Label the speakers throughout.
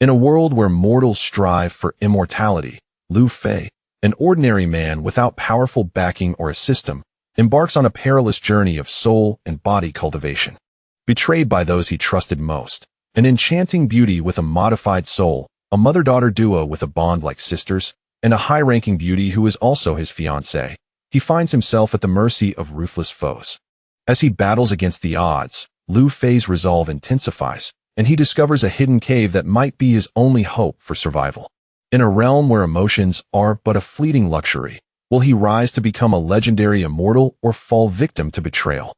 Speaker 1: In a world where mortals strive for immortality, Lu Fei, an ordinary man without powerful backing or a system, embarks on a perilous journey of soul and body cultivation. Betrayed by those he trusted most, an enchanting beauty with a modified soul, a mother-daughter duo with a bond like sisters, and a high-ranking beauty who is also his fiancée, he finds himself at the mercy of ruthless foes. As he battles against the odds, Lu Fei's resolve intensifies, and he discovers a hidden cave that might be his only hope for survival. In a realm where emotions are but a fleeting luxury, will he rise to become a legendary immortal or fall victim to betrayal?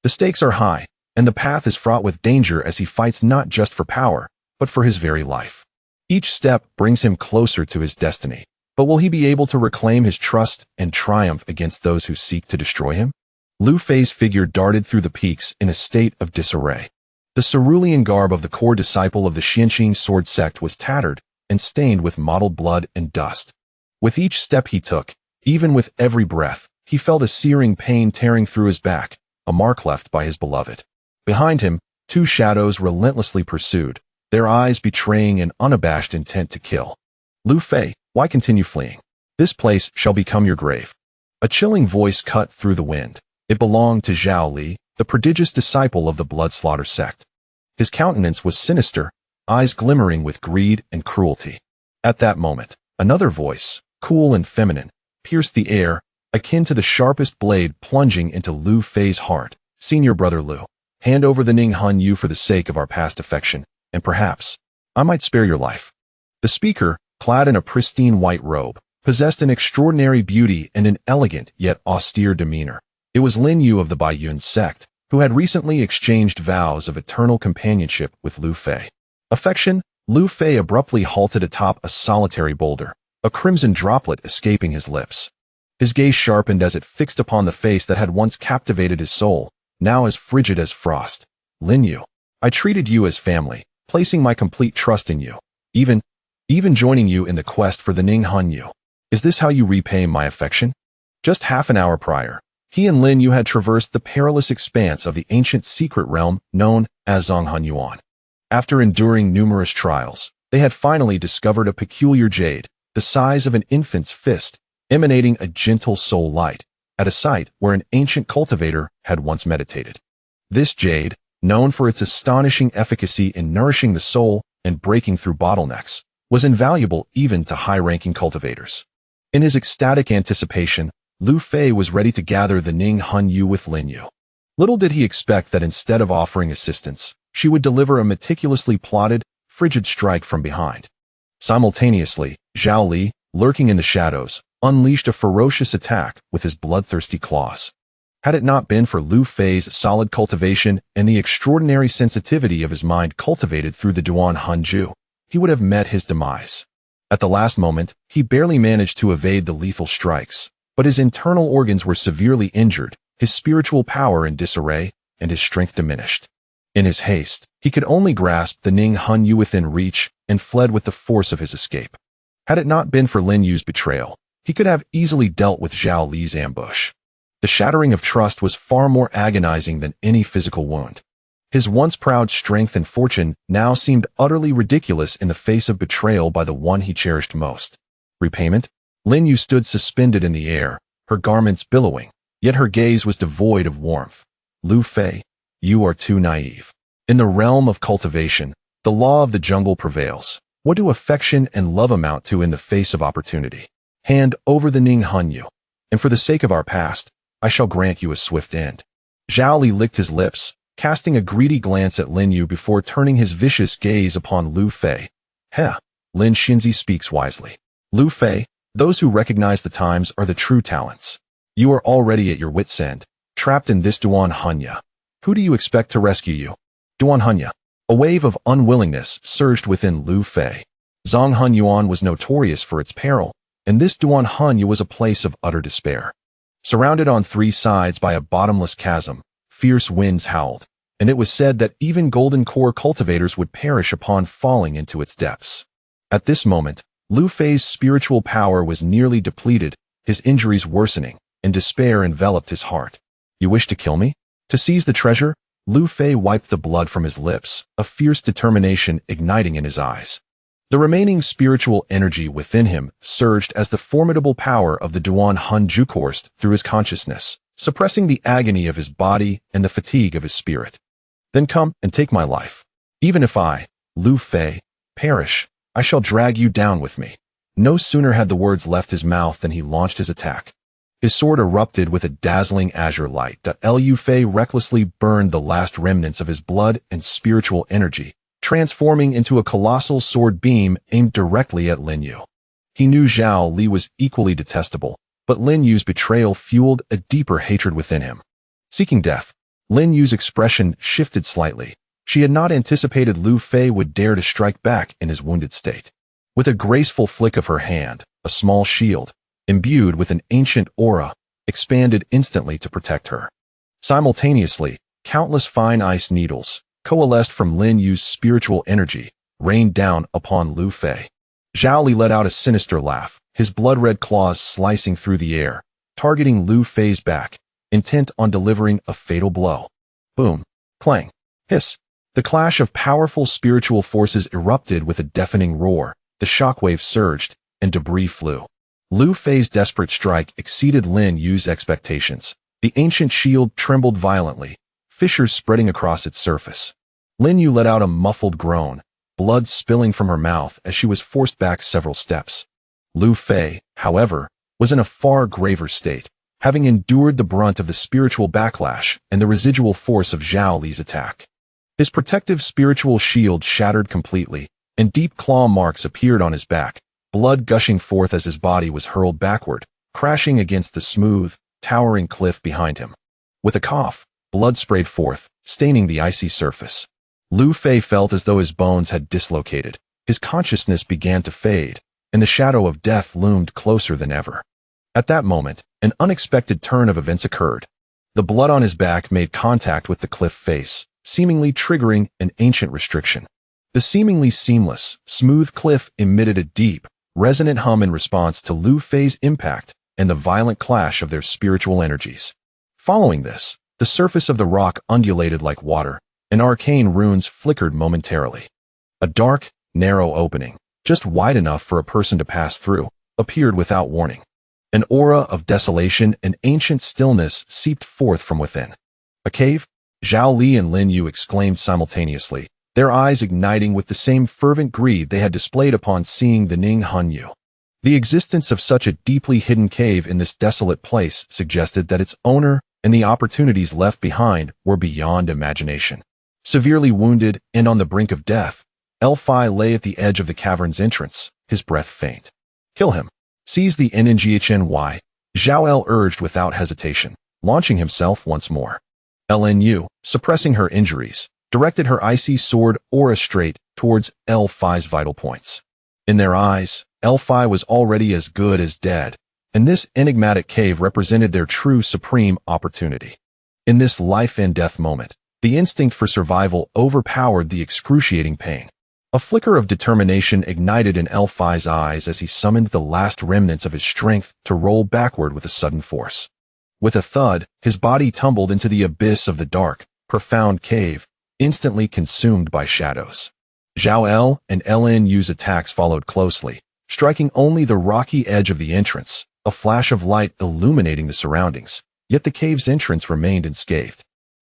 Speaker 1: The stakes are high, and the path is fraught with danger as he fights not just for power, but for his very life. Each step brings him closer to his destiny, but will he be able to reclaim his trust and triumph against those who seek to destroy him? Lu Fei's figure darted through the peaks in a state of disarray. The cerulean garb of the core disciple of the Fiancée sword sect was tattered and stained with mottled blood and dust. With each step he took, even with every breath, he felt a searing pain tearing through his back, a mark left by his beloved. Behind him, two shadows relentlessly pursued, their eyes betraying an unabashed intent to kill. Lu Fei, why continue fleeing? This place shall become your grave. A chilling voice cut through the wind. It belonged to Zhao Li, the prodigious disciple of the blood slaughter sect. His countenance was sinister, eyes glimmering with greed and cruelty. At that moment, another voice, cool and feminine, pierced the air, akin to the sharpest blade plunging into Lu Fei's heart. Senior brother Lu, hand over the Ning Han Yu for the sake of our past affection, and perhaps I might spare your life. The speaker, clad in a pristine white robe, possessed an extraordinary beauty and an elegant yet austere demeanor. It was Lin Yu of the Baiyun sect, who had recently exchanged vows of eternal companionship with Lu Fei. Affection? Lu Fei abruptly halted atop a solitary boulder, a crimson droplet escaping his lips. His gaze sharpened as it fixed upon the face that had once captivated his soul, now as frigid as frost. Lin Yu, I treated you as family, placing my complete trust in you, even joining you in the quest for the Ning Han Yu. Is this how you repay my affection? Just half an hour prior, he and Lin Yu had traversed the perilous expanse of the ancient secret realm known as Zhonghan Yuan. After enduring numerous trials, they had finally discovered a peculiar jade, the size of an infant's fist, emanating a gentle soul light, at a site where an ancient cultivator had once meditated. This jade, known for its astonishing efficacy in nourishing the soul and breaking through bottlenecks, was invaluable even to high-ranking cultivators. In his ecstatic anticipation, Lu Fei was ready to gather the Ning Han Yu with Lin Yu. Little did he expect that instead of offering assistance, she would deliver a meticulously plotted, frigid strike from behind. Simultaneously, Zhao Li, lurking in the shadows, unleashed a ferocious attack with his bloodthirsty claws. Had it not been for Lu Fei's solid cultivation and the extraordinary sensitivity of his mind cultivated through the Duan Hanju, he would have met his demise. At the last moment, he barely managed to evade the lethal strikes, but his internal organs were severely injured, his spiritual power in disarray, and his strength diminished. In his haste, he could only grasp the Ning Han Yu within reach and fled with the force of his escape. Had it not been for Lin Yu's betrayal, he could have easily dealt with Zhao Li's ambush. The shattering of trust was far more agonizing than any physical wound. His once proud strength and fortune now seemed utterly ridiculous in the face of betrayal by the one he cherished most. Repayment? Lin Yu stood suspended in the air, her garments billowing, yet her gaze was devoid of warmth. Lu Fei, you are too naive. In the realm of cultivation, the law of the jungle prevails. What do affection and love amount to in the face of opportunity? Hand over the Ning Han Yu, and for the sake of our past, I shall grant you a swift end. Zhao Li licked his lips, casting a greedy glance at Lin Yu before turning his vicious gaze upon Lu Fei. Heh, Lin Xinzi speaks wisely. Lu Fei, those who recognize the times are the true talents. You are already at your wit's end, trapped in this Duan Hanya. Who do you expect to rescue you? Duan Hanya. A wave of unwillingness surged within Lu Fei. Zhonghan Yuan was notorious for its peril, and this Duan Hanya was a place of utter despair. Surrounded on three sides by a bottomless chasm, fierce winds howled, and it was said that even golden core cultivators would perish upon falling into its depths. At this moment, Lu Fei's spiritual power was nearly depleted, his injuries worsening, and despair enveloped his heart. You wish to kill me? To seize the treasure? Lu Fei wiped the blood from his lips, a fierce determination igniting in his eyes. The remaining spiritual energy within him surged as the formidable power of the Duan Hunju coursed through his consciousness, suppressing the agony of his body and the fatigue of his spirit. Then come and take my life. Even if I, Lu Fei, perish, I shall drag you down with me. No sooner had the words left his mouth than he launched his attack. His sword erupted with a dazzling azure light. Lu Fei recklessly burned the last remnants of his blood and spiritual energy, transforming into a colossal sword beam aimed directly at Lin Yu. He knew Zhao Li was equally detestable, but Lin Yu's betrayal fueled a deeper hatred within him. Seeking death, Lin Yu's expression shifted slightly. She had not anticipated Lu Fei would dare to strike back in his wounded state. With a graceful flick of her hand, a small shield, imbued with an ancient aura, expanded instantly to protect her. Simultaneously, countless fine ice needles, coalesced from Lin Yu's spiritual energy, rained down upon Lu Fei. Zhao Li let out a sinister laugh, his blood-red claws slicing through the air, targeting Lu Fei's back, intent on delivering a fatal blow. Boom. Clang. Hiss. The clash of powerful spiritual forces erupted with a deafening roar. The shockwave surged, and debris flew. Lu Fei's desperate strike exceeded Lin Yu's expectations. The ancient shield trembled violently, fissures spreading across its surface. Lin Yu let out a muffled groan, blood spilling from her mouth as she was forced back several steps. Lu Fei, however, was in a far graver state, having endured the brunt of the spiritual backlash and the residual force of Zhao Li's attack. His protective spiritual shield shattered completely, and deep claw marks appeared on his back, blood gushing forth as his body was hurled backward, crashing against the smooth, towering cliff behind him. With a cough, blood sprayed forth, staining the icy surface. Lu Fei felt as though his bones had dislocated. His consciousness began to fade, and the shadow of death loomed closer than ever. At that moment, an unexpected turn of events occurred. The blood on his back made contact with the cliff face, seemingly triggering an ancient restriction. The seemingly seamless, smooth cliff emitted a deep, resonant hum in response to Lu Fei's impact and the violent clash of their spiritual energies. Following this, the surface of the rock undulated like water, and arcane runes flickered momentarily. A dark, narrow opening, just wide enough for a person to pass through, appeared without warning. An aura of desolation and ancient stillness seeped forth from within. A cave? Zhao Li and Lin Yu exclaimed simultaneously, their eyes igniting with the same fervent greed they had displayed upon seeing the Ning Hunyu. The existence of such a deeply hidden cave in this desolate place suggested that its owner and the opportunities left behind were beyond imagination. Severely wounded and on the brink of death, Lu Fei lay at the edge of the cavern's entrance, his breath faint. Kill him. Seize the Nnghy, Zhao El urged without hesitation, launching himself once more. Lin Yu, suppressing her injuries, directed her icy sword aura straight towards Lu Fei's vital points. In their eyes, Lu Fei was already as good as dead, and this enigmatic cave represented their true supreme opportunity. In this life and death moment, the instinct for survival overpowered the excruciating pain. A flicker of determination ignited in Lu Fei's eyes as he summoned the last remnants of his strength to roll backward with a sudden force. With a thud, his body tumbled into the abyss of the dark, profound cave, instantly consumed by shadows. Zhao El and Lin Yu's attacks followed closely, striking only the rocky edge of the entrance, a flash of light illuminating the surroundings, yet the cave's entrance remained unscathed.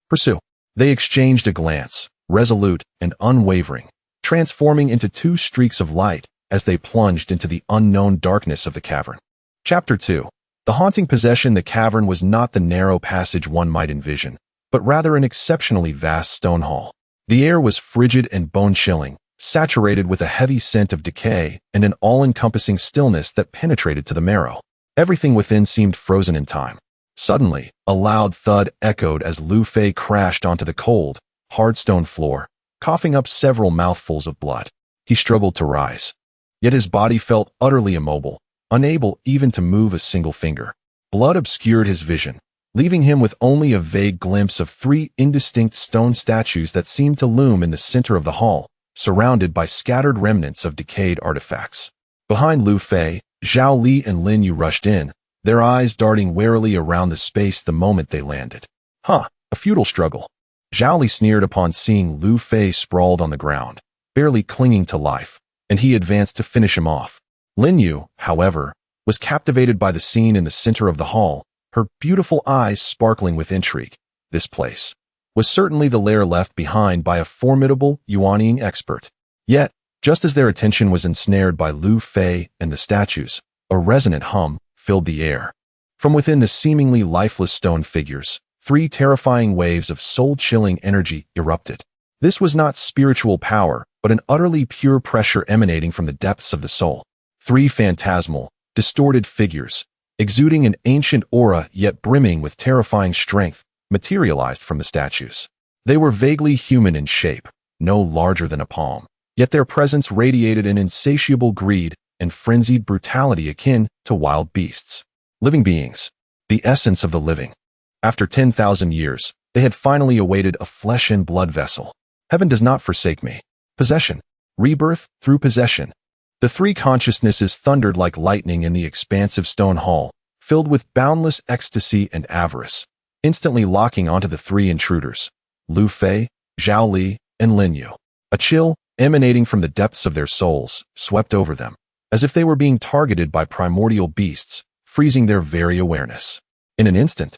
Speaker 1: Pursue. They exchanged a glance, resolute and unwavering, transforming into two streaks of light as they plunged into the unknown darkness of the cavern. Chapter 2. The haunting possession. The cavern was not the narrow passage one might envision, but rather an exceptionally vast stone hall. The air was frigid and bone-chilling, saturated with a heavy scent of decay and an all-encompassing stillness that penetrated to the marrow. Everything within seemed frozen in time. Suddenly, a loud thud echoed as Lu Fei crashed onto the cold, hard stone floor, coughing up several mouthfuls of blood. He struggled to rise, yet his body felt utterly immobile, unable even to move a single finger. Blood obscured his vision, leaving him with only a vague glimpse of three indistinct stone statues that seemed to loom in the center of the hall, surrounded by scattered remnants of decayed artifacts. Behind Lu Fei, Zhao Li and Lin Yu rushed in, their eyes darting warily around the space the moment they landed. A futile struggle. Zhao Li sneered upon seeing Lu Fei sprawled on the ground, barely clinging to life, and he advanced to finish him off. Lin Yu, however, was captivated by the scene in the center of the hall, her beautiful eyes sparkling with intrigue. This place was certainly the lair left behind by a formidable Yuanying expert. Yet, just as their attention was ensnared by Lu Fei and the statues, a resonant hum filled the air. From within the seemingly lifeless stone figures, 3 terrifying waves of soul-chilling energy erupted. This was not spiritual power, but an utterly pure pressure emanating from the depths of the soul. 3 phantasmal, distorted figures, exuding an ancient aura yet brimming with terrifying strength, materialized from the statues. They were vaguely human in shape, no larger than a palm, yet their presence radiated an insatiable greed and frenzied brutality akin to wild beasts. Living beings, the essence of the living. After 10,000 years, they had finally awaited a flesh and blood vessel. Heaven does not forsake me. Possession. Rebirth through possession. The 3 consciousnesses thundered like lightning in the expansive stone hall, filled with boundless ecstasy and avarice, instantly locking onto the 3 intruders, Lu Fei, Zhao Li, and Lin Yu. A chill, emanating from the depths of their souls, swept over them, as if they were being targeted by primordial beasts, freezing their very awareness. In an instant,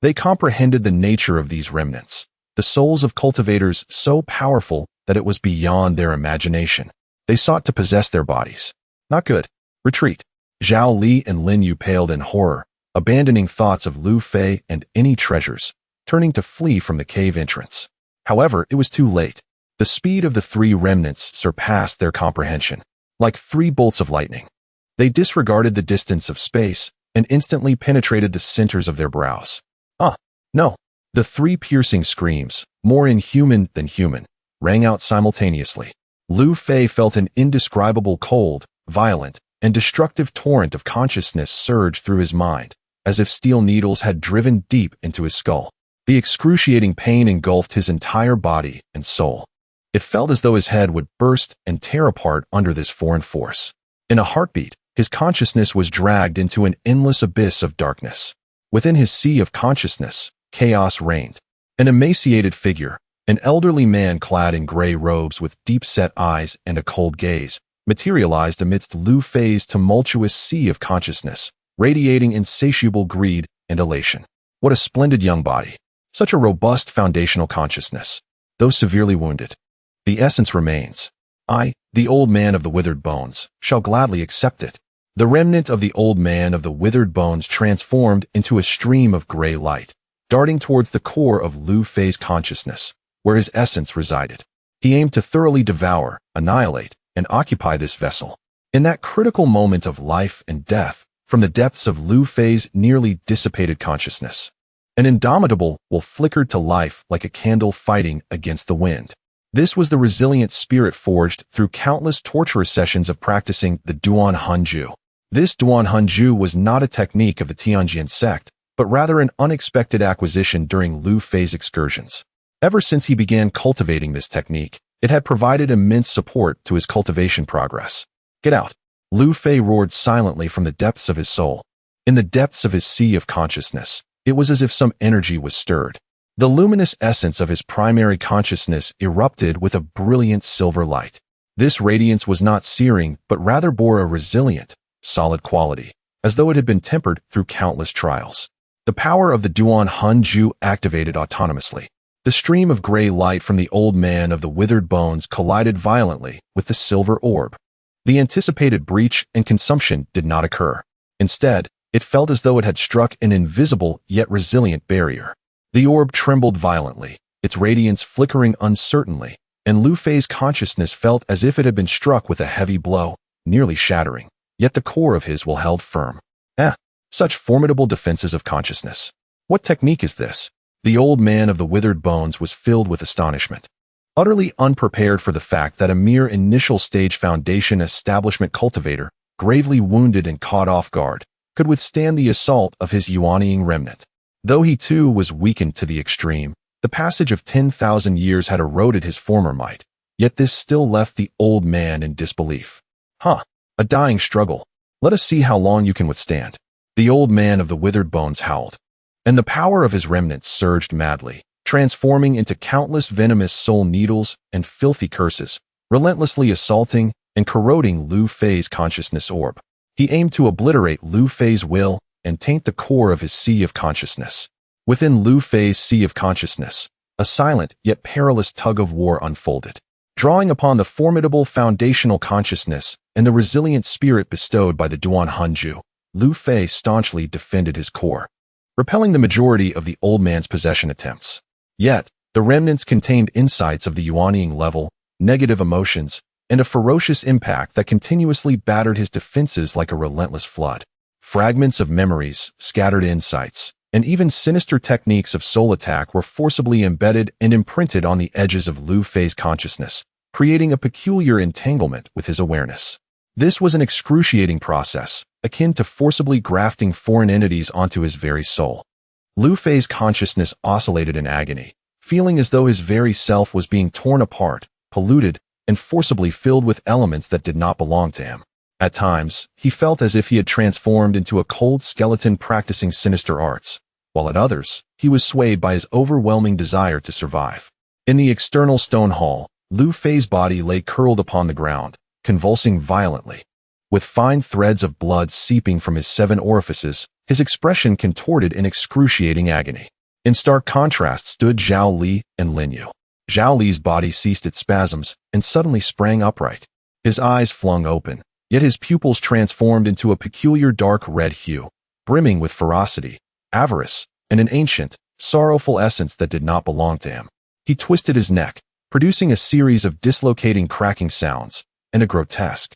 Speaker 1: they comprehended the nature of these remnants, the souls of cultivators so powerful that it was beyond their imagination. They sought to possess their bodies. Not good. Retreat. Zhao Li and Lin Yu paled in horror, abandoning thoughts of Lu Fei and any treasures, turning to flee from the cave entrance. However, it was too late. The speed of the 3 remnants surpassed their comprehension. Like 3 bolts of lightning, they disregarded the distance of space and instantly penetrated the centers of their brows. No. The 3 piercing screams, more inhuman than human, rang out simultaneously. Lu Fei felt an indescribable cold, violent, and destructive torrent of consciousness surge through his mind, as if steel needles had driven deep into his skull. The excruciating pain engulfed his entire body and soul. It felt as though his head would burst and tear apart under this foreign force. In a heartbeat, his consciousness was dragged into an endless abyss of darkness. Within his sea of consciousness, chaos reigned. An emaciated figure, an elderly man clad in gray robes with deep-set eyes and a cold gaze, materialized amidst Lu Fei's tumultuous sea of consciousness, radiating insatiable greed and elation. What a splendid young body. Such a robust foundational consciousness. Though severely wounded, the essence remains. I, the old man of the withered bones, shall gladly accept it. The remnant of the old man of the withered bones transformed into a stream of gray light, darting towards the core of Lu Fei's consciousness, where his essence resided. He aimed to thoroughly devour, annihilate, and occupy this vessel. In that critical moment of life and death, from the depths of Lu Fei's nearly dissipated consciousness, an indomitable will flickered to life like a candle fighting against the wind. This was the resilient spirit forged through countless torturous sessions of practicing the Duan Hanju. This Duan Hanju was not a technique of the Tianjin sect, but rather an unexpected acquisition during Lu Fei's excursions. Ever since he began cultivating this technique, it had provided immense support to his cultivation progress. Get out! Lu Fei roared silently from the depths of his soul. In the depths of his sea of consciousness, it was as if some energy was stirred. The luminous essence of his primary consciousness erupted with a brilliant silver light. This radiance was not searing, but rather bore a resilient, solid quality, as though it had been tempered through countless trials. The power of the Duan Hanju activated autonomously. The stream of gray light from the old man of the withered bones collided violently with the silver orb. The anticipated breach and consumption did not occur. Instead, it felt as though it had struck an invisible yet resilient barrier. The orb trembled violently, its radiance flickering uncertainly, and Lu Fei's consciousness felt as if it had been struck with a heavy blow, nearly shattering. Yet the core of his will held firm. Such formidable defenses of consciousness. What technique is this? The old man of the withered bones was filled with astonishment. Utterly unprepared for the fact that a mere initial stage foundation establishment cultivator, gravely wounded and caught off guard, could withstand the assault of his Yuanying remnant. Though he too was weakened to the extreme, the passage of 10,000 years had eroded his former might, yet this still left the old man in disbelief. A dying struggle. Let us see how long you can withstand. The old man of the withered bones howled, and the power of his remnants surged madly, transforming into countless venomous soul needles and filthy curses, relentlessly assaulting, and corroding Lu Fei's consciousness orb. He aimed to obliterate Lu Fei's will and taint the core of his sea of consciousness. Within Lu Fei's sea of consciousness, a silent yet perilous tug-of-war unfolded. Drawing upon the formidable foundational consciousness and the resilient spirit bestowed by the Duan Hanju, Lu Fei staunchly defended his core, repelling the majority of the old man's possession attempts. Yet, the remnants contained insights of the Yuanying level, negative emotions, and a ferocious impact that continuously battered his defenses like a relentless flood. Fragments of memories, scattered insights, and even sinister techniques of soul attack were forcibly embedded and imprinted on the edges of Lu Fei's consciousness, creating a peculiar entanglement with his awareness. This was an excruciating process, akin to forcibly grafting foreign entities onto his very soul. Lu Fei's consciousness oscillated in agony, feeling as though his very self was being torn apart, polluted, and forcibly filled with elements that did not belong to him. At times, he felt as if he had transformed into a cold skeleton practicing sinister arts, while at others, he was swayed by his overwhelming desire to survive. In the external stone hall, Lu Fei's body lay curled upon the ground, convulsing violently. With fine threads of blood seeping from his 7 orifices, his expression contorted in excruciating agony. In stark contrast stood Zhao Li and Lin Yu. Zhao Li's body ceased its spasms and suddenly sprang upright. His eyes flung open, yet his pupils transformed into a peculiar dark red hue, brimming with ferocity, avarice, and an ancient, sorrowful essence that did not belong to him. He twisted his neck, producing a series of dislocating cracking sounds, and a grotesque,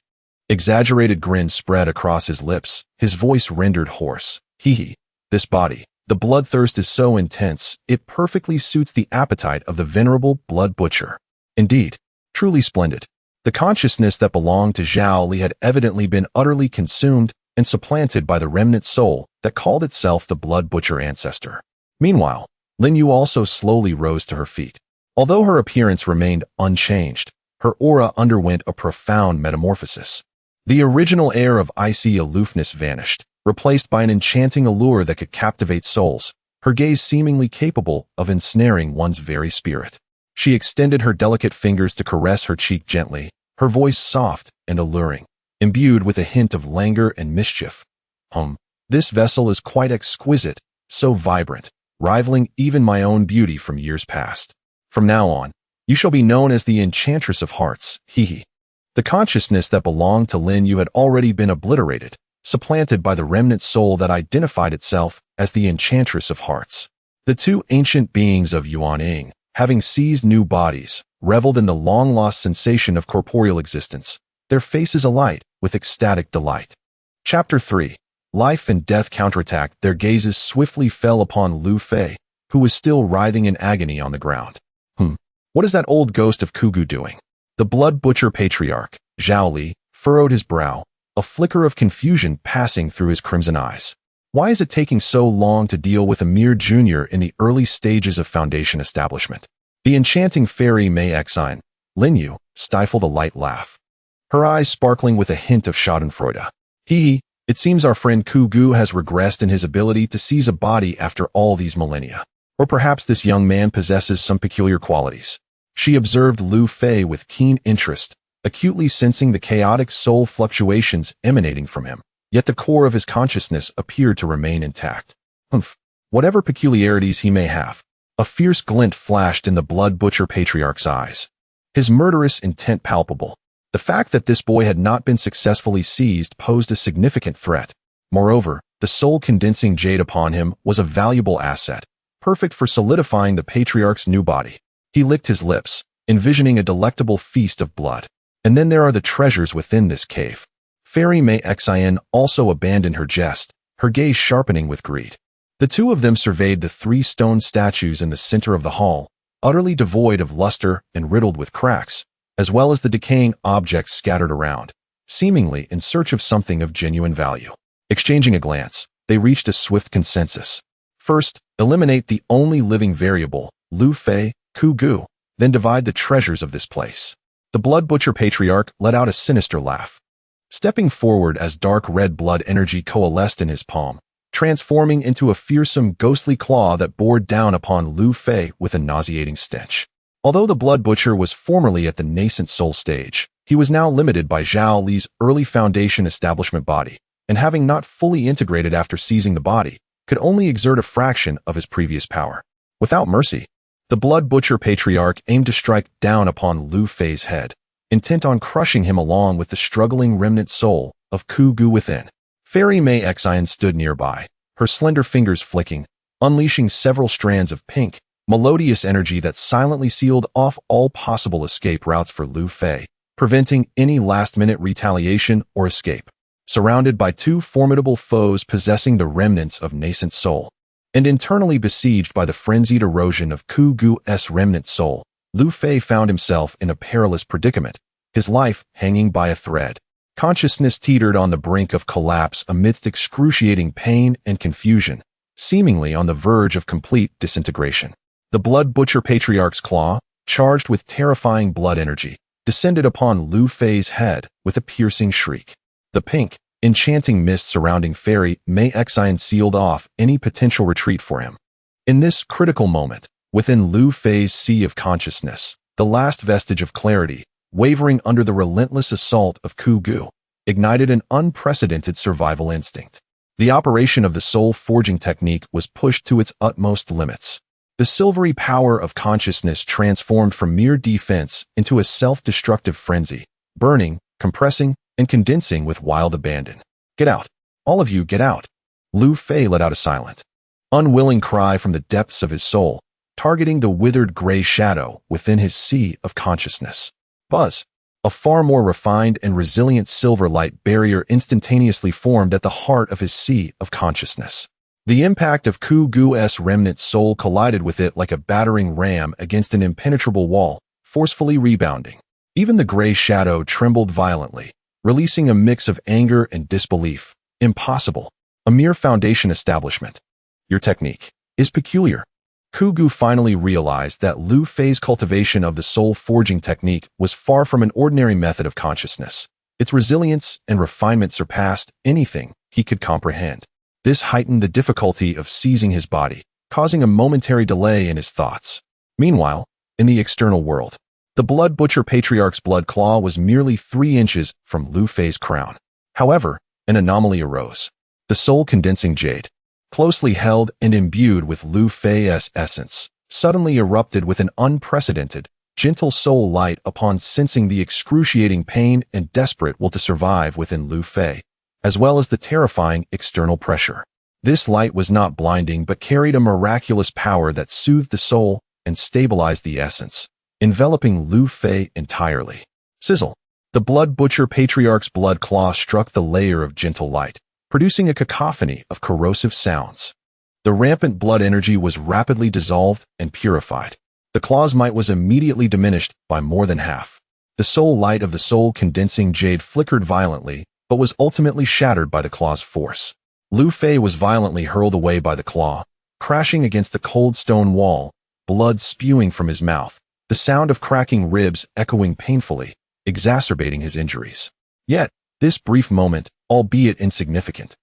Speaker 1: exaggerated grin spread across his lips, his voice rendered hoarse. Hee. This body, the bloodthirst is so intense, it perfectly suits the appetite of the venerable blood butcher. Indeed, truly splendid. The consciousness that belonged to Zhao Li had evidently been utterly consumed and supplanted by the remnant soul that called itself the blood butcher ancestor. Meanwhile, Lin Yu also slowly rose to her feet. Although her appearance remained unchanged, her aura underwent a profound metamorphosis. The original air of icy aloofness vanished, replaced by an enchanting allure that could captivate souls, her gaze seemingly capable of ensnaring one's very spirit. She extended her delicate fingers to caress her cheek gently, her voice soft and alluring, imbued with a hint of languor and mischief. This vessel is quite exquisite, so vibrant, rivaling even my own beauty from years past. From now on, you shall be known as the Enchantress of Hearts, hee. The consciousness that belonged to Lin Yu had already been obliterated, supplanted by the remnant soul that identified itself as the Enchantress of Hearts. The 2 ancient beings of Yuanying, having seized new bodies, reveled in the long-lost sensation of corporeal existence, their faces alight with ecstatic delight. Chapter 3. Life and death counterattacked. Their gazes swiftly fell upon Lu Fei, who was still writhing in agony on the ground. What is that old ghost of Kugu doing? The blood butcher patriarch, Zhao Li, furrowed his brow, a flicker of confusion passing through his crimson eyes. Why is it taking so long to deal with a mere junior in the early stages of Foundation establishment? The enchanting fairy Mei Exine, Lin Yu, stifled a light laugh, her eyes sparkling with a hint of schadenfreude. It seems our friend Kugu has regressed in his ability to seize a body after all these millennia. Or perhaps this young man possesses some peculiar qualities. She observed Lu Fei with keen interest, acutely sensing the chaotic soul fluctuations emanating from him. Yet the core of his consciousness appeared to remain intact. Whatever peculiarities he may have, a fierce glint flashed in the blood butcher patriarch's eyes, his murderous intent palpable. The fact that this boy had not been successfully seized posed a significant threat. Moreover, the soul-condensing jade upon him was a valuable asset, perfect for solidifying the patriarch's new body. He licked his lips, envisioning a delectable feast of blood. And then there are the treasures within this cave. Fairy Mei Exine also abandoned her jest, her gaze sharpening with greed. The 2 of them surveyed the 3 stone statues in the center of the hall, utterly devoid of luster and riddled with cracks, as well as the decaying objects scattered around, seemingly in search of something of genuine value. Exchanging a glance, they reached a swift consensus. First, eliminate the only living variable, Lu Fei, Kugu, then divide the treasures of this place. The blood butcher patriarch let out a sinister laugh, stepping forward as dark red blood energy coalesced in his palm, transforming into a fearsome ghostly claw that bore down upon Lu Fei with a nauseating stench. Although the blood butcher was formerly at the nascent soul stage, He was now limited by Zhao Li's early Foundation establishment body, and having not fully integrated after seizing the body, could only exert a fraction of his previous power. Without mercy, the Blood Butcher Patriarch aimed to strike down upon Lu Fei's head, intent on crushing him along with the struggling remnant soul of Ku Gu within. Fairy Mei Xian stood nearby, her slender fingers flicking, unleashing several strands of pink, melodious energy that silently sealed off all possible escape routes for Lu Fei, preventing any last-minute retaliation or escape. Surrounded by two formidable foes possessing the remnants of nascent soul, and internally besieged by the frenzied erosion of Ku Gu's remnant soul, Lu Fei found himself in a perilous predicament, his life hanging by a thread. Consciousness teetered on the brink of collapse amidst excruciating pain and confusion, seemingly on the verge of complete disintegration. The Blood Butcher Patriarch's claw, charged with terrifying blood energy, descended upon Lu Fei's head with a piercing shriek. The pink, enchanting mist surrounding Fairy Mei Xian sealed off any potential retreat for him. In this critical moment, within Lu Fei's sea of consciousness, the last vestige of clarity, wavering under the relentless assault of Ku Gu, ignited an unprecedented survival instinct. The operation of the soul-forging technique was pushed to its utmost limits. The silvery power of consciousness transformed from mere defense into a self-destructive frenzy, burning, compressing, and condensing with wild abandon. "Get out! All of you, get out!" Lu Fei let out a silent, unwilling cry from the depths of his soul, targeting the withered gray shadow within his sea of consciousness. Buzz! A far more refined and resilient silver light barrier instantaneously formed at the heart of his sea of consciousness. The impact of Ku Gu's remnant soul collided with it like a battering ram against an impenetrable wall, forcefully rebounding. Even the gray shadow trembled violently, releasing a mix of anger and disbelief. "Impossible. A mere Foundation establishment. Your technique is peculiar." Ku Gu finally realized that Lu Fei's cultivation of the soul-forging technique was far from an ordinary method of consciousness. Its resilience and refinement surpassed anything he could comprehend. This heightened the difficulty of seizing his body, causing a momentary delay in his thoughts. Meanwhile, in the external world, the Blood Butcher Patriarch's blood claw was merely 3 inches from Lu Fei's crown. However, an anomaly arose. The soul-condensing jade, closely held and imbued with Lu Fei's essence, suddenly erupted with an unprecedented, gentle soul light upon sensing the excruciating pain and desperate will to survive within Lu Fei, as well as the terrifying external pressure. This light was not blinding but carried a miraculous power that soothed the soul and stabilized the essence, enveloping Lu Fei entirely. Sizzle! The Blood Butcher Patriarch's blood claw struck the layer of gentle light, producing a cacophony of corrosive sounds. The rampant blood energy was rapidly dissolved and purified. The claw's might was immediately diminished by more than half. The soul light of the soul-condensing jade flickered violently, but was ultimately shattered by the claw's force. Lu Fei was violently hurled away by the claw, crashing against the cold stone wall, blood spewing from his mouth, the sound of cracking ribs echoing painfully, exacerbating his injuries. Yet, this brief moment, albeit insignificant,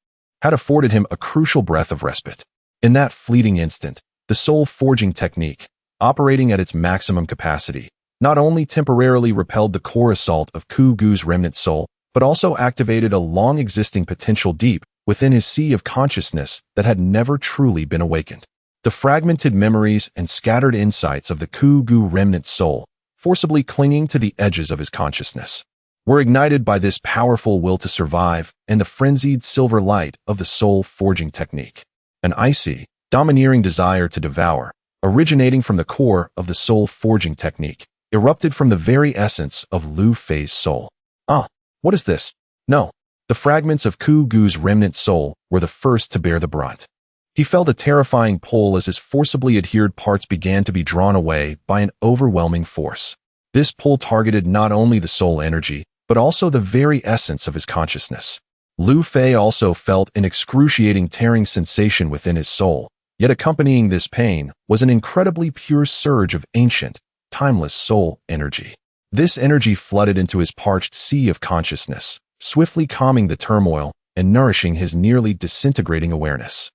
Speaker 1: had afforded him a crucial breath of respite. In that fleeting instant, the soul-forging technique, operating at its maximum capacity, not only temporarily repelled the core assault of Ku Gu's remnant soul, but also activated a long-existing potential deep within his sea of consciousness that had never truly been awakened. The fragmented memories and scattered insights of the Ku Gu remnant soul, forcibly clinging to the edges of his consciousness, were ignited by this powerful will to survive and the frenzied silver light of the soul-forging technique. An icy, domineering desire to devour, originating from the core of the soul-forging technique, erupted from the very essence of Lu Fei's soul. "Ah, what is this?" No. The fragments of Ku Gu's remnant soul were the first to bear the brunt. He felt a terrifying pull as his forcibly adhered parts began to be drawn away by an overwhelming force. This pull targeted not only the soul energy, but also the very essence of his consciousness. Lu Fei also felt an excruciating tearing sensation within his soul, yet accompanying this pain was an incredibly pure surge of ancient, timeless soul energy. This energy flooded into his parched sea of consciousness, swiftly calming the turmoil and nourishing his nearly disintegrating awareness,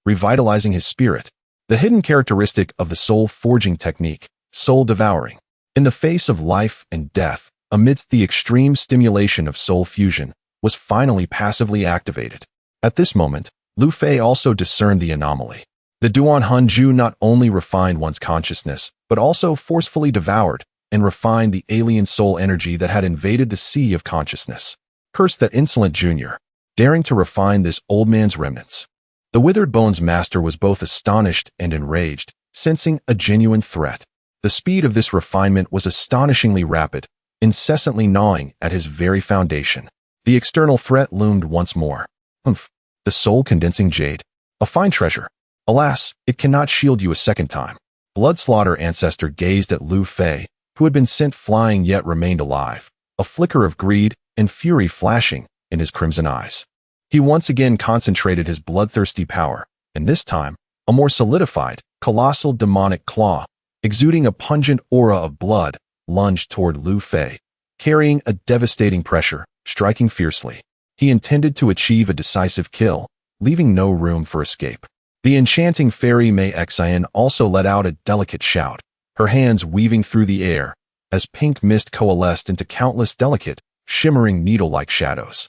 Speaker 1: revitalizing his spirit. The hidden characteristic of the soul-forging technique, soul-devouring. In the face of life and death, amidst the extreme stimulation of soul fusion, was finally passively activated. At this moment, Lu Fei also discerned the anomaly. The Duan Hanju not only refined one's consciousness, but also forcefully devoured and refined the alien soul energy that had invaded the sea of consciousness. Curse that insolent junior, daring to refine this old man's remnants. The Withered Bones master was both astonished and enraged, sensing a genuine threat. The speed of this refinement was astonishingly rapid, incessantly gnawing at his very foundation. The external threat loomed once more. The soul-condensing jade. A fine treasure. Alas, it cannot shield you a second time. Bloodslaughter ancestor gazed at Lu Fei, who had been sent flying yet remained alive, a flicker of greed and fury flashing in his crimson eyes. He once again concentrated his bloodthirsty power, and this time, a more solidified, colossal demonic claw, exuding a pungent aura of blood, lunged toward Lu Fei, carrying a devastating pressure, striking fiercely. He intended to achieve a decisive kill, leaving no room for escape. The enchanting fairy Mei Xian also let out a delicate shout, her hands weaving through the air, as pink mist coalesced into countless delicate, shimmering needle-like shadows,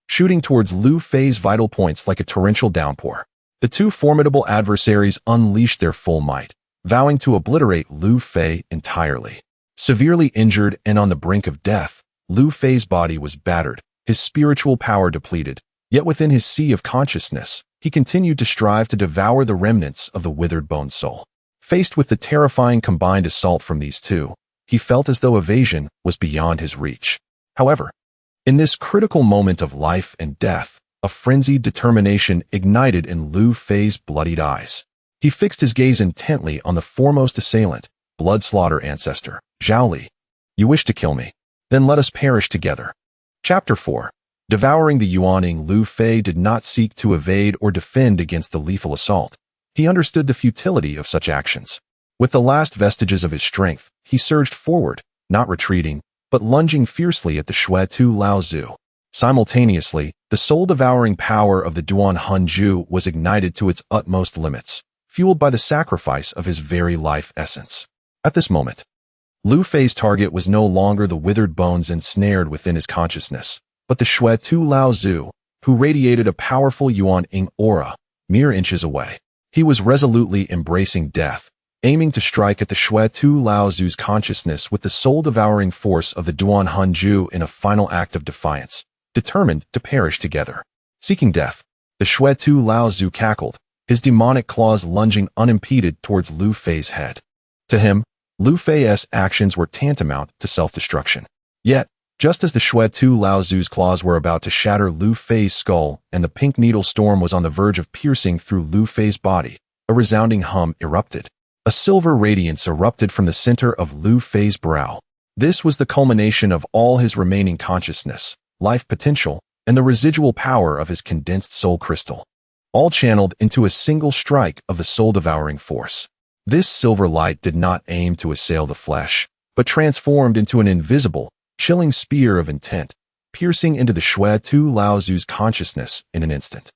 Speaker 1: shooting towards Lu Fei's vital points like a torrential downpour. The two formidable adversaries unleashed their full might, vowing to obliterate Lu Fei entirely. Severely injured and on the brink of death, Lu Fei's body was battered, his spiritual power depleted, yet within his sea of consciousness, he continued to strive to devour the remnants of the withered bone soul. Faced with the terrifying combined assault from these two, he felt as though evasion was beyond his reach. However, in this critical moment of life and death, a frenzied determination ignited in Lu Fei's bloodied eyes. He fixed his gaze intently on the foremost assailant, Bloodslaughter ancestor, Zhao Li. You wish to kill me? Then let us perish together. Chapter 4. Devouring the Yuaning, Lu Fei did not seek to evade or defend against the lethal assault. He understood the futility of such actions. With the last vestiges of his strength, he surged forward, not retreating, but lunging fiercely at the Shui Tu Lao Zu. Simultaneously, the soul-devouring power of the Duan Hanju was ignited to its utmost limits, fueled by the sacrifice of his very life essence. At this moment, Lu Fei's target was no longer the withered bones ensnared within his consciousness, but the Shui Tu Lao Zu, who radiated a powerful Yuan Ying aura, mere inches away. He was resolutely embracing death, aiming to strike at the Shui Tu Lao Zu's consciousness with the soul-devouring force of the Duan Hanju in a final act of defiance, determined to perish together. Seeking death, the Shui Tu Lao Zu cackled, his demonic claws lunging unimpeded towards Lu Fei's head. To him, Lu Fei's actions were tantamount to self-destruction. Yet, just as the Shui Tu Lao Zu's claws were about to shatter Lu Fei's skull and the pink needle storm was on the verge of piercing through Lu Fei's body, a resounding hum erupted. A silver radiance erupted from the center of Lu Fei's brow. This was the culmination of all his remaining consciousness, life potential, and the residual power of his condensed soul crystal, all channeled into a single strike of the soul-devouring force. This silver light did not aim to assail the flesh, but transformed into an invisible, chilling spear of intent, piercing into the Shui Tu Lao Zu's consciousness in an instant.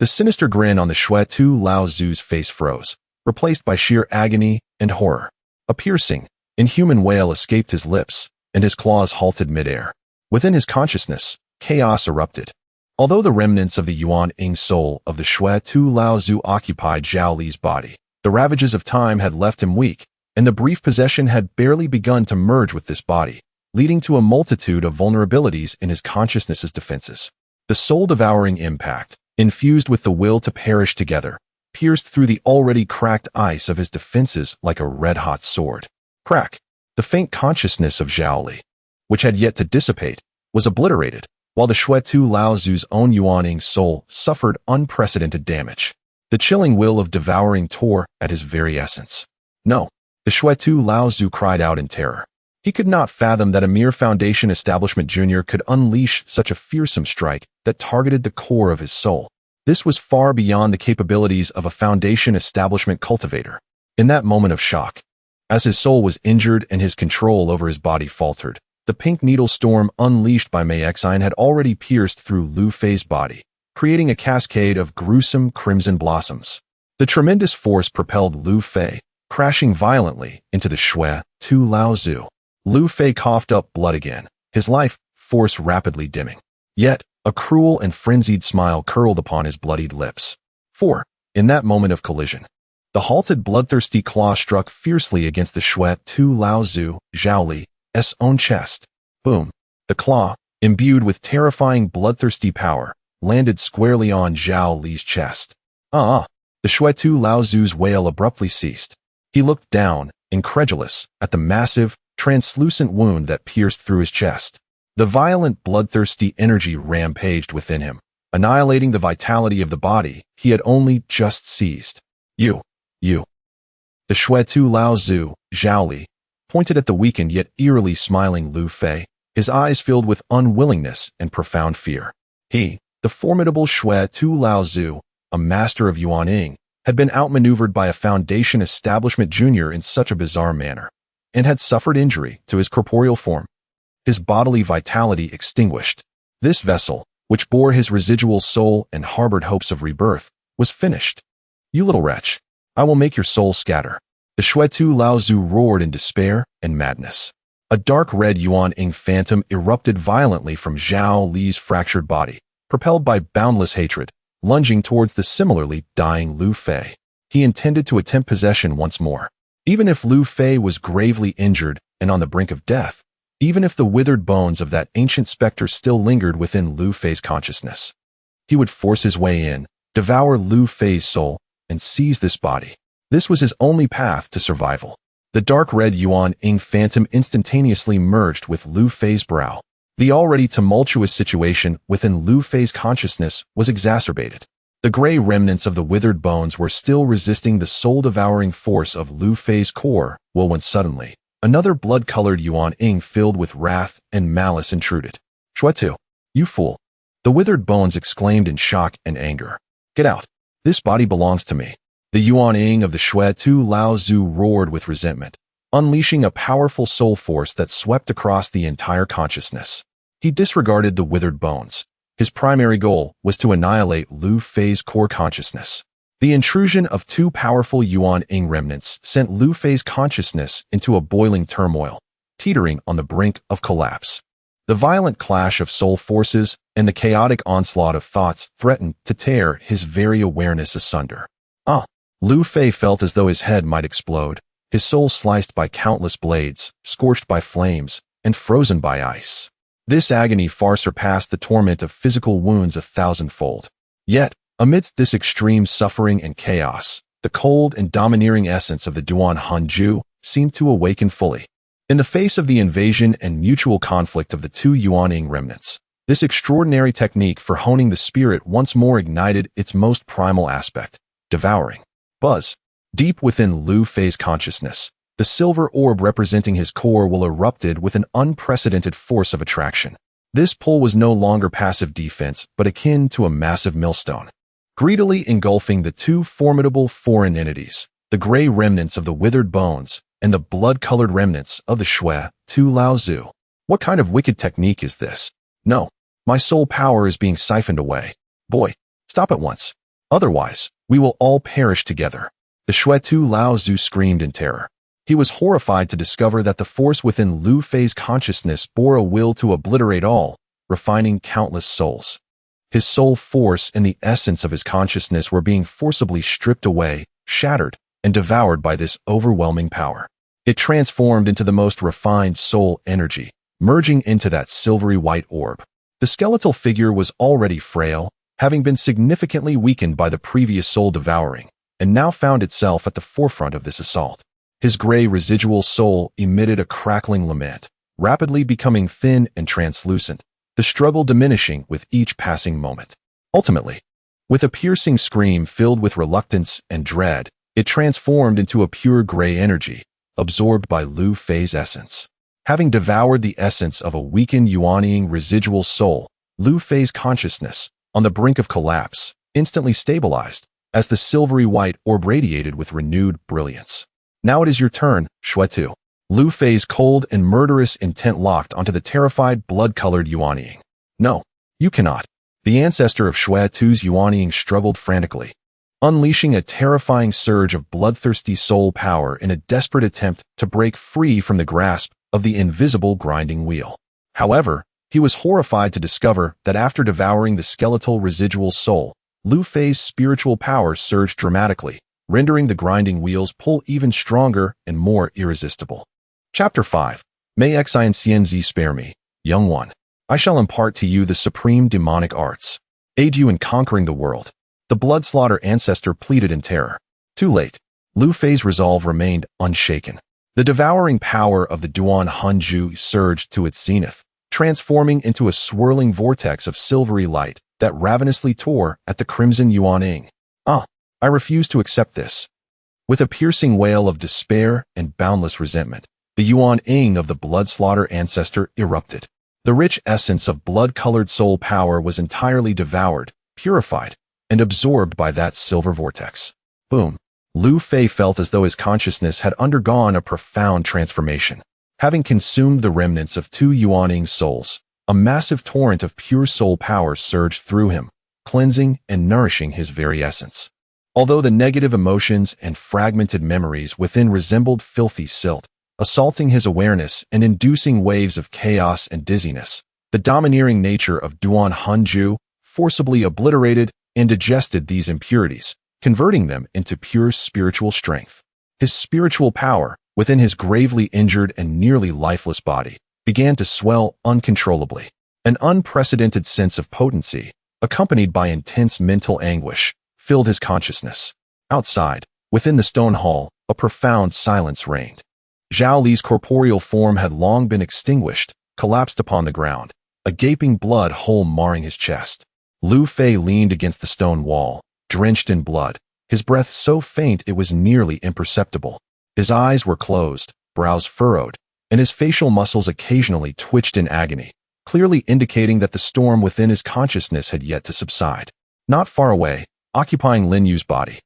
Speaker 1: The sinister grin on the Shui Tu Lao Zu's face froze, replaced by sheer agony and horror. A piercing, inhuman wail escaped his lips, and his claws halted midair. Within his consciousness, chaos erupted. Although the remnants of the Yuan Ying soul of the Shui Tu Lao Zu occupied Zhao Li's body, the ravages of time had left him weak, and the brief possession had barely begun to merge with this body, leading to a multitude of vulnerabilities in his consciousness's defenses. The soul-devouring impact, infused with the will to perish together, pierced through the already cracked ice of his defenses like a red-hot sword. Crack! The faint consciousness of Zhao Li, which had yet to dissipate, was obliterated, while the Shui Tu Lao Zu's own Yuaning soul suffered unprecedented damage. The chilling will of devouring tore at his very essence. No, the Shui Tu Lao Zu cried out in terror. He could not fathom that a mere Foundation Establishment Junior could unleash such a fearsome strike that targeted the core of his soul. This was far beyond the capabilities of a Foundation Establishment cultivator. In that moment of shock, as his soul was injured and his control over his body faltered, the pink needle storm unleashed by Mei Xian had already pierced through Lu Fei's body, creating a cascade of gruesome crimson blossoms. The tremendous force propelled Lu Fei, crashing violently into the Shui Tu Lao Zu. Lu Fei coughed up blood again, his life force rapidly dimming. Yet, a cruel and frenzied smile curled upon his bloodied lips. For, in that moment of collision, the halted bloodthirsty claw struck fiercely against the Shui Tu Laozu, Zhao Li's own chest. Boom. The claw, imbued with terrifying bloodthirsty power, landed squarely on Zhao Li's chest. The Shui Tu Laozu's wail abruptly ceased. He looked down, incredulous, at the massive, translucent wound that pierced through his chest. The violent, bloodthirsty energy rampaged within him, annihilating the vitality of the body he had only just seized. You. The Shui Tu Laozu, Zhao Li, pointed at the weakened yet eerily smiling Lu Fei, his eyes filled with unwillingness and profound fear. He, the formidable Shui Tu Laozu, a master of Yuan-ing, had been outmaneuvered by a Foundation establishment junior in such a bizarre manner, and had suffered injury to his corporeal form. His bodily vitality extinguished. This vessel, which bore his residual soul and harbored hopes of rebirth, was finished. You little wretch, I will make your soul scatter. The Shui Tu Laozu roared in despair and madness. A dark red Yuan-ing phantom erupted violently from Zhao Li's fractured body, propelled by boundless hatred, lunging towards the similarly dying Lu Fei. He intended to attempt possession once more. Even if Lu Fei was gravely injured and on the brink of death, even if the withered bones of that ancient specter still lingered within Lu Fei's consciousness, he would force his way in, devour Lu Fei's soul, and seize this body. This was his only path to survival. The dark red Yuan-ing phantom instantaneously merged with Lu Fei's brow. The already tumultuous situation within Lu Fei's consciousness was exacerbated. The gray remnants of the withered bones were still resisting the soul-devouring force of Lu Fei's core, when suddenly, another blood-colored Yuan-ing filled with wrath and malice intruded. Shui Tu, you fool! The withered bones exclaimed in shock and anger. Get out! This body belongs to me. The Yuan-ing of the Shui Tu Laozu roared with resentment, unleashing a powerful soul force that swept across the entire consciousness. He disregarded the withered bones. His primary goal was to annihilate Lu Fei's core consciousness. The intrusion of two powerful Yuan-ing remnants sent Lu Fei's consciousness into a boiling turmoil, teetering on the brink of collapse. The violent clash of soul forces and the chaotic onslaught of thoughts threatened to tear his very awareness asunder. Lu Fei felt as though his head might explode, his soul sliced by countless blades, scorched by flames, and frozen by ice. This agony far surpassed the torment of physical wounds 1,000-fold. Yet, amidst this extreme suffering and chaos, the cold and domineering essence of the Duan Hanju seemed to awaken fully. In the face of the invasion and mutual conflict of the two Yuan-ing remnants, this extraordinary technique for honing the spirit once more ignited its most primal aspect, devouring. Buzz. Deep within Lu Fei's consciousness, the silver orb representing his core will erupted with an unprecedented force of attraction. This pull was no longer passive defense, but akin to a massive millstone. Greedily engulfing the two formidable foreign entities, the gray remnants of the withered bones, and the blood-colored remnants of the Shui Tu Laozu. What kind of wicked technique is this? No, my soul power is being siphoned away. Boy, stop at once. Otherwise, we will all perish together. The Shui Tu Laozu screamed in terror. He was horrified to discover that the force within Lu Fei's consciousness bore a will to obliterate all, refining countless souls. His soul force and the essence of his consciousness were being forcibly stripped away, shattered, and devoured by this overwhelming power. It transformed into the most refined soul energy, merging into that silvery white orb. The skeletal figure was already frail, having been significantly weakened by the previous soul devouring, and now found itself at the forefront of this assault. His gray residual soul emitted a crackling lament, rapidly becoming thin and translucent, the struggle diminishing with each passing moment. Ultimately, with a piercing scream filled with reluctance and dread, it transformed into a pure gray energy, absorbed by Lu Fei's essence. Having devoured the essence of a weakened Yuan-ing residual soul, Lu Fei's consciousness, on the brink of collapse, instantly stabilized, as the silvery white orb radiated with renewed brilliance. Now it is your turn, Shui Tu. Lu Fei's cold and murderous intent locked onto the terrified blood-colored Yuan-ing. No, you cannot. The ancestor of Shui Tu's Yuan-ing struggled frantically, unleashing a terrifying surge of bloodthirsty soul power in a desperate attempt to break free from the grasp of the invisible grinding wheel. However, he was horrified to discover that after devouring the skeletal residual soul, Lu Fei's spiritual power surged dramatically, rendering the grinding wheel's pull even stronger and more irresistible. Chapter 5. May Xianxianzi spare me, young one. I shall impart to you the supreme demonic arts. Aid you in conquering the world. The blood-slaughter ancestor pleaded in terror. Too late. Lu Fei's resolve remained unshaken. The devouring power of the Duan Hanju surged to its zenith, transforming into a swirling vortex of silvery light that ravenously tore at the crimson Yuan-ing. I refuse to accept this. With a piercing wail of despair and boundless resentment, the Yuan-ing of the blood-slaughter ancestor erupted. The rich essence of blood-colored soul power was entirely devoured, purified, and absorbed by that silver vortex. Boom. Lu Fei felt as though his consciousness had undergone a profound transformation. Having consumed the remnants of 2 Yuan-ing souls, a massive torrent of pure soul power surged through him, cleansing and nourishing his very essence. Although the negative emotions and fragmented memories within resembled filthy silt, assaulting his awareness and inducing waves of chaos and dizziness, the domineering nature of Duan Hanju forcibly obliterated and digested these impurities, converting them into pure spiritual strength. His spiritual power, within his gravely injured and nearly lifeless body, began to swell uncontrollably. An unprecedented sense of potency, accompanied by intense mental anguish, filled his consciousness. Outside, within the stone hall, a profound silence reigned. Zhao Li's corporeal form had long been extinguished, collapsed upon the ground, a gaping blood hole marring his chest. Lu Fei leaned against the stone wall, drenched in blood, his breath so faint it was nearly imperceptible. His eyes were closed, brows furrowed, and his facial muscles occasionally twitched in agony, clearly indicating that the storm within his consciousness had yet to subside. Not far away, occupying Lin Yu's body,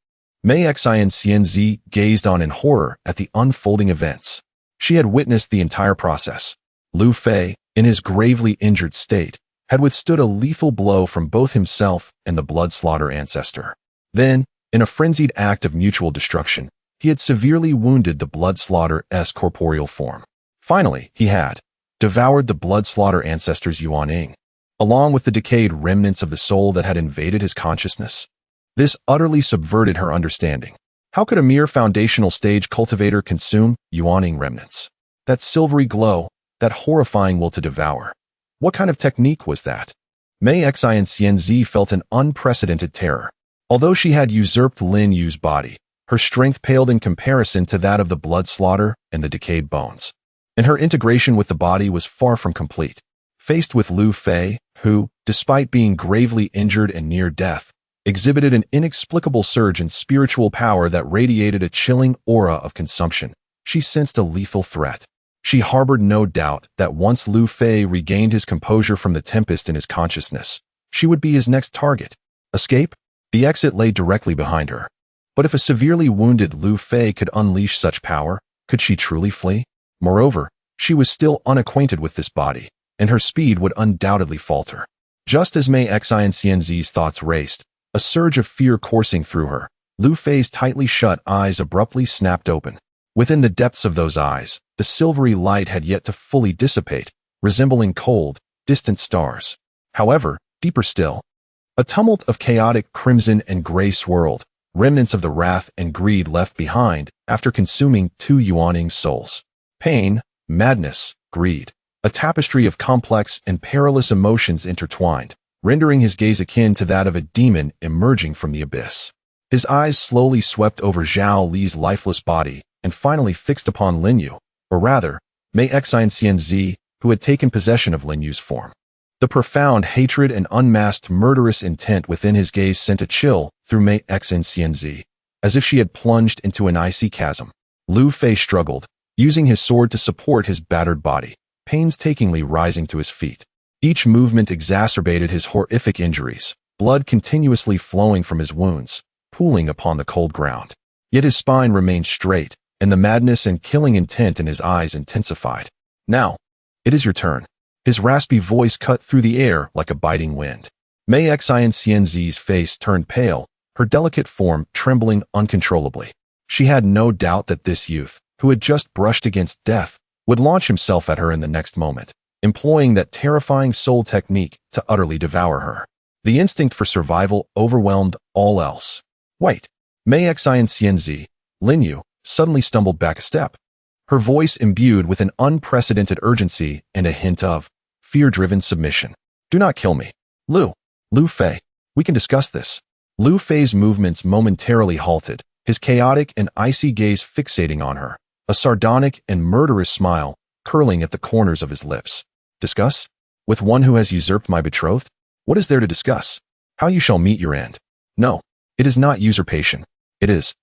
Speaker 1: Mei Xianxianzi gazed on in horror at the unfolding events. She had witnessed the entire process. Lu Fei, in his gravely injured state, had withstood a lethal blow from both himself and the blood-slaughter ancestor. Then, in a frenzied act of mutual destruction, he had severely wounded the blood-slaughter's corporeal form. Finally, he had devoured the blood-slaughter ancestor's Yuan-ing, along with the decayed remnants of the soul that had invaded his consciousness. This utterly subverted her understanding. How could a mere foundational stage cultivator consume Yuan-ing remnants? That silvery glow, that horrifying will to devour. What kind of technique was that? Mei Xianxianzi felt an unprecedented terror. Although she had usurped Lin Yu's body, her strength paled in comparison to that of the blood slaughter and the decayed bones. And her integration with the body was far from complete. Faced with Lu Fei, who, despite being gravely injured and near death, exhibited an inexplicable surge in spiritual power that radiated a chilling aura of consumption, she sensed a lethal threat. She harbored no doubt that once Lu Fei regained his composure from the tempest in his consciousness, she would be his next target. Escape? The exit lay directly behind her. But if a severely wounded Lu Fei could unleash such power, could she truly flee? Moreover, she was still unacquainted with this body, and her speed would undoubtedly falter. Just as Mei Xianxianzi's thoughts raced, a surge of fear coursing through her, Lu Fei's tightly shut eyes abruptly snapped open. Within the depths of those eyes, the silvery light had yet to fully dissipate, resembling cold, distant stars. However, deeper still, a tumult of chaotic crimson and gray swirled, remnants of the wrath and greed left behind after consuming 2 Yuan-ing souls. Pain, madness, greed, a tapestry of complex and perilous emotions intertwined, rendering his gaze akin to that of a demon emerging from the abyss. His eyes slowly swept over Zhao Li's lifeless body and finally fixed upon Lin Yu, or rather, Mei Xianxianzi, who had taken possession of Lin Yu's form. The profound hatred and unmasked murderous intent within his gaze sent a chill through Mei Xianxianzi, as if she had plunged into an icy chasm. Lu Fei struggled, using his sword to support his battered body, painstakingly rising to his feet. Each movement exacerbated his horrific injuries, blood continuously flowing from his wounds, pooling upon the cold ground. Yet his spine remained straight, and the madness and killing intent in his eyes intensified. Now, it is your turn. His raspy voice cut through the air like a biting wind. Mei Xianxianzi's face turned pale, her delicate form trembling uncontrollably. She had no doubt that this youth, who had just brushed against death, would launch himself at her in the next moment, employing that terrifying soul technique to utterly devour her. The instinct for survival overwhelmed all else. Wait. Mei Xianzi, Lin Yu, suddenly stumbled back a step, her voice imbued with an unprecedented urgency and a hint of fear-driven submission. Do not kill me. Lu Fei, we can discuss this. Lu Fei's movements momentarily halted, his chaotic and icy gaze fixating on her, a sardonic and murderous smile curling at the corners of his lips. Discuss? With one who has usurped my betrothed? What is there to discuss? How you shall meet your end. No, it is not usurpation. It is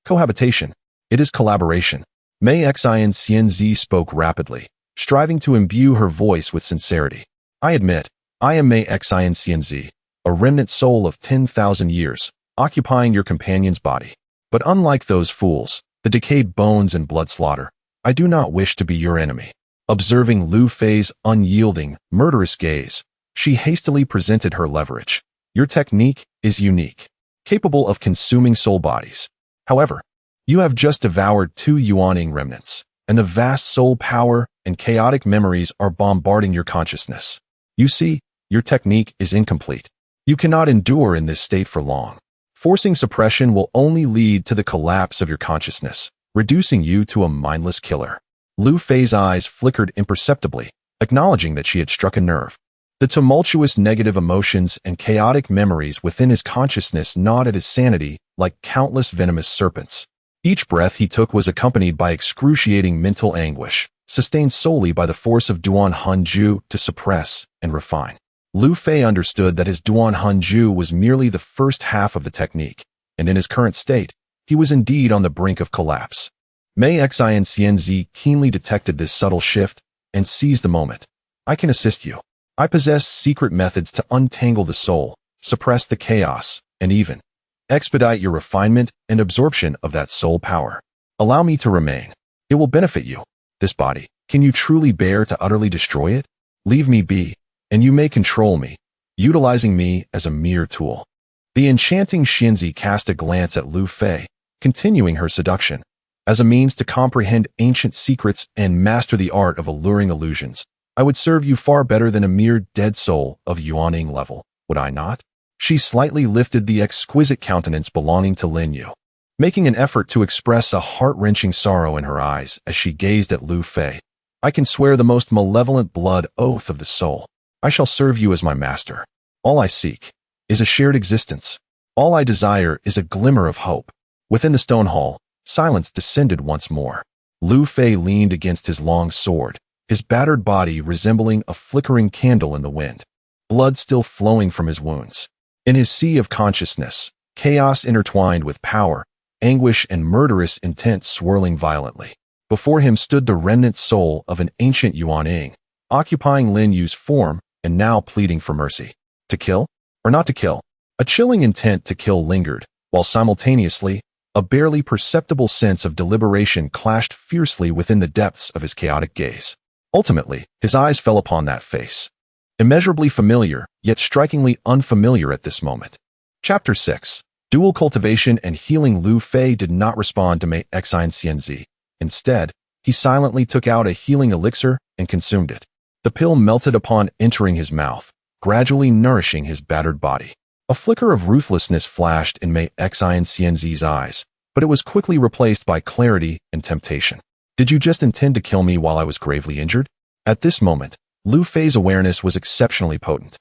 Speaker 1: cohabitation. It is collaboration. Mei Xianzi spoke rapidly, striving to imbue her voice with sincerity. I admit, I am Mei Xianzi, a remnant soul of 10,000 years, occupying your companion's body. But unlike those fools, the decayed bones and blood slaughter, I do not wish to be your enemy. Observing Lu Fei's unyielding, murderous gaze, she hastily presented her leverage. Your technique is unique, capable of consuming soul bodies. However, you have just devoured 2 Yuaning remnants, and the vast soul power and chaotic memories are bombarding your consciousness. You see, your technique is incomplete. You cannot endure in this state for long. Forcing suppression will only lead to the collapse of your consciousness, reducing you to a mindless killer. Lu Fei's eyes flickered imperceptibly, acknowledging that she had struck a nerve. The tumultuous negative emotions and chaotic memories within his consciousness gnawed at his sanity like countless venomous serpents. Each breath he took was accompanied by excruciating mental anguish, sustained solely by the force of Duan Hanju to suppress and refine. Lu Fei understood that his Duan Hanju was merely the first half of the technique, and in his current state, he was indeed on the brink of collapse. Mei Xianzi keenly detected this subtle shift and seized the moment. I can assist you. I possess secret methods to untangle the soul, suppress the chaos, and even expedite your refinement and absorption of that soul power. Allow me to remain. It will benefit you. This body, can you truly bear to utterly destroy it? Leave me be, and you may control me, utilizing me as a mere tool. The enchanting Xianzi cast a glance at Lu Fei, continuing her seduction, as a means to comprehend ancient secrets and master the art of alluring illusions. I would serve you far better than a mere dead soul of Yuaning level, would I not? She slightly lifted the exquisite countenance belonging to Lin Yu, making an effort to express a heart-wrenching sorrow in her eyes as she gazed at Lu Fei. I can swear the most malevolent blood oath of the soul. I shall serve you as my master. All I seek is a shared existence. All I desire is a glimmer of hope. Within the stone hall, silence descended once more. Lu Fei leaned against his long sword, his battered body resembling a flickering candle in the wind, blood still flowing from his wounds. In his sea of consciousness, chaos intertwined with power, anguish and murderous intent swirling violently. Before him stood the remnant soul of an ancient Yuaning, occupying Lin Yu's form and now pleading for mercy. To kill? Or not to kill? A chilling intent to kill lingered, while simultaneously, a barely perceptible sense of deliberation clashed fiercely within the depths of his chaotic gaze. Ultimately, his eyes fell upon that face. Immeasurably familiar, yet strikingly unfamiliar at this moment. Chapter 6. Dual cultivation and healing. Lu Fei did not respond to Mei Xianzi. Instead, he silently took out a healing elixir and consumed it. The pill melted upon entering his mouth, gradually nourishing his battered body. A flicker of ruthlessness flashed in Mei Xianzi's eyes, but it was quickly replaced by clarity and temptation. Did you just intend to kill me while I was gravely injured? At this moment, Lu Fei's awareness was exceptionally potent.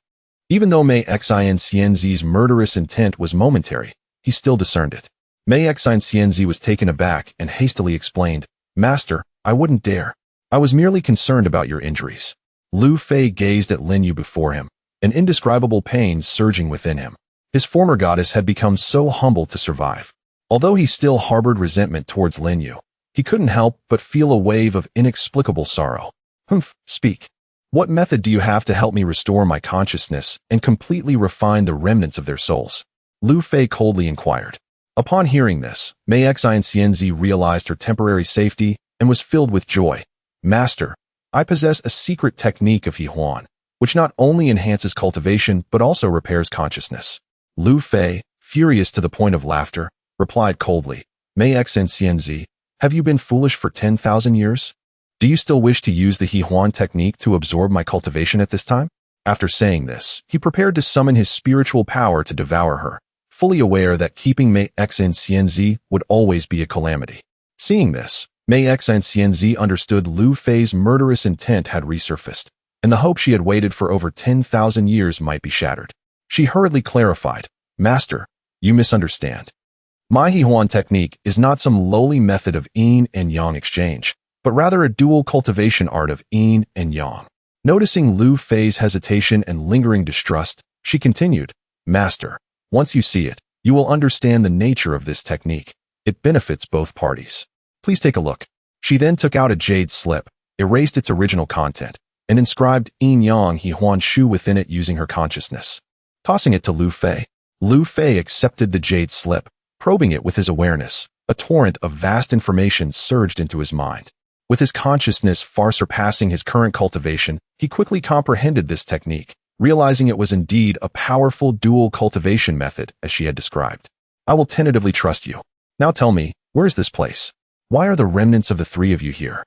Speaker 1: Even though Mei Xianzi's murderous intent was momentary, he still discerned it. Mei Xianzi was taken aback and hastily explained, Master, I wouldn't dare. I was merely concerned about your injuries. Lu Fei gazed at Lin Yu before him, an indescribable pain surging within him. His former goddess had become so humble to survive. Although he still harbored resentment towards Lin Yu, he couldn't help but feel a wave of inexplicable sorrow. Speak. What method do you have to help me restore my consciousness and completely refine the remnants of their souls? Lu Fei coldly inquired. Upon hearing this, Mei Xianzi realized her temporary safety and was filled with joy. Master, I possess a secret technique of He Huan, which not only enhances cultivation but also repairs consciousness. Lu Fei, furious to the point of laughter, replied coldly, Mei Xianzi, have you been foolish for 10,000 years? Do you still wish to use the Huan technique to absorb my cultivation at this time? After saying this, he prepared to summon his spiritual power to devour her, fully aware that keeping Mei Xan Xianzi would always be a calamity. Seeing this, Mei Xan Xianzi understood Lu Fei's murderous intent had resurfaced, and the hope she had waited for over 10,000 years might be shattered. She hurriedly clarified, "Master, you misunderstand. My Huan technique is not some lowly method of yin and yang exchange, but rather a dual cultivation art of yin and yang." Noticing Lu Fei's hesitation and lingering distrust, she continued, "Master, once you see it, you will understand the nature of this technique. It benefits both parties. Please take a look." She then took out a jade slip, erased its original content, and inscribed Yin Yang Huan Shu within it using her consciousness. Tossing it to Lu Fei, Lu Fei accepted the jade slip, probing it with his awareness. A torrent of vast information surged into his mind. With his consciousness far surpassing his current cultivation, he quickly comprehended this technique, realizing it was indeed a powerful dual cultivation method as she had described. "I will tentatively trust you. Now tell me, where is this place? Why are the remnants of the three of you here?"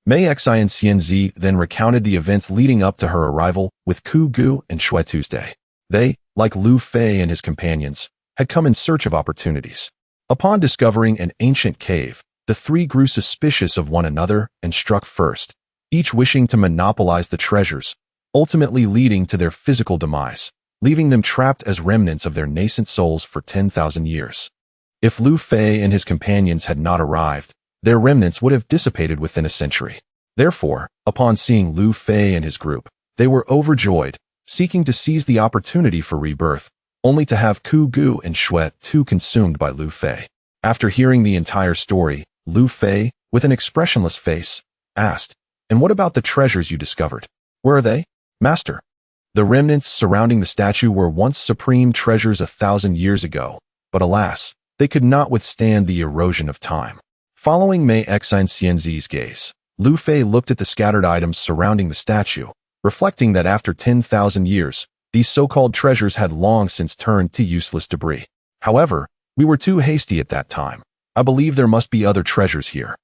Speaker 1: Mei Xian Xianzi then recounted the events leading up to her arrival with Ku Gu and Shui Tuesday. They, like Lu Fei and his companions, had come in search of opportunities. Upon discovering an ancient cave, the three grew suspicious of one another and struck first, each wishing to monopolize the treasures, ultimately leading to their physical demise, leaving them trapped as remnants of their nascent souls for 10,000 years. If Lu Fei and his companions had not arrived, their remnants would have dissipated within a century. Therefore, upon seeing Lu Fei and his group, they were overjoyed, seeking to seize the opportunity for rebirth, only to have Ku Gu and Shui too consumed by Lu Fei. After hearing the entire story, Lu Fei, with an expressionless face, asked, "And what about the treasures you discovered? Where are they, Master?" The remnants surrounding the statue were once supreme treasures 1,000 years ago, but alas, they could not withstand the erosion of time. Following Mei Xan Xianzi's gaze, Lu Fei looked at the scattered items surrounding the statue, reflecting that after 10,000 years, these so-called treasures had long since turned to useless debris. "However, we were too hasty at that time. I believe there must be other treasures here.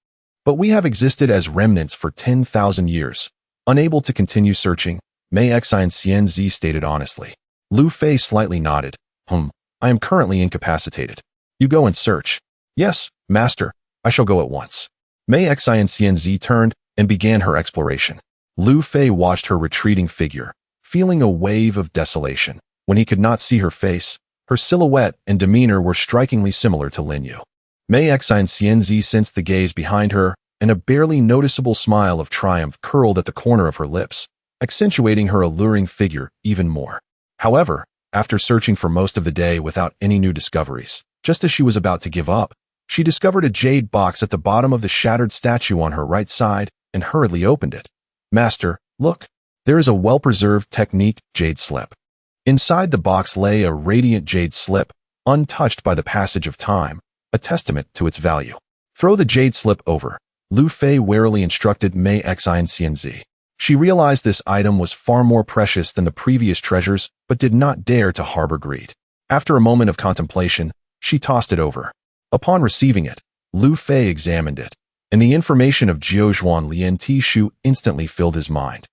Speaker 1: But we have existed as remnants for 10,000 years, unable to continue searching," Mei Xan Xianzi stated honestly. Lu Fei slightly nodded. "I am currently incapacitated. You go and search." "Yes, Master, I shall go at once." Mei Xan Xianzi turned and began her exploration. Lu Fei watched her retreating figure, feeling a wave of desolation. When he could not see her face, her silhouette and demeanor were strikingly similar to Lin Yu. Mei Xan Xianzi sensed the gaze behind her, and a barely noticeable smile of triumph curled at the corner of her lips, accentuating her alluring figure even more. However, after searching for most of the day without any new discoveries, just as she was about to give up, she discovered a jade box at the bottom of the shattered statue on her right side and hurriedly opened it. "Master, look, there is a well-preserved technique jade slip." Inside the box lay a radiant jade slip, untouched by the passage of time, a testament to its value. "Throw the jade slip over," Lu Fei warily instructed Mei Xan Xianzi. She realized this item was far more precious than the previous treasures, but did not dare to harbor greed. After a moment of contemplation, she tossed it over. Upon receiving it, Lu Fei examined it, and the information of Jiuzhuan Lian Tishu instantly filled his mind,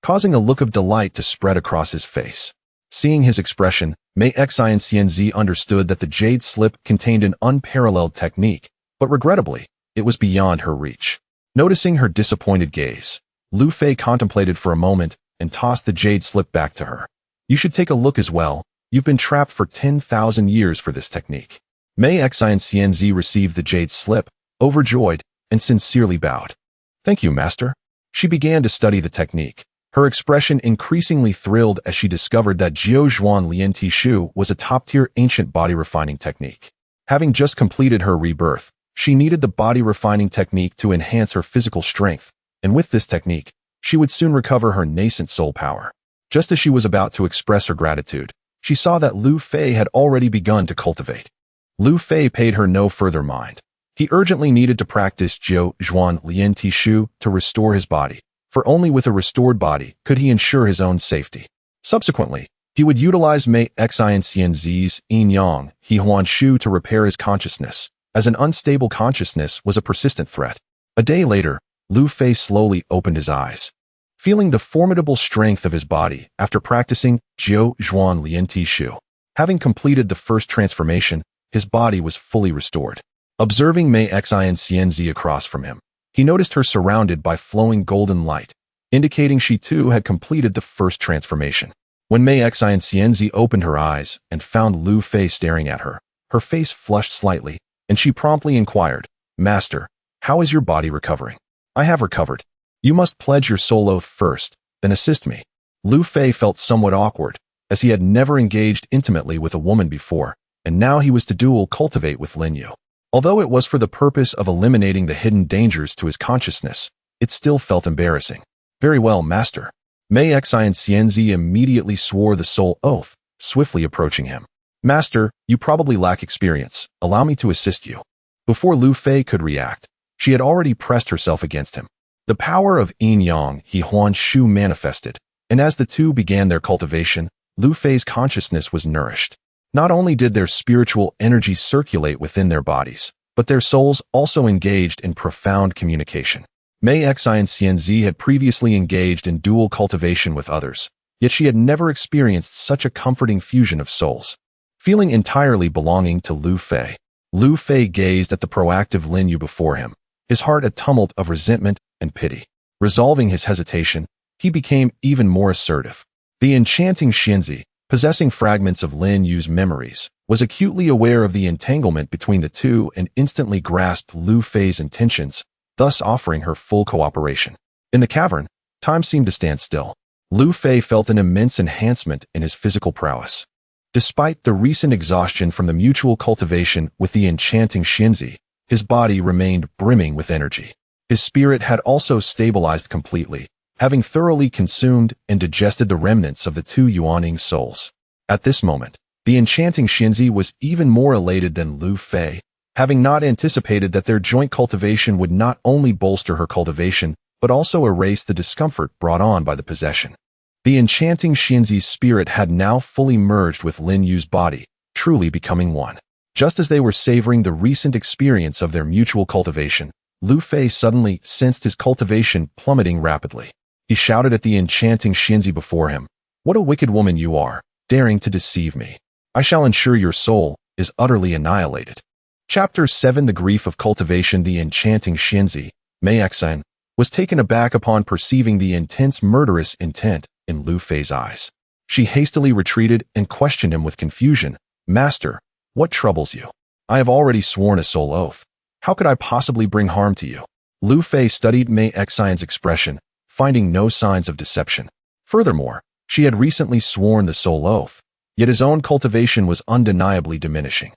Speaker 1: causing a look of delight to spread across his face. Seeing his expression, Mei Xan Xianzi understood that the jade slip contained an unparalleled technique, but regrettably, it was beyond her reach. Noticing her disappointed gaze, Lu Fei contemplated for a moment and tossed the jade slip back to her. "You should take a look as well. You've been trapped for 10,000 years for this technique." Mei Xan Xianzi received the jade slip, overjoyed, and sincerely bowed. "Thank you, Master." She began to study the technique, her expression increasingly thrilled as she discovered that Jiuzhuan Lian Tishu was a top-tier ancient body-refining technique. Having just completed her rebirth, she needed the body-refining technique to enhance her physical strength, and with this technique, she would soon recover her nascent soul power. Just as she was about to express her gratitude, she saw that Lu Fei had already begun to cultivate. Lu Fei paid her no further mind. He urgently needed to practice Jiuzhuan Lian Tishu to restore his body, for only with a restored body could he ensure his own safety. Subsequently, he would utilize Mei Xan Xianzi's Yin Yang Huan Shu to repair his consciousness, as an unstable consciousness was a persistent threat. A day later, Lu Fei slowly opened his eyes. Feeling the formidable strength of his body after practicing Jiu Zhuan Lian Ti Shu. Having completed the first transformation, his body was fully restored. Observing Mei Xian Xianzi across from him, he noticed her surrounded by flowing golden light, indicating she too had completed the first transformation. When Mei Xian Xianzi opened her eyes and found Lu Fei staring at her, her face flushed slightly, and she promptly inquired, "Master, how is your body recovering?" "I have recovered. You must pledge your soul oath first, then assist me." Lu Fei felt somewhat awkward, as he had never engaged intimately with a woman before, and now he was to dual cultivate with Lin Yu. Although it was for the purpose of eliminating the hidden dangers to his consciousness, it still felt embarrassing. "Very well, master." Mei Xian Xianzi immediately swore the soul oath, swiftly approaching him. "Master, you probably lack experience. Allow me to assist you." Before Lu Fei could react, she had already pressed herself against him. The power of Yin Yang He Huan Shu manifested, and as the two began their cultivation, Lu Fei's consciousness was nourished. Not only did their spiritual energy circulate within their bodies, but their souls also engaged in profound communication. Mei Xian Xianzi had previously engaged in dual cultivation with others, yet she had never experienced such a comforting fusion of souls. Feeling entirely belonging to Lu Fei gazed at the proactive Lin Yu before him, his heart a tumult of resentment and pity. Resolving his hesitation, he became even more assertive. The enchanting Xianzi, possessing fragments of Lin Yu's memories, was acutely aware of the entanglement between the two and instantly grasped Lu Fei's intentions, thus offering her full cooperation. In the cavern, time seemed to stand still. Lu Fei felt an immense enhancement in his physical prowess. Despite the recent exhaustion from the mutual cultivation with the enchanting Xianzi, his body remained brimming with energy. His spirit had also stabilized completely, having thoroughly consumed and digested the remnants of the two Yuaning souls. At this moment, the enchanting Xianzi was even more elated than Lu Fei, having not anticipated that their joint cultivation would not only bolster her cultivation, but also erase the discomfort brought on by the possession. The enchanting Xianzi's spirit had now fully merged with Lin Yu's body, truly becoming one. Just as they were savoring the recent experience of their mutual cultivation, Lu Fei suddenly sensed his cultivation plummeting rapidly. He shouted at the enchanting Xianzi before him, "What a wicked woman you are, daring to deceive me. I shall ensure your soul is utterly annihilated." Chapter 7 The Grief of Cultivation. The enchanting Xianzi, Mei Xian, was taken aback upon perceiving the intense murderous intent in Lu Fei's eyes. She hastily retreated and questioned him with confusion. "Master, what troubles you? I have already sworn a soul oath. How could I possibly bring harm to you?" Lu Fei studied Mei Xian's expression, finding no signs of deception. Furthermore, she had recently sworn the soul oath, yet his own cultivation was undeniably diminishing.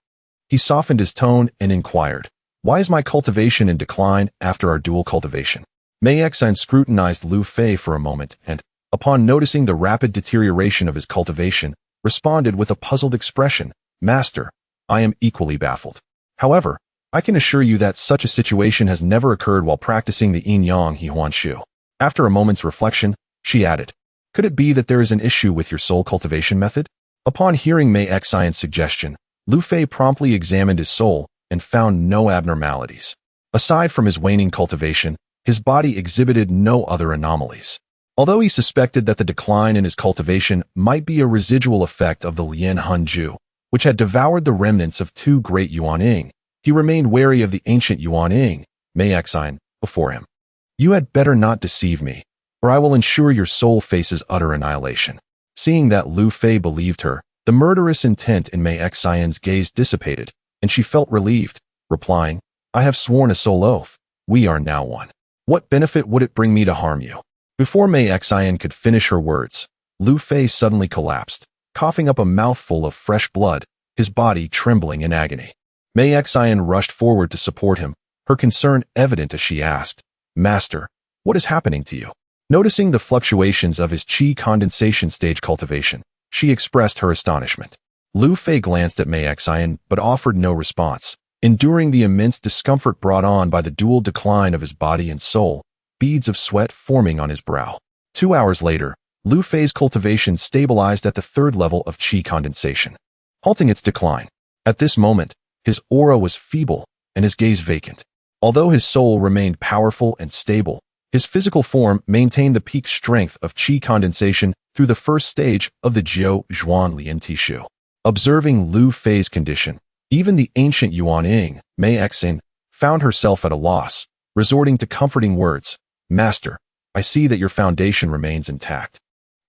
Speaker 1: He softened his tone and inquired, "Why is my cultivation in decline after our dual cultivation?" Mei Xian scrutinized Lu Fei for a moment and, upon noticing the rapid deterioration of his cultivation, responded with a puzzled expression, "Master, I am equally baffled. However, I can assure you that such a situation has never occurred while practicing the Yin Yang He Huan Shu." After a moment's reflection, she added, "Could it be that there is an issue with your soul cultivation method?" Upon hearing Mei Xian's suggestion, Lu Fei promptly examined his soul and found no abnormalities. Aside from his waning cultivation, his body exhibited no other anomalies. Although he suspected that the decline in his cultivation might be a residual effect of the Lian Hanju, which had devoured the remnants of two great Yuaning, he remained wary of the ancient Yuaning, Mei Xian, before him. "You had better not deceive me, or I will ensure your soul faces utter annihilation." Seeing that Lu Fei believed her, the murderous intent in Mei Xian's gaze dissipated, and she felt relieved, replying, "I have sworn a soul oath. We are now one. What benefit would it bring me to harm you?" Before Mei Xian could finish her words, Lu Fei suddenly collapsed, coughing up a mouthful of fresh blood, his body trembling in agony. Mei Xian rushed forward to support him, her concern evident as she asked, "Master, what is happening to you?" Noticing the fluctuations of his qi condensation stage cultivation, she expressed her astonishment. Lu Fei glanced at Mei Xian but offered no response, enduring the immense discomfort brought on by the dual decline of his body and soul, beads of sweat forming on his brow. 2 hours later, Lu Fei's cultivation stabilized at the third level of qi condensation, halting its decline. At this moment, his aura was feeble and his gaze vacant. Although his soul remained powerful and stable, his physical form maintained the peak strength of qi condensation through the first stage of the Jiu Zhuan Lian Tishu. Observing Lu Fei's condition, even the ancient Yuan Ying, Mei Xing, found herself at a loss, resorting to comforting words. Master, I see that your foundation remains intact.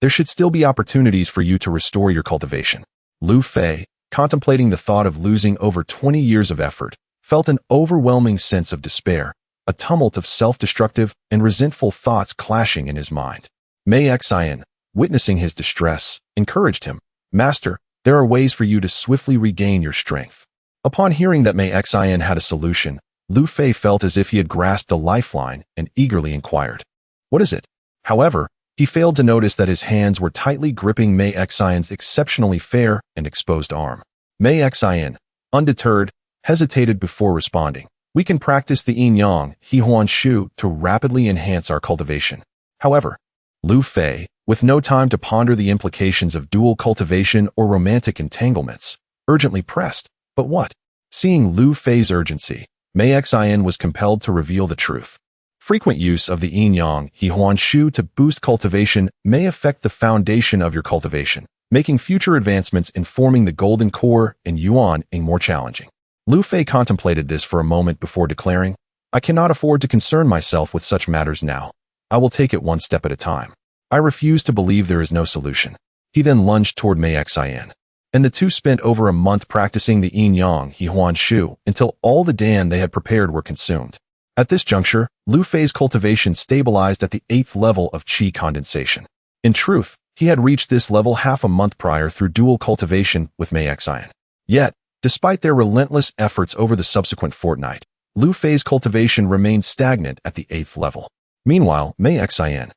Speaker 1: There should still be opportunities for you to restore your cultivation. Lu Fei, contemplating the thought of losing over 20 years of effort, felt an overwhelming sense of despair, a tumult of self-destructive and resentful thoughts clashing in his mind. Mei Xing, witnessing his distress, encouraged him. Master, there are ways for you to swiftly regain your strength. Upon hearing that Mei Xing had a solution, Lu Fei felt as if he had grasped a lifeline and eagerly inquired, "What is it?" However, he failed to notice that his hands were tightly gripping Mei Xing's exceptionally fair and exposed arm. Mei Xing, undeterred, hesitated before responding. We can practice the yin-yang, he-huan shu, to rapidly enhance our cultivation. However, Lu Fei, with no time to ponder the implications of dual cultivation or romantic entanglements, urgently pressed, "But what?" Seeing Lu Fei's urgency, Mei Xing was compelled to reveal the truth. Frequent use of the yin-yang, he-huan shu to boost cultivation may affect the foundation of your cultivation, making future advancements in forming the golden core and yuan ying more challenging. Lu Fei contemplated this for a moment before declaring, "I cannot afford to concern myself with such matters now. I will take it one step at a time. I refuse to believe there is no solution." He then lunged toward Mei Xing, and the two spent over a month practicing the yin-yang, he-huan shu, until all the dan they had prepared were consumed. At this juncture, Lu Fei's cultivation stabilized at the 8th level of qi condensation. In truth, he had reached this level half a month prior through dual cultivation with Mei Xing. Yet, despite their relentless efforts over the subsequent fortnight, Lu Fei's cultivation remained stagnant at the 8th level. Meanwhile, Mei Xing,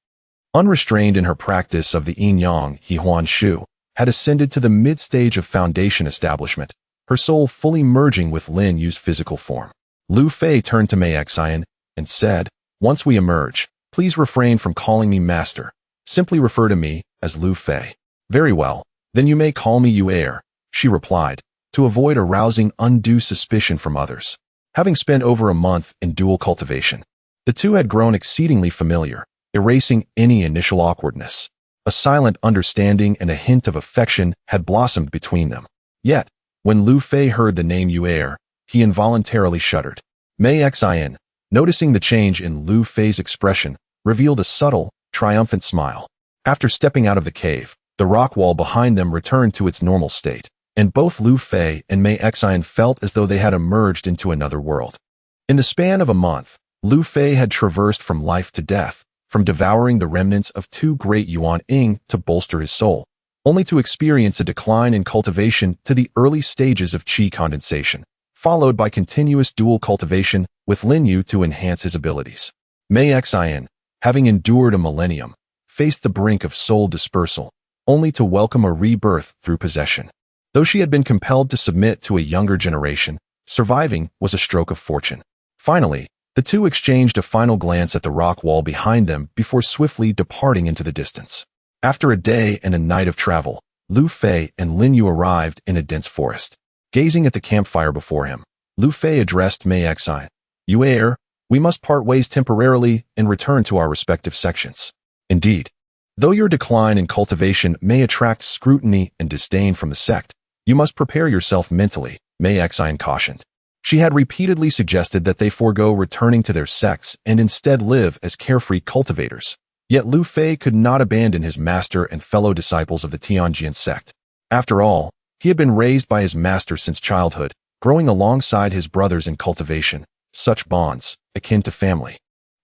Speaker 1: unrestrained in her practice of the yin-yang, he-huan shu, had ascended to the mid-stage of foundation establishment, her soul fully merging with Lin Yu's physical form. Lu Fei turned to Mei Xing and said, "Once we emerge, please refrain from calling me master. Simply refer to me as Lu Fei." "Very well, then you may call me Yu Heir," she replied, to avoid arousing undue suspicion from others. Having spent over a month in dual cultivation, the two had grown exceedingly familiar, erasing any initial awkwardness. A silent understanding and a hint of affection had blossomed between them. Yet, when Lu Fei heard the name Yu Heir, he involuntarily shuddered. Mei Xing, noticing the change in Lu Fei's expression, revealed a subtle, triumphant smile. After stepping out of the cave, the rock wall behind them returned to its normal state, and both Lu Fei and Mei Xing felt as though they had emerged into another world. In the span of a month, Lu Fei had traversed from life to death, from devouring the remnants of 2 great yuan ying to bolster his soul, only to experience a decline in cultivation to the early stages of qi condensation, followed by continuous dual cultivation with Lin Yu to enhance his abilities. Mei Xing, having endured a millennium, faced the brink of soul dispersal, only to welcome a rebirth through possession. Though she had been compelled to submit to a younger generation, surviving was a stroke of fortune. Finally, the two exchanged a final glance at the rock wall behind them before swiftly departing into the distance. After a day and a night of travel, Lu Fei and Lin Yu arrived in a dense forest. Gazing at the campfire before him, Lu Fei addressed Mei Xing. "Yu Heir, we must part ways temporarily and return to our respective sections. Indeed, though your decline in cultivation may attract scrutiny and disdain from the sect, you must prepare yourself mentally," Mei Xing cautioned. She had repeatedly suggested that they forego returning to their sects and instead live as carefree cultivators. Yet Lu Fei could not abandon his master and fellow disciples of the Tianjin sect. After all, he had been raised by his master since childhood, growing alongside his brothers in cultivation. Such bonds, akin to family,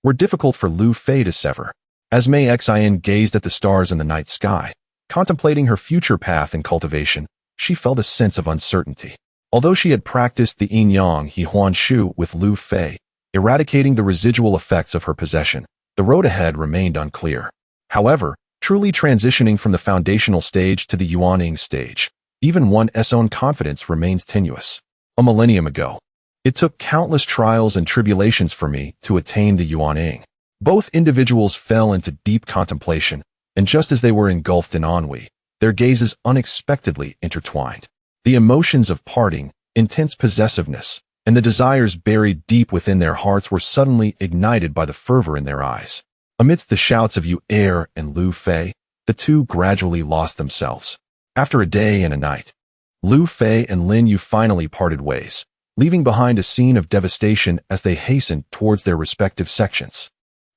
Speaker 1: were difficult for Lu Fei to sever. As Mei Xing gazed at the stars in the night sky, contemplating her future path in cultivation, she felt a sense of uncertainty. Although she had practiced the yin-yang, he-huan shu with Lu Fei, eradicating the residual effects of her possession, the road ahead remained unclear. However, truly transitioning from the foundational stage to the yuan-ying stage, even one's own confidence remains tenuous. A millennium ago, it took countless trials and tribulations for me to attain the yuan-ying. Both individuals fell into deep contemplation, and just as they were engulfed in ennui, their gazes unexpectedly intertwined. The emotions of parting, intense possessiveness, and the desires buried deep within their hearts were suddenly ignited by the fervor in their eyes. Amidst the shouts of Yu Er and Lu Fei, the two gradually lost themselves. After a day and a night, Lu Fei and Lin Yu finally parted ways, leaving behind a scene of devastation as they hastened towards their respective sections.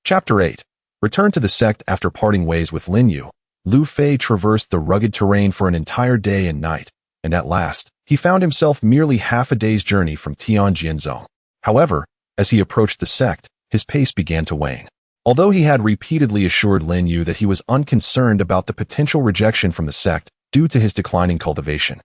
Speaker 1: Chapter 8. Return to the sect. After parting ways with Lin Yu, Lu Fei traversed the rugged terrain for an entire day and night, and at last, he found himself merely half a day's journey from Tianjin. However, as he approached the sect, his pace began to wane. Although he had repeatedly assured Lin Yu that he was unconcerned about the potential rejection from the sect due to his declining cultivation,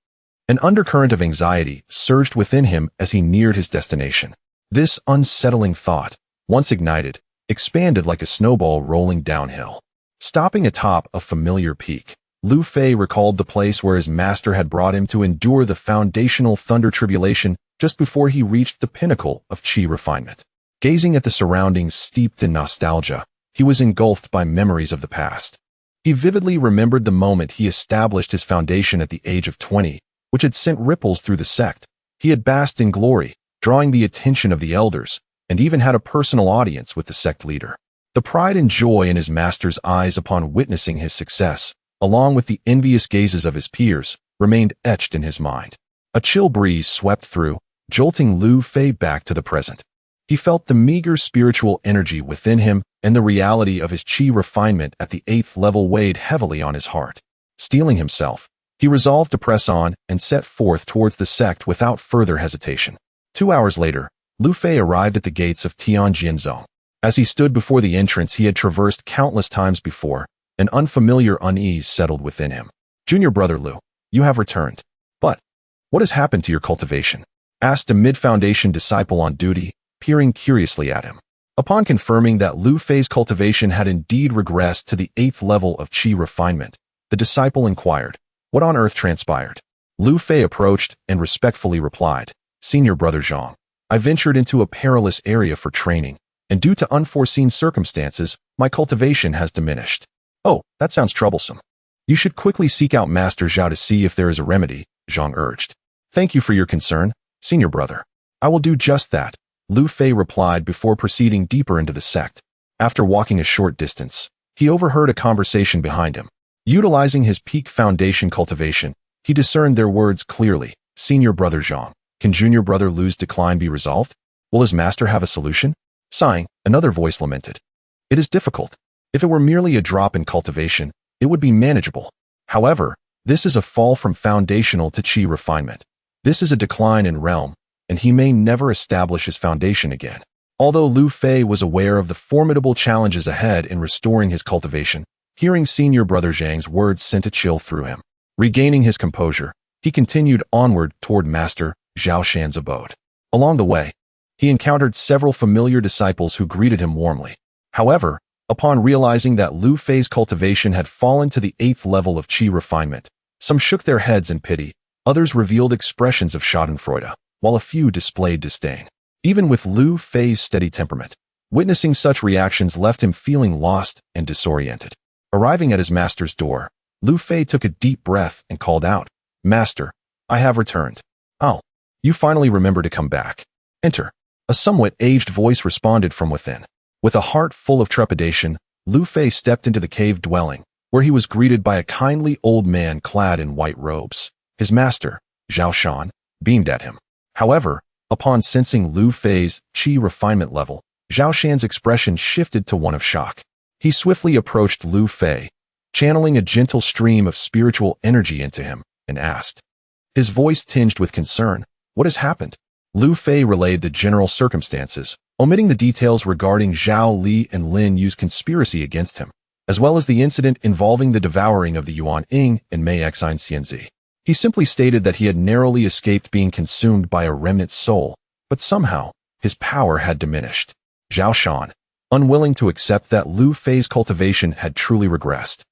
Speaker 1: an undercurrent of anxiety surged within him as he neared his destination. This unsettling thought, once ignited, expanded like a snowball rolling downhill. Stopping atop a familiar peak, Lu Fei recalled the place where his master had brought him to endure the foundational thunder tribulation just before he reached the pinnacle of qi refinement. Gazing at the surroundings steeped in nostalgia, he was engulfed by memories of the past. He vividly remembered the moment he established his foundation at the age of 20, which had sent ripples through the sect. He had basked in glory, drawing the attention of the elders, and even had a personal audience with the sect leader. The pride and joy in his master's eyes upon witnessing his success, along with the envious gazes of his peers, remained etched in his mind. A chill breeze swept through, jolting Lu Fei back to the present. He felt the meager spiritual energy within him, and the reality of his qi refinement at the 8th level weighed heavily on his heart. Steeling himself, he resolved to press on and set forth towards the sect without further hesitation. 2 hours later, Lu Fei arrived at the gates of Tianjin. As he stood before the entrance he had traversed countless times before, an unfamiliar unease settled within him. "Junior brother Lu, you have returned. But what has happened to your cultivation?" asked a mid-foundation disciple on duty, peering curiously at him. Upon confirming that Lu Fei's cultivation had indeed regressed to the 8th level of qi refinement, the disciple inquired, "What on earth transpired?" Lu Fei approached and respectfully replied, "Senior brother Zhang, I ventured into a perilous area for training, and due to unforeseen circumstances, my cultivation has diminished." "Oh, that sounds troublesome. You should quickly seek out Master Zhao to see if there is a remedy," Zhang urged. "Thank you for your concern, senior brother. I will do just that," Lu Fei replied before proceeding deeper into the sect. After walking a short distance, he overheard a conversation behind him. Utilizing his peak foundation cultivation, he discerned their words clearly. "Senior brother Zhang, can junior brother Lu's decline be resolved? Will his master have a solution?" Sighing, another voice lamented. "It is difficult. If it were merely a drop in cultivation, it would be manageable. However, this is a fall from foundational to qi refinement. This is a decline in realm, and he may never establish his foundation again." Although Lu Fei was aware of the formidable challenges ahead in restoring his cultivation, hearing senior brother Zhang's words sent a chill through him. Regaining his composure, he continued onward toward Master Zhao Shan's abode. Along the way, he encountered several familiar disciples who greeted him warmly. However, upon realizing that Lu Fei's cultivation had fallen to the 8th level of qi refinement, some shook their heads in pity, others revealed expressions of schadenfreude, while a few displayed disdain. Even with Lu Fei's steady temperament, witnessing such reactions left him feeling lost and disoriented. Arriving at his master's door, Lu Fei took a deep breath and called out, "Master, I have returned." "Oh, you finally remember to come back. Enter." A somewhat aged voice responded from within. With a heart full of trepidation, Lu Fei stepped into the cave dwelling, where he was greeted by a kindly old man clad in white robes. His master, Zhao Shan, beamed at him. However, upon sensing Lu Fei's qi refinement level, Zhao Shan's expression shifted to one of shock. He swiftly approached Lu Fei, channeling a gentle stream of spiritual energy into him, and asked. His voice tinged with concern, "What has happened?" Lu Fei relayed the general circumstances, omitting the details regarding Zhao Li and Lin Yu's conspiracy against him, as well as the incident involving the devouring of the Yuan Ying and Mei Xine Xianzi. He simply stated that he had narrowly escaped being consumed by a remnant soul, but somehow, his power had diminished. Zhao Shan, unwilling to accept that Lu Fei's cultivation had truly regressed,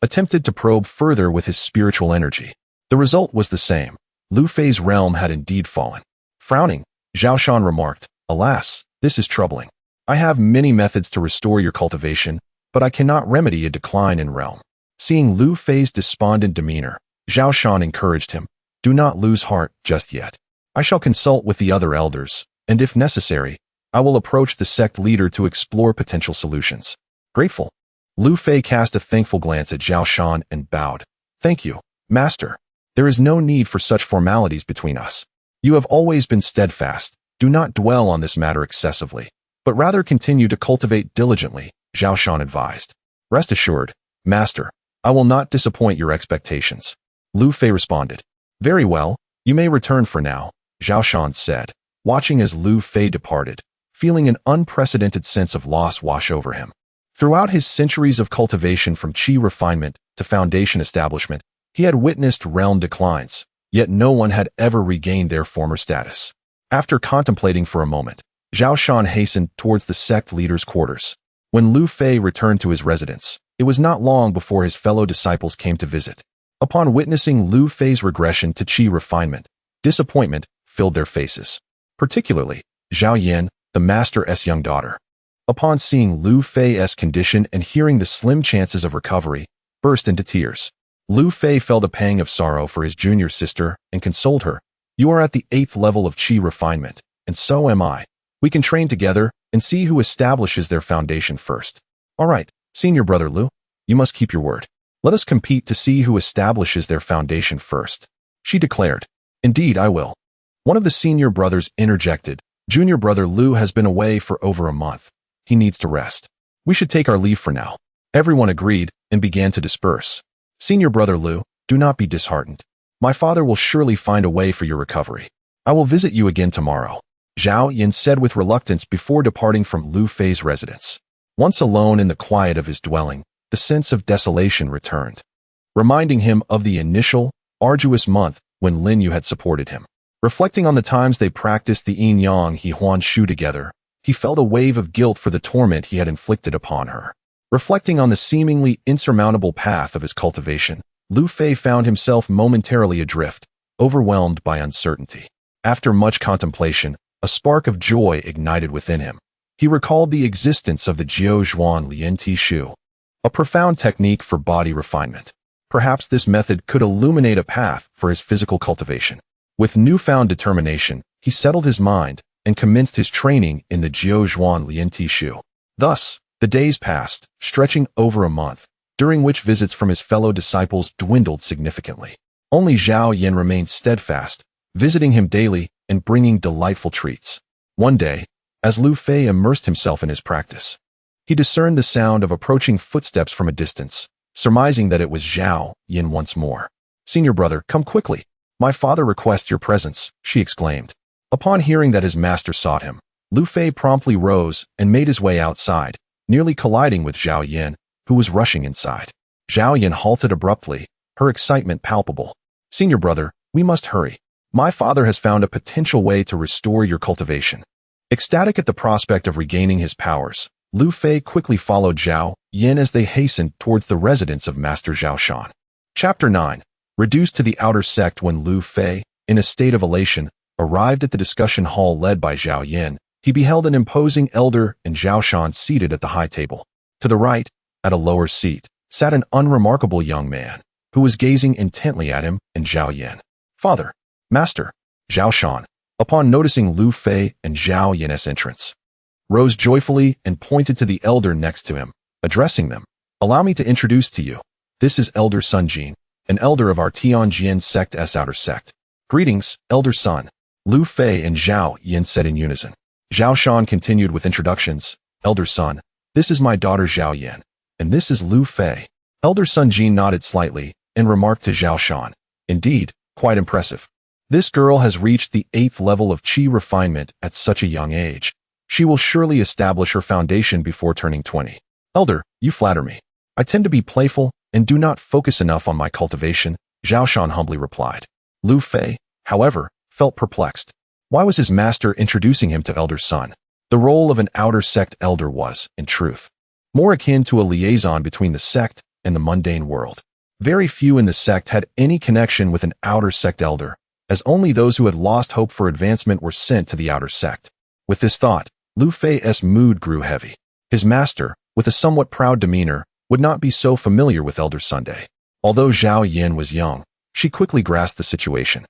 Speaker 1: attempted to probe further with his spiritual energy. The result was the same. Lu Fei's realm had indeed fallen. Frowning, Zhao Shan remarked, "Alas, this is troubling. I have many methods to restore your cultivation, but I cannot remedy a decline in realm." Seeing Lu Fei's despondent demeanor, Zhao Shan encouraged him, "Do not lose heart just yet. I shall consult with the other elders, and if necessary, I will approach the sect leader to explore potential solutions. Grateful. Lu Fei cast a thankful glance at Zhao Shan and bowed. Thank you, Master. There is no need for such formalities between us. You have always been steadfast. Do not dwell on this matter excessively, but rather continue to cultivate diligently, Zhao Shan advised. Rest assured, Master, I will not disappoint your expectations. Lu Fei responded. Very well, you may return for now, Zhao Shan said, watching as Lu Fei departed, feeling an unprecedented sense of loss wash over him. Throughout his centuries of cultivation from qi refinement to foundation establishment, he had witnessed realm declines, yet no one had ever regained their former status. After contemplating for a moment, Zhao Shan hastened towards the sect leader's quarters. When Lu Fei returned to his residence, it was not long before his fellow disciples came to visit. Upon witnessing Lu Fei's regression to qi refinement, disappointment filled their faces. Particularly, Zhao Yan, the master's young daughter. Upon seeing Lu Fei's condition and hearing the slim chances of recovery, burst into tears. Lu Fei felt a pang of sorrow for his junior sister and consoled her. You are at the 8th level of qi refinement, and so am I. We can train together and see who establishes their foundation first. All right, senior brother Lu, you must keep your word. Let us compete to see who establishes their foundation first, she declared. Indeed, I will. One of the senior brothers interjected. Junior brother Lu has been away for over a month. He needs to rest. We should take our leave for now. Everyone agreed and began to disperse. Senior brother Lu, do not be disheartened. My father will surely find a way for your recovery. I will visit you again tomorrow, Zhao Yan said with reluctance before departing from Lu Fei's residence. Once alone in the quiet of his dwelling, the sense of desolation returned, reminding him of the initial, arduous month when Lin Yu had supported him. Reflecting on the times they practiced the yin-yang he huan shu together, he felt a wave of guilt for the torment he had inflicted upon her. Reflecting on the seemingly insurmountable path of his cultivation, Lu Fei found himself momentarily adrift, overwhelmed by uncertainty. After much contemplation, a spark of joy ignited within him. He recalled the existence of the Jiao Zhuan Lian Ti Shu, a profound technique for body refinement. Perhaps this method could illuminate a path for his physical cultivation. With newfound determination, he settled his mind and commenced his training in the Jiao Zhuan Lian Ti Shu. Thus, the days passed, stretching over a month, during which visits from his fellow disciples dwindled significantly. Only Zhao Yan remained steadfast, visiting him daily and bringing delightful treats. One day, as Lu Fei immersed himself in his practice, he discerned the sound of approaching footsteps from a distance, surmising that it was Zhao Yan once more. Senior brother, come quickly. My father requests your presence, she exclaimed. Upon hearing that his master sought him, Lu Fei promptly rose and made his way outside, nearly colliding with Zhao Yan, who was rushing inside. Zhao Yan halted abruptly, her excitement palpable. Senior brother, we must hurry. My father has found a potential way to restore your cultivation. Ecstatic at the prospect of regaining his powers, Lu Fei quickly followed Zhao Yan as they hastened towards the residence of Master Zhao Shan. Chapter 9. Reduced to the outer sect. When Lu Fei, in a state of elation, arrived at the discussion hall led by Zhao Yan, he beheld an imposing elder and Zhao Shan seated at the high table. To the right, at a lower seat, sat an unremarkable young man, who was gazing intently at him and Zhao Yan. Father, Master, Zhao Shan, upon noticing Lu Fei and Zhao Yan's entrance, rose joyfully and pointed to the elder next to him, addressing them. Allow me to introduce to you. This is Elder Sun Jin, an elder of our Tianjin sect's outer sect. Greetings, Elder Sun, Lu Fei and Zhao Yan said in unison. Zhao Shan continued with introductions. Elder Sun, this is my daughter Zhao Yan, and this is Lu Fei. Elder Sun Jin nodded slightly and remarked to Zhao Shan. Indeed, quite impressive. This girl has reached the 8th level of qi refinement at such a young age. She will surely establish her foundation before turning 20. Elder, you flatter me. I tend to be playful and do not focus enough on my cultivation, Zhao Shan humbly replied. Lu Fei, however, felt perplexed. Why was his master introducing him to Elder Sun? The role of an outer sect elder was, in truth, more akin to a liaison between the sect and the mundane world. Very few in the sect had any connection with an outer sect elder, as only those who had lost hope for advancement were sent to the outer sect. With this thought, Lu Fei's mood grew heavy. His master, with a somewhat proud demeanor, would not be so familiar with Elder Sunday. Although Zhao Yan was young, she quickly grasped the situation.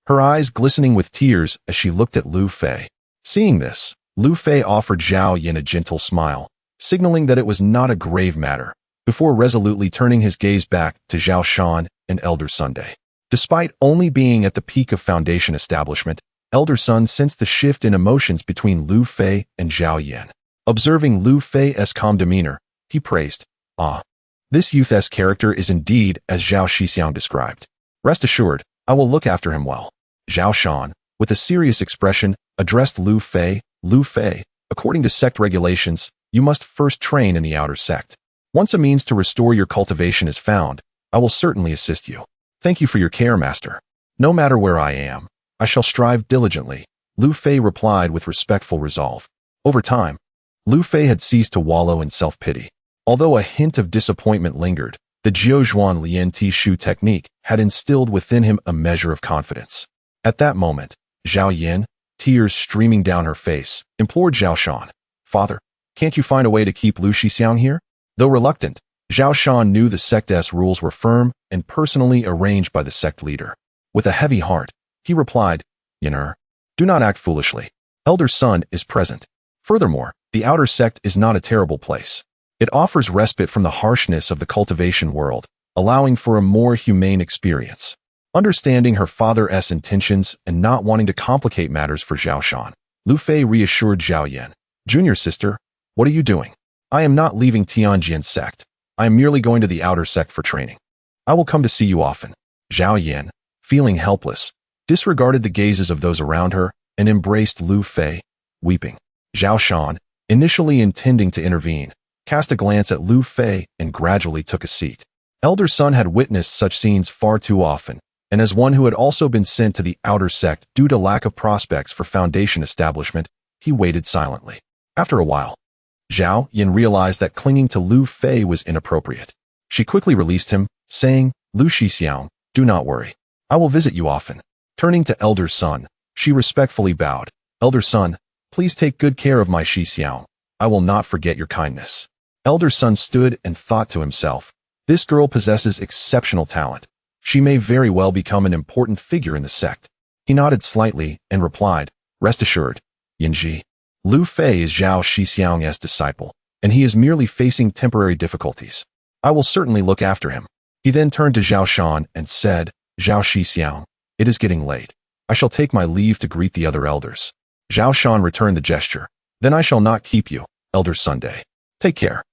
Speaker 1: her eyes glistening with tears as she looked at Lu Fei. Seeing this, Lu Fei offered Zhao Yin a gentle smile, signaling that it was not a grave matter, before resolutely turning his gaze back to Zhao Shan and Elder Sunday. Despite only being at the peak of Foundation establishment, Elder Sun sensed the shift in emotions between Lu Fei and Zhao Yin. Observing Lu Fei's calm demeanor, he praised, "Ah, this youth's character is indeed as Zhao Shixiang described. Rest assured, I will look after him well." Zhao Shan, with a serious expression, addressed Lu Fei. "Lu Fei, according to sect regulations, you must first train in the outer sect. Once a means to restore your cultivation is found, I will certainly assist you. Thank you for your care, master. No matter where I am, I shall strive diligently," Lu Fei replied with respectful resolve. Over time, Lu Fei had ceased to wallow in self-pity. Although a hint of disappointment lingered, the Jiuzhuan Lian Ti Shu technique had instilled within him a measure of confidence. At that moment, Zhao Yin, tears streaming down her face, implored Zhao Shan, "Father, can't you find a way to keep Lu Shixiang here?" Though reluctant, Zhao Shan knew the sect's rules were firm and personally arranged by the sect leader. With a heavy heart, he replied, "Yin'er, do not act foolishly. Elder Sun is present. Furthermore, the outer sect is not a terrible place. It offers respite from the harshness of the cultivation world, allowing for a more humane experience." Understanding her father's intentions and not wanting to complicate matters for Zhao Shan, Lu Fei reassured Zhao Yin, "Junior sister, what are you doing? I am not leaving Tianjin sect. I am merely going to the outer sect for training. I will come to see you often." Zhao Yin, feeling helpless, disregarded the gazes of those around her and embraced Lu Fei, weeping. Zhao Shan, initially intending to intervene, cast a glance at Lu Fei and gradually took a seat. Elder Sun had witnessed such scenes far too often, and as one who had also been sent to the outer sect due to lack of prospects for Foundation establishment, he waited silently. After a while, Zhao Yin realized that clinging to Lu Fei was inappropriate. She quickly released him, saying, "Lu Shixiang, do not worry. I will visit you often." Turning to Elder Sun, she respectfully bowed, "Elder Sun, please take good care of my Shixiang. I will not forget your kindness." Elder Sun stood and thought to himself, "This girl possesses exceptional talent. She may very well become an important figure in the sect." He nodded slightly and replied, "Rest assured, Yinji. Lu Fei is Zhao Shixiang's disciple, and he is merely facing temporary difficulties. I will certainly look after him." He then turned to Zhao Shan and said, "Zhao Shixiang, it is getting late. I shall take my leave to greet the other elders." Zhao Shan returned the gesture. "Then I shall not keep you, Elder Sunday. Take care."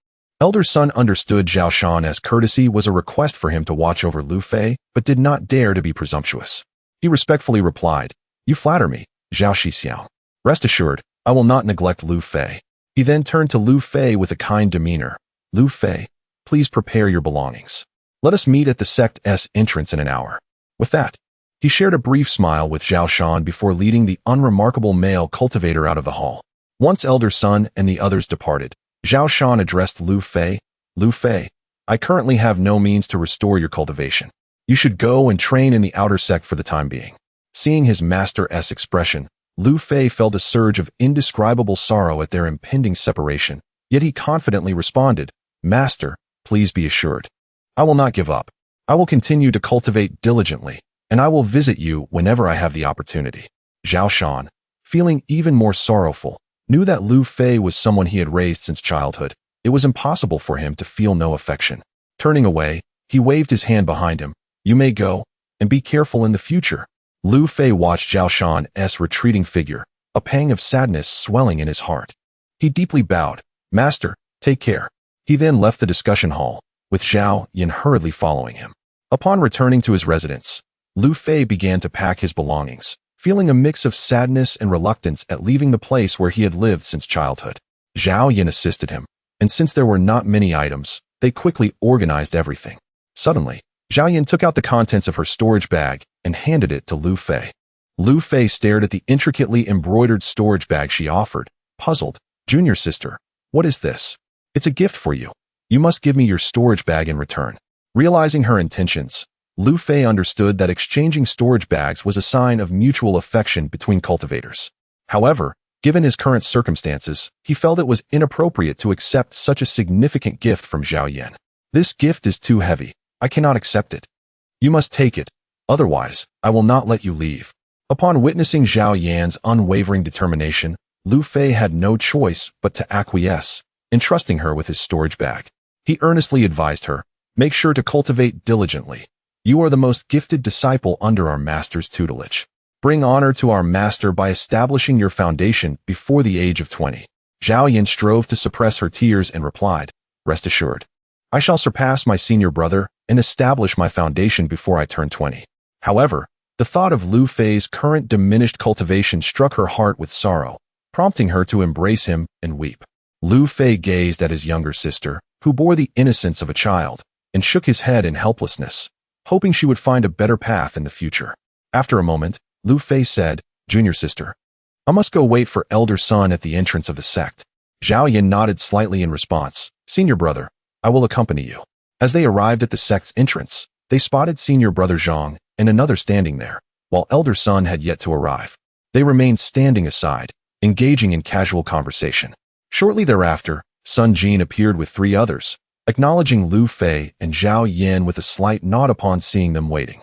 Speaker 1: Elder Sun understood Zhao Shan's courtesy was a request for him to watch over Lu Fei, but did not dare to be presumptuous. He respectfully replied, "You flatter me, Zhao Shixiang. Rest assured, I will not neglect Lu Fei." He then turned to Lu Fei with a kind demeanor. "Lu Fei, please prepare your belongings. Let us meet at the sect's entrance in an hour." With that, he shared a brief smile with Zhao Shan before leading the unremarkable male cultivator out of the hall. Once Elder Sun and the others departed, Zhao Shan addressed Lu Fei. "Lu Fei, I currently have no means to restore your cultivation. You should go and train in the outer sect for the time being." Seeing his master's expression, Lu Fei felt a surge of indescribable sorrow at their impending separation, yet he confidently responded, "Master, please be assured. I will not give up. I will continue to cultivate diligently, and I will visit you whenever I have the opportunity." Zhao Shan, feeling even more sorrowful, knew that Lu Fei was someone he had raised since childhood. It was impossible for him to feel no affection. Turning away, he waved his hand behind him. "You may go, and be careful in the future." Lu Fei watched Zhao Shan's retreating figure, a pang of sadness swelling in his heart. He deeply bowed. "Master, take care." He then left the discussion hall, with Zhao Yin hurriedly following him. Upon returning to his residence, Lu Fei began to pack his belongings, feeling a mix of sadness and reluctance at leaving the place where he had lived since childhood. Zhao Yin assisted him, and since there were not many items, they quickly organized everything. Suddenly, Zhao Yin took out the contents of her storage bag and handed it to Lu Fei. Lu Fei stared at the intricately embroidered storage bag she offered, puzzled. "Junior sister, what is this?" "It's a gift for you. You must give me your storage bag in return." Realizing her intentions, Lu Fei understood that exchanging storage bags was a sign of mutual affection between cultivators. However, given his current circumstances, he felt it was inappropriate to accept such a significant gift from Zhao Yin. "This gift is too heavy. I cannot accept it. You must take it. Otherwise, I will not let you leave." Upon witnessing Zhao Yan's unwavering determination, Lu Fei had no choice but to acquiesce, entrusting her with his storage bag. He earnestly advised her, "Make sure to cultivate diligently. You are the most gifted disciple under our master's tutelage. Bring honor to our master by establishing your foundation before the age of 20. Zhao Yan strove to suppress her tears and replied, "Rest assured, I shall surpass my senior brother and establish my foundation before I turn 20. However, the thought of Lu Fei's current diminished cultivation struck her heart with sorrow, prompting her to embrace him and weep. Lu Fei gazed at his younger sister, who bore the innocence of a child, and shook his head in helplessness, hoping she would find a better path in the future. After a moment, Lu Fei said, "Junior sister, I must go wait for elder son at the entrance of the sect." Zhao Yan nodded slightly in response. "Senior brother, I will accompany you." As they arrived at the sect's entrance, they spotted senior brother Zhang and another standing there, while elder son had yet to arrive. They remained standing aside, engaging in casual conversation. Shortly thereafter, Sun Jin appeared with 3 others, acknowledging Lu Fei and Zhao Yan with a slight nod upon seeing them waiting.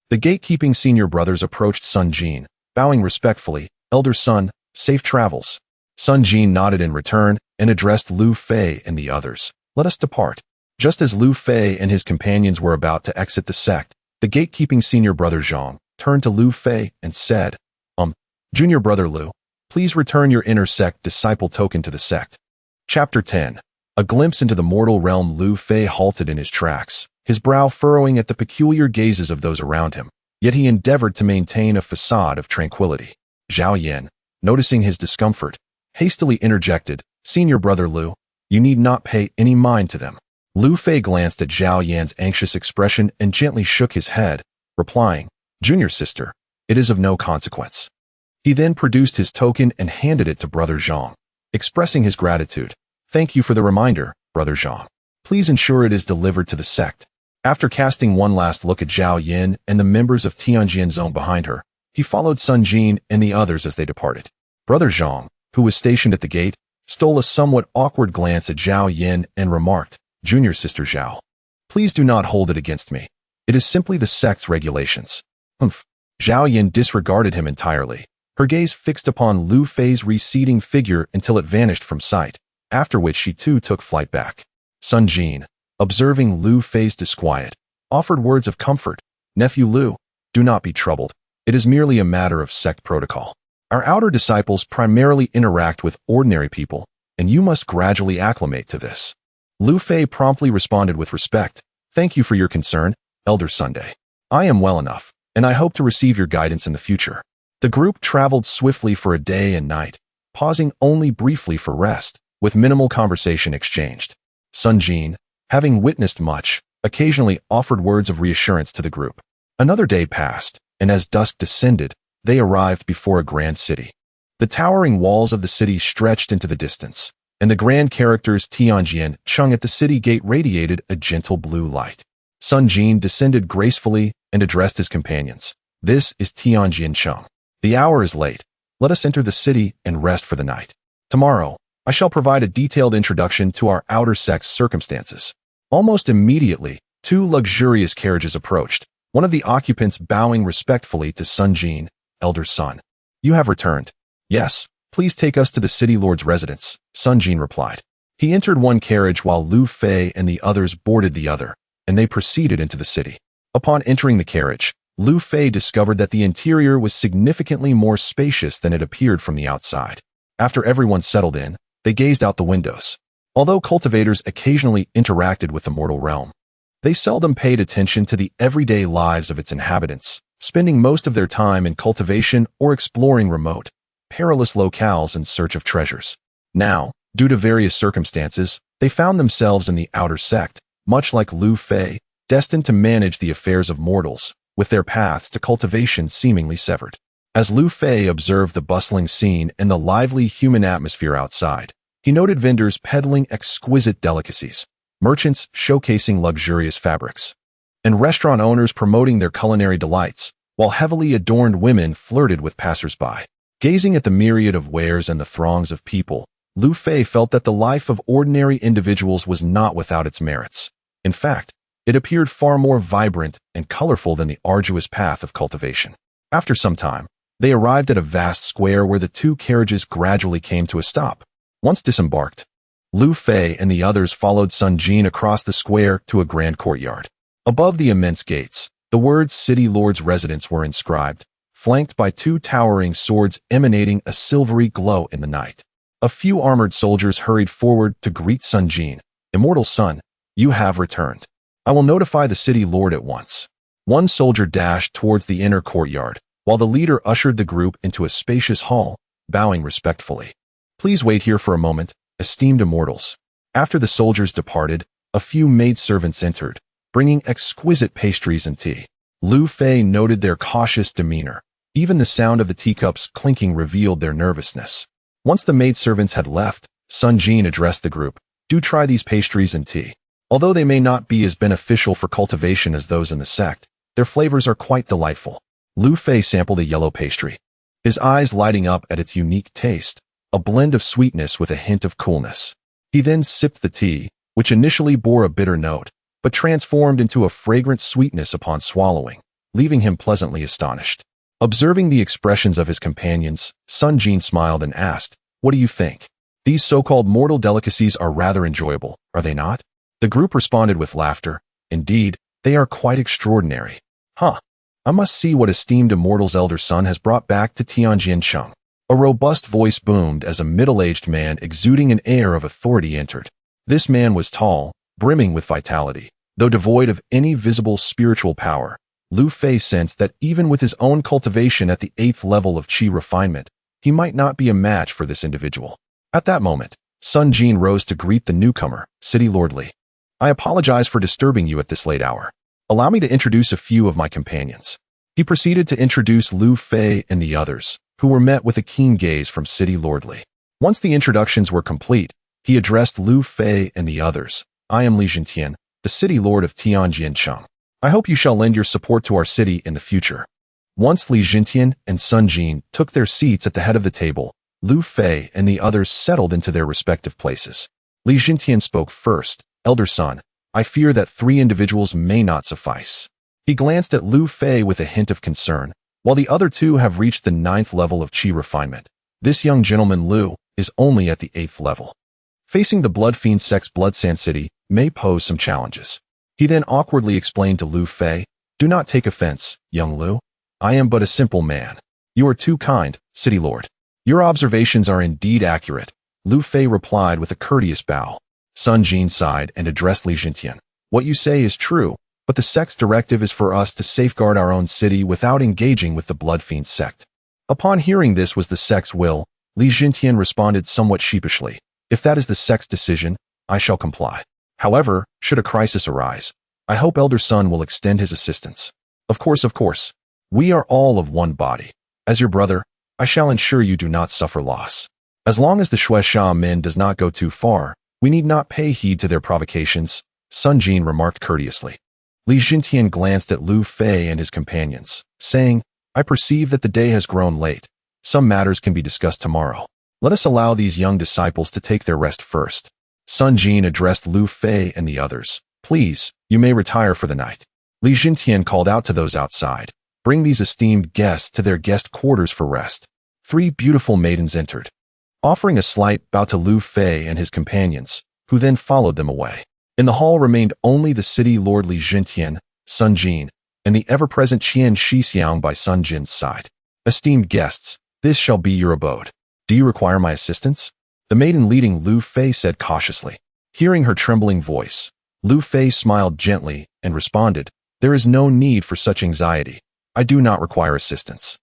Speaker 1: The gatekeeping senior brothers approached Sun Jin, bowing respectfully, "Elder son, safe travels." Sun Jin nodded in return and addressed Lu Fei and the others, "Let us depart." Just as Lu Fei and his companions were about to exit the sect, the gatekeeping senior brother Zhang turned to Lu Fei and said, Junior brother Lu, please return your inner sect disciple token to the sect." Chapter 10. A glimpse into the mortal realm. Lu Fei halted in his tracks, his brow furrowing at the peculiar gazes of those around him, yet he endeavored to maintain a facade of tranquility. Zhao Yan, noticing his discomfort, hastily interjected, "Senior brother Lu, you need not pay any mind to them." Lu Fei glanced at Zhao Yan's anxious expression and gently shook his head, replying, "Junior sister, it is of no consequence." He then produced his token and handed it to brother Zhang, expressing his gratitude. "Thank you for the reminder, brother Zhang. Please ensure it is delivered to the sect." After casting one last look at Zhao Yan and the members of Tianjian Zone behind her, he followed Sun Jin and the others as they departed. Brother Zhang, who was stationed at the gate, stole a somewhat awkward glance at Zhao Yan and remarked, "Junior sister Zhao, please do not hold it against me. It is simply the sect's regulations." Zhao Yan disregarded him entirely, her gaze fixed upon Lu Fei's receding figure until it vanished from sight, after which she too took flight back. Sun Jin, observing Lu Fei's disquiet, offered words of comfort. "Nephew Lu, do not be troubled. It is merely a matter of sect protocol. Our outer disciples primarily interact with ordinary people, and you must gradually acclimate to this." Lu Fei promptly responded with respect, "Thank you for your concern, Elder Sunday. I am well enough, and I hope to receive your guidance in the future." The group traveled swiftly for a day and night, pausing only briefly for rest, with minimal conversation exchanged. Sun Jin, having witnessed much, occasionally offered words of reassurance to the group. Another day passed, and as dusk descended, they arrived before a grand city. The towering walls of the city stretched into the distance, and the grand characters Tianjian Chung at the city gate radiated a gentle blue light. Sun Jin descended gracefully and addressed his companions. "This is Tianjian Chung. The hour is late. Let us enter the city and rest for the night. Tomorrow, I shall provide a detailed introduction to our outer sect's circumstances." Almost immediately, 2 luxurious carriages approached, one of the occupants bowing respectfully to Sun Jin, "Elder son, you have returned." "Yes, please take us to the city lord's residence," Sun Jin replied. He entered one carriage while Lu Fei and the others boarded the other, and they proceeded into the city. Upon entering the carriage, Lu Fei discovered that the interior was significantly more spacious than it appeared from the outside. After everyone settled in, they gazed out the windows. Although cultivators occasionally interacted with the mortal realm, they seldom paid attention to the everyday lives of its inhabitants, spending most of their time in cultivation or exploring remote, perilous locales in search of treasures. Now, due to various circumstances, they found themselves in the outer sect, much like Lu Fei, destined to manage the affairs of mortals, with their paths to cultivation seemingly severed. As Lu Fei observed the bustling scene and the lively human atmosphere outside, he noted vendors peddling exquisite delicacies, merchants showcasing luxurious fabrics, and restaurant owners promoting their culinary delights, while heavily adorned women flirted with passers-by. Gazing at the myriad of wares and the throngs of people, Lu Fei felt that the life of ordinary individuals was not without its merits. In fact, it appeared far more vibrant and colorful than the arduous path of cultivation. After some time, They arrived at a vast square where the two carriages gradually came to a stop. Once disembarked, Lu Fei and the others followed Sun Jin across the square to a grand courtyard. Above the immense gates, the words City Lord's Residence were inscribed, flanked by two towering swords emanating a silvery glow in the night. A few armored soldiers hurried forward to greet Sun Jin. Immortal son, you have returned. I will notify the city lord at once. One soldier dashed towards the inner courtyard, while the leader ushered the group into a spacious hall, bowing respectfully. Please wait here for a moment, esteemed immortals. After the soldiers departed, a few maidservants entered, bringing exquisite pastries and tea. Lu Fei noted their cautious demeanor. Even the sound of the teacups clinking revealed their nervousness. Once the maidservants had left, Sun Jin addressed the group. Do try these pastries and tea. Although they may not be as beneficial for cultivation as those in the sect, their flavors are quite delightful. Lu Fei sampled a yellow pastry, his eyes lighting up at its unique taste, a blend of sweetness with a hint of coolness. He then sipped the tea, which initially bore a bitter note, but transformed into a fragrant sweetness upon swallowing, leaving him pleasantly astonished. Observing the expressions of his companions, Sun Jin smiled and asked, "What do you think? These so-called mortal delicacies are rather enjoyable, are they not?" The group responded with laughter. Indeed, they are quite extraordinary. Huh. I must see what esteemed immortal's elder son has brought back to Tianjin. A robust voice boomed as a middle-aged man exuding an air of authority entered. This man was tall, brimming with vitality. Though devoid of any visible spiritual power, Lu Fei sensed that even with his own cultivation at the 8th level of qi refinement, he might not be a match for this individual. At that moment, Sun Jin rose to greet the newcomer, City Lord Li. I apologize for disturbing you at this late hour. Allow me to introduce a few of my companions. He proceeded to introduce Lu Fei and the others, who were met with a keen gaze from City Lord Li. Once the introductions were complete, he addressed Lu Fei and the others. I am Li Jintian, the City Lord of Tianjin. I hope you shall lend your support to our city in the future. Once Li Jintian and Sun Jin took their seats at the head of the table, Lu Fei and the others settled into their respective places. Li Jintian spoke first. Elder son, I fear that 3 individuals may not suffice. He glanced at Lu Fei with a hint of concern. While the other 2 have reached the 9th level of qi refinement, this young gentleman Lu is only at the 8th level. Facing the Blood Fiend sect's Bloodsand City may pose some challenges. He then awkwardly explained to Lu Fei, do not take offense, young Lu. I am but a simple man. You are too kind, City Lord. Your observations are indeed accurate, Lu Fei replied with a courteous bow. Sun Jin sighed and addressed Li Jintian. What you say is true, but the sect's directive is for us to safeguard our own city without engaging with the Blood Fiend sect. Upon hearing this was the sect's will, Li Jintian responded somewhat sheepishly. If that is the sect's decision, I shall comply. However, should a crisis arise, I hope Elder Sun will extend his assistance. Of course. We are all of one body. As your brother, I shall ensure you do not suffer loss. As long as the Shueisha men does not go too far, we need not pay heed to their provocations, Sun Jin remarked courteously. Li Jintian glanced at Lu Fei and his companions, saying, I perceive that the day has grown late. Some matters can be discussed tomorrow. Let us allow these young disciples to take their rest first. Sun Jin addressed Lu Fei and the others. Please, you may retire for the night. Li Jintian called out to those outside. Bring these esteemed guests to their guest quarters for rest. 3 beautiful maidens entered, offering a slight bow to Lu Fei and his companions, who then followed them away. In the hall remained only the city lord Li Jintian, Sun Jin, and the ever-present Qian Shixiang by Sun Jin's side. Esteemed guests, this shall be your abode. Do you require my assistance? The maiden leading Lu Fei said cautiously. Hearing her trembling voice, Lu Fei smiled gently and responded, There is no need for such anxiety. I do not require assistance.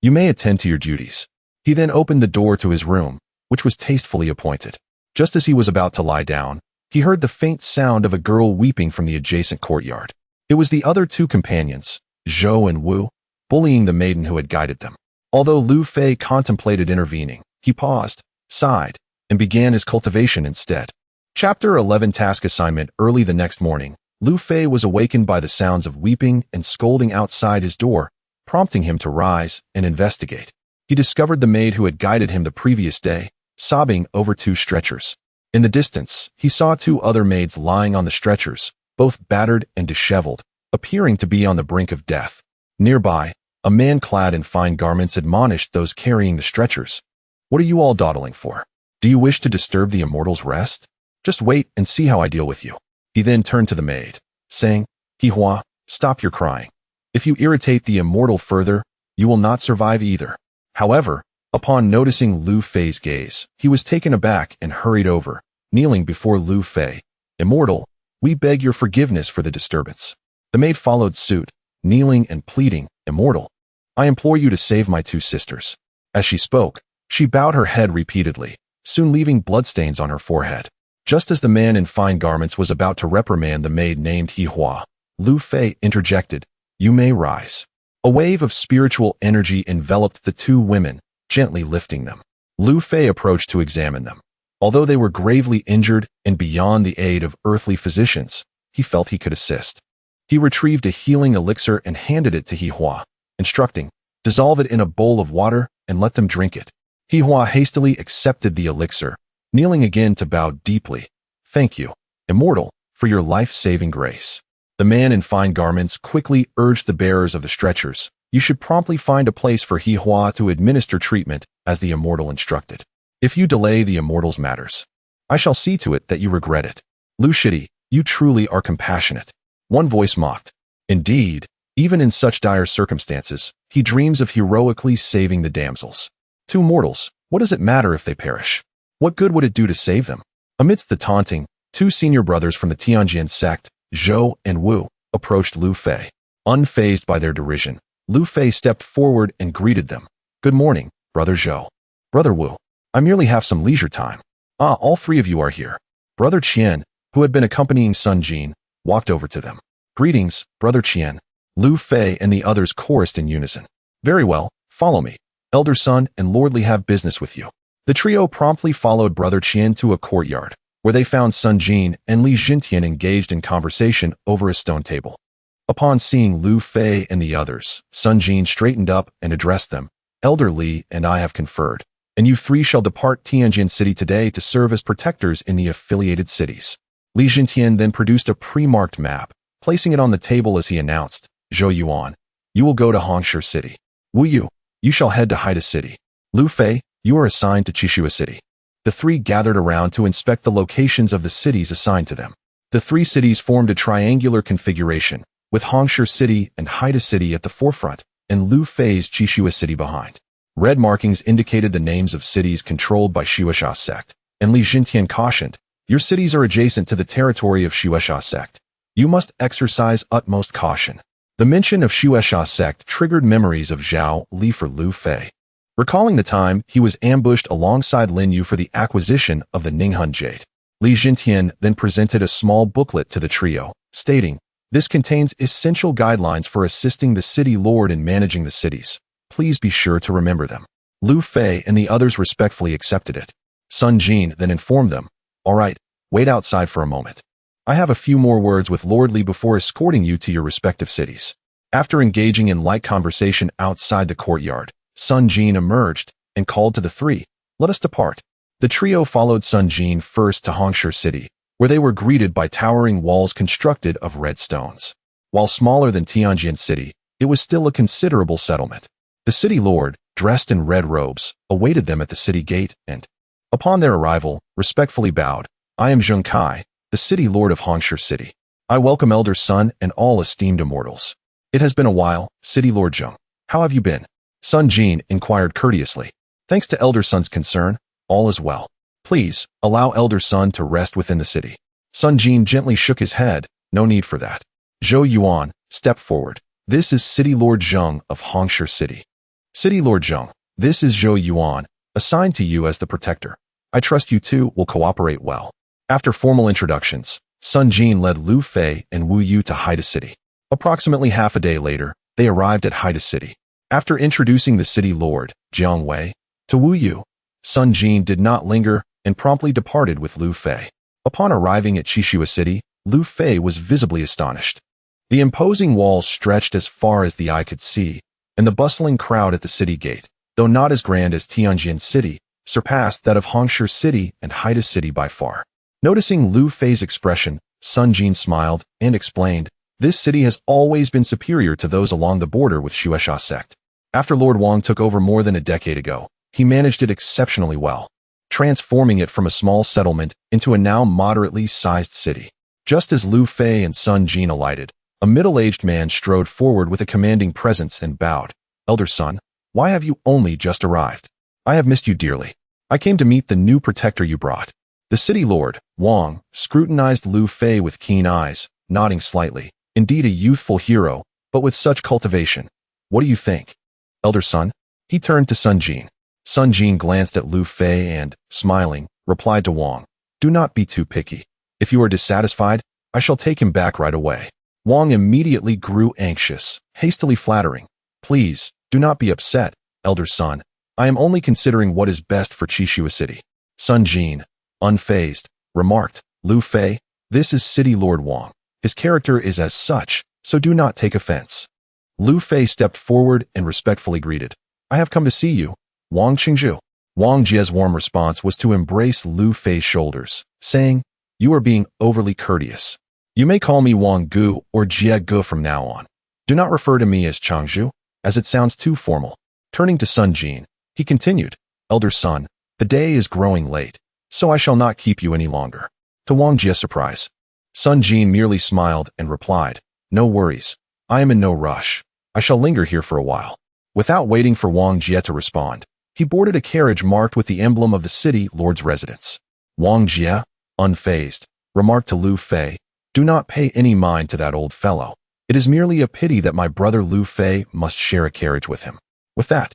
Speaker 1: You may attend to your duties. He then opened the door to his room, which was tastefully appointed. Just as he was about to lie down, he heard the faint sound of a girl weeping from the adjacent courtyard. It was the other 2 companions, Zhou and Wu, bullying the maiden who had guided them. Although Lu Fei contemplated intervening, he paused, sighed, and began his cultivation instead. Chapter 11 Task Assignment. Early the next morning, Lu Fei was awakened by the sounds of weeping and scolding outside his door, prompting him to rise and investigate. He discovered the maid who had guided him the previous day, sobbing over 2 stretchers. In the distance, he saw 2 other maids lying on the stretchers, both battered and disheveled, appearing to be on the brink of death. Nearby, A man clad in fine garments admonished those carrying the stretchers. What are you all dawdling for? Do you wish to disturb the immortal's rest? Just wait and see how I deal with you. He then turned to the maid, saying, Hihua, stop your crying. If you irritate the immortal further, you will not survive either. However, upon noticing Lu Fei's gaze, he was taken aback and hurried over, kneeling before Lu Fei. Immortal, we beg your forgiveness for the disturbance. The maid followed suit, kneeling and pleading, Immortal, I implore you to save my two sisters. As she spoke, she bowed her head repeatedly, soon leaving bloodstains on her forehead. Just as the man in fine garments was about to reprimand the maid named Hihua, Lu Fei interjected, You may rise. A wave of spiritual energy enveloped the two women, gently lifting them. Lu Fei approached to examine them. Although they were gravely injured and beyond the aid of earthly physicians, he felt he could assist. He retrieved a healing elixir and handed it to Hihua, instructing, Dissolve it in a bowl of water and let them drink it. Hihua hastily accepted the elixir, kneeling again to bow deeply. Thank you, Immortal, for your life-saving grace. The man in fine garments quickly urged the bearers of the stretchers, You should promptly find a place for Hihua to administer treatment, as the Immortal instructed. If you delay the Immortal's matters, I shall see to it that you regret it. Lu Shidi, you truly are compassionate. One voice mocked. Indeed, even in such dire circumstances, he dreams of heroically saving the damsels. Two mortals, what does it matter if they perish? What good would it do to save them? Amidst the taunting, two senior brothers from the Tianjin sect, Zhou and Wu, approached Lu Fei. Unfazed by their derision, Lu Fei stepped forward and greeted them. Good morning, Brother Zhou. Brother Wu, I merely have some leisure time. Ah, all three of you are here. Brother Qian, who had been accompanying Sun Jin, walked over to them. Greetings, Brother Qian. Lu Fei and the others chorused in unison. Very well, follow me. Elder Sun and Lordly have business with you. The trio promptly followed Brother Qian to a courtyard, where they found Sun Jin and Li Jintian engaged in conversation over a stone table. Upon seeing Lu Fei and the others, Sun Jin straightened up and addressed them. Elder Li and I have conferred, and you three shall depart Tianjin City today to serve as protectors in the affiliated cities. Li Jintian then produced a pre-marked map, placing it on the table as he announced, Zhou Yuan, you will go to Hongshi City. Wu Yu, you shall head to Haida City. Lu Fei, you are assigned to Qishua City. The three gathered around to inspect the locations of the cities assigned to them. The three cities formed a triangular configuration, with Hongshi City and Haida City at the forefront, and Lu Fei's Qishua City behind. Red markings indicated the names of cities controlled by Shueisha sect, and Li Jintian cautioned, Your cities are adjacent to the territory of Shueisha sect. You must exercise utmost caution. The mention of Shueisha sect triggered memories of Zhao Li for Lu Fei. Recalling the time he was ambushed alongside Lin Yu for the acquisition of the Ninghun Jade, Li Jintian then presented a small booklet to the trio, stating, This contains essential guidelines for assisting the city lord in managing the cities. Please be sure to remember them. Lu Fei and the others respectfully accepted it. Sun Jin then informed them, All right, wait outside for a moment. I have a few more words with Lord Li before escorting you to your respective cities. After engaging in light conversation outside the courtyard, Sun Jin emerged and called to the three, Let us depart. The trio followed Sun Jin first to Hongshi City, where they were greeted by towering walls constructed of red stones. While smaller than Tianjin City, it was still a considerable settlement. The city lord, dressed in red robes, awaited them at the city gate and, upon their arrival, respectfully bowed, I am Zheng Kai, the city lord of Hongshi City. I welcome Elder Sun and all esteemed immortals. It has been a while, City Lord Zheng. How have you been? Sun Jin inquired courteously. Thanks to Elder Sun's concern, all is well. Please, allow Elder Sun to rest within the city. Sun Jin gently shook his head, no need for that. Zhou Yuan, step forward. This is City Lord Zheng of Hongshi City. City Lord Zheng, this is Zhou Yuan, assigned to you as the protector. I trust you two will cooperate well. After formal introductions, Sun Jin led Lu Fei and Wu Yu to Haida City. Approximately half a day later, they arrived at Haida City. After introducing the city lord, Jiang Wei, to Wu Yu, Sun Jin did not linger and promptly departed with Lu Fei. Upon arriving at Qishua City, Lu Fei was visibly astonished. The imposing walls stretched as far as the eye could see, and the bustling crowd at the city gate, though not as grand as Tianjin City, surpassed that of Hongshi City and Haida City by far. Noticing Lu Fei's expression, Sun Jin smiled and explained, This city has always been superior to those along the border with Shueisha sect. After Lord Wang took over more than a decade ago, he managed it exceptionally well, transforming it from a small settlement into a now moderately sized city. Just as Lu Fei and Sun Jin alighted, a middle-aged man strode forward with a commanding presence and bowed. "Elder son, why have you only just arrived? I have missed you dearly. I came to meet the new protector you brought." The city lord, Wang, scrutinized Lu Fei with keen eyes, nodding slightly. Indeed a youthful hero, but with such cultivation. "What do you think, elder son?" He turned to Sun Jin. Sun Jin glanced at Lu Fei and, smiling, replied to Wang, "Do not be too picky. If you are dissatisfied, I shall take him back right away." Wang immediately grew anxious, hastily flattering. "Please, do not be upset, elder son. I am only considering what is best for Qishua City." Sun Jin, unfazed, remarked, "Lu Fei, this is City Lord Wang. His character is as such, so do not take offense." Lu Fei stepped forward and respectfully greeted, "I have come to see you, Wang Qingzhu." Wang Jie's warm response was to embrace Lu Fei's shoulders, saying, "You are being overly courteous. You may call me Wang Gu or Jie Gu from now on. Do not refer to me as Changzhu, as it sounds too formal." Turning to Sun Jin, he continued, "Elder son, the day is growing late, so I shall not keep you any longer." To Wang Jie's surprise, Sun Jin merely smiled and replied, "No worries. I am in no rush. I shall linger here for a while." Without waiting for Wang Jie to respond, he boarded a carriage marked with the emblem of the city lord's residence. Wang Jie, unfazed, remarked to Lu Fei, "Do not pay any mind to that old fellow. It is merely a pity that my brother Lu Fei must share a carriage with him." With that,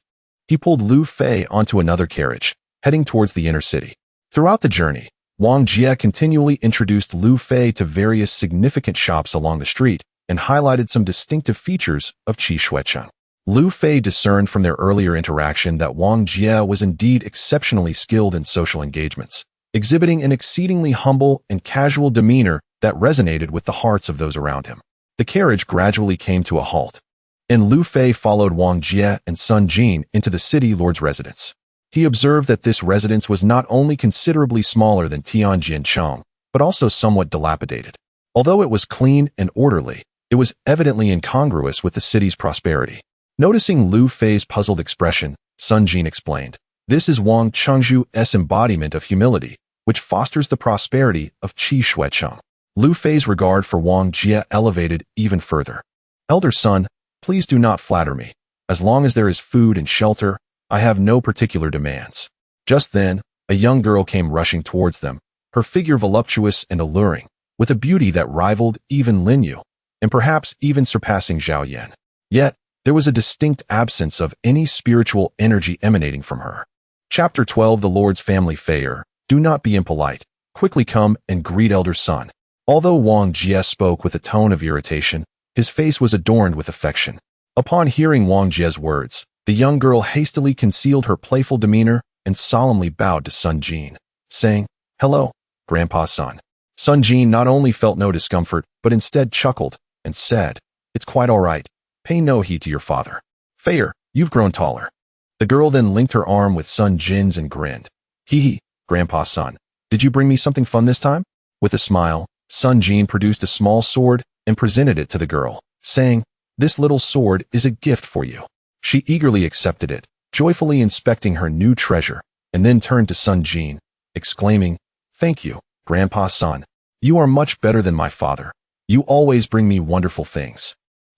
Speaker 1: he pulled Lu Fei onto another carriage, heading towards the inner city. Throughout the journey, Wang Jie continually introduced Lu Fei to various significant shops along the street and highlighted some distinctive features of Qishuecheng. Lu Fei discerned from their earlier interaction that Wang Jie was indeed exceptionally skilled in social engagements, exhibiting an exceedingly humble and casual demeanor that resonated with the hearts of those around him. The carriage gradually came to a halt, and Lu Fei followed Wang Jie and Sun Jin into the city lord's residence. He observed that this residence was not only considerably smaller than Tianjin, but also somewhat dilapidated. Although it was clean and orderly, it was evidently incongruous with the city's prosperity. Noticing Lu Fei's puzzled expression, Sun Jin explained, "This is Wang Chengzhu's embodiment of humility, which fosters the prosperity of Qishuecheng." Lu Fei's regard for Wang Jie elevated even further. "Elder son, please do not flatter me. As long as there is food and shelter, I have no particular demands." Just then, a young girl came rushing towards them, her figure voluptuous and alluring, with a beauty that rivaled even Lin Yu, and perhaps even surpassing Zhao Yan. Yet, there was a distinct absence of any spiritual energy emanating from her. Chapter 12 The Lord's Family Fair. Do not be impolite. Quickly come and greet elder son. Although Wang Jie spoke with a tone of irritation, his face was adorned with affection. Upon hearing Wang Jie's words, the young girl hastily concealed her playful demeanor and solemnly bowed to Sun Jin, saying, "Hello, Grandpa's son." Sun Jin not only felt no discomfort, but instead chuckled and said, "It's quite all right. Pay no heed to your father. Fair, you've grown taller." The girl then linked her arm with Sun Jin's and grinned. "Hee, Grandpa's son, did you bring me something fun this time?" With a smile, Sun Jin produced a small sword and presented it to the girl, saying, "This little sword is a gift for you." She eagerly accepted it, joyfully inspecting her new treasure, and then turned to Sun Jin, exclaiming, "Thank you, Grandpa's son. You are much better than my father. You always bring me wonderful things."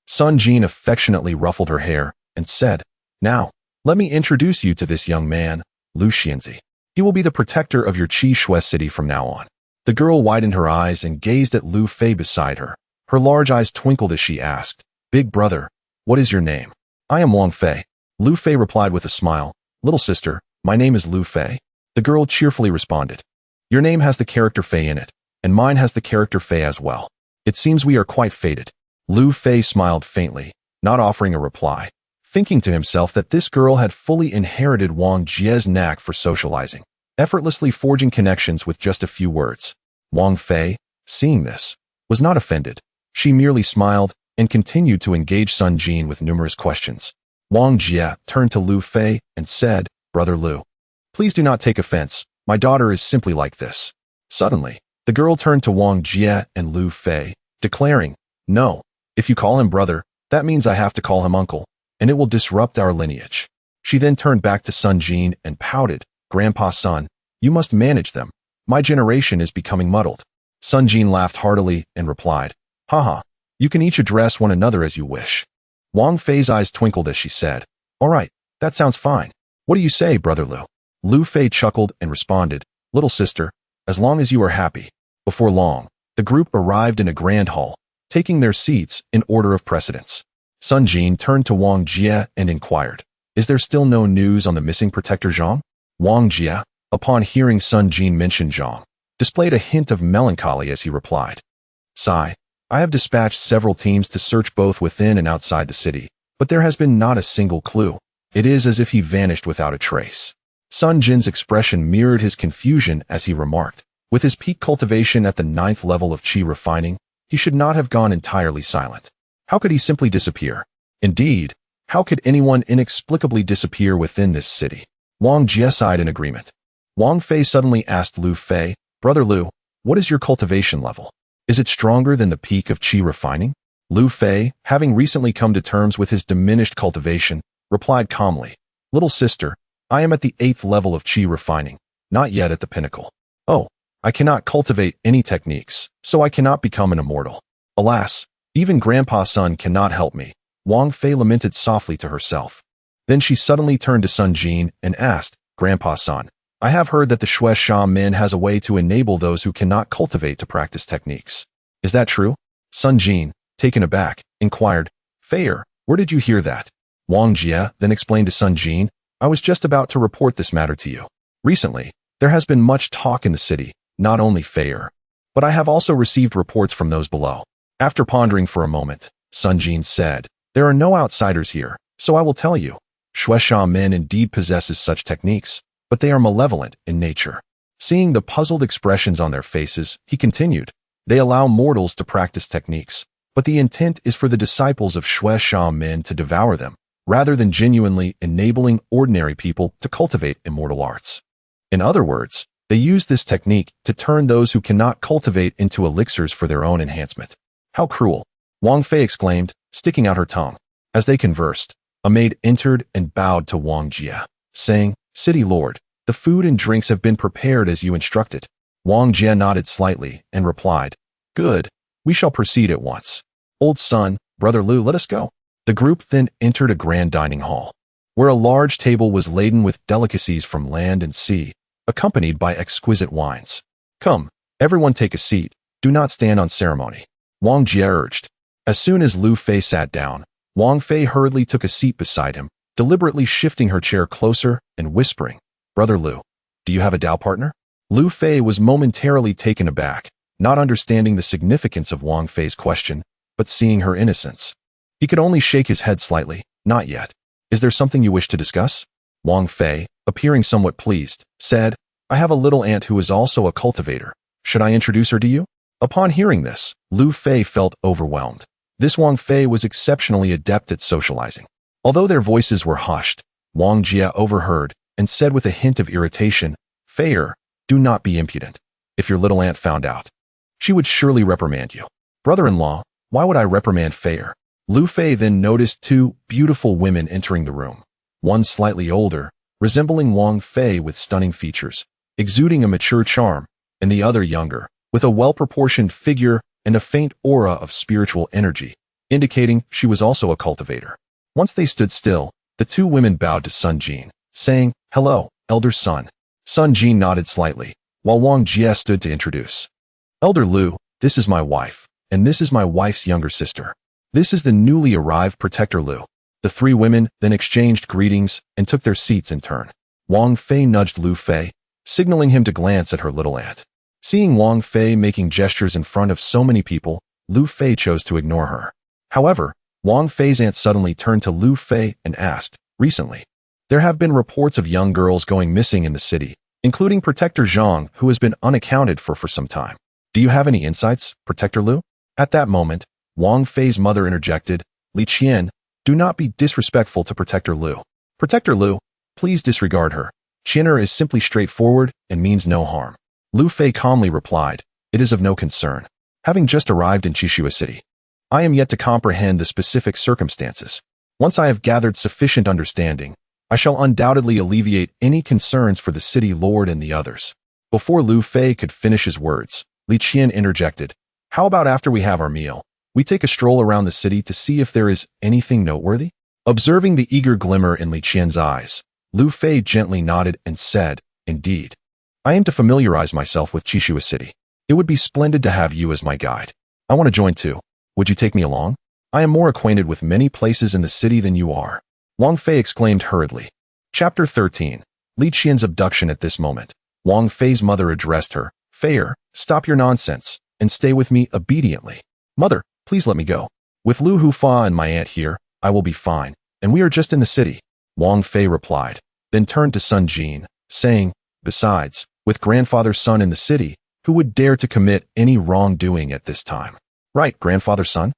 Speaker 1: Sun Jin affectionately ruffled her hair and said, "Now, let me introduce you to this young man, Lu Xianzi. He will be the protector of your Qishui city from now on." The girl widened her eyes and gazed at Lu Fei beside her. Her large eyes twinkled as she asked, "Big brother, what is your name?" "I am Wang Fei." Lu Fei replied with a smile, "Little sister, my name is Lu Fei." The girl cheerfully responded, "Your name has the character Fei in it, and mine has the character Fei as well. It seems we are quite fated." Lu Fei smiled faintly, not offering a reply, thinking to himself that this girl had fully inherited Wang Jie's knack for socializing, effortlessly forging connections with just a few words. Wang Fei, seeing this, was not offended. She merely smiled and continued to engage Sun Jin with numerous questions. Wang Jie turned to Lu Fei and said, "Brother Lu, please do not take offense. My daughter is simply like this." Suddenly, the girl turned to Wang Jie and Lu Fei, declaring, "No, If you call him brother, that means I have to call him uncle, and it will disrupt our lineage. She then turned back to Sun Jin and pouted, Grandpa Sun, you must manage them. My generation is becoming muddled. Sun Jin laughed heartily and replied, haha, you can each address one another as you wish. Wang Fei's eyes twinkled as she said, all right, that sounds fine. What do you say, Brother Lu? Lu Fei chuckled and responded, little sister, as long as you are happy. Before long, the group arrived in a grand hall, taking their seats in order of precedence. Sun Jin turned to Wang Jie and inquired, is there still no news on the missing protector Zhang? Wang Jie, upon hearing Sun Jin mention Zhang, displayed a hint of melancholy as he replied, sigh, I have dispatched several teams to search both within and outside the city, but there has been not a single clue. It is as if he vanished without a trace. Sun Jin's expression mirrored his confusion as he remarked, with his peak cultivation at the 9th level of qi refining, he should not have gone entirely silent. How could he simply disappear? Indeed, how could anyone inexplicably disappear within this city? Wang Jie sighed in agreement. Wang Fei suddenly asked Lu Fei, Brother Lu, what is your cultivation level? Is it stronger than the peak of qi refining? Lu Fei, having recently come to terms with his diminished cultivation, replied calmly, little sister, I am at the 8th level of qi refining, not yet at the pinnacle. Oh, I cannot cultivate any techniques, so I cannot become an immortal. Alas, even Grandpa Sun cannot help me. Wang Fei lamented softly to herself. Then she suddenly turned to Sun Jin and asked, Grandpa Sun, I have heard that the Shui Sha Min has a way to enable those who cannot cultivate to practice techniques. Is that true? Sun Jin, taken aback, inquired, Feier, where did you hear that? Wang Jie then explained to Sun Jin, I was just about to report this matter to you. Recently, there has been much talk in the city, not only Feier, but I have also received reports from those below. After pondering for a moment, Sun Jin said, there are no outsiders here, so I will tell you. Shui Sha Min indeed possesses such techniques, but they are malevolent in nature. Seeing the puzzled expressions on their faces, he continued, they allow mortals to practice techniques, but the intent is for the disciples of Shui Sha Min to devour them, rather than genuinely enabling ordinary people to cultivate immortal arts. In other words, they use this technique to turn those who cannot cultivate into elixirs for their own enhancement. How cruel! Wang Fei exclaimed, sticking out her tongue. As they conversed, a maid entered and bowed to Wang Jie, saying, City Lord, the food and drinks have been prepared as you instructed. Wang Jie nodded slightly and replied, good, we shall proceed at once. Old son, Brother Lu, let us go. The group then entered a grand dining hall, where a large table was laden with delicacies from land and sea, accompanied by exquisite wines. Come, everyone take a seat, do not stand on ceremony. Wang Jie urged. As soon as Lu Fei sat down, Wang Fei hurriedly took a seat beside him, deliberately shifting her chair closer and whispering, Brother Lu, do you have a Dao partner? Lu Fei was momentarily taken aback, not understanding the significance of Wang Fei's question, but seeing her innocence. He could only shake his head slightly, not yet. Is there something you wish to discuss? Wang Fei, appearing somewhat pleased, said, I have a little aunt who is also a cultivator. Should I introduce her to you? Upon hearing this, Lu Fei felt overwhelmed. This Wang Fei was exceptionally adept at socializing. Although their voices were hushed, Wang Jie overheard and said with a hint of irritation, Feier, do not be impudent. If your little aunt found out, she would surely reprimand you. Brother-in-law, why would I reprimand Feier? Lu Fei then noticed two beautiful women entering the room, one slightly older, resembling Wang Fei with stunning features, exuding a mature charm, and the other younger, with a well-proportioned figure and a faint aura of spiritual energy, indicating she was also a cultivator. Once they stood still, the two women bowed to Sun Jin, saying, Hello, elder son. Sun Jin nodded slightly, while Wang Jie stood to introduce. Elder Lu, this is my wife, and this is my wife's younger sister. This is the newly arrived Protector Lu. The three women then exchanged greetings and took their seats in turn. Wang Fei nudged Lu Fei, signaling him to glance at her little aunt. Seeing Wang Fei making gestures in front of so many people, Lu Fei chose to ignore her. However, Wang Fei's aunt suddenly turned to Lu Fei and asked, recently, there have been reports of young girls going missing in the city, including Protector Zhang, who has been unaccounted for some time. Do you have any insights, Protector Lu? At that moment, Wang Fei's mother interjected, Li Qian, do not be disrespectful to Protector Lu. Protector Lu, please disregard her. Qianer is simply straightforward and means no harm. Lu Fei calmly replied, it is of no concern. Having just arrived in Qishua City, I am yet to comprehend the specific circumstances. Once I have gathered sufficient understanding, I shall undoubtedly alleviate any concerns for the city lord and the others." Before Lu Fei could finish his words, Li Qian interjected, "How about after we have our meal, we take a stroll around the city to see if there is anything noteworthy?" Observing the eager glimmer in Li Qian's eyes, Lu Fei gently nodded and said, "Indeed. I aim to familiarize myself with Qishua City. It would be splendid to have you as my guide. I want to join too. Would you take me along? I am more acquainted with many places in the city than you are." Wang Fei exclaimed hurriedly. Chapter 13. Li Qian's abduction. At this moment, Wang Fei's mother addressed her, "Feier, stop your nonsense, and stay with me obediently. Mother, please let me go. With Lu Hufa and my aunt here, I will be fine, and we are just in the city." Wang Fei replied, then turned to Sun Jin, saying, "Besides, with grandfather's son in the city, who would dare to commit any wrongdoing at this time?" "Right, grandfather's son."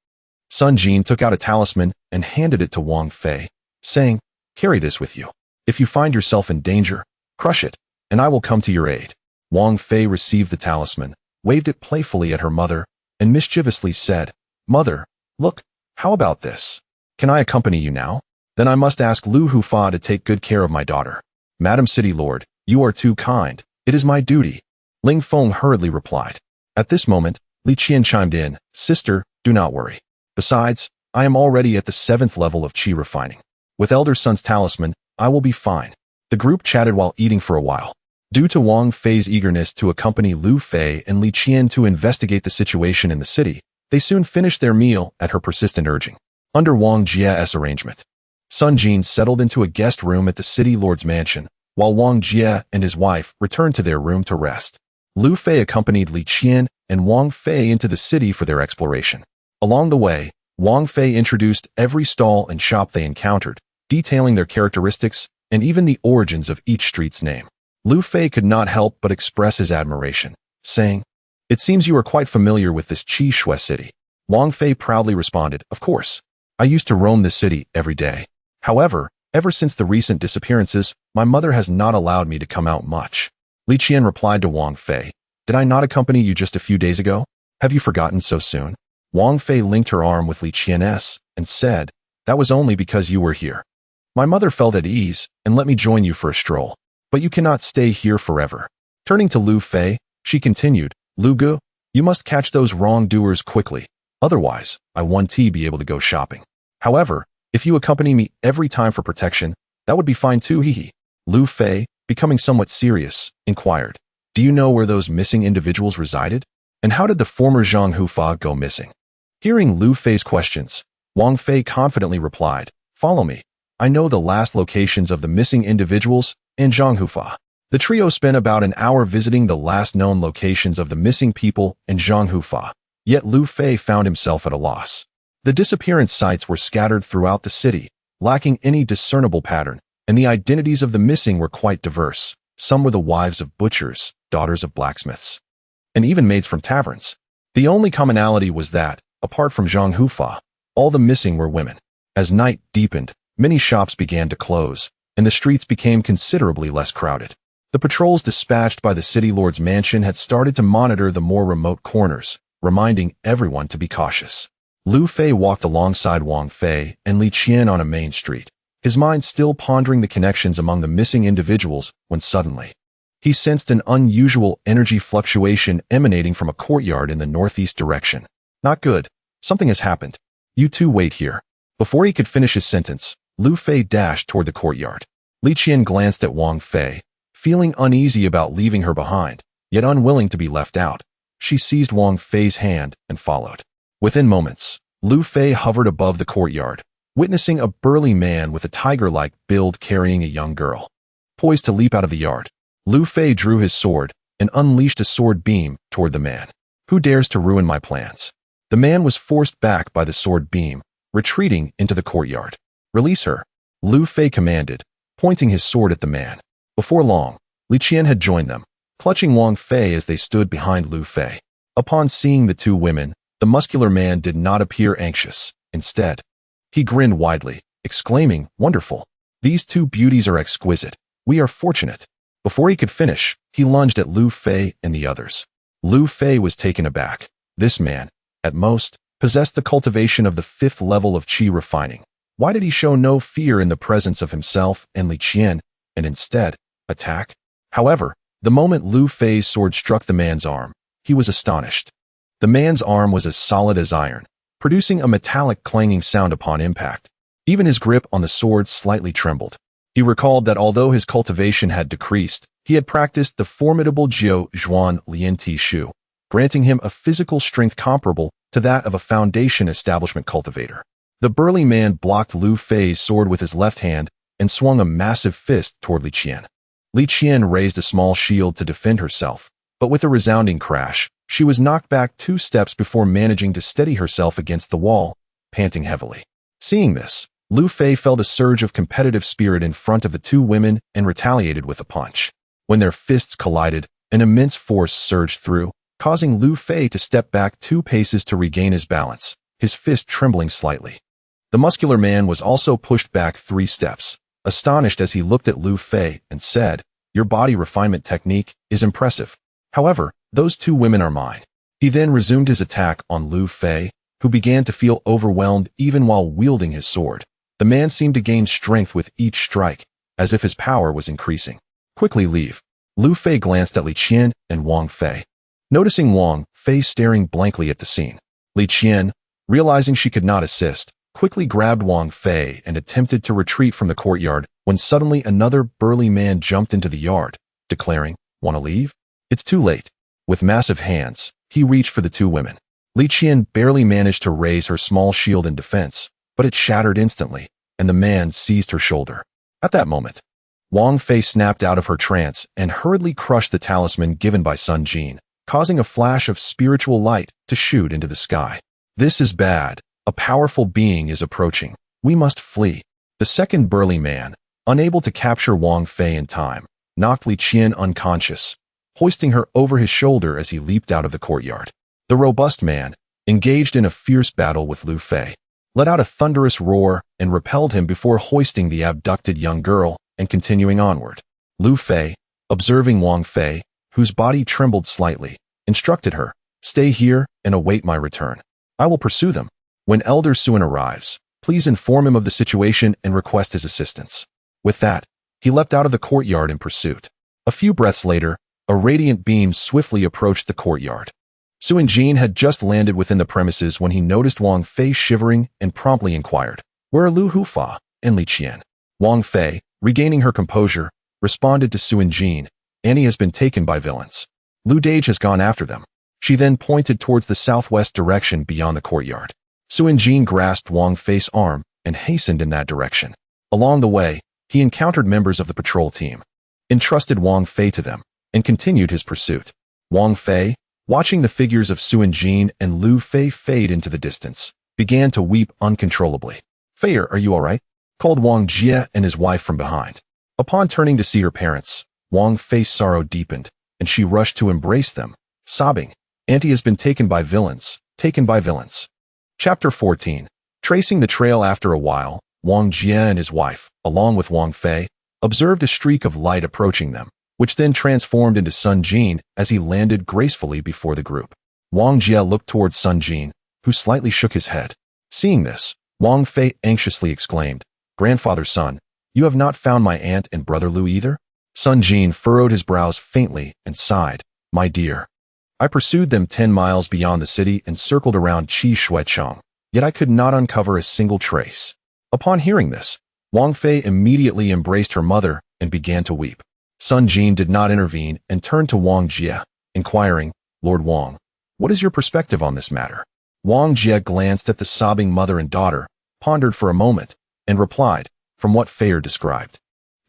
Speaker 1: Sun Jin took out a talisman and handed it to Wang Fei, saying, "Carry this with you. If you find yourself in danger, crush it, and I will come to your aid." Wang Fei received the talisman, waved it playfully at her mother, and mischievously said, "Mother, look, how about this? Can I accompany you now? Then I must ask Lu Hufa to take good care of my daughter." "Madam City Lord, you are too kind. It is my duty," Ling Feng hurriedly replied. At this moment, Li Qian chimed in, "Sister, do not worry. Besides, I am already at the 7th level of qi refining. With elder son's talisman, I will be fine." The group chatted while eating for a while. Due to Wang Fei's eagerness to accompany Lu Fei and Li Qian to investigate the situation in the city, they soon finished their meal at her persistent urging. Under Wang Jie's arrangement, Sun Jin settled into a guest room at the city lord's mansion, while Wang Jie and his wife returned to their room to rest. Lu Fei accompanied Li Qian and Wang Fei into the city for their exploration. Along the way, Wang Fei introduced every stall and shop they encountered, detailing their characteristics and even the origins of each street's name. Lu Fei could not help but express his admiration, saying, "It seems you are quite familiar with this Qishua city." Wang Fei proudly responded, "Of course. I used to roam this city every day. However, ever since the recent disappearances, my mother has not allowed me to come out much." Li Qian replied to Wang Fei, "Did I not accompany you just a few days ago? Have you forgotten so soon?" Wang Fei linked her arm with Li Qian's and said, "That was only because you were here. My mother felt at ease and let me join you for a stroll. But you cannot stay here forever." Turning to Lu Fei, she continued, "Lu Gu, you must catch those wrongdoers quickly. Otherwise, I won't be able to go shopping. However, if you accompany me every time for protection, that would be fine too, hee." Lu Fei, becoming somewhat serious, inquired, "Do you know where those missing individuals resided? And how did the former Zhang Hufa go missing?" Hearing Lu Fei's questions, Wang Fei confidently replied, "Follow me. I know the last locations of the missing individuals and Zhang Hufa." The trio spent about an hour visiting the last known locations of the missing people and Zhang Hufa, yet Lu Fei found himself at a loss. The disappearance sites were scattered throughout the city, lacking any discernible pattern, and the identities of the missing were quite diverse. Some were the wives of butchers, daughters of blacksmiths, and even maids from taverns. The only commonality was that, apart from Zhang Hufa, all the missing were women. As night deepened, many shops began to close, and the streets became considerably less crowded. The patrols dispatched by the city lord's mansion had started to monitor the more remote corners, reminding everyone to be cautious. Lu Fei walked alongside Wang Fei and Li Qian on a main street, his mind still pondering the connections among the missing individuals, when suddenly, he sensed an unusual energy fluctuation emanating from a courtyard in the northeast direction. "Not good. Something has happened. You two wait here." Before he could finish his sentence, Lu Fei dashed toward the courtyard. Li Qian glanced at Wang Fei, feeling uneasy about leaving her behind, yet unwilling to be left out. She seized Wang Fei's hand and followed. Within moments, Lu Fei hovered above the courtyard, witnessing a burly man with a tiger-like build carrying a young girl. Poised to leap out of the yard, Lu Fei drew his sword and unleashed a sword beam toward the man. "Who dares to ruin my plans?" The man was forced back by the sword beam, retreating into the courtyard. "Release her," Lu Fei commanded, pointing his sword at the man. Before long, Li Qian had joined them, clutching Wang Fei as they stood behind Lu Fei. Upon seeing the two women, the muscular man did not appear anxious. Instead, he grinned widely, exclaiming, "Wonderful. These two beauties are exquisite. We are fortunate." Before he could finish, he lunged at Lu Fei and the others. Lu Fei was taken aback. This man, at most, possessed the cultivation of the 5th level of qi refining. Why did he show no fear in the presence of himself and Li Qian, and instead attack? However, the moment Lu Fei's sword struck the man's arm, he was astonished. The man's arm was as solid as iron, producing a metallic clanging sound upon impact. Even his grip on the sword slightly trembled. He recalled that although his cultivation had decreased, he had practiced the formidable Jiu Zhuan Lian Ti Shu, granting him a physical strength comparable to that of a foundation establishment cultivator. The burly man blocked Lu Fei's sword with his left hand and swung a massive fist toward Li Qian. Li Qian raised a small shield to defend herself, but with a resounding crash, she was knocked back 2 steps before managing to steady herself against the wall, panting heavily. Seeing this, Lu Fei felt a surge of competitive spirit in front of the 2 women and retaliated with a punch. When their fists collided, an immense force surged through, causing Lu Fei to step back 2 paces to regain his balance, his fist trembling slightly. The muscular man was also pushed back 3 steps, astonished as he looked at Lu Fei and said, "Your body refinement technique is impressive. However, those 2 women are mine." He then resumed his attack on Lu Fei, who began to feel overwhelmed even while wielding his sword. The man seemed to gain strength with each strike, as if his power was increasing. "Quickly leave." Lu Fei glanced at Li Qian and Wang Fei. Noticing Wang Fei staring blankly at the scene, Li Qian, realizing she could not assist, quickly grabbed Wang Fei and attempted to retreat from the courtyard when suddenly another burly man jumped into the yard, declaring, "Want to leave?" "It's too late." With massive hands, he reached for the 2 women. Li Qian barely managed to raise her small shield in defense, but it shattered instantly, and the man seized her shoulder. At that moment, Wang Fei snapped out of her trance and hurriedly crushed the talisman given by Sun Jin, causing a flash of spiritual light to shoot into the sky. "This is bad. A powerful being is approaching. We must flee." The second burly man, unable to capture Wang Fei in time, knocked Li Qian unconscious, hoisting her over his shoulder as he leaped out of the courtyard. The robust man, engaged in a fierce battle with Lu Fei, let out a thunderous roar and repelled him before hoisting the abducted young girl and continuing onward. Lu Fei, observing Wang Fei, whose body trembled slightly, instructed her, "Stay here and await my return. I will pursue them. When Elder Suen arrives, please inform him of the situation and request his assistance." With that, he leapt out of the courtyard in pursuit. A few breaths later, a radiant beam swiftly approached the courtyard. Suen Jin had just landed within the premises when he noticed Wang Fei shivering and promptly inquired, "Where are Lu Hufa and Li Qian?" Wang Fei, regaining her composure, responded to Suen Jin, "Annie has been taken by villains. Lu Dage has gone after them." She then pointed towards the southwest direction beyond the courtyard. Suen Jin grasped Wang Fei's arm and hastened in that direction. Along the way, he encountered members of the patrol team, entrusted Wang Fei to them, and continued his pursuit. Wang Fei, watching the figures of Suen Jin and Lu Fei fade into the distance, began to weep uncontrollably. "Fei, are you all right?" called Wang Jie and his wife from behind. Upon turning to see her parents, Wang Fei's sorrow deepened, and she rushed to embrace them, sobbing, "Auntie has been taken by villains, taken by villains." Chapter 14. Tracing the trail after a while, Wang Jie and his wife, along with Wang Fei, observed a streak of light approaching them, which then transformed into Sun Jin as he landed gracefully before the group. Wang Jie looked towards Sun Jin, who slightly shook his head. Seeing this, Wang Fei anxiously exclaimed, "Grandfather Sun, you have not found my aunt and brother Lu either?" Sun Jin furrowed his brows faintly and sighed, "My dear, I pursued them 10 miles beyond the city and circled around Qi Shuicheng, yet I could not uncover a single trace." Upon hearing this, Wang Fei immediately embraced her mother and began to weep. Sun Jin did not intervene and turned to Wang Jie, inquiring, "Lord Wang, what is your perspective on this matter?" Wang Jie glanced at the sobbing mother and daughter, pondered for a moment, and replied, "From what Fei described,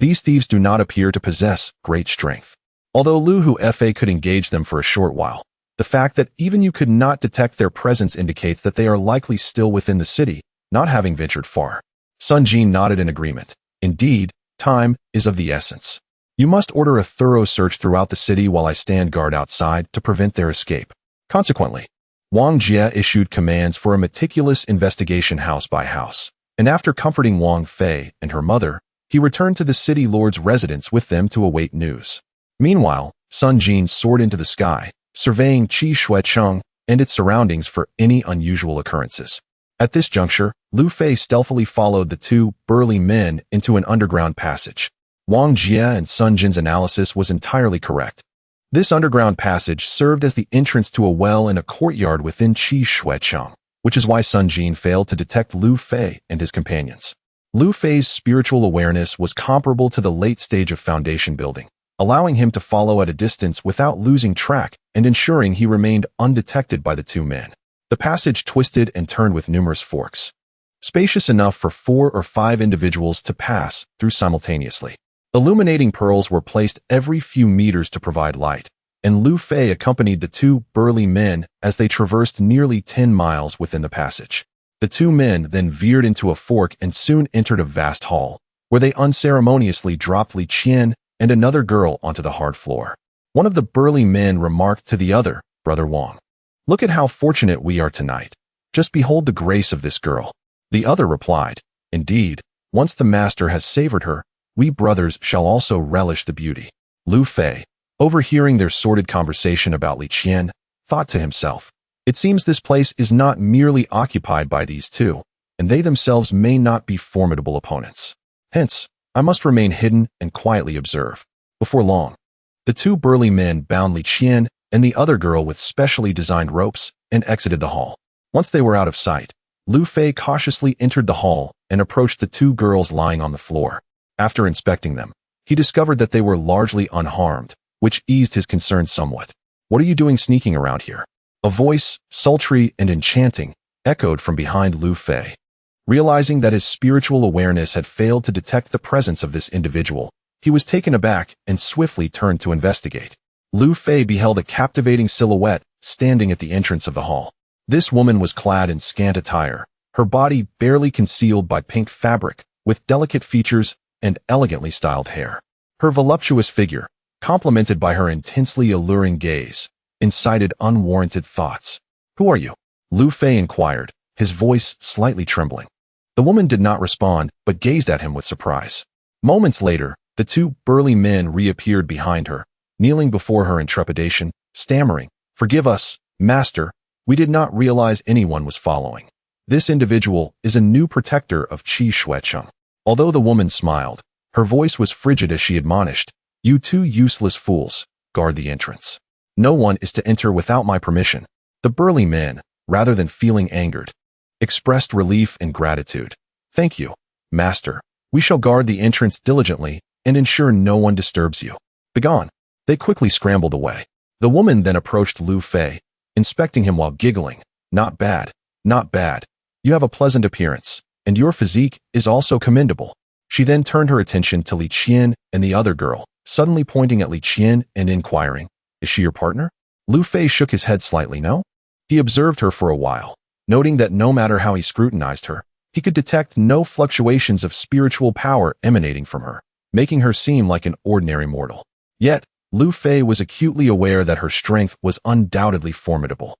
Speaker 1: these thieves do not appear to possess great strength. Although Lu Hu Fa could engage them for a short while, the fact that even you could not detect their presence indicates that they are likely still within the city, not having ventured far." Sun Jin nodded in agreement. "Indeed, time is of the essence. You must order a thorough search throughout the city while I stand guard outside to prevent their escape." Consequently, Wang Jie issued commands for a meticulous investigation house by house, and after comforting Wang Fei and her mother, he returned to the city lord's residence with them to await news. Meanwhile, Sun Jin soared into the sky, surveying Qi Shuicheng and its surroundings for any unusual occurrences. At this juncture, Lu Fei stealthily followed the two burly men into an underground passage. Wang Jie and Sun Jin's analysis was entirely correct. This underground passage served as the entrance to a well in a courtyard within Qi Shuecheng, which is why Sun Jin failed to detect Lu Fei and his companions. Lu Fei's spiritual awareness was comparable to the late stage of foundation building, allowing him to follow at a distance without losing track and ensuring he remained undetected by the two men. The passage twisted and turned with numerous forks, spacious enough for 4 or 5 individuals to pass through simultaneously. Illuminating pearls were placed every few meters to provide light, and Lu Fei accompanied the two burly men as they traversed nearly 10 miles within the passage. The two men then veered into a fork and soon entered a vast hall, where they unceremoniously dropped Li Qian and another girl onto the hard floor. One of the burly men remarked to the other, "Brother Wang, look at how fortunate we are tonight. Just behold the grace of this girl." The other replied, "Indeed, once the master has savored her, we brothers shall also relish the beauty." Lu Fei, overhearing their sordid conversation about Li Qian, thought to himself, "It seems this place is not merely occupied by these two, and they themselves may not be formidable opponents. Hence, I must remain hidden and quietly observe." Before long, the two burly men bound Li Qian and the other girl with specially designed ropes and exited the hall. Once they were out of sight, Lu Fei cautiously entered the hall and approached the two girls lying on the floor. After inspecting them, he discovered that they were largely unharmed, which eased his concern somewhat. "What are you doing sneaking around here?" A voice, sultry and enchanting, echoed from behind Lu Fei. Realizing that his spiritual awareness had failed to detect the presence of this individual, he was taken aback and swiftly turned to investigate. Lu Fei beheld a captivating silhouette standing at the entrance of the hall. This woman was clad in scant attire, her body barely concealed by pink fabric, with delicate features and elegantly styled hair. Her voluptuous figure, complemented by her intensely alluring gaze, incited unwarranted thoughts. "Who are you?" Lu Fei inquired, his voice slightly trembling. The woman did not respond, but gazed at him with surprise. Moments later, the two burly men reappeared behind her, kneeling before her in trepidation, stammering, "Forgive us, master, we did not realize anyone was following. This individual is a new protector of Qi Shuecheng." Although the woman smiled, her voice was frigid as she admonished, "You two useless fools, guard the entrance. No one is to enter without my permission." The burly men, rather than feeling angered, expressed relief and gratitude. "Thank you, master. We shall guard the entrance diligently and ensure no one disturbs you. Begone." They quickly scrambled away. The woman then approached Lu Fei, inspecting him while giggling. "Not bad, not bad. You have a pleasant appearance, and your physique is also commendable." She then turned her attention to Li Qian and the other girl, suddenly pointing at Li Qian and inquiring, "Is she your partner?" Lu Fei shook his head slightly. "No." He observed her for a while, noting that no matter how he scrutinized her, he could detect no fluctuations of spiritual power emanating from her, making her seem like an ordinary mortal. Yet, Lu Fei was acutely aware that her strength was undoubtedly formidable.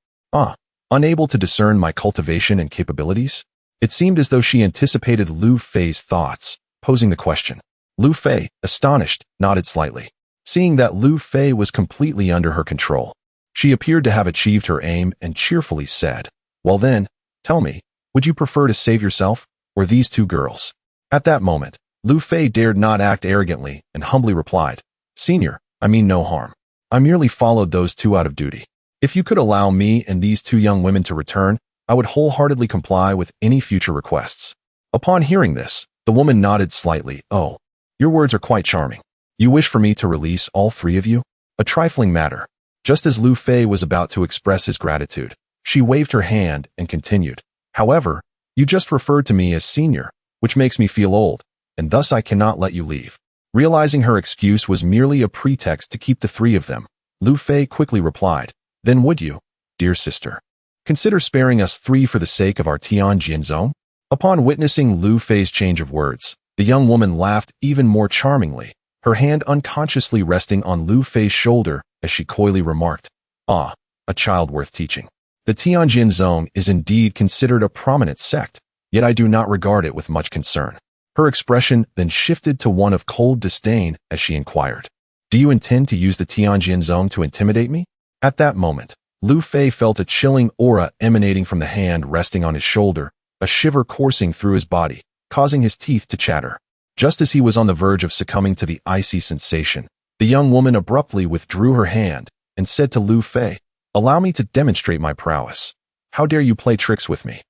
Speaker 1: Unable to discern my cultivation and capabilities? It seemed as though she anticipated Lu Fei's thoughts, posing the question. Lu Fei, astonished, nodded slightly. Seeing that Lu Fei was completely under her control, she appeared to have achieved her aim and cheerfully said, "Well then, tell me, would you prefer to save yourself, or these two girls?" At that moment, Lu Fei dared not act arrogantly and humbly replied, "Senior, I mean no harm. I merely followed those two out of duty. If you could allow me and these two young women to return, I would wholeheartedly comply with any future requests." Upon hearing this, the woman nodded slightly. "Oh, your words are quite charming. You wish for me to release all 3 of you? A trifling matter." Just as Lu Fei was about to express his gratitude, she waved her hand and continued, "However, you just referred to me as senior, which makes me feel old, and thus I cannot let you leave." Realizing her excuse was merely a pretext to keep the 3 of them, Lu Fei quickly replied, "Then would you, dear sister, consider sparing us 3 for the sake of our Tianjin zone?" Upon witnessing Lu Fei's change of words, the young woman laughed even more charmingly, her hand unconsciously resting on Lu Fei's shoulder as she coyly remarked, "Ah, a child worth teaching. The Tianjin zone is indeed considered a prominent sect, yet I do not regard it with much concern." Her expression then shifted to one of cold disdain as she inquired, "Do you intend to use the Tianjin zone to intimidate me?" At that moment, Lu Fei felt a chilling aura emanating from the hand resting on his shoulder, a shiver coursing through his body, causing his teeth to chatter. Just as he was on the verge of succumbing to the icy sensation, the young woman abruptly withdrew her hand and said to Lu Fei, "Allow me to demonstrate my prowess. How dare you play tricks with me?"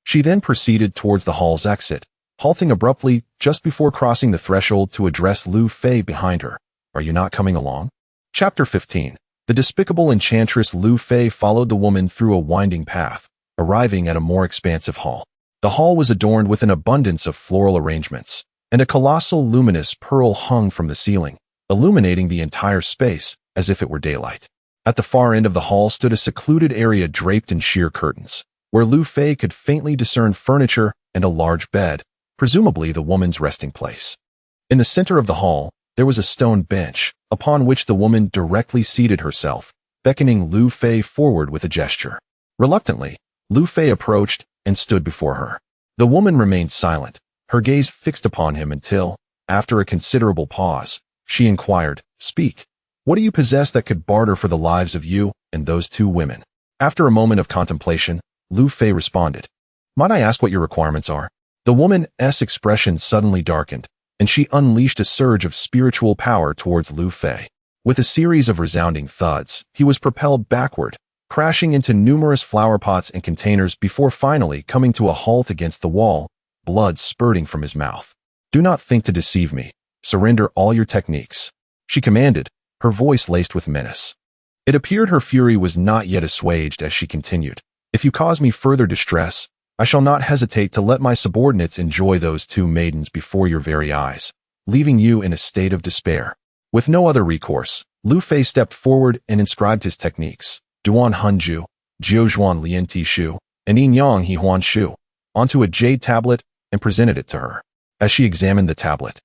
Speaker 1: She then proceeded towards the hall's exit, halting abruptly just before crossing the threshold to address Lu Fei behind her. "Are you not coming along?" Chapter 15. The despicable enchantress Lu Fei followed the woman through a winding path, arriving at a more expansive hall. The hall was adorned with an abundance of floral arrangements, and a colossal luminous pearl hung from the ceiling, illuminating the entire space as if it were daylight. At the far end of the hall stood a secluded area draped in sheer curtains, where Lu Fei could faintly discern furniture and a large bed, presumably the woman's resting place. In the center of the hall, there was a stone bench, upon which the woman directly seated herself, beckoning Lu Fei forward with a gesture. Reluctantly, Lu Fei approached and stood before her. The woman remained silent, her gaze fixed upon him until, after a considerable pause, she inquired, "Speak. What do you possess that could barter for the lives of you and those two women?" After a moment of contemplation, Lu Fei responded, "Might I ask what your requirements are?" The woman's expression suddenly darkened, and she unleashed a surge of spiritual power towards Lu Fei. With a series of resounding thuds, he was propelled backward, crashing into numerous flower pots and containers before finally coming to a halt against the wall, blood spurting from his mouth. "Do not think to deceive me. Surrender all your techniques," she commanded, her voice laced with menace. It appeared her fury was not yet assuaged as she continued, "If you cause me further distress, I shall not hesitate to let my subordinates enjoy those two maidens before your very eyes, leaving you in a state of despair." With no other recourse, Lu Fei stepped forward and inscribed his techniques, Duan Hunju, Jiuzhuan Lian Ti Shu, and Yin Yang He Huan Shu, onto a jade tablet and presented it to her. As she examined the tablet,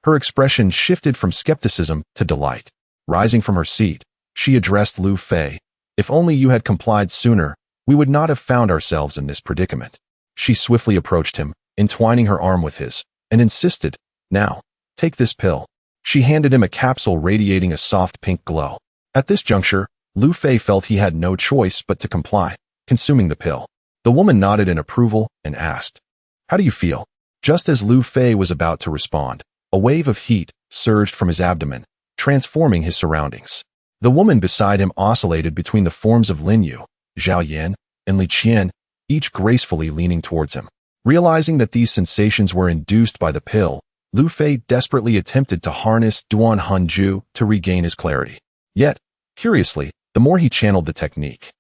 Speaker 1: her expression shifted from skepticism to delight. Rising from her seat, she addressed Lu Fei, "If only you had complied sooner, we would not have found ourselves in this predicament." She swiftly approached him, entwining her arm with his, and insisted, "Now, take this pill." She handed him a capsule radiating a soft pink glow. At this juncture, Lu Fei felt he had no choice but to comply, consuming the pill. The woman nodded in approval and asked, "How do you feel?" Just as Lu Fei was about to respond, a wave of heat surged from his abdomen, transforming his surroundings. The woman beside him oscillated between the forms of Lin Yu, Zhao Yan, and Li Qian, each gracefully leaning towards him. Realizing that these sensations were induced by the pill, Lu Fei desperately attempted to harness Duan Hunju to regain his clarity. Yet, curiously, the more he channeled the technique,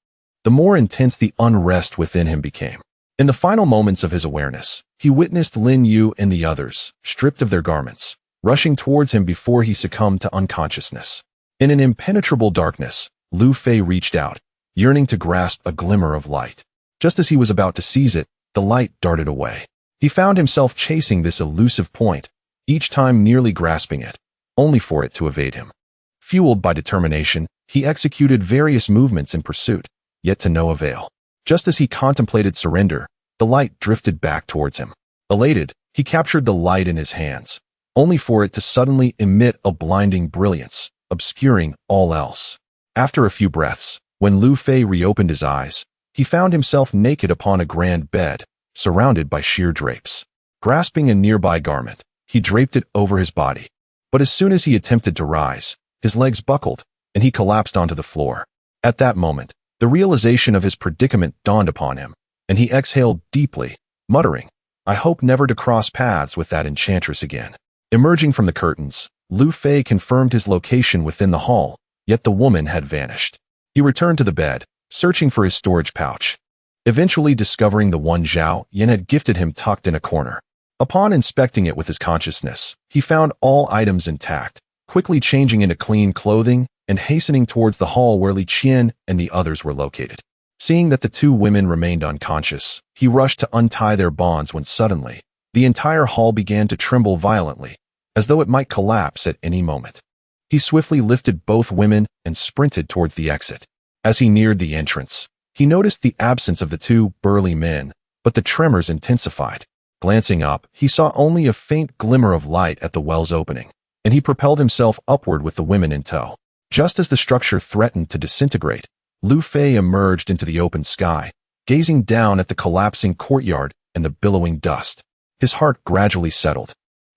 Speaker 1: the more intense the unrest within him became. In the final moments of his awareness, he witnessed Lin Yu and the others, stripped of their garments, rushing towards him before he succumbed to unconsciousness. In an impenetrable darkness, Lu Fei reached out, yearning to grasp a glimmer of light. Just as he was about to seize it, the light darted away. He found himself chasing this elusive point, each time nearly grasping it, only for it to evade him. Fueled by determination, he executed various movements in pursuit, yet to no avail. Just as he contemplated surrender, the light drifted back towards him. Elated, he captured the light in his hands, only for it to suddenly emit a blinding brilliance, obscuring all else. After a few breaths, when Lu Fei reopened his eyes, he found himself naked upon a grand bed, surrounded by sheer drapes. Grasping a nearby garment, he draped it over his body. But as soon as he attempted to rise, his legs buckled, and he collapsed onto the floor. At that moment, the realization of his predicament dawned upon him, and he exhaled deeply, muttering, "I hope never to cross paths with that enchantress again." Emerging from the curtains, Lu Fei confirmed his location within the hall, yet the woman had vanished. He returned to the bed, searching for his storage pouch, eventually discovering the one Zhao Yan had gifted him tucked in a corner. Upon inspecting it with his consciousness, he found all items intact, quickly changing into clean clothing and hastening towards the hall where Li Qian and the others were located. Seeing that the two women remained unconscious, he rushed to untie their bonds when suddenly, the entire hall began to tremble violently, as though it might collapse at any moment. He swiftly lifted both women and sprinted towards the exit. As he neared the entrance, he noticed the absence of the two burly men, but the tremors intensified. Glancing up, he saw only a faint glimmer of light at the well's opening, and he propelled himself upward with the women in tow. Just as the structure threatened to disintegrate, Lu Fei emerged into the open sky, gazing down at the collapsing courtyard and the billowing dust. His heart gradually settled.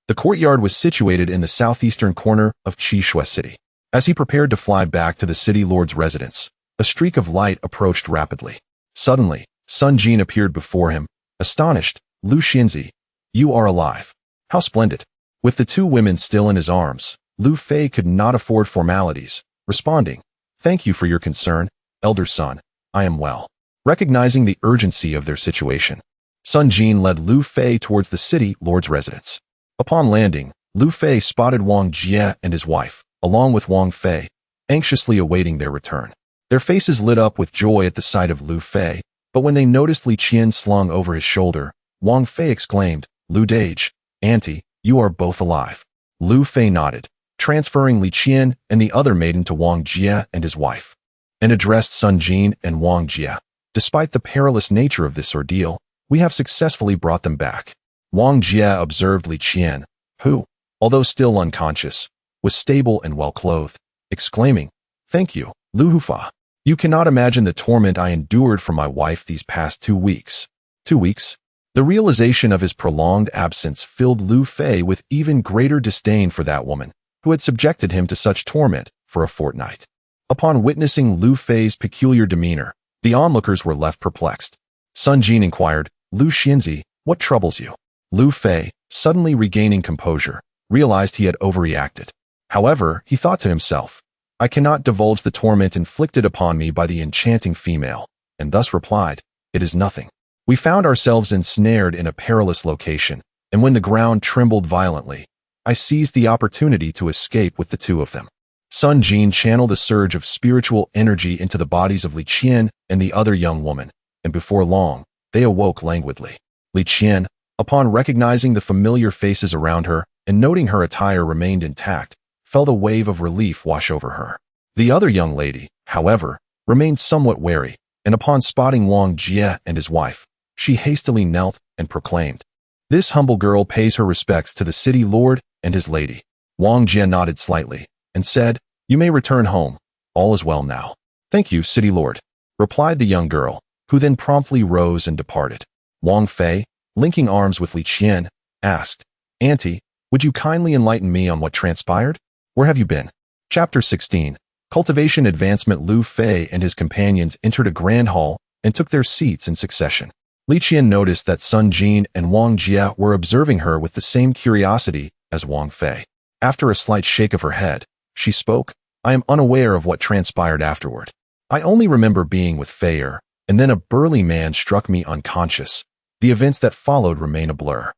Speaker 1: The courtyard was situated in the southeastern corner of Qishui City. As he prepared to fly back to the city lord's residence, a streak of light approached rapidly. Suddenly, Sun Jin appeared before him, astonished. Lu Xinzi, you are alive. How splendid. With the two women still in his arms, Lu Fei could not afford formalities, responding, thank you for your concern, elder son, I am well. Recognizing the urgency of their situation, Sun Jin led Lu Fei towards the city lord's residence. Upon landing, Lu Fei spotted Wang Jie and his wife, along with Wang Fei, anxiously awaiting their return. Their faces lit up with joy at the sight of Lu Fei, but when they noticed Li Qian slung over his shoulder, Wang Fei exclaimed, Lu Dage, Auntie, you are both alive. Lu Fei nodded, transferring Li Qian and the other maiden to Wang Jie and his wife, and addressed Sun Jin and Wang Jie. Despite the perilous nature of this ordeal, we have successfully brought them back. Wang Jie observed Li Qian, who, although still unconscious, was stable and well-clothed, exclaiming, thank you, Lu Hufa. You cannot imagine the torment I endured from my wife these past 2 weeks. 2 weeks? The realization of his prolonged absence filled Lu Fei with even greater disdain for that woman, who had subjected him to such torment for a fortnight. Upon witnessing Lu Fei's peculiar demeanor, the onlookers were left perplexed. Sun Jin inquired, Lu Xinzi, what troubles you? Lu Fei, suddenly regaining composure, realized he had overreacted. However, he thought to himself, I cannot divulge the torment inflicted upon me by the enchanting female, and thus replied, it is nothing. We found ourselves ensnared in a perilous location, and when the ground trembled violently, I seized the opportunity to escape with the two of them. Sun Jin channeled a surge of spiritual energy into the bodies of Li Qian and the other young woman, and before long, they awoke languidly. Li Qian, upon recognizing the familiar faces around her and noting her attire remained intact, felt a wave of relief wash over her. The other young lady, however, remained somewhat wary, and upon spotting Wang Jie and his wife, she hastily knelt and proclaimed, this humble girl pays her respects to the city lord and his lady. Wang Jie nodded slightly and said, you may return home. All is well now. Thank you, city lord, replied the young girl, who then promptly rose and departed. Wang Fei, linking arms with Li Qian, asked, Auntie, would you kindly enlighten me on what transpired? Where have you been? Chapter 16. Cultivation Advancement. Lu Fei and his companions entered a grand hall and took their seats in succession. Li Qian noticed that Sun Jin and Wang Jie were observing her with the same curiosity as Wang Fei. After a slight shake of her head, she spoke, I am unaware of what transpired afterward. I only remember being with Feier, and then a burly man struck me unconscious. The events that followed remain a blur.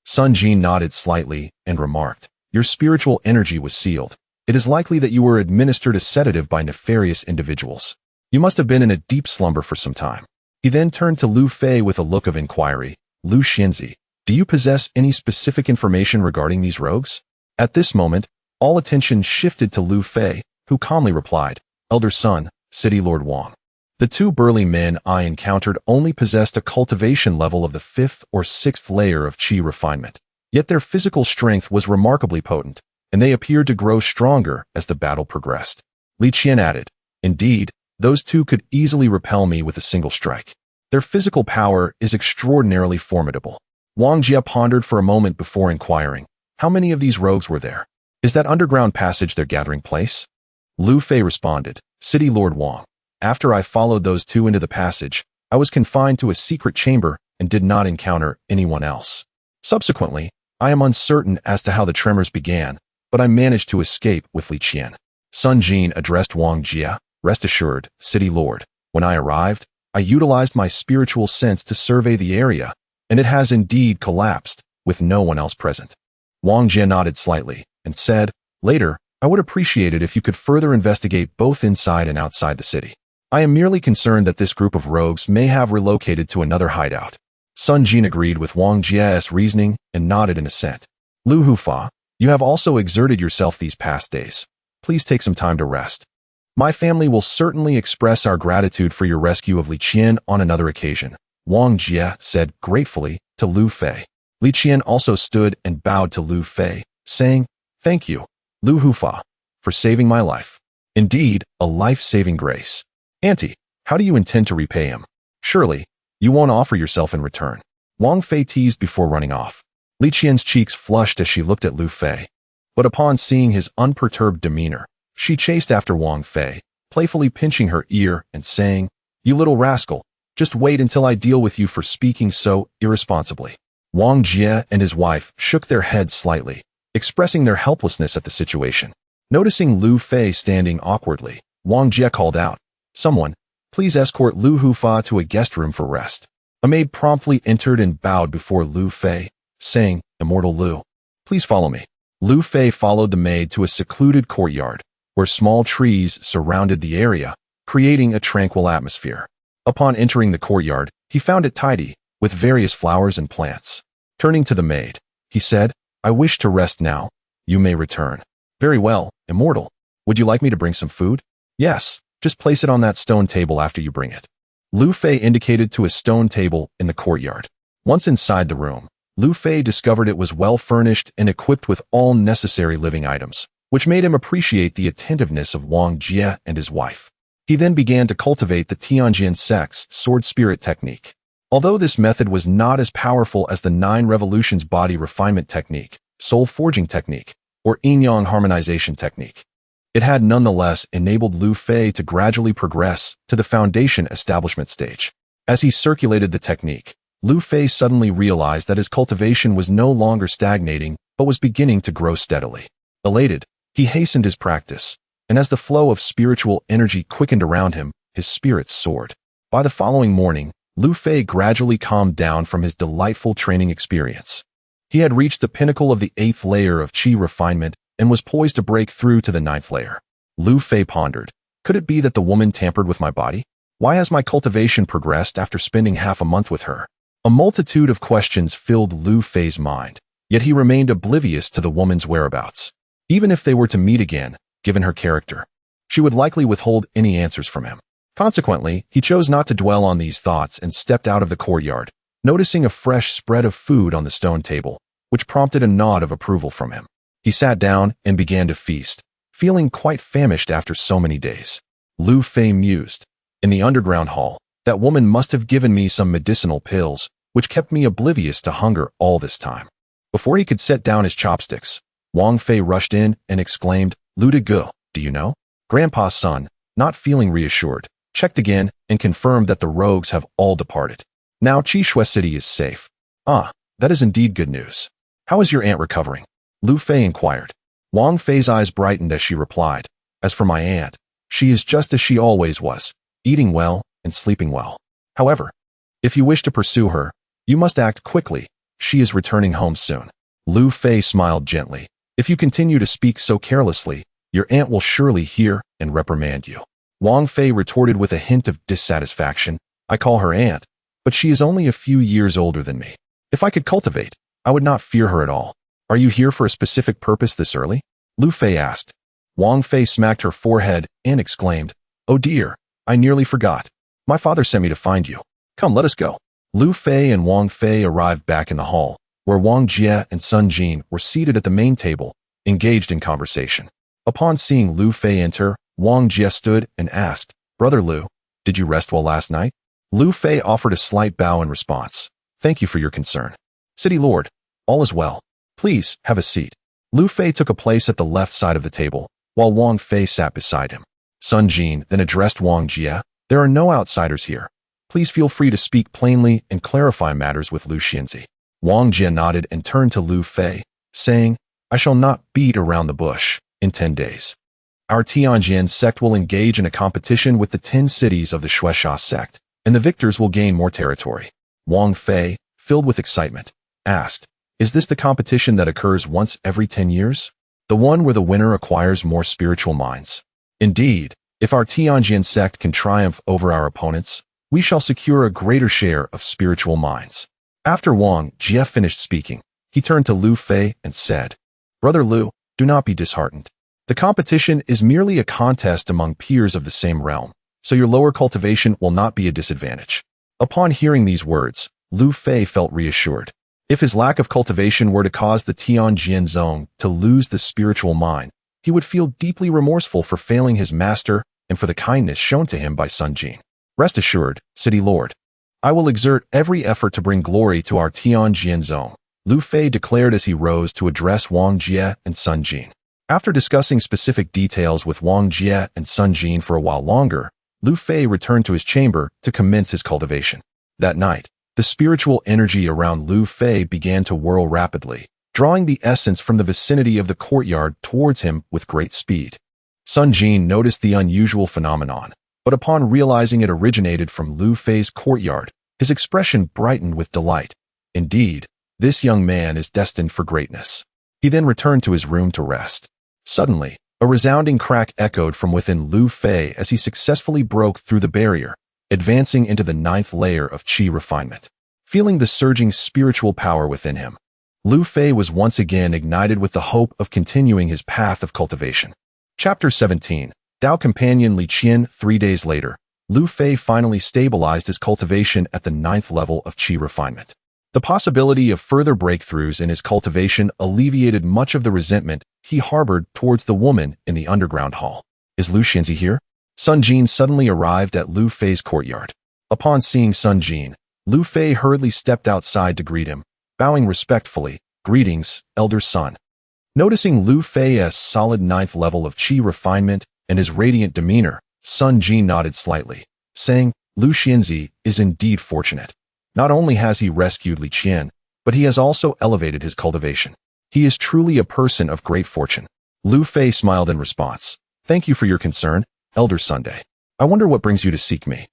Speaker 1: Sun Jin nodded slightly and remarked, your spiritual energy was sealed. It is likely that you were administered a sedative by nefarious individuals. You must have been in a deep slumber for some time. He then turned to Lu Fei with a look of inquiry. Lu Xinzi, do you possess any specific information regarding these rogues? At this moment, all attention shifted to Lu Fei, who calmly replied, elder son, city lord Wang. The two burly men I encountered only possessed a cultivation level of the 5th or 6th layer of qi refinement. Yet their physical strength was remarkably potent, and they appeared to grow stronger as the battle progressed. Li Qian added, indeed, those two could easily repel me with a single strike. Their physical power is extraordinarily formidable. Wang Jie pondered for a moment before inquiring, how many of these rogues were there? Is that underground passage their gathering place? Lu Fei responded, city lord Wang. After I followed those two into the passage, I was confined to a secret chamber and did not encounter anyone else. Subsequently, I am uncertain as to how the tremors began, but I managed to escape with Li Qian. Sun Jin addressed Wang Jie, rest assured, city lord, when I arrived, I utilized my spiritual sense to survey the area, and it has indeed collapsed, with no one else present. Wang Jie nodded slightly and said, later, I would appreciate it if you could further investigate both inside and outside the city. I am merely concerned that this group of rogues may have relocated to another hideout. Sun Jin agreed with Wang Jie's reasoning and nodded in assent. Lu Hufa, you have also exerted yourself these past days. Please take some time to rest. My family will certainly express our gratitude for your rescue of Li Qian on another occasion, Wang Jie said gratefully to Lu Fei. Li Qian also stood and bowed to Lu Fei, saying, thank you, Lu Hufa, for saving my life. Indeed, a life-saving grace. Auntie, how do you intend to repay him? Surely, you won't offer yourself in return. Wang Fei teased before running off. Li Qian's cheeks flushed as she looked at Lu Fei. But upon seeing his unperturbed demeanor, she chased after Wang Fei, playfully pinching her ear and saying, "You little rascal, just wait until I deal with you for speaking so irresponsibly." Wang Jie and his wife shook their heads slightly, expressing their helplessness at the situation. Noticing Lu Fei standing awkwardly, Wang Jie called out, "Someone, please escort Lu Hufa to a guest room for rest." A maid promptly entered and bowed before Lu Fei, saying, "Immortal Lu, please follow me." Lu Fei followed the maid to a secluded courtyard, where small trees surrounded the area, creating a tranquil atmosphere. Upon entering the courtyard, he found it tidy, with various flowers and plants. Turning to the maid, he said, "I wish to rest now. You may return." "Very well, Immortal. Would you like me to bring some food?" "Yes, just place it on that stone table after you bring it." Lu Fei indicated to a stone table in the courtyard. Once inside the room, Lu Fei discovered it was well furnished and equipped with all necessary living items, which made him appreciate the attentiveness of Wang Jie and his wife. He then began to cultivate the Tianjin sect's sword spirit technique. Although this method was not as powerful as the 9 revolutions body refinement technique, soul forging technique, or yin-yang harmonization technique, it had nonetheless enabled Lu Fei to gradually progress to the foundation establishment stage. As he circulated the technique, Lu Fei suddenly realized that his cultivation was no longer stagnating but was beginning to grow steadily. Elated, he hastened his practice, and as the flow of spiritual energy quickened around him, his spirits soared. By the following morning, Lu Fei gradually calmed down from his delightful training experience. He had reached the pinnacle of the 8th layer of qi refinement and was poised to break through to the 9th layer. Lu Fei pondered, could it be that the woman tampered with my body? Why has my cultivation progressed after spending half a month with her? A multitude of questions filled Lu Fei's mind, yet he remained oblivious to the woman's whereabouts. Even if they were to meet again, given her character, she would likely withhold any answers from him. Consequently, he chose not to dwell on these thoughts and stepped out of the courtyard, noticing a fresh spread of food on the stone table, which prompted a nod of approval from him. He sat down and began to feast, feeling quite famished after so many days. Lu Fei mused, in the underground hall, that woman must have given me some medicinal pills, which kept me oblivious to hunger all this time. Before he could set down his chopsticks, Wang Fei rushed in and exclaimed, "Lu de Ge, do you know?" Grandpa's son, not feeling reassured, checked again and confirmed that the rogues have all departed. Now Qishui City is safe. "Ah, that is indeed good news. How is your aunt recovering?" Lu Fei inquired. Wang Fei's eyes brightened as she replied, "As for my aunt, she is just as she always was, eating well and sleeping well. However, if you wish to pursue her, you must act quickly. She is returning home soon." Lu Fei smiled gently. "If you continue to speak so carelessly, your aunt will surely hear and reprimand you." Wang Fei retorted with a hint of dissatisfaction, "I call her aunt, but she is only a few years older than me. If I could cultivate, I would not fear her at all. Are you here for a specific purpose this early?" Lu Fei asked. Wang Fei smacked her forehead and exclaimed, "Oh dear, I nearly forgot. My father sent me to find you. Come, let us go." Lu Fei and Wang Fei arrived back in the hall, where Wang Jie and Sun Jin were seated at the main table, engaged in conversation. Upon seeing Lu Fei enter, Wang Jie stood and asked, "Brother Lu, did you rest well last night?" Lu Fei offered a slight bow in response. "Thank you for your concern. City Lord, all is well. Please, have a seat." Lu Fei took a place at the left side of the table, while Wang Fei sat beside him. Sun Jin then addressed Wang Jie, "There are no outsiders here. Please feel free to speak plainly and clarify matters with Lu Xianzi." Wang Jie nodded and turned to Lu Fei, saying, "I shall not beat around the bush. In 10 days, our Tianjin sect will engage in a competition with the 10 cities of the Shueisha sect, and the victors will gain more territory." Wang Fei, filled with excitement, asked, "Is this the competition that occurs once every 10 years? The one where the winner acquires more spiritual minds?" "Indeed, if our Tianjin sect can triumph over our opponents, we shall secure a greater share of spiritual minds." After Wang Jie finished speaking, he turned to Lu Fei and said, "Brother Lu, do not be disheartened. The competition is merely a contest among peers of the same realm, so your lower cultivation will not be a disadvantage." Upon hearing these words, Lu Fei felt reassured. If his lack of cultivation were to cause the Tianjin zone to lose the spiritual mind, he would feel deeply remorseful for failing his master and for the kindness shown to him by Sun Jin. Rest assured, City Lord, I will exert every effort to bring glory to our Tianjin zone, Lu Fei declared as he rose to address Wang Jie and Sun Jin. After discussing specific details with Wang Jie and Sun Jin for a while longer, Lu Fei returned to his chamber to commence his cultivation. That night, the spiritual energy around Lu Fei began to whirl rapidly, drawing the essence from the vicinity of the courtyard towards him with great speed. Sun Jin noticed the unusual phenomenon, but upon realizing it originated from Lu Fei's courtyard, his expression brightened with delight. Indeed, this young man is destined for greatness. He then returned to his room to rest. Suddenly, a resounding crack echoed from within Lu Fei as he successfully broke through the barrier, advancing into the 9th layer of qi refinement. Feeling the surging spiritual power within him, Lu Fei was once again ignited with the hope of continuing his path of cultivation. Chapter 17. Dao Companion Li Qian. 3 days later, Lu Fei finally stabilized his cultivation at the 9th level of qi refinement. The possibility of further breakthroughs in his cultivation alleviated much of the resentment he harbored towards the woman in the underground hall. Is Lu Xianzi here? Sun Jin suddenly arrived at Lu Fei's courtyard. Upon seeing Sun Jin, Lu Fei hurriedly stepped outside to greet him, bowing respectfully. Greetings, elder son. Noticing Lu Fei's solid 9th level of qi refinement and his radiant demeanor, Sun Jin nodded slightly, saying, Lu Xianzi is indeed fortunate. Not only has he rescued Li Qian, but he has also elevated his cultivation. He is truly a person of great fortune. Lu Fei smiled in response. Thank you for your concern, Elder Sunday. I wonder what brings you to seek me.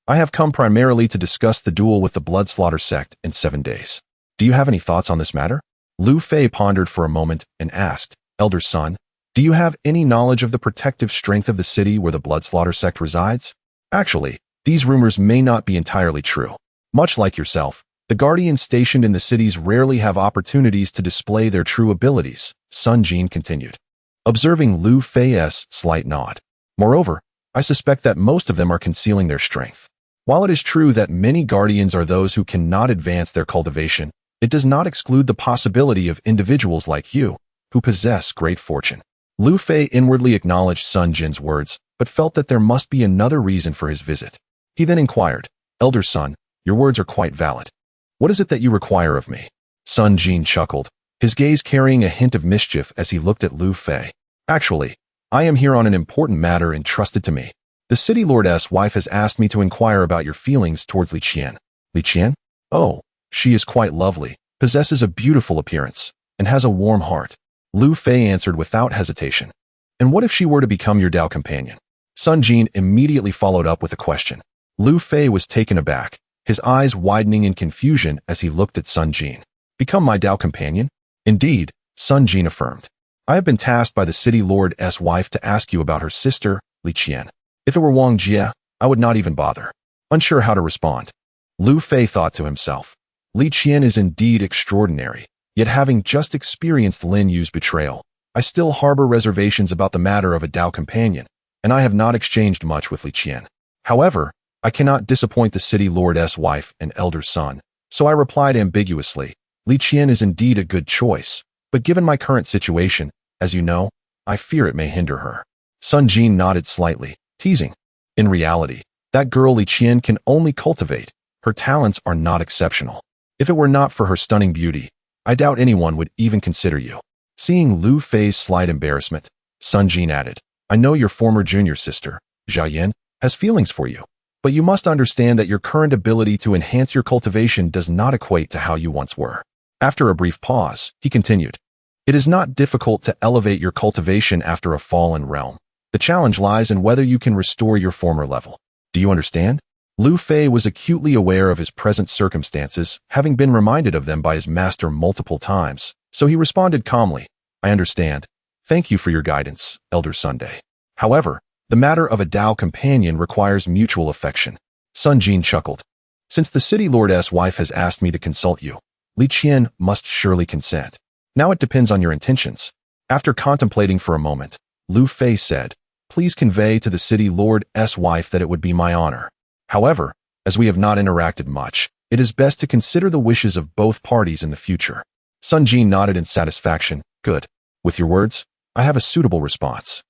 Speaker 1: I have come primarily to discuss the duel with the Blood Slaughter sect in 7 days. Do you have any thoughts on this matter? Lu Fei pondered for a moment and asked, Elder Son, do you have any knowledge of the protective strength of the city where the Blood Slaughter sect resides? Actually, these rumors may not be entirely true. Much like yourself, the guardians stationed in the cities rarely have opportunities to display their true abilities, Sun Jin continued, observing Lu Fei's slight nod. Moreover, I suspect that most of them are concealing their strength. While it is true that many guardians are those who cannot advance their cultivation, it does not exclude the possibility of individuals like you, who possess great fortune. Lu Fei inwardly acknowledged Sun Jin's words, but felt that there must be another reason for his visit. He then inquired, Elder Son, your words are quite valid. What is it that you require of me? Sun Jin chuckled, his gaze carrying a hint of mischief as he looked at Lu Fei. Actually, I am here on an important matter entrusted to me. The city lord's wife has asked me to inquire about your feelings towards Li Qian. Li Qian? Oh, she is quite lovely, possesses a beautiful appearance, and has a warm heart. Lu Fei answered without hesitation. And what if she were to become your Dao companion? Sun Jin immediately followed up with a question. Lu Fei was taken aback, his eyes widening in confusion as he looked at Sun Jin. Become my Dao companion? Indeed, Sun Jin affirmed. I have been tasked by the city lord's wife to ask you about her sister, Li Qian. If it were Wang Jie, I would not even bother. Unsure how to respond. Lu Fei thought to himself. Li Qian is indeed extraordinary, yet having just experienced Lin Yu's betrayal, I still harbor reservations about the matter of a Dao companion, and I have not exchanged much with Li Qian. However, I cannot disappoint the city lord's wife and elder son, so I replied ambiguously, Li Qian is indeed a good choice, but given my current situation, as you know, I fear it may hinder her. Sun Jin nodded slightly, teasing. In reality, that girl Li Qian can only cultivate. Her talents are not exceptional. If it were not for her stunning beauty, I doubt anyone would even consider you. Seeing Lu Fei's slight embarrassment, Sun Jin added, I know your former junior sister, Jia Yin, has feelings for you. But you must understand that your current ability to enhance your cultivation does not equate to how you once were. After a brief pause, he continued, it is not difficult to elevate your cultivation after a fallen realm. The challenge lies in whether you can restore your former level. Do you understand? Lu Fei was acutely aware of his present circumstances, having been reminded of them by his master multiple times, so he responded calmly, I understand. Thank you for your guidance, Elder Sunday. However, the matter of a Dao companion requires mutual affection. Sun Jin chuckled. Since the city lord's wife has asked me to consult you, Li Qian must surely consent. Now it depends on your intentions. After contemplating for a moment, Lu Fei said, please convey to the city lord's wife that it would be my honor. However, as we have not interacted much, it is best to consider the wishes of both parties in the future. Sun Jin nodded in satisfaction. Good. With your words, I have a suitable response.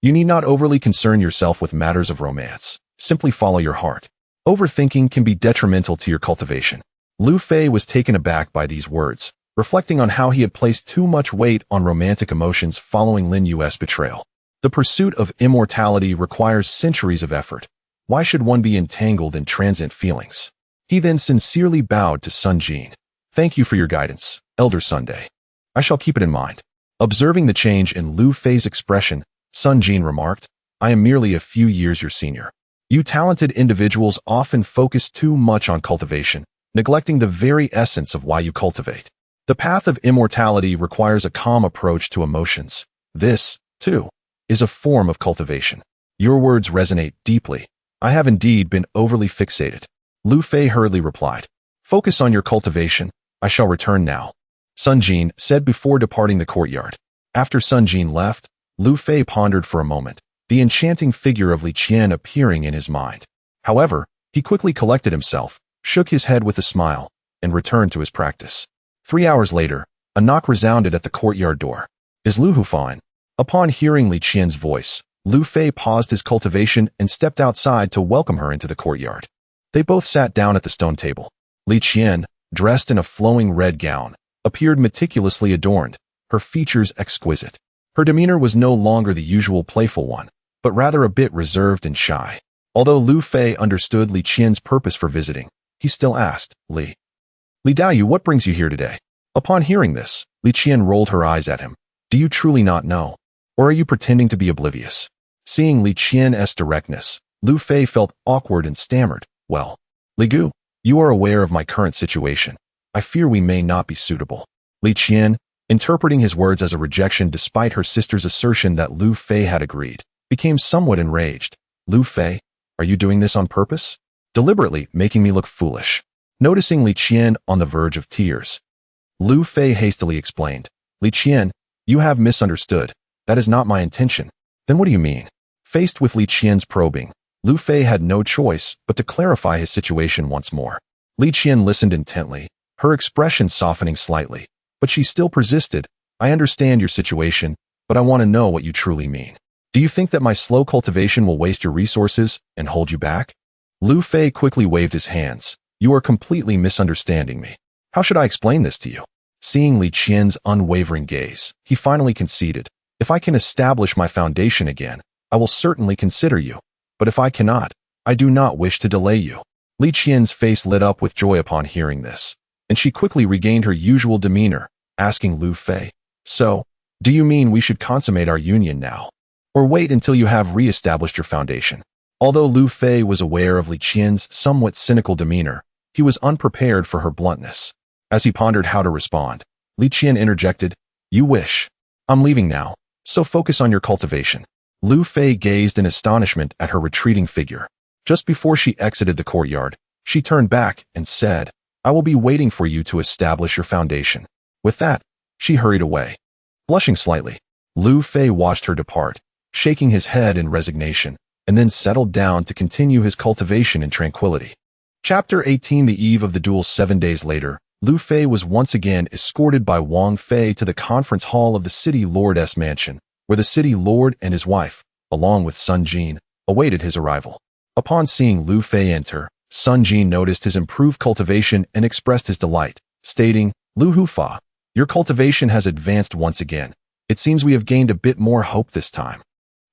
Speaker 1: You need not overly concern yourself with matters of romance. Simply follow your heart. Overthinking can be detrimental to your cultivation. Lu Fei was taken aback by these words, reflecting on how he had placed too much weight on romantic emotions following Lin Yu's betrayal. The pursuit of immortality requires centuries of effort. Why should one be entangled in transient feelings? He then sincerely bowed to Sun Jin. Thank you for your guidance, Elder Sunday. I shall keep it in mind. Observing the change in Lu Fei's expression, Sun Jin remarked, I am merely a few years your senior. You talented individuals often focus too much on cultivation, neglecting the very essence of why you cultivate. The path of immortality requires a calm approach to emotions. This, too, is a form of cultivation. Your words resonate deeply. I have indeed been overly fixated. Lu Fei hurriedly replied. Focus on your cultivation. I shall return now. Sun Jin said before departing the courtyard. After Sun Jin left, Lu Fei pondered for a moment, the enchanting figure of Li Qian appearing in his mind. However, he quickly collected himself, shook his head with a smile, and returned to his practice. 3 hours later, a knock resounded at the courtyard door. Is Lu Hu fine? Upon hearing Li Qian's voice, Lu Fei paused his cultivation and stepped outside to welcome her into the courtyard. They both sat down at the stone table. Li Qian, dressed in a flowing red gown, appeared meticulously adorned, her features exquisite. Her demeanor was no longer the usual playful one, but rather a bit reserved and shy. Although Lu Fei understood Li Qian's purpose for visiting, he still asked, Li Daoyu, what brings you here today? Upon hearing this, Li Qian rolled her eyes at him. Do you truly not know? Or are you pretending to be oblivious? Seeing Li Qian's directness, Lu Fei felt awkward and stammered, Well, Li Gu, you are aware of my current situation. I fear we may not be suitable. Li Qian, interpreting his words as a rejection despite her sister's assertion that Lu Fei had agreed, became somewhat enraged. Lu Fei, are you doing this on purpose? Deliberately making me look foolish. Noticing Li Qian on the verge of tears, Lu Fei hastily explained, Li Qian, you have misunderstood. That is not my intention. Then what do you mean? Faced with Li Qian's probing, Lu Fei had no choice but to clarify his situation once more. Li Qian listened intently, her expression softening slightly, but she still persisted. I understand your situation, but I want to know what you truly mean. Do you think that my slow cultivation will waste your resources and hold you back? Lu Fei quickly waved his hands. You are completely misunderstanding me. How should I explain this to you? Seeing Li Qian's unwavering gaze, he finally conceded. If I can establish my foundation again, I will certainly consider you. But if I cannot, I do not wish to delay you. Li Qian's face lit up with joy upon hearing this, and she quickly regained her usual demeanor, asking Lu Fei, So, do you mean we should consummate our union now? Or wait until you have re-established your foundation? Although Lu Fei was aware of Li Qian's somewhat cynical demeanor, he was unprepared for her bluntness. As he pondered how to respond, Li Qian interjected, You wish. I'm leaving now, so focus on your cultivation. Lu Fei gazed in astonishment at her retreating figure. Just before she exited the courtyard, she turned back and said, I will be waiting for you to establish your foundation. With that, she hurried away. Blushing slightly, Lu Fei watched her depart, shaking his head in resignation, and then settled down to continue his cultivation in tranquility. Chapter 18 The eve of the duel 7 days later, Lu Fei was once again escorted by Wang Fei to the conference hall of the city lord's mansion, where the city lord and his wife, along with Sun Jin, awaited his arrival. Upon seeing Lu Fei enter, Sun Jin noticed his improved cultivation and expressed his delight, stating, Lu Hufa, your cultivation has advanced once again. It seems we have gained a bit more hope this time.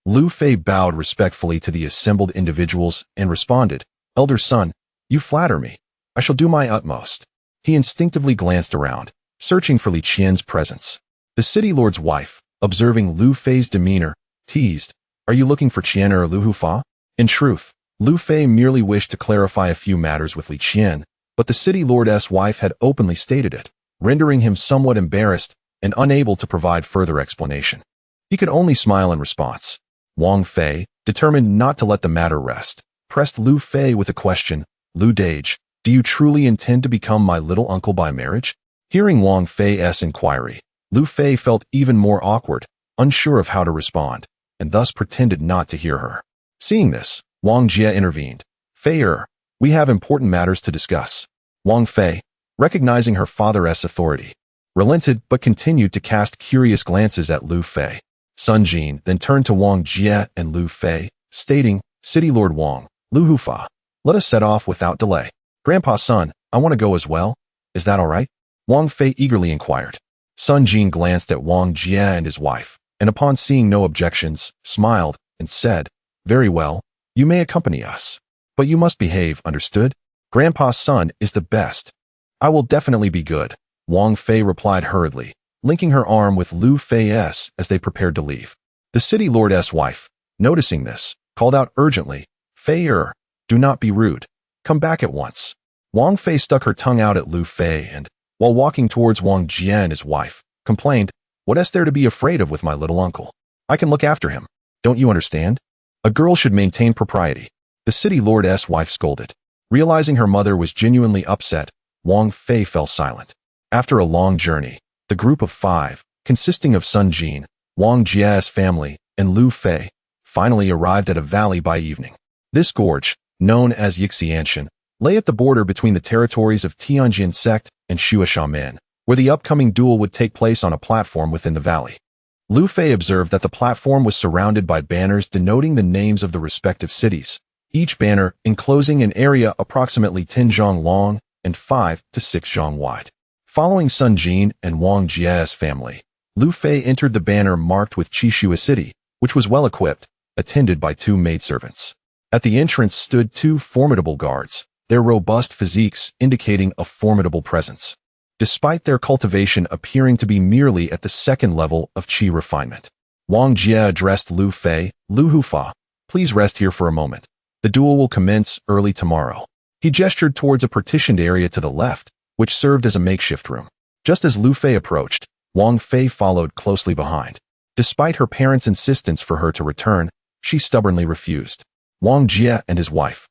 Speaker 1: Lu Fei bowed respectfully to the assembled individuals and responded, Elder Sun, you flatter me. I shall do my utmost. He instinctively glanced around, searching for Li Qian's presence. The city lord's wife, observing Lu Fei's demeanor, teased, Are you looking for Qian or Lu Hufa? In truth, Lu Fei merely wished to clarify a few matters with Li Qian, but the city lord's wife had openly stated it, rendering him somewhat embarrassed and unable to provide further explanation. He could only smile in response. Wang Fei, determined not to let the matter rest, pressed Lu Fei with a question, Lu Dage, do you truly intend to become my little uncle by marriage? Hearing Wang Fei's inquiry, Lu Fei felt even more awkward, unsure of how to respond, and thus pretended not to hear her. Seeing this, Wang Jie intervened. Fei, we have important matters to discuss. Wang Fei, recognizing her father's authority, relented but continued to cast curious glances at Lu Fei. Sun Jin then turned to Wang Jie and Lu Fei, stating, City Lord Wang, Lu Fa, let us set off without delay. Grandpa's son, I want to go as well. Is that all right? Wang Fei eagerly inquired. Sun Jin glanced at Wang Jie and his wife, and upon seeing no objections, smiled and said, Very well, you may accompany us. But you must behave, understood? Grandpa's son is the best. I will definitely be good, Wang Fei replied hurriedly, linking her arm with Lu Fei's as they prepared to leave. The city lord's wife, noticing this, called out urgently, Fei-er, do not be rude. Come back at once. Wang Fei stuck her tongue out at Lu Fei and, while walking towards Wang Jie and his wife, complained, What is there to be afraid of with my little uncle? I can look after him. Don't you understand? A girl should maintain propriety. The city lord's wife scolded. Realizing her mother was genuinely upset, Wang Fei fell silent. After a long journey, the group of 5, consisting of Sun Jin, Wang Jie's family, and Lu Fei, finally arrived at a valley by evening. This gorge, known as Yixianshan, lay at the border between the territories of Tianjin sect and Shua Shaman, where the upcoming duel would take place on a platform within the valley. Lu Fei observed that the platform was surrounded by banners denoting the names of the respective cities, each banner enclosing an area approximately 10 zhang long and 5 to 6 zhang wide. Following Sun Jin and Wang Jie's family, Lu Fei entered the banner marked with Qishua City, which was well equipped, attended by 2 maidservants. At the entrance stood 2 formidable guards, their robust physiques indicating a formidable presence, despite their cultivation appearing to be merely at the 2nd level of qi refinement. Wang Jie addressed Lu Fei, Lu Fa, please rest here for a moment. The duel will commence early tomorrow. He gestured towards a partitioned area to the left, which served as a makeshift room. Just as Lu Fei approached, Wang Fei followed closely behind. Despite her parents' insistence for her to return, she stubbornly refused. Wang Jie and his wife,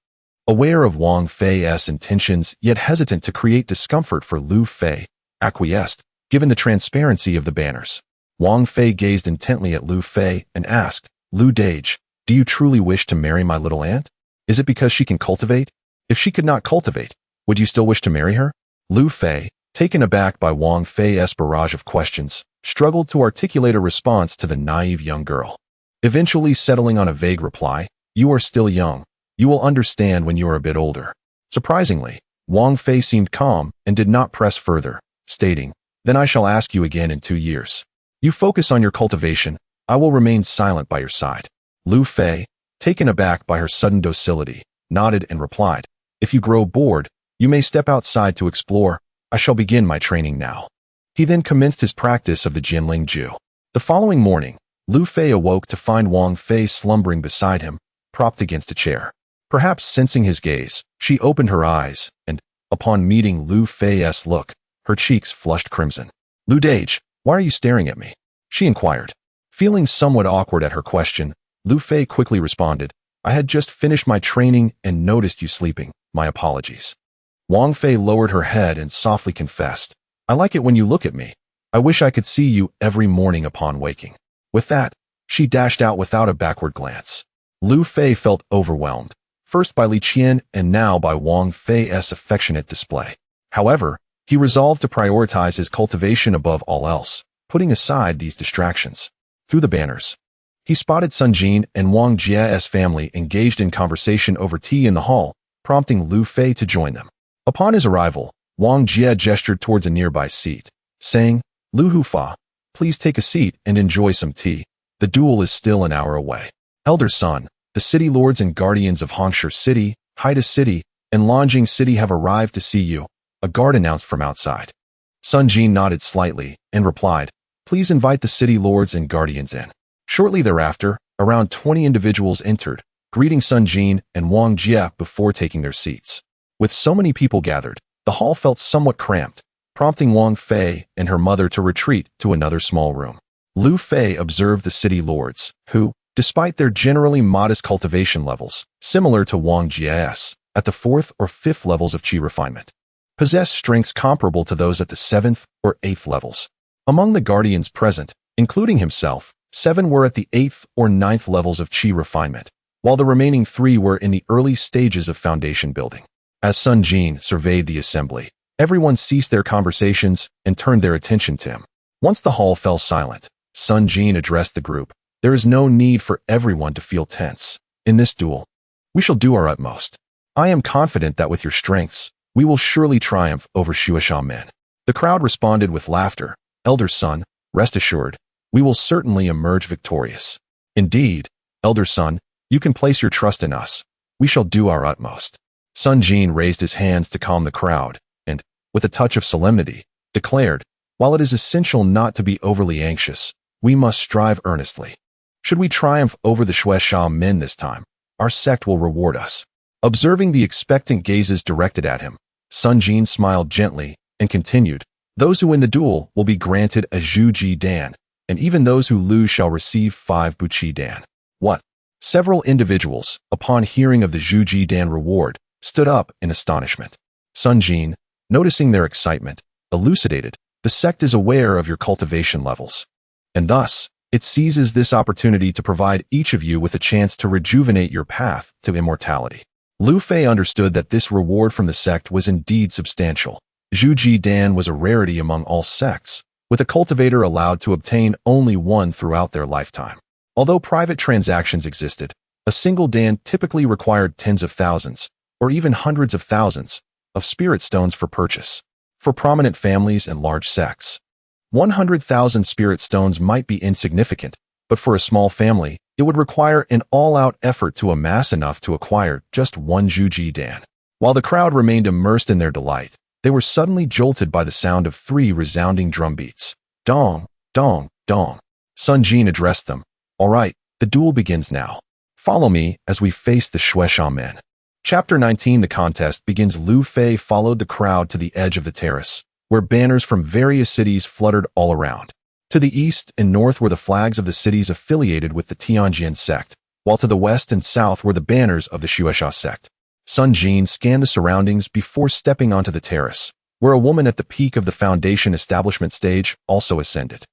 Speaker 1: aware of Wang Fei's intentions yet hesitant to create discomfort for Lu Fei, acquiesced, given the transparency of the banners. Wang Fei gazed intently at Lu Fei and asked, Lu Dage, do you truly wish to marry my little aunt? Is it because she can cultivate? If she could not cultivate, would you still wish to marry her? Lu Fei, taken aback by Wang Fei's barrage of questions, struggled to articulate a response to the naive young girl. Eventually settling on a vague reply, You are still young. You will understand when you are a bit older. Surprisingly, Wang Fei seemed calm and did not press further, stating, Then I shall ask you again in 2 years. You focus on your cultivation, I will remain silent by your side. Lu Fei, taken aback by her sudden docility, nodded and replied, If you grow bored, you may step outside to explore. I shall begin my training now. He then commenced his practice of the Jianling Ju. The following morning, Lu Fei awoke to find Wang Fei slumbering beside him, propped against a chair. Perhaps sensing his gaze, she opened her eyes, and, upon meeting Lu Fei's look, her cheeks flushed crimson. Lu Dage, why are you staring at me? She inquired. Feeling somewhat awkward at her question, Lu Fei quickly responded, I had just finished my training and noticed you sleeping. My apologies. Wang Fei lowered her head and softly confessed, I like it when you look at me. I wish I could see you every morning upon waking. With that, she dashed out without a backward glance. Lu Fei felt overwhelmed, first by Li Qian and now by Wang Fei's affectionate display. However, he resolved to prioritize his cultivation above all else, putting aside these distractions. Through the banners, he spotted Sun Jin and Wang Jie's family engaged in conversation over tea in the hall, prompting Lu Fei to join them. Upon his arrival, Wang Jie gestured towards a nearby seat, saying, Lu Fa, please take a seat and enjoy some tea. The duel is still an hour away. Elder Sun, the city lords and guardians of Hongshi City, Haida City, and Longjing City have arrived to see you, a guard announced from outside. Sun Jin nodded slightly and replied, Please invite the city lords and guardians in. Shortly thereafter, around 20 individuals entered, greeting Sun Jin and Wang Jie before taking their seats. With so many people gathered, the hall felt somewhat cramped, prompting Wang Fei and her mother to retreat to another small room. Lu Fei observed the city lords, who, despite their generally modest cultivation levels, similar to Wang Jie's, at the 4th or 5th levels of qi refinement, possessed strengths comparable to those at the 7th or 8th levels. Among the guardians present, including himself, 7 were at the 8th or 9th levels of qi refinement, while the remaining 3 were in the early stages of foundation building. As Sun Jin surveyed the assembly, everyone ceased their conversations and turned their attention to him. Once the hall fell silent, Sun Jin addressed the group. There is no need for everyone to feel tense. In this duel, we shall do our utmost. I am confident that with your strengths, we will surely triumph over Shueisha men. The crowd responded with laughter. Elder Sun, rest assured, we will certainly emerge victorious. Indeed, Elder Sun, you can place your trust in us. We shall do our utmost. Sun Jin raised his hands to calm the crowd and, with a touch of solemnity, declared, while it is essential not to be overly anxious, we must strive earnestly. Should we triumph over the Shueisha men this time, our sect will reward us. Observing the expectant gazes directed at him, Sun Jin smiled gently and continued, those who win the duel will be granted a Zhuji Dan, and even those who lose shall receive 5 Buqi Dan. What? Several individuals, upon hearing of the Zhuji Dan reward, stood up in astonishment. Sun Jin, noticing their excitement, elucidated, the sect is aware of your cultivation levels, and thus, it seizes this opportunity to provide each of you with a chance to rejuvenate your path to immortality. Lu Fei understood that this reward from the sect was indeed substantial. Zhuji Dan was a rarity among all sects, with a cultivator allowed to obtain only one throughout their lifetime. Although private transactions existed, a single Dan typically required tens of thousands, or even hundreds of thousands, of spirit stones for purchase. For prominent families and large sects, 100,000 spirit stones might be insignificant, but for a small family, it would require an all-out effort to amass enough to acquire just one Zhuji Dan. While the crowd remained immersed in their delight, they were suddenly jolted by the sound of 3 resounding drum beats. Dong, dong, dong. Sun Jin addressed them. All right, the duel begins now. Follow me as we face the Shueisha men. Chapter 19. The contest begins. Lu Fei followed the crowd to the edge of the terrace, where banners from various cities fluttered all around. To the east and north were the flags of the cities affiliated with the Tianjian sect, while to the west and south were the banners of the Shueisha sect. Sun Jin scanned the surroundings before stepping onto the terrace, where a woman at the peak of the foundation establishment stage also ascended.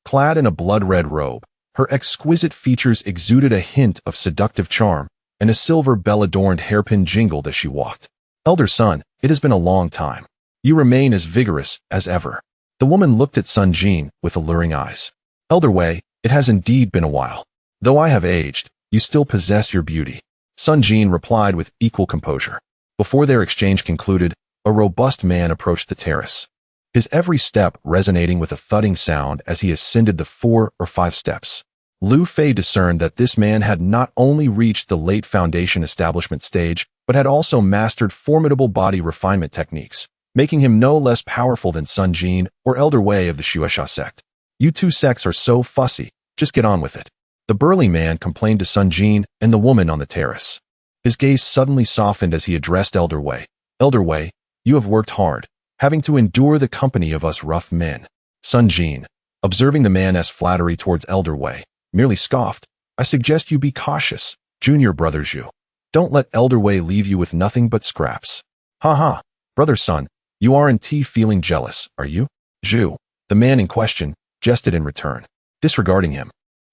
Speaker 1: Clad in a blood-red robe, her exquisite features exuded a hint of seductive charm, and a silver bell-adorned hairpin jingled as she walked. Elder Sun, it has been a long time. You remain as vigorous as ever. The woman looked at Sun Jin with alluring eyes. Elder Wei, it has indeed been a while. Though I have aged, you still possess your beauty. Sun Jin replied with equal composure. Before their exchange concluded, a robust man approached the terrace, his every step resonating with a thudding sound as he ascended the 4 or 5 steps. Lu Fei discerned that this man had not only reached the late foundation establishment stage, but had also mastered formidable body refinement techniques, making him no less powerful than Sun Jin or Elder Wei of the Shueisha sect. You two sects are so fussy, just get on with it. The burly man complained to Sun Jin and the woman on the terrace. His gaze suddenly softened as he addressed Elder Wei. Elder Wei, you have worked hard, having to endure the company of us rough men. Sun Jin, observing the man's flattery towards Elder Wei, merely scoffed. I suggest you be cautious, junior brother Zhu. Don't let Elder Wei leave you with nothing but scraps. Ha ha, brother Sun, you aren't feeling jealous, are you? Zhu, the man in question, jested in return. Disregarding him,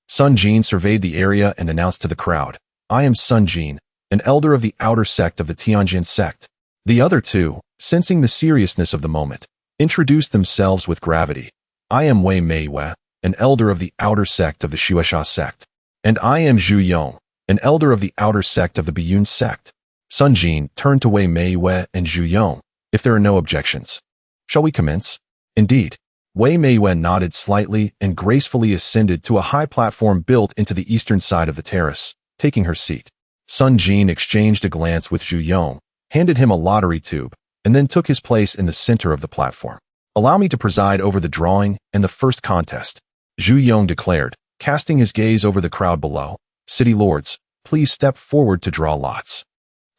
Speaker 1: Sun Jin surveyed the area and announced to the crowd, I am Sun Jin, an elder of the outer sect of the Tianjian sect. The other two, sensing the seriousness of the moment, introduced themselves with gravity. I am Wei Meiwei, an elder of the outer sect of the Shueisha sect. And I am Zhu Yong, an elder of the outer sect of the Biyun sect. Sun Jin turned to Wei Meiwei and Zhu Yong. If there are no objections, shall we commence? Indeed. Wei Meiwei nodded slightly and gracefully ascended to a high platform built into the eastern side of the terrace, taking her seat. Sun Jin exchanged a glance with Zhu Yong, handed him a lottery tube, and then took his place in the center of the platform. Allow me to preside over the drawing and the first contest, Zhu Yong declared, casting his gaze over the crowd below. City lords, please step forward to draw lots.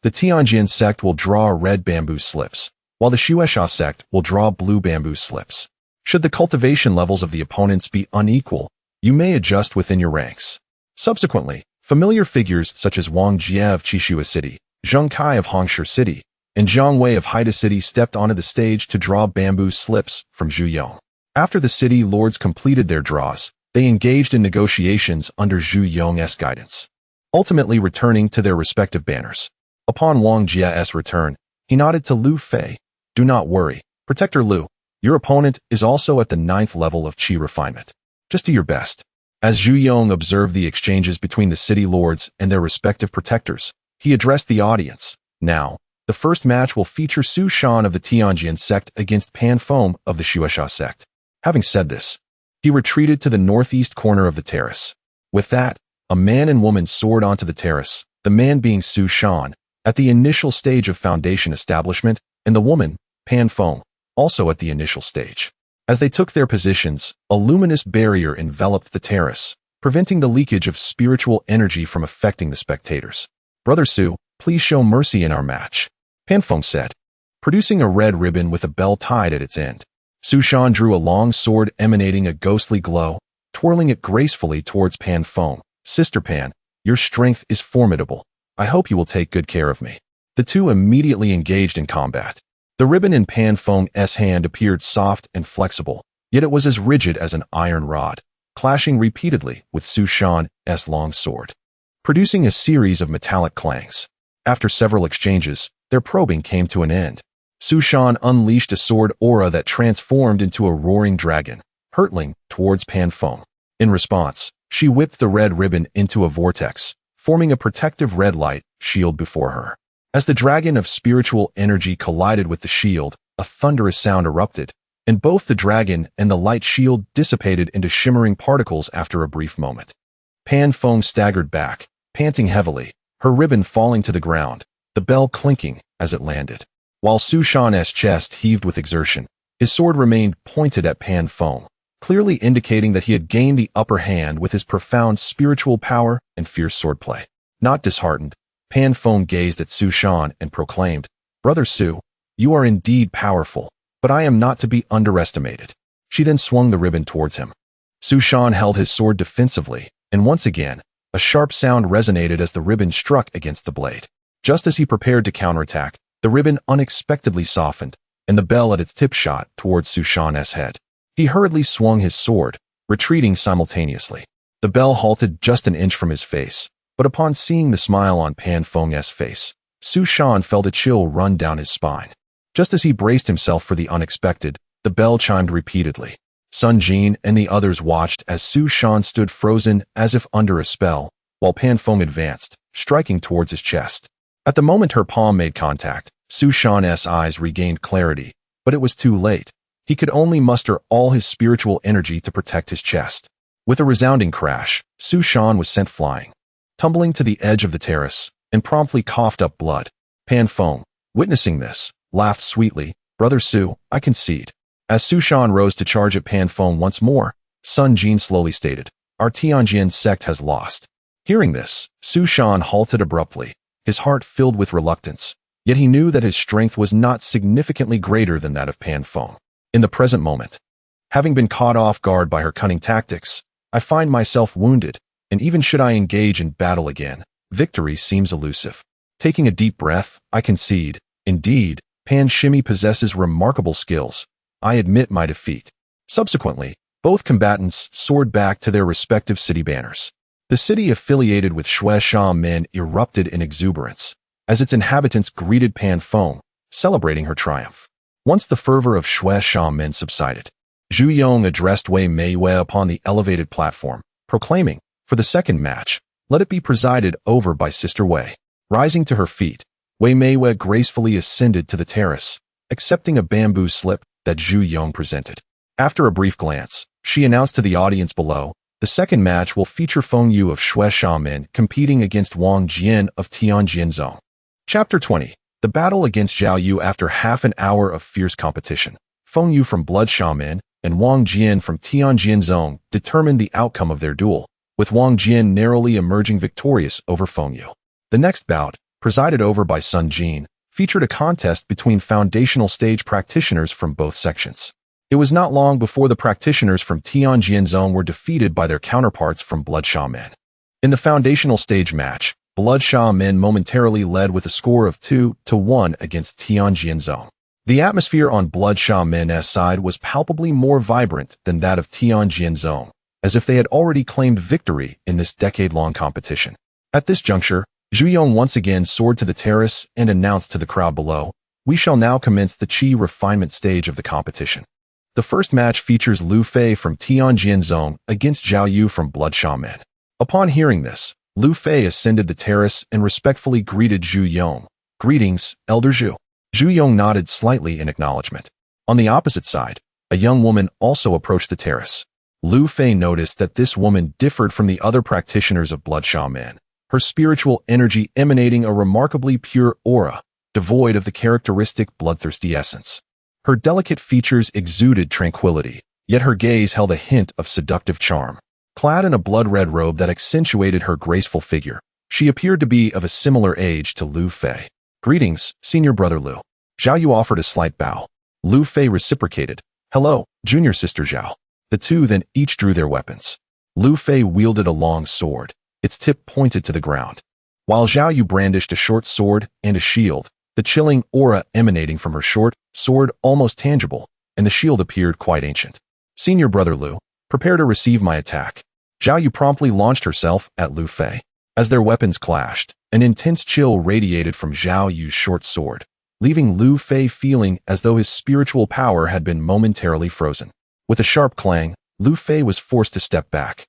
Speaker 1: The Tianjian sect will draw red bamboo slips, while the Shueisha sect will draw blue bamboo slips. Should the cultivation levels of the opponents be unequal, you may adjust within your ranks. Subsequently, familiar figures such as Wang Jie of Qishua City, Zheng Kai of Hongshu City, and Zhang Wei of Haida City stepped onto the stage to draw bamboo slips from Zhu Yong. After the city lords completed their draws, they engaged in negotiations under Zhu Yong's guidance, ultimately returning to their respective banners. Upon Wang Jie's return, he nodded to Lu Fei. Do not worry, Protector Lu. Your opponent is also at the 9th level of Qi refinement. Just do your best. As Zhu Yong observed the exchanges between the city lords and their respective protectors, he addressed the audience. Now, the first match will feature Su Shan of the Tianjin sect against Pan Feng of the Xuesha sect. Having said this, he retreated to the northeast corner of the terrace. With that, a man and woman soared onto the terrace, the man being Su Shan, at the initial stage of foundation establishment, and the woman, Pan Feng, also at the initial stage. As they took their positions, a luminous barrier enveloped the terrace, preventing the leakage of spiritual energy from affecting the spectators. Brother Su, please show mercy in our match, Pan Feng said, producing a red ribbon with a bell tied at its end. Su Shan drew a long sword emanating a ghostly glow, twirling it gracefully towards Pan Feng. Sister Pan, your strength is formidable. I hope you will take good care of me. The two immediately engaged in combat. The ribbon in Pan Feng's hand appeared soft and flexible, yet it was as rigid as an iron rod, clashing repeatedly with Su Shan's long sword, producing a series of metallic clangs. After several exchanges, their probing came to an end. Su Shan unleashed a sword aura that transformed into a roaring dragon, hurtling towards Pan Feng. In response, she whipped the red ribbon into a vortex, forming a protective red light shield before her. As the dragon of spiritual energy collided with the shield, a thunderous sound erupted, and both the dragon and the light shield dissipated into shimmering particles after a brief moment. Pan Feng staggered back, panting heavily, her ribbon falling to the ground, the bell clinking as it landed. While Su Shan's chest heaved with exertion, his sword remained pointed at Pan Feng, clearly indicating that he had gained the upper hand with his profound spiritual power and fierce swordplay. Not disheartened, Pan Feng gazed at Su Shan and proclaimed, Brother Su, you are indeed powerful, but I am not to be underestimated. She then swung the ribbon towards him. Su Shan held his sword defensively, and once again, a sharp sound resonated as the ribbon struck against the blade. Just as he prepared to counterattack, the ribbon unexpectedly softened, and the bell at its tip shot towards Su Shan's head. He hurriedly swung his sword, retreating simultaneously. The bell halted just an inch from his face, but upon seeing the smile on Pan Feng's face, Su Shan felt a chill run down his spine. Just as he braced himself for the unexpected, the bell chimed repeatedly. Sun Jin and the others watched as Su Shan stood frozen as if under a spell, while Pan Feng advanced, striking towards his chest. At the moment her palm made contact, Su Shan's eyes regained clarity, but it was too late. He could only muster all his spiritual energy to protect his chest. With a resounding crash, Su Shan was sent flying, tumbling to the edge of the terrace, and promptly coughed up blood. Pan Feng, witnessing this, laughed sweetly. Brother Su, I concede. As Su Shan rose to charge at Pan Feng once more, Sun Jin slowly stated, Our Tianjin sect has lost. Hearing this, Su Shan halted abruptly, his heart filled with reluctance, yet he knew that his strength was not significantly greater than that of Pan Feng. In the present moment, having been caught off guard by her cunning tactics, I find myself wounded, and even should I engage in battle again, victory seems elusive. Taking a deep breath, I concede. Indeed, Pan Shimi possesses remarkable skills. I admit my defeat. Subsequently, both combatants soared back to their respective city banners. The city affiliated with Xuesha men erupted in exuberance, as its inhabitants greeted Pan Feng, celebrating her triumph. Once the fervor of Xuesha men subsided, Zhu Yong addressed Wei Meiwei upon the elevated platform, proclaiming, for the second match, let it be presided over by Sister Wei. Rising to her feet, Wei Meiwei gracefully ascended to the terrace, accepting a bamboo slip that Zhu Yong presented. After a brief glance, she announced to the audience below, the second match will feature Feng Yu of Xuesha men competing against Wang Jian of Tianjin Zone. Chapter 20. The battle against Zhao Yu. After half an hour of fierce competition, Feng Yu from Blood Shaman and Wang Jian from Tianjin Zone determined the outcome of their duel, with Wang Jian narrowly emerging victorious over Feng Yu. The next bout, presided over by Sun Jin, featured a contest between foundational stage practitioners from both sections. It was not long before the practitioners from Tianjin Zone were defeated by their counterparts from Blood Shaman. In the foundational stage match, Blood Shaman momentarily led with a score of 2-1 against Tianjin Zone. The atmosphere on Blood Shaman's side was palpably more vibrant than that of Tianjin Zone, as if they had already claimed victory in this decade-long competition. At this juncture, Zhu Yong once again soared to the terrace and announced to the crowd below, we shall now commence the Qi refinement stage of the competition. The first match features Lu Fei from Tianjianzong against Zhao Yu from Blood Shaman. Upon hearing this, Lu Fei ascended the terrace and respectfully greeted Zhu Yong. "Greetings, Elder Zhu." Zhu Yong nodded slightly in acknowledgement. On the opposite side, a young woman also approached the terrace. Lu Fei noticed that this woman differed from the other practitioners of Blood Shaman, her spiritual energy emanating a remarkably pure aura, devoid of the characteristic bloodthirsty essence. Her delicate features exuded tranquility, yet her gaze held a hint of seductive charm. Clad in a blood-red robe that accentuated her graceful figure, she appeared to be of a similar age to Lu Fei. "Greetings, Senior Brother Lu." Zhao Yu offered a slight bow. Lu Fei reciprocated. "Hello, Junior Sister Zhao." The two then each drew their weapons. Lu Fei wielded a long sword, its tip pointed to the ground, while Zhao Yu brandished a short sword and a shield, the chilling aura emanating from her short sword almost tangible, and the shield appeared quite ancient. "Senior Brother Lu, prepare to receive my attack." Zhao Yu promptly launched herself at Lu Fei. As their weapons clashed, an intense chill radiated from Zhao Yu's short sword, leaving Lu Fei feeling as though his spiritual power had been momentarily frozen. With a sharp clang, Lu Fei was forced to step back.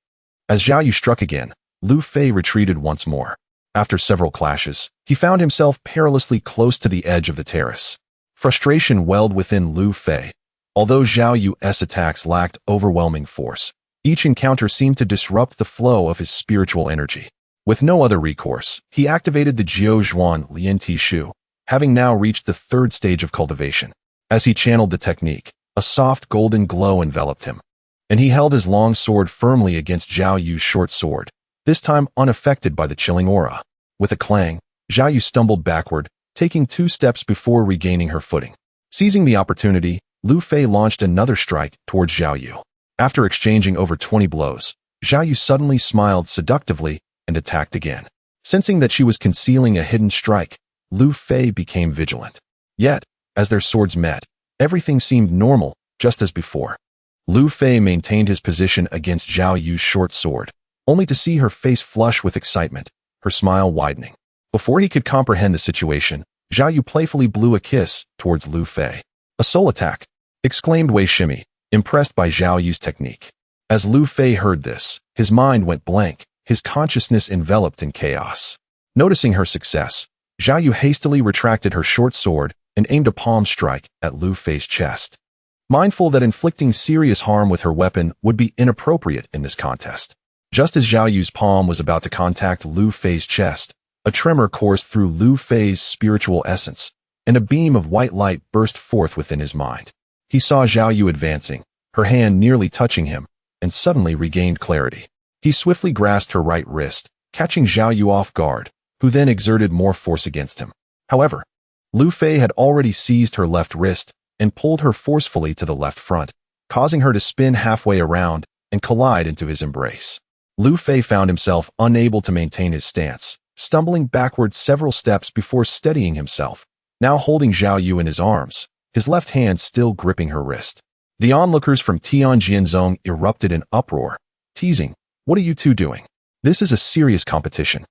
Speaker 1: As Zhao Yu struck again, Lu Fei retreated once more. After several clashes, he found himself perilously close to the edge of the terrace. Frustration welled within Lu Fei. Although Zhao Yu's attacks lacked overwhelming force, each encounter seemed to disrupt the flow of his spiritual energy. With no other recourse, he activated the Jiao Zhuan Lian Ti Shu, having now reached the third stage of cultivation. As he channeled the technique, a soft golden glow enveloped him, and he held his long sword firmly against Zhao Yu's short sword, this time unaffected by the chilling aura. With a clang, Zhao Yu stumbled backward, taking 2 steps before regaining her footing. Seizing the opportunity, Lu Fei launched another strike towards Zhao Yu. After exchanging over 20 blows, Zhao Yu suddenly smiled seductively and attacked again. Sensing that she was concealing a hidden strike, Lu Fei became vigilant. Yet, as their swords met, everything seemed normal, just as before. Lu Fei maintained his position against Zhao Yu's short sword, only to see her face flush with excitement, her smile widening. Before he could comprehend the situation, Zhao Yu playfully blew a kiss towards Lu Fei. "A soul attack!" exclaimed Wei Shimi, impressed by Zhao Yu's technique. As Lu Fei heard this, his mind went blank, his consciousness enveloped in chaos. Noticing her success, Zhao Yu hastily retracted her short sword and aimed a palm strike at Lu Fei's chest. Mindful that inflicting serious harm with her weapon would be inappropriate in this contest. Just as Zhao Yu's palm was about to contact Lu Fei's chest, a tremor coursed through Lu Fei's spiritual essence, and a beam of white light burst forth within his mind. He saw Zhao Yu advancing, her hand nearly touching him, and suddenly regained clarity. He swiftly grasped her right wrist, catching Zhao Yu off guard, who then exerted more force against him. However, Lu Fei had already seized her left wrist and pulled her forcefully to the left front, causing her to spin halfway around and collide into his embrace. Lu Fei found himself unable to maintain his stance, stumbling backward several steps before steadying himself, now holding Zhao Yu in his arms, his left hand still gripping her wrist. The onlookers from Tianjianzong erupted in uproar, teasing, "What are you two doing? This is a serious competition,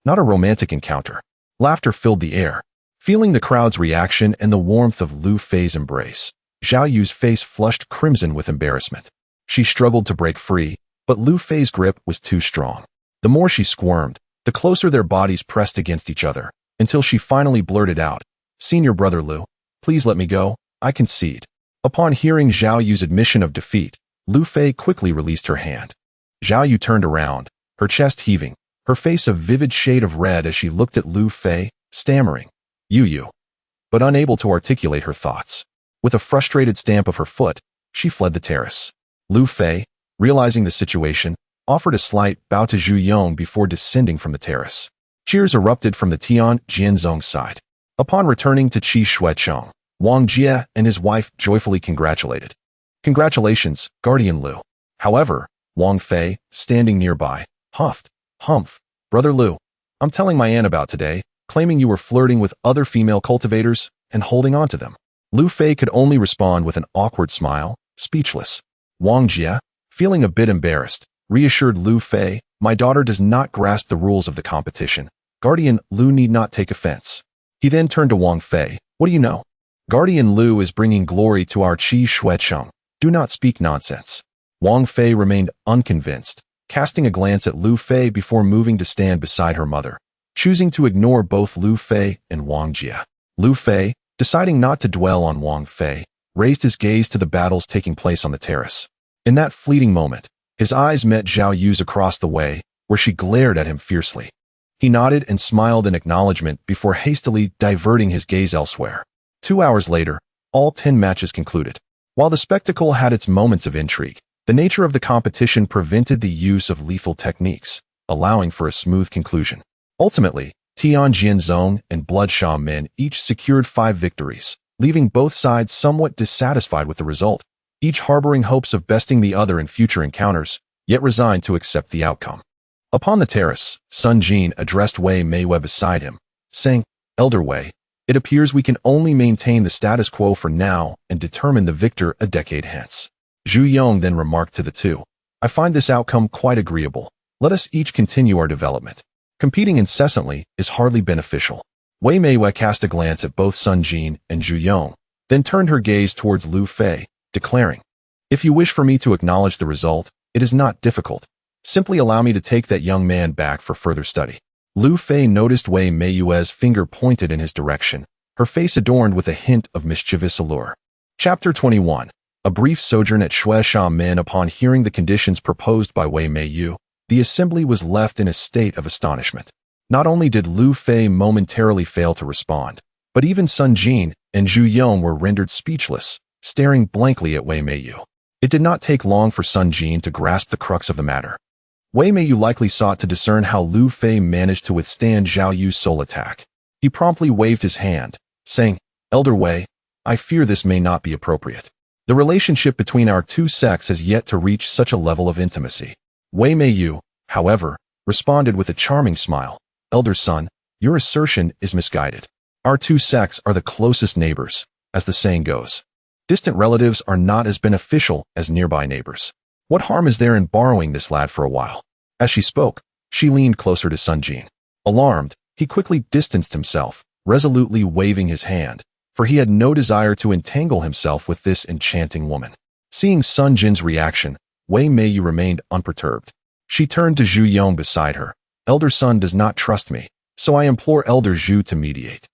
Speaker 1: not a romantic encounter." Laughter filled the air. Feeling the crowd's reaction and the warmth of Lu Fei's embrace, Zhao Yu's face flushed crimson with embarrassment. She struggled to break free, but Lu Fei's grip was too strong. The more she squirmed, the closer their bodies pressed against each other, until she finally blurted out, "Senior Brother Lu, please let me go, I concede." Upon hearing Zhao Yu's admission of defeat, Lu Fei quickly released her hand. Zhao Yu turned around, her chest heaving, her face a vivid shade of red as she looked at Lu Fei, stammering, "You," but unable to articulate her thoughts. With a frustrated stamp of her foot, she fled the terrace. Lu Fei, realizing the situation, offered a slight bow to Zhu Yong before descending from the terrace. Cheers erupted from the Tianjianzong side. Upon returning to Qi Shuecheng, Wang Jie and his wife joyfully congratulated. "Congratulations, Guardian Lu." However, Wang Fei, standing nearby, huffed, "Humph, Brother Lu, I'm telling my aunt about today, claiming you were flirting with other female cultivators and holding on to them." Lu Fei could only respond with an awkward smile, speechless. Wang Jie, feeling a bit embarrassed, reassured Lu Fei, "My daughter does not grasp the rules of the competition. Guardian Lu need not take offense." He then turned to Wang Fei, "What do you know? Guardian Lu is bringing glory to our Qi Shuecheng. Do not speak nonsense. Wang Fei remained unconvinced, casting a glance at Lu Fei before moving to stand beside her mother, choosing to ignore both Lu Fei and Wang Jia. Lu Fei, deciding not to dwell on Wang Fei, raised his gaze to the battles taking place on the terrace. In that fleeting moment, his eyes met Zhao Yu's across the way, where she glared at him fiercely. He nodded and smiled in acknowledgement before hastily diverting his gaze elsewhere. 2 hours later, all 10 matches concluded. While the spectacle had its moments of intrigue, the nature of the competition prevented the use of lethal techniques, allowing for a smooth conclusion. Ultimately, Tianjin and Bloodshaw men each secured 5 victories, leaving both sides somewhat dissatisfied with the result, each harboring hopes of besting the other in future encounters, yet resigned to accept the outcome. Upon the terrace, Sun Jin addressed Wei Mei beside him, saying, "Elder Wei, it appears we can only maintain the status quo for now and determine the victor a decade hence." Zhu Yong then remarked to the two, "I find this outcome quite agreeable. Let us each continue our development. Competing incessantly is hardly beneficial." Wei Mei cast a glance at both Sun Jin and Zhu Yong, then turned her gaze towards Lu Fei, declaring, "If you wish for me to acknowledge the result, it is not difficult. Simply allow me to take that young man back for further study." Lu Fei noticed Wei Mei's finger pointed in his direction, her face adorned with a hint of mischievous allure. Chapter 21. A brief sojourn at Shueisha Min. Upon hearing the conditions proposed by Wei Mei, the assembly was left in a state of astonishment. Not only did Lu Fei momentarily fail to respond, but even Sun Jin and Zhu Yong were rendered speechless, staring blankly at Wei Mei. It did not take long for Sun Jin to grasp the crux of the matter. Wei Mei likely sought to discern how Lu Fei managed to withstand Zhao Yu's soul attack. He promptly waved his hand, saying, "Elder Wei, I fear this may not be appropriate. The relationship between our two sects has yet to reach such a level of intimacy." Wei Mei, however, responded with a charming smile, "Elder son, your assertion is misguided. Our two sects are the closest neighbors, as the saying goes. Distant relatives are not as beneficial as nearby neighbors. What harm is there in borrowing this lad for a while?" As she spoke, she leaned closer to Sun Jin. Alarmed, he quickly distanced himself, resolutely waving his hand, for he had no desire to entangle himself with this enchanting woman. Seeing Sun Jin's reaction, Wei Mei remained unperturbed. She turned to Zhu Yong beside her. "Elder son does not trust me, so I implore Elder Zhu to mediate.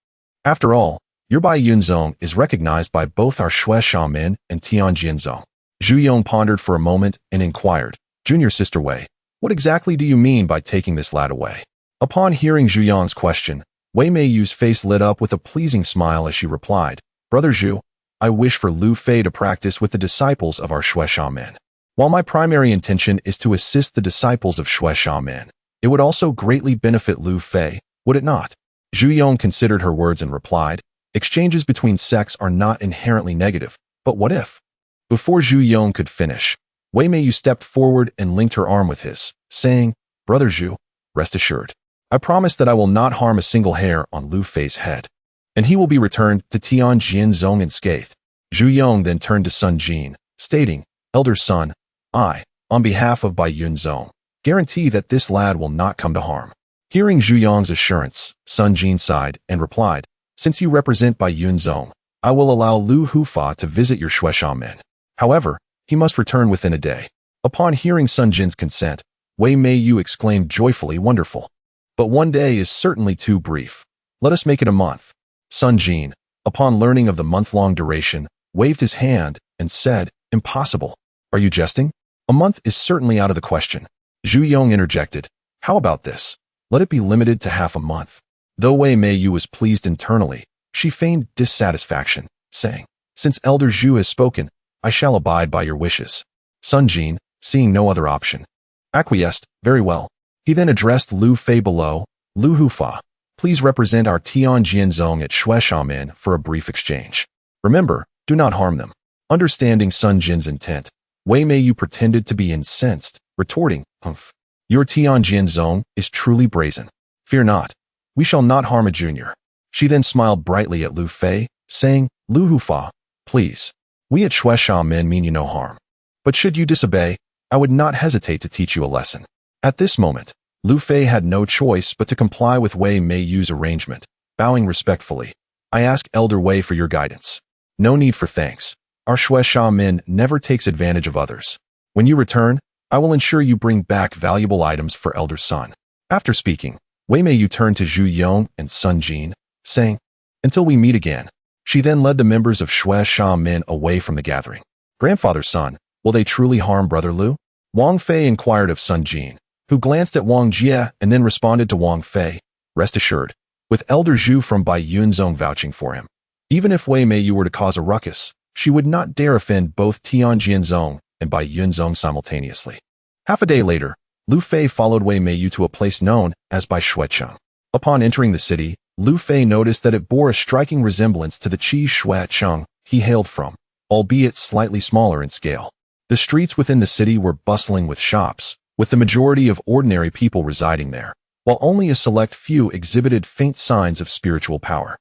Speaker 1: After all, your Bai Yunzong is recognized by both our Shueisha Min and Tianjin. Zhu Yong pondered for a moment and inquired, "Junior sister Wei, what exactly do you mean by taking this lad away?" Upon hearing Zhu Yong's question, Wei Mei's face lit up with a pleasing smile as she replied, "Brother Zhu, I wish for Lu Fei to practice with the disciples of our Shueisha Min. While my primary intention is to assist the disciples of Shueisha Min, it would also greatly benefit Lu Fei, would it not?" Zhu Yong considered her words and replied, "Exchanges between sects are not inherently negative, but what if?" Before Zhu Yong could finish, Wei Mei stepped forward and linked her arm with his, saying, "Brother Zhu, rest assured. I promise that I will not harm a single hair on Lu Fei's head, and he will be returned to Tianjin unscathed." Zhu Yong then turned to Sun Jin, stating, "Elder son, I, on behalf of Bai Yunzong, guarantee that this lad will not come to harm." Hearing Zhu Yong's assurance, Sun Jin sighed and replied, "Since you represent Bai Yunzong, I will allow Lu Hufa to visit your Shueisha Min. However, he must return within a day." Upon hearing Sun Jin's consent, Wei Mei exclaimed joyfully, "Wonderful. But one day is certainly too brief. Let us make it a month." Sun Jin, upon learning of the month-long duration, waved his hand and said, "Impossible. Are you jesting? A month is certainly out of the question." Zhu Yong interjected, "How about this? Let it be limited to half a month." Though Wei Mei was pleased internally, she feigned dissatisfaction, saying, "Since Elder Zhu has spoken, I shall abide by your wishes." Sun Jin, seeing no other option, acquiesced, "Very well." He then addressed Lu Fei below, "Lu Hufa, please represent our Tianjin at Shueisha Min for a brief exchange. Remember, do not harm them." Understanding Sun Jin's intent, Wei Mei pretended to be incensed, retorting, "Humph. Your Tianjin is truly brazen. Fear not. We shall not harm a junior." She then smiled brightly at Lu Fei, saying, "Lu Hufa, please. We at Shueisha Min mean you no harm. But should you disobey, I would not hesitate to teach you a lesson." At this moment, Lu Fei had no choice but to comply with Wei Mei's arrangement, bowing respectfully, "I ask Elder Wei for your guidance." "No need for thanks. Our Shui Sha Min never takes advantage of others. When you return, I will ensure you bring back valuable items for Elder Sun." After speaking, Wei Meiyu turned to Zhu Yong and Sun Jin, saying, "Until we meet again." She then led the members of Shui Sha Min away from the gathering. "Grandfather's son, will they truly harm Brother Lu?" Wang Fei inquired of Sun Jin, who glanced at Wang Jie and then responded to Wang Fei, "Rest assured, with Elder Zhu from Bai Yunzong vouching for him, even if Wei Meiyu were to cause a ruckus, she would not dare offend both Tian Jianzong and Bai Yunzong simultaneously." Half a day later, Lu Fei followed Wei Meiyu to a place known as Bai Shuecheng. Upon entering the city, Lu Fei noticed that it bore a striking resemblance to the Qi Shuecheng he hailed from, albeit slightly smaller in scale. The streets within the city were bustling with shops, with the majority of ordinary people residing there, while only a select few exhibited faint signs of spiritual power.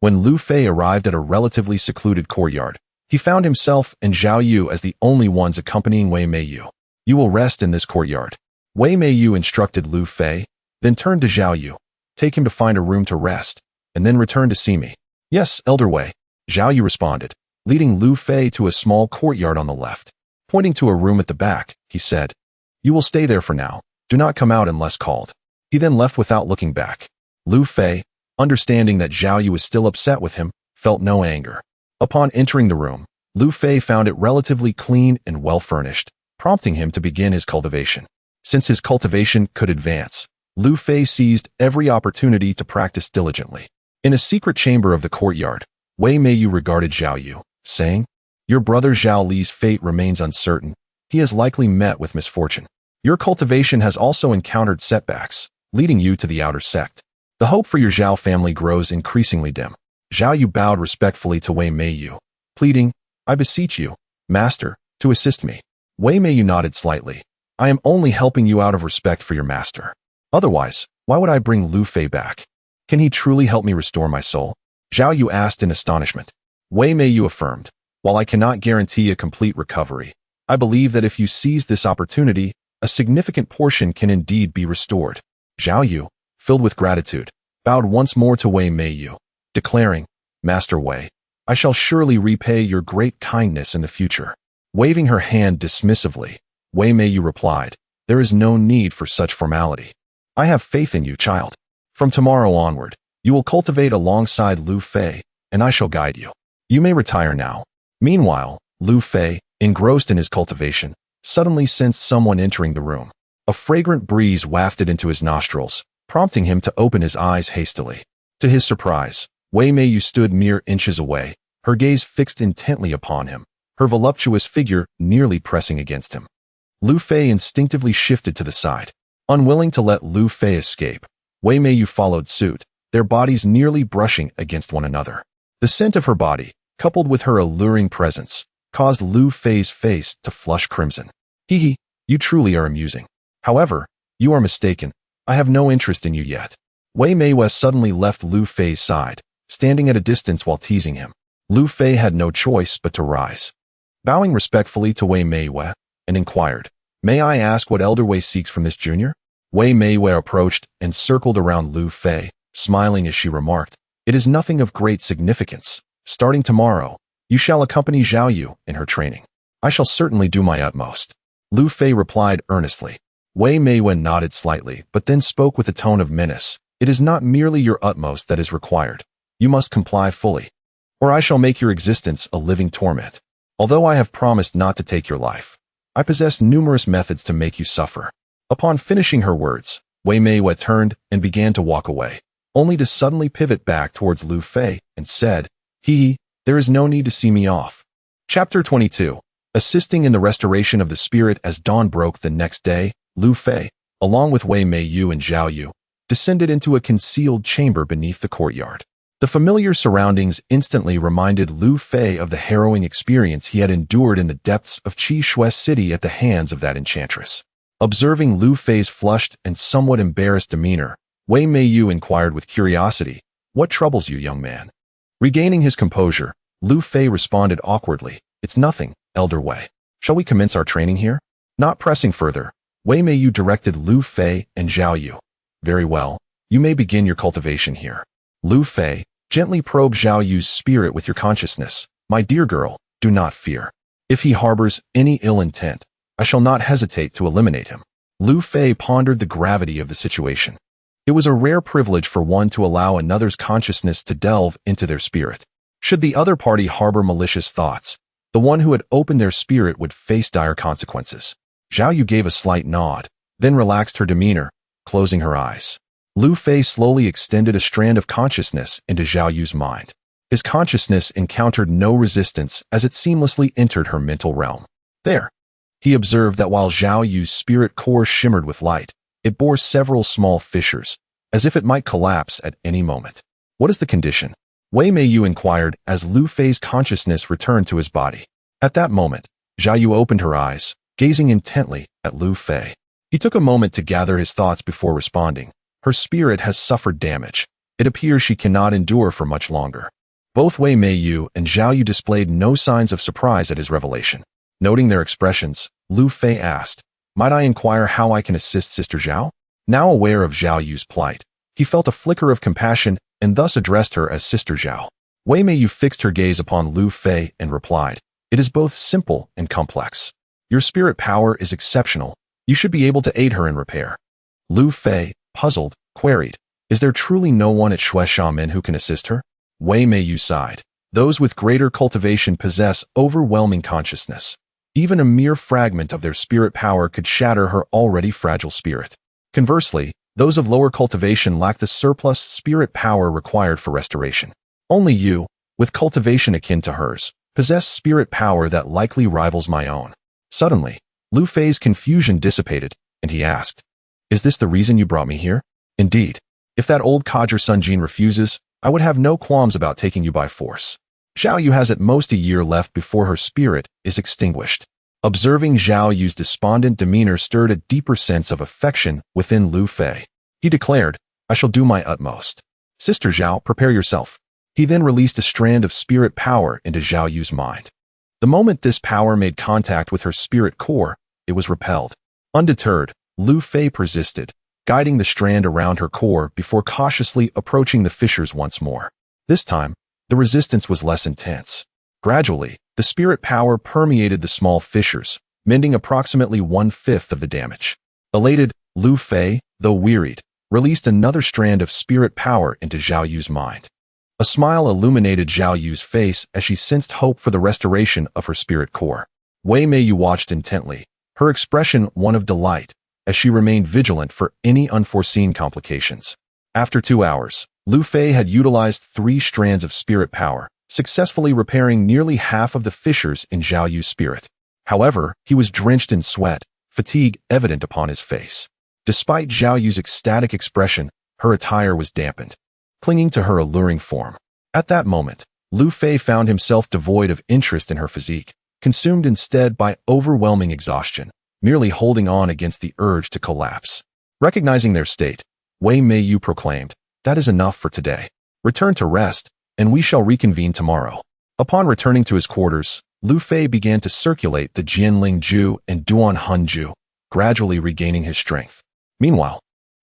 Speaker 1: When Lu Fei arrived at a relatively secluded courtyard, he found himself and Zhao Yu as the only ones accompanying Wei Meiyu. "You will rest in this courtyard," Wei Meiyu instructed Lu Fei, then turned to Zhao Yu. "Take him to find a room to rest, and then return to see me." "Yes, Elder Wei," Zhao Yu responded, leading Lu Fei to a small courtyard on the left. Pointing to a room at the back, he said, "You will stay there for now. Do not come out unless called." He then left without looking back. Lu Fei, understanding that Zhao Yu was still upset with him, felt no anger. Upon entering the room, Lu Fei found it relatively clean and well-furnished, prompting him to begin his cultivation. Since his cultivation could advance, Lu Fei seized every opportunity to practice diligently. In a secret chamber of the courtyard, Wei Meiyu regarded Zhao Yu, saying, "Your brother Zhao Li's fate remains uncertain. He has likely met with misfortune. Your cultivation has also encountered setbacks, leading you to the outer sect. The hope for your Zhao family grows increasingly dim." Zhao Yu bowed respectfully to Wei Meiyu, pleading, "I beseech you, master, to assist me." Wei Meiyu nodded slightly. "I am only helping you out of respect for your master. Otherwise, why would I bring Lu Fei back? Can he truly help me restore my soul?" Zhao Yu asked in astonishment. Wei Meiyu affirmed, "While I cannot guarantee a complete recovery, I believe that if you seize this opportunity, a significant portion can indeed be restored." Zhao Yu, filled with gratitude, bowed once more to Wei Meiyu, declaring, "Master Wei, I shall surely repay your great kindness in the future." Waving her hand dismissively, Wei Meiyu replied, "There is no need for such formality. I have faith in you, child. From tomorrow onward, you will cultivate alongside Lu Fei, and I shall guide you. You may retire now." Meanwhile, Lu Fei, engrossed in his cultivation, suddenly sensed someone entering the room. A fragrant breeze wafted into his nostrils, prompting him to open his eyes hastily. To his surprise, Wei Meiyu stood mere inches away, her gaze fixed intently upon him, her voluptuous figure nearly pressing against him. Lu Fei instinctively shifted to the side. Unwilling to let Lu Fei escape, Wei Meiyu followed suit, their bodies nearly brushing against one another. The scent of her body, coupled with her alluring presence, caused Lu Fei's face to flush crimson. "Hee, you truly are amusing. However, you are mistaken. I have no interest in you yet." Wei Meiyu suddenly left Lu Fei's side, standing at a distance while teasing him. Lu Fei had no choice but to rise. Bowing respectfully to Wei Meiyu, and inquired, "May I ask what Elder Wei seeks from this junior?" Wei Meiyu approached and circled around Lu Fei, smiling as she remarked, "It is nothing of great significance. Starting tomorrow, you shall accompany Zhao Yu in her training." "I shall certainly do my utmost," Lu Fei replied earnestly. Wei Meiyu nodded slightly, but then spoke with a tone of menace. "It is not merely your utmost that is required. You must comply fully, or I shall make your existence a living torment. Although I have promised not to take your life, I possess numerous methods to make you suffer." Upon finishing her words, Wei Meiyu turned and began to walk away, only to suddenly pivot back towards Lu Fei and said, "Hee, there is no need to see me off." Chapter 22. Assisting in the restoration of the spirit. As dawn broke the next day, Lu Fei, along with Wei Meiyu and Zhao Yu, descended into a concealed chamber beneath the courtyard. The familiar surroundings instantly reminded Lu Fei of the harrowing experience he had endured in the depths of Qi Shui City at the hands of that enchantress. Observing Lu Fei's flushed and somewhat embarrassed demeanor, Wei Meiyu inquired with curiosity, "What troubles you, young man?" Regaining his composure, Lu Fei responded awkwardly, "It's nothing, Elder Wei. Shall we commence our training here?" Not pressing further, Wei Meiyu directed Lu Fei and Zhao Yu. "Very well, you may begin your cultivation here." Lu Fei, gently probe Zhao Yu's spirit with your consciousness. "My dear girl, do not fear. If he harbors any ill intent, I shall not hesitate to eliminate him. Lu Fei pondered the gravity of the situation. It was a rare privilege for one to allow another's consciousness to delve into their spirit. Should the other party harbor malicious thoughts, the one who had opened their spirit would face dire consequences. Zhao Yu gave a slight nod, then relaxed her demeanor, closing her eyes. Lu Fei slowly extended a strand of consciousness into Zhao Yu's mind. His consciousness encountered no resistance as it seamlessly entered her mental realm. There, he observed that while Zhao Yu's spirit core shimmered with light, it bore several small fissures, as if it might collapse at any moment. What is the condition? Wei Meiyu inquired as Lu Fei's consciousness returned to his body. At that moment, Zhao Yu opened her eyes, gazing intently at Lu Fei. He took a moment to gather his thoughts before responding. Her spirit has suffered damage. It appears she cannot endure for much longer. Both Wei Meiyu and Zhao Yu displayed no signs of surprise at his revelation. Noting their expressions, Lu Fei asked, "Might I inquire how I can assist Sister Zhao?" Now aware of Zhao Yu's plight, he felt a flicker of compassion and thus addressed her as Sister Zhao. Wei Meiyu fixed her gaze upon Lu Fei and replied, "It is both simple and complex. Your spirit power is exceptional. You should be able to aid her in repair." Lu Fei, puzzled, queried, "Is there truly no one at Shui Shaman who can assist her?" Wei Meiyu sighed. "Those with greater cultivation possess overwhelming consciousness. Even a mere fragment of their spirit power could shatter her already fragile spirit. Conversely, those of lower cultivation lack the surplus spirit power required for restoration. Only you, with cultivation akin to hers, possess spirit power that likely rivals my own." Suddenly, Lu Fei's confusion dissipated, and he asked, "Is this the reason you brought me here?" "Indeed. If that old codger Sun Jin refuses, I would have no qualms about taking you by force. Zhao Yu has at most a year left before her spirit is extinguished." Observing Zhao Yu's despondent demeanor stirred a deeper sense of affection within Lu Fei. He declared, "I shall do my utmost. Sister Zhao, prepare yourself." He then released a strand of spirit power into Zhao Yu's mind. The moment this power made contact with her spirit core, it was repelled. Undeterred, Lu Fei persisted, guiding the strand around her core before cautiously approaching the fissures once more. This time, the resistance was less intense. Gradually, the spirit power permeated the small fissures, mending approximately 1/5 of the damage. Elated, Lu Fei, though wearied, released another strand of spirit power into Zhao Yu's mind. A smile illuminated Zhao Yu's face as she sensed hope for the restoration of her spirit core. Wei Meiyu watched intently, her expression one of delight, as she remained vigilant for any unforeseen complications. After 2 hours, Lu Fei had utilized 3 strands of spirit power, successfully repairing nearly half of the fissures in Zhao Yu's spirit. However, he was drenched in sweat, fatigue evident upon his face. Despite Zhao Yu's ecstatic expression, her attire was dampened, clinging to her alluring form. At that moment, Lu Fei found himself devoid of interest in her physique, consumed instead by overwhelming exhaustion, merely holding on against the urge to collapse. Recognizing their state, Wei Meiyu proclaimed, "That is enough for today. Return to rest, and we shall reconvene tomorrow." Upon returning to his quarters, Lu Fei began to circulate the Jianling Ju and Duan Hun Ju, gradually regaining his strength. Meanwhile,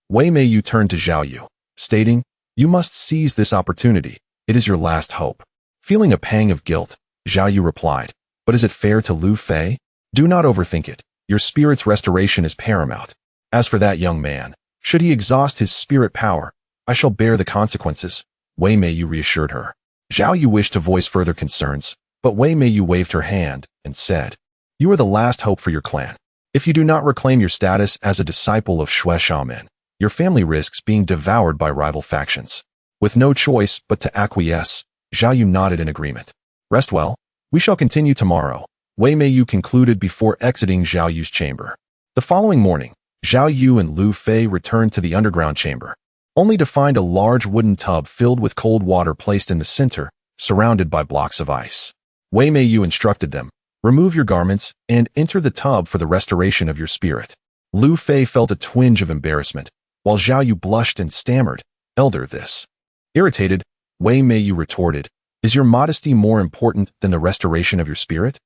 Speaker 1: Wei Meiyu turned to Zhao Yu, stating, "You must seize this opportunity. It is your last hope." Feeling a pang of guilt, Zhao Yu replied, "But is it fair to Lu Fei? Do not overthink it. Your spirit's restoration is paramount. As for that young man, should he exhaust his spirit power, I shall bear the consequences." Wei Meiyu reassured her. Zhao Yu wished to voice further concerns, but Wei Meiyu waved her hand and said, "You are the last hope for your clan. If you do not reclaim your status as a disciple of Shui Shaman, your family risks being devoured by rival factions." With no choice but to acquiesce, Zhao Yu nodded in agreement. "Rest well. We shall continue tomorrow," Wei Meiyu concluded before exiting Zhao Yu's chamber. The following morning, Zhao Yu and Lu Fei returned to the underground chamber, only to find a large wooden tub filled with cold water placed in the center, surrounded by blocks of ice. Wei Meiyu instructed them, "Remove your garments and enter the tub for the restoration of your spirit." Lu Fei felt a twinge of embarrassment, while Zhao Yu blushed and stammered, "Elder, this." Irritated, Wei Meiyu retorted, "Is your modesty more important than the restoration of your spirit?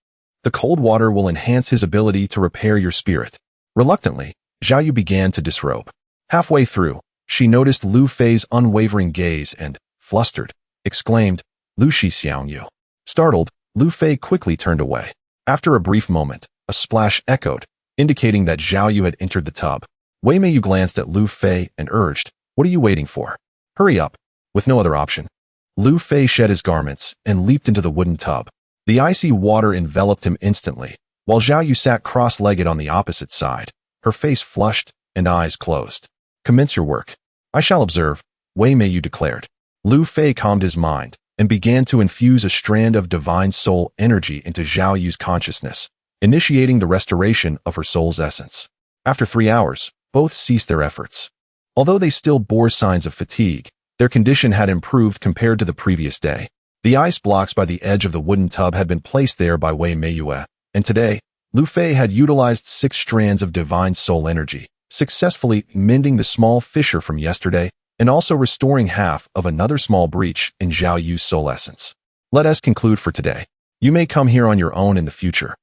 Speaker 1: The cold water will enhance his ability to repair your spirit." Reluctantly, Zhao Yu began to disrobe. Halfway through, she noticed Lu Fei's unwavering gaze and, flustered, exclaimed, "Lu Shi Xiang Yu." Startled, Lu Fei quickly turned away. After a brief moment, a splash echoed, indicating that Zhao Yu had entered the tub. Wei Meiyu glanced at Lu Fei and urged, "What are you waiting for? Hurry up." With no other option, Lu Fei shed his garments and leaped into the wooden tub. The icy water enveloped him instantly, while Zhao Yu sat cross-legged on the opposite side, her face flushed and eyes closed. "Commence your work. I shall observe," Wei Meiyu declared. Lu Fei calmed his mind and began to infuse a strand of divine soul energy into Zhao Yu's consciousness, initiating the restoration of her soul's essence. After 3 hours, both ceased their efforts. Although they still bore signs of fatigue, their condition had improved compared to the previous day. The ice blocks by the edge of the wooden tub had been placed there by Wei Meiyu, and today, Lu Fei had utilized 6 strands of divine soul energy, successfully mending the small fissure from yesterday and also restoring half of another small breach in Zhao Yu's soul essence. Let us conclude for today. You may come here on your own in the future.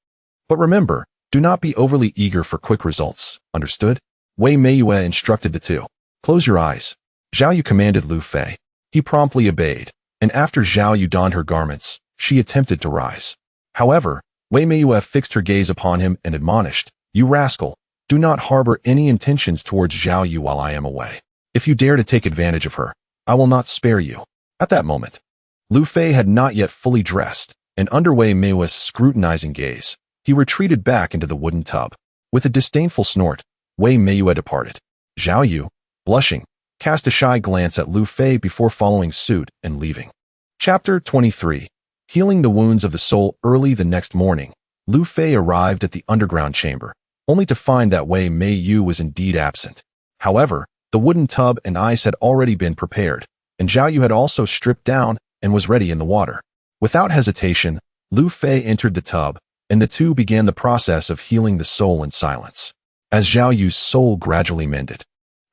Speaker 1: But remember, do not be overly eager for quick results, understood? Wei Meiyu instructed the two. "Close your eyes." Zhao Yu commanded Lu Fei. He promptly obeyed, and after Zhao Yu donned her garments, she attempted to rise. However, Wei Meiyu fixed her gaze upon him and admonished, "You rascal, do not harbor any intentions towards Zhao Yu while I am away. If you dare to take advantage of her, I will not spare you." At that moment, Lu Fei had not yet fully dressed, and under Wei Meiyu's scrutinizing gaze, he retreated back into the wooden tub. With a disdainful snort, Wei Meiyu departed. Zhao Yu, blushing, cast a shy glance at Lu Fei before following suit and leaving. Chapter 23. Healing the wounds of the soul. Early the next morning, Lu Fei arrived at the underground chamber, only to find that Wei Meiyu was indeed absent. However, the wooden tub and ice had already been prepared, and Zhao Yu had also stripped down and was ready in the water. Without hesitation, Lu Fei entered the tub, and the two began the process of healing the soul in silence. As Zhao Yu's soul gradually mended,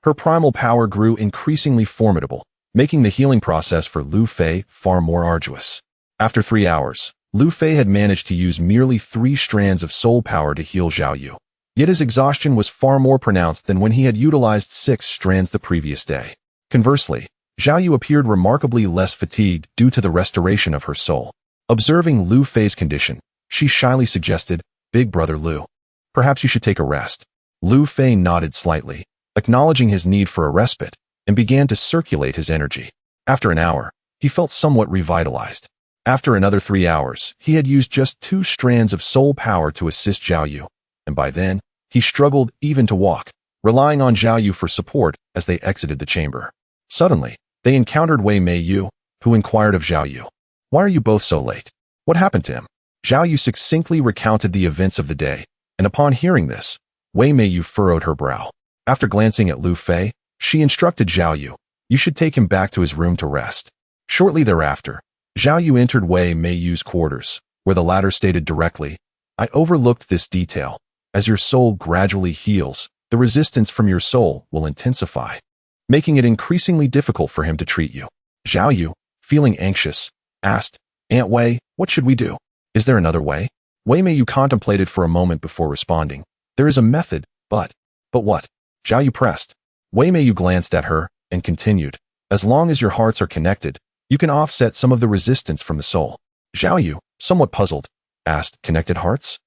Speaker 1: her primal power grew increasingly formidable, making the healing process for Lu Fei far more arduous. After 3 hours, Lu Fei had managed to use merely 3 strands of soul power to heal Zhao Yu. Yet his exhaustion was far more pronounced than when he had utilized 6 strands the previous day. Conversely, Zhao Yu appeared remarkably less fatigued due to the restoration of her soul. Observing Lu Fei's condition, she shyly suggested, "Big brother Lu, perhaps you should take a rest." Lu Fei nodded slightly, acknowledging his need for a respite, and began to circulate his energy. After an hour, he felt somewhat revitalized. After another 3 hours, he had used just 2 strands of soul power to assist Zhao Yu, and by then, he struggled even to walk, relying on Zhao Yu for support as they exited the chamber. Suddenly, they encountered Wei Meiyu, who inquired of Zhao Yu, "Why are you both so late? What happened to him?" Zhao Yu succinctly recounted the events of the day, and upon hearing this, Wei Meiyu furrowed her brow. After glancing at Lu Fei, she instructed Zhao Yu, "You should take him back to his room to rest." Shortly thereafter, Zhao Yu entered Wei Meiyu's quarters, where the latter stated directly, "I overlooked this detail. As your soul gradually heals, the resistance from your soul will intensify, making it increasingly difficult for him to treat you." Zhao Yu, feeling anxious, asked, "Aunt Wei, what should we do? Is there another way?" Wei Meiyu contemplated for a moment before responding, "There is a method, but what?" Zhao Yu pressed. Wei Meiyu glanced at her and continued, "As long as your hearts are connected, you can offset some of the resistance from the soul." Zhao Yu, somewhat puzzled, asked, "Connected hearts?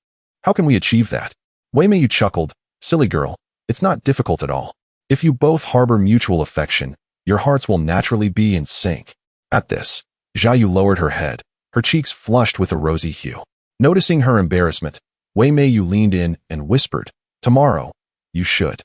Speaker 1: How can we achieve that?" Wei Meiyu chuckled, "Silly girl, it's not difficult at all. If you both harbor mutual affection, your hearts will naturally be in sync." At this, Zhao Yu lowered her head, her cheeks flushed with a rosy hue. Noticing her embarrassment, Wei Meiyu leaned in and whispered, "Tomorrow, you should."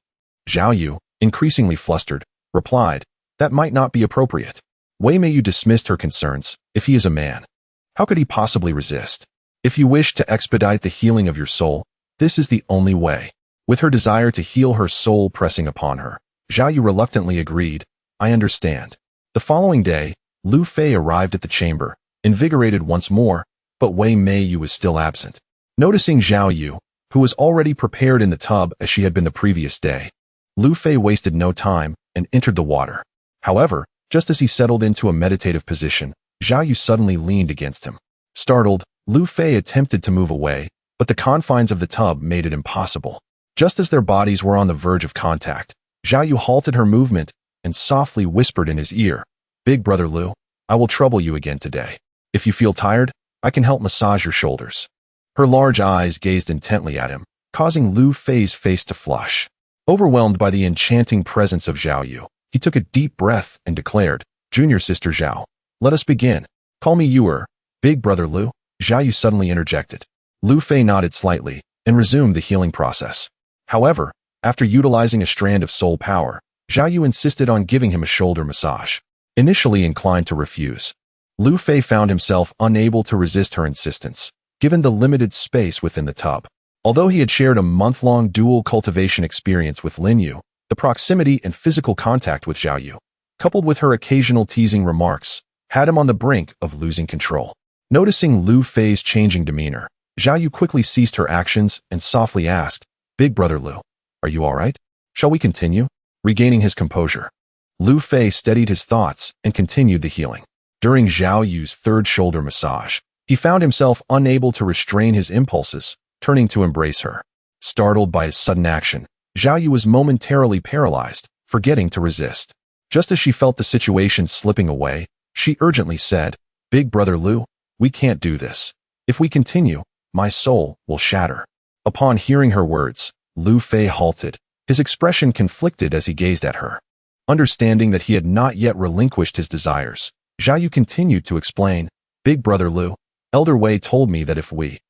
Speaker 1: Zhao Yu, increasingly flustered, replied, "That might not be appropriate." Wei Meiyu dismissed her concerns. If he is a man, how could he possibly resist? If you wish to expedite the healing of your soul, this is the only way. With her desire to heal her soul pressing upon her, Zhao Yu reluctantly agreed, "I understand." The following day, Lu Fei arrived at the chamber, invigorated once more, but Wei Meiyu was still absent. Noticing Zhao Yu, who was already prepared in the tub as she had been the previous day, Lu Fei wasted no time and entered the water. However, just as he settled into a meditative position, Zhao Yu suddenly leaned against him. Startled, Lu Fei attempted to move away, but the confines of the tub made it impossible. Just as their bodies were on the verge of contact, Zhao Yu halted her movement and softly whispered in his ear, "Big brother Lu, I will trouble you again today. If you feel tired, I can help massage your shoulders. Her large eyes gazed intently at him, causing Lu Fei's face to flush. Overwhelmed by the enchanting presence of Zhao Yu, he took a deep breath and declared, Junior Sister Zhao, let us begin. Call me Yuer, Big Brother Lu. Zhao Yu suddenly interjected. Lu Fei nodded slightly and resumed the healing process. However, after utilizing a strand of soul power, Zhao Yu insisted on giving him a shoulder massage. Initially inclined to refuse, Lu Fei found himself unable to resist her insistence, given the limited space within the tub. Although he had shared a month-long dual cultivation experience with Lin Yu, the proximity and physical contact with Zhao Yu, coupled with her occasional teasing remarks, had him on the brink of losing control. Noticing Lu Fei's changing demeanor, Zhao Yu quickly ceased her actions and softly asked, Big Brother Lu, are you all right? Shall we continue? Regaining his composure, Lu Fei steadied his thoughts and continued the healing. During Zhao Yu's third shoulder massage, he found himself unable to restrain his impulses, turning to embrace her. Startled by his sudden action, Zhao Yu was momentarily paralyzed, forgetting to resist. Just as she felt the situation slipping away, she urgently said, Big Brother Lu, we can't do this. If we continue, my soul will shatter. Upon hearing her words, Lu Fei halted, his expression conflicted as he gazed at her. Understanding that he had not yet relinquished his desires, Zhao Yu continued to explain, Big Brother Lu, Elder Wei told me that if we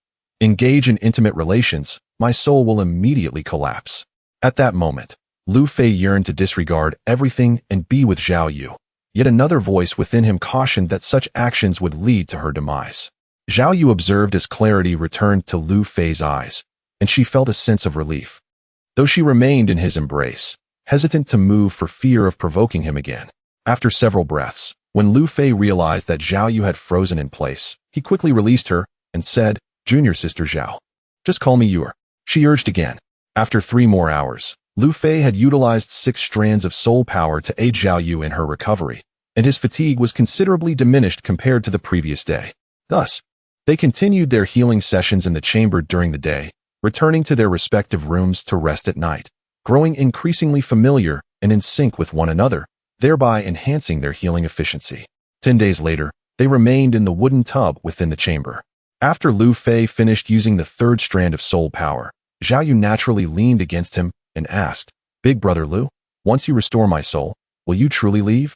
Speaker 1: engage in intimate relations, my soul will immediately collapse. At that moment, Lu Fei yearned to disregard everything and be with Zhao Yu. Yet another voice within him cautioned that such actions would lead to her demise. Zhao Yu observed as clarity returned to Lu Fei's eyes, and she felt a sense of relief. Though she remained in his embrace, hesitant to move for fear of provoking him again. After several breaths, when Lu Fei realized that Zhao Yu had frozen in place, he quickly released her and said, Junior Sister Zhao, just call me Yuer. She urged again. After 3 more hours, Lu Fei had utilized 6 strands of soul power to aid Zhao Yu in her recovery, and his fatigue was considerably diminished compared to the previous day. Thus, they continued their healing sessions in the chamber during the day, returning to their respective rooms to rest at night, growing increasingly familiar and in sync with one another, thereby enhancing their healing efficiency. 10 days later, they remained in the wooden tub within the chamber. After Lu Fei finished using the 3rd strand of soul power, Zhao Yu naturally leaned against him and asked, Big Brother Lu, once you restore my soul, will you truly leave?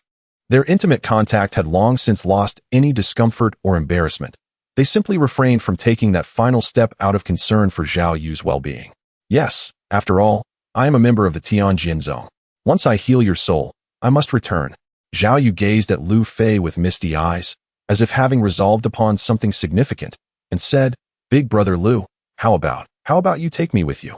Speaker 1: Their intimate contact had long since lost any discomfort or embarrassment. They simply refrained from taking that final step out of concern for Zhao Yu's well-being. Yes, after all, I am a member of the Tianjin Zone. Once I heal your soul, I must return. Zhao Yu gazed at Lu Fei with misty eyes, as if having resolved upon something significant, and said, Big Brother Lu, how about you take me with you?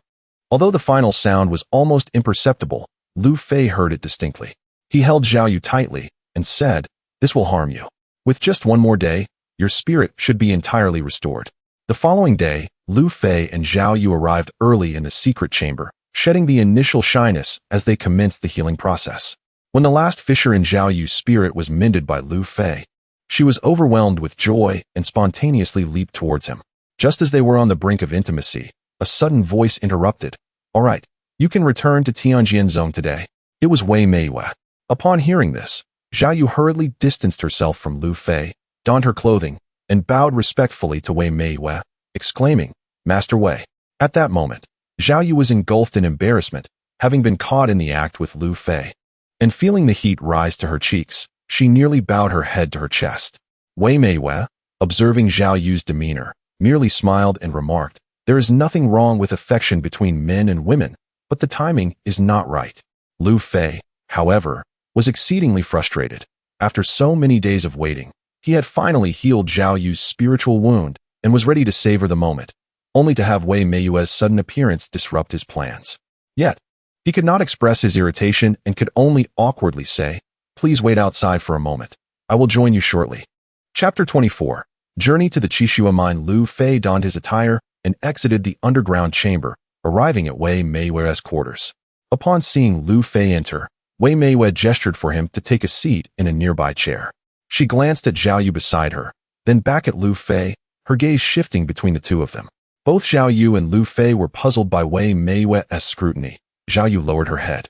Speaker 1: Although the final sound was almost imperceptible, Lu Fei heard it distinctly. He held Zhao Yu tightly and said, This will harm you. With just one more day, your spirit should be entirely restored. The following day, Lu Fei and Zhao Yu arrived early in the secret chamber, shedding the initial shyness as they commenced the healing process. When the last fissure in Zhao Yu's spirit was mended by Lu Fei, she was overwhelmed with joy and spontaneously leaped towards him. Just as they were on the brink of intimacy, a sudden voice interrupted. All right, you can return to Tianjin Zone today. It was Wei Meiyue. Upon hearing this, Zhao Yu hurriedly distanced herself from Lu Fei, donned her clothing, and bowed respectfully to Wei Meiyue, exclaiming, Master Wei. At that moment, Zhao Yu was engulfed in embarrassment, having been caught in the act with Lu Fei. And feeling the heat rise to her cheeks, she nearly bowed her head to her chest. Wei Meiyue, observing Zhao Yu's demeanor, merely smiled and remarked, There is nothing wrong with affection between men and women, but the timing is not right. Lu Fei, however, was exceedingly frustrated. After so many days of waiting, he had finally healed Zhao Yu's spiritual wound and was ready to savor the moment, only to have Wei Meiyue's sudden appearance disrupt his plans. Yet, he could not express his irritation and could only awkwardly say, Please wait outside for a moment. I will join you shortly. Chapter 24. Journey to the Qishua Mine. Lu Fei donned his attire and exited the underground chamber, arriving at Wei Meiyue's quarters. Upon seeing Lu Fei enter, Wei Meiyue gestured for him to take a seat in a nearby chair. She glanced at Zhao Yu beside her, then back at Lu Fei, her gaze shifting between the two of them. Both Zhao Yu and Lu Fei were puzzled by Wei Meiyue's scrutiny. Zhao Yu lowered her head,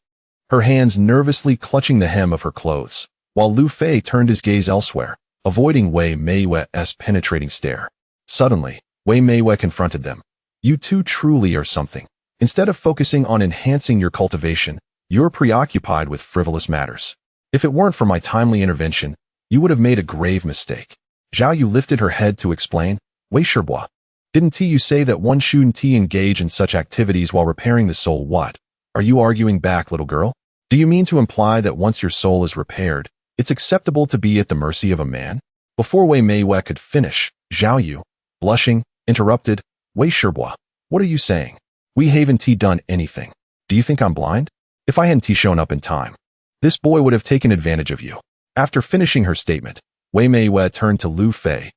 Speaker 1: her hands nervously clutching the hem of her clothes, while Lu Fei turned his gaze elsewhere, avoiding Wei Meiyue's penetrating stare. Suddenly, Wei Meiwei confronted them. You two truly are something. Instead of focusing on enhancing your cultivation, you're preoccupied with frivolous matters. If it weren't for my timely intervention, you would have made a grave mistake. Zhao Yu lifted her head to explain. Wei Shibois, didn't you say that one shouldn't engage in such activities while repairing the soul? What? Are you arguing back, little girl? Do you mean to imply that once your soul is repaired, it's acceptable to be at the mercy of a man? Before Wei Meiwei could finish, Zhao Yu, blushing, interrupted. Wei Shibois, what are you saying? We haven't done anything. Do you think I'm blind? If I hadn't shown up in time, this boy would have taken advantage of you. After finishing her statement, Wei Meiwei turned to Lu Fei.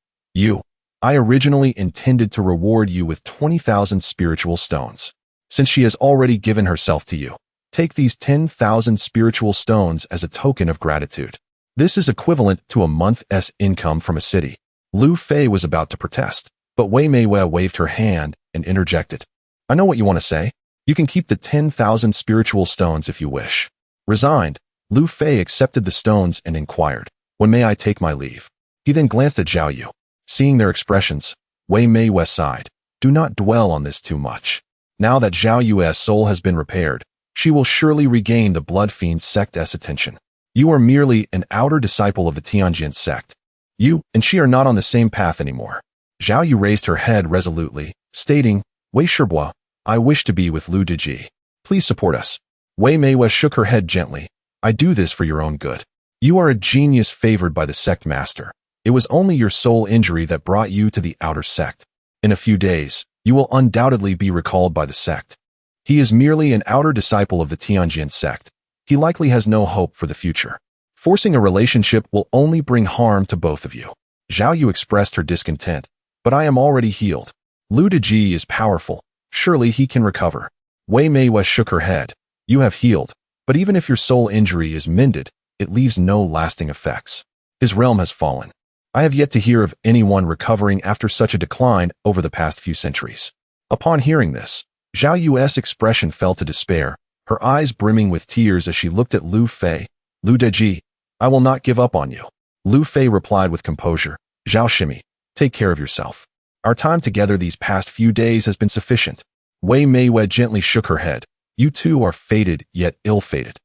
Speaker 1: I originally intended to reward you with 20,000 spiritual stones. Since she has already given herself to you, take these 10,000 spiritual stones as a token of gratitude. This is equivalent to a month's income from a city. Lu Fei was about to protest, but Wei Meiwei waved her hand and interjected. I know what you want to say. You can keep the 10,000 spiritual stones if you wish. Resigned, Lu Fei accepted the stones and inquired, when may I take my leave? He then glanced at Zhao Yu. Seeing their expressions, Wei Meiwei sighed. Do not dwell on this too much. Now that Zhao Yu's soul has been repaired, she will surely regain the Blood Fiend sect's attention. You are merely an outer disciple of the Tianjin sect. You and she are not on the same path anymore. Zhao Yu raised her head resolutely, stating, Wei Shibois, I wish to be with Lu Deji. Please support us. Wei Meiwei shook her head gently. I do this for your own good. You are a genius favored by the sect master. It was only your soul injury that brought you to the outer sect. In a few days, you will undoubtedly be recalled by the sect. He is merely an outer disciple of the Tianjin sect. He likely has no hope for the future. Forcing a relationship will only bring harm to both of you. Zhao Yu expressed her discontent. But I am already healed. Lu Deji is powerful. Surely he can recover. Wei Meiwei shook her head. You have healed, but even if your soul injury is mended, it leaves no lasting effects. His realm has fallen. I have yet to hear of anyone recovering after such a decline over the past few centuries. Upon hearing this, Zhao Yu's expression fell to despair, her eyes brimming with tears as she looked at Lu Fei. Lu Deji, I will not give up on you. Lu Fei replied with composure. Zhao Shimi, take care of yourself. Our time together these past few days has been sufficient. Wei Meiwei gently shook her head. You two are fated yet ill-fated.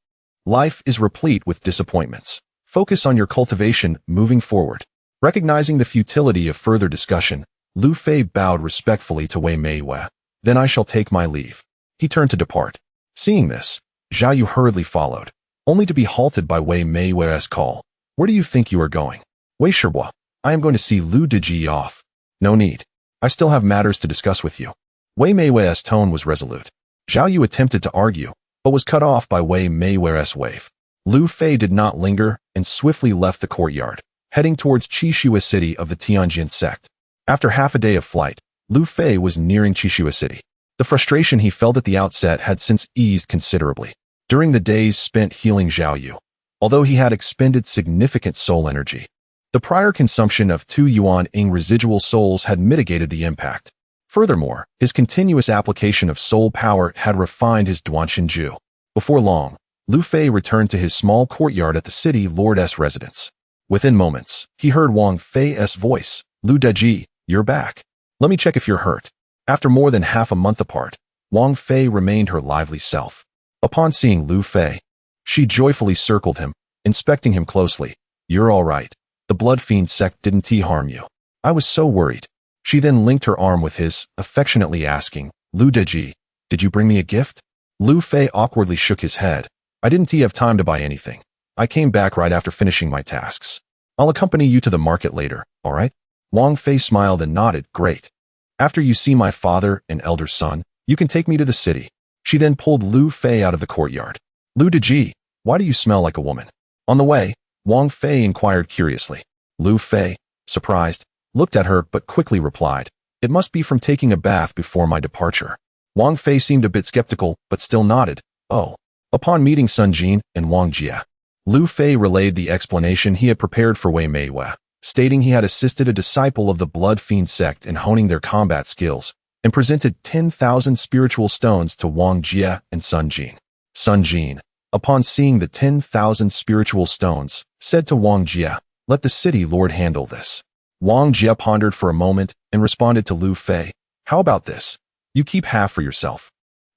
Speaker 1: Life is replete with disappointments. Focus on your cultivation moving forward. Recognizing the futility of further discussion, Lu Fei bowed respectfully to Wei Meiwei. Then I shall take my leave. He turned to depart. Seeing this, Zhao Yu hurriedly followed, only to be halted by Wei Meiwei's call. Where do you think you are going? Wei Shibois, I am going to see Lu Deji off. No need. I still have matters to discuss with you. Wei Meiwei's tone was resolute. Zhao Yu attempted to argue, but was cut off by Wei Meiwei's wave. Lu Fei did not linger and swiftly left the courtyard, heading towards Qishua City of the Tianjin sect. After half a day of flight, Lu Fei was nearing Qishua City. The frustration he felt at the outset had since eased considerably. During the days spent healing Zhao Yu, although he had expended significant soul energy, the prior consumption of 2 yuan ing residual souls had mitigated the impact. Furthermore, his continuous application of soul power had refined his Duanshinju. Before long, Lu Fei returned to his small courtyard at the city lord's residence. Within moments, he heard Wang Fei's voice. Lu Deji, you're back. Let me check if you're hurt. After more than half a month apart, Wang Fei remained her lively self. Upon seeing Lu Fei, she joyfully circled him, inspecting him closely. You're all right. The Blood Fiend sect didn't harm you. I was so worried. She then linked her arm with his, affectionately asking, Lu Deji, did you bring me a gift? Lu Fei awkwardly shook his head. I didn't have time to buy anything. I came back right after finishing my tasks. I'll accompany you to the market later, all right? Wang Fei smiled and nodded. Great. After you see my father and elder son, you can take me to the city. She then pulled Lu Fei out of the courtyard. Lu Deji, why do you smell like a woman? On the way, Wang Fei inquired curiously. Lu Fei, surprised, looked at her but quickly replied, it must be from taking a bath before my departure. Wang Fei seemed a bit skeptical but still nodded. Oh. Upon meeting Sun Jin and Wang Jie, Lu Fei relayed the explanation he had prepared for Wei Meiwei, stating he had assisted a disciple of the Blood Fiend sect in honing their combat skills, and presented 10,000 spiritual stones to Wang Jie and Sun Jin. Sun Jin, upon seeing the 10,000 spiritual stones, said to Wang Jie, let the city lord handle this. Wang Jie pondered for a moment and responded to Lu Fei. How about this? You keep half for yourself,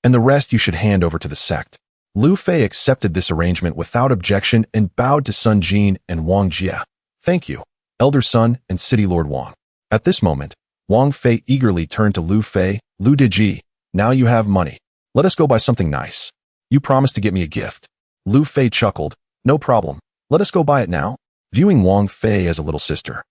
Speaker 1: and the rest you should hand over to the sect. Lu Fei accepted this arrangement without objection and bowed to Sun Jin and Wang Jie. Thank you, Elder Sun and City Lord Wang. At this moment, Wang Fei eagerly turned to Lu Fei. Lu Diji, now you have money. Let us go buy something nice. You promised to get me a gift. Lu Fei chuckled. No problem. Let us go buy it now. Viewing Wang Fei as a little sister,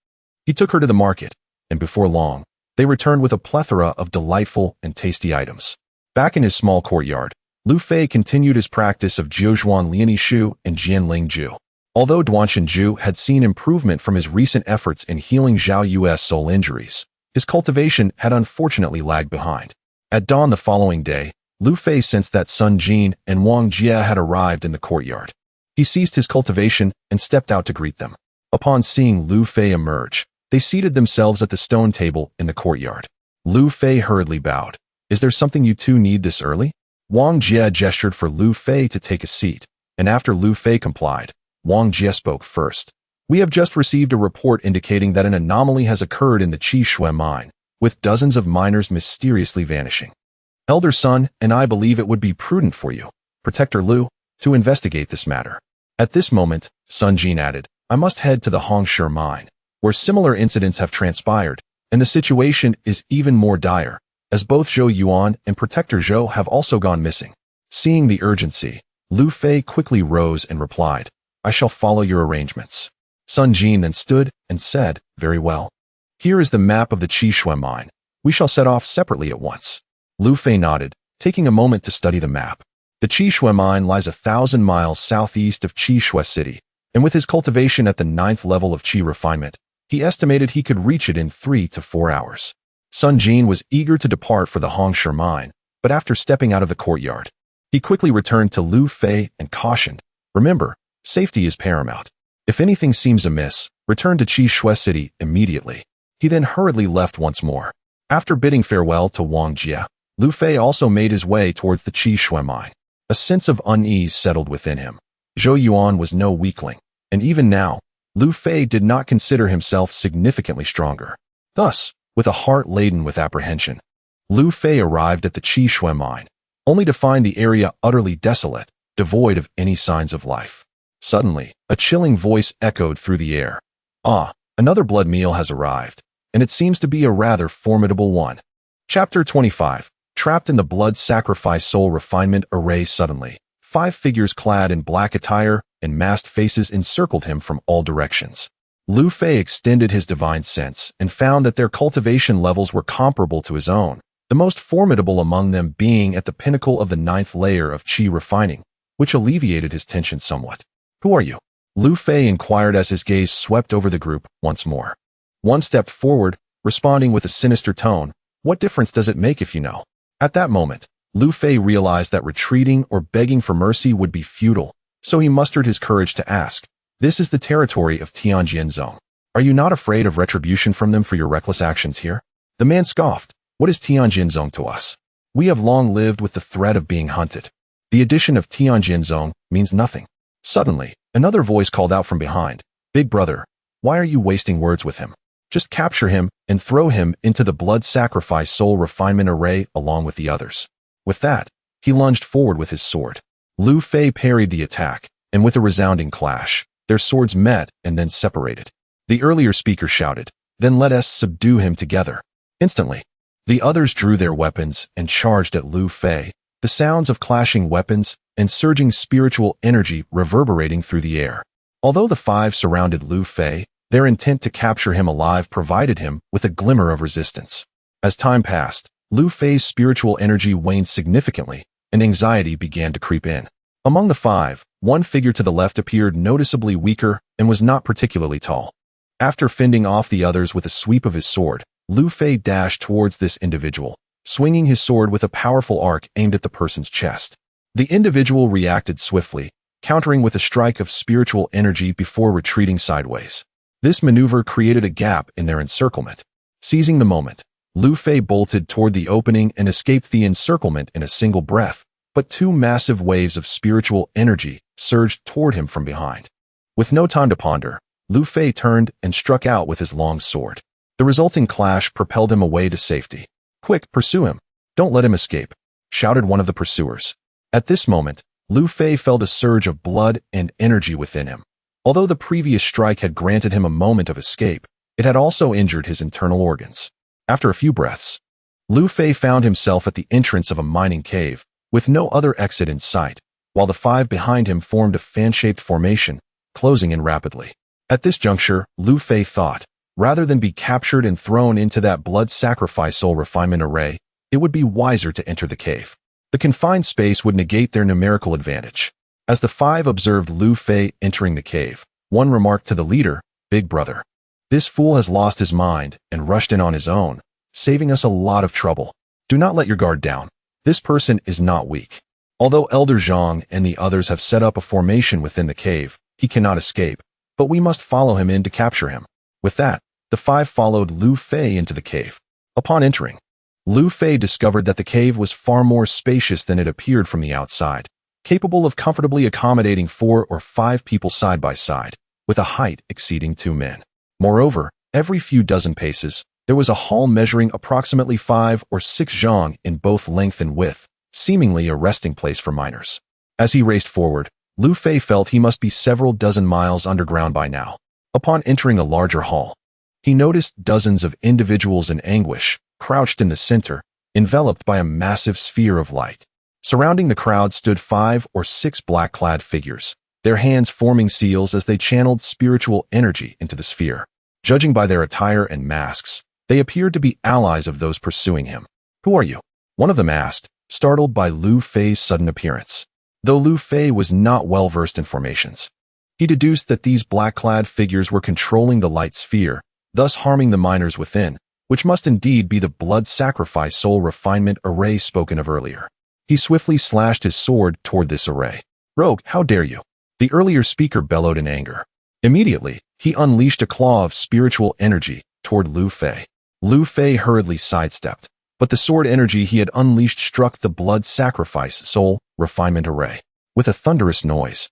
Speaker 1: he took her to the market, and before long, they returned with a plethora of delightful and tasty items. Back in his small courtyard, Lu Fei continued his practice of Jiuzhuan Liani Shu and Jianling Ju. Although Duanshan Ju had seen improvement from his recent efforts in healing Zhao Yu's soul injuries, his cultivation had unfortunately lagged behind. At dawn the following day, Lu Fei sensed that Sun Jin and Wang Jie had arrived in the courtyard. He ceased his cultivation and stepped out to greet them. Upon seeing Lu Fei emerge, they seated themselves at the stone table in the courtyard. Lu Fei hurriedly bowed. Is there something you two need this early? Wang Jie gestured for Lu Fei to take a seat, and after Lu Fei complied, Wang Jie spoke first. We have just received a report indicating that an anomaly has occurred in the Qi Shui mine, with dozens of miners mysteriously vanishing. Elder Sun and I believe it would be prudent for you, Protector Lu, to investigate this matter. At this moment, Sun Jin added, I must head to the Hongshe mine, where similar incidents have transpired, and the situation is even more dire, as both Zhou Yuan and Protector Zhou have also gone missing. Seeing the urgency, Lu Fei quickly rose and replied, I shall follow your arrangements. Sun Jin then stood and said, Very well. Here is the map of the Qi Shui mine. We shall set off separately at once. Lu Fei nodded, taking a moment to study the map. The Qi Shui mine lies 1,000 miles southeast of Qi Shui City, and with his cultivation at the 9th level of Qi refinement, he estimated he could reach it in 3 to 4 hours. Sun Jin was eager to depart for the Hongshe mine, but after stepping out of the courtyard, he quickly returned to Lu Fei and cautioned, Remember, safety is paramount. If anything seems amiss, return to Qi Shui City immediately. He then hurriedly left once more. After bidding farewell to Wang Jie, Lu Fei also made his way towards the Qi Shui mine. A sense of unease settled within him. Zhou Yuan was no weakling, and even now, Lu Fei did not consider himself significantly stronger. Thus, with a heart laden with apprehension, Lu Fei arrived at the Qi Shui mine, only to find the area utterly desolate, devoid of any signs of life. Suddenly, a chilling voice echoed through the air. Ah, another blood meal has arrived, and it seems to be a rather formidable one. Chapter 25. Trapped in the blood sacrifice soul refinement array. Suddenly, 5 figures clad in black attire and masked faces encircled him from all directions. Lu Fei extended his divine sense and found that their cultivation levels were comparable to his own, the most formidable among them being at the pinnacle of the 9th layer of Qi refining, which alleviated his tension somewhat. Who are you? Lu Fei inquired as his gaze swept over the group once more. One stepped forward, responding with a sinister tone, What difference does it make if you know? At that moment, Lu Fei realized that retreating or begging for mercy would be futile, so he mustered his courage to ask, This is the territory of Tianjianzong. Are you not afraid of retribution from them for your reckless actions here? The man scoffed, What is Tianjianzong to us? We have long lived with the threat of being hunted. The addition of Tianjianzong means nothing. Suddenly, another voice called out from behind, Big brother, why are you wasting words with him? Just capture him and throw him into the blood sacrifice soul refinement array along with the others. With that, he lunged forward with his sword. Lu Fei parried the attack, and with a resounding clash, their swords met and then separated. The earlier speaker shouted, Then let us subdue him together. Instantly, the others drew their weapons and charged at Lu Fei, the sounds of clashing weapons and surging spiritual energy reverberating through the air. Although the 5 surrounded Lu Fei, their intent to capture him alive provided him with a glimmer of resistance. As time passed, Lu Fei's spiritual energy waned significantly, and anxiety began to creep in. Among the 5, one figure to the left appeared noticeably weaker and was not particularly tall. After fending off the others with a sweep of his sword, Lu Fei dashed towards this individual, swinging his sword with a powerful arc aimed at the person's chest. The individual reacted swiftly, countering with a strike of spiritual energy before retreating sideways. This maneuver created a gap in their encirclement. Seizing the moment, Lu Fei bolted toward the opening and escaped the encirclement in a single breath, but 2 massive waves of spiritual energy surged toward him from behind. With no time to ponder, Lu Fei turned and struck out with his long sword. The resulting clash propelled him away to safety. "Quick, pursue him! Don't let him escape!" shouted one of the pursuers. At this moment, Lu Fei felt a surge of blood and energy within him. Although the previous strike had granted him a moment of escape, it had also injured his internal organs. After a few breaths, Lu Fei found himself at the entrance of a mining cave, with no other exit in sight, while the five behind him formed a fan-shaped formation, closing in rapidly. At this juncture, Lu Fei thought, rather than be captured and thrown into that blood sacrifice soul refinement array, it would be wiser to enter the cave. The confined space would negate their numerical advantage. As the five observed Lu Fei entering the cave, one remarked to the leader, "Big brother, this fool has lost his mind and rushed in on his own, saving us a lot of trouble. Do not let your guard down. This person is not weak. Although Elder Zhang and the others have set up a formation within the cave, he cannot escape, but we must follow him in to capture him." With that, the five followed Lu Fei into the cave. Upon entering, Lu Fei discovered that the cave was far more spacious than it appeared from the outside, capable of comfortably accommodating 4 or 5 people side by side, with a height exceeding 2 men. Moreover, every few dozen paces, there was a hall measuring approximately 5 or 6 zhang in both length and width, seemingly a resting place for miners. As he raced forward, Lu Fei felt he must be several dozen miles underground by now. Upon entering a larger hall, he noticed dozens of individuals in anguish, crouched in the center, enveloped by a massive sphere of light. Surrounding the crowd stood 5 or 6 black-clad figures, their hands forming seals as they channeled spiritual energy into the sphere. Judging by their attire and masks, they appeared to be allies of those pursuing him. "Who are you?" one of them asked, startled by Lu Fei's sudden appearance. Though Lu Fei was not well versed in formations, he deduced that these black-clad figures were controlling the light sphere, thus harming the miners within, which must indeed be the blood sacrifice soul refinement array spoken of earlier. He swiftly slashed his sword toward this array. "Rogue, how dare you!" the earlier speaker bellowed in anger. Immediately, he unleashed a claw of spiritual energy toward Lu Fei. Lu Fei hurriedly sidestepped, but the sword energy he had unleashed struck the blood sacrifice soul refinement array. With a thunderous noise,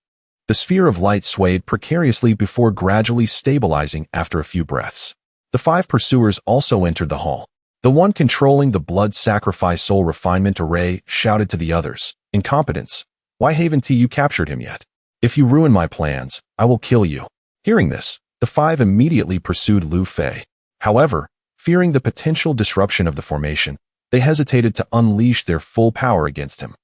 Speaker 1: the sphere of light swayed precariously before gradually stabilizing after a few breaths. The 5 pursuers also entered the hall. The one controlling the blood sacrifice soul refinement array shouted to the others, "Incompetence! Why haven't you captured him yet? If you ruin my plans, I will kill you." Hearing this, the 5 immediately pursued Lu Fei. However, fearing the potential disruption of the formation, they hesitated to unleash their full power against him.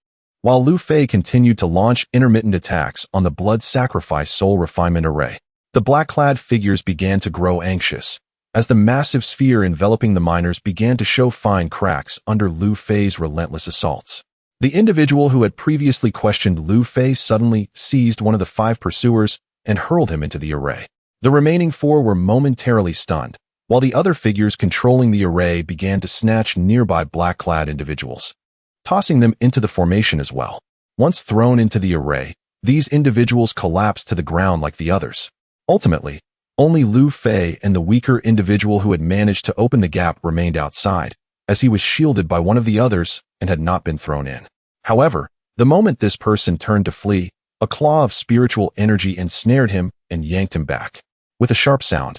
Speaker 1: While Lu Fei continued to launch intermittent attacks on the blood sacrifice soul refinement array, the black-clad figures began to grow anxious, as the massive sphere enveloping the miners began to show fine cracks under Lu Fei's relentless assaults. The individual who had previously questioned Lu Fei suddenly seized one of the 5 pursuers and hurled him into the array. The remaining 4 were momentarily stunned, while the other figures controlling the array began to snatch nearby black-clad individuals, tossing them into the formation as well. Once thrown into the array, these individuals collapsed to the ground like the others. Ultimately, only Lu Fei and the weaker individual who had managed to open the gap remained outside, as he was shielded by one of the others and had not been thrown in. However, the moment this person turned to flee, a claw of spiritual energy ensnared him and yanked him back. With a sharp sound,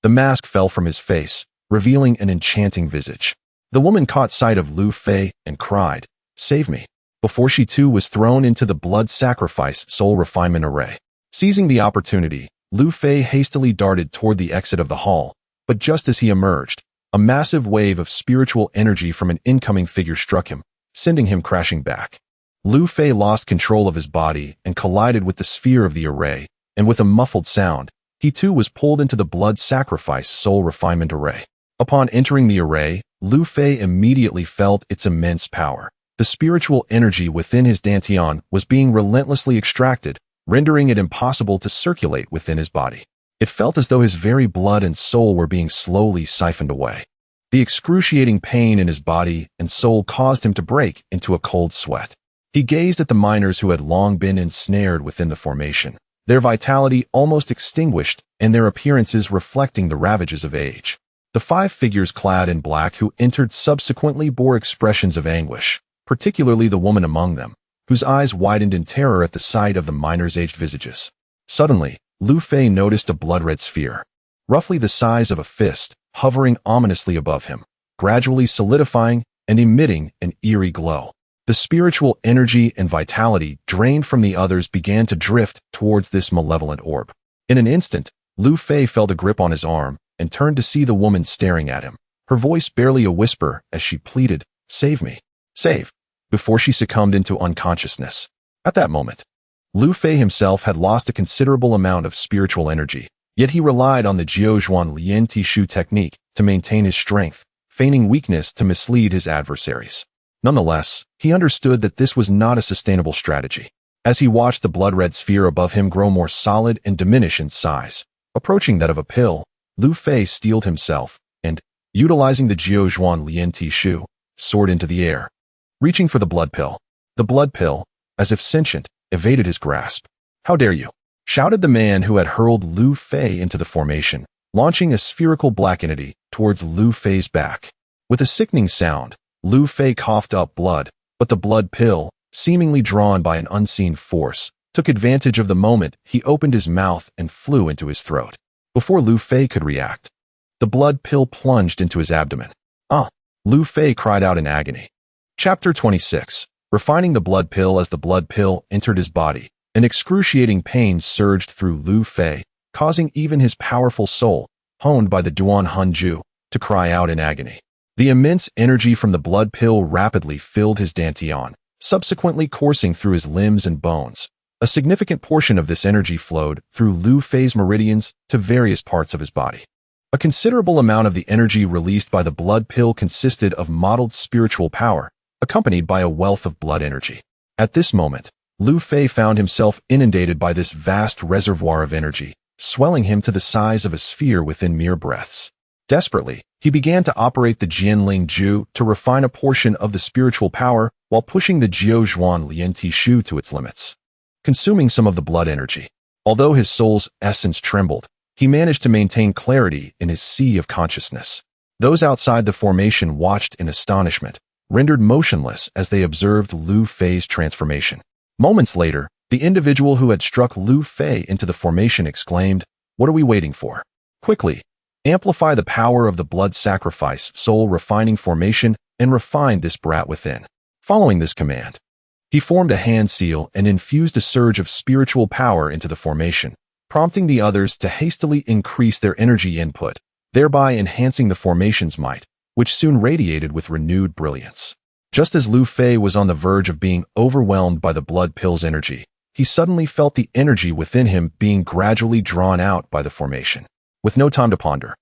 Speaker 1: the mask fell from his face, revealing an enchanting visage. The woman caught sight of Lu Fei and cried, "Save me," before she too was thrown into the blood sacrifice soul refinement array. Seizing the opportunity, Lu Fei hastily darted toward the exit of the hall, but just as he emerged, a massive wave of spiritual energy from an incoming figure struck him, sending him crashing back. Lu Fei lost control of his body and collided with the sphere of the array, and with a muffled sound, he too was pulled into the blood sacrifice soul refinement array. Upon entering the array, Lu Fei immediately felt its immense power. The spiritual energy within his dantian was being relentlessly extracted, rendering it impossible to circulate within his body. It felt as though his very blood and soul were being slowly siphoned away. The excruciating pain in his body and soul caused him to break into a cold sweat. He gazed at the miners who had long been ensnared within the formation, their vitality almost extinguished and their appearances reflecting the ravages of age. The 5 figures clad in black who entered subsequently bore expressions of anguish, particularly the woman among them, whose eyes widened in terror at the sight of the miners' aged visages. Suddenly, Lu Fei noticed a blood-red sphere, roughly the size of a fist, hovering ominously above him, gradually solidifying and emitting an eerie glow. The spiritual energy and vitality drained from the others began to drift towards this malevolent orb. In an instant, Lu Fei felt a grip on his arm and turned to see the woman staring at him, her voice barely a whisper as she pleaded, "Save me, save," before she succumbed into unconsciousness. At that moment, Lu Fei himself had lost a considerable amount of spiritual energy, yet he relied on the Jiuzhuan Lian Tishu technique to maintain his strength, feigning weakness to mislead his adversaries. Nonetheless, he understood that this was not a sustainable strategy. As he watched the blood-red sphere above him grow more solid and diminish in size, approaching that of a pill, Lu Fei steeled himself and, utilizing the Jiuzhuan Lian Tishu, soared into the air. Reaching for the blood pill, as if sentient, evaded his grasp. "How dare you!" shouted the man who had hurled Lu Fei into the formation, launching a spherical black entity towards Lu Fei's back. With a sickening sound, Lu Fei coughed up blood, but the blood pill, seemingly drawn by an unseen force, took advantage of the moment. He opened his mouth and flew into his throat. Before Lu Fei could react, the blood pill plunged into his abdomen. "Ah!" Lu Fei cried out in agony. Chapter 26. Refining the blood pill. As the blood pill entered his body, an excruciating pain surged through Lu Fei, causing even his powerful soul, honed by the Duan Hanju, to cry out in agony. The immense energy from the blood pill rapidly filled his dantian, subsequently coursing through his limbs and bones. A significant portion of this energy flowed through Lu Fei's meridians to various parts of his body. A considerable amount of the energy released by the blood pill consisted of modeled spiritual power, accompanied by a wealth of blood energy. At this moment, Lu Fei found himself inundated by this vast reservoir of energy, swelling him to the size of a sphere within mere breaths. Desperately, he began to operate the Jianling Ju to refine a portion of the spiritual power while pushing the Jiuzhuan Lian Tishu to its limits, consuming some of the blood energy. Although his soul's essence trembled, he managed to maintain clarity in his sea of consciousness. Those outside the formation watched in astonishment, rendered motionless as they observed Lu Fei's transformation. Moments later, the individual who had struck Lu Fei into the formation exclaimed, "What are we waiting for? Quickly, amplify the power of the blood sacrifice soul refining formation and refine this brat within." Following this command, he formed a hand seal and infused a surge of spiritual power into the formation, prompting the others to hastily increase their energy input, thereby enhancing the formation's might, which soon radiated with renewed brilliance. Just as Lu Fei was on the verge of being overwhelmed by the blood pill's energy, he suddenly felt the energy within him being gradually drawn out by the formation. With no time to ponder,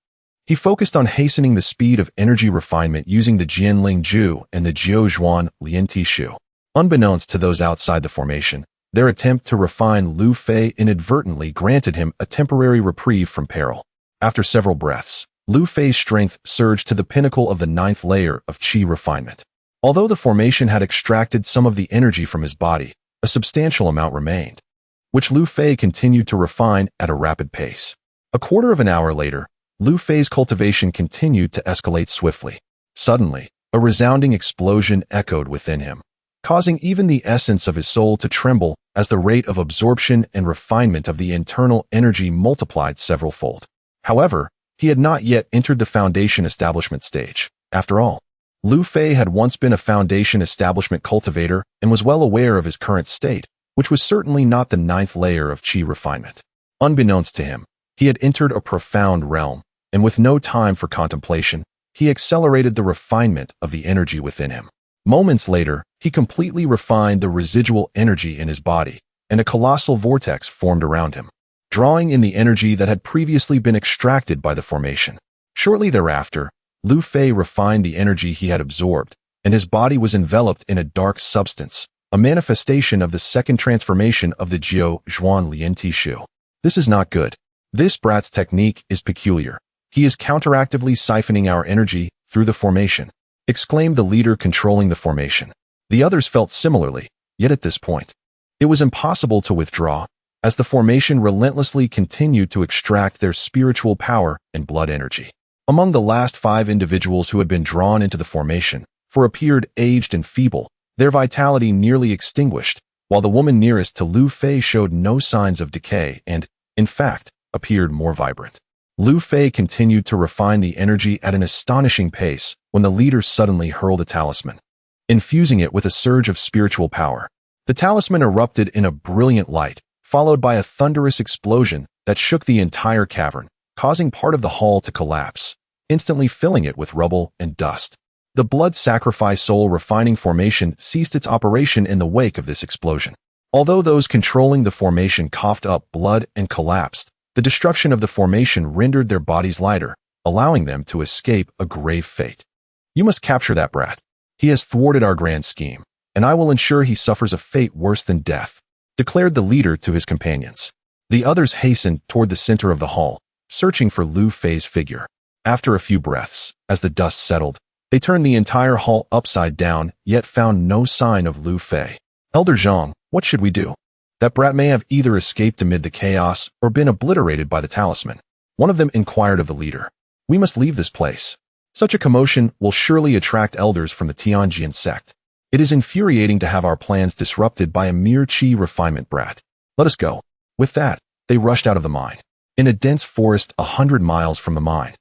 Speaker 1: he focused on hastening the speed of energy refinement using the Jianling Ju and the Jiuzhuan Lian Tishu. Unbeknownst to those outside the formation, their attempt to refine Lu Fei inadvertently granted him a temporary reprieve from peril. After several breaths, Lu Fei's strength surged to the pinnacle of the 9th layer of qi refinement. Although the formation had extracted some of the energy from his body, a substantial amount remained, which Lu Fei continued to refine at a rapid pace. A quarter of an hour later, Lu Fei's cultivation continued to escalate swiftly. Suddenly, a resounding explosion echoed within him, causing even the essence of his soul to tremble as the rate of absorption and refinement of the internal energy multiplied several-fold. However, he had not yet entered the foundation establishment stage. After all, Lu Fei had once been a foundation establishment cultivator and was well aware of his current state, which was certainly not the 9th layer of qi refinement. Unbeknownst to him, he had entered a profound realm, and with no time for contemplation, he accelerated the refinement of the energy within him. Moments later, he completely refined the residual energy in his body, and a colossal vortex formed around him, drawing in the energy that had previously been extracted by the formation. Shortly thereafter, Lu Fei refined the energy he had absorbed, and his body was enveloped in a dark substance, a manifestation of the second transformation of the Jiuzhuan Lian Tishu. "This is not good. This brat's technique is peculiar. He is counteractively siphoning our energy through the formation," exclaimed the leader controlling the formation. The others felt similarly, yet at this point, it was impossible to withdraw, as the formation relentlessly continued to extract their spiritual power and blood energy. Among the last 5 individuals who had been drawn into the formation, 4 appeared aged and feeble, their vitality nearly extinguished, while the woman nearest to Lu Fei showed no signs of decay and, in fact, appeared more vibrant. Lu Fei continued to refine the energy at an astonishing pace when the leader suddenly hurled a talisman, infusing it with a surge of spiritual power. The talisman erupted in a brilliant light, followed by a thunderous explosion that shook the entire cavern, causing part of the hall to collapse, instantly filling it with rubble and dust. The blood sacrifice soul refining formation ceased its operation in the wake of this explosion. Although those controlling the formation coughed up blood and collapsed, the destruction of the formation rendered their bodies lighter, allowing them to escape a grave fate. You must capture that brat. He has thwarted our grand scheme, and I will ensure he suffers a fate worse than death, declared the leader to his companions. The others hastened toward the center of the hall, searching for Lu Fei's figure. After a few breaths, as the dust settled, they turned the entire hall upside down, yet found no sign of Lu Fei. Elder Zhang, what should we do? That brat may have either escaped amid the chaos or been obliterated by the talisman. One of them inquired of the leader. We must leave this place. Such a commotion will surely attract elders from the Tianjian sect. It is infuriating to have our plans disrupted by a mere qi refinement brat. Let us go. With that, they rushed out of the mine. In a dense forest 100 miles from the mine,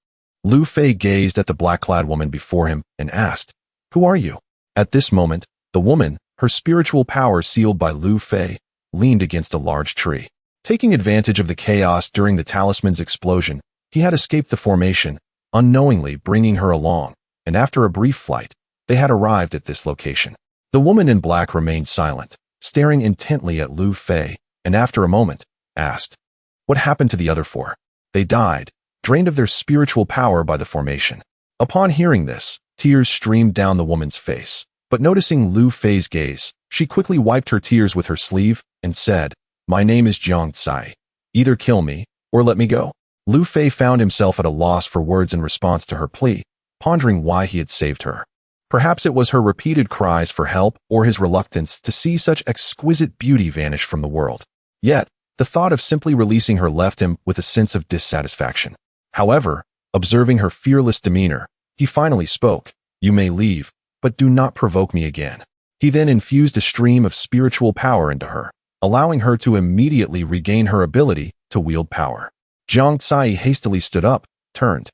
Speaker 1: Lu Fei gazed at the black-clad woman before him and asked, "Who are you?" At this moment, the woman, her spiritual power sealed by Lu Fei, leaned against a large tree. Taking advantage of the chaos during the talisman's explosion, he had escaped the formation, unknowingly bringing her along, and after a brief flight, they had arrived at this location. The woman in black remained silent, staring intently at Lu Fei, and after a moment, asked, "What happened to the other four?" They died, drained of their spiritual power by the formation. Upon hearing this, tears streamed down the woman's face, but noticing Lu Fei's gaze, she quickly wiped her tears with her sleeve and said, "My name is Jiang Tsai. Either kill me, or let me go." Lu Fei found himself at a loss for words in response to her plea, pondering why he had saved her. Perhaps it was her repeated cries for help or his reluctance to see such exquisite beauty vanish from the world. Yet, the thought of simply releasing her left him with a sense of dissatisfaction. However, observing her fearless demeanor, he finally spoke, "You may leave, but do not provoke me again." He then infused a stream of spiritual power into her, allowing her to immediately regain her ability to wield power. Jiang Tsai hastily stood up, turned,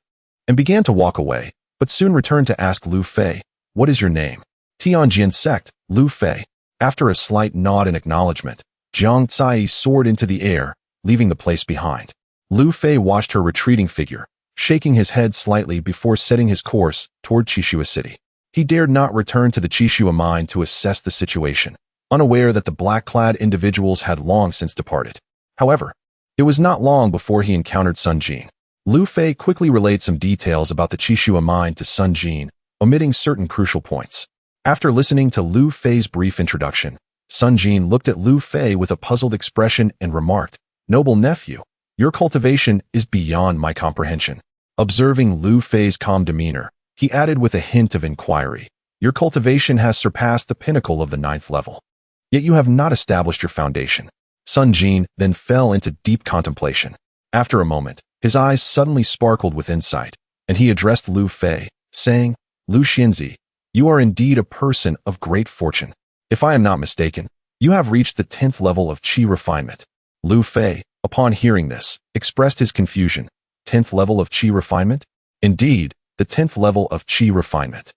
Speaker 1: and began to walk away, but soon returned to ask Lu Fei, "What is your name?" "Tianjian sect, Lu Fei." After a slight nod in acknowledgement, Jiang Tsai soared into the air, leaving the place behind. Lu Fei watched her retreating figure, shaking his head slightly before setting his course toward Qishua City. He dared not return to the Qishua mine to assess the situation, unaware that the black-clad individuals had long since departed. However, it was not long before he encountered Sun Jin. Lu Fei quickly relayed some details about the Qishua mine to Sun Jin, omitting certain crucial points. After listening to Lu Fei's brief introduction, Sun Jin looked at Lu Fei with a puzzled expression and remarked, "Noble nephew, your cultivation is beyond my comprehension." Observing Lu Fei's calm demeanor, he added with a hint of inquiry, "Your cultivation has surpassed the pinnacle of the 9th level. Yet you have not established your foundation." Sun Jin then fell into deep contemplation. After a moment, his eyes suddenly sparkled with insight, and he addressed Lu Fei, saying, "Lu Xinzi, you are indeed a person of great fortune. If I am not mistaken, you have reached the 10th level of qi refinement." Lu Fei, upon hearing this, expressed his confusion. 10th level of qi refinement? Indeed, the 10th level of qi refinement.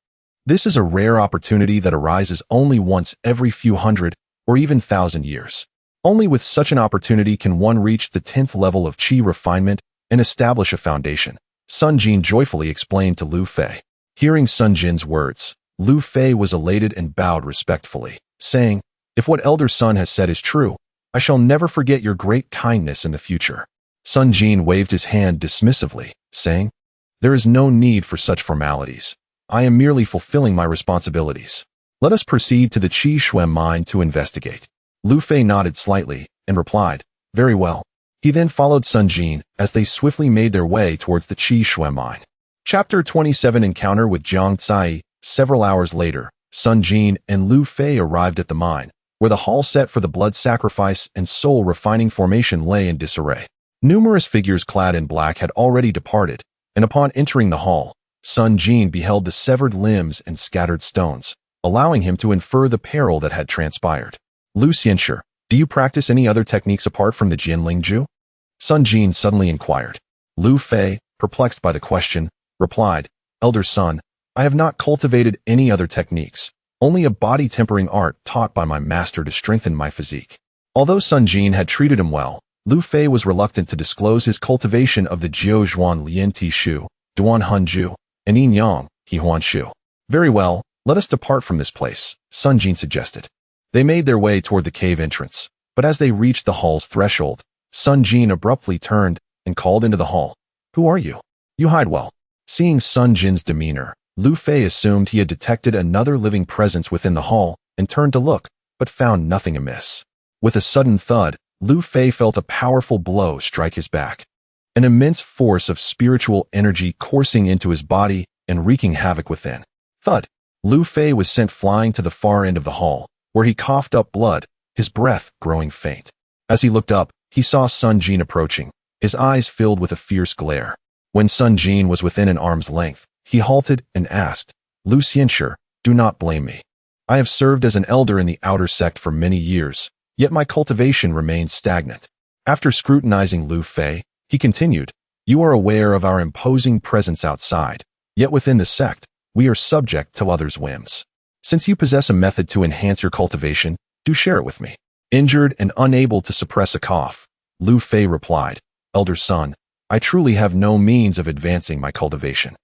Speaker 1: This is a rare opportunity that arises only once every few hundred or even 1,000 years. Only with such an opportunity can one reach the 10th level of qi refinement and establish a foundation, Sun Jin joyfully explained to Lu Fei. Hearing Sun Jin's words, Lu Fei was elated and bowed respectfully, saying, "If what elder son has said is true, I shall never forget your great kindness in the future." Sun Jin waved his hand dismissively, saying, "There is no need for such formalities. I am merely fulfilling my responsibilities. Let us proceed to the Qi Shuan mine to investigate." Lu Fei nodded slightly and replied, "Very well." He then followed Sun Jin as they swiftly made their way towards the Qi Shuan mine. Chapter 27 Encounter with Jiang Tsai. Several hours later, Sun Jin and Lu Fei arrived at the mine, where the hall set for the blood sacrifice and soul refining formation lay in disarray. Numerous figures clad in black had already departed, and upon entering the hall, Sun Jin beheld the severed limbs and scattered stones, allowing him to infer the peril that had transpired. "Lu Xianshi, do you practice any other techniques apart from the Jianling Ju?" Sun Jin suddenly inquired. Lu Fei, perplexed by the question, replied, Elder son, I have not cultivated any other techniques, only a body tempering art taught by my master to strengthen my physique. Although Sun Jin had treated him well, Lu Fei was reluctant to disclose his cultivation of the Jiu Zhuan Lian Ti Shu, Duan Hun Ju, and Yin Yang, He Huan Shu. Very well, let us depart from this place, Sun Jin suggested. They made their way toward the cave entrance, but as they reached the hall's threshold, Sun Jin abruptly turned and called into the hall. Who are you? You hide well. Seeing Sun Jin's demeanor, Lu Fei assumed he had detected another living presence within the hall and turned to look, but found nothing amiss. With a sudden thud, Lu Fei felt a powerful blow strike his back. An immense force of spiritual energy coursing into his body and wreaking havoc within. Thud! Lu Fei was sent flying to the far end of the hall, where he coughed up blood, his breath growing faint. As he looked up, he saw Sun Jin approaching, his eyes filled with a fierce glare. When Sun Jin was within an arm's length, he halted and asked, Lu Xianshi, do not blame me. I have served as an elder in the outer sect for many years, yet my cultivation remains stagnant. After scrutinizing Lu Fei, he continued, You are aware of our imposing presence outside, yet within the sect, we are subject to others' whims. Since you possess a method to enhance your cultivation, do share it with me. Injured and unable to suppress a cough, Lu Fei replied, Elder son, I truly have no means of advancing my cultivation.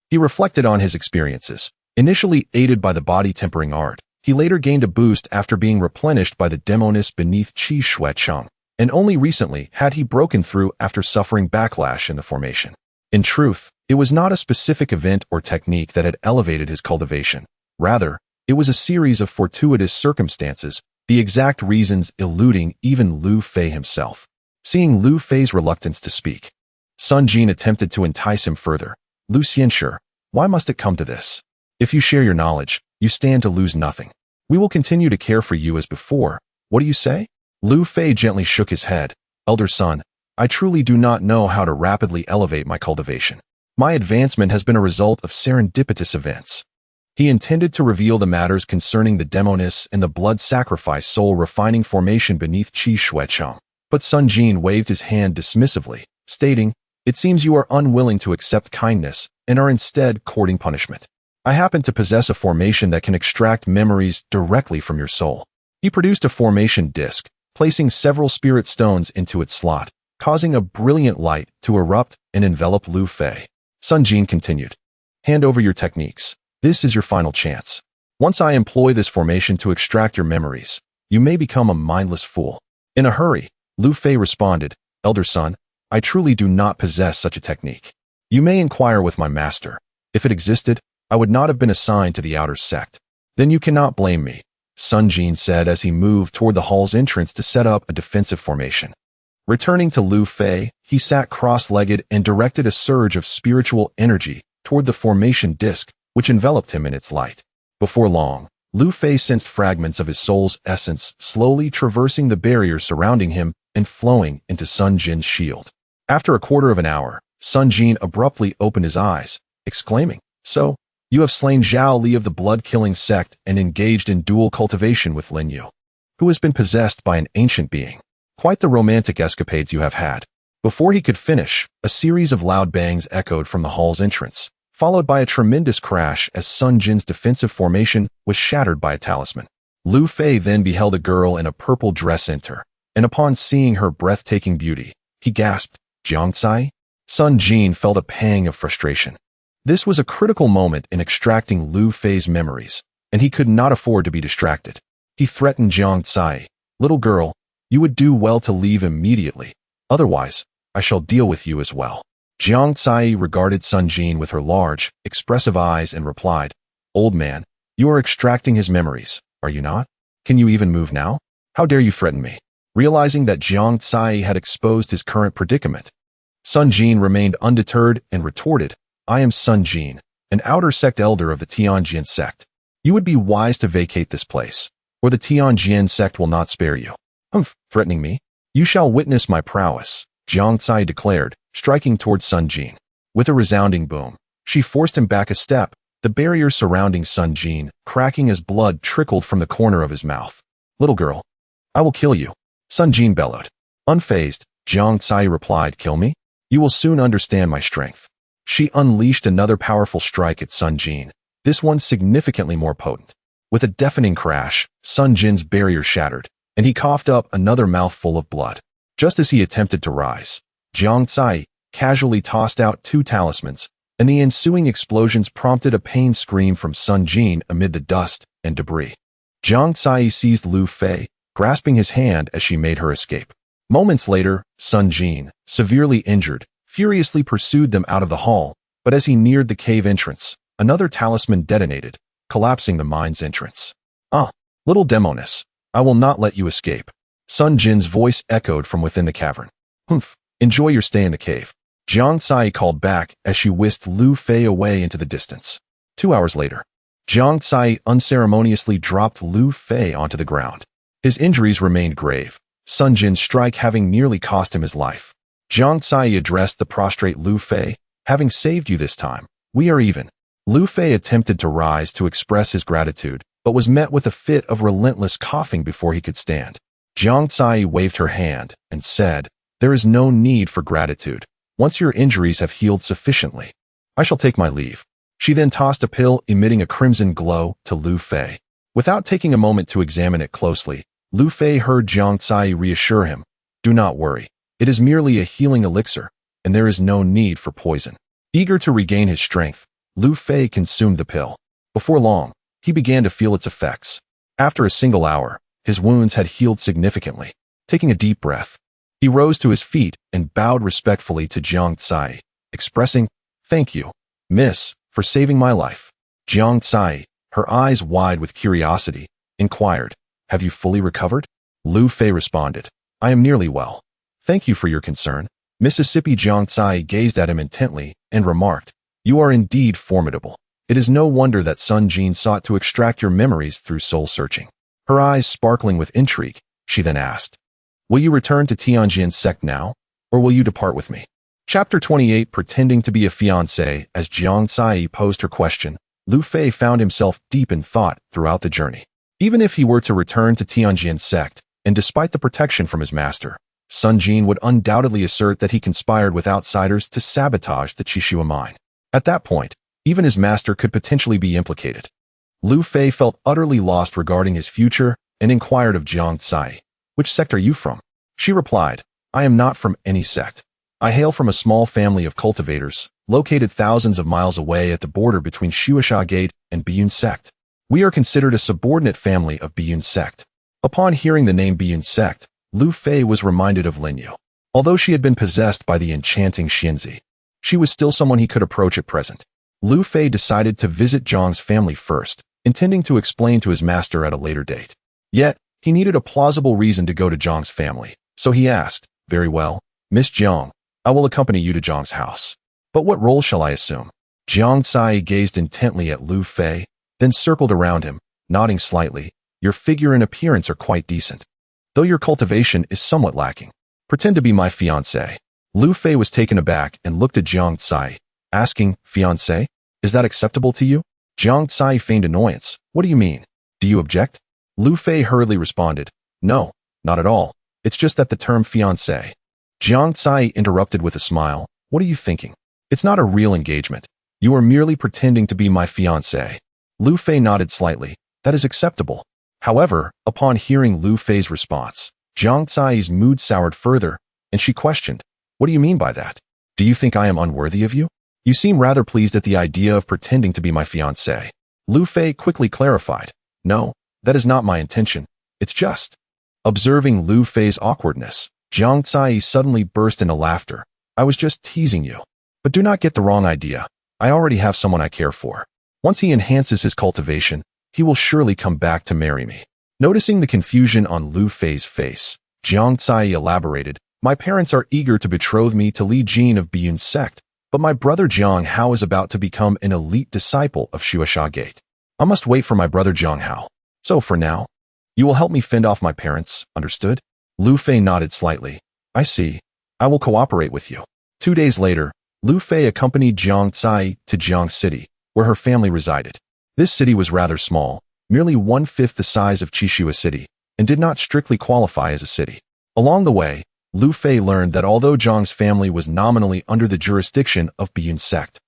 Speaker 1: He reflected on his experiences. Initially aided by the body tempering art, he later gained a boost after being replenished by the demoness beneath Qi Shui Cheng, and only recently had he broken through after suffering backlash in the formation. In truth, it was not a specific event or technique that had elevated his cultivation. Rather, it was a series of fortuitous circumstances, the exact reasons eluding even Lu Fei himself. Seeing Lu Fei's reluctance to speak, Sun Jin attempted to entice him further. Lu Xianshi, why must it come to this? If you share your knowledge, you stand to lose nothing. We will continue to care for you as before. What do you say? Lu Fei gently shook his head. Elder son, I truly do not know how to rapidly elevate my cultivation. My advancement has been a result of serendipitous events. He intended to reveal the matters concerning the demoness and the blood sacrifice soul refining formation beneath Qi Shui Cheng. But Sun Jin waved his hand dismissively, stating, It seems you are unwilling to accept kindness and are instead courting punishment. I happen to possess a formation that can extract memories directly from your soul. He produced a formation disc, placing several spirit stones into its slot, causing a brilliant light to erupt and envelop Lu Fei. Sun Jin continued, Hand over your techniques. This is your final chance. Once I employ this formation to extract your memories, you may become a mindless fool. In a hurry, Lu Fei responded, Elder son, I truly do not possess such a technique. You may inquire with my master. If it existed, I would not have been assigned to the outer sect. Then you cannot blame me, Sun Jin said as he moved toward the hall's entrance to set up a defensive formation. Returning to Lu Fei, he sat cross-legged and directed a surge of spiritual energy toward the formation disc, which enveloped him in its light. Before long, Lu Fei sensed fragments of his soul's essence slowly traversing the barrier surrounding him and flowing into Sun Jin's shield. After a quarter of an hour, Sun Jin abruptly opened his eyes, exclaiming, So, you have slain Zhao Li of the blood-killing sect and engaged in dual cultivation with Lin Yu, who has been possessed by an ancient being. Quite the romantic escapades you have had. Before he could finish, a series of loud bangs echoed from the hall's entrance, followed by a tremendous crash as Sun Jin's defensive formation was shattered by a talisman. Lu Fei then beheld a girl in a purple dress enter, and upon seeing her breathtaking beauty, he gasped, Jiangcai? Sun Jin felt a pang of frustration. This was a critical moment in extracting Lu Fei's memories, and he could not afford to be distracted. He threatened Jiangcai, Little girl, you would do well to leave immediately, otherwise, I shall deal with you as well. Jiangcai regarded Sun Jin with her large, expressive eyes and replied, Old man, you are extracting his memories, are you not? Can you even move now? How dare you threaten me? Realizing that Jiangcai had exposed his current predicament, Sun Jin remained undeterred and retorted, I am Sun Jin, an outer sect elder of the Tianjin sect. You would be wise to vacate this place, or the Tianjin sect will not spare you. Threatening me? You shall witness my prowess, Jiangcai declared, striking towards Sun Jin. With a resounding boom, she forced him back a step, the barrier surrounding Sun Jin cracking as blood trickled from the corner of his mouth. Little girl, I will kill you, Sun Jin bellowed. Unfazed, Jiang Tsai replied, kill me? You will soon understand my strength. She unleashed another powerful strike at Sun Jin, this one significantly more potent. With a deafening crash, Sun Jin's barrier shattered, and he coughed up another mouthful of blood. Just as he attempted to rise, Jiang Tsai casually tossed out 2 talismans, and the ensuing explosions prompted a pained scream from Sun Jin amid the dust and debris. Jiang Tsai seized Lu Fei, grasping his hand as she made her escape. Moments later, Sun Jin, severely injured, furiously pursued them out of the hall, but as he neared the cave entrance, another talisman detonated, collapsing the mine's entrance. Ah, little Demoness, I will not let you escape. Sun Jin's voice echoed from within the cavern. Humph, enjoy your stay in the cave. Jiang Tsai called back as she whisked Lu Fei away into the distance. 2 hours later, Jiang Tsai unceremoniously dropped Lu Fei onto the ground. His injuries remained grave, Sun Jin's strike having nearly cost him his life. Jiang Tsai addressed the prostrate Lu Fei, having saved you this time, we are even. Lu Fei attempted to rise to express his gratitude, but was met with a fit of relentless coughing before he could stand. Jiang Tsai waved her hand and said, there is no need for gratitude. Once your injuries have healed sufficiently, I shall take my leave. She then tossed a pill emitting a crimson glow to Lu Fei. Without taking a moment to examine it closely, Lu Fei heard Jiang Tsai reassure him, do not worry. It is merely a healing elixir, and there is no need for poison. Eager to regain his strength, Lu Fei consumed the pill. Before long, he began to feel its effects. After a single hour, his wounds had healed significantly. Taking a deep breath, he rose to his feet and bowed respectfully to Jiang Tsai, expressing, thank you, miss, for saving my life. Jiang Tsai, her eyes wide with curiosity, inquired, have you fully recovered? Lu Fei responded, I am nearly well. Thank you for your concern. Mississippi. Jiang Tsai gazed at him intently and remarked, you are indeed formidable. It is no wonder that Sun Jin sought to extract your memories through soul-searching. Her eyes sparkling with intrigue, she then asked, will you return to Tianjin's sect now, or will you depart with me? Chapter 28. Pretending to be a fiancé. As Jiang Tsai posed her question, Lu Fei found himself deep in thought throughout the journey. Even if he were to return to Tianjin's sect, and despite the protection from his master, Sun Jin would undoubtedly assert that he conspired with outsiders to sabotage the Qishua mine. At that point, even his master could potentially be implicated. Lu Fei felt utterly lost regarding his future and inquired of Jiang Tsai, which sect are you from? She replied, I am not from any sect. I hail from a small family of cultivators, located thousands of miles away at the border between Shuasha Gate and Biyun sect. We are considered a subordinate family of Biyun sect. Upon hearing the name Biyun sect, Lu Fei was reminded of Linyu. Although she had been possessed by the enchanting Xianzi, she was still someone he could approach at present. Lu Fei decided to visit Zhang's family first, intending to explain to his master at a later date. Yet, he needed a plausible reason to go to Zhang's family, so he asked, very well, Miss Jiang, I will accompany you to Zhang's house. But what role shall I assume? Jiang Tsai gazed intently at Lu Fei, then circled around him, nodding slightly. Your figure and appearance are quite decent, though your cultivation is somewhat lacking. Pretend to be my fiancé. Lu Fei was taken aback and looked at Jiang Tsai, asking, fiancé? Is that acceptable to you? Jiang Tsai feigned annoyance. What do you mean? Do you object? Lu Fei hurriedly responded, no, not at all. It's just that the term fiancé. Jiang Tsai interrupted with a smile. What are you thinking? It's not a real engagement. You are merely pretending to be my fiancé. Lu Fei nodded slightly. That is acceptable. However, upon hearing Lu Fei's response, Jiang Tsai's mood soured further, and she questioned, what do you mean by that? Do you think I am unworthy of you? You seem rather pleased at the idea of pretending to be my fiancé. Lu Fei quickly clarified, no, that is not my intention. It's just. Observing Lu Fei's awkwardness, Jiang Tsai suddenly burst into laughter. I was just teasing you. But do not get the wrong idea. I already have someone I care for. Once he enhances his cultivation, he will surely come back to marry me. Noticing the confusion on Lu Fei's face, Jiang Tsai elaborated, my parents are eager to betroth me to Li Jin of Biyun sect, but my brother Jiang Hao is about to become an elite disciple of Shuasha Gate. I must wait for my brother Jiang Hao. So for now, you will help me fend off my parents, understood? Lu Fei nodded slightly. I see. I will cooperate with you. 2 days later, Lu Fei accompanied Jiang Tsai to Jiang City, where her family resided. This city was rather small, merely 1/5 the size of Qishua City, and did not strictly qualify as a city. Along the way, Lu Fei learned that although Zhang's family was nominally under the jurisdiction of Biyun sect,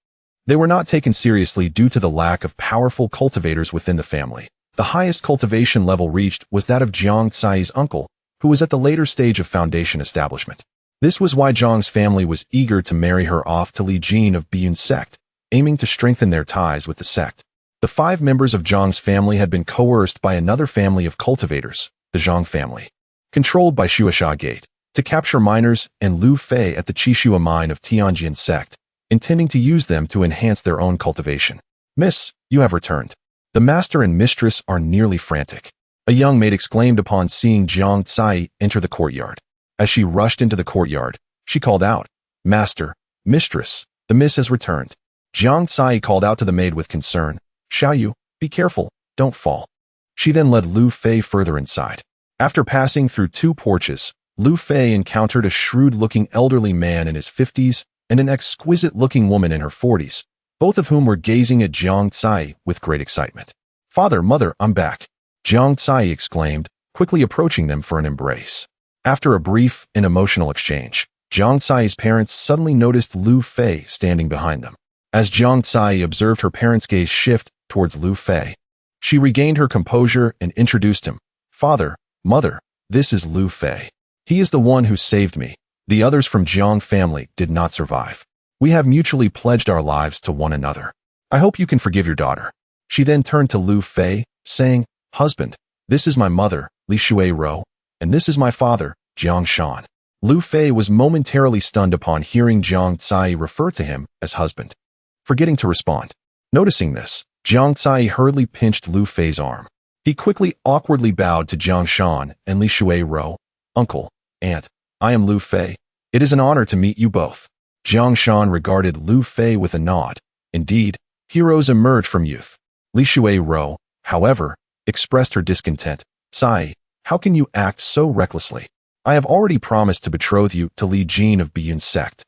Speaker 1: they were not taken seriously due to the lack of powerful cultivators within the family. The highest cultivation level reached was that of Jiang Cai's uncle, who was at the later stage of foundation establishment. This was why Zhang's family was eager to marry her off to Li Jin of Biyun sect, aiming to strengthen their ties with the sect. The 5 members of Zhang's family had been coerced by another family of cultivators, the Zhang family, controlled by Shuasha Gate, to capture miners and Lu Fei at the Qishua mine of Tianjin sect, intending to use them to enhance their own cultivation. "Miss, you have returned. The master and mistress are nearly frantic," a young maid exclaimed upon seeing Jiang Cai enter the courtyard. As she rushed into the courtyard, she called out, "Master, mistress, the miss has returned." Jiang Cai called out to the maid with concern, "Xiaoyu, be careful, don't fall." She then led Lu Fei further inside. After passing through 2 porches, Lu Fei encountered a shrewd-looking elderly man in his 50s and an exquisite-looking woman in her 40s, both of whom were gazing at Jiang Cai with great excitement. "Father, mother, I'm back," Jiang Cai exclaimed, quickly approaching them for an embrace. After a brief and emotional exchange, Jiang Cai's parents suddenly noticed Lu Fei standing behind them. As Jiang Cai observed her parents' gaze shift towards Lu Fei, she regained her composure and introduced him. "Father, mother, this is Lu Fei. He is the one who saved me. The others from Jiang family did not survive. We have mutually pledged our lives to one another. I hope you can forgive your daughter." She then turned to Lu Fei, saying, "Husband, this is my mother, Li Shui Ro, and this is my father, Jiang Shan." Lu Fei was momentarily stunned upon hearing Jiang Cai refer to him as husband, forgetting to respond. Noticing this, Jiang Cai hurriedly pinched Lu Fei's arm. He quickly awkwardly bowed to Jiang Shan and Li Shui Ro, "Uncle, aunt, I am Lu Fei. It is an honor to meet you both." Jiang Shan regarded Lu Fei with a nod. Indeed, heroes emerge from youth. Li Shui Ro, however, expressed her discontent. "Cai, how can you act so recklessly? I have already promised to betroth you to Li Jin of Biyun sect.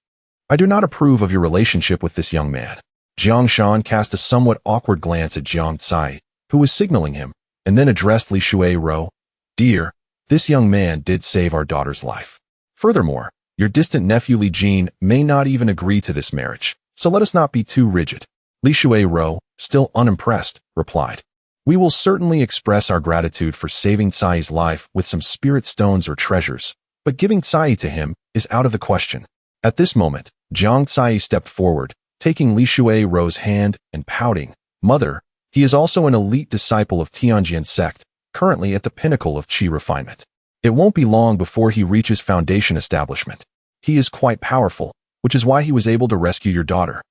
Speaker 1: I do not approve of your relationship with this young man." Jiang Shan cast a somewhat awkward glance at Jiang Cai, who was signaling him, and then addressed Li Shui Ro. "Dear, this young man did save our daughter's life. Furthermore, your distant nephew Li Jin may not even agree to this marriage, so let us not be too rigid." Li Shui Ro, still unimpressed, replied, "We will certainly express our gratitude for saving Cai's life with some spirit stones or treasures, but giving Cai to him is out of the question." At this moment, Jiang Cai stepped forward, taking Li Shui Ro's hand and pouting, "Mother, he is also an elite disciple of Tianjin sect, currently at the pinnacle of qi refinement. It won't be long before he reaches foundation establishment. He is quite powerful, which is why he was able to rescue your daughter."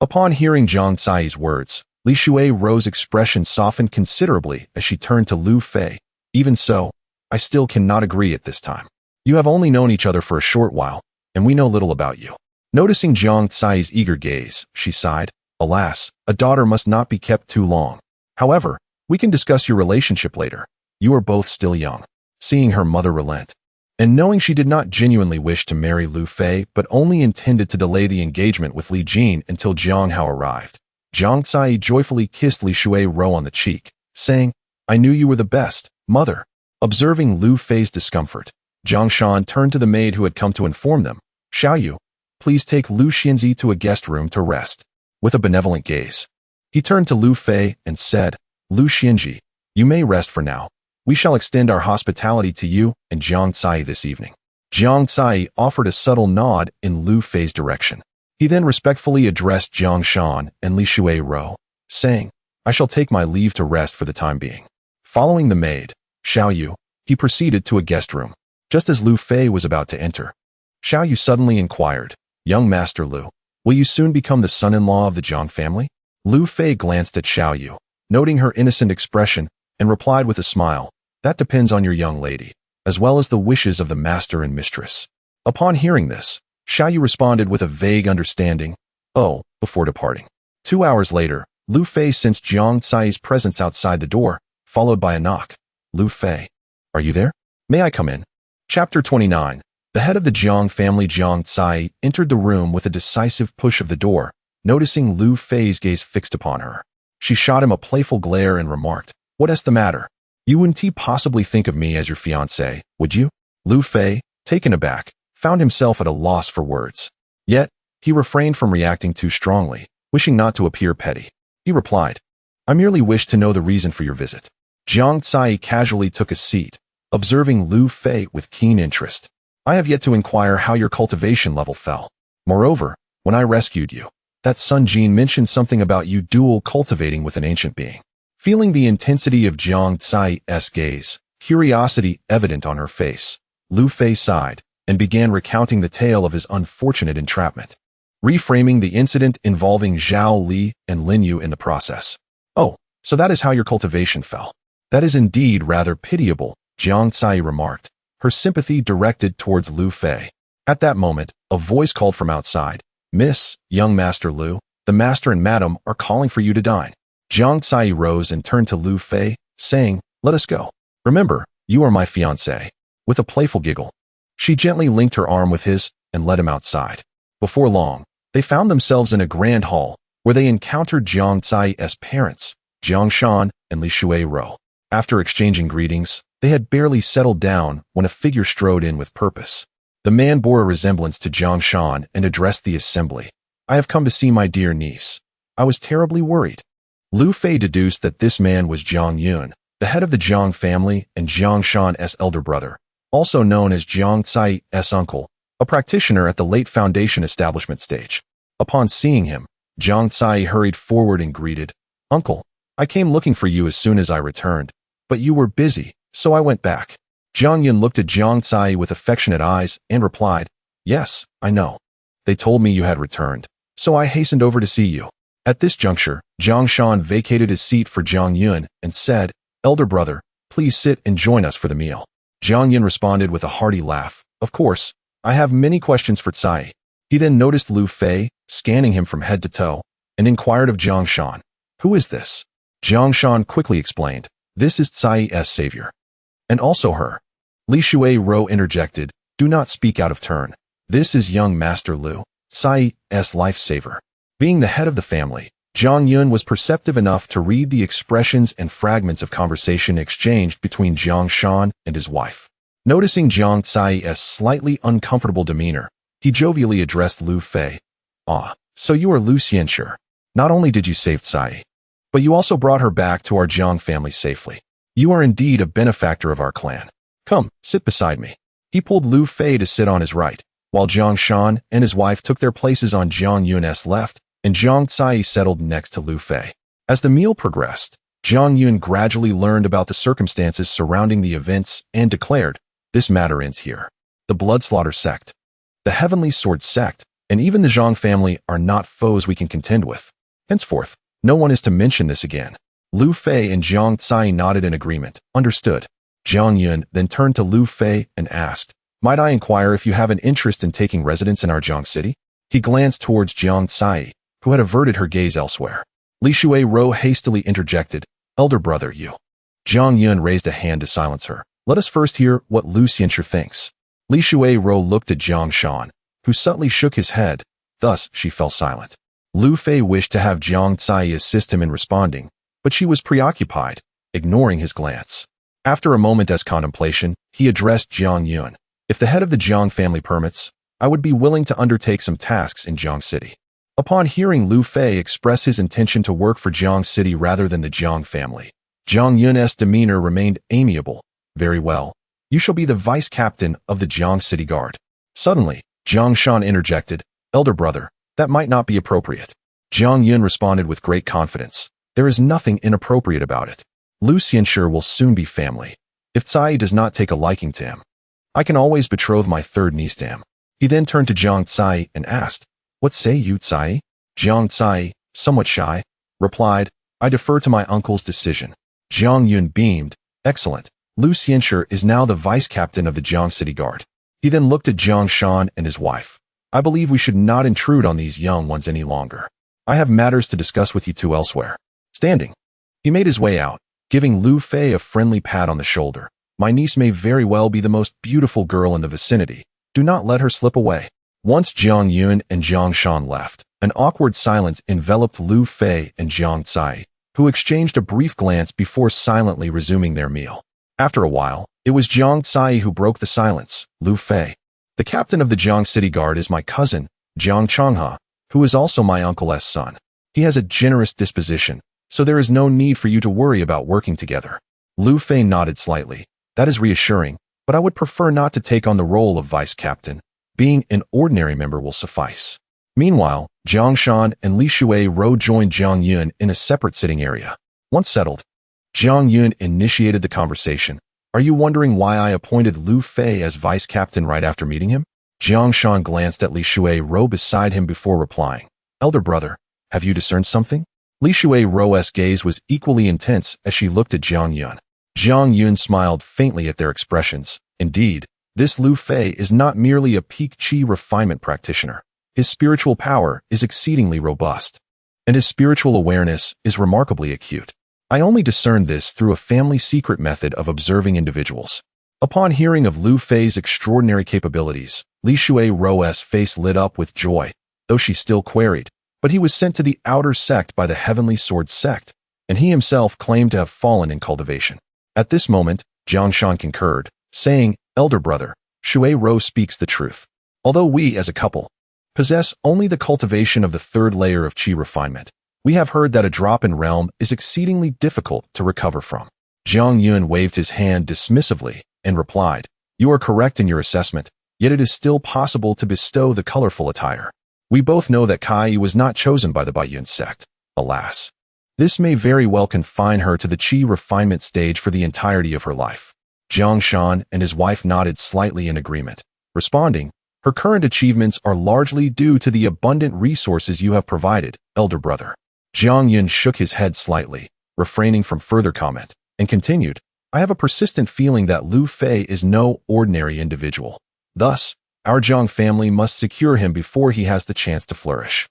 Speaker 1: Upon hearing Jiang Cai's words, Li Shui Ro's expression softened considerably as she turned to Lu Fei. "Even so, I still cannot agree at this time. You have only known each other for a short while, and we know little about you." Noticing Jiang Cai's eager gaze, she sighed, "Alas, a daughter must not be kept too long. However, we can discuss your relationship later. You are both still young." Seeing her mother relent, and knowing she did not genuinely wish to marry Lu Fei but only intended to delay the engagement with Li Jin until Jiang Hao arrived, Jiang Cai joyfully kissed Li Shui Ro on the cheek, saying, "I knew you were the best, mother." Observing Lu Fei's discomfort, Jiang Shan turned to the maid who had come to inform them, "Xiaoyu, please take Lu Xianzi to a guest room to rest." With a benevolent gaze, he turned to Lu Fei and said, "Lu Xianzi, you may rest for now. We shall extend our hospitality to you and Jiang Cai this evening." Jiang Cai offered a subtle nod in Lu Fei's direction. He then respectfully addressed Jiang Shan and Li Shui Ro, saying, "I shall take my leave to rest for the time being." Following the maid, Xiaoyu, he proceeded to a guest room. Just as Lu Fei was about to enter, Xiaoyu suddenly inquired, "Young Master Lu, will you soon become the son-in-law of the Jiang family?" Lu Fei glanced at Xiaoyu, noting her innocent expression, and replied with a smile, "That depends on your young lady, as well as the wishes of the master and mistress." Upon hearing this, Xiaoyu responded with a vague understanding, "Oh," before departing. 2 hours later, Lu Fei sensed Jiang Cai's presence outside the door, followed by a knock. "Lu Fei, are you there? May I come in?" Chapter 29. The head of the Jiang family, Jiang Cai, entered the room with a decisive push of the door, noticing Lu Fei's gaze fixed upon her. She shot him a playful glare and remarked, "What's the matter? You wouldn't possibly think of me as your fiancé, would you?" Lu Fei, taken aback, found himself at a loss for words. Yet, he refrained from reacting too strongly, wishing not to appear petty. He replied, "I merely wish to know the reason for your visit." Jiang Cai casually took a seat, observing Lu Fei with keen interest. "I have yet to inquire how your cultivation level fell. Moreover, when I rescued you, that Sun Jin mentioned something about you dual cultivating with an ancient being." Feeling the intensity of Jiang Cai's gaze, curiosity evident on her face, Lu Fei sighed and began recounting the tale of his unfortunate entrapment, reframing the incident involving Zhao Li and Lin Yu in the process. "Oh, so that is how your cultivation fell. That is indeed rather pitiable," Jiang Cai remarked, her sympathy directed towards Lu Fei. At that moment, a voice called from outside, "Miss, young Master Lu, the master and madam are calling for you to dine." Jiang Cai rose and turned to Lu Fei, saying, "Let us go. Remember, you are my fiancée." With a playful giggle, she gently linked her arm with his and led him outside. Before long, they found themselves in a grand hall, where they encountered Jiang Cai's parents, Jiang Shan and Li Shui. After exchanging greetings, they had barely settled down when a figure strode in with purpose. The man bore a resemblance to Jiang Shan and addressed the assembly. "I have come to see my dear niece. I was terribly worried." Lu Fei deduced that this man was Jiang Yun, the head of the Jiang family and Jiang Shan's elder brother, also known as Jiang Cai's uncle, a practitioner at the late foundation establishment stage. Upon seeing him, Jiang Cai hurried forward and greeted, "Uncle, I came looking for you as soon as I returned, but you were busy, so I went back." Jiang Yun looked at Jiang Cai with affectionate eyes and replied, "Yes, I know. They told me you had returned, so I hastened over to see you." At this juncture, Jiang Shan vacated his seat for Jiang Yun and said, "Elder brother, please sit and join us for the meal." Jiang Yun responded with a hearty laugh, "Of course, I have many questions for Cai." He then noticed Lu Fei, scanning him from head to toe, and inquired of Jiang Shan, "Who is this?" Jiang Shan quickly explained, "This is Cai's savior." "And also her." Li Shui interjected, "Do not speak out of turn. This is young Master Lu, Cai's lifesaver." Being the head of the family, Jiang Yun was perceptive enough to read the expressions and fragments of conversation exchanged between Jiang Shan and his wife. Noticing Jiang Cai's slightly uncomfortable demeanor, he jovially addressed Lu Fei. "Ah, so you are Lu Xianshi. Not only did you save Cai, but you also brought her back to our Jiang family safely. You are indeed a benefactor of our clan. Come, sit beside me." He pulled Lu Fei to sit on his right, while Jiang Shan and his wife took their places on Jiang Yun's left, and Jiang Cai settled next to Lu Fei. As the meal progressed, Jiang Yun gradually learned about the circumstances surrounding the events and declared, "This matter ends here. The Bloodslaughter sect, the Heavenly Sword sect, and even the Zhang family are not foes we can contend with. Henceforth, no one is to mention this again." Lu Fei and Jiang Cai nodded in agreement. "Understood." Jiang Yun then turned to Lu Fei and asked, "Might I inquire if you have an interest in taking residence in our Jiang city?" He glanced towards Jiang Cai, who had averted her gaze elsewhere. Li Shui hastily interjected, "Elder brother, you." Jiang Yun raised a hand to silence her. "Let us first hear what Lu Xianshi thinks." Li Shui looked at Jiang Shan, who subtly shook his head. Thus, she fell silent. Lu Fei wished to have Jiang Cai assist him in responding, but she was preoccupied, ignoring his glance. After a moment's contemplation, he addressed Jiang Yun. "If the head of the Jiang family permits, I would be willing to undertake some tasks in Jiang City." Upon hearing Lu Fei express his intention to work for Jiang City rather than the Jiang family, Jiang Yun's demeanor remained amiable. "Very well. You shall be the vice captain of the Jiang City Guard." Suddenly, Jiang Shan interjected, "Elder brother, that might not be appropriate." Jiang Yun responded with great confidence, "There is nothing inappropriate about it. Lu Xianshi will soon be family. If Cai does not take a liking to him, I can always betroth my third niece to him." He then turned to Jiang Cai and asked, "What say you, Cai?" Jiang Cai, somewhat shy, replied, "I defer to my uncle's decision." Jiang Yun beamed, "Excellent. Lu Xianshi is now the vice captain of the Jiang City Guard." He then looked at Jiang Shan and his wife. "I believe we should not intrude on these young ones any longer. I have matters to discuss with you two elsewhere." Standing, he made his way out, giving Lu Fei a friendly pat on the shoulder. "My niece may very well be the most beautiful girl in the vicinity. Do not let her slip away." Once Jiang Yun and Jiang Shan left, an awkward silence enveloped Lu Fei and Jiang Cai, who exchanged a brief glance before silently resuming their meal. After a while, it was Jiang Cai who broke the silence. "Lu Fei, The captain of the Jiang City Guard is my cousin, Jiang Changha, who is also my uncle's son. He has a generous disposition, so there is no need for you to worry about working together. Lu Fei nodded slightly. That is reassuring, but I would prefer not to take on the role of vice captain. Being an ordinary member will suffice. Meanwhile, Jiang Shan and Li Shuai-Ro joined Jiang Yun in a separate sitting area. Once settled, Jiang Yun initiated the conversation. Are you wondering why I appointed Lu Fei as vice captain right after meeting him? Jiang Shan glanced at Li Shuai-Ro beside him before replying. Elder brother, have you discerned something? Li Shuai-Ro's gaze was equally intense as she looked at Jiang Yun. Jiang Yun smiled faintly at their expressions. Indeed, this Lu Fei is not merely a peak chi refinement practitioner. His spiritual power is exceedingly robust, and his spiritual awareness is remarkably acute. I only discerned this through a family secret method of observing individuals. Upon hearing of Lu Fei's extraordinary capabilities, Li Shuai-Ro's face lit up with joy, though she still queried. But he was sent to the outer sect by the Heavenly Sword sect, and he himself claimed to have fallen in cultivation. At this moment, Jiang Shan concurred, saying, Elder brother, Shuai-Ro speaks the truth. Although we, as a couple, possess only the cultivation of the third layer of chi refinement, we have heard that a drop in realm is exceedingly difficult to recover from. Jiang Yun waved his hand dismissively and replied, You are correct in your assessment, yet it is still possible to bestow the colorful attire. We both know that Kai was not chosen by the Baiyun sect. Alas, this may very well confine her to the chi refinement stage for the entirety of her life. Jiang Shan and his wife nodded slightly in agreement, responding, Her current achievements are largely due to the abundant resources you have provided, elder brother. Jiang Yun shook his head slightly, refraining from further comment, and continued, I have a persistent feeling that Lu Fei is no ordinary individual. Thus, our Jiang family must secure him before he has the chance to flourish.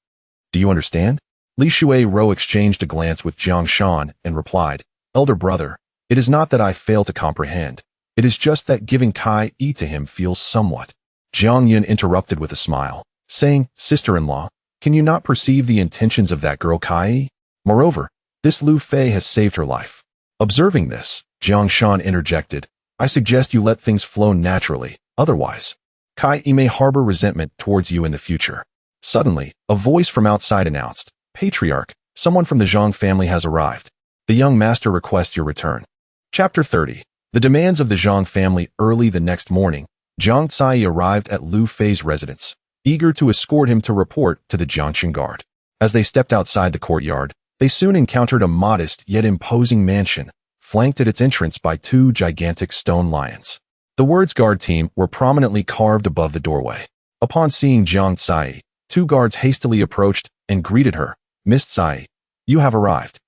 Speaker 1: Do you understand? Li Shuai-Ro exchanged a glance with Jiang Shan and replied, Elder brother, it is not that I fail to comprehend. It is just that giving Kai to him feels somewhat. Jiang Yun interrupted with a smile, saying, Sister-in-law, can you not perceive the intentions of that girl Kai? Moreover, this Lu Fei has saved her life. Observing this, Jiang Shan interjected, I suggest you let things flow naturally, otherwise, Kai may harbor resentment towards you in the future. Suddenly, a voice from outside announced, Patriarch, someone from the Zhang family has arrived. The young master requests your return. Chapter 30. The demands of the Zhang family. Early the next morning, Zhang Cai arrived at Lu Fei's residence, eager to escort him to report to the Jiangxin Guard. As they stepped outside the courtyard, they soon encountered a modest yet imposing mansion, flanked at its entrance by two gigantic stone lions. The words guard team were prominently carved above the doorway. Upon seeing Zhang Cai, two guards hastily approached and greeted her. Miss Cai, you have arrived.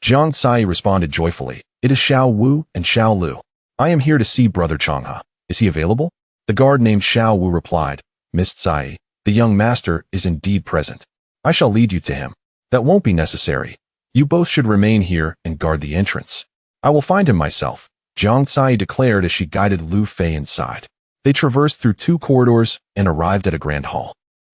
Speaker 1: Zhang Cai responded joyfully, It is Xiao Wu and Xiao Lu. I am here to see Brother Changha. Is he available? The guard named Xiao Wu replied, Miss Cai, the young master is indeed present. I shall lead you to him. That won't be necessary. You both should remain here and guard the entrance. I will find him myself, Zhang Cai declared as she guided Lu Fei inside. They traversed through two corridors and arrived at a grand hall,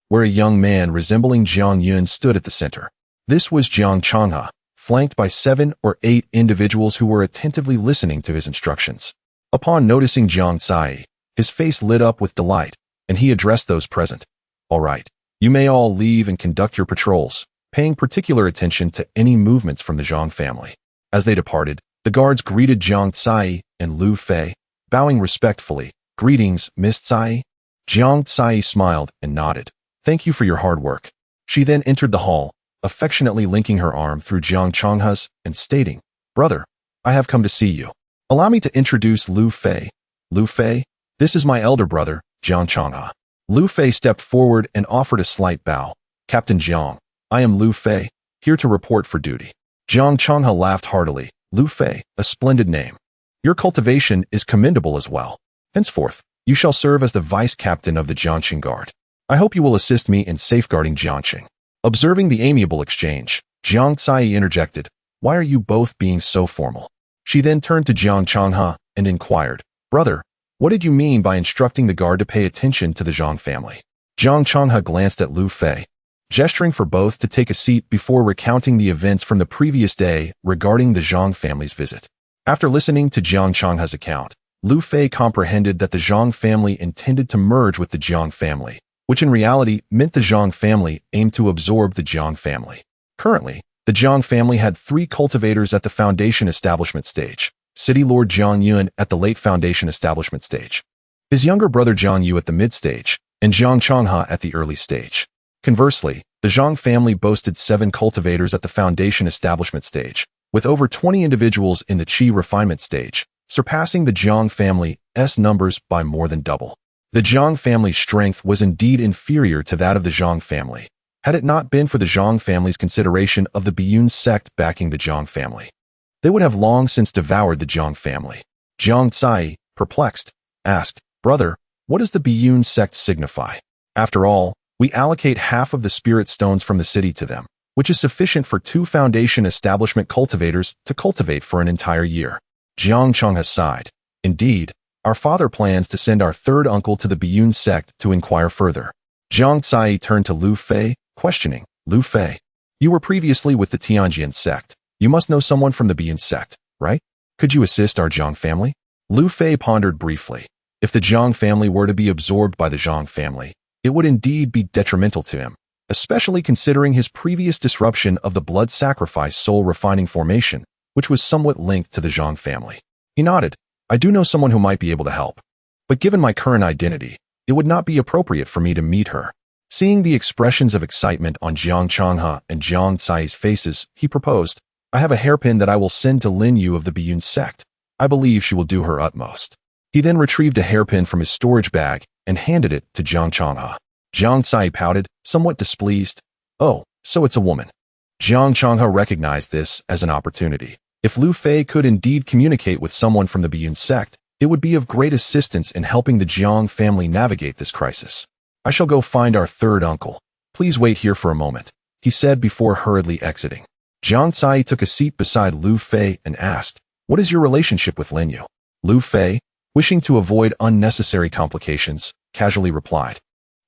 Speaker 1: where a young man resembling Jiang Yun stood at the center. This was Jiang Changha, flanked by 7 or 8 individuals who were attentively listening to his instructions. Upon noticing Jiang Cai, his face lit up with delight, and he addressed those present. All right, you may all leave and conduct your patrols, paying particular attention to any movements from the Zhang family. As they departed, the guards greeted Jiang Cai and Lu Fei, bowing respectfully. Greetings, Miss Cai. Jiang Cai smiled and nodded. Thank you for your hard work. She then entered the hall, affectionately linking her arm through Jiang Changha's and stating, Brother, I have come to see you. Allow me to introduce Lu Fei. Lu Fei, this is my elder brother, Jiang Changha. Lu Fei stepped forward and offered a slight bow. Captain Jiang, I am Lu Fei, here to report for duty. Jiang Changha laughed heartily. Lu Fei, a splendid name. Your cultivation is commendable as well. Henceforth, you shall serve as the vice captain of the Jiangxin Guard. I hope you will assist me in safeguarding Jiangxin. Observing the amiable exchange, Jiang Cai interjected, Why are you both being so formal? She then turned to Jiang Changha and inquired, Brother, what did you mean by instructing the guard to pay attention to the Zhang family? Jiang Changha glanced at Lu Fei, gesturing for both to take a seat before recounting the events from the previous day regarding the Zhang family's visit. After listening to Jiang Changha's account, Lu Fei comprehended that the Zhang family intended to merge with the Jiang family, which in reality meant the Zhang family aimed to absorb the Jiang family. Currently, the Jiang family had 3 cultivators at the foundation establishment stage, City Lord Jiang Yuan at the late foundation establishment stage, his younger brother Jiang Yu at the mid-stage, and Jiang Changha at the early stage. Conversely, the Zhang family boasted 7 cultivators at the foundation establishment stage, with over 20 individuals in the Qi refinement stage, surpassing the Jiang family's numbers by more than double. The Jiang family's strength was indeed inferior to that of the Zhang family, had it not been for the Zhang family's consideration of the Biyun sect backing the Jiang family. They would have long since devoured the Jiang family. Jiang Cai, perplexed, asked, "Brother, what does the Biyun sect signify? After all, we allocate half of the spirit stones from the city to them, which is sufficient for 2 foundation establishment cultivators to cultivate for an entire year." Jiang Changha sighed. "Indeed, our father plans to send our 3rd uncle to the Biyun sect to inquire further." Jiang Cai turned to Lu Fei, questioning, "Lu Fei, you were previously with the Tianjian sect. You must know someone from the Biyun sect, right? Could you assist our Jiang family?" Lu Fei pondered briefly. If the Jiang family were to be absorbed by the Zhang family, it would indeed be detrimental to him, especially considering his previous disruption of the blood sacrifice soul refining formation, which was somewhat linked to the Zhang family. He nodded. "I do know someone who might be able to help. But given my current identity, it would not be appropriate for me to meet her." Seeing the expressions of excitement on Jiang Changha and Jiang Cai's faces, he proposed, "I have a hairpin that I will send to Lin Yu of the Biyun sect. I believe she will do her utmost." He then retrieved a hairpin from his storage bag and handed it to Jiang Changha. Jiang Cai pouted, somewhat displeased. "Oh, so it's a woman." Jiang Changha recognized this as an opportunity. If Lu Fei could indeed communicate with someone from the Biyun sect, it would be of great assistance in helping the Jiang family navigate this crisis. "I shall go find our 3rd uncle. Please wait here for a moment," he said before hurriedly exiting. Jiang Cai took a seat beside Lu Fei and asked, "What is your relationship with Lin Yu?" Lu Fei, wishing to avoid unnecessary complications, casually replied,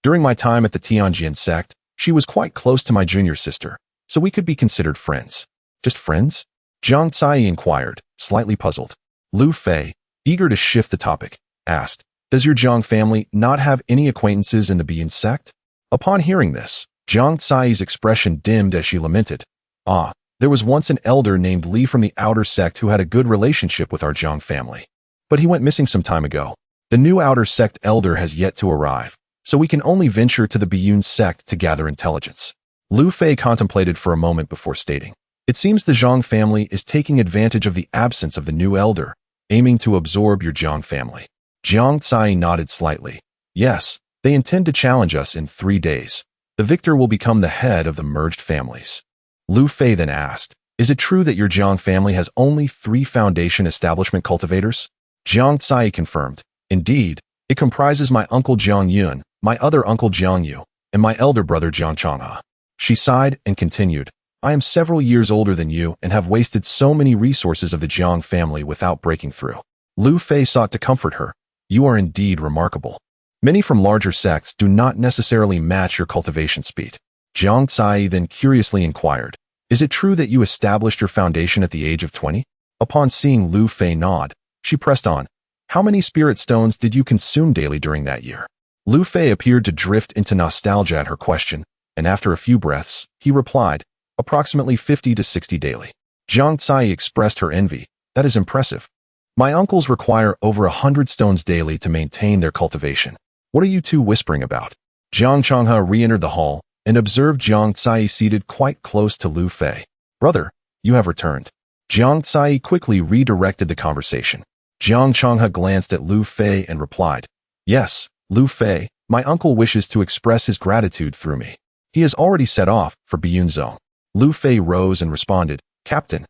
Speaker 1: "During my time at the Tianjian sect, she was quite close to my junior sister, so we could be considered friends." "Just friends?" Jiang Cai inquired, slightly puzzled. Lu Fei, eager to shift the topic, asked, "Does your Jiang family not have any acquaintances in the Biyun sect?" Upon hearing this, Jiang Cai's expression dimmed as she lamented, "Ah, there was once an elder named Li from the outer sect who had a good relationship with our Jiang family. But he went missing some time ago. The new outer sect elder has yet to arrive, so we can only venture to the Biyun sect to gather intelligence." Lu Fei contemplated for a moment before stating, "It seems the Zhang family is taking advantage of the absence of the new elder, aiming to absorb your Jiang family." Jiang Cai nodded slightly. "Yes, they intend to challenge us in 3 days. The victor will become the head of the merged families." Lu Fei then asked, "Is it true that your Jiang family has only 3 foundation establishment cultivators?" Jiang Cai confirmed, "Indeed, it comprises my uncle Jiang Yuan, my other uncle Jiang Yu, and my elder brother Jiang Changha." She sighed and continued, "I am several years older than you and have wasted so many resources of the Jiang family without breaking through." Lu Fei sought to comfort her. "You are indeed remarkable. Many from larger sects do not necessarily match your cultivation speed." Jiang Cai then curiously inquired, "Is it true that you established your foundation at the age of 20? Upon seeing Lu Fei nod, she pressed on, "How many spirit stones did you consume daily during that year?" Lu Fei appeared to drift into nostalgia at her question, and after a few breaths, he replied, "Approximately 50 to 60 daily." Jiang Cai expressed her envy. "That is impressive. My uncles require over 100 stones daily to maintain their cultivation. What are you two whispering about?" Jiang Changha re-entered the hall and observed Jiang Cai seated quite close to Lu Fei. "Brother, you have returned." Jiang Cai quickly redirected the conversation. Jiang Changha glanced at Lu Fei and replied, "Yes, Lu Fei, my uncle wishes to express his gratitude through me. He has already set off for Biyun Zone." Lu Fei rose and responded, "Captain,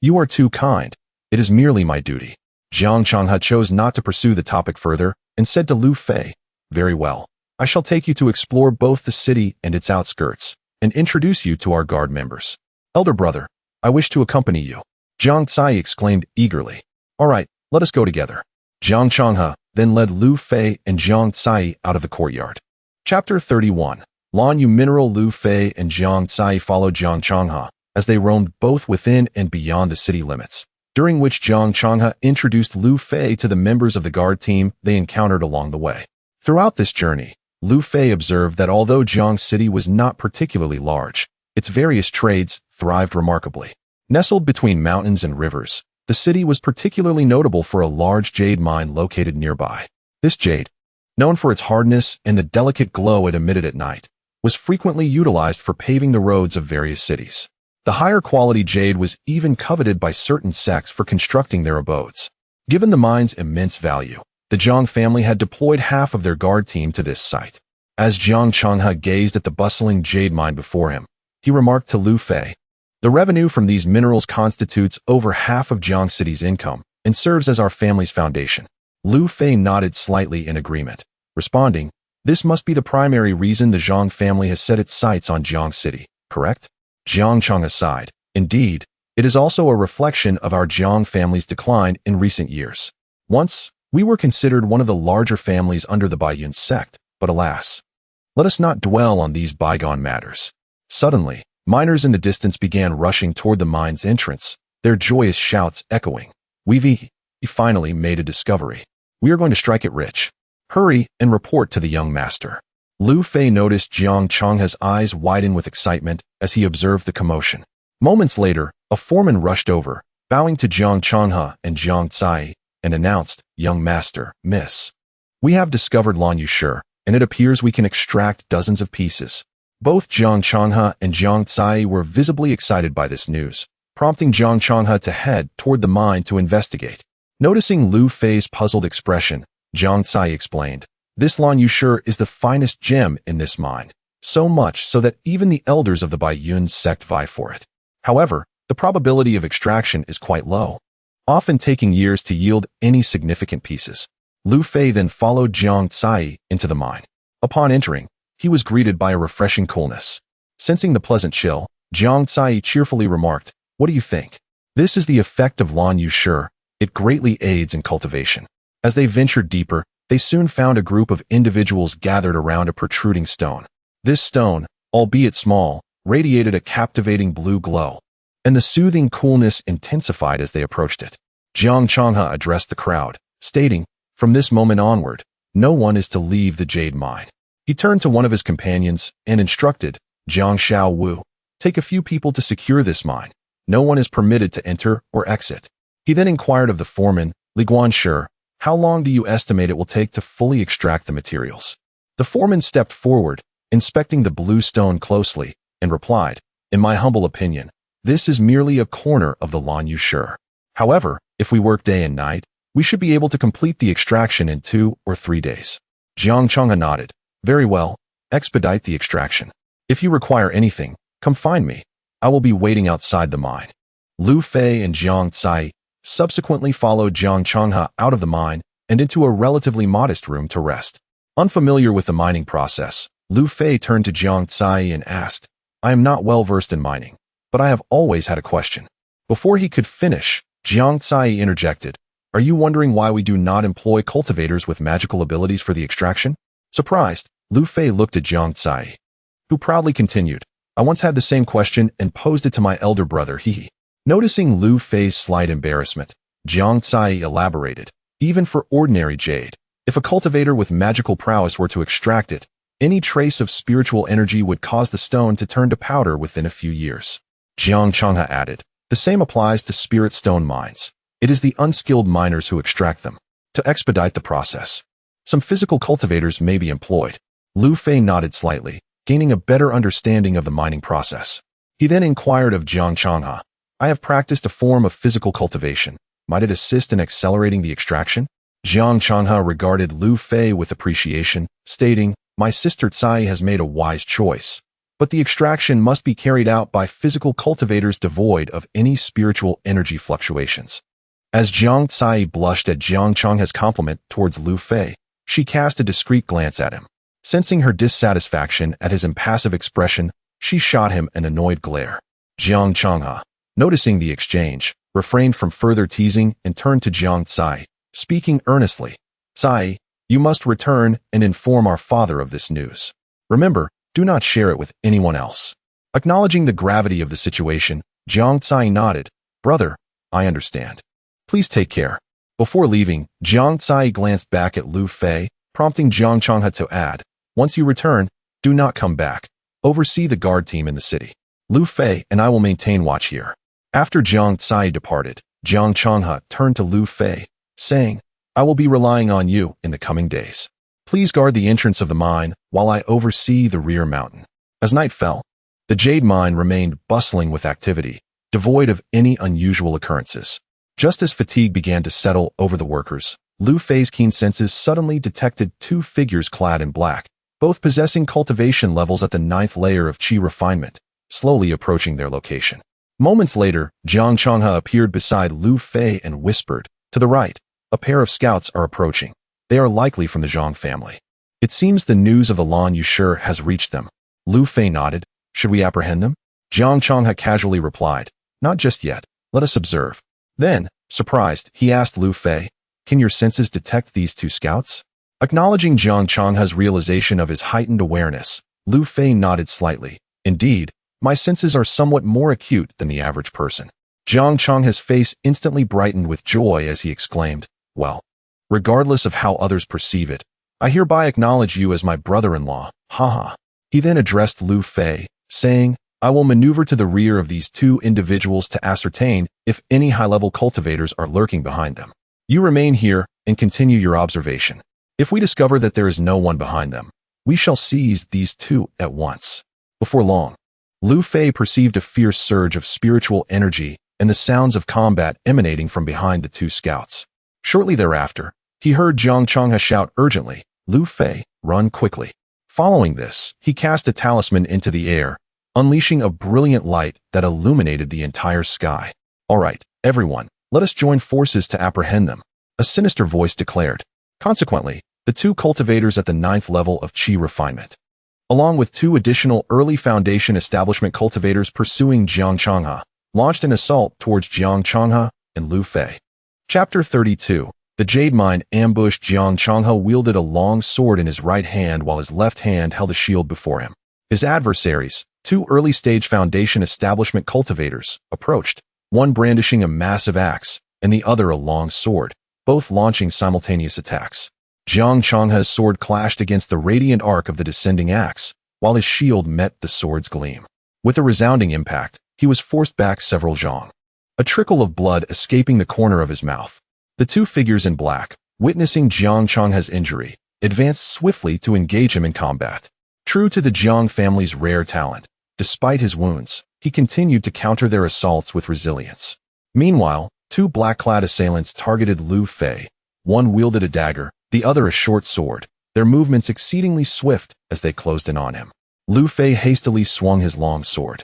Speaker 1: you are too kind. It is merely my duty." Jiang Changha chose not to pursue the topic further and said to Lu Fei, "Very well. I shall take you to explore both the city and its outskirts, and introduce you to our guard members. Elder brother, I wish to accompany you." Jiang Cai exclaimed eagerly, "All right, let us go together." Jiang Changha then led Lu Fei and Jiang Cai out of the courtyard. Chapter 31. Lan Yu Mineral. Lu Fei and Jiang Cai followed Jiang Changha as they roamed both within and beyond the city limits, during which Jiang Changhe introduced Lu Fei to the members of the guard team they encountered along the way. Throughout this journey, Lu Fei observed that although Jiang City was not particularly large, its various trades thrived remarkably. Nestled between mountains and rivers, the city was particularly notable for a large jade mine located nearby. This jade, known for its hardness and the delicate glow it emitted at night, was frequently utilized for paving the roads of various cities. The higher quality jade was even coveted by certain sects for constructing their abodes. Given the mine's immense value, the Jiang family had deployed half of their guard team to this site. As Jiang Changhe gazed at the bustling jade mine before him, he remarked to Lu Fei, "The revenue from these minerals constitutes over half of Jiang City's income and serves as our family's foundation." Lu Fei nodded slightly in agreement, responding, "This must be the primary reason the Jiang family has set its sights on Jiang City, correct?" Jiang Changhe sighed. "Indeed, it is also a reflection of our Jiang family's decline in recent years. Once, we were considered one of the larger families under the Baiyun sect, but alas. Let us not dwell on these bygone matters." Suddenly, miners in the distance began rushing toward the mine's entrance, their joyous shouts echoing. "We finally made a discovery. We are going to strike it rich. Hurry and report to the young master." Lu Fei noticed Jiang Changhe's eyes widen with excitement as he observed the commotion. Moments later, a foreman rushed over, bowing to Jiang Changhe and Jiang Cai, and announced, "Young master, miss. We have discovered Lan Yushi, and it appears we can extract dozens of pieces." Both Jiang Changhe and Jiang Cai were visibly excited by this news, prompting Jiang Changhe to head toward the mine to investigate. Noticing Lu Fei's puzzled expression, Jiang Cai explained, "This Lan Yushi is the finest gem in this mine, so much so that even the elders of the Baiyun sect vie for it. However, the probability of extraction is quite low, often taking years to yield any significant pieces." Lu Fei then followed Jiang Cai into the mine. Upon entering, he was greeted by a refreshing coolness. Sensing the pleasant chill, Jiang Cai cheerfully remarked, "What do you think? This is the effect of Lan Yushi. It greatly aids in cultivation." As they ventured deeper, they soon found a group of individuals gathered around a protruding stone. This stone, albeit small, radiated a captivating blue glow, and the soothing coolness intensified as they approached it. Jiang Changhe addressed the crowd, stating, "From this moment onward, no one is to leave the jade mine." He turned to one of his companions and instructed, "Jiang Xiao Wu, take a few people to secure this mine. No one is permitted to enter or exit." He then inquired of the foreman, Li Guanshi, "How long do you estimate it will take to fully extract the materials?" The foreman stepped forward, inspecting the blue stone closely, and replied, "In my humble opinion, this is merely a corner of the Lan Yushi. However, if we work day and night, we should be able to complete the extraction in 2 or 3 days." Jiang Changhe nodded. "Very well, expedite the extraction. If you require anything, come find me. I will be waiting outside the mine." Lu Fei and Jiang Cai subsequently followed Jiang Changhe out of the mine and into a relatively modest room to rest. Unfamiliar with the mining process, Lu Fei turned to Jiang Cai and asked, "I am not well versed in mining, but I have always had a question." Before he could finish, Jiang Cai interjected, "Are you wondering why we do not employ cultivators with magical abilities for the extraction?" Surprised, Lu Fei looked at Jiang Cai, who proudly continued, "I once had the same question and posed it to my elder brother, he." Noticing Lu Fei's slight embarrassment, Jiang Cai elaborated, "Even for ordinary jade, if a cultivator with magical prowess were to extract it, any trace of spiritual energy would cause the stone to turn to powder within a few years." Jiang Changhe added, "The same applies to spirit stone mines. It is the unskilled miners who extract them. To expedite the process, some physical cultivators may be employed." Lu Fei nodded slightly, gaining a better understanding of the mining process. He then inquired of Jiang Changhe, "I have practiced a form of physical cultivation. Might it assist in accelerating the extraction?" Jiang Changhe regarded Lu Fei with appreciation, stating, "My sister Cai has made a wise choice, but the extraction must be carried out by physical cultivators devoid of any spiritual energy fluctuations." As Jiang Cai blushed at Jiang Changhe's compliment towards Lu Fei, she cast a discreet glance at him. Sensing her dissatisfaction at his impassive expression, she shot him an annoyed glare. Jiang Changhe, noticing the exchange, refrained from further teasing and turned to Jiang Cai, speaking earnestly, "Cai, you must return and inform our father of this news. Remember, do not share it with anyone else." Acknowledging the gravity of the situation, Jiang Cai nodded, "Brother, I understand. Please take care. Before leaving, Jiang Tsai glanced back at Lu Fei, prompting Jiang Changhe to add, once you return, do not come back. Oversee the guard team in the city. Lu Fei and I will maintain watch here. After Jiang Tsai departed, Jiang Changhe turned to Lu Fei, saying, I will be relying on you in the coming days. Please guard the entrance of the mine while I oversee the rear mountain. As night fell, the jade mine remained bustling with activity, devoid of any unusual occurrences. Just as fatigue began to settle over the workers, Lu Fei's keen senses suddenly detected two figures clad in black, both possessing cultivation levels at the 9th layer of qi refinement, slowly approaching their location. Moments later, Jiang Changhe appeared beside Lu Fei and whispered, to the right, a pair of scouts are approaching. They are likely from the Zhang family. It seems the news of the Lan Yushur has reached them. Lu Fei nodded. Should we apprehend them? Jiang Changhe casually replied, not just yet. Let us observe. Then, surprised, he asked Lu Fei, can your senses detect these two scouts? Acknowledging Jiang Changhe's realization of his heightened awareness, Lu Fei nodded slightly. Indeed, my senses are somewhat more acute than the average person. Jiang Changhe's face instantly brightened with joy as he exclaimed, well, regardless of how others perceive it, I hereby acknowledge you as my brother-in-law, haha. He then addressed Lu Fei, saying, I will maneuver to the rear of these two individuals to ascertain if any high-level cultivators are lurking behind them. You remain here and continue your observation. If we discover that there is no one behind them, we shall seize these two at once. Before long, Lu Fei perceived a fierce surge of spiritual energy and the sounds of combat emanating from behind the two scouts. Shortly thereafter, he heard Jiang Changhe shout urgently, Lu Fei, run quickly. Following this, he cast a talisman into the air, unleashing a brilliant light that illuminated the entire sky. All right, everyone, let us join forces to apprehend them, a sinister voice declared. Consequently, the two cultivators at the 9th level of qi refinement, along with two additional early foundation establishment cultivators pursuing Jiang Changhe, launched an assault towards Jiang Changhe and Lu Fei. Chapter 32. The Jade Mine ambushed. Jiang Changhe wielded a long sword in his right hand while his left hand held a shield before him. His adversaries, two early-stage foundation establishment cultivators, approached, one brandishing a massive axe and the other a long sword, both launching simultaneous attacks. Jiang Changhe's sword clashed against the radiant arc of the descending axe, while his shield met the sword's gleam. With a resounding impact, he was forced back several zhang, a trickle of blood escaping the corner of his mouth. The two figures in black, witnessing Jiang Changhe's injury, advanced swiftly to engage him in combat. True to the Jiang family's rare talent, despite his wounds, he continued to counter their assaults with resilience. Meanwhile, two black-clad assailants targeted Lu Fei. One wielded a dagger, the other a short sword, their movements exceedingly swift as they closed in on him. Lu Fei hastily swung his long sword,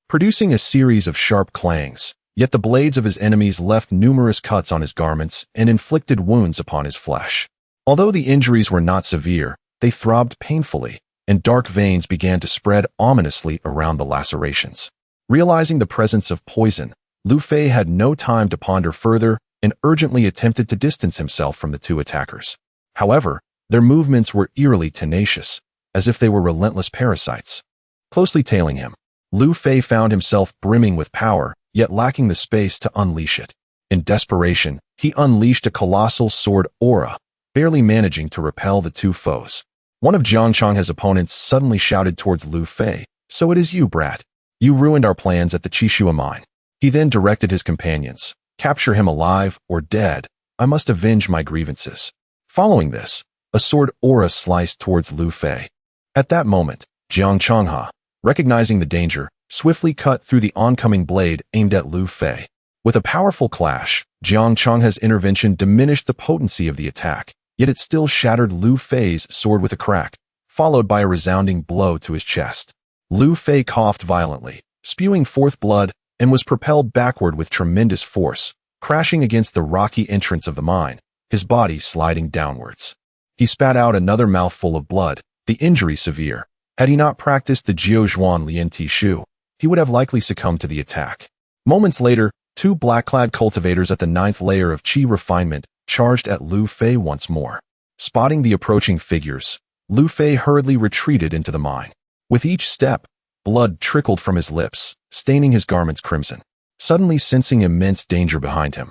Speaker 1: producing a series of sharp clangs, yet the blades of his enemies left numerous cuts on his garments and inflicted wounds upon his flesh. Although the injuries were not severe, they throbbed painfully, and dark veins began to spread ominously around the lacerations. Realizing the presence of poison, Lu Fei had no time to ponder further and urgently attempted to distance himself from the two attackers. However, their movements were eerily tenacious, as if they were relentless parasites. Closely tailing him, Lu Fei found himself brimming with power, yet lacking the space to unleash it. In desperation, he unleashed a colossal sword aura, barely managing to repel the two foes. One of Jiang Changhe's opponents suddenly shouted towards Lu Fei, "So it is you, brat. You ruined our plans at the Qishua mine." He then directed his companions, "Capture him alive or dead. I must avenge my grievances." Following this, a sword aura sliced towards Lu Fei. At that moment, Jiang Changhe, recognizing the danger, swiftly cut through the oncoming blade aimed at Lu Fei. With a powerful clash, Jiang Changhe's intervention diminished the potency of the attack, yet it still shattered Lu Fei's sword with a crack, followed by a resounding blow to his chest. Lu Fei coughed violently, spewing forth blood, and was propelled backward with tremendous force, crashing against the rocky entrance of the mine, his body sliding downwards. He spat out another mouthful of blood, the injury severe. Had he not practiced the Jiuzhuan Lian Ti Shu, he would have likely succumbed to the attack. Moments later, two black-clad cultivators at the 9th layer of qi refinement charged at Lu Fei once more. Spotting the approaching figures, Lu Fei hurriedly retreated into the mine. With each step, blood trickled from his lips, staining his garments crimson. suddenly sensing immense danger behind him.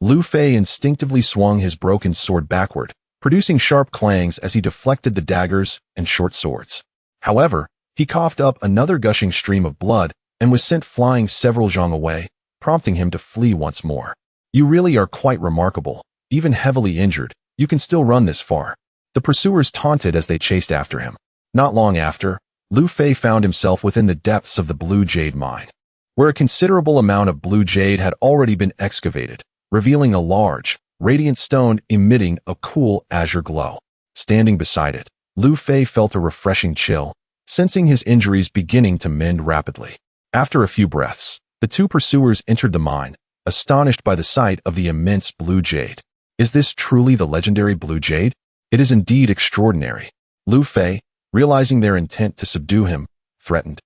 Speaker 1: Lu Fei instinctively swung his broken sword backward, producing sharp clangs as he deflected the daggers and short swords. However, he coughed up another gushing stream of blood and was sent flying several zhang away, prompting him to flee once more. You really are quite remarkable. Even heavily injured, you can still run this far. The pursuers taunted as they chased after him. Not long after, Lu Fei found himself within the depths of the blue jade mine, where a considerable amount of blue jade had already been excavated, revealing a large, radiant stone emitting a cool azure glow. Standing beside it, Lu Fei felt a refreshing chill, sensing his injuries beginning to mend rapidly. After a few breaths, the two pursuers entered the mine, astonished by the sight of the immense blue jade. Is this truly the legendary blue jade? It is indeed extraordinary. Lu Fei, realizing their intent to subdue him, threatened.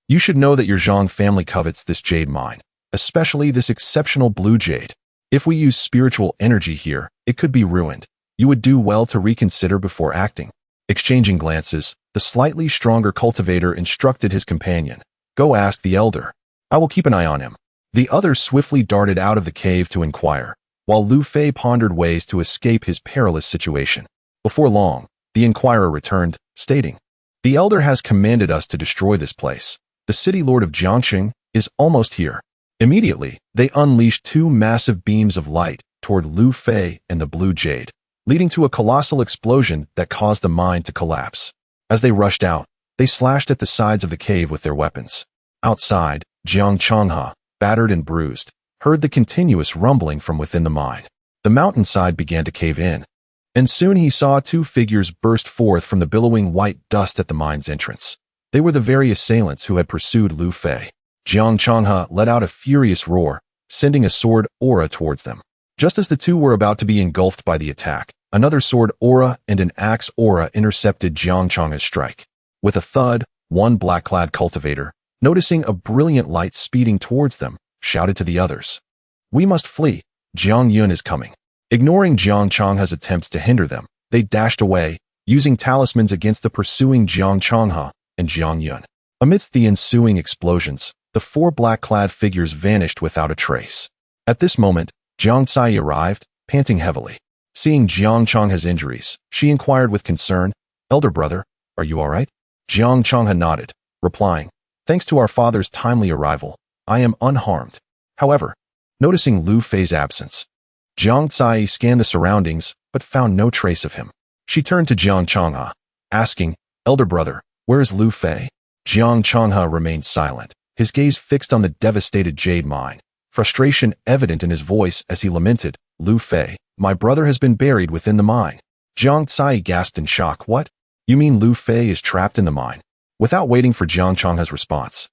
Speaker 1: You should know that your Zhang family covets this jade mine, especially this exceptional blue jade. If we use spiritual energy here, it could be ruined. You would do well to reconsider before acting. Exchanging glances, the slightly stronger cultivator instructed his companion. Go ask the elder. I will keep an eye on him. The other swiftly darted out of the cave to inquire, while Lu Fei pondered ways to escape his perilous situation. Before long, the inquirer returned, stating, The elder has commanded us to destroy this place. The city lord of Jiangxing is almost here. Immediately, they unleashed two massive beams of light toward Lu Fei and the blue jade, leading to a colossal explosion that caused the mine to collapse. As they rushed out, they slashed at the sides of the cave with their weapons. Outside, Jiang Changhe, battered and bruised, heard the continuous rumbling from within the mine. The mountainside began to cave in, and soon he saw two figures burst forth from the billowing white dust at the mine's entrance. They were the very assailants who had pursued Lu Fei. Jiang Changhe let out a furious roar, sending a sword aura towards them. Just as the two were about to be engulfed by the attack, another sword aura and an axe aura intercepted Jiang Changhe's strike. With a thud, one black-clad cultivator, noticing a brilliant light speeding towards them, shouted to the others. We must flee. Jiang Yun is coming. Ignoring Jiang Changhe's attempts to hinder them, they dashed away, using talismans against the pursuing Jiang Changhe and Jiang Yun. Amidst the ensuing explosions, the four black-clad figures vanished without a trace. At this moment, Jiang Cai arrived, panting heavily. Seeing Jiang Changhe's injuries, she inquired with concern, Elder brother, are you all right? Jiang Changhe nodded, replying, Thanks to our father's timely arrival, I am unharmed. However, noticing Lu Fei's absence, Jiang Cai scanned the surroundings but found no trace of him. She turned to Jiang Changhe, asking, Elder brother, where is Lu Fei? Jiang Changhe remained silent, his gaze fixed on the devastated jade mine, frustration evident in his voice as he lamented, Lu Fei, my brother has been buried within the mine. Jiang Cai gasped in shock. What? You mean Lu Fei is trapped in the mine? Without waiting for Jiang Changhe's response,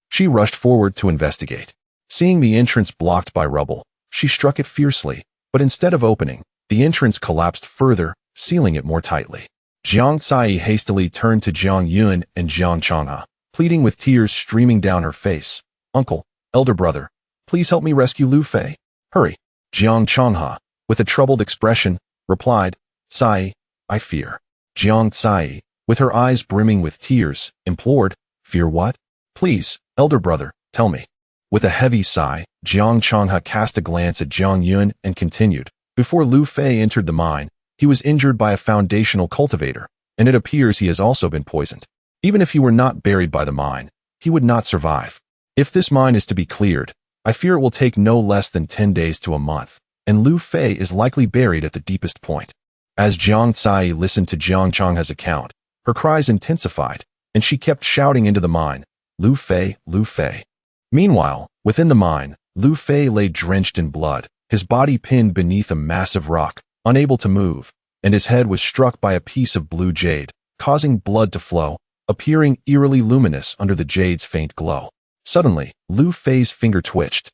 Speaker 1: she rushed forward to investigate. Seeing the entrance blocked by rubble, she struck it fiercely, but instead of opening, the entrance collapsed further, sealing it more tightly. Jiang Cai hastily turned to Jiang Yun and Jiang Changhe, pleading with tears streaming down her face. Uncle, elder brother, please help me rescue Lu Fei. Hurry. Jiang Changhe, with a troubled expression, replied, Cai, I fear. Jiang Cai, with her eyes brimming with tears, implored, Fear what? Please, elder brother, tell me. With a heavy sigh, Jiang Changhe cast a glance at Jiang Yun and continued, Before Lu Fei entered the mine, he was injured by a foundational cultivator, and it appears he has also been poisoned. Even if he were not buried by the mine, he would not survive. If this mine is to be cleared, I fear it will take no less than 10 days to a month, and Lu Fei is likely buried at the deepest point. As Jiang Cai listened to Jiang Changhe's account, her cries intensified, and she kept shouting into the mine, Lu Fei, Lu Fei. Meanwhile, within the mine, Lu Fei lay drenched in blood, his body pinned beneath a massive rock, unable to move, and his head was struck by a piece of blue jade, causing blood to flow, appearing eerily luminous under the jade's faint glow. Suddenly, Lu Fei's finger twitched.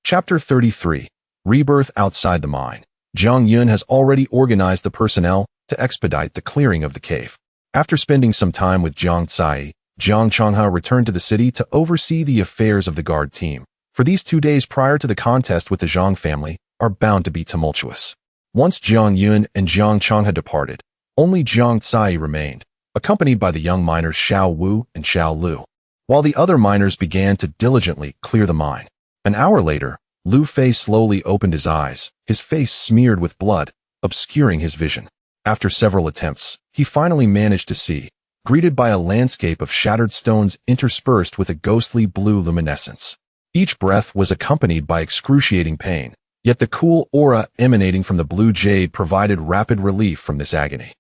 Speaker 1: Chapter 33. Rebirth outside the mine. Jiang Yun has already organized the personnel to expedite the clearing of the cave. After spending some time with Jiang Cai, Jiang Changhe returned to the city to oversee the affairs of the guard team, for these 2 days prior to the contest with the Zhang family are bound to be tumultuous. Once Jiang Yun and Jiang Changhe departed, only Jiang Cai remained, accompanied by the young miners Xiao Wu and Xiao Lu, while the other miners began to diligently clear the mine. An hour later, Lu Fei slowly opened his eyes, his face smeared with blood, obscuring his vision. After several attempts, he finally managed to see, greeted by a landscape of shattered stones interspersed with a ghostly blue luminescence. Each breath was accompanied by excruciating pain, yet the cool aura emanating from the blue jade provided rapid relief from this agony.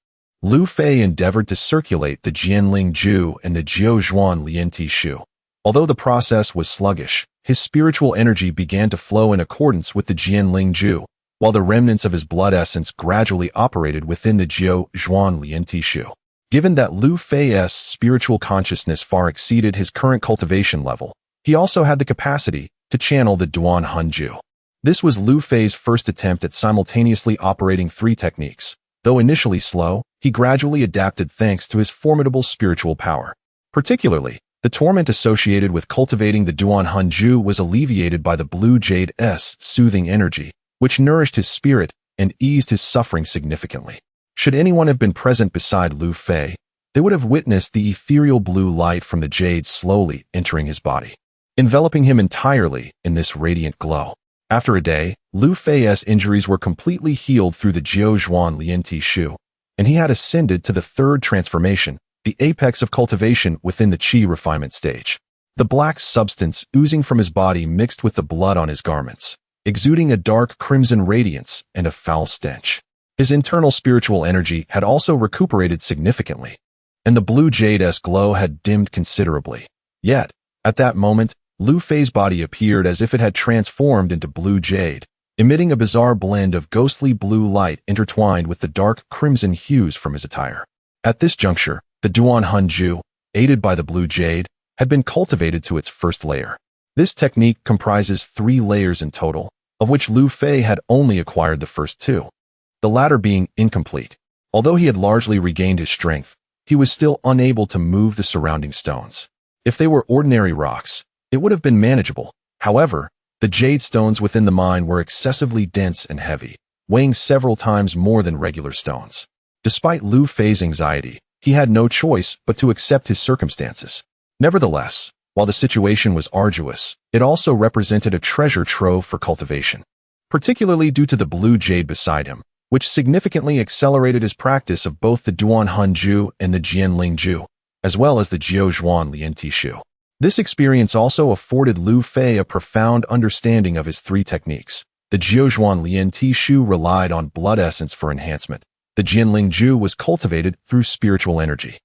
Speaker 1: Lu Fei endeavored to circulate the Jianling Ju and the Jiuzhuan Lianti Shu. Although the process was sluggish, his spiritual energy began to flow in accordance with the Jianling Ju, while the remnants of his blood essence gradually operated within the Jiuzhuan Lianti Shu. Given that Lu Fei's spiritual consciousness far exceeded his current cultivation level, he also had the capacity to channel the Duan Hanju. This was Lu Fei's first attempt at simultaneously operating three techniques. Though initially slow, he gradually adapted thanks to his formidable spiritual power. Particularly, the torment associated with cultivating the Duan Hanju was alleviated by the blue jade's soothing energy, which nourished his spirit and eased his suffering significantly. Should anyone have been present beside Lu Fei, they would have witnessed the ethereal blue light from the jade slowly entering his body, enveloping him entirely in this radiant glow. After a day, Lu Fei's injuries were completely healed through the Jiuzhuan Lianti Shu, and he had ascended to the third transformation, the apex of cultivation within the qi refinement stage. The black substance oozing from his body mixed with the blood on his garments, exuding a dark crimson radiance and a foul stench. His internal spiritual energy had also recuperated significantly, and the blue jade's glow had dimmed considerably. Yet, at that moment, Lu Fei's body appeared as if it had transformed into blue jade, emitting a bizarre blend of ghostly blue light intertwined with the dark crimson hues from his attire. At this juncture, the Duan Hanju, aided by the blue jade, had been cultivated to its first layer. This technique comprises 3 layers in total, of which Lu Fei had only acquired the first 2, the latter being incomplete. Although he had largely regained his strength, he was still unable to move the surrounding stones. If they were ordinary rocks, it would have been manageable. However, the jade stones within the mine were excessively dense and heavy, weighing several times more than regular stones. Despite Lu Fei's anxiety, he had no choice but to accept his circumstances. Nevertheless, while the situation was arduous, it also represented a treasure trove for cultivation, particularly due to the blue jade beside him, which significantly accelerated his practice of both the Duan Hanju and the Jianling Ju, as well as the Jiuzhuan Lianti Shu. This experience also afforded Lu Fei a profound understanding of his 3 techniques. The Jiuzhuan Lianti Shu relied on blood essence for enhancement. The Jianling Ju was cultivated through spiritual energy.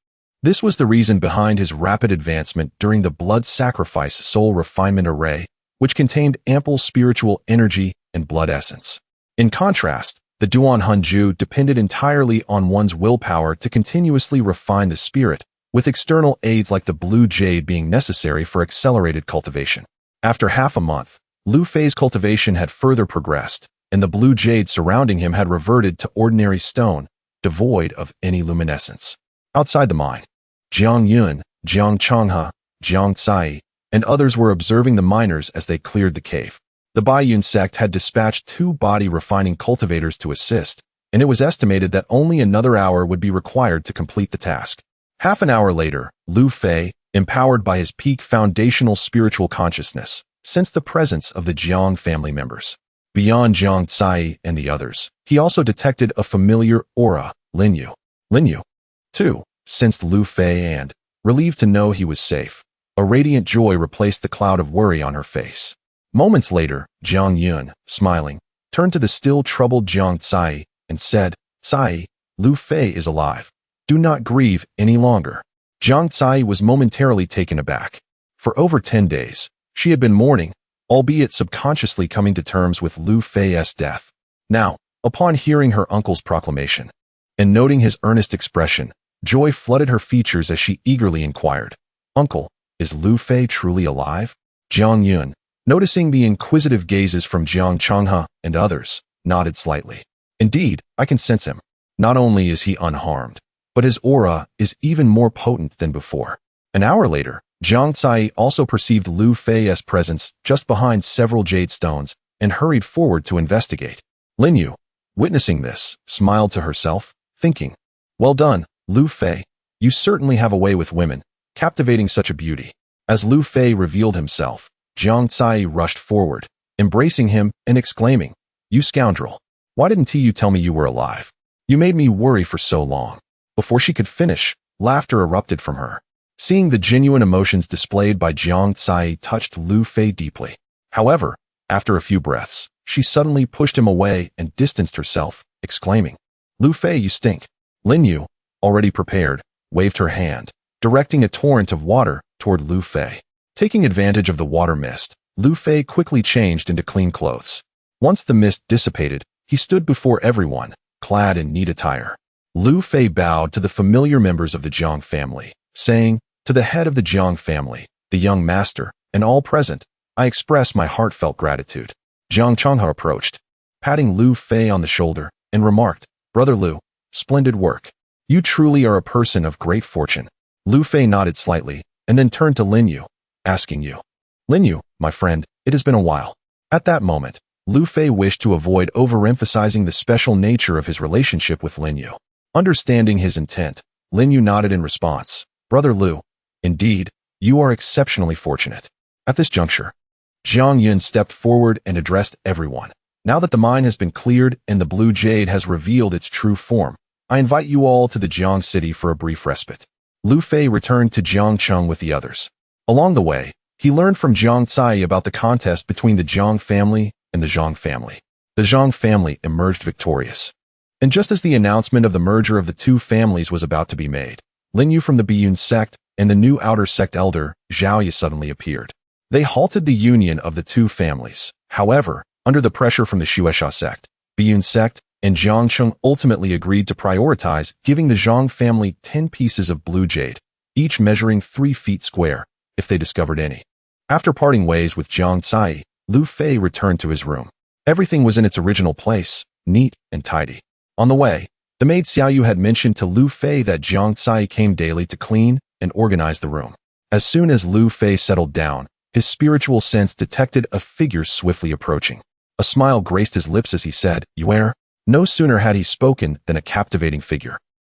Speaker 1: This was the reason behind his rapid advancement during the blood sacrifice soul refinement array, which contained ample spiritual energy and blood essence. In contrast, the Duan Hanju depended entirely on one's willpower to continuously refine the spirit, with external aids like the blue jade being necessary for accelerated cultivation. After half a month, Lu Fei's cultivation had further progressed, and the blue jade surrounding him had reverted to ordinary stone, devoid of any luminescence. Outside the mine, Jiang Yun, Jiang Changhe, Jiang Cai, and others were observing the miners as they cleared the cave. The Baiyun sect had dispatched 2 body-refining cultivators to assist, and it was estimated that only another hour would be required to complete the task. Half an hour later, Lu Fei, empowered by his peak foundational spiritual consciousness, sensed the presence of the Jiang family members. Beyond Jiang Cai and the others, he also detected a familiar aura, Linyu. Linyu, too, sensed Lu Fei and, relieved to know he was safe, a radiant joy replaced the cloud of worry on her face. Moments later, Jiang Yun, smiling, turned to the still troubled Jiang Cai and said, "Cai, Lu Fei is alive. Do not grieve any longer." Jiang Cai was momentarily taken aback. For over 10 days, she had been mourning, albeit subconsciously coming to terms with Lu Fei's death. Now, upon hearing her uncle's proclamation, and noting his earnest expression, joy flooded her features as she eagerly inquired, "Uncle, is Lu Fei truly alive?" Jiang Yun, noticing the inquisitive gazes from Jiang Changhe and others, nodded slightly. "Indeed, I can sense him. Not only is he unharmed, but his aura is even more potent than before." An hour later, Jiang Cai also perceived Lu Fei's presence just behind several jade stones and hurried forward to investigate. Linyu, witnessing this, smiled to herself, thinking, "Well done, Lu Fei. You certainly have a way with women, captivating such a beauty." As Lu Fei revealed himself, Jiang Cai rushed forward, embracing him and exclaiming, "You scoundrel! Why didn't you tell me you were alive? You made me worry for so long." Before she could finish, laughter erupted from her. Seeing the genuine emotions displayed by Jiang Cai touched Lu Fei deeply. However, after a few breaths, she suddenly pushed him away and distanced herself, exclaiming, "Lu Fei, you stink." Lin Yu, already prepared, waved her hand, directing a torrent of water toward Lu Fei. Taking advantage of the water mist, Lu Fei quickly changed into clean clothes. Once the mist dissipated, he stood before everyone, clad in neat attire. Lu Fei bowed to the familiar members of the Jiang family, saying, "To the head of the Jiang family, the young master, and all present, I express my heartfelt gratitude." Jiang Changhe approached, patting Lu Fei on the shoulder, and remarked, "Brother Lu, splendid work. You truly are a person of great fortune." Lu Fei nodded slightly, and then turned to Lin Yu, asking you, "Lin Yu, my friend, it has been a while." At that moment, Lu Fei wished to avoid overemphasizing the special nature of his relationship with Lin Yu. Understanding his intent, Lin Yu nodded in response, "Brother Lu, indeed, you are exceptionally fortunate." At this juncture, Jiang Yun stepped forward and addressed everyone. "Now that the mine has been cleared and the blue jade has revealed its true form, I invite you all to the Jiang city for a brief respite." Lu Fei returned to Jiangcheng with the others. Along the way, he learned from Jiang Cai about the contest between the Jiang family and the Zhang family. The Zhang family emerged victorious. And just as the announcement of the merger of the two families was about to be made, Lin Yu from the Biyun sect and the new outer sect elder, Zhao Ye, suddenly appeared. They halted the union of the two families. However, under the pressure from the Xuesha sect, Biyun sect, and Jiangcheng ultimately agreed to prioritize giving the Zhang family 10 pieces of blue jade, each measuring 3 feet square, if they discovered any. After parting ways with Jiang Cai, Lu Fei returned to his room. Everything was in its original place, neat and tidy. On the way, the maid Xiaoyu had mentioned to Lu Fei that Jiang Cai came daily to clean and organize the room. As soon as Lu Fei settled down, his spiritual sense detected a figure swiftly approaching. A smile graced his lips as he said, "Yuer." No sooner had he spoken than a captivating figure,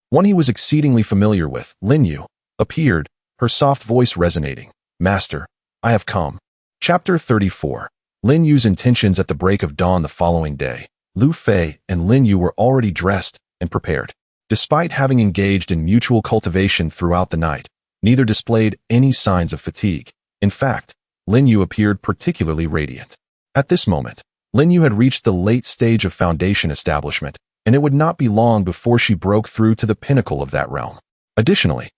Speaker 1: one he was exceedingly familiar with, Lin Yu, appeared, her soft voice resonating. "Master, I have come." Chapter 34. Lin Yu's intentions at the break of dawn the following day. Lu Fei and Lin Yu were already dressed and prepared. Despite having engaged in mutual cultivation throughout the night, neither displayed any signs of fatigue. In fact, Lin Yu appeared particularly radiant. At this moment, Lin Yu had reached the late stage of foundation establishment, and it would not be long before she broke through to the pinnacle of that realm. Additionally,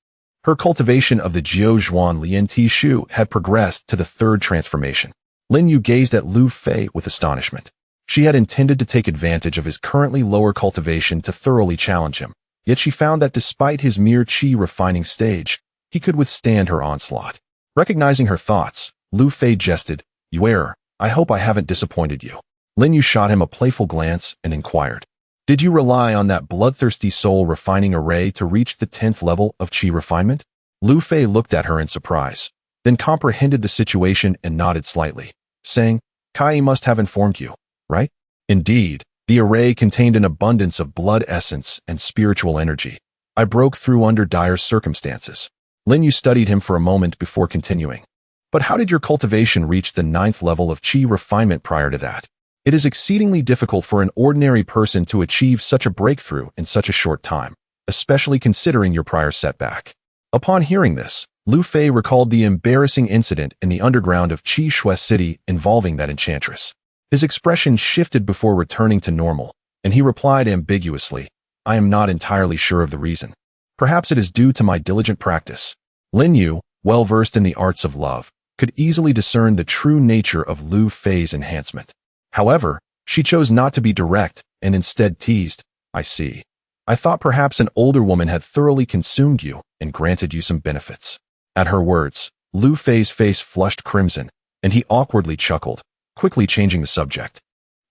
Speaker 1: her cultivation of the Jiao Zhuan Lian Ti Shu had progressed to the third transformation. Lin Yu gazed at Lu Fei with astonishment. She had intended to take advantage of his currently lower cultivation to thoroughly challenge him, yet she found that despite his mere qi refining stage, he could withstand her onslaught. Recognizing her thoughts, Lu Fei jested, "Yuer, I hope I haven't disappointed you." Lin Yu shot him a playful glance and inquired, "Did you rely on that bloodthirsty soul refining array to reach the 10th level of qi refinement?" Lu Fei looked at her in surprise, then comprehended the situation and nodded slightly, saying, "Kai must have informed you, right?" "Indeed, the array contained an abundance of blood essence and spiritual energy. I broke through under dire circumstances." Lin Yu studied him for a moment before continuing. "But how did your cultivation reach the 9th level of qi refinement prior to that? It is exceedingly difficult for an ordinary person to achieve such a breakthrough in such a short time, especially considering your prior setback." Upon hearing this, Lu Fei recalled the embarrassing incident in the underground of Qi Shui City involving that enchantress. His expression shifted before returning to normal, and he replied ambiguously, "I am not entirely sure of the reason. Perhaps it is due to my diligent practice." Lin Yu, well versed in the arts of love, could easily discern the true nature of Lu Fei's enhancement. However, she chose not to be direct and instead teased, "I see. I thought perhaps an older woman had thoroughly consumed you and granted you some benefits." At her words, Lu Fei's face flushed crimson, and he awkwardly chuckled, quickly changing the subject.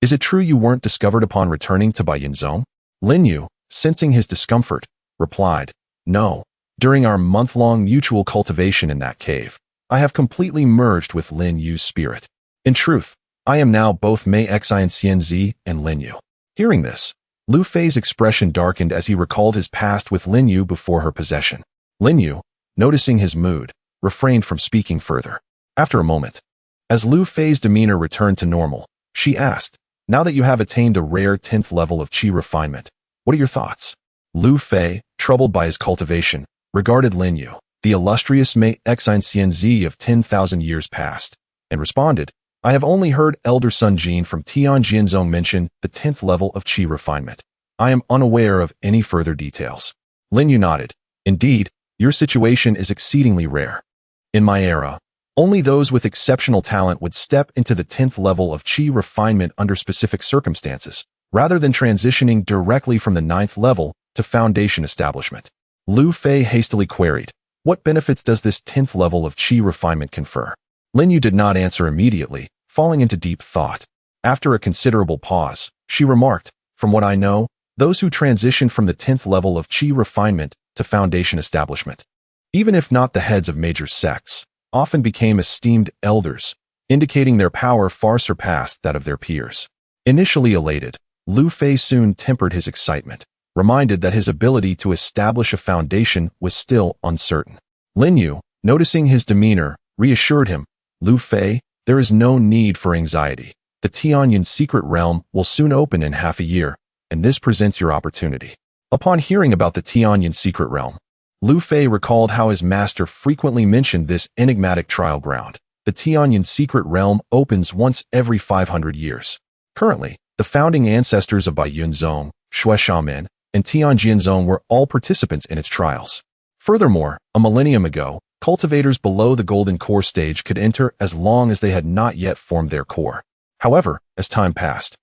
Speaker 1: "Is it true you weren't discovered upon returning to Baiyinzong?" Lin Yu, sensing his discomfort, replied, "No. During our month-long mutual cultivation in that cave, I have completely merged with Lin Yu's spirit. In truth, I am now both Mei Xian Xianzi and Lin Yu." Hearing this, Lu Fei's expression darkened as he recalled his past with Lin Yu before her possession. Lin Yu, noticing his mood, refrained from speaking further. After a moment, As Lu Fei's demeanor returned to normal, she asked, "Now that you have attained a rare 10th level of qi refinement, what are your thoughts?" Lu Fei, troubled by his cultivation, regarded Lin Yu, the illustrious Mei Xianzi of 10,000 years past, and responded, "I have only heard Elder Sun Jin from Tianjianzong mention the 10th level of qi refinement. I am unaware of any further details." Lin Yu nodded. "Indeed, your situation is exceedingly rare. In my era, only those with exceptional talent would step into the 10th level of qi refinement under specific circumstances, rather than transitioning directly from the 9th level to foundation establishment." Lu Fei hastily queried, "What benefits does this 10th level of qi refinement confer?" Lin Yu did not answer immediately, falling into deep thought. After a considerable pause, she remarked, "From what I know, those who transition from the 10th level of qi refinement to foundation establishment, even if not the heads of major sects, often became esteemed elders, indicating their power far surpassed that of their peers." Initially elated, Lu Fei soon tempered his excitement, reminded that his ability to establish a foundation was still uncertain. Lin Yu, noticing his demeanor, reassured him, "Lu Fei, there is no need for anxiety. The Tianyan secret realm will soon open in half a year, and this presents your opportunity." Upon hearing about the Tianyan secret realm, Lu Fei recalled how his master frequently mentioned this enigmatic trial ground. The Tianyan secret realm opens once every 500 years. Currently, the founding ancestors of Baiyunzong, Shueshamen, and Tianjianzong were all participants in its trials. Furthermore, a millennium ago, cultivators below the golden core stage could enter as long as they had not yet formed their core. However, as time passed,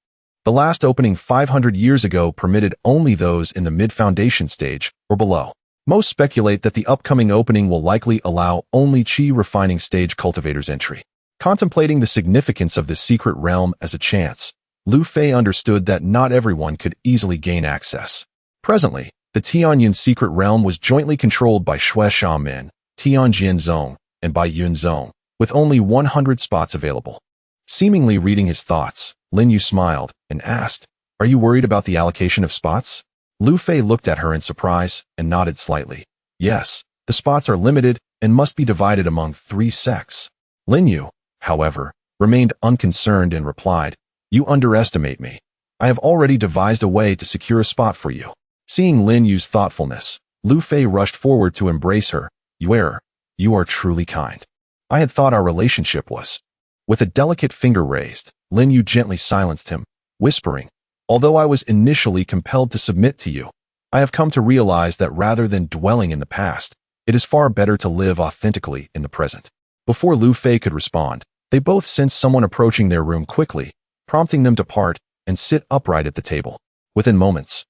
Speaker 1: the last opening 500 years ago permitted only those in the mid-foundation stage or below. Most speculate that the upcoming opening will likely allow only qi refining stage cultivators entry. Contemplating the significance of this secret realm as a chance, Lu Fei understood that not everyone could easily gain access. Presently, the Tianyan secret realm was jointly controlled by Shueshamen, Tianjianzong, and Baiyunzong, with only 100 spots available. Seemingly reading his thoughts, Lin Yu smiled and asked, "Are you worried about the allocation of spots?" Lu Fei looked at her in surprise and nodded slightly. "Yes, the spots are limited and must be divided among 3 sects." Lin Yu, however, remained unconcerned and replied, "You underestimate me. I have already devised a way to secure a spot for you." Seeing Lin Yu's thoughtfulness, Lu Fei rushed forward to embrace her. You are truly kind. I had thought our relationship was." With a delicate finger raised, Lin Yu gently silenced him, whispering, "Although I was initially compelled to submit to you, I have come to realize that rather than dwelling in the past, it is far better to live authentically in the present." Before Lu Fei could respond, they both sensed someone approaching their room quickly, prompting them to part and sit upright at the table. Within moments,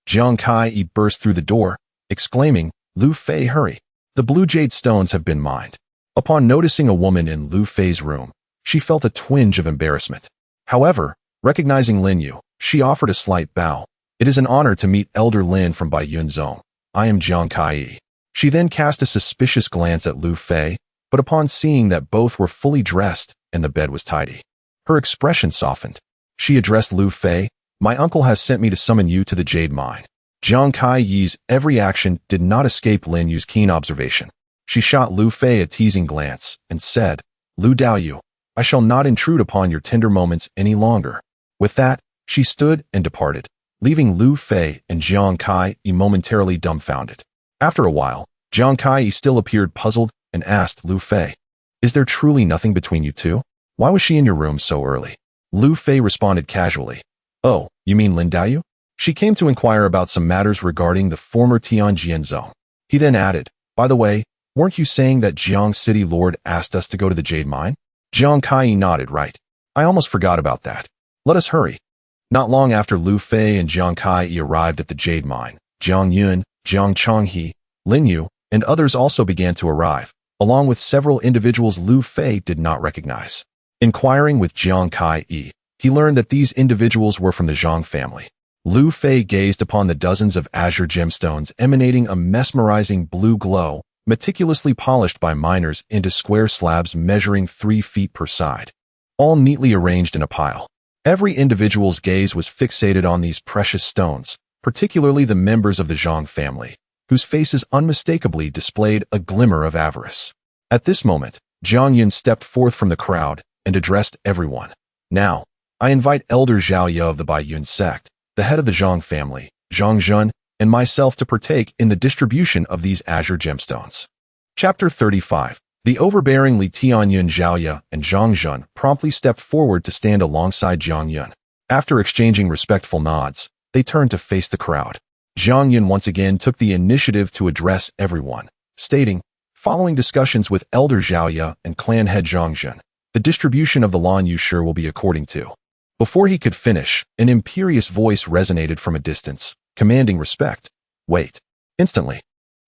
Speaker 1: Jiang Kai burst through the door, exclaiming, "Lu Fei, hurry. The blue jade stones have been mined." Upon noticing a woman in Lu Fei's room, she felt a twinge of embarrassment. However, recognizing Lin Yu, she offered a slight bow. "It is an honor to meet Elder Lin from Baiyunzong. I am Jiang Kai." She then cast a suspicious glance at Lu Fei, but upon seeing that both were fully dressed and the bed was tidy, her expression softened. She addressed Lu Fei, "My uncle has sent me to summon you to the jade mine." Jiang Kai's every action did not escape Lin Yu's keen observation. She shot Lu Fei a teasing glance and said, "Lu Daoyu, I shall not intrude upon your tender moments any longer." With that, she stood and departed, leaving Lu Fei and Jiang Kai momentarily dumbfounded. After a while, Jiang Kai still appeared puzzled and asked Lu Fei, "Is there truly nothing between you two? Why was she in your room so early?" Lu Fei responded casually, "Oh, you mean Lin Daoyu? She came to inquire about some matters regarding the former Tianjianzong." He then added, "By the way, weren't you saying that Jiang City Lord asked us to go to the jade mine?" Jiang Kai nodded. "Right. I almost forgot about that. Let us hurry." Not long after Lu Fei and Jiang Kai arrived at the jade mine, Jiang Yun, Jiang Changhe, Lin Yu, and others also began to arrive, along with several individuals Lu Fei did not recognize. Inquiring with Jiang Kai, he learned that these individuals were from the Zhang family. Lu Fei gazed upon the dozens of azure gemstones emanating a mesmerizing blue glow, meticulously polished by miners into square slabs measuring 3 feet per side, all neatly arranged in a pile. Every individual's gaze was fixated on these precious stones, particularly the members of the Zhang family, whose faces unmistakably displayed a glimmer of avarice. At this moment, Jiang Yun stepped forth from the crowd and addressed everyone. Now, I invite Elder Zhao Ye of the Baiyun sect, the head of the Zhang family, Zhang Zhun, and myself to partake in the distribution of these azure gemstones. Chapter 35. The overbearing Li Tianyun, Zhao Ye, and Zhang Zhun promptly stepped forward to stand alongside Jiang Yun. After exchanging respectful nods, they turned to face the crowd. Jiang Yun once again took the initiative to address everyone, stating, following discussions with Elder Zhao Ye and clan head Zhang Zhun, the distribution of the Lan Yushur will be according to. Before he could finish, an imperious voice resonated from a distance, commanding respect. Wait. Instantly,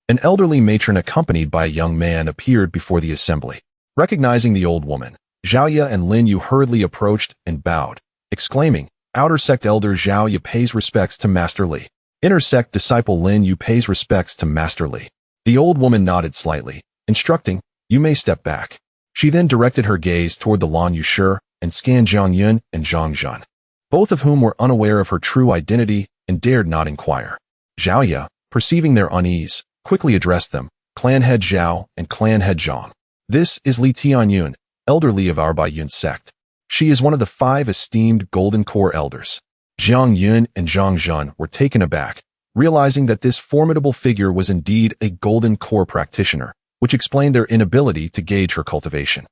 Speaker 1: an elderly matron accompanied by a young man appeared before the assembly. Recognizing the old woman, Zhao Ye and Lin Yu hurriedly approached and bowed, exclaiming, Outer Sect Elder Zhao Ye pays respects to Master Li. Inner Sect Disciple Lin Yu pays respects to Master Li. The old woman nodded slightly, instructing, You may step back. She then directed her gaze toward the Lan Yushur and scanned Jiang Yun and Zhang Zhun, both of whom were unaware of her true identity and dared not inquire. Zhao Ye, perceiving their unease, quickly addressed them, Clan Head Zhao and Clan Head Zhang. This is Li Tianyun, Elder Li of our Baiyun sect. She is one of the 5 esteemed Golden Core elders. Jiang Yun and Zhang Zhun were taken aback, realizing that this formidable figure was indeed a Golden Core practitioner, which explained their inability to gauge her cultivation.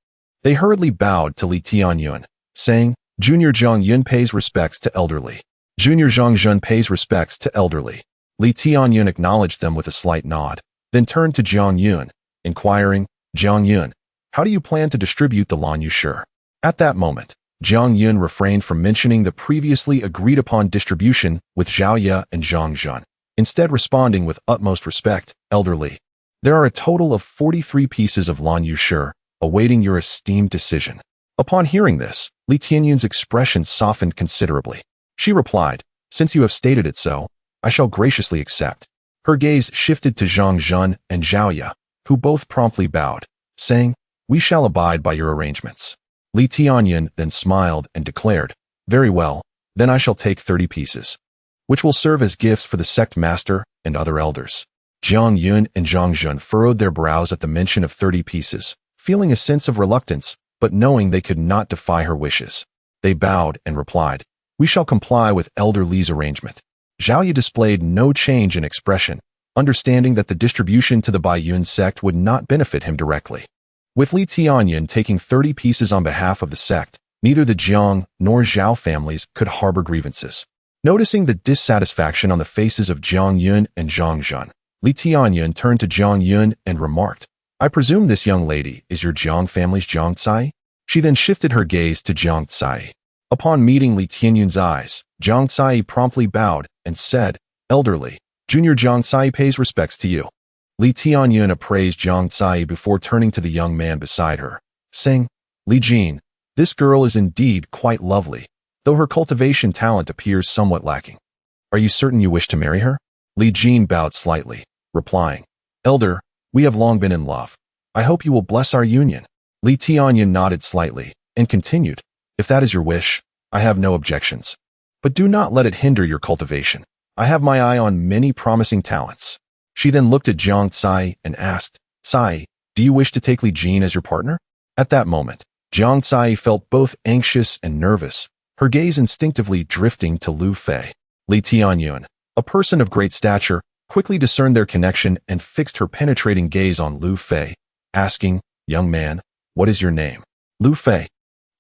Speaker 1: They hurriedly bowed to Li Tianyun, saying, Junior Jiang Yun pays respects to Elder Li. Junior Zhang Zhun pays respects to Elder Li. Li Tianyun acknowledged them with a slight nod, then turned to Jiang Yun, inquiring, Jiang Yun, how do you plan to distribute the Lan Yushur? At that moment, Jiang Yun refrained from mentioning the previously agreed-upon distribution with Zhao Ye and Zhang Zhun, instead responding with utmost respect, Elder Li. There are a total of 43 pieces of Lan Yushur, awaiting your esteemed decision. Upon hearing this, Li Tianyun's expression softened considerably. She replied, Since you have stated it so, I shall graciously accept. Her gaze shifted to Zhang Zhun and Zhao Ye, who both promptly bowed, saying, We shall abide by your arrangements. Li Tianyun then smiled and declared, Very well, then I shall take 30 pieces, which will serve as gifts for the sect master and other elders. Jiang Yun and Zhang Zhun furrowed their brows at the mention of 30 pieces, feeling a sense of reluctance, but knowing they could not defy her wishes. They bowed and replied, We shall comply with Elder Li's arrangement. Zhao Ye displayed no change in expression, understanding that the distribution to the Baiyun sect would not benefit him directly. With Li Tianyun taking 30 pieces on behalf of the sect, neither the Jiang nor Zhao families could harbor grievances. Noticing the dissatisfaction on the faces of Jiang Yun and Zhang Zhun, Li Tianyun turned to Jiang Yun and remarked, I presume this young lady is your Jiang family's Jiang Tsai? She then shifted her gaze to Jiang Tsai. Upon meeting Li Tianyun's eyes, Jiang Tsai promptly bowed and said, Elder Li, Junior Jiang Tsai pays respects to you. Li Tianyun appraised Jiang Tsai before turning to the young man beside her, saying, Li Jin, this girl is indeed quite lovely, though her cultivation talent appears somewhat lacking. Are you certain you wish to marry her? Li Jin bowed slightly, replying, Elder, we have long been in love. I hope you will bless our union. Li Tianyun nodded slightly and continued, If that is your wish, I have no objections. But do not let it hinder your cultivation. I have my eye on many promising talents. She then looked at Jiang Tsai and asked, Tsai, do you wish to take Li Jin as your partner? At that moment, Jiang Tsai felt both anxious and nervous, her gaze instinctively drifting to Lu Fei. Li Tianyun, a person of great stature, quickly discerned their connection and fixed her penetrating gaze on Lu Fei, asking, Young man, what is your name? Lu Fei,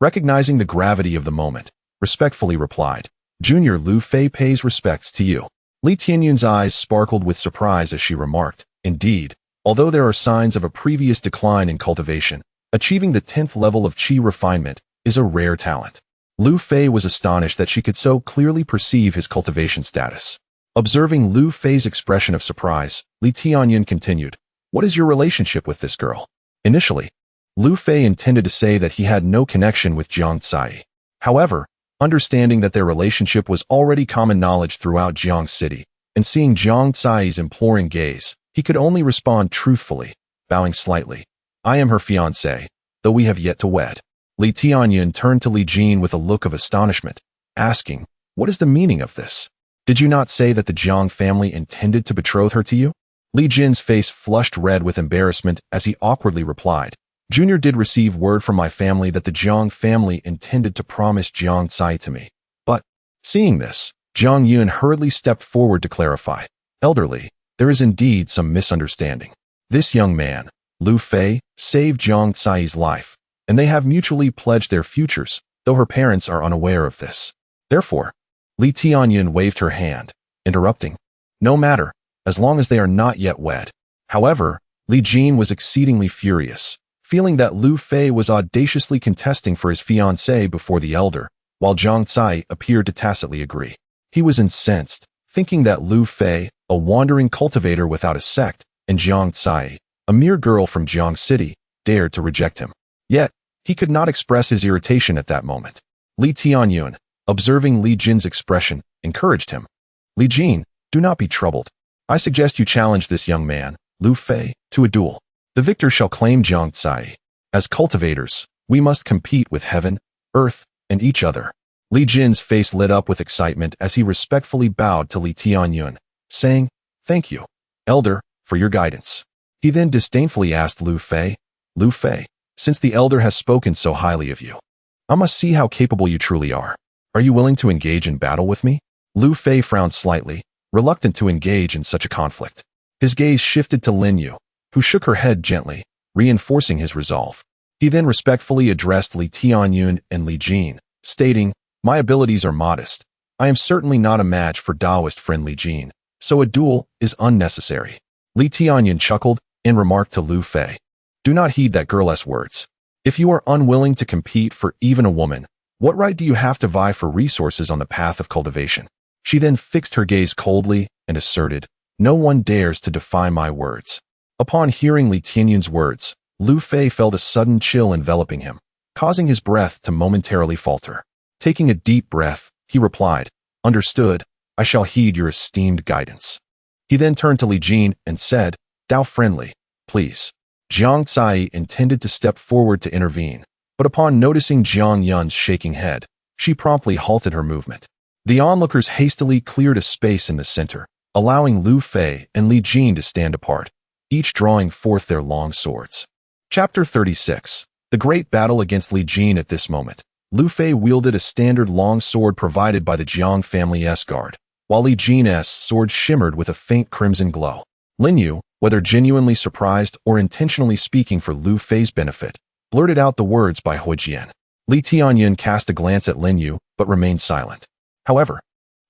Speaker 1: recognizing the gravity of the moment, respectfully replied, Junior Lu Fei pays respects to you. Li Tianyun's eyes sparkled with surprise as she remarked, Indeed, although there are signs of a previous decline in cultivation, achieving the 10th level of Qi refinement is a rare talent. Lu Fei was astonished that she could so clearly perceive his cultivation status. Observing Lu Fei's expression of surprise, Li Tianyun continued, What is your relationship with this girl? Initially, Lu Fei intended to say that he had no connection with Jiang Tsai. However, understanding that their relationship was already common knowledge throughout Jiang City, and seeing Jiang Tsai's imploring gaze, he could only respond truthfully, bowing slightly. I am her fiancée, though we have yet to wed. Li Tianyun turned to Li Jin with a look of astonishment, asking, What is the meaning of this? Did you not say that the Jiang family intended to betroth her to you? Li Jin's face flushed red with embarrassment as he awkwardly replied, Junior did receive word from my family that the Jiang family intended to promise Jiang Tsai to me. But, seeing this, Jiang Yun hurriedly stepped forward to clarify. Elderly, there is indeed some misunderstanding. This young man, Lu Fei, saved Jiang Tsai's life, and they have mutually pledged their futures, though her parents are unaware of this. Therefore, Li Tianyun waved her hand, interrupting. No matter, as long as they are not yet wed. However, Li Jin was exceedingly furious, feeling that Lu Fei was audaciously contesting for his fiancée before the elder, while Jiang Tsai appeared to tacitly agree. He was incensed, thinking that Lu Fei, a wandering cultivator without a sect, and Jiang Tsai, a mere girl from Jiang City, dared to reject him. Yet, he could not express his irritation at that moment. Li Tianyun, observing Li Jin's expression, encouraged him. Li Jin, do not be troubled. I suggest you challenge this young man, Lu Fei, to a duel. The victor shall claim Jiang Tsai. As cultivators, we must compete with heaven, earth, and each other. Li Jin's face lit up with excitement as he respectfully bowed to Li Tianyun, saying, Thank you, elder, for your guidance. He then disdainfully asked Lu Fei, since the elder has spoken so highly of you, I must see how capable you truly are. Are you willing to engage in battle with me? Lu Fei frowned slightly, reluctant to engage in such a conflict. His gaze shifted to Lin Yu, who shook her head gently, reinforcing his resolve. He then respectfully addressed Li Tianyun and Li Jin, stating, My abilities are modest. I am certainly not a match for Taoist friend Li Jin, so a duel is unnecessary. Li Tianyun chuckled and remarked to Lu Fei, Do not heed that girl's words. If you are unwilling to compete for even a woman, what right do you have to vie for resources on the path of cultivation? She then fixed her gaze coldly and asserted, No one dares to defy my words. Upon hearing Li Tianyun's words, Lu Fei felt a sudden chill enveloping him, causing his breath to momentarily falter. Taking a deep breath, he replied, Understood, I shall heed your esteemed guidance. He then turned to Li Jin and said, Dao friendly, please. Jiang Tsai intended to step forward to intervene, but upon noticing Jiang Yun's shaking head, she promptly halted her movement. The onlookers hastily cleared a space in the center, allowing Lu Fei and Li Jin to stand apart, each drawing forth their long swords. Chapter 36. The Great Battle against Li Jin. At this moment, Lu Fei wielded a standard long sword provided by the Jiang family's guard, while Li Jin's sword shimmered with a faint crimson glow. Lin Yu, whether genuinely surprised or intentionally speaking for Lu Fei's benefit, blurted out the words by Huijian. Li Tianyun cast a glance at Lin Yu, but remained silent. However,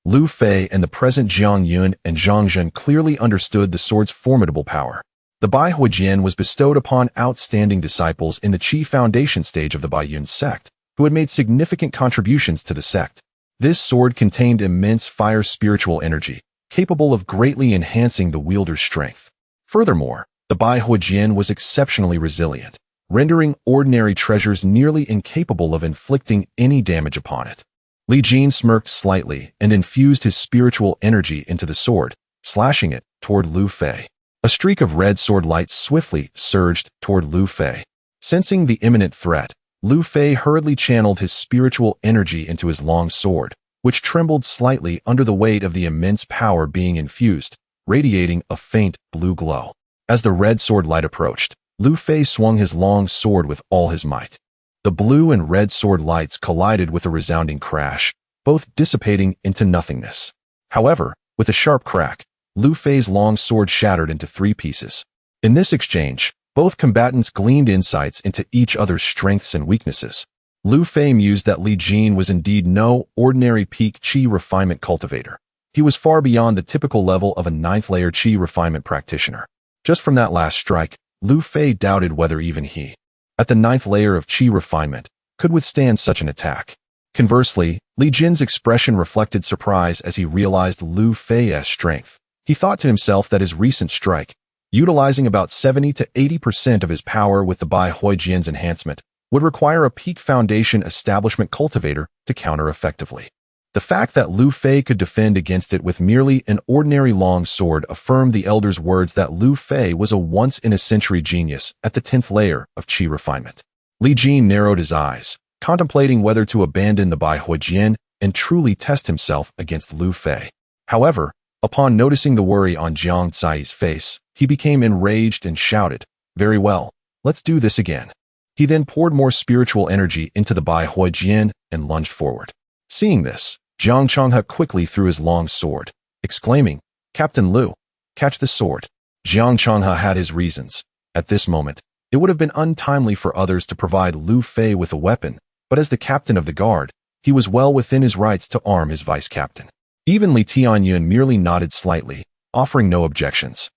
Speaker 1: Lu Fei and the present Jiang Yun and Zhang Zhen clearly understood the sword's formidable power. The Bai Huijian was bestowed upon outstanding disciples in the Qi Foundation stage of the Bai Yun sect, who had made significant contributions to the sect. This sword contained immense fire spiritual energy, capable of greatly enhancing the wielder's strength. Furthermore, the Bai Huijian was exceptionally resilient, rendering ordinary treasures nearly incapable of inflicting any damage upon it. Li Jin smirked slightly and infused his spiritual energy into the sword, slashing it toward Lu Fei. A streak of red sword light swiftly surged toward Lu Fei. Sensing the imminent threat, Lu Fei hurriedly channeled his spiritual energy into his long sword, which trembled slightly under the weight of the immense power being infused, radiating a faint blue glow. As the red sword light approached, Lu Fei swung his long sword with all his might. The blue and red sword lights collided with a resounding crash, both dissipating into nothingness. However, with a sharp crack, Lu Fei's long sword shattered into 3 pieces. In this exchange, both combatants gleaned insights into each other's strengths and weaknesses. Lu Fei mused that Li Jin was indeed no ordinary peak Qi refinement cultivator. He was far beyond the typical level of a 9th-layer Qi refinement practitioner. Just from that last strike, Lu Fei doubted whether even he, at the 9th layer of Qi refinement, could withstand such an attack. Conversely, Li Jin's expression reflected surprise as he realized Lu Fei's strength. He thought to himself that his recent strike, utilizing about 70 to 80% of his power with the Bai Huijian's enhancement, would require a peak foundation establishment cultivator to counter effectively. The fact that Lu Fei could defend against it with merely an ordinary long sword affirmed the elder's words that Lu Fei was a once-in-a-century genius at the 10th layer of Qi refinement. Li Jin narrowed his eyes, contemplating whether to abandon the Bai Huijian and truly test himself against Lu Fei. However, upon noticing the worry on Jiang Tsai's face, he became enraged and shouted, "Very well, let's do this again." He then poured more spiritual energy into the Bai Hui Jian and lunged forward. Seeing this, Jiang Changhe quickly threw his long sword, exclaiming, "Captain Lu, catch the sword." Jiang Changhe had his reasons. At this moment, it would have been untimely for others to provide Lu Fei with a weapon, but as the captain of the guard, he was well within his rights to arm his vice-captain. Even Li Tianyun merely nodded slightly, offering no objections.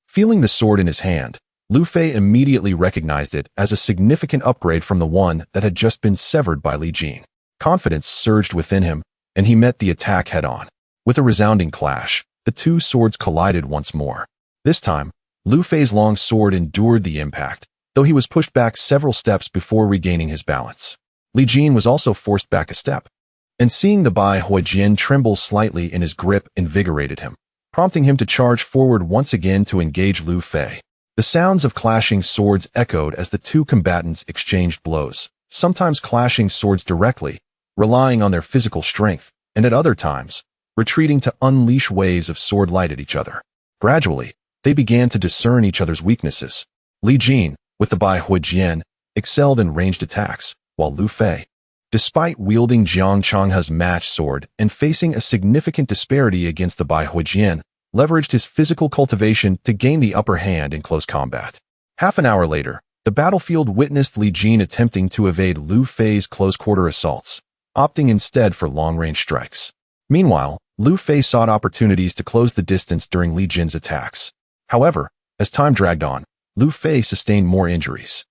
Speaker 1: Feeling the sword in his hand, Lu Fei immediately recognized it as a significant upgrade from the one that had just been severed by Li Jin. Confidence surged within him, and he met the attack head-on. With a resounding clash, the two swords collided once more. This time, Lu Fei's long sword endured the impact, though he was pushed back several steps before regaining his balance. Li Jin was also forced back a step, and seeing the Bai Hui Jian tremble slightly in his grip invigorated him, prompting him to charge forward once again to engage Lu Fei. The sounds of clashing swords echoed as the two combatants exchanged blows, sometimes clashing swords directly, relying on their physical strength, and at other times, retreating to unleash waves of sword light at each other. Gradually, they began to discern each other's weaknesses. Li Jin, with the Bai Hui Jian, excelled in ranged attacks, while Lu Fei, despite wielding Jiang Changhe's match sword and facing a significant disparity against the Bai Hui Jian, leveraged his physical cultivation to gain the upper hand in close combat. Half an hour later, the battlefield witnessed Li Jin attempting to evade Lu Fei's close-quarter assaults, opting instead for long-range strikes. Meanwhile, Lu Fei sought opportunities to close the distance during Li Jin's attacks. However, as time dragged on, Lu Fei sustained more injuries.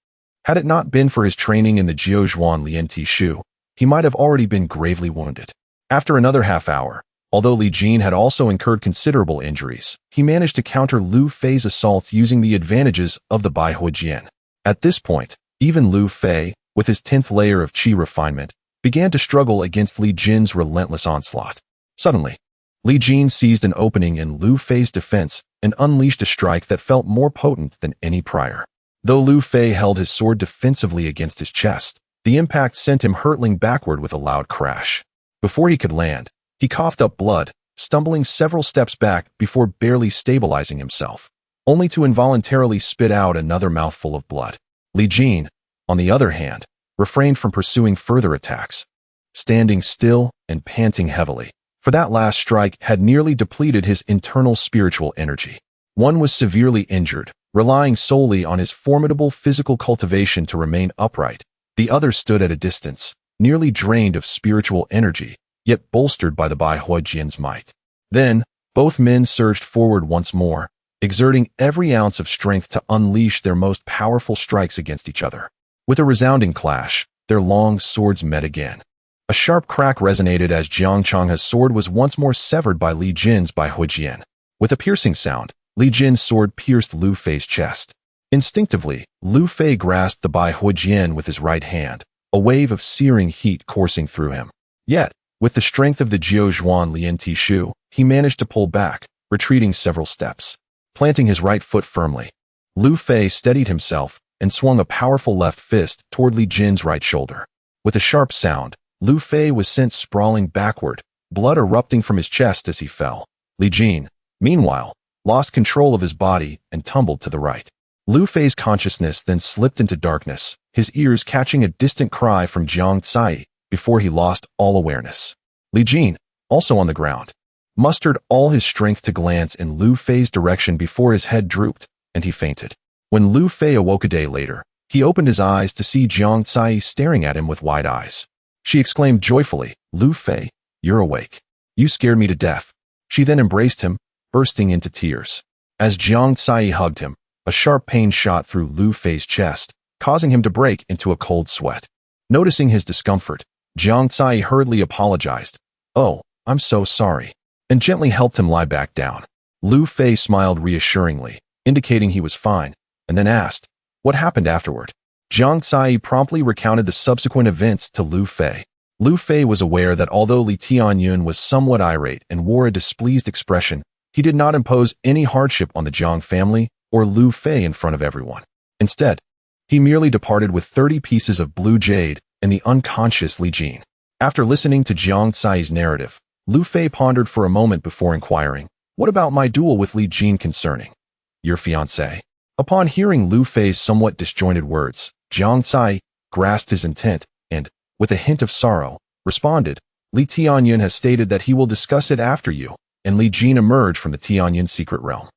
Speaker 1: Had it not been for his training in the Jiuzhuan Lian Shu, he might have already been gravely wounded. After another half hour, although Li Jin had also incurred considerable injuries, he managed to counter Lu Fei's assaults using the advantages of the Bai Hui Jian. At this point, even Lu Fei, with his 10th layer of qi refinement, began to struggle against Li Jin's relentless onslaught. Suddenly, Li Jin seized an opening in Lu Fei's defense and unleashed a strike that felt more potent than any prior. Though Lu Fei held his sword defensively against his chest, the impact sent him hurtling backward with a loud crash. Before he could land, he coughed up blood, stumbling several steps back before barely stabilizing himself, only to involuntarily spit out another mouthful of blood. Li Jin, on the other hand, refrained from pursuing further attacks, standing still and panting heavily, for that last strike had nearly depleted his internal spiritual energy. One was severely injured, relying solely on his formidable physical cultivation to remain upright. The other stood at a distance, nearly drained of spiritual energy, yet bolstered by the Bai Hui Jian's might. Then, both men surged forward once more, exerting every ounce of strength to unleash their most powerful strikes against each other. With a resounding clash, their long swords met again. A sharp crack resonated as Jiang Changhe's sword was once more severed by Li Jin's Bai Hui Jian. With a piercing sound, Li Jin's sword pierced Lu Fei's chest. Instinctively, Lu Fei grasped the Bai Hui Jian with his right hand, a wave of searing heat coursing through him. Yet, with the strength of the Jiuzhuan Lian Shu, he managed to pull back, retreating several steps. Planting his right foot firmly, Lu Fei steadied himself and swung a powerful left fist toward Li Jin's right shoulder. With a sharp sound, Lu Fei was sent sprawling backward, blood erupting from his chest as he fell. Li Jin, meanwhile, lost control of his body and tumbled to the right. Lu Fei's consciousness then slipped into darkness, his ears catching a distant cry from Jiang Tsai before he lost all awareness. Li Jin, also on the ground, mustered all his strength to glance in Lu Fei's direction before his head drooped, and he fainted. When Lu Fei awoke a day later, he opened his eyes to see Jiang Tsai staring at him with wide eyes. She exclaimed joyfully, "Lu Fei, you're awake. You scared me to death." She then embraced him, bursting into tears. As Jiang Tsai hugged him, a sharp pain shot through Lu Fei's chest, causing him to break into a cold sweat. Noticing his discomfort, Jiang Tsai hurriedly apologized. "Oh, I'm so sorry," and gently helped him lie back down. Lu Fei smiled reassuringly, indicating he was fine, and then asked, "What happened afterward?" Jiang Tsai promptly recounted the subsequent events to Lu Fei. Lu Fei was aware that although Li Tianyun was somewhat irate and wore a displeased expression, he did not impose any hardship on the Jiang family or Lu Fei in front of everyone. Instead, he merely departed with 30 pieces of blue jade and the unconscious Li Jin. After listening to Jiang Tsai's narrative, Lu Fei pondered for a moment before inquiring, "What about my duel with Li Jin concerning your fiancé?" Upon hearing Lu Fei's somewhat disjointed words, Jiang Cai grasped his intent and, with a hint of sorrow, responded, Li Tianyun has stated that he will discuss it after you, and Li Jin emerged from the Tianyun secret realm.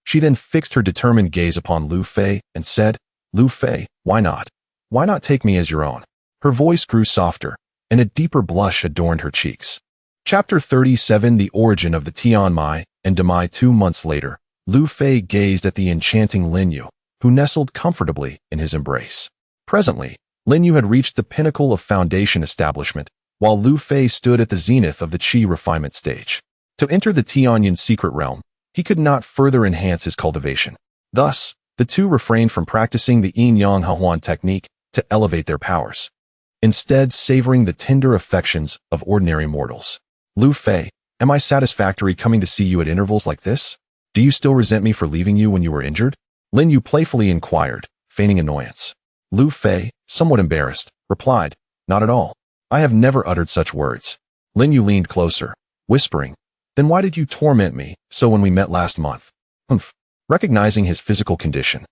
Speaker 1: She then fixed her determined gaze upon Lu Fei and said, Lu Fei, why not? Why not take me as your own? Her voice grew softer, and a deeper blush adorned her cheeks. Chapter 37 The Origin of the Tianmai and Demai 2 months later, Lu Fei gazed at the enchanting Lin Yu, who nestled comfortably in his embrace. Presently, Lin Yu had reached the pinnacle of foundation establishment, while Lu Fei stood at the zenith of the qi refinement stage. To enter the Tianyun secret realm, he could not further enhance his cultivation. Thus, the two refrained from practicing the Yin-Yang Hehuan technique to elevate their powers, instead savoring the tender affections of ordinary mortals. Lu Fei, am I satisfactory coming to see you at intervals like this? Do you still resent me for leaving you when you were injured? Lin Yu playfully inquired, feigning annoyance. Lu Fei, somewhat embarrassed, replied, Not at all. I have never uttered such words. Lin Yu leaned closer, whispering, Then why did you torment me so when we met last month? Humph. Recognizing his physical condition,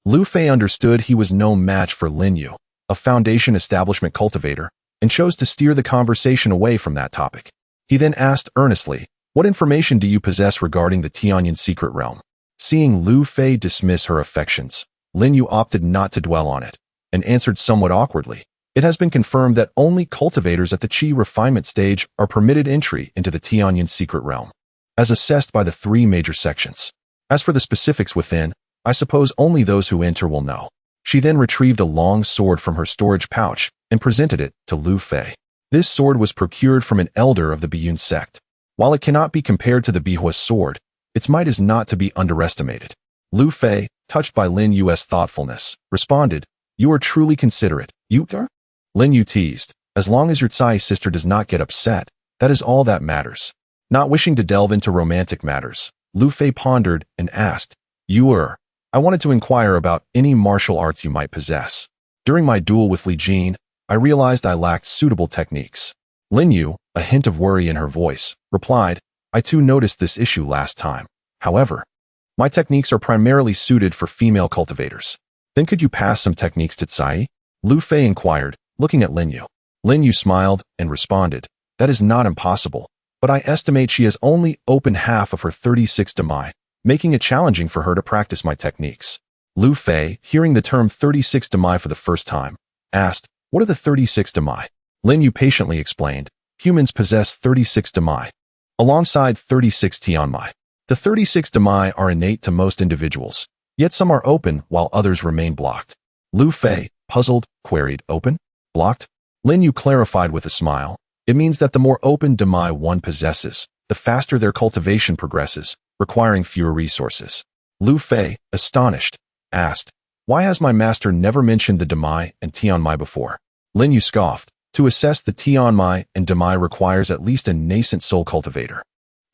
Speaker 1: Lu Fei understood he was no match for Lin Yu, a foundation establishment cultivator, and chose to steer the conversation away from that topic. He then asked earnestly, What information do you possess regarding the Tianyun secret realm? Seeing Lu Fei dismiss her affections, Lin Yu opted not to dwell on it, and answered somewhat awkwardly, It has been confirmed that only cultivators at the qi refinement stage are permitted entry into the Tianyun secret realm, as assessed by the 3 major sections. As for the specifics within, I suppose only those who enter will know. She then retrieved a long sword from her storage pouch and presented it to Lu Fei. This sword was procured from an elder of the Biyun sect. While it cannot be compared to the Bihua sword, its might is not to be underestimated. Lu Fei, touched by Lin Yu's thoughtfulness, responded, You are truly considerate. You are? Lin Yu teased, As long as your Cai sister does not get upset, that is all that matters. Not wishing to delve into romantic matters, Lu Fei pondered and asked, I wanted to inquire about any martial arts you might possess. During my duel with Li Jin, I realized I lacked suitable techniques. Lin Yu, a hint of worry in her voice, replied, I too noticed this issue last time. However, my techniques are primarily suited for female cultivators. Then could you pass some techniques to Cai? Lu Fei inquired, looking at Lin Yu. Lin Yu smiled and responded, That is not impossible, but I estimate she has only opened half of her 36 Demai, making it challenging for her to practice my techniques. Lu Fei, hearing the term 36 Demai for the first time, asked, What are the 36 Demai? Lin Yu patiently explained, Humans possess 36 Demai, alongside 36 Tianmai. The 36 Demai are innate to most individuals, yet some are open while others remain blocked. Lu Fei, puzzled, queried, Open? Blocked? Lin Yu clarified with a smile, It means that the more open Demai one possesses, the faster their cultivation progresses, requiring fewer resources. Lu Fei, astonished, asked, Why has my master never mentioned the Demai and Tianmai before? Lin Yu scoffed, To assess the Tianmai and Demai requires at least a nascent soul cultivator.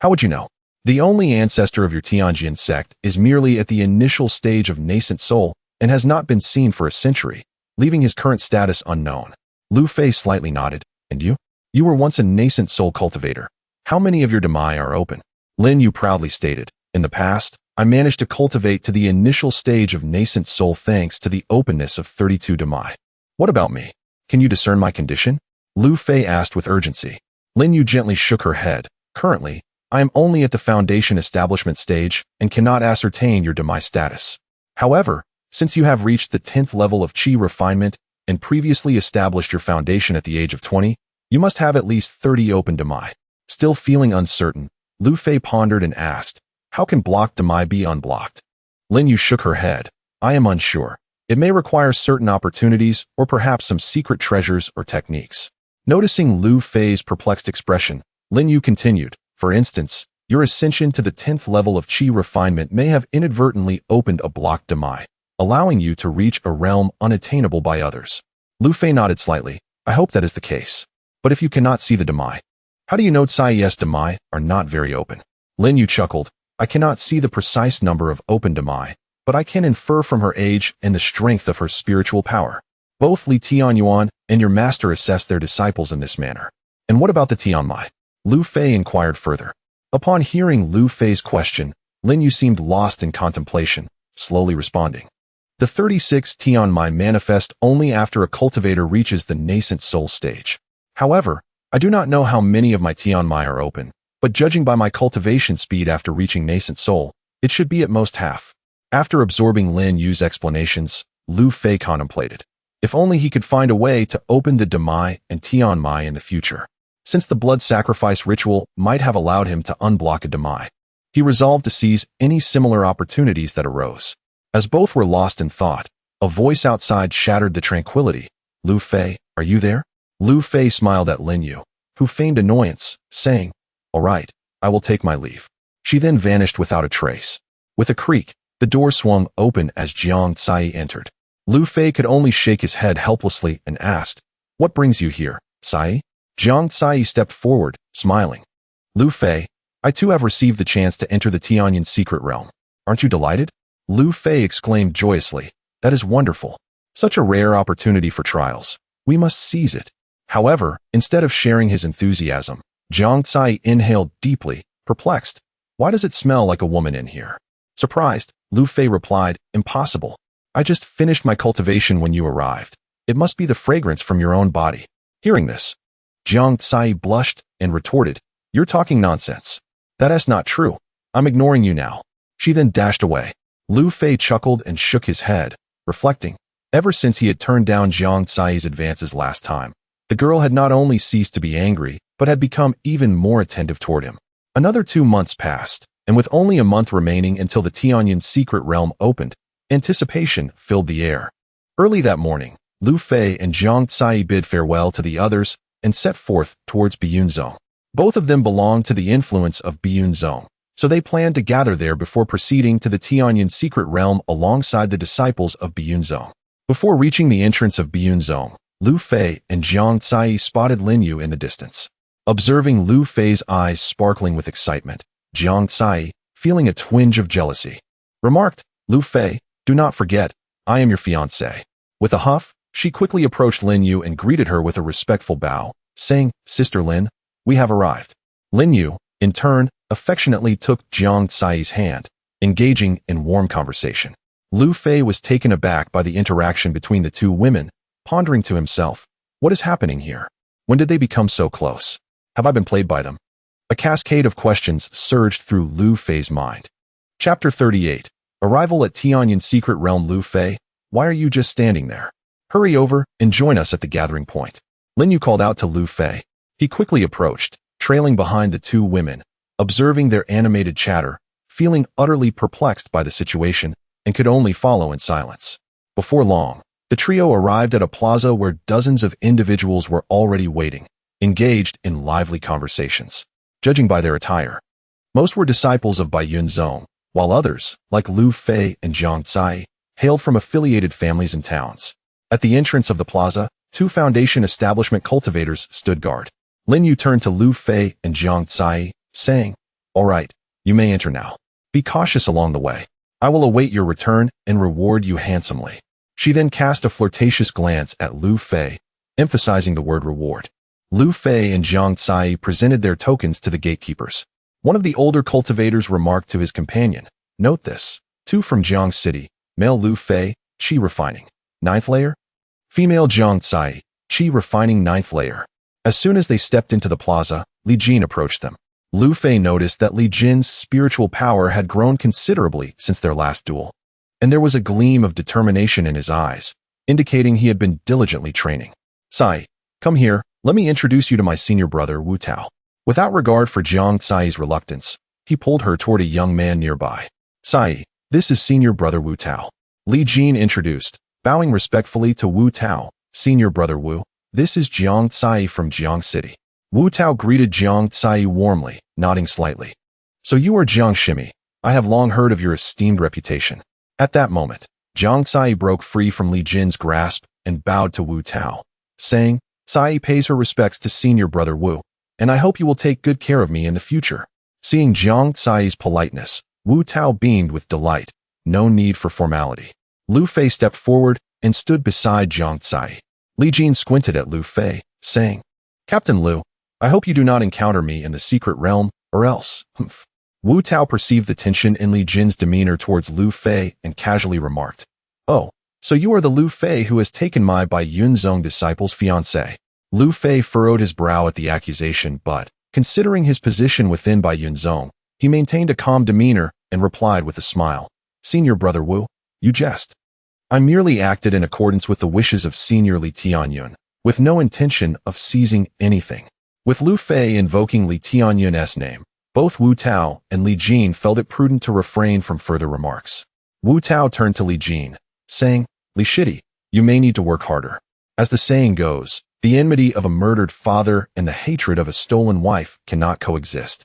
Speaker 1: How would you know? The only ancestor of your Tianjin sect is merely at the initial stage of nascent soul and has not been seen for a century, leaving his current status unknown. Lu Fei slightly nodded, And you? You were once a nascent soul cultivator. How many of your Demai are open? Lin Yu proudly stated, In the past, I managed to cultivate to the initial stage of nascent soul thanks to the openness of 32 Demai. What about me? Can you discern my condition? Lu Fei asked with urgency. Lin Yu gently shook her head. Currently, I am only at the foundation establishment stage and cannot ascertain your Demai status. However, since you have reached the 10th level of qi refinement and previously established your foundation at the age of 20, you must have at least 30 open Demai. Still feeling uncertain, Lu Fei pondered and asked, How can blocked Demai be unblocked? Lin Yu shook her head. I am unsure. It may require certain opportunities or perhaps some secret treasures or techniques. Noticing Lu Fei's perplexed expression, Lin Yu continued, For instance, your ascension to the 10th level of qi refinement may have inadvertently opened a blocked Demai, allowing you to reach a realm unattainable by others. Lu Fei nodded slightly. I hope that is the case. But if you cannot see the Demai, how do you know Cai's Demai are not very open? Lin Yu chuckled. I cannot see the precise number of open Demai, but I can infer from her age and the strength of her spiritual power. Both Li Tianyuan and your master assess their disciples in this manner. And what about the Tianmai? Lu Fei inquired further. Upon hearing Lu Fei's question, Lin Yu seemed lost in contemplation, slowly responding. The 36 Tianmai manifest only after a cultivator reaches the nascent soul stage. However, I do not know how many of my Tianmai are open, but judging by my cultivation speed after reaching nascent soul, it should be at most half. After absorbing Lin Yu's explanations, Lu Fei contemplated. If only he could find a way to open the Demai and Tianmai in the future. Since the blood sacrifice ritual might have allowed him to unblock a Demai, he resolved to seize any similar opportunities that arose. As both were lost in thought, a voice outside shattered the tranquility. Lu Fei, are you there? Lu Fei smiled at Lin Yu, who feigned annoyance, saying, all right, I will take my leave. She then vanished without a trace. With a creak, the door swung open as Jiang Tsai entered. Lu Fei could only shake his head helplessly and asked, what brings you here, Tsai? Jiang Tsai stepped forward, smiling. Lu Fei, I too have received the chance to enter the Tianyan secret realm. Aren't you delighted? Lu Fei exclaimed joyously, that is wonderful. Such a rare opportunity for trials. We must seize it. However, instead of sharing his enthusiasm, Jiang Tsai inhaled deeply, perplexed. Why does it smell like a woman in here? Surprised, Lu Fei replied, impossible. I just finished my cultivation when you arrived. It must be the fragrance from your own body. Hearing this, Jiang Tsai blushed and retorted, you're talking nonsense. That is not true. I'm ignoring you now. She then dashed away. Lu Fei chuckled and shook his head, reflecting. Ever since he had turned down Jiang Tsai's advances last time, the girl had not only ceased to be angry, but had become even more attentive toward him. Another 2 months passed, and with only a month remaining until the Tianyan secret realm opened, anticipation filled the air. Early that morning, Lu Fei and Jiang Tsai bid farewell to the others and set forth towards Biyunzong. Both of them belonged to the influence of Biyunzong, so they planned to gather there before proceeding to the Tianyan secret realm alongside the disciples of Biyunzong. Before reaching the entrance of Biyunzong, Lu Fei and Jiang Tsai spotted Lin Yu in the distance. Observing Lu Fei's eyes sparkling with excitement, Jiang Tsai, feeling a twinge of jealousy, remarked, Lu Fei, do not forget, I am your fiancé. With a huff, she quickly approached Lin Yu and greeted her with a respectful bow, saying, Sister Lin, we have arrived. Lin Yu, in turn, affectionately took Jiang Tsai's hand, engaging in warm conversation. Lu Fei was taken aback by the interaction between the two women, pondering to himself, what is happening here? When did they become so close? Have I been played by them? A cascade of questions surged through Lu Fei's mind. Chapter 38. Arrival at Tianyan secret realm. Lu Fei, why are you just standing there? Hurry over and join us at the gathering point. Lin Yu called out to Lu Fei. He quickly approached, trailing behind the two women, observing their animated chatter, feeling utterly perplexed by the situation, and could only follow in silence. Before long, the trio arrived at a plaza where dozens of individuals were already waiting, engaged in lively conversations. Judging by their attire, most were disciples of Biyunzong, while others, like Lu Fei and Jiang Tsai, hailed from affiliated families and towns. At the entrance of the plaza, 2 Foundation establishment cultivators stood guard. Lin Yu turned to Lu Fei and Jiang Tsai, saying, all right, you may enter now. Be cautious along the way. I will await your return and reward you handsomely. She then cast a flirtatious glance at Lu Fei, emphasizing the word reward. Lu Fei and Jiang Tsai presented their tokens to the gatekeepers. One of the older cultivators remarked to his companion, note this, 2 from Jiang City, male Lu Fei, Qi refining, 9th layer. Female Jiang Tsai, Qi refining 9th layer. As soon as they stepped into the plaza, Li Jin approached them. Lu Fei noticed that Li Jin's spiritual power had grown considerably since their last duel, and there was a gleam of determination in his eyes, indicating he had been diligently training. Tsai, come here, let me introduce you to my senior brother Wu Tao. Without regard for Jiang Tsai's reluctance, he pulled her toward a young man nearby. Tsai, this is senior brother Wu Tao. Li Jin introduced, bowing respectfully to Wu Tao. Senior brother Wu, this is Jiang Tsai from Jiang City. Wu Tao greeted Jiang Tsai warmly, nodding slightly. So you are Jiang Shimi. I have long heard of your esteemed reputation. At that moment, Jiang Tsai broke free from Li Jin's grasp and bowed to Wu Tao, saying, Tsai pays her respects to senior brother Wu, and I hope you will take good care of me in the future. Seeing Jiang Tsai's politeness, Wu Tao beamed with delight. No need for formality. Lu Fei stepped forward and stood beside Jiang Tsai. Li Jin squinted at Lu Fei, saying, Captain Lu, I hope you do not encounter me in the secret realm, or else, humph. Wu Tao perceived the tension in Li Jin's demeanor towards Lu Fei and casually remarked, Oh, so you are the Lu Fei who has taken my by Yunzong disciple's fiancée. Lu Fei furrowed his brow at the accusation, but, considering his position within Bai Yunzong, he maintained a calm demeanor and replied with a smile. Senior Brother Wu, you jest. I merely acted in accordance with the wishes of Senior Li Tianyun, with no intention of seizing anything. With Lu Fei invoking Li Tianyun's name, both Wu Tao and Li Jin felt it prudent to refrain from further remarks. Wu Tao turned to Li Jin, saying, Li Shidi, you may need to work harder. As the saying goes, the enmity of a murdered father and the hatred of a stolen wife cannot coexist.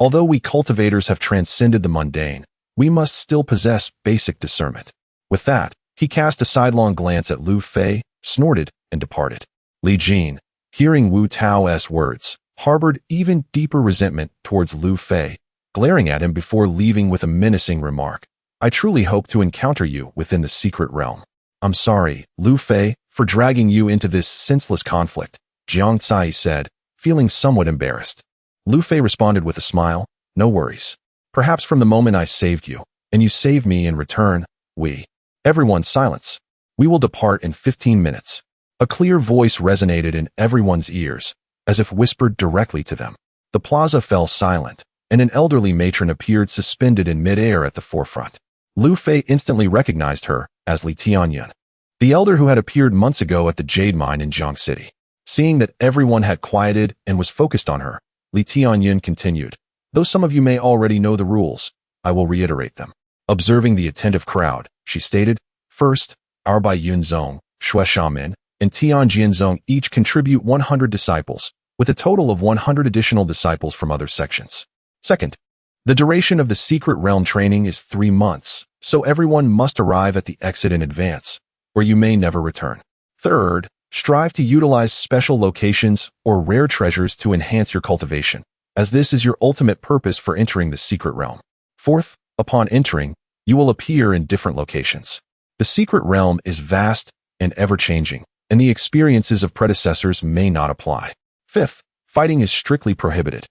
Speaker 1: Although we cultivators have transcended the mundane, we must still possess basic discernment. With that, he cast a sidelong glance at Lu Fei, snorted, and departed. Li Jin, hearing Wu Tao's words, harbored even deeper resentment towards Lu Fei, glaring at him before leaving with a menacing remark. I truly hope to encounter you within the secret realm. I'm sorry, Lu Fei, for dragging you into this senseless conflict, Jiang Cai said, feeling somewhat embarrassed. Lu Fei responded with a smile, no worries. Perhaps from the moment I saved you, and you saved me in return, Everyone silence. We will depart in 15 minutes. A clear voice resonated in everyone's ears, as if whispered directly to them. The plaza fell silent, and an elderly matron appeared suspended in midair at the forefront. Lu Fei instantly recognized her as Li Tianyun, the elder who had appeared months ago at the jade mine in Jiang City. Seeing that everyone had quieted and was focused on her, Li Tianyun continued, though some of you may already know the rules, I will reiterate them. Observing the attentive crowd, she stated, first, our Bai Yunzong, Shui Shaman, and Tian Jianzong each contribute 100 disciples, with a total of 100 additional disciples from other sections. Second, the duration of the secret realm training is 3 months, so everyone must arrive at the exit in advance, or you may never return. Third, strive to utilize special locations or rare treasures to enhance your cultivation, as this is your ultimate purpose for entering the secret realm. Fourth, upon entering, you will appear in different locations. The secret realm is vast and ever-changing, and the experiences of predecessors may not apply. Fifth, fighting is strictly prohibited.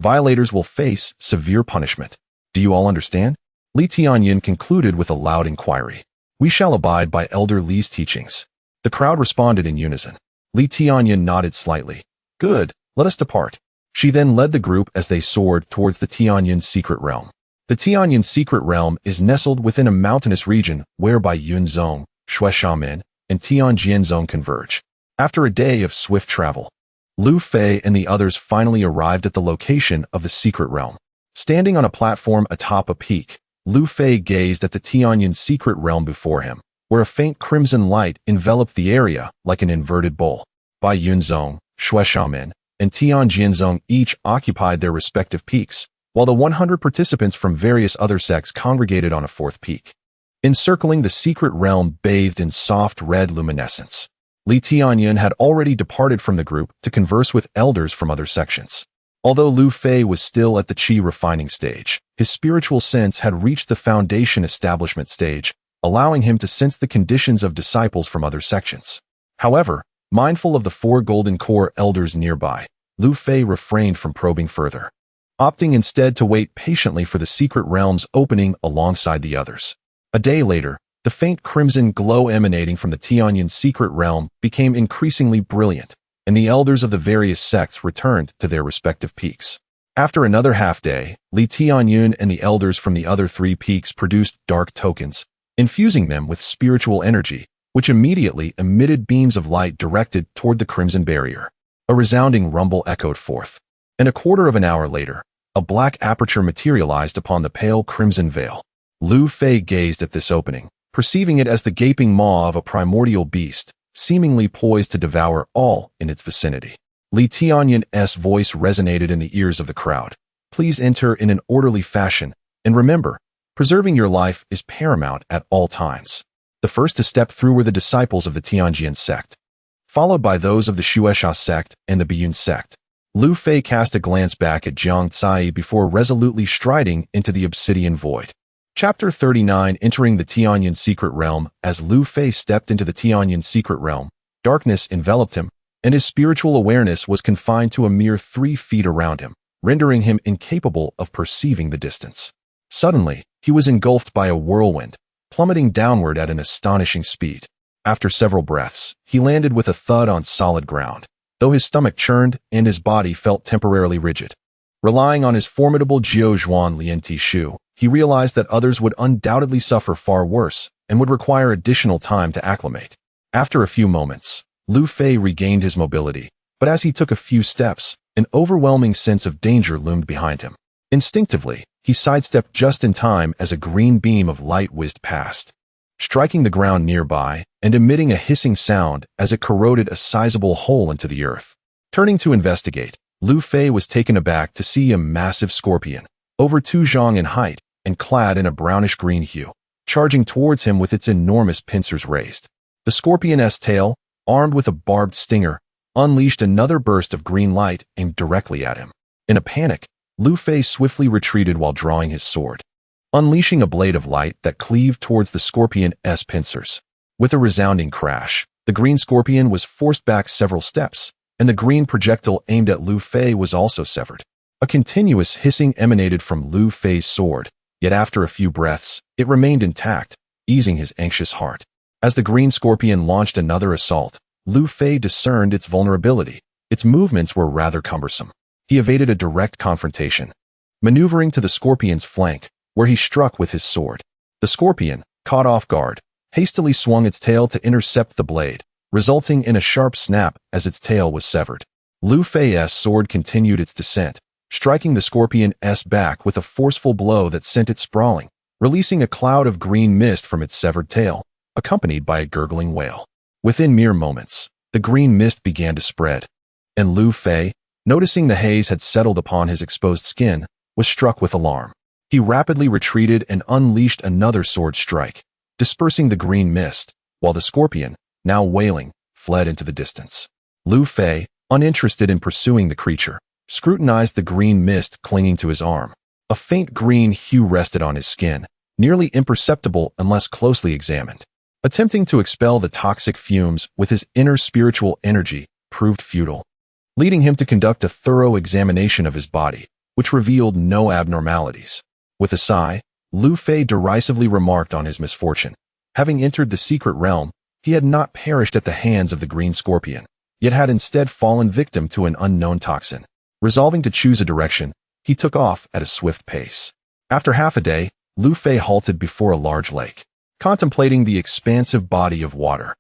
Speaker 1: Violators will face severe punishment. Do you all understand? Li Tianyun concluded with a loud inquiry. We shall abide by Elder Li's teachings. The crowd responded in unison. Li Tianyun nodded slightly. Good, let us depart. She then led the group as they soared towards the Tianyun secret realm. The Tianyun secret realm is nestled within a mountainous region whereby Yunzong, Shui Shaman, and Tian Jianzong converge. After a day of swift travel, Lu Fei and the others finally arrived at the location of the secret realm. Standing on a platform atop a peak, Lu Fei gazed at the Tianyun secret realm before him, where a faint crimson light enveloped the area like an inverted bowl. Bai Yunzong, Shui Shaman, and Tian Jianzong each occupied their respective peaks, while the 100 participants from various other sects congregated on a fourth peak. Encircling the secret realm bathed in soft red luminescence. Li Tianyun had already departed from the group to converse with elders from other sections. Although Lu Fei was still at the qi refining stage, his spiritual sense had reached the foundation establishment stage, allowing him to sense the conditions of disciples from other sections. However, mindful of the 4 golden core elders nearby, Lu Fei refrained from probing further, opting instead to wait patiently for the secret realm's opening alongside the others. A day later, the faint crimson glow emanating from the Tianyun secret realm became increasingly brilliant, and the elders of the various sects returned to their respective peaks. After another half-day, Li Tianyun and the elders from the other 3 peaks produced dark tokens, infusing them with spiritual energy, which immediately emitted beams of light directed toward the crimson barrier. A resounding rumble echoed forth, and a quarter of an hour later, a black aperture materialized upon the pale crimson veil. Lu Fei gazed at this opening, perceiving it as the gaping maw of a primordial beast, seemingly poised to devour all in its vicinity. Li Tianyun's voice resonated in the ears of the crowd. Please enter in an orderly fashion, and remember, preserving your life is paramount at all times. The first to step through were the disciples of the Tianjian sect, followed by those of the Shueisha sect and the Biyun sect. Lu Fei cast a glance back at Jiang Cai before resolutely striding into the obsidian void. Chapter 39. Entering the Tianyun secret realm. As Lu Fei stepped into the Tianyun secret realm, darkness enveloped him, and his spiritual awareness was confined to a mere 3 feet around him, rendering him incapable of perceiving the distance. Suddenly, he was engulfed by a whirlwind, plummeting downward at an astonishing speed. After several breaths, he landed with a thud on solid ground, though his stomach churned and his body felt temporarily rigid. Relying on his formidable Jiuzhuan Lianti Shu, he realized that others would undoubtedly suffer far worse and would require additional time to acclimate. After a few moments, Lu Fei regained his mobility, but as he took a few steps, an overwhelming sense of danger loomed behind him. Instinctively, he sidestepped just in time as a green beam of light whizzed past, striking the ground nearby and emitting a hissing sound as it corroded a sizable hole into the earth. Turning to investigate, Lu Fei was taken aback to see a massive scorpion, over 2 zhang in height and clad in a brownish-green hue, charging towards him with its enormous pincers raised. The scorpion's tail, armed with a barbed stinger, unleashed another burst of green light aimed directly at him. In a panic, Lu Fei swiftly retreated while drawing his sword, unleashing a blade of light that cleaved towards the scorpion's pincers. With a resounding crash, the green scorpion was forced back several steps, and the green projectile aimed at Lu Fei was also severed. A continuous hissing emanated from Lu Fei's sword, yet after a few breaths, it remained intact, easing his anxious heart. As the green scorpion launched another assault, Lu Fei discerned its vulnerability. Its movements were rather cumbersome. He evaded a direct confrontation, maneuvering to the scorpion's flank, where he struck with his sword. The scorpion, caught off guard, hastily swung its tail to intercept the blade, resulting in a sharp snap as its tail was severed. Lu Fei's sword continued its descent, striking the scorpion's back with a forceful blow that sent it sprawling, releasing a cloud of green mist from its severed tail, accompanied by a gurgling wail. Within mere moments, the green mist began to spread, and Lu Fei, noticing the haze had settled upon his exposed skin, was struck with alarm. He rapidly retreated and unleashed another sword strike, dispersing the green mist, while the scorpion, now wailing, fled into the distance. Lu Fei, uninterested in pursuing the creature, scrutinized the green mist clinging to his arm. A faint green hue rested on his skin, nearly imperceptible unless closely examined. Attempting to expel the toxic fumes with his inner spiritual energy proved futile, leading him to conduct a thorough examination of his body, which revealed no abnormalities. With a sigh, Lu Fei derisively remarked on his misfortune. Having entered the secret realm, he had not perished at the hands of the green scorpion, yet had instead fallen victim to an unknown toxin. Resolving to choose a direction, he took off at a swift pace. After half a day, Lu Fei halted before a large lake, contemplating the expansive body of water.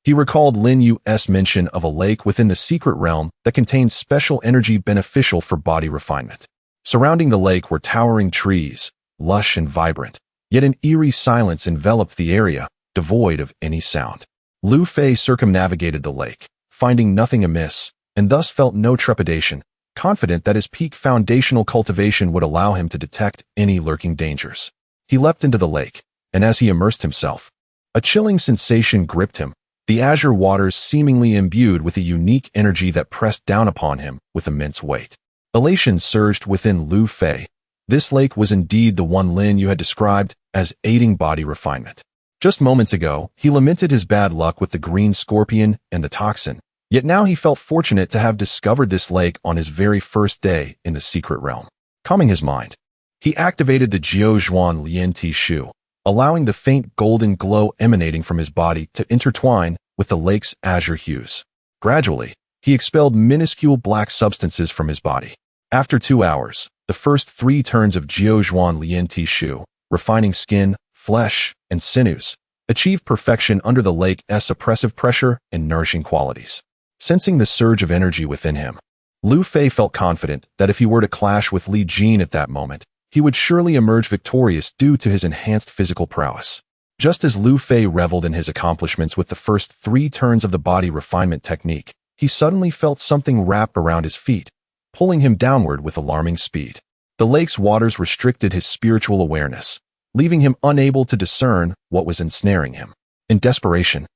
Speaker 1: He recalled Lin Yu's mention of a lake within the secret realm that contained special energy beneficial for body refinement. Surrounding the lake were towering trees, lush and vibrant, yet an eerie silence enveloped the area, devoid of any sound. Lu Fei circumnavigated the lake, finding nothing amiss, and thus felt no trepidation, confident that his peak foundational cultivation would allow him to detect any lurking dangers. He leapt into the lake, and as he immersed himself, a chilling sensation gripped him, the azure waters seemingly imbued with a unique energy that pressed down upon him with immense weight. Elation surged within Lu Fei. This lake was indeed the one Lin Yu had described as aiding body refinement. Just moments ago, he lamented his bad luck with the green scorpion and the toxin, yet now he felt fortunate to have discovered this lake on his very first day in the secret realm. Calming his mind, he activated the Jiuzhuan Lianti Shu, allowing the faint golden glow emanating from his body to intertwine with the lake's azure hues. Gradually, he expelled minuscule black substances from his body. After 2 hours, the first 3 turns of Jiuzhuan Lianti Shu, refining skin, flesh, and sinews, achieved perfection under the lake's oppressive pressure and nourishing qualities. Sensing the surge of energy within him, Lu Fei felt confident that if he were to clash with Li Jin at that moment, he would surely emerge victorious due to his enhanced physical prowess. Just as Lu Fei reveled in his accomplishments with the first 3 turns of the body refinement technique, he suddenly felt something wrap around his feet, pulling him downward with alarming speed. The lake's waters restricted his spiritual awareness, leaving him unable to discern what was ensnaring him. In desperation,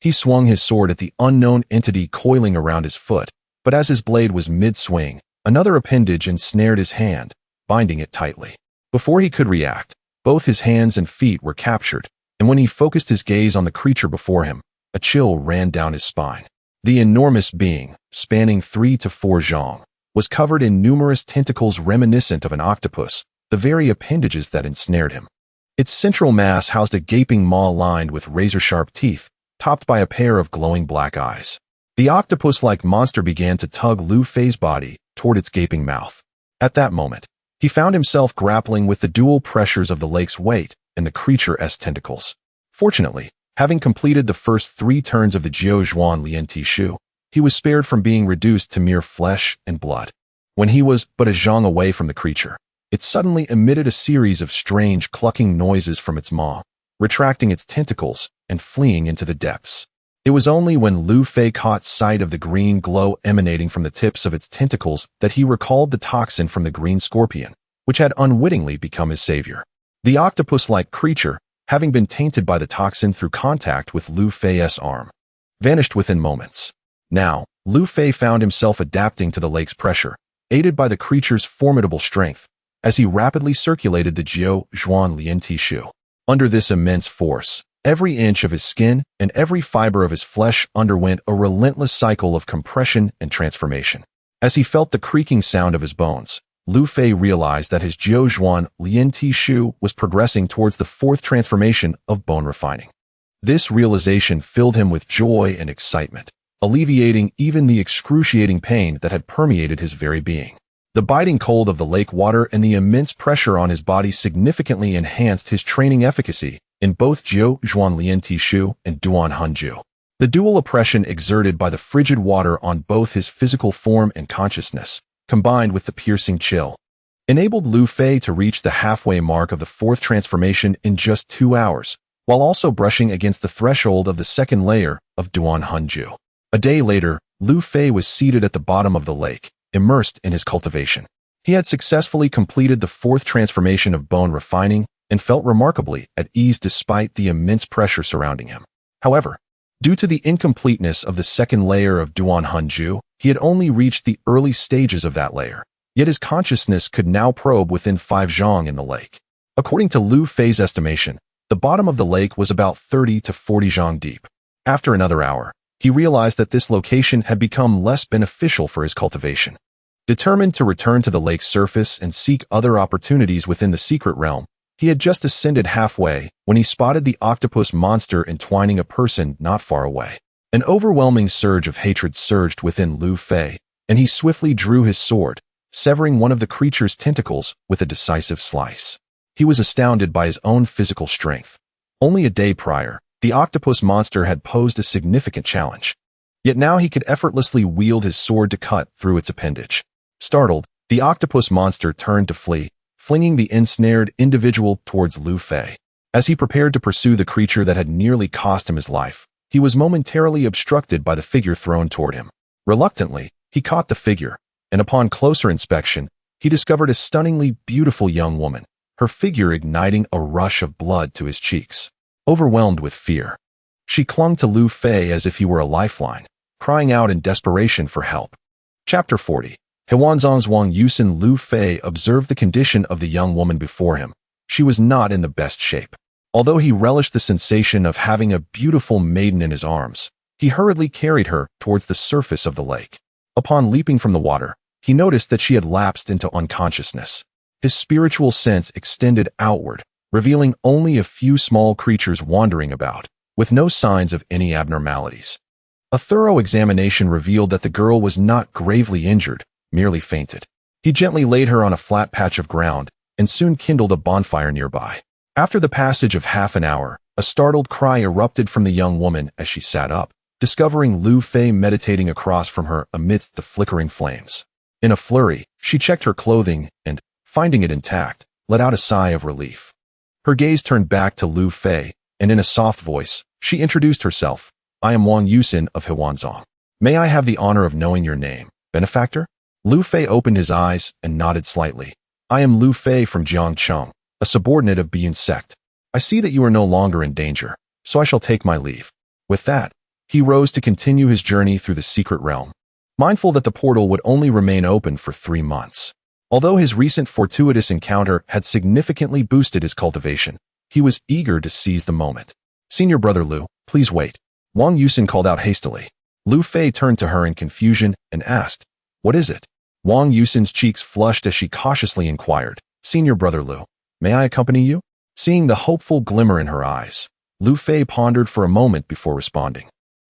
Speaker 1: he swung his sword at the unknown entity coiling around his foot, but as his blade was mid-swing, another appendage ensnared his hand, binding it tightly. Before he could react, both his hands and feet were captured, and when he focused his gaze on the creature before him, a chill ran down his spine. The enormous being, spanning 3 to 4 zhang, was covered in numerous tentacles reminiscent of an octopus, the very appendages that ensnared him. Its central mass housed a gaping maw lined with razor-sharp teeth, topped by a pair of glowing black eyes. The octopus-like monster began to tug Lu Fei's body toward its gaping mouth. At that moment, he found himself grappling with the dual pressures of the lake's weight and the creature's tentacles. Fortunately, having completed the first 3 turns of the Jiu Zhuan Lian Ti Shu, he was spared from being reduced to mere flesh and blood. When he was but a zhang away from the creature, it suddenly emitted a series of strange clucking noises from its maw, retracting its tentacles and fleeing into the depths. It was only when Lu Fei caught sight of the green glow emanating from the tips of its tentacles that he recalled the toxin from the green scorpion, which had unwittingly become his savior. The octopus-like creature, having been tainted by the toxin through contact with Lu Fei's arm, vanished within moments. Now, Lu Fei found himself adapting to the lake's pressure, aided by the creature's formidable strength, as he rapidly circulated the Jiu Zhuan Lian Ti Shu. Under this immense force, every inch of his skin and every fiber of his flesh underwent a relentless cycle of compression and transformation. As he felt the creaking sound of his bones, Lu Fei realized that his Jiu Zhuan Lian Ti Shu was progressing towards the 4th transformation of bone refining. This realization filled him with joy and excitement, alleviating even the excruciating pain that had permeated his very being. The biting cold of the lake water and the immense pressure on his body significantly enhanced his training efficacy in both Jiu Zhuan Lian Ti Shu and Duan Hanju. The dual oppression exerted by the frigid water on both his physical form and consciousness, combined with the piercing chill, enabled Lu Fei to reach the halfway mark of the 4th transformation in just 2 hours, while also brushing against the threshold of the 2nd layer of Duan Hanju. A day later, Lu Fei was seated at the bottom of the lake, immersed in his cultivation. He had successfully completed the 4th transformation of bone refining and felt remarkably at ease despite the immense pressure surrounding him. However, due to the incompleteness of the 2nd layer of Duan Hanju, he had only reached the early stages of that layer, yet his consciousness could now probe within 5 zhang in the lake. According to Lu Fei's estimation, the bottom of the lake was about 30 to 40 zhang deep. After another hour, he realized that this location had become less beneficial for his cultivation. Determined to return to the lake's surface and seek other opportunities within the secret realm, he had just ascended halfway when he spotted the octopus monster entwining a person not far away. An overwhelming surge of hatred surged within Lu Fei, and he swiftly drew his sword, severing one of the creature's tentacles with a decisive slice. He was astounded by his own physical strength. Only a day prior, the octopus monster had posed a significant challenge. Yet now he could effortlessly wield his sword to cut through its appendage. Startled, the octopus monster turned to flee, flinging the ensnared individual towards Lu Fei. As he prepared to pursue the creature that had nearly cost him his life, he was momentarily obstructed by the figure thrown toward him. Reluctantly, he caught the figure, and upon closer inspection, he discovered a stunningly beautiful young woman, her figure igniting a rush of blood to his cheeks. Overwhelmed with fear, she clung to Lu Fei as if he were a lifeline, crying out in desperation for help. Chapter 40. Hewanzong's Wang Yusin. Lu Fei observed the condition of the young woman before him. She was not in the best shape. Although he relished the sensation of having a beautiful maiden in his arms, he hurriedly carried her towards the surface of the lake. Upon leaping from the water, he noticed that she had lapsed into unconsciousness. His spiritual sense extended outward, revealing only a few small creatures wandering about, with no signs of any abnormalities. A thorough examination revealed that the girl was not gravely injured, merely fainted. He gently laid her on a flat patch of ground and soon kindled a bonfire nearby. After the passage of half an hour, a startled cry erupted from the young woman as she sat up, discovering Lu Fei meditating across from her amidst the flickering flames. In a flurry, she checked her clothing and, finding it intact, let out a sigh of relief. Her gaze turned back to Lu Fei, and in a soft voice, she introduced herself. "I am Wang Yusin of Hewanzong. May I have the honor of knowing your name, benefactor?" Lu Fei opened his eyes and nodded slightly. "I am Lu Fei from Jiangcheng, a subordinate of Biyun sect. I see that you are no longer in danger, so I shall take my leave." With that, he rose to continue his journey through the secret realm, mindful that the portal would only remain open for 3 months. Although his recent fortuitous encounter had significantly boosted his cultivation, he was eager to seize the moment. "Senior brother Lu, please wait," Wang Yusin called out hastily. Lu Fei turned to her in confusion and asked, "What is it?" Wang Yusin's cheeks flushed as she cautiously inquired, "Senior brother Lu, may I accompany you?" Seeing the hopeful glimmer in her eyes, Lu Fei pondered for a moment before responding.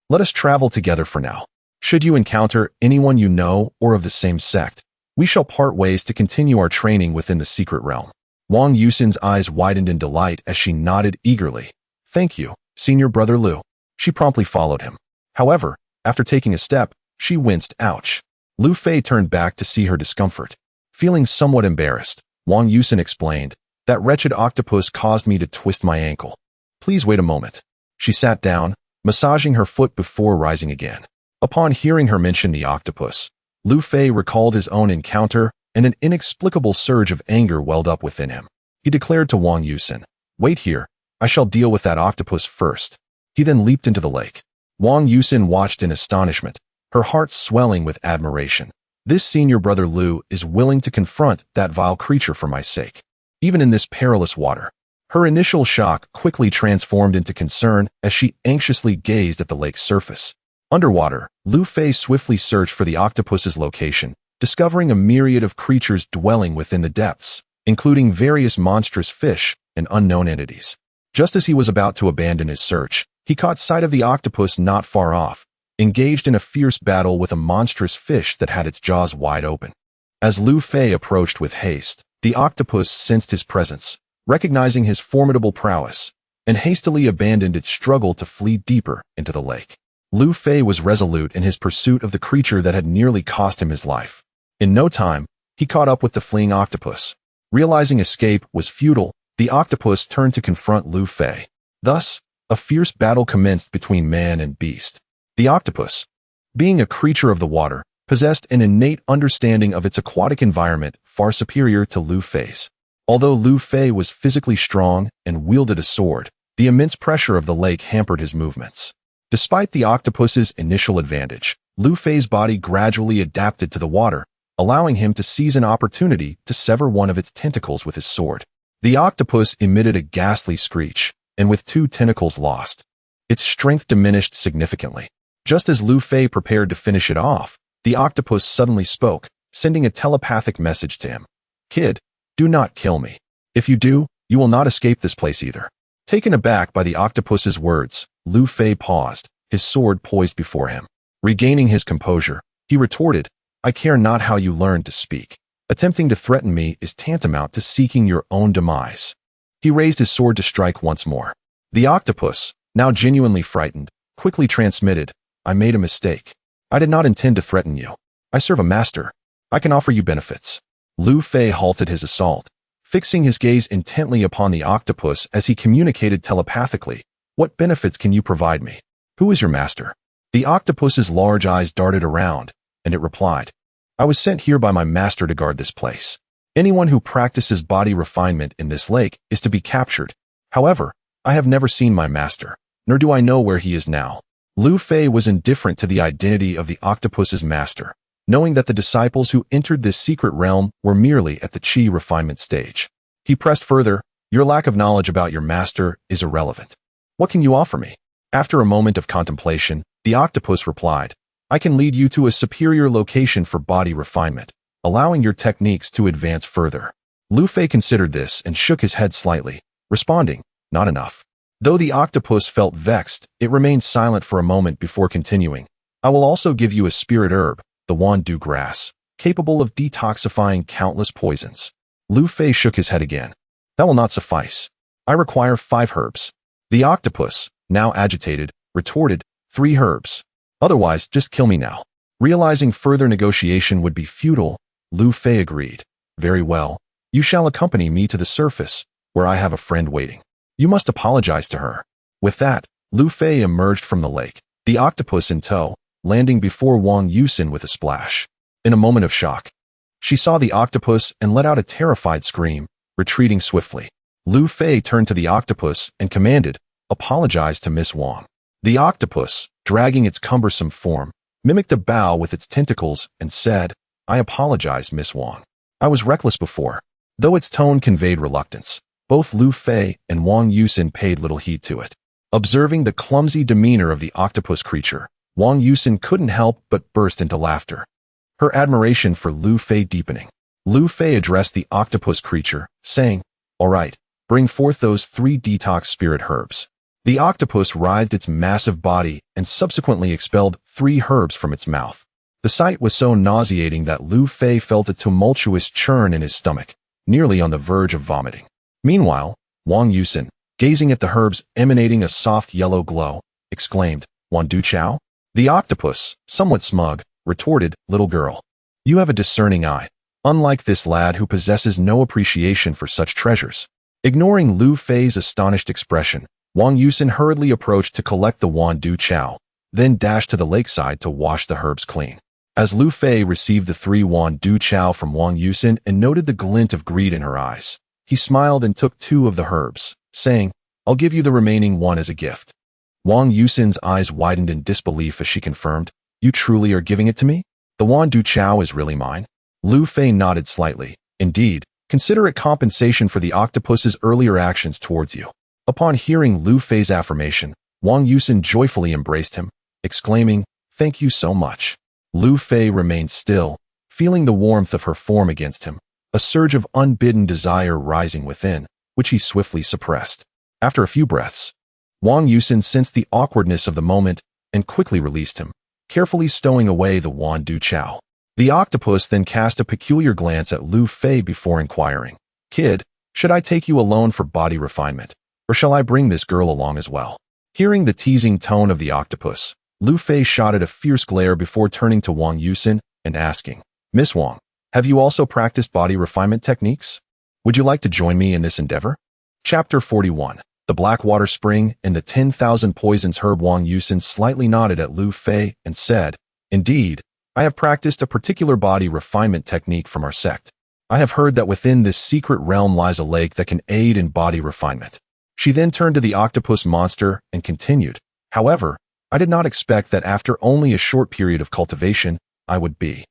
Speaker 1: Let us travel together for now. Should you encounter anyone you know or of the same sect, we shall part ways to continue our training within the secret realm. Wang Yusin's eyes widened in delight as she nodded eagerly. Thank you, Senior Brother Lu. She promptly followed him. However, after taking a step, she winced. Ouch. Lu Fei turned back to see her discomfort. Feeling somewhat embarrassed, Wang Yusin explained, that wretched octopus caused me to twist my ankle. Please wait a moment. She sat down, massaging her foot before rising again. Upon hearing her mention the octopus, Lu Fei recalled his own encounter, and an inexplicable surge of anger welled up within him. He declared to Wang Yusin, Wait here, I shall deal with that octopus first. He then leaped into the lake. Wang Yusin watched in astonishment, her heart swelling with admiration. This Senior Brother Lu is willing to confront that vile creature for my sake, even in this perilous water. Her initial shock quickly transformed into concern as she anxiously gazed at the lake's surface. Underwater, Lu Fei swiftly searched for the octopus's location, discovering a myriad of creatures dwelling within the depths, including various monstrous fish and unknown entities. Just as he was about to abandon his search, he caught sight of the octopus not far off, engaged in a fierce battle with a monstrous fish that had its jaws wide open. As Lu Fei approached with haste, the octopus sensed his presence, recognizing his formidable prowess, and hastily abandoned its struggle to flee deeper into the lake. Lu Fei was resolute in his pursuit of the creature that had nearly cost him his life. In no time, he caught up with the fleeing octopus. Realizing escape was futile, the octopus turned to confront Lu Fei. Thus, a fierce battle commenced between man and beast. The octopus, being a creature of the water, possessed an innate understanding of its aquatic environment far superior to Lu Fei's. Although Lu Fei was physically strong and wielded a sword, the immense pressure of the lake hampered his movements. Despite the octopus's initial advantage, Lu Fei's body gradually adapted to the water, allowing him to seize an opportunity to sever one of its tentacles with his sword. The octopus emitted a ghastly screech, and with 2 tentacles lost, its strength diminished significantly. Just as Lu Fei prepared to finish it off, the octopus suddenly spoke, sending a telepathic message to him. Kid, do not kill me. If you do, you will not escape this place either. Taken aback by the octopus's words, Lu Fei paused, his sword poised before him. Regaining his composure, he retorted, I care not how you learned to speak. Attempting to threaten me is tantamount to seeking your own demise. He raised his sword to strike once more. The octopus, now genuinely frightened, quickly transmitted, I made a mistake. I did not intend to threaten you. I serve a master. I can offer you benefits. Lu Fei halted his assault, fixing his gaze intently upon the octopus as he communicated telepathically. What benefits can you provide me? Who is your master? The octopus's large eyes darted around, and it replied, I was sent here by my master to guard this place. Anyone who practices body refinement in this lake is to be captured. However, I have never seen my master, nor do I know where he is now. Lu Fei was indifferent to the identity of the octopus's master, knowing that the disciples who entered this secret realm were merely at the chi refinement stage. He pressed further, your lack of knowledge about your master is irrelevant. What can you offer me? After a moment of contemplation, the octopus replied, I can lead you to a superior location for body refinement, allowing your techniques to advance further. Lu Fei considered this and shook his head slightly, responding, not enough. Though the octopus felt vexed, it remained silent for a moment before continuing. I will also give you a spirit herb, the wandu grass, capable of detoxifying countless poisons. Lu Fei shook his head again. That will not suffice. I require 5 herbs. The octopus, now agitated, retorted, 3 herbs. Otherwise, just kill me now. Realizing further negotiation would be futile, Lu Fei agreed. Very well. You shall accompany me to the surface, where I have a friend waiting. You must apologize to her. With that, Lu Fei emerged from the lake, the octopus in tow, landing before Wang Yusin with a splash. In a moment of shock, she saw the octopus and let out a terrified scream, retreating swiftly. Lu Fei turned to the octopus and commanded, apologize to Miss Wang. The octopus, dragging its cumbersome form, mimicked a bow with its tentacles and said, I apologize, Miss Wang. I was reckless before. Though its tone conveyed reluctance, both Lu Fei and Wang Yusin paid little heed to it. Observing the clumsy demeanor of the octopus creature, Wang Yusin couldn't help but burst into laughter. Her admiration for Lu Fei deepening. Lu Fei addressed the octopus creature, saying, all right, Bring forth those 3 detox spirit herbs. The octopus writhed its massive body and subsequently expelled 3 herbs from its mouth. The sight was so nauseating that Lu Fei felt a tumultuous churn in his stomach, nearly on the verge of vomiting. Meanwhile, Wang Yusen, gazing at the herbs emanating a soft yellow glow, exclaimed, "Wan Du Chao?" The octopus, somewhat smug, retorted, "Little girl, you have a discerning eye, unlike this lad who possesses no appreciation for such treasures." Ignoring Lu Fei's astonished expression, Wang Yusen hurriedly approached to collect the Wan Du Chao, then dashed to the lakeside to wash the herbs clean. As Lu Fei received the 3 Wan Du Chao from Wang Yusen and noted the glint of greed in her eyes, he smiled and took 2 of the herbs, saying, "I'll give you the remaining 1 as a gift." Wang Yusen's eyes widened in disbelief as she confirmed, "You truly are giving it to me? The Wan Du Chao is really mine?" Lu Fei nodded slightly. "Indeed, consider it compensation for the octopus's earlier actions towards you." Upon hearing Lu Fei's affirmation, Wang Yusen joyfully embraced him, exclaiming, "Thank you so much." Lu Fei remained still, feeling the warmth of her form against him, a surge of unbidden desire rising within, which he swiftly suppressed. After a few breaths, Wang Yusen sensed the awkwardness of the moment and quickly released him, carefully stowing away the Wan Du Chao. The octopus then cast a peculiar glance at Lu Fei before inquiring, "Kid, should I take you alone for body refinement, or shall I bring this girl along as well?" Hearing the teasing tone of the octopus, Lu Fei shot at a fierce glare before turning to Wang Yusen and asking, "Miss Wang, have you also practiced body refinement techniques? Would you like to join me in this endeavor?" Chapter 41. The Blackwater Spring and the 10,000 Poisons Herb. Wang Yusen slightly nodded at Lu Fei and said, "Indeed, I have practiced a particular body refinement technique from our sect. I have heard that within this secret realm lies a lake that can aid in body refinement." She then turned to the octopus monster and continued, "However, I did not expect that after only a short period of cultivation, I would be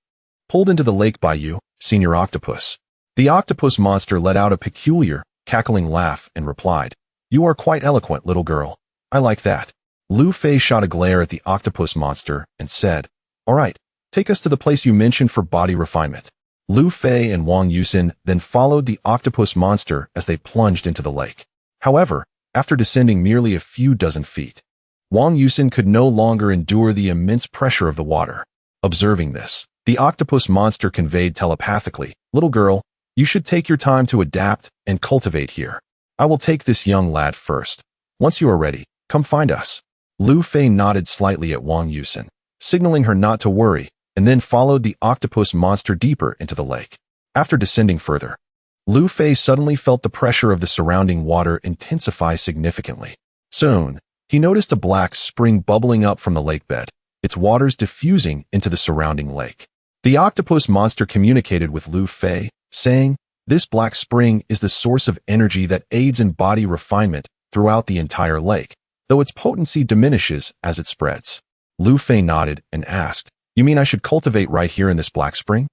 Speaker 1: pulled into the lake by you, Senior Octopus." The octopus monster let out a peculiar, cackling laugh and replied, "You are quite eloquent, little girl. I like that." Lu Fei shot a glare at the octopus monster and said, "All right, take us to the place you mentioned for body refinement." Lu Fei and Wang Yusen then followed the octopus monster as they plunged into the lake. However, after descending merely a few dozen feet, Wang Yusen could no longer endure the immense pressure of the water. Observing this, the octopus monster conveyed telepathically, "Little girl, you should take your time to adapt and cultivate here. I will take this young lad first. Once you are ready, come find us." Lu Fei nodded slightly at Wang Yusen, signaling her not to worry, and then followed the octopus monster deeper into the lake. After descending further, Lu Fei suddenly felt the pressure of the surrounding water intensify significantly. Soon, he noticed a black spring bubbling up from the lakebed, its waters diffusing into the surrounding lake. The octopus monster communicated with Lu Fei, saying, "This black spring is the source of energy that aids in body refinement throughout the entire lake, though its potency diminishes as it spreads." Lu Fei nodded and asked, "You mean I should cultivate right here in this black spring?"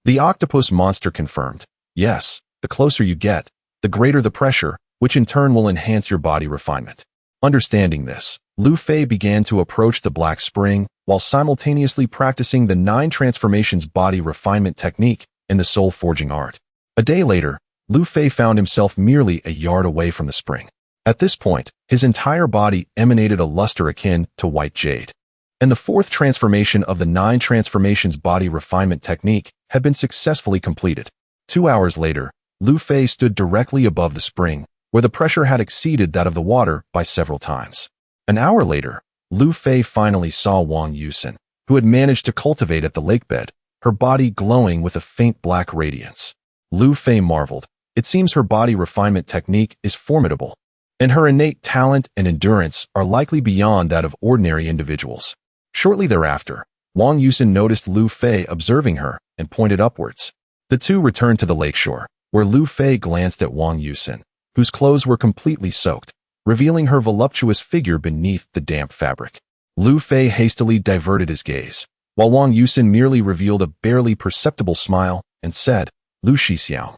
Speaker 1: The octopus monster confirmed, "Yes, the closer you get, the greater the pressure, which in turn will enhance your body refinement." Understanding this, Lu Fei began to approach the black spring while simultaneously practicing the 9 transformations body refinement technique and the soul forging art. A day later, Lu Fei found himself merely a yard away from the spring. At this point, his entire body emanated a luster akin to white jade. And the 4th transformation of the 9 transformations body refinement technique had been successfully completed. 2 hours later, Lu Fei stood directly above the spring, where the pressure had exceeded that of the water by several times. An hour later, Lu Fei finally saw Wang Yusen, who had managed to cultivate at the lakebed, her body glowing with a faint black radiance. Lu Fei marveled. It seems her body refinement technique is formidable, and her innate talent and endurance are likely beyond that of ordinary individuals. Shortly thereafter, Wang Yusen noticed Lu Fei observing her and pointed upwards. The two returned to the lakeshore, where Lu Fei glanced at Wang Yusen, whose clothes were completely soaked, revealing her voluptuous figure beneath the damp fabric. Lu Fei hastily diverted his gaze, while Wang Yusen merely revealed a barely perceptible smile and said, "Lu Shixiao.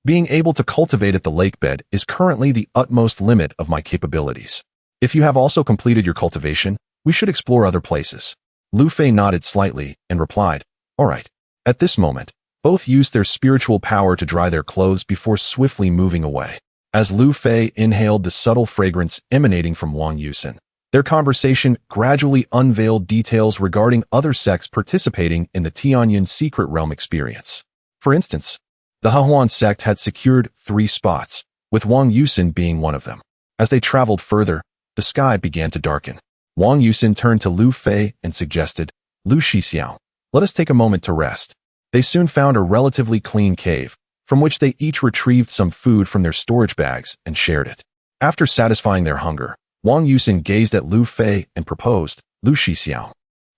Speaker 1: Being able to cultivate at the lakebed is currently the utmost limit of my capabilities. If you have also completed your cultivation, we should explore other places." Lu Fei nodded slightly and replied, "All right." At this moment, both used their spiritual power to dry their clothes before swiftly moving away. As Lu Fei inhaled the subtle fragrance emanating from Wang Yusin, their conversation gradually unveiled details regarding other sects participating in the Tianyan Secret Realm experience. For instance, the Hehuan sect had secured 3 spots, with Wang Yusin being one of them. As they traveled further, the sky began to darken. Wang Yusin turned to Lu Fei and suggested, "Lu Shixiao, let us take a moment to rest." They soon found a relatively clean cave, from which they each retrieved some food from their storage bags and shared it. After satisfying their hunger, Wang Yusin gazed at Lu Fei and proposed, "Lu Shixiao,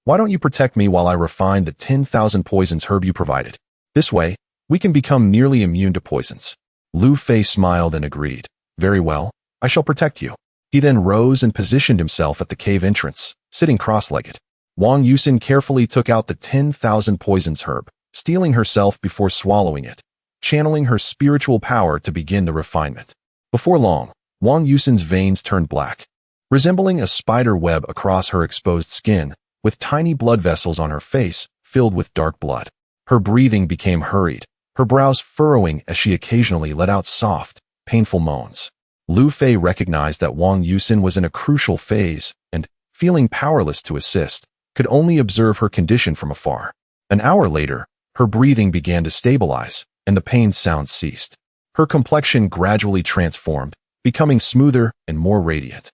Speaker 1: why don't you protect me while I refine the 10,000 poisons herb you provided? This way, we can become nearly immune to poisons." Lu Fei smiled and agreed. "Very well, I shall protect you." He then rose and positioned himself at the cave entrance, sitting cross-legged. Wang Yusin carefully took out the 10,000 poisons herb, stealing herself before swallowing it, channeling her spiritual power to begin the refinement. Before long, Wang Yusin's veins turned black, resembling a spider web across her exposed skin, with tiny blood vessels on her face filled with dark blood. Her breathing became hurried, her brows furrowing as she occasionally let out soft, painful moans. Lu Fei recognized that Wang Yusin was in a crucial phase and, feeling powerless to assist, could only observe her condition from afar. An hour later, her breathing began to stabilize, and the pain sounds ceased. Her complexion gradually transformed, becoming smoother and more radiant.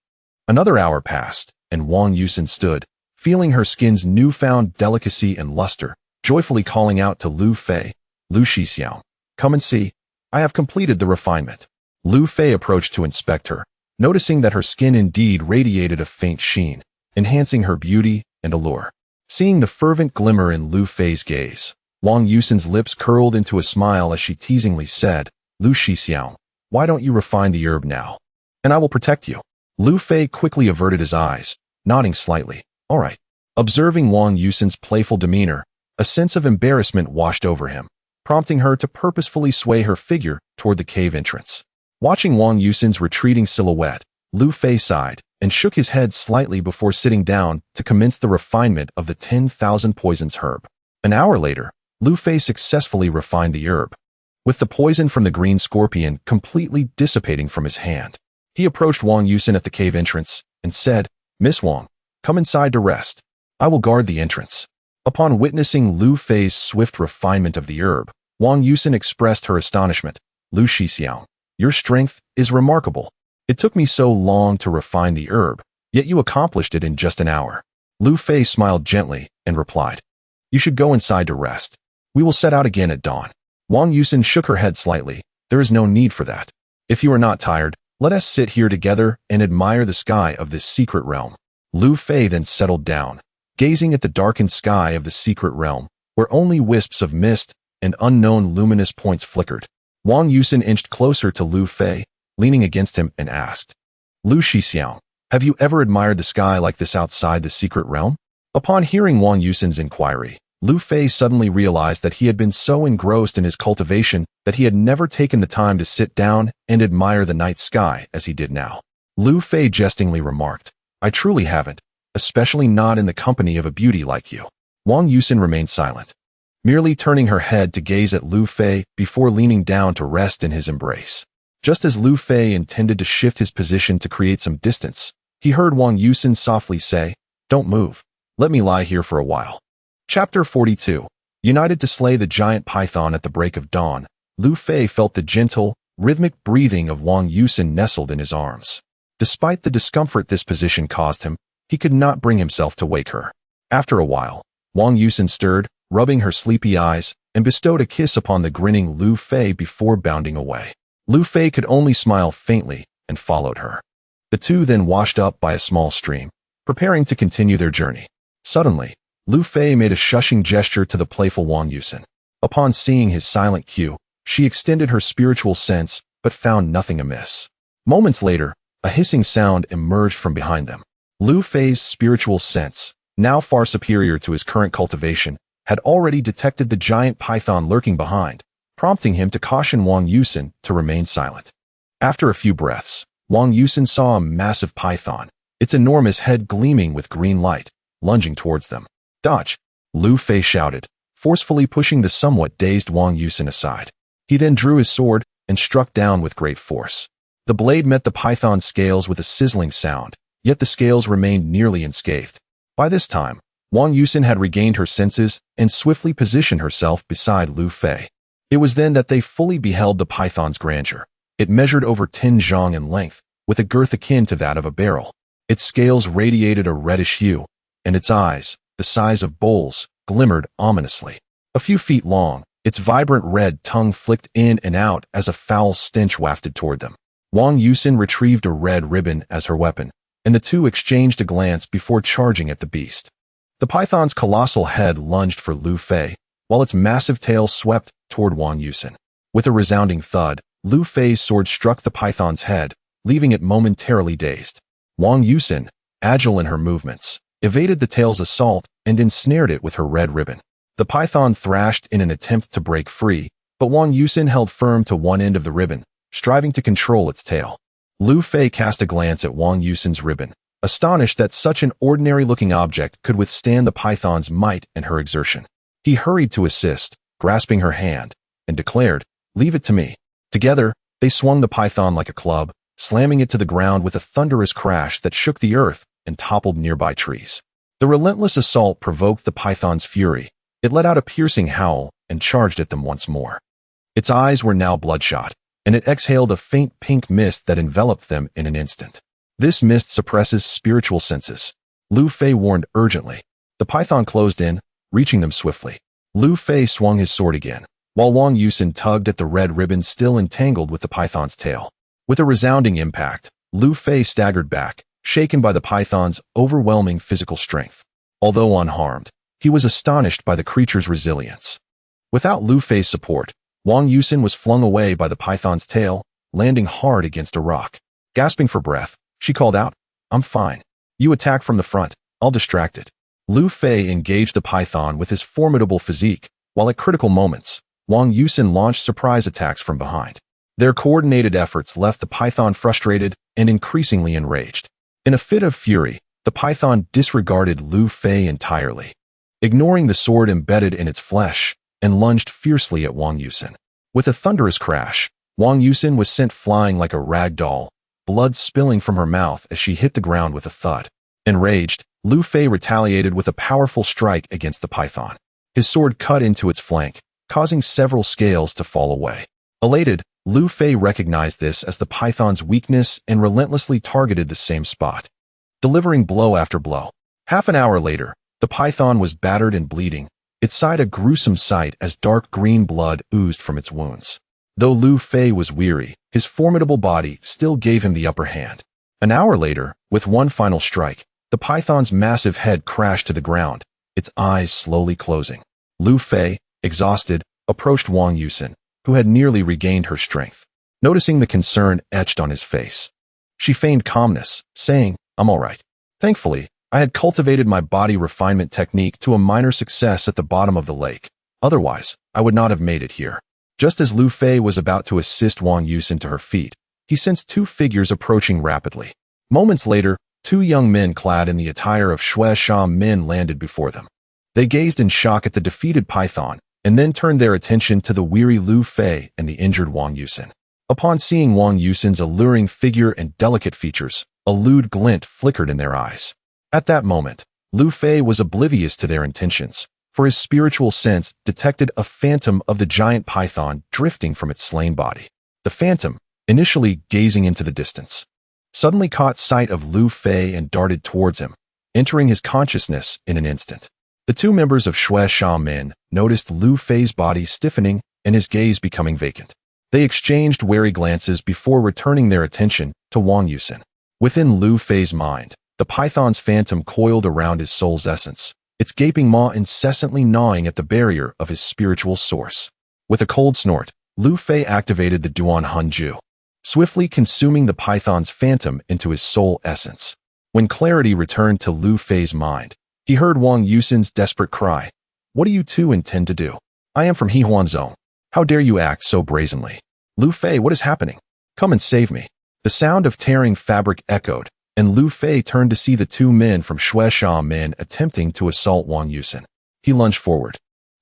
Speaker 1: Another hour passed, and Wang Yusin stood, feeling her skin's newfound delicacy and luster, joyfully calling out to Lu Fei, "Lu Shixiao, come and see, I have completed the refinement." Lu Fei approached to inspect her, noticing that her skin indeed radiated a faint sheen, enhancing her beauty and allure. Seeing the fervent glimmer in Lu Fei's gaze, Wang Yusin's lips curled into a smile as she teasingly said, "Lu Shixiao, why don't you refine the herb now? And I will protect you." Lu Fei quickly averted his eyes, nodding slightly. "All right." Observing Wang Yusin's playful demeanor, a sense of embarrassment washed over him, prompting her to purposefully sway her figure toward the cave entrance. Watching Wang Yusin's retreating silhouette, Lu Fei sighed and shook his head slightly before sitting down to commence the refinement of the 10,000 poisons herb. An hour later, Lu Fei successfully refined the herb, with the poison from the green scorpion completely dissipating from his hand. He approached Wang Yusin at the cave entrance and said, "Miss Wang, come inside to rest. I will guard the entrance." Upon witnessing Lu Fei's swift refinement of the herb, Wang Yusin expressed her astonishment. "Lu Shixiao, your strength is remarkable. It took me so long to refine the herb, yet you accomplished it in just an hour." Lu Fei smiled gently and replied, "You should go inside to rest. We will set out again at dawn." Wang Yusin shook her head slightly. "There is no need for that. If you are not tired, let us sit here together and admire the sky of this secret realm." Lu Fei then settled down, gazing at the darkened sky of the secret realm, where only wisps of mist and unknown luminous points flickered. Wang Yusin inched closer to Lu Fei, leaning against him, and asked, "Lu Shixiao, have you ever admired the sky like this outside the secret realm?" Upon hearing Wang Yusin's inquiry, Lu Fei suddenly realized that he had been so engrossed in his cultivation that he had never taken the time to sit down and admire the night sky as he did now. Lu Fei jestingly remarked, "I truly haven't, especially not in the company of a beauty like you." Wang Yusin remained silent, merely turning her head to gaze at Lu Fei before leaning down to rest in his embrace. Just as Lu Fei intended to shift his position to create some distance, he heard Wang Yusin softly say, "Don't move. Let me lie here for a while." Chapter 42. United to slay the giant python at the break of dawn, Lu Fei felt the gentle, rhythmic breathing of Wang Yusin nestled in his arms. Despite the discomfort this position caused him, he could not bring himself to wake her. After a while, Wang Yusin stirred, rubbing her sleepy eyes, and bestowed a kiss upon the grinning Lu Fei before bounding away. Lu Fei could only smile faintly and followed her. The two then washed up by a small stream, preparing to continue their journey. Suddenly, Lu Fei made a shushing gesture to the playful Wang Yusin. Upon seeing his silent cue, she extended her spiritual sense but found nothing amiss. Moments later, a hissing sound emerged from behind them. Lu Fei's spiritual sense, now far superior to his current cultivation, had already detected the giant python lurking behind, prompting him to caution Wang Yusin to remain silent. After a few breaths, Wang Yusin saw a massive python, its enormous head gleaming with green light, lunging towards them. "Dodge!" Lu Fei shouted, forcefully pushing the somewhat dazed Wang Yusin aside. He then drew his sword and struck down with great force. The blade met the python's scales with a sizzling sound, yet the scales remained nearly unscathed. By this time, Wang Yusin had regained her senses and swiftly positioned herself beside Lu Fei. It was then that they fully beheld the python's grandeur. It measured over 10 zhang in length, with a girth akin to that of a barrel. Its scales radiated a reddish hue, and its eyes, the size of bowls, glimmered ominously. A few feet long, its vibrant red tongue flicked in and out as a foul stench wafted toward them. Wang Yusin retrieved a red ribbon as her weapon, and the two exchanged a glance before charging at the beast. The python's colossal head lunged for Lu Fei, while its massive tail swept toward Wang Yusin. With a resounding thud, Lu Fei's sword struck the python's head, leaving it momentarily dazed. Wang Yusin, agile in her movements, evaded the tail's assault and ensnared it with her red ribbon. The python thrashed in an attempt to break free, but Wang Yusin held firm to one end of the ribbon, striving to control its tail. Lu Fei cast a glance at Wang Yusin's ribbon, astonished that such an ordinary-looking object could withstand the python's might and her exertion. He hurried to assist, grasping her hand, and declared, "Leave it to me." Together, they swung the python like a club, slamming it to the ground with a thunderous crash that shook the earth and toppled nearby trees. The relentless assault provoked the python's fury. It let out a piercing howl and charged at them once more. Its eyes were now bloodshot, and it exhaled a faint pink mist that enveloped them in an instant. This mist suppresses spiritual senses. Lu Fei warned urgently. The python closed in, reaching them swiftly. Lu Fei swung his sword again, while Wang Yusin tugged at the red ribbon still entangled with the python's tail. With a resounding impact, Lu Fei staggered back, shaken by the python's overwhelming physical strength. Although unharmed, he was astonished by the creature's resilience. Without Lu Fei's support, Wang Yusin was flung away by the python's tail, landing hard against a rock. Gasping for breath, she called out, "I'm fine. You attack from the front, I'll distract it." Lu Fei engaged the python with his formidable physique, while at critical moments, Wang Yusin launched surprise attacks from behind. Their coordinated efforts left the python frustrated and increasingly enraged. In a fit of fury, the python disregarded Lu Fei entirely, ignoring the sword embedded in its flesh, and lunged fiercely at Wang Yusin. With a thunderous crash, Wang Yusin was sent flying like a rag doll, blood spilling from her mouth as she hit the ground with a thud. Enraged, Lu Fei retaliated with a powerful strike against the python. His sword cut into its flank, causing several scales to fall away. Elated, Lu Fei recognized this as the python's weakness and relentlessly targeted the same spot, delivering blow after blow. Half an hour later, the python was battered and bleeding, its side a gruesome sight as dark green blood oozed from its wounds. Though Lu Fei was weary, his formidable body still gave him the upper hand. An hour later, with one final strike, the python's massive head crashed to the ground, its eyes slowly closing. Lu Fei, exhausted, approached Wang Yusin, who had nearly regained her strength. Noticing the concern etched on his face, she feigned calmness, saying, "I'm all right." Thankfully, I had cultivated my body refinement technique to a minor success at the bottom of the lake. Otherwise, I would not have made it here. Just as Lu Fei was about to assist Wang Yusin to her feet, he sensed two figures approaching rapidly. Moments later, two young men clad in the attire of Shui Sha men landed before them. They gazed in shock at the defeated python, and then turned their attention to the weary Lu Fei and the injured Wang Yusin. Upon seeing Wang Yusin's alluring figure and delicate features, a lewd glint flickered in their eyes. At that moment, Lu Fei was oblivious to their intentions, for his spiritual sense detected a phantom of the giant python drifting from its slain body. The phantom, initially gazing into the distance, suddenly caught sight of Lu Fei and darted towards him, entering his consciousness in an instant. The two members of Shui Sha men noticed Lu Fei's body stiffening and his gaze becoming vacant. They exchanged wary glances before returning their attention to Wang Yusin. Within Lu Fei's mind, the python's phantom coiled around his soul's essence, its gaping maw incessantly gnawing at the barrier of his spiritual source. With a cold snort, Lu Fei activated the Duan Hanju, swiftly consuming the python's phantom into his soul essence. When clarity returned to Lu Fei's mind, he heard Wang Yusin's desperate cry, "What do you two intend to do? I am from Hehuan Zone. How dare you act so brazenly? Lu Fei, what is happening? Come and save me." The sound of tearing fabric echoed, and Lu Fei turned to see the two men from Shui Sha men attempting to assault Wang Yusin. He lunged forward,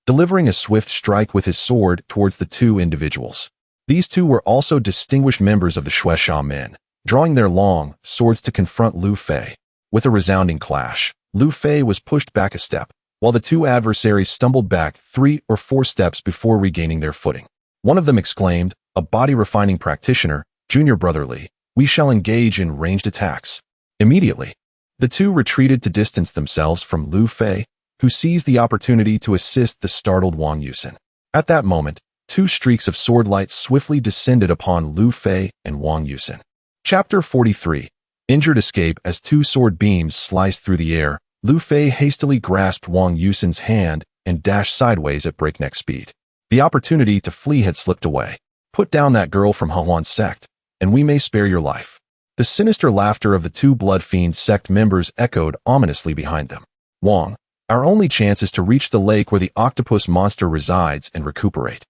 Speaker 1: delivering a swift strike with his sword towards the two individuals. These two were also distinguished members of the Shueisha men, drawing their long swords to confront Lu Fei. With a resounding clash, Lu Fei was pushed back a step, while the two adversaries stumbled back 3 or 4 steps before regaining their footing. One of them exclaimed, a body-refining practitioner, Junior Brother Li, we shall engage in ranged attacks. Immediately, the two retreated to distance themselves from Lu Fei, who seized the opportunity to assist the startled Wang Yusen. At that moment, 2 streaks of sword light swiftly descended upon Lu Fei and Wang Yusen. Chapter 43. Injured escape. As 2 sword beams sliced through the air, Lu Fei hastily grasped Wang Yusen's hand and dashed sideways at breakneck speed. The opportunity to flee had slipped away. Put down that girl from Hehuan's sect, and we may spare your life. The sinister laughter of the 2 Blood Fiend sect members echoed ominously behind them. Wang, our only chance is to reach the lake where the octopus monster resides and recuperate.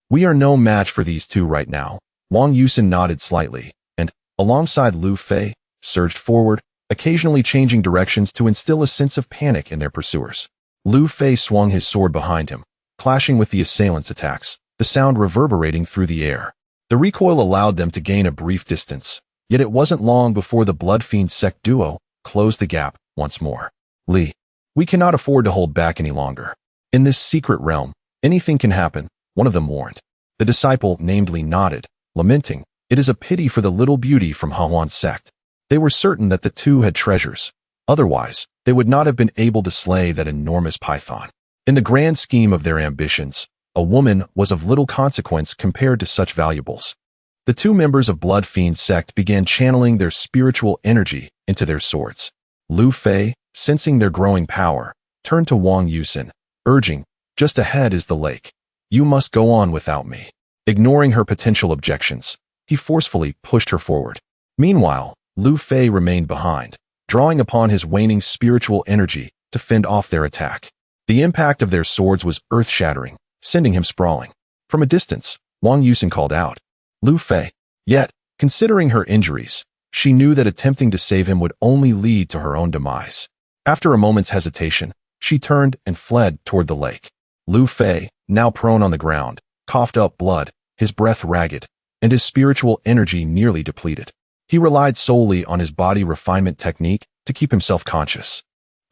Speaker 1: We are no match for these 2 right now. Wang Yusen nodded slightly, and, alongside Lu Fei, surged forward, occasionally changing directions to instill a sense of panic in their pursuers. Lu Fei swung his sword behind him, clashing with the assailants' attacks, the sound reverberating through the air. The recoil allowed them to gain a brief distance, yet it wasn't long before the Blood Fiend sect duo closed the gap once more. Li, we cannot afford to hold back any longer. In this secret realm, anything can happen, one of them warned. The disciple named Li nodded, lamenting, it is a pity for the little beauty from Hehuan's sect. They were certain that the 2 had treasures. Otherwise, they would not have been able to slay that enormous python. In the grand scheme of their ambitions, a woman was of little consequence compared to such valuables. The 2 members of Blood Fiend sect began channeling their spiritual energy into their swords. Lu Fei, sensing their growing power, turned to Wang Yusen, urging, just ahead is the lake. You must go on without me. Ignoring her potential objections, he forcefully pushed her forward. Meanwhile, Lu Fei remained behind, drawing upon his waning spiritual energy to fend off their attack. The impact of their swords was earth-shattering, sending him sprawling. From a distance, Wang Yusen called out, Lu Fei. Yet, considering her injuries, she knew that attempting to save him would only lead to her own demise. After a moment's hesitation, she turned and fled toward the lake. Lu Fei, now prone on the ground, coughed up blood, his breath ragged, and his spiritual energy nearly depleted. He relied solely on his body refinement technique to keep himself conscious.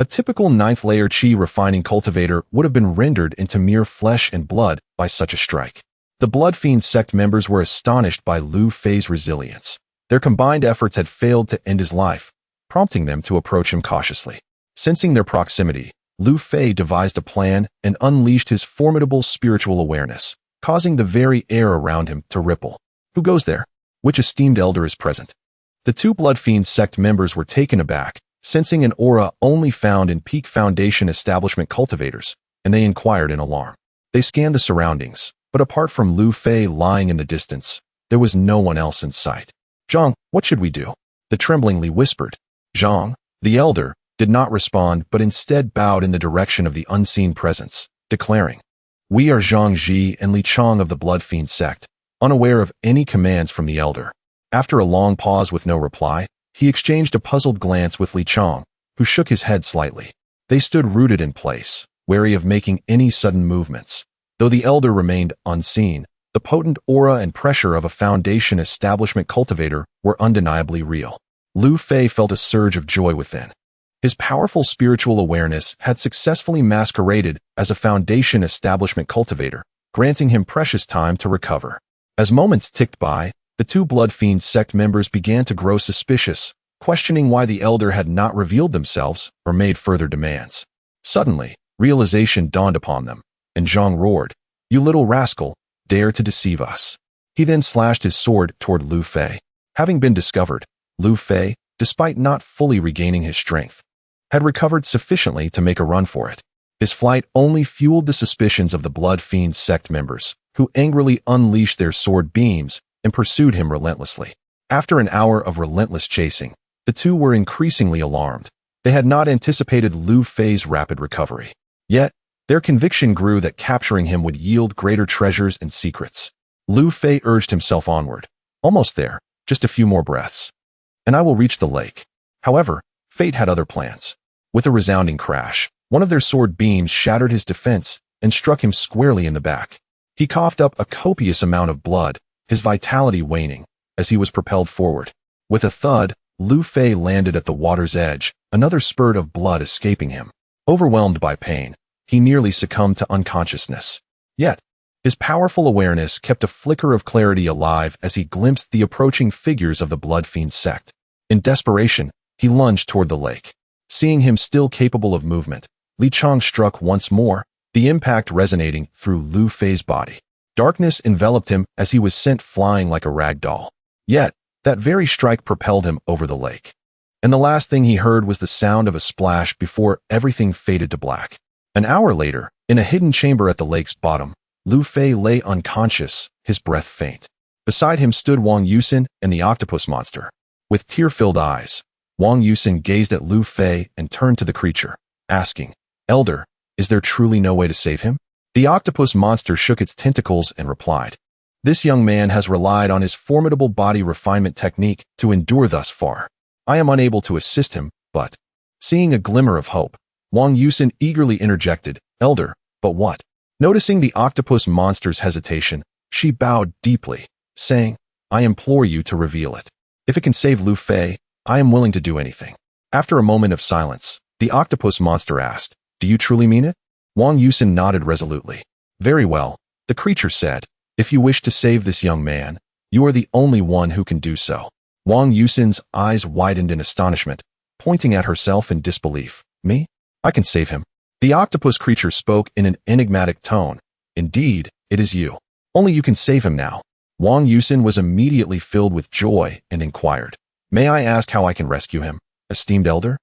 Speaker 1: A typical 9th-layer Qi refining cultivator would have been rendered into mere flesh and blood by such a strike. The Blood Fiend sect members were astonished by Lu Fei's resilience. Their combined efforts had failed to end his life, prompting them to approach him cautiously. Sensing their proximity, Lu Fei devised a plan and unleashed his formidable spiritual awareness, causing the very air around him to ripple. Who goes there? Which esteemed elder is present? The 2 Blood Fiend sect members were taken aback, sensing an aura only found in Peak Foundation establishment cultivators, and they inquired in alarm. They scanned the surroundings, but apart from Lu Fei lying in the distance, there was no one else in sight. Zhang, what should we do? The tremblingly whispered. Zhang, the elder, did not respond but instead bowed in the direction of the unseen presence, declaring, We are Zhang Ji and Li Chang of the Blood Fiend sect, unaware of any commands from the elder. After a long pause with no reply, he exchanged a puzzled glance with Li Chang, who shook his head slightly. They stood rooted in place, wary of making any sudden movements. Though the elder remained unseen, the potent aura and pressure of a Foundation establishment cultivator were undeniably real. Lu Fei felt a surge of joy within. His powerful spiritual awareness had successfully masqueraded as a Foundation establishment cultivator, granting him precious time to recover. As moments ticked by, the 2 Blood Fiend sect members began to grow suspicious, questioning why the elder had not revealed themselves or made further demands. Suddenly, realization dawned upon them, and Zhang roared, You little rascal, dare to deceive us. He then slashed his sword toward Lu Fei. Having been discovered, Lu Fei, despite not fully regaining his strength, had recovered sufficiently to make a run for it. His flight only fueled the suspicions of the Blood Fiend sect members, who angrily unleashed their sword beams and pursued him relentlessly. After an hour of relentless chasing, the 2 were increasingly alarmed. They had not anticipated Lu Fei's rapid recovery. Yet, their conviction grew that capturing him would yield greater treasures and secrets. Lu Fei urged himself onward. Almost there, just a few more breaths. And I will reach the lake. However, fate had other plans. With a resounding crash, one of their sword beams shattered his defense and struck him squarely in the back. He coughed up a copious amount of blood, his vitality waning as he was propelled forward. With a thud, Lu Fei landed at the water's edge, another spurt of blood escaping him. Overwhelmed by pain, he nearly succumbed to unconsciousness. Yet, his powerful awareness kept a flicker of clarity alive as he glimpsed the approaching figures of the Blood Fiend sect. In desperation, he lunged toward the lake. Seeing him still capable of movement, Li Chong struck once more, the impact resonating through Lu Fei's body. Darkness enveloped him as he was sent flying like a rag doll. Yet, that very strike propelled him over the lake. And the last thing he heard was the sound of a splash before everything faded to black. An hour later, in a hidden chamber at the lake's bottom, Lu Fei lay unconscious, his breath faint. Beside him stood Wang Yusin and the octopus monster. With tear-filled eyes, Wang Yusin gazed at Lu Fei and turned to the creature, asking, "Elder, is there truly no way to save him?" The octopus monster shook its tentacles and replied, "This young man has relied on his formidable body refinement technique to endure thus far. I am unable to assist him, but..." Seeing a glimmer of hope, Wang Yusin eagerly interjected, "Elder, but what?" Noticing the octopus monster's hesitation, she bowed deeply, saying, "I implore you to reveal it. If it can save Lu Fei, I am willing to do anything." After a moment of silence, the octopus monster asked, "Do you truly mean it?" Wang Yusin nodded resolutely. "Very well," the creature said. "If you wish to save this young man, you are the only one who can do so." Wang Yusin's eyes widened in astonishment, pointing at herself in disbelief. "Me? I can save him." The octopus creature spoke in an enigmatic tone. "Indeed, it is you. Only you can save him now." Wang Yusin was immediately filled with joy and inquired, "May I ask how I can rescue him, esteemed elder?"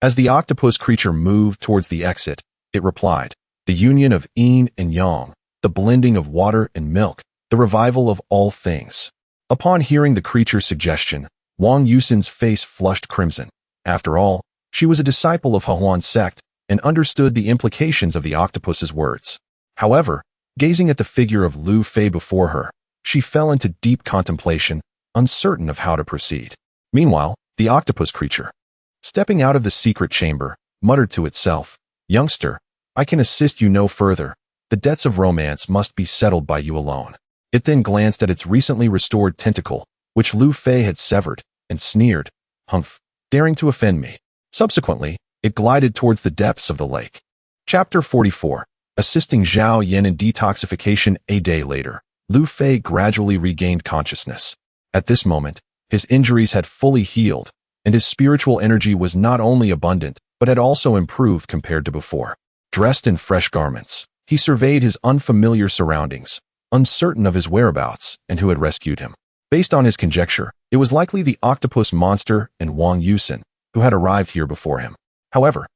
Speaker 1: As the octopus creature moved towards the exit, it replied, "The union of yin and yang, the blending of water and milk, the revival of all things." Upon hearing the creature's suggestion, Wang Yusin's face flushed crimson. After all, she was a disciple of Hehuan's sect and understood the implications of the octopus's words. However, gazing at the figure of Lu Fei before her, she fell into deep contemplation, uncertain of how to proceed. Meanwhile, the octopus creature, stepping out of the secret chamber, muttered to itself, "Youngster, I can assist you no further. The debts of romance must be settled by you alone." It then glanced at its recently restored tentacle, which Lu Fei had severed, and sneered, "Humph, daring to offend me." Subsequently, it glided towards the depths of the lake. Chapter 44. Assisting Zhao Yan in detoxification. A day later, Lu Fei gradually regained consciousness. At this moment, his injuries had fully healed, and his spiritual energy was not only abundant, but had also improved compared to before. Dressed in fresh garments, he surveyed his unfamiliar surroundings, uncertain of his whereabouts and who had rescued him. Based on his conjecture, it was likely the octopus monster and Wang Yusin, who had arrived here before him. However,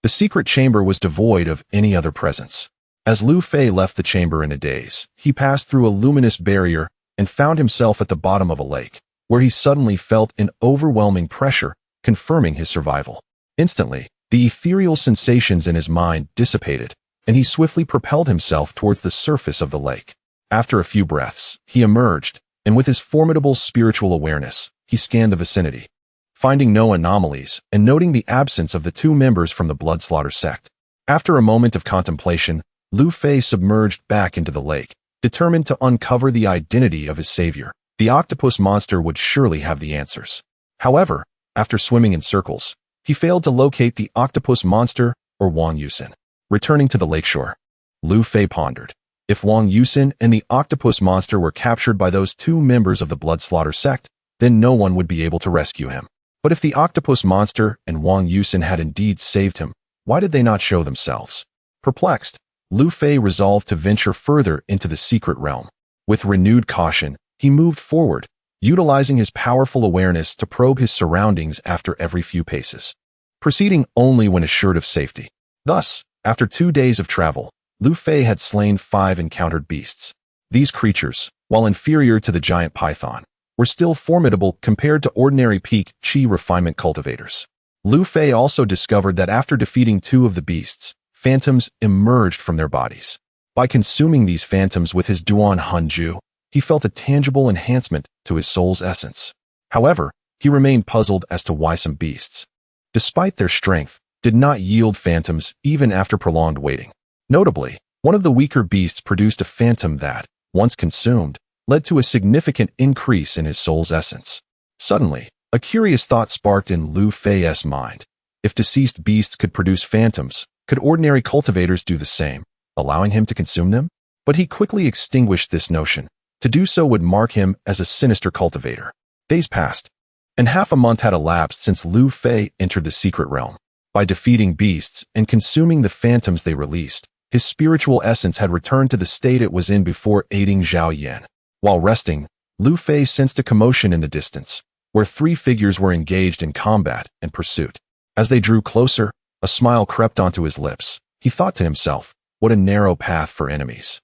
Speaker 1: the secret chamber was devoid of any other presence. As Lu Fei left the chamber in a daze, he passed through a luminous barrier and found himself at the bottom of a lake, where he suddenly felt an overwhelming pressure, confirming his survival. Instantly, the ethereal sensations in his mind dissipated, and he swiftly propelled himself towards the surface of the lake. After a few breaths, he emerged, and with his formidable spiritual awareness, he scanned the vicinity. Finding no anomalies and noting the absence of the two members from the Bloodslaughter sect. After a moment of contemplation, Lu Fei submerged back into the lake, determined to uncover the identity of his savior. The octopus monster would surely have the answers. However, after swimming in circles, he failed to locate the octopus monster or Wang Yusin. Returning to the lakeshore, Lu Fei pondered. If Wang Yusin and the octopus monster were captured by those two members of the Bloodslaughter sect, then no one would be able to rescue him. But if the octopus monster and Wang Yusin had indeed saved him, why did they not show themselves? Perplexed, Lu Fei resolved to venture further into the secret realm. With renewed caution, he moved forward, utilizing his powerful awareness to probe his surroundings after every few paces, proceeding only when assured of safety. Thus, after 2 days of travel, Lu Fei had slain 5 encountered beasts. These creatures, while inferior to the giant python, were still formidable compared to ordinary peak Qi refinement cultivators. Lu Fei also discovered that after defeating 2 of the beasts, phantoms emerged from their bodies. By consuming these phantoms with his Duan Hanju, he felt a tangible enhancement to his soul's essence. However, he remained puzzled as to why some beasts, despite their strength, did not yield phantoms even after prolonged waiting. Notably, one of the weaker beasts produced a phantom that, once consumed, led to a significant increase in his soul's essence. Suddenly, a curious thought sparked in Lu Fei's mind. If deceased beasts could produce phantoms, could ordinary cultivators do the same, allowing him to consume them? But he quickly extinguished this notion. To do so would mark him as a sinister cultivator. Days passed, and half a month had elapsed since Lu Fei entered the secret realm. By defeating beasts and consuming the phantoms they released, his spiritual essence had returned to the state it was in before aiding Zhao Yan. While resting, Lu Fei sensed a commotion in the distance, where three figures were engaged in combat and pursuit. As they drew closer, a smile crept onto his lips. He thought to himself, what a narrow path for enemies.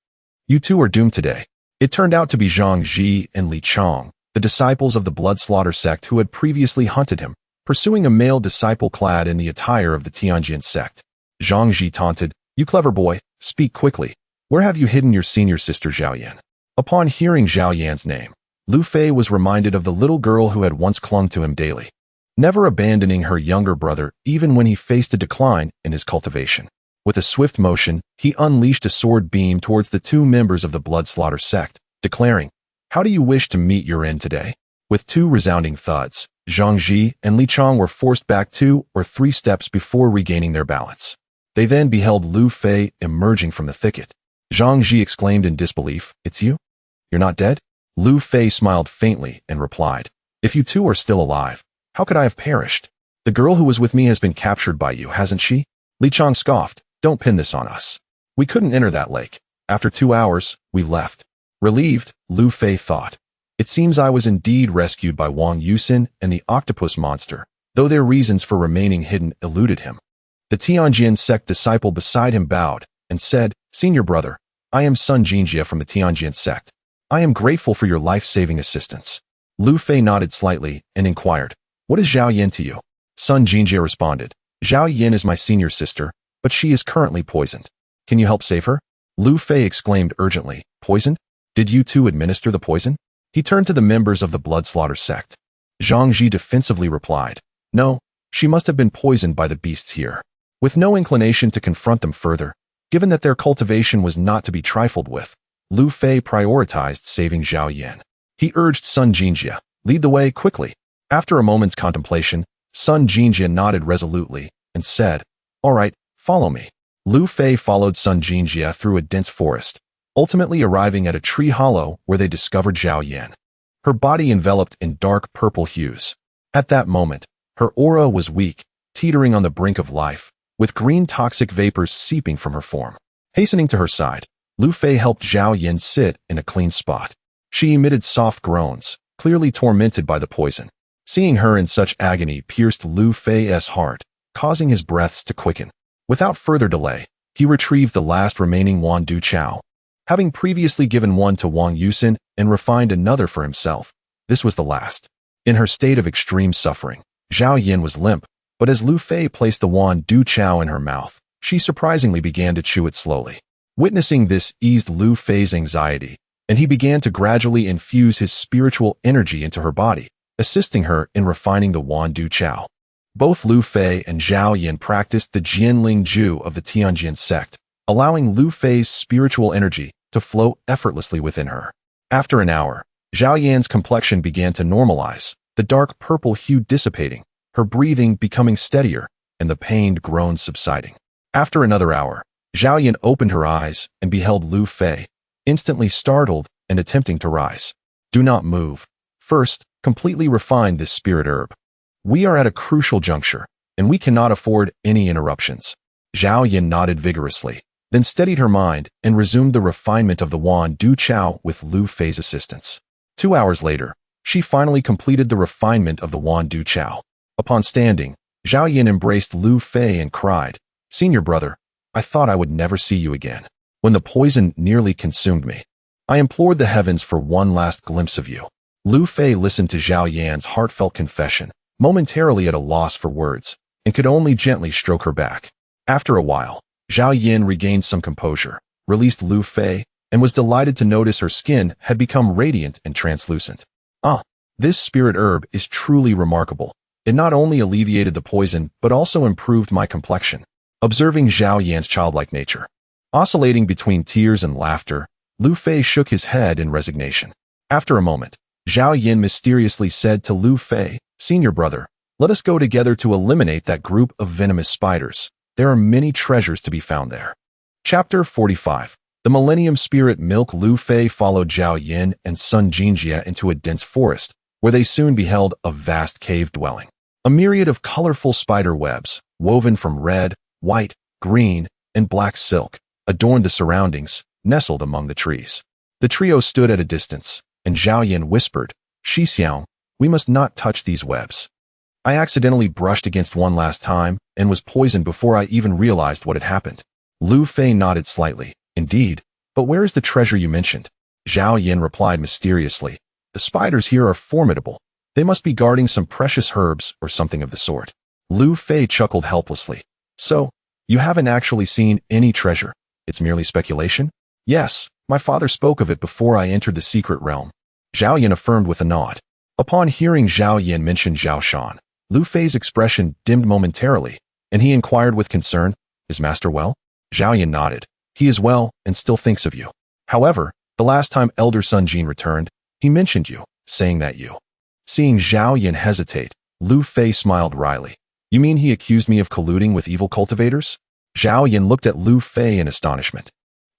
Speaker 1: You two are doomed today. It turned out to be Zhang Ji and Li Chong, the disciples of the blood slaughter sect who had previously hunted him, pursuing a male disciple clad in the attire of the Tianjin sect. Zhang Ji taunted, you clever boy, speak quickly. Where have you hidden your senior sister Zhao Yan? Upon hearing Zhao Yan's name, Lu Fei was reminded of the little girl who had once clung to him daily, never abandoning her younger brother even when he faced a decline in his cultivation. With a swift motion, he unleashed a sword beam towards the two members of the blood slaughter sect, declaring, how do you wish to meet your end today? With two resounding thuds, Zhang Ji and Li Chong were forced back 2 or 3 steps before regaining their balance. They then beheld Lu Fei emerging from the thicket. Zhang Ji exclaimed in disbelief, it's you? You're not dead? Lu Fei smiled faintly and replied, if you two are still alive, how could I have perished? The girl who was with me has been captured by you, hasn't she? Li Chong scoffed, don't pin this on us. We couldn't enter that lake. After 2 hours, we left. Relieved, Lu Fei thought. It seems I was indeed rescued by Wang Yusin and the octopus monster, though their reasons for remaining hidden eluded him. The Tianjin sect disciple beside him bowed and said, Senior brother, I am Sun Jinjia from the Tianjin sect. I am grateful for your life-saving assistance. Lu Fei nodded slightly and inquired, what is Zhao Yan to you? Sun Jinjia responded, Zhao Yan is my senior sister, but she is currently poisoned. Can you help save her? Lu Fei exclaimed urgently, poisoned? Did you two administer the poison? He turned to the members of the blood slaughter sect. Zhang Ji defensively replied, no, she must have been poisoned by the beasts here. With no inclination to confront them further, given that their cultivation was not to be trifled with, Lu Fei prioritized saving Zhao Yan. He urged Sun Jinjia, lead the way quickly. After a moment's contemplation, Sun Jinjia nodded resolutely and said, all right, follow me. Lu Fei followed Sun Jinjia through a dense forest, ultimately arriving at a tree hollow where they discovered Zhao Yan. Her body enveloped in dark purple hues. At that moment, her aura was weak, teetering on the brink of life, with green toxic vapors seeping from her form. Hastening to her side, Lu Fei helped Zhao Yan sit in a clean spot. She emitted soft groans, clearly tormented by the poison. Seeing her in such agony pierced Lu Fei's heart, causing his breaths to quicken. Without further delay, he retrieved the last remaining Wan Du Chao. Having previously given one to Wang Yusin and refined another for himself, this was the last. In her state of extreme suffering, Zhao Yan was limp, but as Lu Fei placed the Wan Du Chao in her mouth, she surprisingly began to chew it slowly. Witnessing this eased Lu Fei's anxiety, and he began to gradually infuse his spiritual energy into her body, assisting her in refining the Wan Du Chao. Both Lu Fei and Zhao Yan practiced the Jianling Ju of the Tianjin sect, allowing Lu Fei's spiritual energy to flow effortlessly within her. After an hour, Zhao Yan's complexion began to normalize, the dark purple hue dissipating, her breathing becoming steadier, and the pained groans subsiding. After another hour, Zhao Yan opened her eyes and beheld Lu Fei, instantly startled and attempting to rise. Do not move. First, completely refine this spirit herb. We are at a crucial juncture, and we cannot afford any interruptions. Zhao Yan nodded vigorously, then steadied her mind and resumed the refinement of the Wan Du Chao with Lu Fei's assistance. 2 hours later, she finally completed the refinement of the Wan Du Chao. Upon standing, Zhao Yan embraced Lu Fei and cried, Senior brother, I thought I would never see you again. When the poison nearly consumed me, I implored the heavens for one last glimpse of you. Lu Fei listened to Zhao Yan's heartfelt confession, momentarily at a loss for words, and could only gently stroke her back. After a while, Zhao Yan regained some composure, released Lu Fei, and was delighted to notice her skin had become radiant and translucent. This spirit herb is truly remarkable. It not only alleviated the poison, but also improved my complexion. Observing Zhao Yan's childlike nature, oscillating between tears and laughter, Lu Fei shook his head in resignation. After a moment, Zhao Yin mysteriously said to Lu Fei, "Senior brother, let us go together to eliminate that group of venomous spiders. There are many treasures to be found there." Chapter 45. The Millennium Spirit Milk. Lu Fei followed Zhao Yin and Sun Jingjia into a dense forest, where they soon beheld a vast cave dwelling. A myriad of colorful spider webs, woven from red, white, green, and black silk, adorned the surroundings, nestled among the trees. The trio stood at a distance, and Zhao Yin whispered, "Xixiang, we must not touch these webs. I accidentally brushed against one last time and was poisoned before I even realized what had happened." Lu Fei nodded slightly. "Indeed, but where is the treasure you mentioned?" Zhao Yin replied mysteriously, "The spiders here are formidable. They must be guarding some precious herbs or something of the sort." Lu Fei chuckled helplessly. "So, you haven't actually seen any treasure? It's merely speculation?" "Yes, my father spoke of it before I entered the secret realm." Zhao Yin affirmed with a nod. Upon hearing Zhao Yin mention Zhao Shan, Lu Fei's expression dimmed momentarily, and he inquired with concern, "Is master well?" Zhao Yin nodded. "He is well and still thinks of you. However, the last time Elder Sun Jin returned, he mentioned you, saying that you—" Seeing Zhao Yin hesitate, Lu Fei smiled wryly. "You mean he accused me of colluding with evil cultivators?" Zhao Yin looked at Lu Fei in astonishment.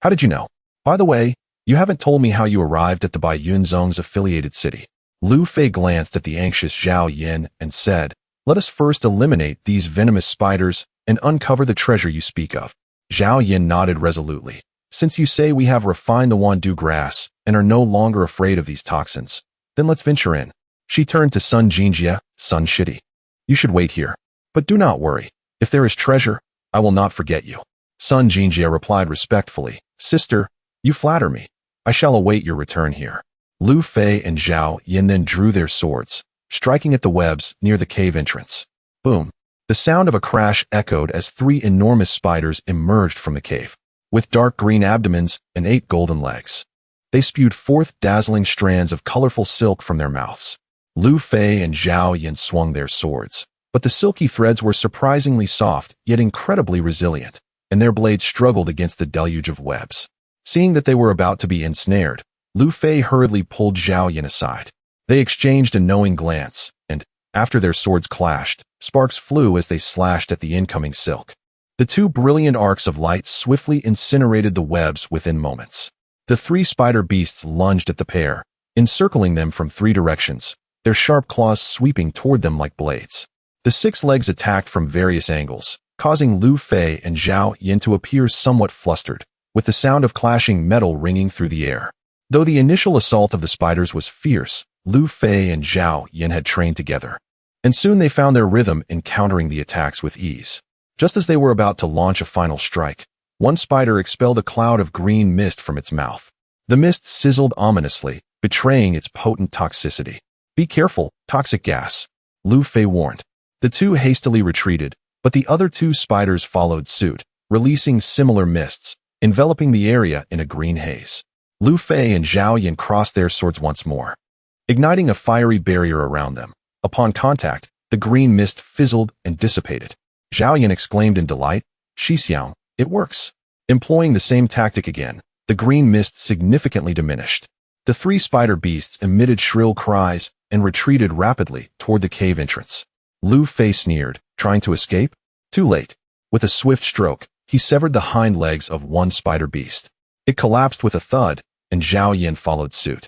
Speaker 1: "How did you know? By the way, you haven't told me how you arrived at the Bai Yunzong's affiliated city." Lu Fei glanced at the anxious Zhao Yin and said, "Let us first eliminate these venomous spiders and uncover the treasure you speak of." Zhao Yin nodded resolutely. "Since you say we have refined the Wandu grass and are no longer afraid of these toxins, then let's venture in." She turned to Sun Jingjia, "Sun Shidi, you should wait here. But do not worry. If there is treasure, I will not forget you." Sun Jingjia replied respectfully, "Sister, you flatter me. I shall await your return here." Lu Fei and Zhao Yin then drew their swords, striking at the webs near the cave entrance. Boom! The sound of a crash echoed as 3 enormous spiders emerged from the cave, with dark green abdomens and 8 golden legs. They spewed forth dazzling strands of colorful silk from their mouths. Lu Fei and Zhao Yin swung their swords, but the silky threads were surprisingly soft yet incredibly resilient, and their blades struggled against the deluge of webs. Seeing that they were about to be ensnared, Lu Fei hurriedly pulled Zhao Yin aside. They exchanged a knowing glance, and, after their swords clashed, sparks flew as they slashed at the incoming silk. The 2 brilliant arcs of light swiftly incinerated the webs within moments. The 3 spider beasts lunged at the pair, encircling them from 3 directions, their sharp claws sweeping toward them like blades. The 6 legs attacked from various angles, causing Lu Fei and Zhao Yin to appear somewhat flustered, with the sound of clashing metal ringing through the air. Though the initial assault of the spiders was fierce, Lu Fei and Zhao Yin had trained together, and soon they found their rhythm in countering the attacks with ease. Just as they were about to launch a final strike, one spider expelled a cloud of green mist from its mouth. The mist sizzled ominously, betraying its potent toxicity. "Be careful, toxic gas," Lu Fei warned. The 2 hastily retreated, but the other 2 spiders followed suit, releasing similar mists, enveloping the area in a green haze. Lu Fei and Zhao Yin crossed their swords once more, igniting a fiery barrier around them. Upon contact, the green mist fizzled and dissipated. Zhao Yin exclaimed in delight, "Xixiang, it works." Employing the same tactic again, the green mist significantly diminished. The 3 spider beasts emitted shrill cries and retreated rapidly toward the cave entrance. Lu Fei sneered, trying to escape? Too late. With a swift stroke, he severed the hind legs of one spider beast. It collapsed with a thud, and Zhao Yin followed suit,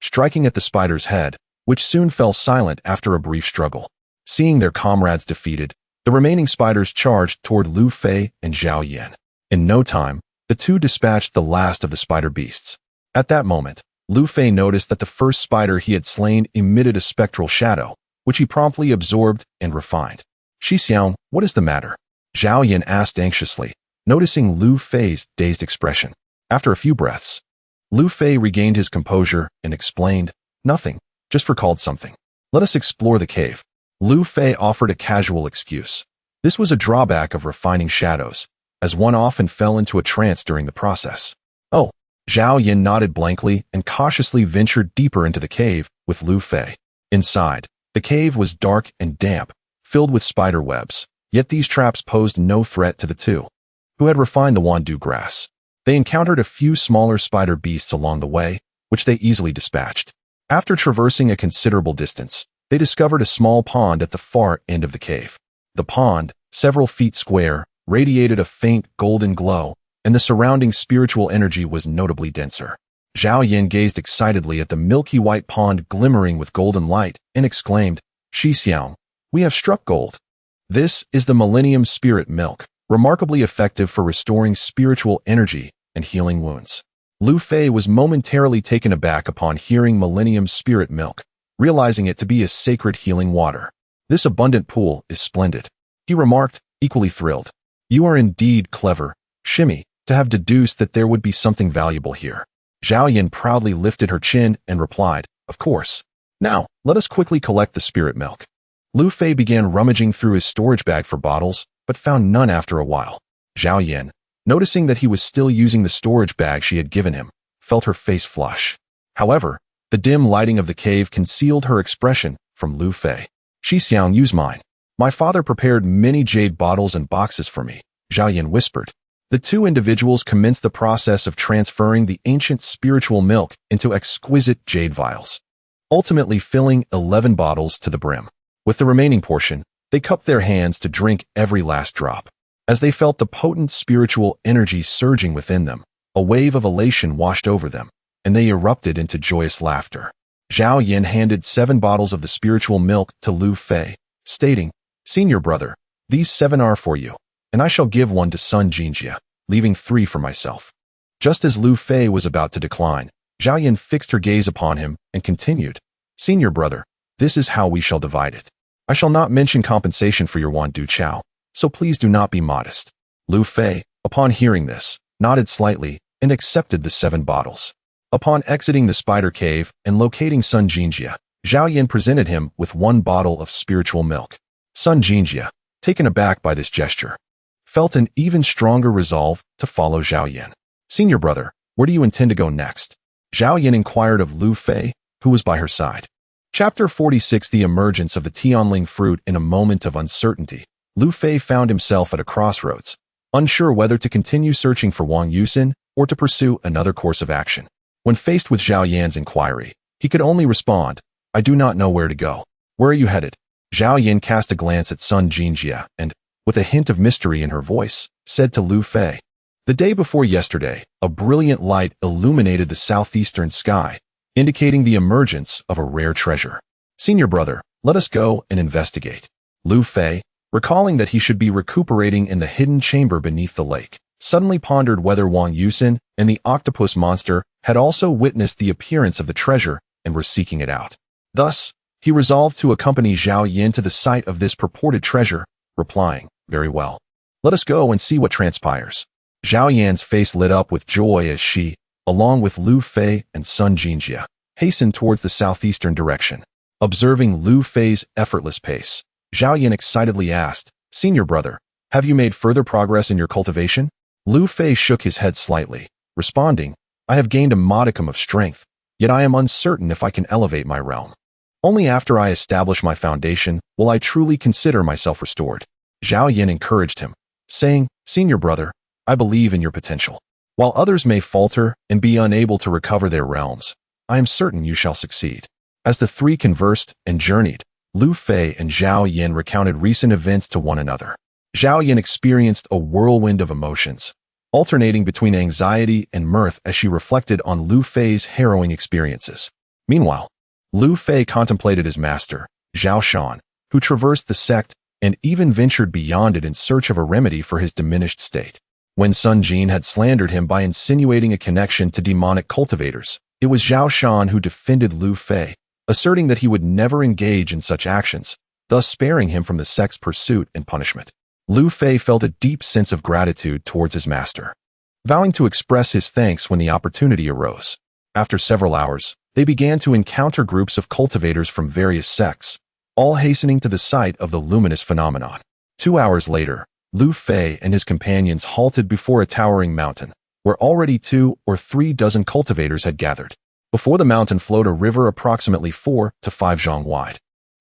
Speaker 1: striking at the spider's head, which soon fell silent after a brief struggle. Seeing their comrades defeated, the remaining spiders charged toward Lu Fei and Zhao Yin. In no time, the 2 dispatched the last of the spider beasts. At that moment, Lu Fei noticed that the first spider he had slain emitted a spectral shadow, which he promptly absorbed and refined. "Xixiang, what is the matter?" Zhao Yin asked anxiously, noticing Lu Fei's dazed expression. After a few breaths, Lu Fei regained his composure and explained, "Nothing, just recalled something. Let us explore the cave." Lu Fei offered a casual excuse. This was a drawback of refining shadows, as one often fell into a trance during the process. "Oh." Zhao Yin nodded blankly and cautiously ventured deeper into the cave with Lu Fei. Inside, the cave was dark and damp, filled with spider webs, yet these traps posed no threat to the 2, who had refined the Wandu grass. They encountered a few smaller spider beasts along the way, which they easily dispatched. After traversing a considerable distance, they discovered a small pond at the far end of the cave. The pond, several feet square, radiated a faint golden glow, and the surrounding spiritual energy was notably denser. Zhao Yin gazed excitedly at the milky white pond glimmering with golden light and exclaimed, "Shi Xiang, we have struck gold. This is the Millennium Spirit Milk, remarkably effective for restoring spiritual energy and healing wounds." Lu Fei was momentarily taken aback upon hearing Millennium Spirit Milk, realizing it to be a sacred healing water. "This abundant pool is splendid," he remarked, equally thrilled. "You are indeed clever, Shimmy, to have deduced that there would be something valuable here." Zhao Yin proudly lifted her chin and replied, "Of course. Now, let us quickly collect the spirit milk." Lu Fei began rummaging through his storage bag for bottles, but found none after a while. Zhao Yin, noticing that he was still using the storage bag she had given him, felt her face flush. However, the dim lighting of the cave concealed her expression from Lu Fei. "Shi Xiang, use mine. My father prepared many jade bottles and boxes for me," Zhao Yin whispered. The two individuals commenced the process of transferring the ancient spiritual milk into exquisite jade vials, ultimately filling 11 bottles to the brim. With the remaining portion, they cupped their hands to drink every last drop. As they felt the potent spiritual energy surging within them, a wave of elation washed over them, and they erupted into joyous laughter. Zhao Yin handed 7 bottles of the spiritual milk to Lu Fei, stating, "Senior brother, these 7 are for you, and I shall give 1 to Sun Jinjia, leaving 3 for myself." Just as Lu Fei was about to decline, Zhao Yin fixed her gaze upon him and continued, "Senior brother, this is how we shall divide it. I shall not mention compensation for your Wan Du Chao, so please do not be modest." Lu Fei, upon hearing this, nodded slightly and accepted the 7 bottles. Upon exiting the spider cave and locating Sun Jinjia, Zhao Yin presented him with 1 bottle of spiritual milk. Sun Jinjia, taken aback by this gesture, felt an even stronger resolve to follow Zhao Yin. "Senior brother, where do you intend to go next?" Zhao Yin inquired of Lu Fei, who was by her side. Chapter 46. The emergence of the Tianling fruit. In a moment of uncertainty, Lu Fei found himself at a crossroads, unsure whether to continue searching for Wang Yusin or to pursue another course of action. When faced with Zhao Yan's inquiry, he could only respond, "I do not know where to go. Where are you headed?" Zhao Yin cast a glance at Sun Jinjia and, with a hint of mystery in her voice, said to Lu Fei, "The day before yesterday, a brilliant light illuminated the southeastern sky, indicating the emergence of a rare treasure. Senior brother, let us go and investigate." Lu Fei, recalling that he should be recuperating in the hidden chamber beneath the lake, suddenly pondered whether Wang Yusin and the octopus monster had also witnessed the appearance of the treasure and were seeking it out. Thus, he resolved to accompany Zhao Yin to the site of this purported treasure, replying, "Very well. Let us go and see what transpires." Zhao Yan's face lit up with joy as she, along with Lu Fei and Sun Jinjia, hastened towards the southeastern direction. Observing Lu Fei's effortless pace, Zhao Yin excitedly asked, "Senior brother, have you made further progress in your cultivation?" Lu Fei shook his head slightly, responding, "I have gained a modicum of strength, yet I am uncertain if I can elevate my realm. Only after I establish my foundation will I truly consider myself restored." Zhao Yin encouraged him, saying, "Senior brother, I believe in your potential. While others may falter and be unable to recover their realms, I am certain you shall succeed." As the three conversed and journeyed, Lu Fei and Zhao Yin recounted recent events to one another. Zhao Yin experienced a whirlwind of emotions, alternating between anxiety and mirth as she reflected on Lu Fei's harrowing experiences. Meanwhile, Lu Fei contemplated his master, Zhao Shan, who traversed the sect and even ventured beyond it in search of a remedy for his diminished state. When Sun Jin had slandered him by insinuating a connection to demonic cultivators, it was Zhao Shan who defended Lu Fei, asserting that he would never engage in such actions, thus sparing him from the sect's pursuit and punishment. Lu Fei felt a deep sense of gratitude towards his master, vowing to express his thanks when the opportunity arose. After several hours, they began to encounter groups of cultivators from various sects, all hastening to the site of the luminous phenomenon. 2 hours later, Lu Fei and his companions halted before a towering mountain, where already 2 or 3 dozen cultivators had gathered. Before the mountain flowed a river approximately 4 to 5 zhang wide,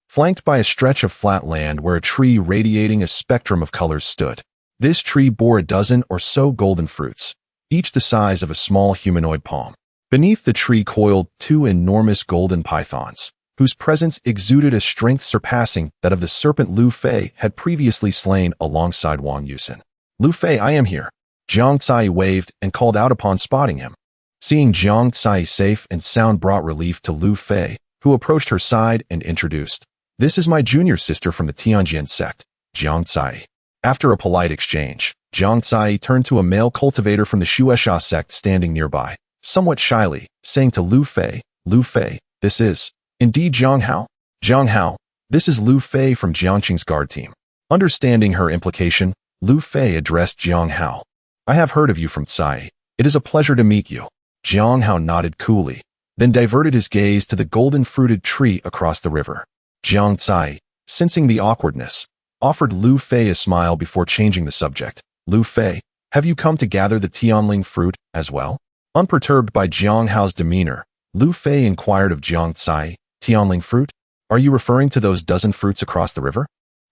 Speaker 1: flanked by a stretch of flat land where a tree radiating a spectrum of colors stood. This tree bore a dozen or so golden fruits, each the size of a small humanoid palm. Beneath the tree coiled two enormous golden pythons, whose presence exuded a strength surpassing that of the serpent Lu Fei had previously slain alongside Wang Yusin. "Lu Fei, I am here." Jiang Cai waved and called out upon spotting him. Seeing Jiang Cai safe and sound brought relief to Lu Fei, who approached her side and introduced, "This is my junior sister from the Tianjin sect, Jiang Cai." After a polite exchange, Jiang Cai turned to a male cultivator from the Shueisha sect standing nearby, somewhat shyly, saying to Lu Fei, "Lu Fei, this is indeed Jiang Hao?" "Jiang Hao, this is Lu Fei from Jiangqing's guard team." Understanding her implication, Lu Fei addressed Jiang Hao. "I have heard of you from Cai. It is a pleasure to meet you." Jiang Hao nodded coolly, then diverted his gaze to the golden-fruited tree across the river. Jiang Cai, sensing the awkwardness, offered Lu Fei a smile before changing the subject. "Lu Fei, have you come to gather the Tianling fruit as well?" Unperturbed by Jiang Hao's demeanor, Lu Fei inquired of Jiang Cai, "Tianling fruit? Are you referring to those dozen fruits across the river?"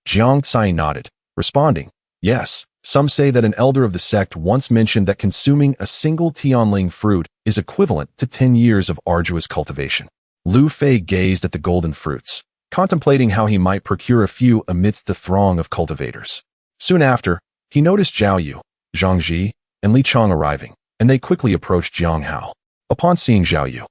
Speaker 1: Jiang Cai nodded, responding, "Yes. Some say that an elder of the sect once mentioned that consuming a single Tianling fruit is equivalent to 10 years of arduous cultivation." Lu Fei gazed at the golden fruits, contemplating how he might procure a few amidst the throng of cultivators. Soon after, he noticed Zhao Yu, Zhang Ji, and Li Chong arriving, and they quickly approached Jiang Hao. Upon seeing Zhao Yu,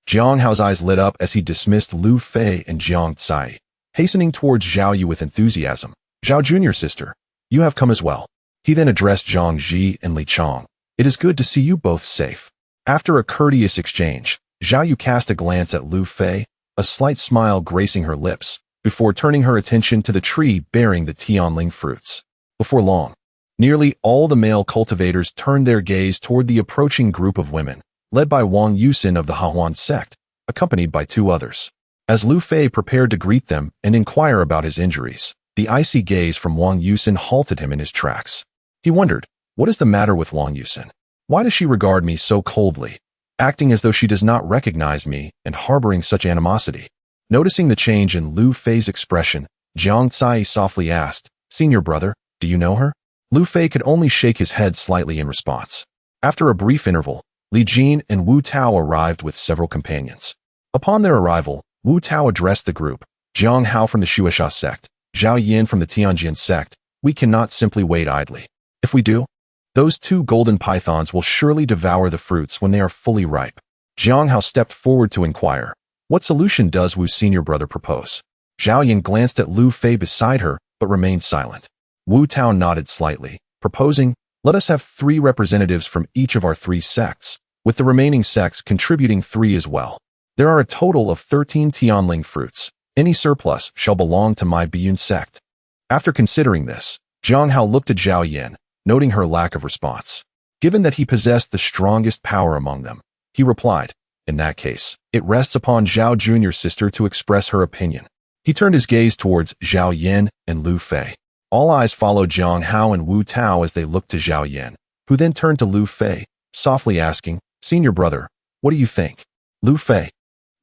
Speaker 1: Jiang Hao's eyes lit up as he dismissed Lu Fei and Jiang Cai, hastening towards Zhao Yu with enthusiasm. "Zhao Junior sister, you have come as well." He then addressed Zhang Ji and Li Chong. "It is good to see you both safe." After a courteous exchange, Zhao Yu cast a glance at Lu Fei, a slight smile gracing her lips, before turning her attention to the tree bearing the Tianling fruits. Before long, nearly all the male cultivators turned their gaze toward the approaching group of women, led by Wang Yusin of the Hahuan sect, accompanied by two others. As Lu Fei prepared to greet them and inquire about his injuries, the icy gaze from Wang Yusin halted him in his tracks. He wondered, what is the matter with Wang Yusin? Why does she regard me so coldly, acting as though she does not recognize me and harboring such animosity? Noticing the change in Lu Fei's expression, Jiang Cai softly asked, "Senior brother, do you know her?" Lu Fei could only shake his head slightly in response. After a brief interval, Li Jin and Wu Tao arrived with several companions. Upon their arrival, Wu Tao addressed the group, "Jiang Hao from the Shueisha sect, Zhao Yin from the Tianjin sect. We cannot simply wait idly. If we do, those two golden pythons will surely devour the fruits when they are fully ripe." Jiang Hao stepped forward to inquire, "What solution does Wu's senior brother propose?" Zhao Yin glanced at Lu Fei beside her, but remained silent. Wu Tao nodded slightly, proposing, "Let us have 3 representatives from each of our 3 sects, with the remaining sects contributing 3 as well. There are a total of 13 Tianling fruits. Any surplus shall belong to my Biyun sect." After considering this, Jiang Hao looked at Zhao Yin, noting her lack of response. Given that he possessed the strongest power among them, he replied, "In that case, it rests upon Zhao Junior's sister to express her opinion." He turned his gaze towards Zhao Yin and Lu Fei. All eyes followed Jiang Hao and Wu Tao as they looked to Zhao Yin, who then turned to Lu Fei, softly asking, "Senior brother, what do you think?" Lu Fei,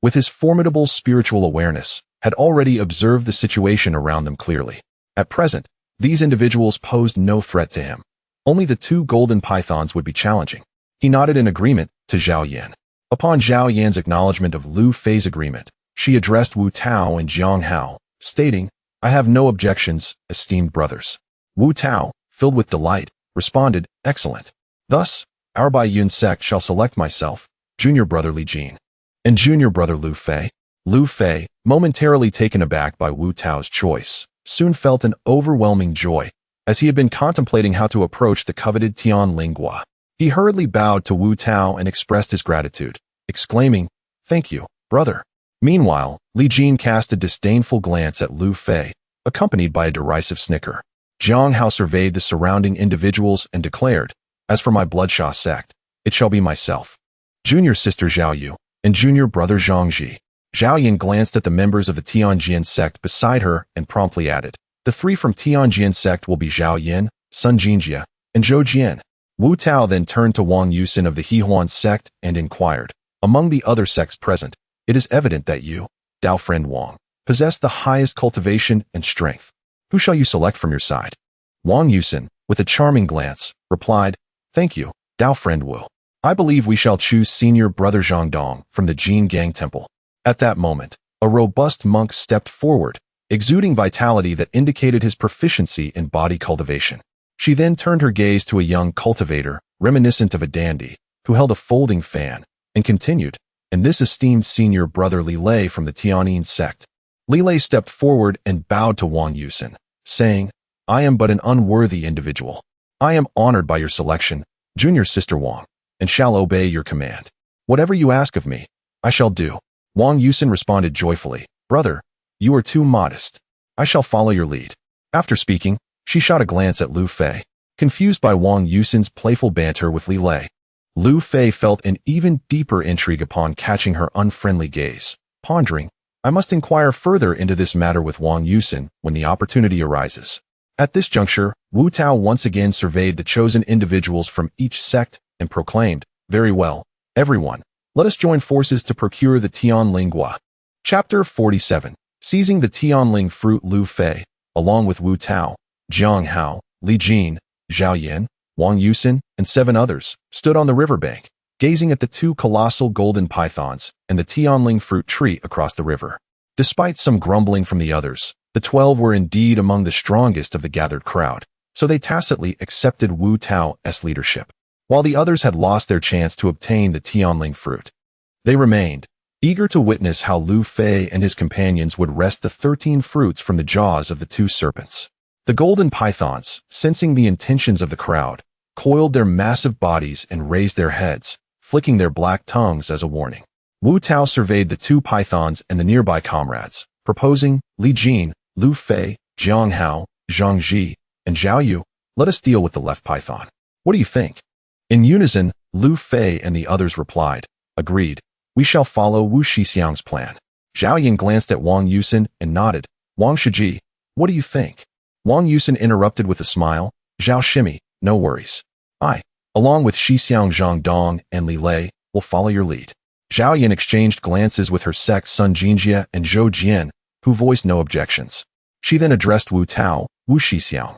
Speaker 1: with his formidable spiritual awareness, had already observed the situation around them clearly. At present, these individuals posed no threat to him. Only the 2 golden pythons would be challenging. He nodded in agreement to Zhao Yin. Upon Zhao Yin's acknowledgement of Lu Fei's agreement, she addressed Wu Tao and Jiang Hao, stating, "I have no objections, esteemed brothers." Wu Tao, filled with delight, responded, "Excellent. Thus, our Biyun sect shall select myself, junior brother Li Jin, and junior brother Lu Fei." Lu Fei, momentarily taken aback by Wu Tao's choice, soon felt an overwhelming joy, as he had been contemplating how to approach the coveted Tianling Gua. He hurriedly bowed to Wu Tao and expressed his gratitude, exclaiming, "Thank you, brother." Meanwhile, Li Jin cast a disdainful glance at Lu Fei, accompanied by a derisive snicker. Jiang Hao surveyed the surrounding individuals and declared, "As for my Bloodshot sect, it shall be myself, junior sister Zhao Yu, and junior brother Zhang Ji." Zhao Yin glanced at the members of the Tianjin sect beside her and promptly added, "The 3 from Tianjin sect will be Zhao Yin, Sun Jinjia, and Zhou Jian." Wu Tao then turned to Wang Yusin of the Hehuan sect and inquired, "Among the other sects present, it is evident that you, Dao friend Wang, possess the highest cultivation and strength. Who shall you select from your side?" Wang Yusin, with a charming glance, replied, "Thank you, Dao friend Wu. I believe we shall choose Senior Brother Zhangdong from the Jin Gang Temple. At that moment, a robust monk stepped forward, exuding vitality that indicated his proficiency in body cultivation. She then turned her gaze to a young cultivator, reminiscent of a dandy, who held a folding fan, and continued, "And this esteemed Senior Brother Li Lei from the Tianyin sect." Li Lei stepped forward and bowed to Wang Yusen, saying, "I am but an unworthy individual. I am honored by your selection, Junior Sister Wang, and shall obey your command. Whatever you ask of me, I shall do." Wang Yusen responded joyfully, "Brother, you are too modest. I shall follow your lead." After speaking, she shot a glance at Lu Fei. Confused by Wang Yusen's playful banter with Li Lei, Lu Fei felt an even deeper intrigue upon catching her unfriendly gaze, pondering, "I must inquire further into this matter with Wang Yusen when the opportunity arises." At this juncture, Wu Tao once again surveyed the chosen individuals from each sect and proclaimed, "Very well, everyone, let us join forces to procure the Tianling Gua." Chapter 47. Seizing the Tianling fruit. Lu Fei, along with Wu Tao, Jiang Hao, Li Jin, Zhao Yin, Wang Yusen, and 7 others, stood on the riverbank, gazing at the 2 colossal golden pythons and the Tianling fruit tree across the river. Despite some grumbling from the others, the 12 were indeed among the strongest of the gathered crowd, so they tacitly accepted Wu Tao's leadership. While the others had lost their chance to obtain the Tianling fruit, they remained, eager to witness how Lu Fei and his companions would wrest the 13 fruits from the jaws of the 2 serpents. The golden pythons, sensing the intentions of the crowd, coiled their massive bodies and raised their heads, flicking their black tongues as a warning. Wu Tao surveyed the 2 pythons and the nearby comrades, proposing, "Li Jin, Lu Fei, Jiang Hao, Zhang Ji, and Zhao Yu, let us deal with the left python. What do you think?" In unison, Lu Fei and the others replied, "Agreed. We shall follow Wu Shixiang's plan." Zhao Yin glanced at Wang Yusen and nodded. "Wang Shiji, what do you think?" Wang Yusen interrupted with a smile, "Zhao Shimi, no worries. I, along with Shixiang Zhangdong and Li Lei, will follow your lead." Zhao Yin exchanged glances with her sect's Sun Jinjie and Zhou Jian, who voiced no objections. She then addressed Wu Tao, "Wu Shixiang,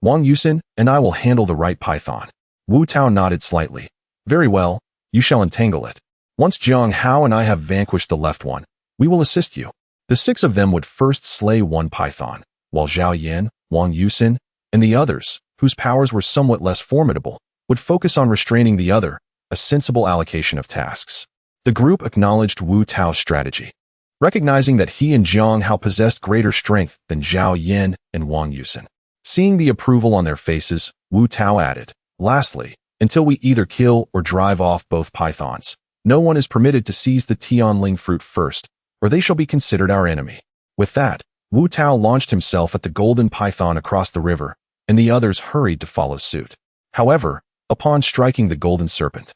Speaker 1: Wang Yusen, and I will handle the right python." Wu Tao nodded slightly. "Very well, you shall entangle it. Once Jiang Hao and I have vanquished the left one, we will assist you." The 6 of them would first slay one python, while Zhao Yin, Wang Yusen, and the others, whose powers were somewhat less formidable, would focus on restraining the other, a sensible allocation of tasks. The group acknowledged Wu Tao's strategy, recognizing that he and Jiang Hao possessed greater strength than Zhao Yin and Wang Yusen. Seeing the approval on their faces, Wu Tao added, "Lastly, until we either kill or drive off both pythons, no one is permitted to seize the Tianling fruit first, or they shall be considered our enemy." With that, Wu Tao launched himself at the golden python across the river, and the others hurried to follow suit. However, upon striking the golden serpent,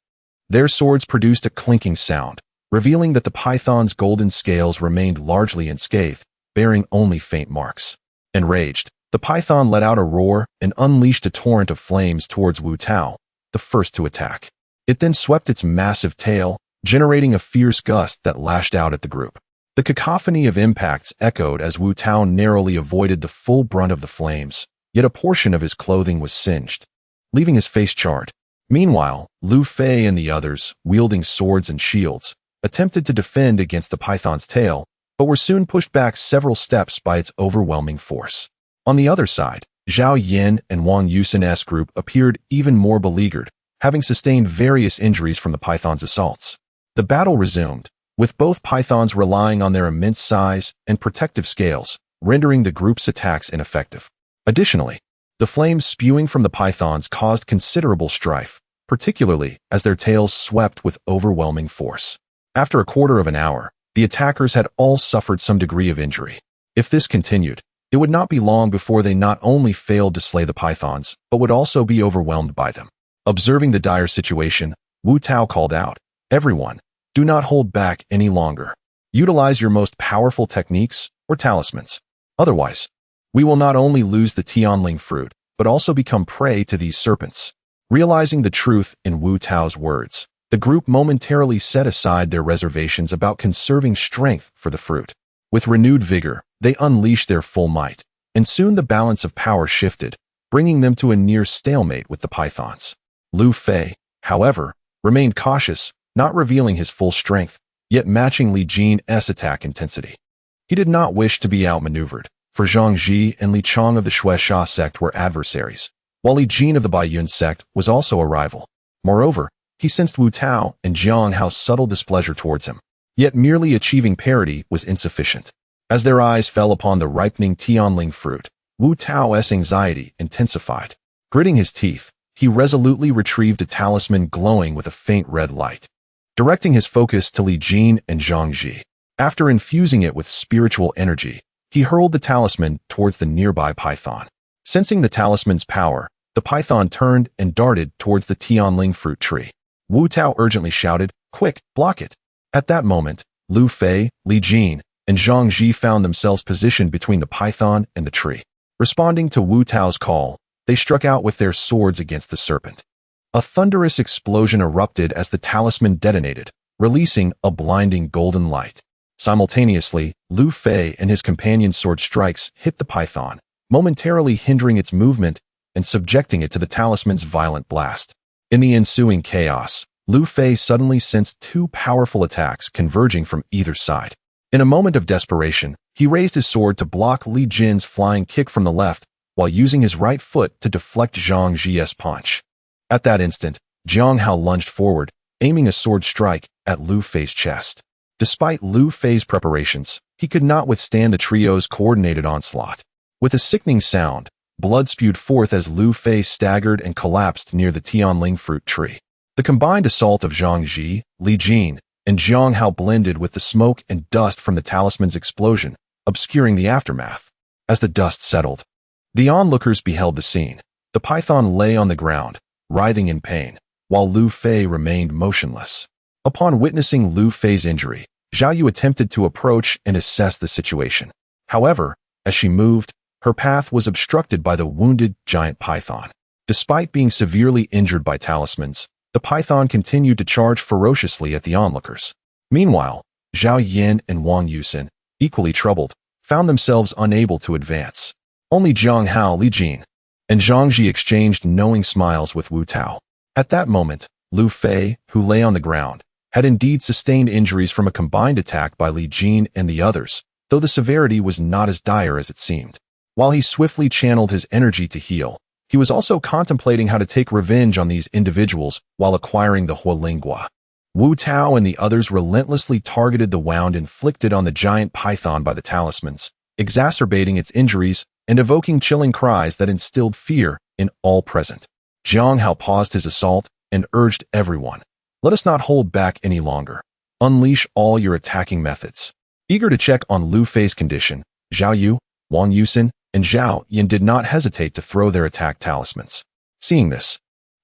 Speaker 1: their swords produced a clinking sound, revealing that the python's golden scales remained largely unscathed, bearing only faint marks. Enraged, the python let out a roar and unleashed a torrent of flames towards Wu Tao, the first to attack. It then swept its massive tail, generating a fierce gust that lashed out at the group. The cacophony of impacts echoed as Wu Tao narrowly avoided the full brunt of the flames, yet a portion of his clothing was singed, leaving his face charred. Meanwhile, Lu Fei and the others, wielding swords and shields, attempted to defend against the python's tail, but were soon pushed back several steps by its overwhelming force. On the other side, Zhao Yin and Wang Yusen's group appeared even more beleaguered, having sustained various injuries from the python's assaults. The battle resumed, with both pythons relying on their immense size and protective scales, rendering the group's attacks ineffective. Additionally, the flames spewing from the pythons caused considerable strife, particularly as their tails swept with overwhelming force. After a quarter of an hour, the attackers had all suffered some degree of injury. If this continued, it would not be long before they not only failed to slay the pythons, but would also be overwhelmed by them. Observing the dire situation, Wu Tao called out, "Everyone, do not hold back any longer. Utilize your most powerful techniques or talismans. Otherwise, we will not only lose the Tianling fruit, but also become prey to these serpents." Realizing the truth in Wu Tao's words, the group momentarily set aside their reservations about conserving strength for the fruit. With renewed vigor, they unleashed their full might, and soon the balance of power shifted, bringing them to a near stalemate with the pythons. Lu Fei, however, remained cautious, not revealing his full strength, yet matching Li Jin's attack intensity. He did not wish to be outmaneuvered, for Zhang Ji and Li Chong of the Xuesha sect were adversaries, while Li Jin of the Baiyun sect was also a rival. Moreover, he sensed Wu Tao and Jiang Hao's subtle displeasure towards him. Yet merely achieving parity was insufficient. As their eyes fell upon the ripening Tianling fruit, Wu Tao's anxiety intensified. Gritting his teeth, he resolutely retrieved a talisman glowing with a faint red light. Directing his focus to Li Jin and Zhang Ji, after infusing it with spiritual energy, he hurled the talisman towards the nearby python. Sensing the talisman's power, the python turned and darted towards the Tianling fruit tree. Wu Tao urgently shouted, "Quick, block it!" At that moment, Lu Fei, Li Jin, and Zhang Ji found themselves positioned between the python and the tree. Responding to Wu Tao's call, they struck out with their swords against the serpent. A thunderous explosion erupted as the talisman detonated, releasing a blinding golden light. Simultaneously, Lu Fei and his companion's sword strikes hit the python, momentarily hindering its movement and subjecting it to the talisman's violent blast. In the ensuing chaos, Lu Fei suddenly sensed two powerful attacks converging from either side. In a moment of desperation, he raised his sword to block Li Jin's flying kick from the left, while using his right foot to deflect Zhang Ji's punch. At that instant, Jiang Hao lunged forward, aiming a sword strike at Lu Fei's chest. Despite Lu Fei's preparations, he could not withstand the trio's coordinated onslaught. With a sickening sound, blood spewed forth as Lu Fei staggered and collapsed near the Tianling fruit tree. The combined assault of Zhang Ji, Li Jin, and Jiang Hao blended with the smoke and dust from the talisman's explosion, obscuring the aftermath. As the dust settled, the onlookers beheld the scene. The python lay on the ground, writhing in pain, while Lu Fei remained motionless. Upon witnessing Lu Fei's injury, Zhao Yu attempted to approach and assess the situation. However, as she moved, her path was obstructed by the wounded giant python. Despite being severely injured by talismans, the python continued to charge ferociously at the onlookers. Meanwhile, Zhao Yin and Wang Yusin, equally troubled, found themselves unable to advance. Only Jiang Hao, Li Jin, and Zhang Ji exchanged knowing smiles with Wu Tao. At that moment, Lu Fei, who lay on the ground, had indeed sustained injuries from a combined attack by Li Jin and the others, though the severity was not as dire as it seemed. While he swiftly channeled his energy to heal, he was also contemplating how to take revenge on these individuals while acquiring the Huolingua. Wu Tao and the others relentlessly targeted the wound inflicted on the giant python by the talismans, exacerbating its injuries and evoking chilling cries that instilled fear in all present. Jiang Hao paused his assault and urged everyone, "Let us not hold back any longer. Unleash all your attacking methods." Eager to check on Lu Fei's condition, Zhao Yu, Wang Yusin, and Zhao Yin did not hesitate to throw their attack talismans. Seeing this,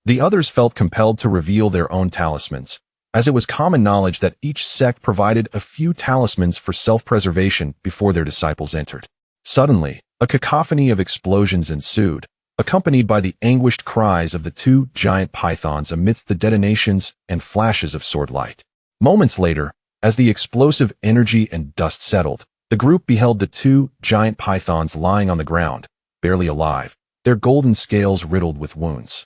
Speaker 1: the others felt compelled to reveal their own talismans, as it was common knowledge that each sect provided a few talismans for self-preservation before their disciples entered. Suddenly, a cacophony of explosions ensued, accompanied by the anguished cries of the two giant pythons amidst the detonations and flashes of sword light. Moments later, as the explosive energy and dust settled, the group beheld the two giant pythons lying on the ground, barely alive, their golden scales riddled with wounds,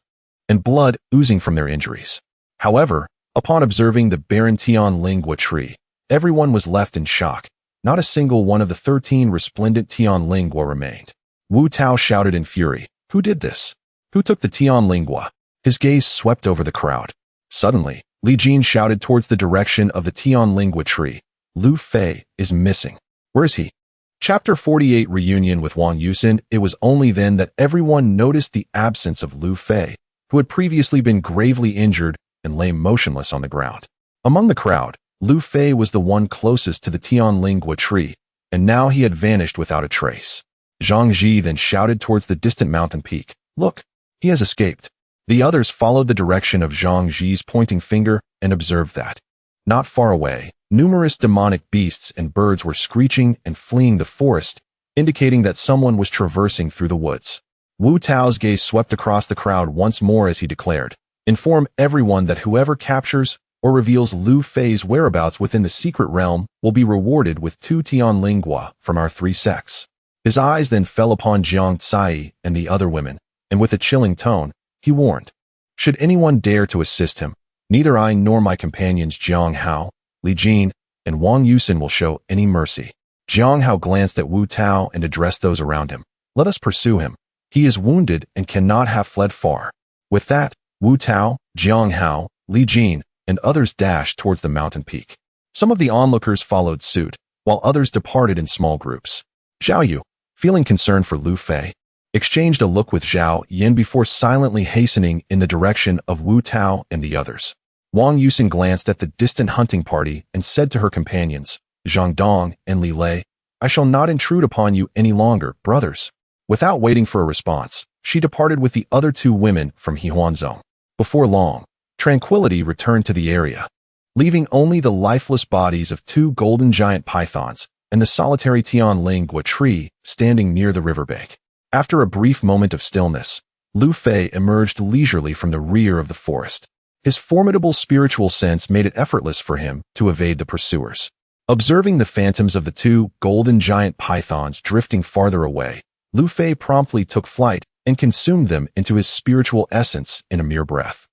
Speaker 1: and blood oozing from their injuries. However, upon observing the barren Tianlingua tree, everyone was left in shock. Not a single one of the 13 resplendent Tianlingua remained. Wu Tao shouted in fury, "Who did this? Who took the Tianlingua?" His gaze swept over the crowd. Suddenly, Li Jin shouted towards the direction of the Tianlingua tree, "Lu Fei is missing. Where is he?" Chapter 48 Reunion with Wang Yusin. It was only then that everyone noticed the absence of Lu Fei, who had previously been gravely injured and lay motionless on the ground. Among the crowd, Lu Fei was the one closest to the Tianlingua tree, and now he had vanished without a trace. Zhang Ji then shouted towards the distant mountain peak, "Look, he has escaped." The others followed the direction of Zhang Ji's pointing finger and observed that, not far away, numerous demonic beasts and birds were screeching and fleeing the forest, indicating that someone was traversing through the woods. Wu Tao's gaze swept across the crowd once more as he declared, "Inform everyone that whoever captures or reveals Lu Fei's whereabouts within the secret realm will be rewarded with 2 Tianlingua from our 3 sects." His eyes then fell upon Jiang Tsai and the other women, and with a chilling tone, he warned, "Should anyone dare to assist him, Neither I nor my companions Jiang Hao, Li Jin, and Wang Yusin will show any mercy. Jiang Hao glanced at Wu Tao and addressed those around him. Let us pursue him. He is wounded and cannot have fled far. With that, Wu Tao, Jiang Hao, Li Jin, and others dashed towards the mountain peak. Some of the onlookers followed suit, while others departed in small groups. Zhao Yu, feeling concerned for Lu Fei, exchanged a look with Zhao Yin before silently hastening in the direction of Wu Tao and the others. Wang Yusin glanced at the distant hunting party and said to her companions, Zhang Dong and Li Lei, I shall not intrude upon you any longer, brothers. Without waiting for a response, she departed with the other two women from Hehuanzong. Before long, tranquility returned to the area, leaving only the lifeless bodies of two golden giant pythons and the solitary Tianlingua tree standing near the riverbank. After a brief moment of stillness, Lu Fei emerged leisurely from the rear of the forest. His formidable spiritual sense made it effortless for him to evade the pursuers. Observing the phantoms of the two golden giant pythons drifting farther away, Lu Fei promptly took flight and consumed them into his spiritual essence in a mere breath.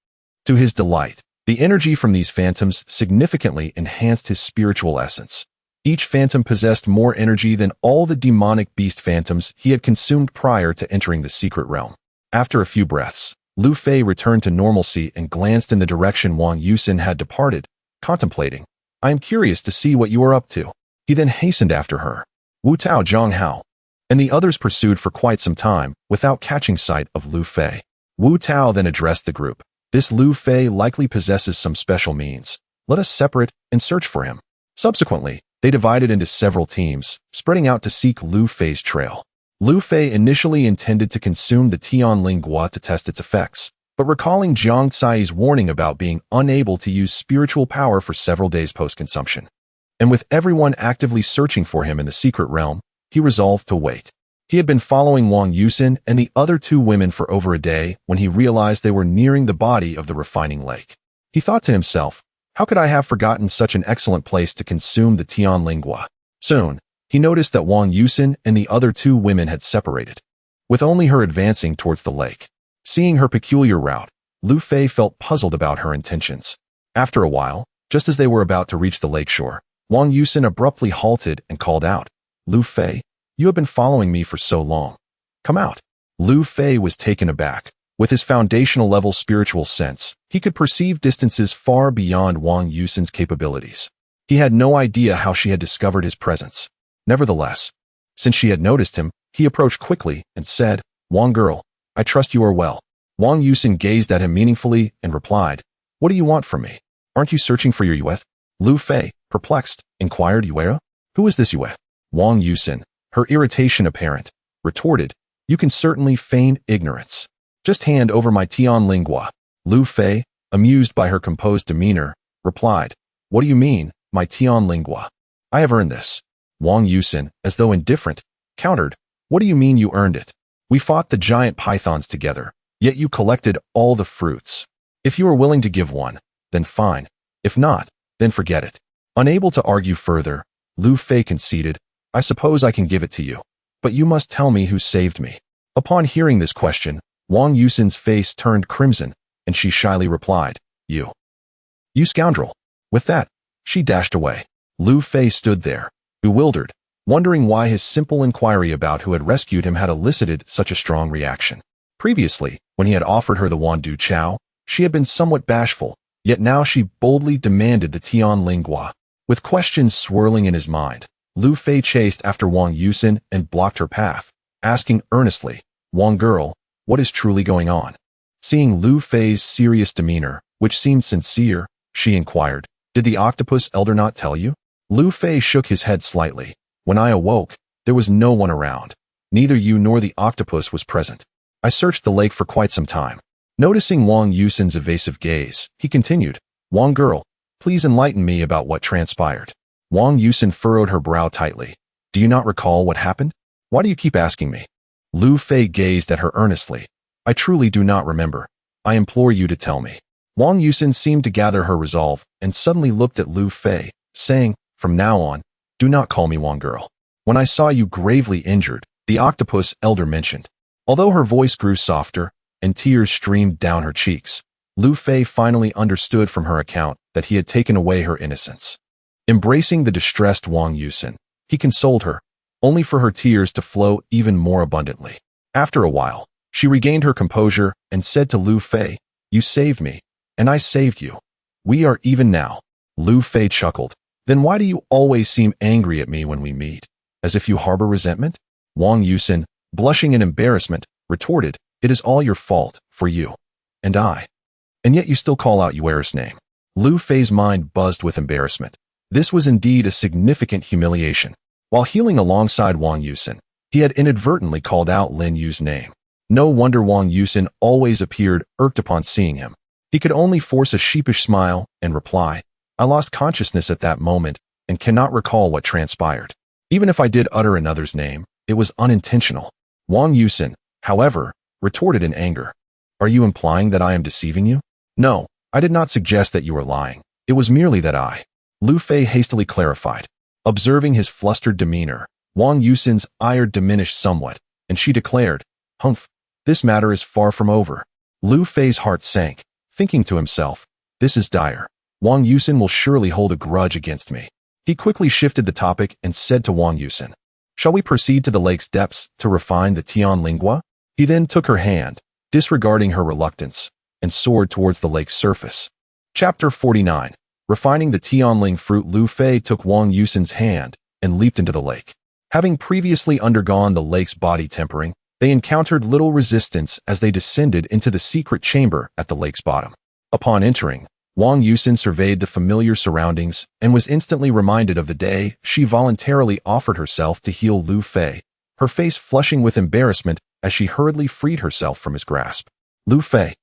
Speaker 1: To his delight, the energy from these phantoms significantly enhanced his spiritual essence. Each phantom possessed more energy than all the demonic beast phantoms he had consumed prior to entering the secret realm. After a few breaths, Lu Fei returned to normalcy and glanced in the direction Wang Yusin had departed, contemplating. I am curious to see what you are up to. He then hastened after her. Wu Tao, Jiang Hao, and the others pursued for quite some time without catching sight of Lu Fei. Wu Tao then addressed the group. This Lu Fei likely possesses some special means. Let us separate and search for him. Subsequently, they divided into several teams, spreading out to seek Lu Fei's trail. Lu Fei initially intended to consume the Tianlingua to test its effects, but recalling Jiang Tsai's warning about being unable to use spiritual power for several days post-consumption, and with everyone actively searching for him in the secret realm, he resolved to wait. He had been following Wang Yusin and the other two women for over a day when he realized they were nearing the body of the refining lake. He thought to himself, how could I have forgotten such an excellent place to consume the Tianlingua? Soon, he noticed that Wang Yusin and the other two women had separated, with only her advancing towards the lake. Seeing her peculiar route, Lu Fei felt puzzled about her intentions. After a while, just as they were about to reach the lakeshore, Wang Yusin abruptly halted and called out, Lu Fei, you have been following me for so long. Come out. Lu Fei was taken aback. With his foundational level spiritual sense, he could perceive distances far beyond Wang Yusin's capabilities. He had no idea how she had discovered his presence. Nevertheless, since she had noticed him, he approached quickly and said, Wang girl, I trust you are well. Wang Yusin gazed at him meaningfully and replied, what do you want from me? Aren't you searching for your Yue? Lu Fei, perplexed, inquired Yue? Who is this Yue? Wang Yusin, her irritation apparent, retorted, you can certainly feign ignorance. Just hand over my Tianlingua. Lu Fei, amused by her composed demeanor, replied, what do you mean, my Tianlingua? I have earned this. Wang Yusin, as though indifferent, countered, what do you mean you earned it? We fought the giant pythons together, yet you collected all the fruits. If you are willing to give one, then fine. If not, then forget it. Unable to argue further, Lu Fei conceded, I suppose I can give it to you, but you must tell me who saved me. Upon hearing this question, Wang Yusin's face turned crimson, and she shyly replied, You scoundrel. With that, she dashed away. Lu Fei stood there, bewildered, wondering why his simple inquiry about who had rescued him had elicited such a strong reaction. Previously, when he had offered her the Wandu Chao, she had been somewhat bashful, yet now she boldly demanded the Tianlingua. With questions swirling in his mind, Lu Fei chased after Wang Yusin and blocked her path, asking earnestly, Wang girl, what is truly going on? Seeing Lu Fei's serious demeanor, which seemed sincere, she inquired, did the octopus elder not tell you? Lu Fei shook his head slightly. When I awoke, there was no one around. Neither you nor the octopus was present. I searched the lake for quite some time. Noticing Wang Yusin's evasive gaze, he continued, Wang girl, please enlighten me about what transpired. Wang Yusin furrowed her brow tightly. Do you not recall what happened? Why do you keep asking me? Lu Fei gazed at her earnestly. I truly do not remember. I implore you to tell me. Wang Yusin seemed to gather her resolve and suddenly looked at Lu Fei, saying, from now on, do not call me Wang girl. When I saw you gravely injured, the octopus elder mentioned. Although her voice grew softer and tears streamed down her cheeks, Lu Fei finally understood from her account that he had taken away her innocence. Embracing the distressed Wang Yusin, he consoled her, only for her tears to flow even more abundantly. After a while, she regained her composure and said to Lu Fei, "You saved me, and I saved you. We are even now." Lu Fei chuckled. "Then why do you always seem angry at me when we meet? As if you harbor resentment?" Wang Yusin, blushing in embarrassment, retorted, "It is all your fault, for you. And I. And yet you still call out Yuer's name." Lu Fei's mind buzzed with embarrassment. This was indeed a significant humiliation. While healing alongside Wang Yusin, he had inadvertently called out Lin Yu's name. No wonder Wang Yusin always appeared irked upon seeing him. He could only force a sheepish smile and reply, "I lost consciousness at that moment and cannot recall what transpired. Even if I did utter another's name, it was unintentional." Wang Yusin, however, retorted in anger, "Are you implying that I am deceiving you?" "No, I did not suggest that you were lying. It was merely that I." Lu Fei hastily clarified. Observing his flustered demeanor, Wang Yusin's ire diminished somewhat, and she declared, "Humph, this matter is far from over." Lu Fei's heart sank, thinking to himself, "This is dire. Wang Yusin will surely hold a grudge against me." He quickly shifted the topic and said to Wang Yusin, "Shall we proceed to the lake's depths to refine the Tian Lingua?" He then took her hand, disregarding her reluctance, and soared towards the lake's surface. Chapter 49. Refining the Tianling fruit. Lu Fei took Wang Yusin's hand and leaped into the lake. Having previously undergone the lake's body tempering, they encountered little resistance as they descended into the secret chamber at the lake's bottom. Upon entering, Wang Yusin surveyed the familiar surroundings and was instantly reminded of the day she voluntarily offered herself to heal Lu Fei, her face flushing with embarrassment as she hurriedly freed herself from his grasp. Lu Fei,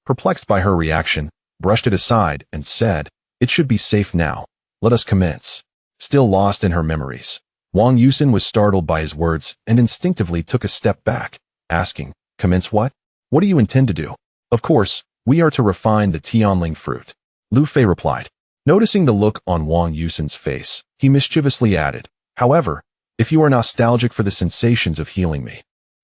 Speaker 1: perplexed by her reaction, brushed it aside and said, "It should be safe now. Let us commence." Still lost in her memories, Wang Yusin was startled by his words and instinctively took a step back, asking, "Commence what? What do you intend to do?" "Of course, we are to refine the Tianling fruit," Lu Fei replied. Noticing the look on Wang Yusin's face, he mischievously added, "However, if you are nostalgic for the sensations of healing me,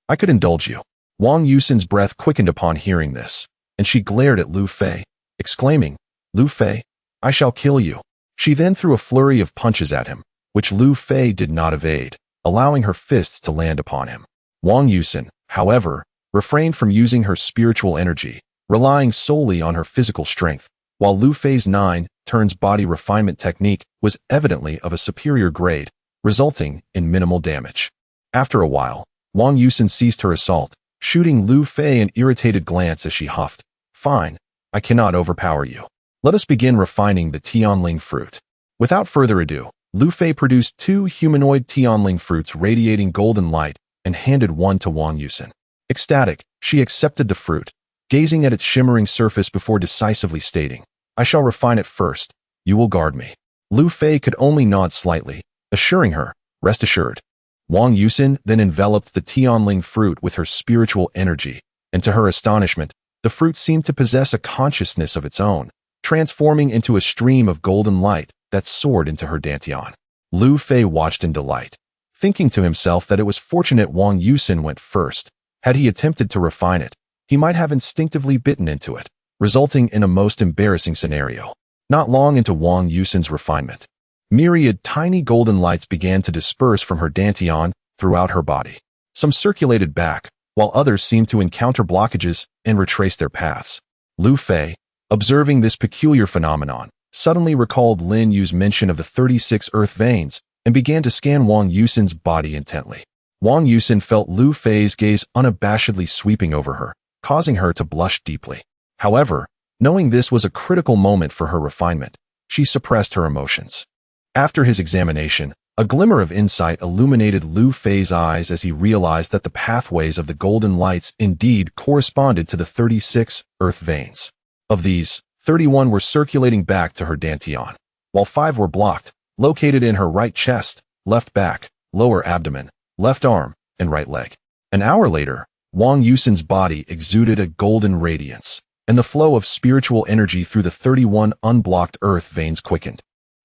Speaker 1: I could indulge you." Wang Yusin's breath quickened upon hearing this, and she glared at Lu Fei, exclaiming, "Lu Fei, I shall kill you." She then threw a flurry of punches at him, which Lu Fei did not evade, allowing her fists to land upon him. Wang Yusin, however, refrained from using her spiritual energy, relying solely on her physical strength, while Lu Fei's 9 turns body refinement technique was evidently of a superior grade, resulting in minimal damage. After a while, Wang Yusin ceased her assault, shooting Lu Fei an irritated glance as she huffed, "Fine, I cannot overpower you. Let us begin refining the Tianling fruit." Without further ado, Lu Fei produced 2 humanoid Tianling fruits radiating golden light and handed one to Wang Yusin. Ecstatic, she accepted the fruit, gazing at its shimmering surface before decisively stating, "I shall refine it first. You will guard me." Lu Fei could only nod slightly, assuring her, "Rest assured." Wang Yusin then enveloped the Tianling fruit with her spiritual energy, and to her astonishment, the fruit seemed to possess a consciousness of its own, transforming into a stream of golden light that soared into her dantian. Lu Fei watched in delight, thinking to himself that it was fortunate Wang Yusin went first. Had he attempted to refine it, he might have instinctively bitten into it, resulting in a most embarrassing scenario. Not long into Wang Yusin's refinement, myriad tiny golden lights began to disperse from her dantian throughout her body. Some circulated back, while others seemed to encounter blockages and retrace their paths. Lu Fei, observing this peculiar phenomenon, suddenly recalled Lin Yu's mention of the 36 earth veins and began to scan Wang Yusin's body intently. Wang Yusin felt Lu Fei's gaze unabashedly sweeping over her, causing her to blush deeply. However, knowing this was a critical moment for her refinement, she suppressed her emotions. After his examination, a glimmer of insight illuminated Lu Fei's eyes as he realized that the pathways of the golden lights indeed corresponded to the 36 earth veins. Of these, 31 were circulating back to her dantian, while 5 were blocked, located in her right chest, left back, lower abdomen, left arm, and right leg. An hour later, Wang Yusin's body exuded a golden radiance, and the flow of spiritual energy through the 31 unblocked earth veins quickened.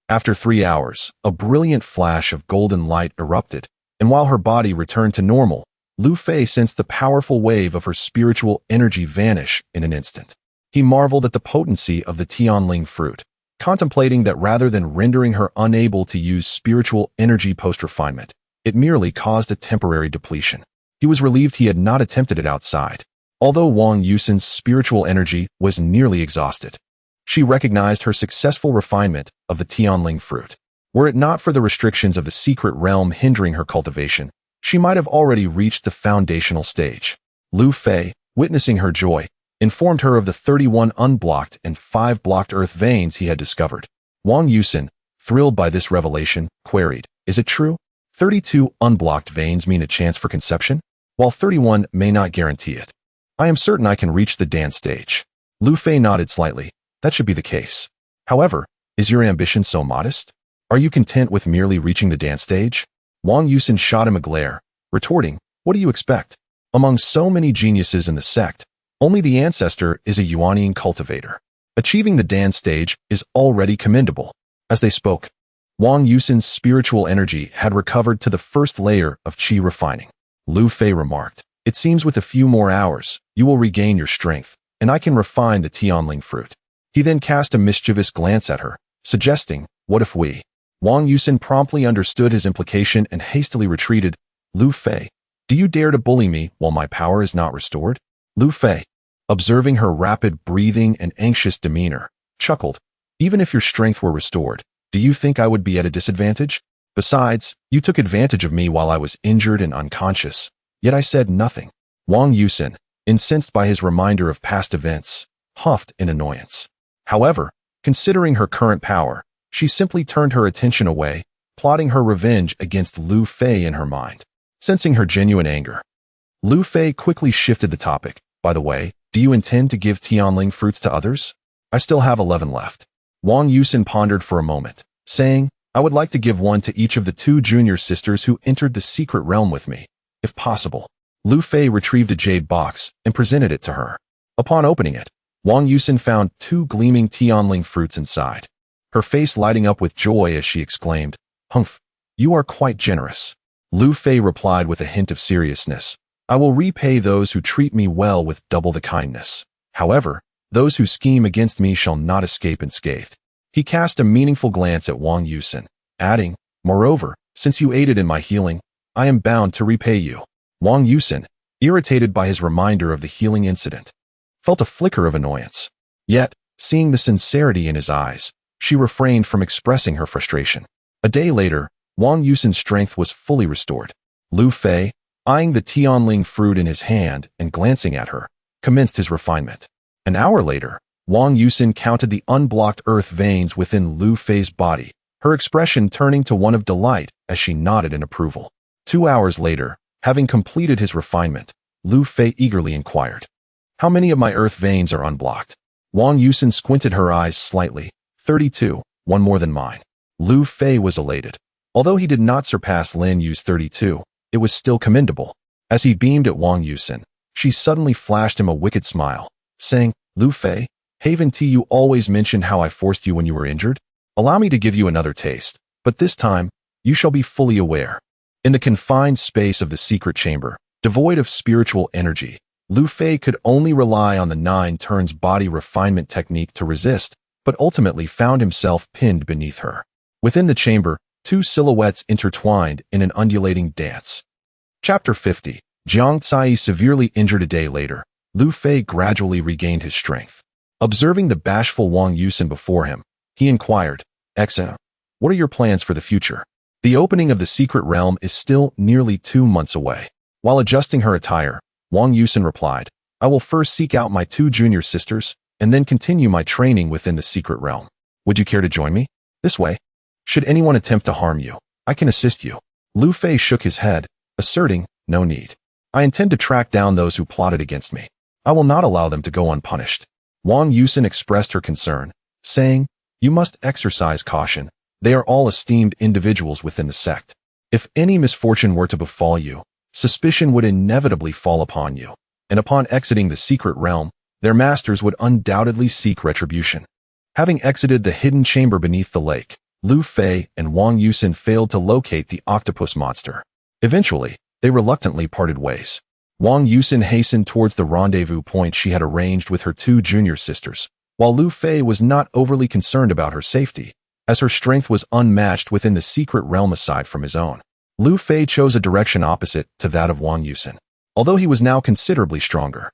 Speaker 1: After 3 hours, a brilliant flash of golden light erupted, and while her body returned to normal, Lu Fei sensed the powerful wave of her spiritual energy vanish in an instant. He marveled at the potency of the Tianling fruit, contemplating that rather than rendering her unable to use spiritual energy post-refinement, it merely caused a temporary depletion. He was relieved he had not attempted it outside. Although Wang Yusin's spiritual energy was nearly exhausted, she recognized her successful refinement of the Tianling fruit. Were it not for the restrictions of the secret realm hindering her cultivation, she might have already reached the foundational stage. Lu Fei, witnessing her joy, informed her of the 31 unblocked and 5 blocked earth veins he had discovered. Wang Yusin, thrilled by this revelation, queried, "Is it true? 32 unblocked veins mean a chance for conception, while 31 may not guarantee it. I am certain I can reach the dance stage." Lu Fei nodded slightly. "That should be the case. However, is your ambition so modest? Are you content with merely reaching the dance stage?" Wang Yusin shot him a glare, retorting, "What do you expect? Among so many geniuses in the sect, only the ancestor is a Yuanian cultivator. Achieving the dance stage is already commendable." As they spoke, Wang Yusin's spiritual energy had recovered to the first layer of qi refining. Lu Fei remarked, "It seems with a few more hours, you will regain your strength, and I can refine the Tianling fruit." He then cast a mischievous glance at her, suggesting, "What if we?" Wang Yusin promptly understood his implication and hastily retreated. "Lu Fei, do you dare to bully me while my power is not restored?" Lu Fei, observing her rapid breathing and anxious demeanor, chuckled, "Even if your strength were restored, do you think I would be at a disadvantage? Besides, you took advantage of me while I was injured and unconscious, yet I said nothing." Wang Yusin, incensed by his reminder of past events, huffed in annoyance. However, considering her current power, she simply turned her attention away, plotting her revenge against Lu Fei in her mind. Sensing her genuine anger, Lu Fei quickly shifted the topic. "By the way, do you intend to give Tianling fruits to others? I still have 11 left." Wang Yusin pondered for a moment, saying, "I would like to give one to each of the 2 junior sisters who entered the secret realm with me, if possible." Lu Fei retrieved a jade box and presented it to her. Upon opening it, Wang Yusin found 2 gleaming Tianling fruits inside. Her face lighting up with joy as she exclaimed, "Humph, you are quite generous." Lu Fei replied with a hint of seriousness, "I will repay those who treat me well with double the kindness. However, those who scheme against me shall not escape unscathed." He cast a meaningful glance at Wang Yusin, adding, "Moreover, since you aided in my healing, I am bound to repay you." Wang Yusin, irritated by his reminder of the healing incident, felt a flicker of annoyance. Yet, seeing the sincerity in his eyes, she refrained from expressing her frustration. A day later, Wang Yusin's strength was fully restored. Lu Fei, eyeing the Tianling fruit in his hand and glancing at her, commenced his refinement. An hour later, Wang Yusin counted the unblocked earth veins within Lu Fei's body, her expression turning to one of delight as she nodded in approval. 2 hours later, having completed his refinement, Lu Fei eagerly inquired, "How many of my earth veins are unblocked?" Wang Yusin squinted her eyes slightly. 32, one more than mine." Lu Fei was elated. Although he did not surpass Lin Yu's 32, it was still commendable. As he beamed at Wang Yusin, she suddenly flashed him a wicked smile, saying, "Lu Fei, haven't you always mentioned how I forced you when you were injured? Allow me to give you another taste, but this time, you shall be fully aware." In the confined space of the secret chamber, devoid of spiritual energy, Lu Fei could only rely on the 9 turns body refinement technique to resist, but ultimately found himself pinned beneath her. Within the chamber, 2 silhouettes intertwined in an undulating dance. Chapter 50. Jiang Cai severely injured a day later, Lu Fei gradually regained his strength. Observing the bashful Wang Yusin before him, he inquired, "Exa, what are your plans for the future?" The opening of the secret realm is still nearly 2 months away. While adjusting her attire, Wang Yusin replied, "I will first seek out my 2 junior sisters, and then continue my training within the secret realm. Would you care to join me? This way, should anyone attempt to harm you, I can assist you." Lu Fei shook his head, asserting, "No need. I intend to track down those who plotted against me. I will not allow them to go unpunished." Wang Yusin expressed her concern, saying, "You must exercise caution. They are all esteemed individuals within the sect. If any misfortune were to befall you, suspicion would inevitably fall upon you, and upon exiting the secret realm, their masters would undoubtedly seek retribution." Having exited the hidden chamber beneath the lake, Lu Fei and Wang Yusin failed to locate the octopus monster. Eventually, they reluctantly parted ways. Wang Yusin hastened towards the rendezvous point she had arranged with her two junior sisters, while Lu Fei was not overly concerned about her safety, as her strength was unmatched within the secret realm aside from his own. Lu Fei chose a direction opposite to that of Wang Yusin, although he was now considerably stronger.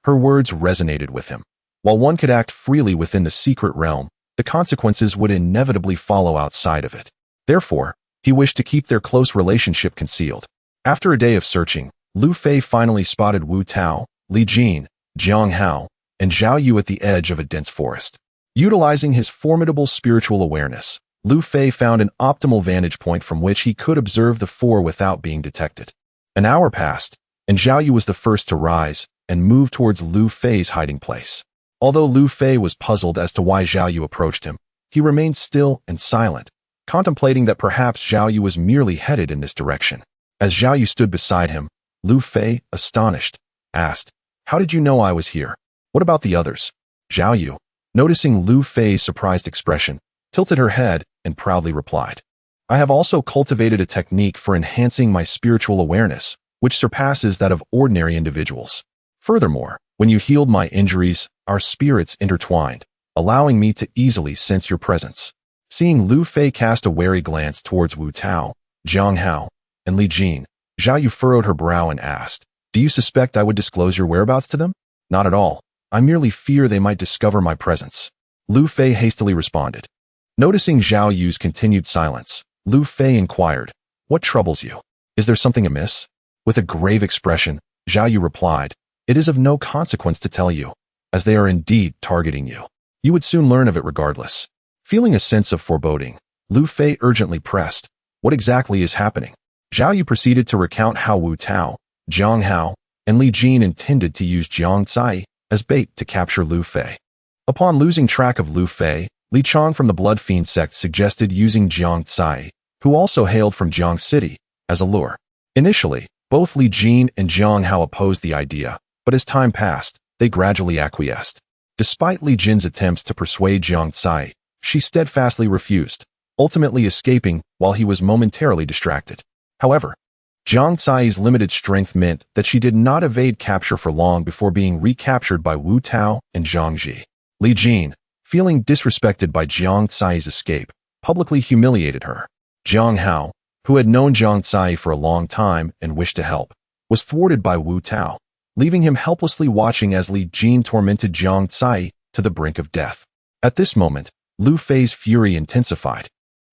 Speaker 1: Her words resonated with him. While one could act freely within the secret realm, the consequences would inevitably follow outside of it. Therefore, he wished to keep their close relationship concealed. After a day of searching, Lu Fei finally spotted Wu Tao, Li Jin, Jiang Hao, and Zhao Yu at the edge of a dense forest. Utilizing his formidable spiritual awareness, Lu Fei found an optimal vantage point from which he could observe the four without being detected. An hour passed, and Zhao Yu was the first to rise and move towards Lu Fei's hiding place. Although Lu Fei was puzzled as to why Zhao Yu approached him, he remained still and silent, contemplating that perhaps Zhao Yu was merely headed in this direction. As Zhao Yu stood beside him, Lu Fei, astonished, asked, "How did you know I was here? What about the others?" Zhao Yu, noticing Lu Fei's surprised expression, tilted her head and proudly replied, "I have also cultivated a technique for enhancing my spiritual awareness, which surpasses that of ordinary individuals. Furthermore, when you healed my injuries, our spirits intertwined, allowing me to easily sense your presence." Seeing Lu Fei cast a wary glance towards Wu Tao, Jiang Hao, and Li Jin, Zhao Yu furrowed her brow and asked, "Do you suspect I would disclose your whereabouts to them?" "Not at all. I merely fear they might discover my presence," Lu Fei hastily responded. Noticing Zhao Yu's continued silence, Lu Fei inquired, "What troubles you? Is there something amiss?" With a grave expression, Zhao Yu replied, "It is of no consequence to tell you, as they are indeed targeting you. You would soon learn of it regardless." Feeling a sense of foreboding, Lu Fei urgently pressed, "What exactly is happening?" Zhao Yu proceeded to recount how Wu Tao, Jiang Hao, and Li Jin intended to use Jiang Cai as bait to capture Lu Fei. Upon losing track of Lu Fei, Li Chang from the Blood Fiend sect suggested using Jiang Cai, who also hailed from Jiang City, as a lure. Initially, both Li Jin and Jiang Hao opposed the idea, but as time passed, they gradually acquiesced. Despite Li Jin's attempts to persuade Jiang Cai, she steadfastly refused, ultimately escaping while he was momentarily distracted. However, Jiang Cai's limited strength meant that she did not evade capture for long before being recaptured by Wu Tao and Zhang Ji. Li Jin, feeling disrespected by Jiang Cai's escape, publicly humiliated her. Jiang Hao, who had known Jiang Cai for a long time and wished to help, was thwarted by Wu Tao, leaving him helplessly watching as Li Jin tormented Jiang Cai to the brink of death. At this moment, Lu Fei's fury intensified.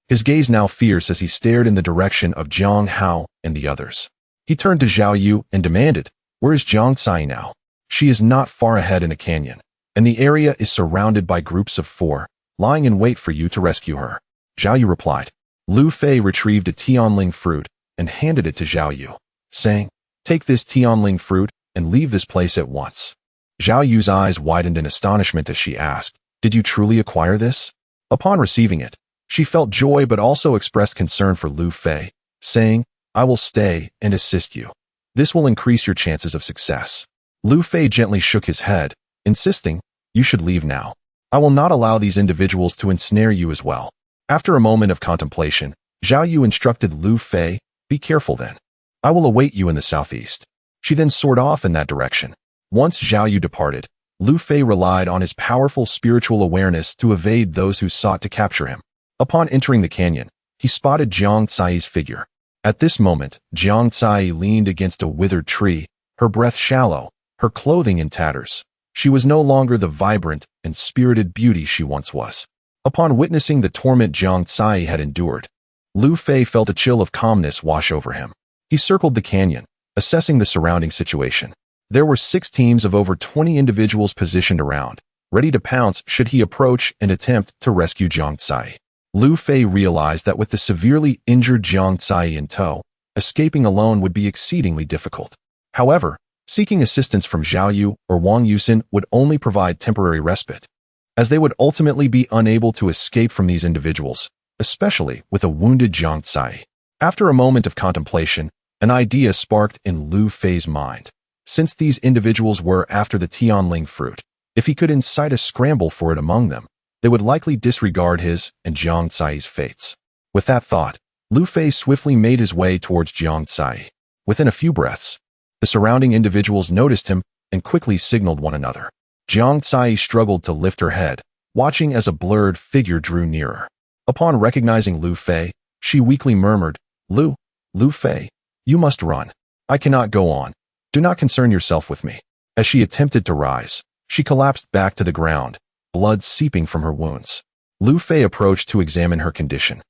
Speaker 1: His gaze now fierce as he stared in the direction of Jiang Hao and the others. He turned to Zhao Yu and demanded, "Where is Jiang Cai now? She is not far ahead in a canyon, and the area is surrounded by groups of 4, lying in wait for you to rescue her." Zhao Yu replied. Lu Fei retrieved a Tianling fruit and handed it to Zhao Yu, saying, "Take this Tianling fruit and leave this place at once." Zhao Yu's eyes widened in astonishment as she asked, "Did you truly acquire this?" Upon receiving it, she felt joy but also expressed concern for Lu Fei, saying, "I will stay and assist you. This will increase your chances of success." Lu Fei gently shook his head, insisting, "You should leave now. I will not allow these individuals to ensnare you as well." After a moment of contemplation, Zhao Yu instructed Lu Fei, "Be careful then. I will await you in the southeast." She then soared off in that direction. Once Zhao Yu departed, Lu Fei relied on his powerful spiritual awareness to evade those who sought to capture him. Upon entering the canyon, he spotted Jiang Cai's figure. At this moment, Jiang Cai leaned against a withered tree, her breath shallow, her clothing in tatters. She was no longer the vibrant and spirited beauty she once was. Upon witnessing the torment Jiang Cai had endured, Lu Fei felt a chill of calmness wash over him. He circled the canyon, assessing the surrounding situation. There were 6 teams of over 20 individuals positioned around, ready to pounce should he approach and attempt to rescue Jiang Cai. Lu Fei realized that with the severely injured Jiang Cai in tow, escaping alone would be exceedingly difficult. However, seeking assistance from Zhao Yu or Wang Yusin would only provide temporary respite, as they would ultimately be unable to escape from these individuals, especially with a wounded Jiang Cai. After a moment of contemplation, an idea sparked in Lu Fei's mind. Since these individuals were after the Tianling fruit, if he could incite a scramble for it among them, they would likely disregard his and Jiang Cai's fates. With that thought, Lu Fei swiftly made his way towards Jiang Cai. Within a few breaths, The surrounding individuals noticed him and quickly signaled one another. Jiang Tsai struggled to lift her head, watching as a blurred figure drew nearer. Upon recognizing Lu Fei, she weakly murmured, Lu Fei, you must run. I cannot go on. Do not concern yourself with me. As she attempted to rise, she collapsed back to the ground, blood seeping from her wounds. Lu Fei approached to examine her condition.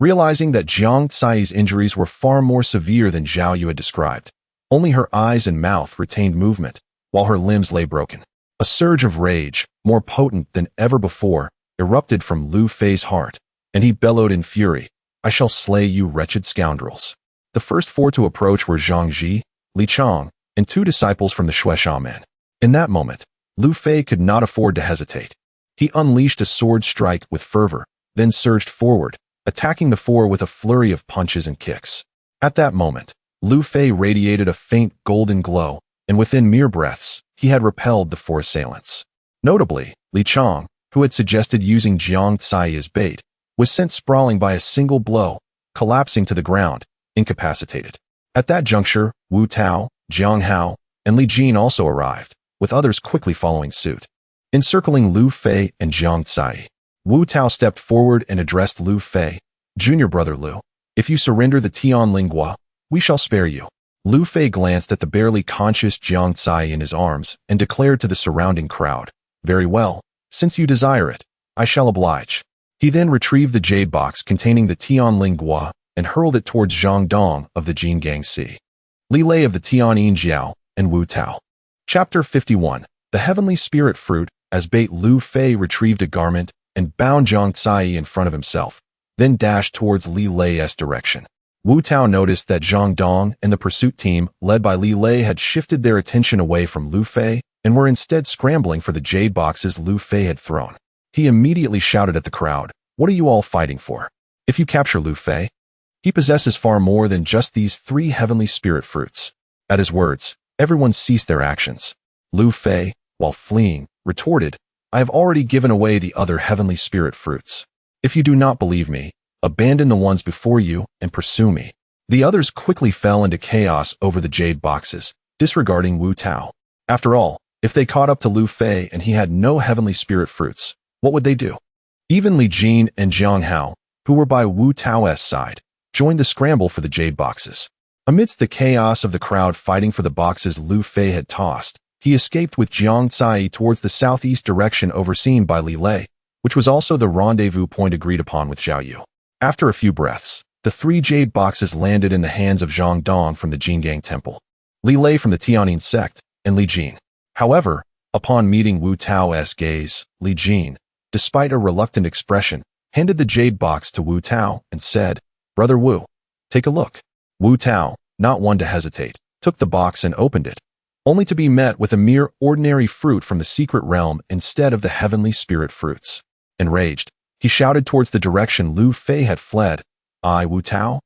Speaker 1: Realizing that Jiang Tsai's injuries were far more severe than Zhao Yu had described, only her eyes and mouth retained movement, while her limbs lay broken. A surge of rage, more potent than ever before, erupted from Lu Fei's heart, and he bellowed in fury, I shall slay you wretched scoundrels. The first four to approach were Zhang Ji, Li Chang, and two disciples from the Shui Shaman. In that moment, Lu Fei could not afford to hesitate. He unleashed a sword strike with fervor, then surged forward, attacking the four with a flurry of punches and kicks. At that moment, Lu Fei radiated a faint golden glow, and within mere breaths, he had repelled the four assailants. Notably, Li Chang, who had suggested using Jiang Tsai as bait, was sent sprawling by a single blow, collapsing to the ground, incapacitated. At that juncture, Wu Tao, Jiang Hao, and Li Jin also arrived, with others quickly following suit. Encircling Lu Fei and Jiang Tsai, Wu Tao stepped forward and addressed Lu Fei, Junior brother Lu, if you surrender the Tian Lingua, we shall spare you. Lu Fei glanced at the barely conscious Jiang Tsai in his arms and declared to the surrounding crowd, very well, since you desire it, I shall oblige. He then retrieved the jade box containing the Tian Lingua and hurled it towards Zhang Dong of the Jin Gangxi, Li Lei of the Tian Yin Jiao, and Wu Tao. Chapter 51. The Heavenly Spirit Fruit. As bait, Lu Fei retrieved a garment and bound Jiang Tsai in front of himself, then dashed towards Li Lei's direction. Wu Tao noticed that Zhang Dong and the pursuit team, led by Li Lei, had shifted their attention away from Lu Fei and were instead scrambling for the jade boxes Lu Fei had thrown. He immediately shouted at the crowd, what are you all fighting for? If you capture Lu Fei, he possesses far more than just these 3 heavenly spirit fruits. At his words, everyone ceased their actions. Lu Fei, while fleeing, retorted, I have already given away the other heavenly spirit fruits. If you do not believe me, abandon the ones before you and pursue me. The others quickly fell into chaos over the jade boxes, disregarding Wu Tao. After all, if they caught up to Lu Fei and he had no heavenly spirit fruits, what would they do? Even Li Jin and Jiang Hao, who were by Wu Tao's side, joined the scramble for the jade boxes. Amidst the chaos of the crowd fighting for the boxes Lu Fei had tossed, he escaped with Jiang Tsai towards the southeast direction overseen by Li Lei, which was also the rendezvous point agreed upon with Zhao Yu. After a few breaths, the 3 jade boxes landed in the hands of Zhang Dong from the Jingang Temple, Li Lei from the Tianyin sect, and Li Jin. However, upon meeting Wu Tao's gaze, Li Jin, despite a reluctant expression, handed the jade box to Wu Tao and said, Brother Wu, take a look. Wu Tao, not one to hesitate, took the box and opened it, only to be met with a mere ordinary fruit from the secret realm instead of the heavenly spirit fruits. Enraged, he shouted towards the direction Lu Fei had fled, I, Wu Tao,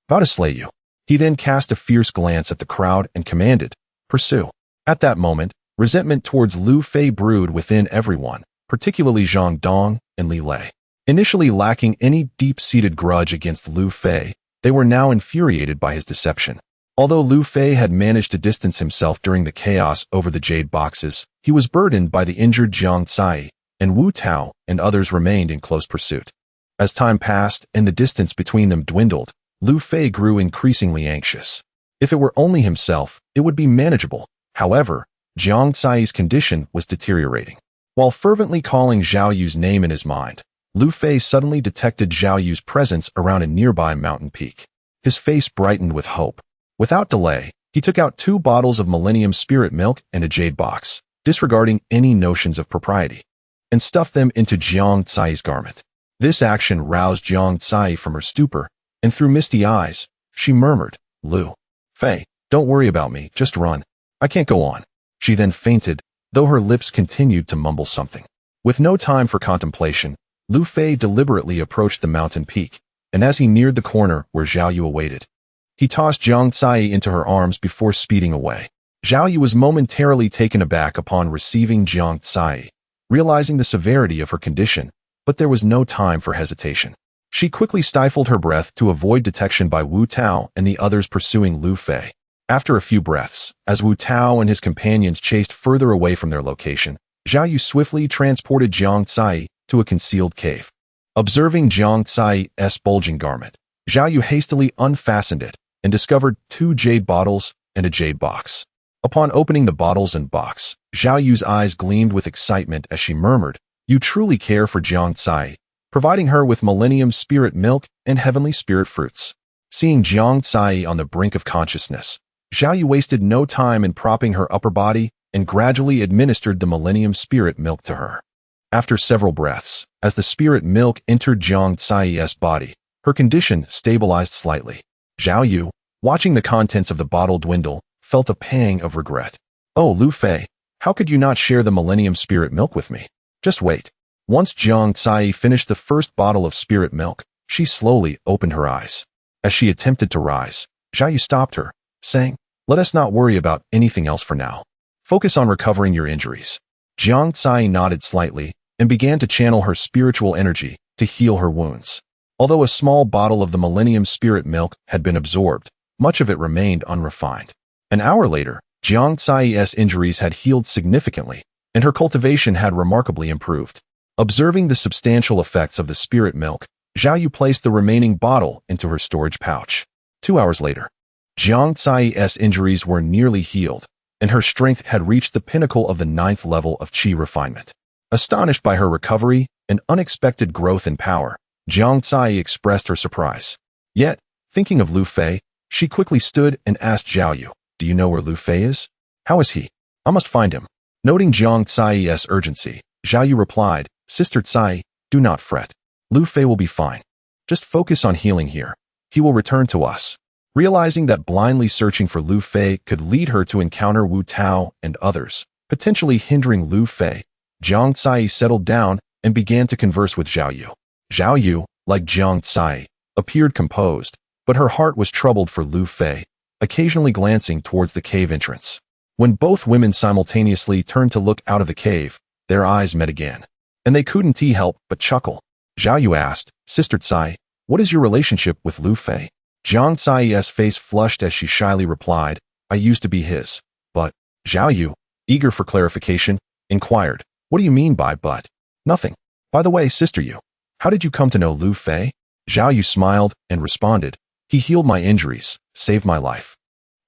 Speaker 1: vow to slay you. He then cast a fierce glance at the crowd and commanded, pursue. At that moment, resentment towards Lu Fei brewed within everyone, particularly Zhang Dong and Li Lei. Initially lacking any deep-seated grudge against Lu Fei, they were now infuriated by his deception. Although Lu Fei had managed to distance himself during the chaos over the jade boxes, he was burdened by the injured Jiang Tsai, and Wu Tao and others remained in close pursuit. As time passed and the distance between them dwindled, Lu Fei grew increasingly anxious. If it were only himself, it would be manageable. However, Jiang Tsai's condition was deteriorating. While fervently calling Zhao Yu's name in his mind, Lu Fei suddenly detected Zhao Yu's presence around a nearby mountain peak. His face brightened with hope. Without delay, he took out 2 bottles of Millennium Spirit Milk and a jade box, disregarding any notions of propriety, and stuffed them into Jiang Tsai's garment. This action roused Jiang Tsai from her stupor, and through misty eyes, she murmured, Lu Fei, don't worry about me, just run. I can't go on. She then fainted, though her lips continued to mumble something. With no time for contemplation, Lu Fei deliberately approached the mountain peak, and as he neared the corner where Zhao Yu awaited, he tossed Jiang Tsai into her arms before speeding away. Zhao Yu was momentarily taken aback upon receiving Jiang Tsai, realizing the severity of her condition, but there was no time for hesitation. She quickly stifled her breath to avoid detection by Wu Tao and the others pursuing Lu Fei. After a few breaths, as Wu Tao and his companions chased further away from their location, Zhao Yu swiftly transported Jiang Cai to a concealed cave. Observing Jiang Cai's bulging garment, Zhao Yu hastily unfastened it and discovered 2 jade bottles and a jade box. Upon opening the bottles and box, Zhao Yu's eyes gleamed with excitement as she murmured, "You truly care for Jiang Cai," providing her with Millennium Spirit Milk and Heavenly Spirit Fruits. Seeing Jiang Cai on the brink of consciousness, Zhao Yu wasted no time in propping her upper body and gradually administered the Millennium Spirit Milk to her. After several breaths, as the Spirit Milk entered Jiang Cai's body, her condition stabilized slightly. Zhao Yu, watching the contents of the bottle dwindle, felt a pang of regret. "Oh, Lu Fei, how could you not share the Millennium Spirit Milk with me? Just wait." Once Jiang Cai finished the first bottle of Spirit Milk, she slowly opened her eyes. As she attempted to rise, Zhao Yu stopped her, saying, "Let us not worry about anything else for now. Focus on recovering your injuries." Jiang Cai nodded slightly and began to channel her spiritual energy to heal her wounds. Although a small bottle of the Millennium Spirit Milk had been absorbed, much of it remained unrefined. An hour later, Jiang Cai's injuries had healed significantly, and her cultivation had remarkably improved. Observing the substantial effects of the Spirit Milk, Zhao Yu placed the remaining bottle into her storage pouch. 2 hours later, Jiang Cai's injuries were nearly healed, and her strength had reached the pinnacle of the 9th level of qi refinement. Astonished by her recovery and unexpected growth in power, Jiang Cai expressed her surprise. Yet, thinking of Lu Fei, she quickly stood and asked Zhao Yu, "Do you know where Lu Fei is? How is he? I must find him." Noting Jiang Cai's urgency, Zhao Yu replied, "Sister Cai, do not fret. Lu Fei will be fine. Just focus on healing here. He will return to us." Realizing that blindly searching for Lu Fei could lead her to encounter Wu Tao and others, potentially hindering Lu Fei, Jiang Cai settled down and began to converse with Zhao Yu. Zhao Yu, like Jiang Cai, appeared composed, but her heart was troubled for Lu Fei, occasionally glancing towards the cave entrance. When both women simultaneously turned to look out of the cave, their eyes met again, and they couldn't help but chuckle. Zhao Yu asked, "Sister Cai, what is your relationship with Lu Fei?" Jiang Cai's face flushed as she shyly replied, "I used to be his, but..." Zhao Yu, eager for clarification, inquired, "What do you mean by but?" "Nothing. By the way, Sister Yu, how did you come to know Lu Fei?" Zhao Yu smiled and responded, "He healed my injuries, saved my life,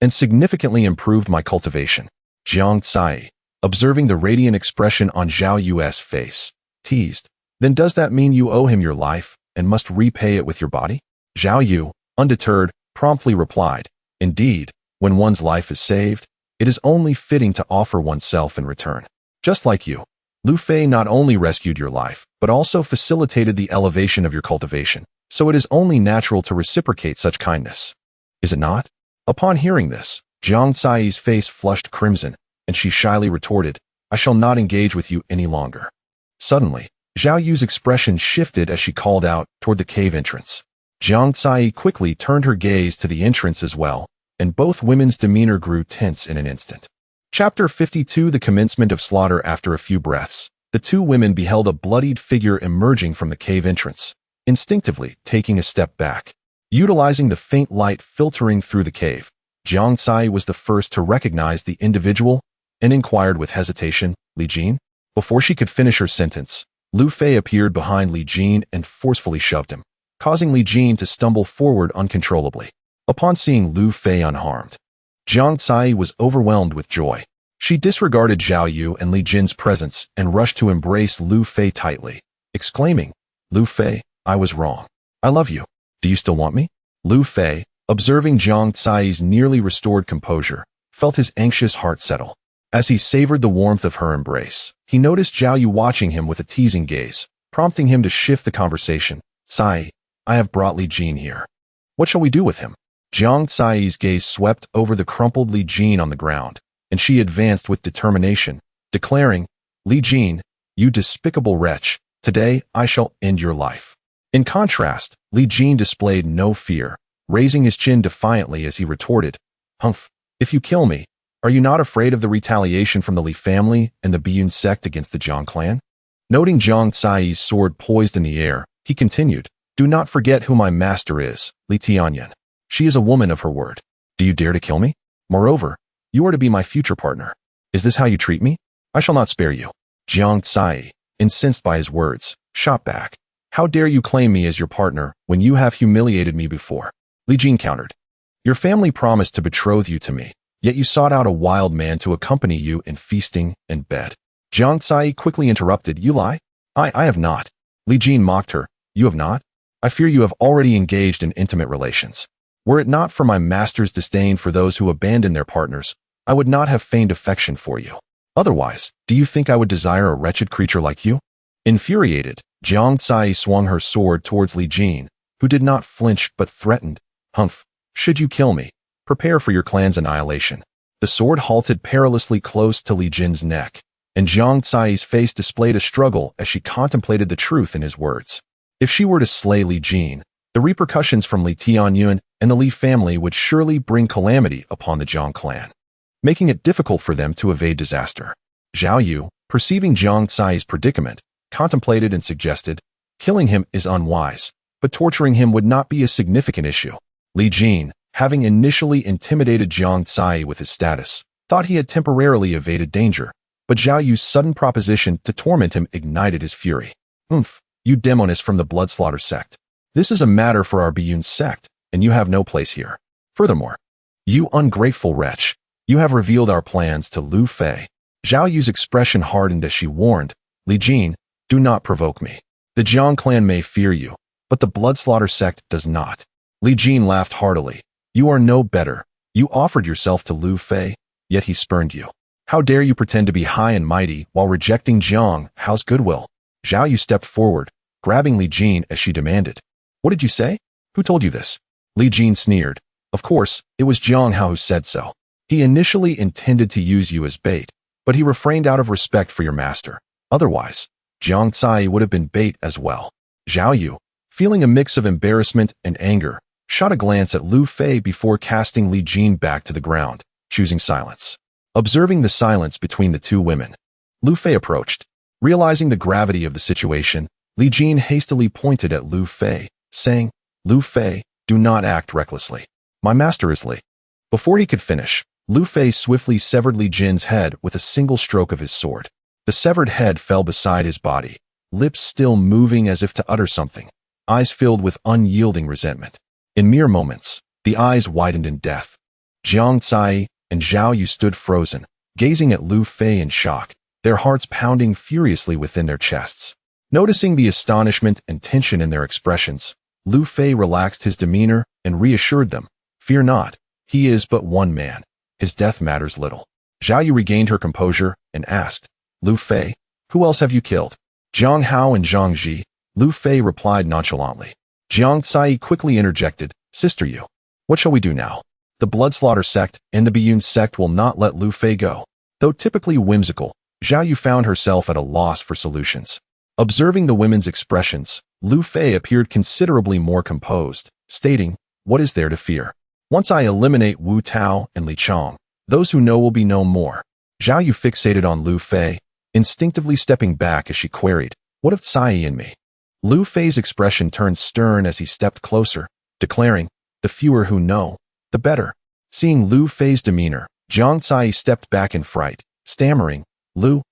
Speaker 1: and significantly improved my cultivation." Jiang Cai, observing the radiant expression on Zhao Yu's face, teased, "Then does that mean you owe him your life and must repay it with your body?" Zhao Yu, undeterred, promptly replied, "Indeed, when one's life is saved, it is only fitting to offer oneself in return. Just like you, Lu Fei not only rescued your life, but also facilitated the elevation of your cultivation, so it is only natural to reciprocate such kindness. Is it not?" Upon hearing this, Jiang Cai's face flushed crimson, and she shyly retorted, "I shall not engage with you any longer." Suddenly, Zhao Yu's expression shifted as she called out toward the cave entrance. Jiang Cai quickly turned her gaze to the entrance as well, and both women's demeanor grew tense in an instant. Chapter 52 The commencement of slaughter. After a few breaths, the two women beheld a bloodied figure emerging from the cave entrance, instinctively taking a step back. Utilizing the faint light filtering through the cave, Jiang Cai was the first to recognize the individual and inquired with hesitation, "Li Jin?" Before she could finish her sentence, Lu Fei appeared behind Li Jin and forcefully shoved him, causing Li Jin to stumble forward uncontrollably. Upon seeing Lu Fei unharmed, Jiang Cai was overwhelmed with joy. She disregarded Zhao Yu and Li Jin's presence and rushed to embrace Lu Fei tightly, exclaiming, "Lu Fei, I was wrong. I love you. Do you still want me?" Lu Fei, observing Jiang Cai's nearly restored composure, felt his anxious heart settle. As he savored the warmth of her embrace, he noticed Zhao Yu watching him with a teasing gaze, prompting him to shift the conversation. "Cai, I have brought Li Jin here. What shall we do with him?" Jiang Cai's gaze swept over the crumpled Li Jin on the ground, and she advanced with determination, declaring, "Li Jin, you despicable wretch, today I shall end your life." In contrast, Li Jin displayed no fear, raising his chin defiantly as he retorted, "Humph, if you kill me, are you not afraid of the retaliation from the Li family and the Biyun sect against the Jiang clan?" Noting Jiang Cai's sword poised in the air, he continued, "Do not forget who my master is, Li Tianyan. She is a woman of her word. Do you dare to kill me?" Moreover, you are to be my future partner. Is this how you treat me? I shall not spare you. Jiang Tsai, incensed by his words, shot back. How dare you claim me as your partner when you have humiliated me before? Li Jin countered. Your family promised to betroth you to me, yet you sought out a wild man to accompany you in feasting and bed. Jiang Tsai quickly interrupted. You lie? I have not. Li Jin mocked her. You have not? I fear you have already engaged in intimate relations. Were it not for my master's disdain for those who abandon their partners, I would not have feigned affection for you. Otherwise, do you think I would desire a wretched creature like you? Infuriated, Jiang Tsai swung her sword towards Li Jin, who did not flinch but threatened. Humph, should you kill me, prepare for your clan's annihilation. The sword halted perilously close to Li Jin's neck, and Jiang Tsai's face displayed a struggle as she contemplated the truth in his words. If she were to slay Li Jin, the repercussions from Li Tianyun and the Li family would surely bring calamity upon the Jiang clan, making it difficult for them to evade disaster. Zhao Yu, perceiving Jiang Tsai's predicament, contemplated and suggested, killing him is unwise, but torturing him would not be a significant issue. Li Jin, having initially intimidated Jiang Tsai with his status, thought he had temporarily evaded danger, but Zhao Yu's sudden proposition to torment him ignited his fury. You demoness from the Bloodslaughter sect. This is a matter for our Biyun sect, and you have no place here. Furthermore, you ungrateful wretch, you have revealed our plans to Lu Fei. Zhao Yu's expression hardened as she warned, Li Jin, do not provoke me. The Jiang clan may fear you, but the Bloodslaughter sect does not. Li Jin laughed heartily. You are no better. You offered yourself to Lu Fei, yet he spurned you. How dare you pretend to be high and mighty while rejecting Jiang Hao's goodwill? Zhao Yu stepped forward, grabbing Li Jin as she demanded. What did you say? Who told you this? Li Jin sneered. Of course, it was Jiang Hao who said so. He initially intended to use you as bait, but he refrained out of respect for your master. Otherwise, Jiang Tsai would have been bait as well. Zhao Yu, feeling a mix of embarrassment and anger, shot a glance at Lu Fei before casting Li Jin back to the ground, choosing silence. Observing the silence between the two women, Lu Fei approached. Realizing the gravity of the situation, Li Jin hastily pointed at Lu Fei, saying, Lu Fei, do not act recklessly. My master is Li. Before he could finish, Lu Fei swiftly severed Li Jin's head with a single stroke of his sword. The severed head fell beside his body, lips still moving as if to utter something, eyes filled with unyielding resentment. In mere moments, the eyes widened in death. Jiang Tsai and Zhao Yu stood frozen, gazing at Lu Fei in shock, their hearts pounding furiously within their chests. Noticing the astonishment and tension in their expressions, Lu Fei relaxed his demeanor and reassured them, Fear not, he is but one man. His death matters little. Zhao Yu regained her composure and asked, Lu Fei, who else have you killed? Jiang Hao and Zhang Ji. Lu Fei replied nonchalantly. Jiang Tsai quickly interjected, Sister Yu, what shall we do now? The Bloodslaughter sect and the Biyun sect will not let Lu Fei go. Though typically whimsical, Zhao Yu found herself at a loss for solutions. Observing the women's expressions, Lu Fei appeared considerably more composed, stating, What is there to fear? Once I eliminate Wu Tao and Li Chong, those who know will be no more. Zhao Yu fixated on Lu Fei, instinctively stepping back as she queried, What of Tsai and me? Lu Fei's expression turned stern as he stepped closer, declaring, The fewer who know, the better. Seeing Lu Fei's demeanor, Jiang Tsai stepped back in fright, stammering, Lu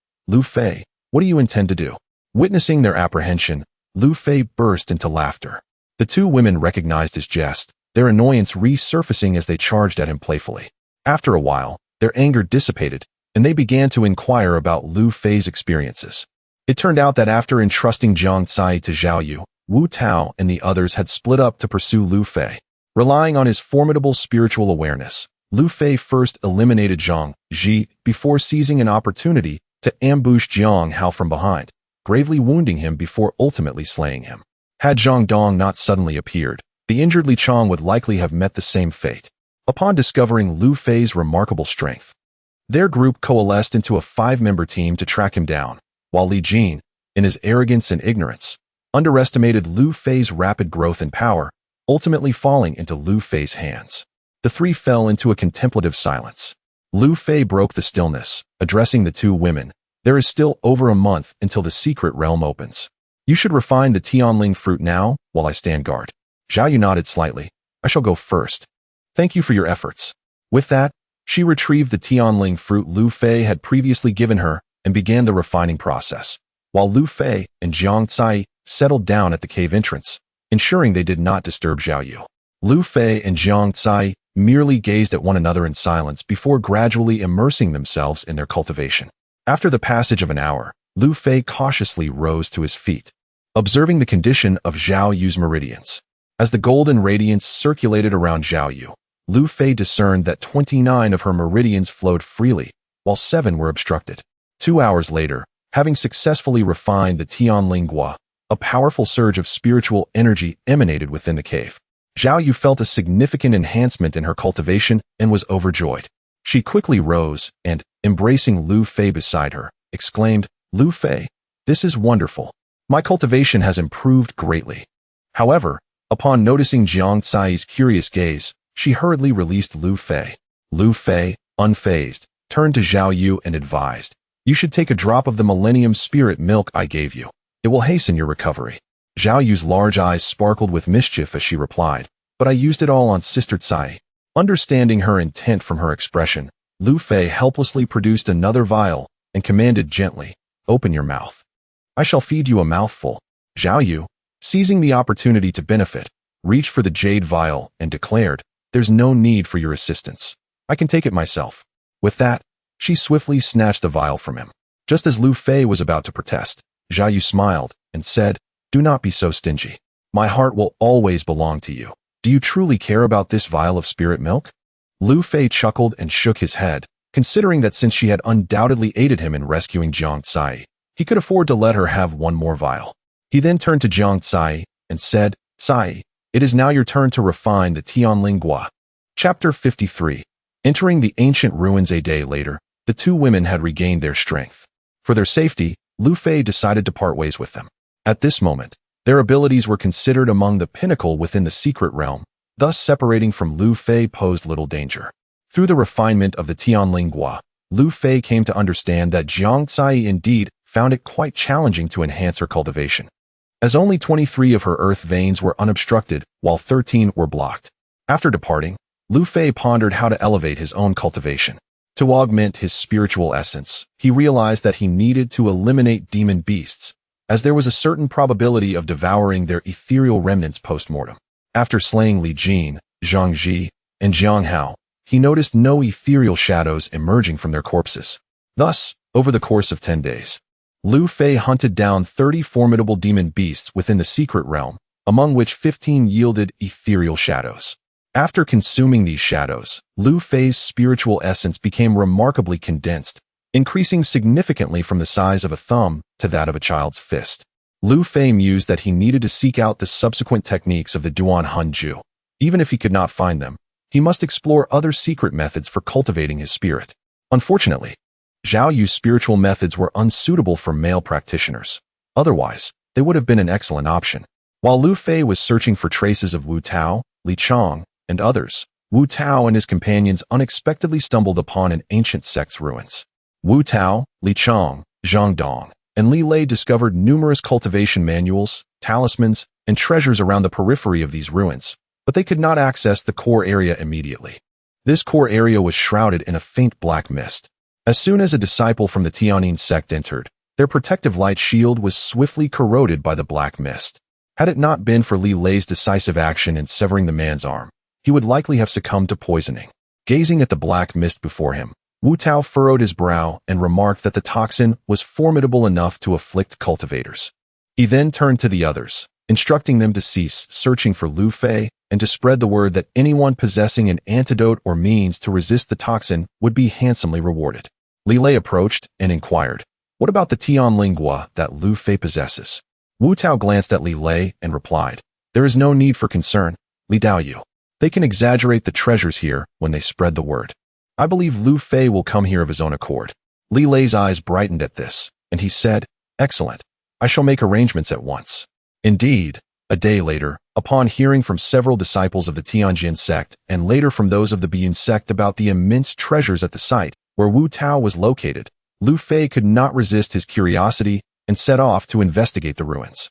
Speaker 1: Fei, what do you intend to do? Witnessing their apprehension, Lu Fei burst into laughter. The two women recognized his jest, their annoyance resurfacing as they charged at him playfully. After a while, their anger dissipated, and they began to inquire about Lu Fei's experiences. It turned out that after entrusting Jiang Tsai to Zhao Yu, Wu Tao and the others had split up to pursue Lu Fei. Relying on his formidable spiritual awareness, Lu Fei first eliminated Zhang Ji before seizing an opportunity to ambush Jiang Hao from behind, gravely wounding him before ultimately slaying him. Had Zhang Dong not suddenly appeared, the injured Li Chong would likely have met the same fate. Upon discovering Lu Fei's remarkable strength, their group coalesced into a 5-member team to track him down, while Li Jin, in his arrogance and ignorance, underestimated Lu Fei's rapid growth and power, ultimately falling into Lu Fei's hands. The three fell into a contemplative silence. Lu Fei broke the stillness, addressing the two women. There is still over a month until the secret realm opens. You should refine the Tianling fruit now, while I stand guard. Zhao Yu nodded slightly. I shall go first. Thank you for your efforts. With that, She retrieved the Tianling fruit Lu Fei had previously given her and began the refining process, while Lu Fei and Jiang Cai settled down at the cave entrance, ensuring they did not disturb Zhao Yu. Lu Fei and Jiang Cai merely gazed at one another in silence before gradually immersing themselves in their cultivation. After the passage of an hour, Lu Fei cautiously rose to his feet, observing the condition of Zhao Yu's meridians. As the golden radiance circulated around Zhao Yu, Lu Fei discerned that 29 of her meridians flowed freely, while 7 were obstructed. 2 hours later, having successfully refined the Tianling Gua, a powerful surge of spiritual energy emanated within the cave. Zhao Yu felt a significant enhancement in her cultivation and was overjoyed. She quickly rose and, embracing Lu Fei beside her, exclaimed, "Lu Fei, this is wonderful. My cultivation has improved greatly." However, upon noticing Jiang Cai's curious gaze, she hurriedly released Lu Fei. Lu Fei, unfazed, turned to Zhao Yu and advised, "You should take a drop of the Millennium Spirit milk I gave you. It will hasten your recovery." Zhao Yu's large eyes sparkled with mischief as she replied, "But I used it all on Sister Cai." Understanding her intent from her expression, Lu Fei helplessly produced another vial and commanded gently, "Open your mouth. I shall feed you a mouthful." Zhao Yu, seizing the opportunity to benefit, reached for the jade vial and declared, "There's no need for your assistance. I can take it myself." With that, she swiftly snatched the vial from him. Just as Lu Fei was about to protest, Zhao Yu smiled and said, "Do not be so stingy. My heart will always belong to you. Do you truly care about this vial of spirit milk?" Lu Fei chuckled and shook his head, considering that since she had undoubtedly aided him in rescuing Jiang Cai, he could afford to let her have one more vial. He then turned to Jiang Cai and said, "Cai, it is now your turn to refine the Tianling Gua." Chapter 53. Entering the ancient ruins a day later, the two women had regained their strength. For their safety, Lu Fei decided to part ways with them. At this moment, their abilities were considered among the pinnacle within the secret realm, thus separating from Lu Fei posed little danger. Through the refinement of the Tianling Gua, Lu Fei came to understand that Jiang Cai indeed found it quite challenging to enhance her cultivation, as only 23 of her earth veins were unobstructed while 13 were blocked. After departing, Lu Fei pondered how to elevate his own cultivation. To augment his spiritual essence, he realized that he needed to eliminate demon beasts, as there was a certain probability of devouring their ethereal remnants post-mortem. After slaying Li Jin, Zhang Ji, and Jiang Hao, he noticed no ethereal shadows emerging from their corpses. Thus, over the course of 10 days, Lu Fei hunted down 30 formidable demon beasts within the secret realm, among which 15 yielded ethereal shadows. After consuming these shadows, Lu Fei's spiritual essence became remarkably condensed, increasing significantly from the size of a thumb to that of a child's fist. Lu Fei mused that he needed to seek out the subsequent techniques of the Duan Hanju. Even if he could not find them, he must explore other secret methods for cultivating his spirit. Unfortunately, Zhao Yu's spiritual methods were unsuitable for male practitioners. Otherwise, they would have been an excellent option. While Lu Fei was searching for traces of Wu Tao, Li Chang, and others, Wu Tao and his companions unexpectedly stumbled upon an ancient sect's ruins. Wu Tao, Li Chang, Zhang Dong, and Li Lei discovered numerous cultivation manuals, talismans, and treasures around the periphery of these ruins, but they could not access the core area immediately. This core area was shrouded in a faint black mist. As soon as a disciple from the Tianyin sect entered, their protective light shield was swiftly corroded by the black mist. Had it not been for Li Lei's decisive action in severing the man's arm, he would likely have succumbed to poisoning. Gazing at the black mist before him, Wu Tao furrowed his brow and remarked that the toxin was formidable enough to afflict cultivators. He then turned to the others, instructing them to cease searching for Lu Fei and to spread the word that anyone possessing an antidote or means to resist the toxin would be handsomely rewarded. Li Lei approached and inquired, "What about the Tianling Gua that Lu Fei possesses?" Wu Tao glanced at Li Lei and replied, "There is no need for concern, Li Daoyu. They can exaggerate the treasures here when they spread the word. I believe Lu Fei will come here of his own accord." Li Lei's eyes brightened at this, and he said, "Excellent. I shall make arrangements at once." Indeed, a day later, upon hearing from several disciples of the Tianjin sect and later from those of the Biyun sect about the immense treasures at the site where Wu Tao was located, Lu Fei could not resist his curiosity and set off to investigate the ruins.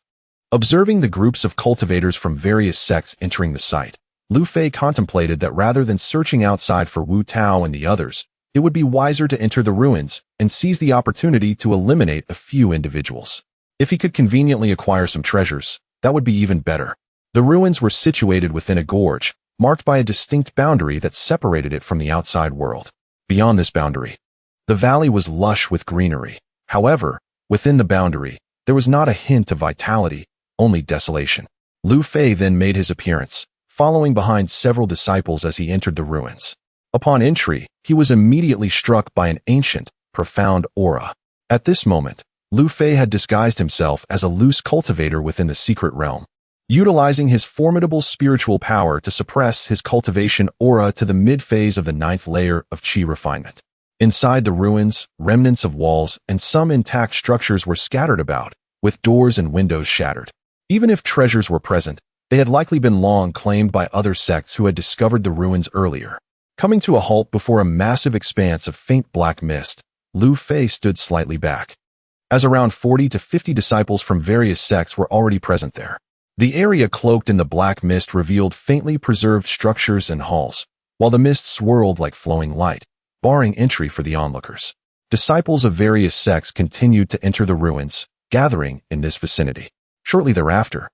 Speaker 1: Observing the groups of cultivators from various sects entering the site, Lu Fei contemplated that rather than searching outside for Wu Tao and the others, it would be wiser to enter the ruins and seize the opportunity to eliminate a few individuals. If he could conveniently acquire some treasures, that would be even better. The ruins were situated within a gorge, marked by a distinct boundary that separated it from the outside world. Beyond this boundary, the valley was lush with greenery. However, within the boundary, there was not a hint of vitality, only desolation. Lu Fei then made his appearance, following behind several disciples as he entered the ruins. Upon entry, he was immediately struck by an ancient, profound aura. At this moment, Lu Fei had disguised himself as a loose cultivator within the secret realm, utilizing his formidable spiritual power to suppress his cultivation aura to the mid-phase of the 9th layer of Qi refinement. Inside the ruins, remnants of walls and some intact structures were scattered about, with doors and windows shattered. Even if treasures were present, they had likely been long claimed by other sects who had discovered the ruins earlier. Coming to a halt before a massive expanse of faint black mist, Lu Fei stood slightly back, as around 40 to 50 disciples from various sects were already present there. The area cloaked in the black mist revealed faintly preserved structures and halls, while the mist swirled like flowing light, barring entry for the onlookers. Disciples of various sects continued to enter the ruins, gathering in this vicinity. Shortly thereafter,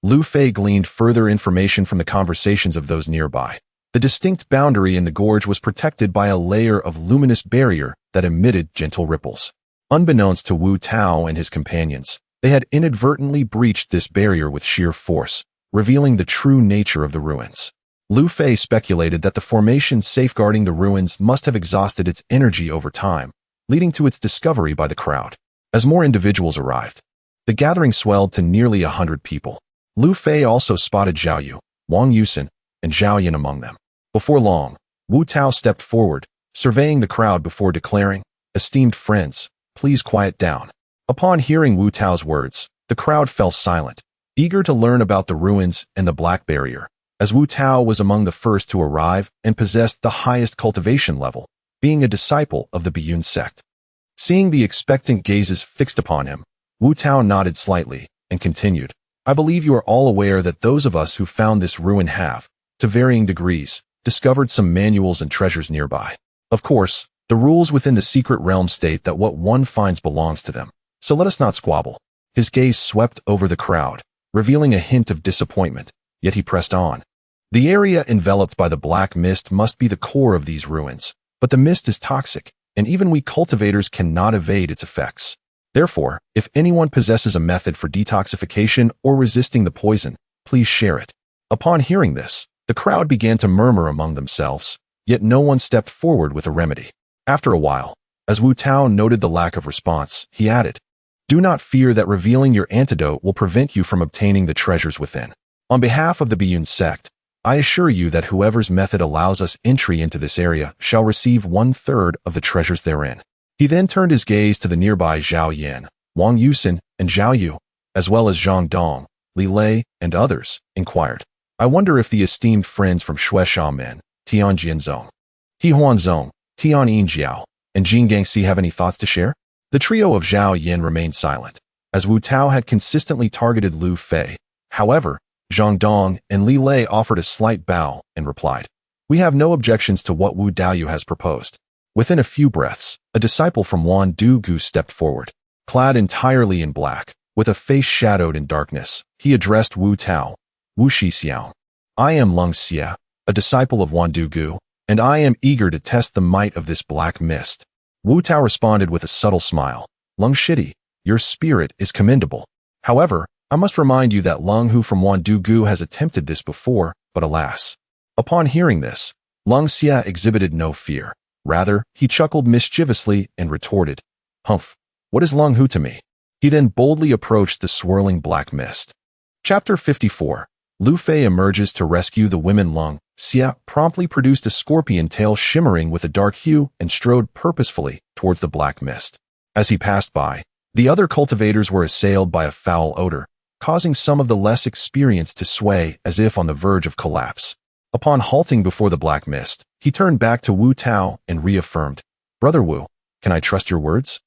Speaker 1: Lu Fei gleaned further information from the conversations of those nearby. The distinct boundary in the gorge was protected by a layer of luminous barrier that emitted gentle ripples. Unbeknownst to Wu Tao and his companions, they had inadvertently breached this barrier with sheer force, revealing the true nature of the ruins. Lu Fei speculated that the formation safeguarding the ruins must have exhausted its energy over time, leading to its discovery by the crowd. As more individuals arrived, the gathering swelled to nearly 100 people. Lu Fei also spotted Zhao Yu, Wang Yusen, and Zhao Yin among them. Before long, Wu Tao stepped forward, surveying the crowd before declaring, "Esteemed friends, please quiet down." Upon hearing Wu Tao's words, the crowd fell silent, eager to learn about the ruins and the black barrier, as Wu Tao was among the first to arrive and possessed the highest cultivation level, being a disciple of the Biyun sect. Seeing the expectant gazes fixed upon him, Wu Tao nodded slightly and continued, "I believe you are all aware that those of us who found this ruin have, to varying degrees, discovered some manuals and treasures nearby. Of course, the rules within the secret realm state that what one finds belongs to them, so let us not squabble." His gaze swept over the crowd, revealing a hint of disappointment, yet he pressed on. "The area enveloped by the black mist must be the core of these ruins, but the mist is toxic, and even we cultivators cannot evade its effects. Therefore, if anyone possesses a method for detoxification or resisting the poison, please share it." Upon hearing this, the crowd began to murmur among themselves, yet no one stepped forward with a remedy. After a while, as Wu Tao noted the lack of response, he added, "Do not fear that revealing your antidote will prevent you from obtaining the treasures within. On behalf of the Biyun sect, I assure you that whoever's method allows us entry into this area shall receive 1/3 of the treasures therein." He then turned his gaze to the nearby Zhao Yan, Wang Yusen, and Zhao Yu, as well as Zhang Dong, Li Lei, and others, inquired, "I wonder if the esteemed friends from Shui Shaomen, Tian Jianzong, He Huanzong, Tian Yinjiao, and Jin Gangxi have any thoughts to share?" The trio of Zhao Yin remained silent, as Wu Tao had consistently targeted Lu Fei. However, Zhang Dong and Li Lei offered a slight bow and replied, "We have no objections to what Wu Daoyu has proposed." Within a few breaths, a disciple from Wan Du Gu stepped forward. Clad entirely in black, with a face shadowed in darkness, he addressed Wu Tao, "Wu Shixiao. I am Lung Xia, a disciple of Wan Du Gu, and I am eager to test the might of this black mist." Wu Tao responded with a subtle smile, "Lung Shidi, your spirit is commendable. However, I must remind you that Lung Hu from Wan Du Gu has attempted this before, but alas." Upon hearing this, Lung Xia exhibited no fear. Rather, he chuckled mischievously and retorted, "Humph, what is Lung Hu to me?" He then boldly approached the swirling black mist. Chapter 54. Lu Fei emerges to rescue the women. Lung Xia promptly produced a scorpion tail shimmering with a dark hue and strode purposefully towards the black mist. As he passed by, the other cultivators were assailed by a foul odor, causing some of the less experienced to sway as if on the verge of collapse. Upon halting before the black mist, he turned back to Wu Tao and reaffirmed, "Brother Wu, can I trust your words?"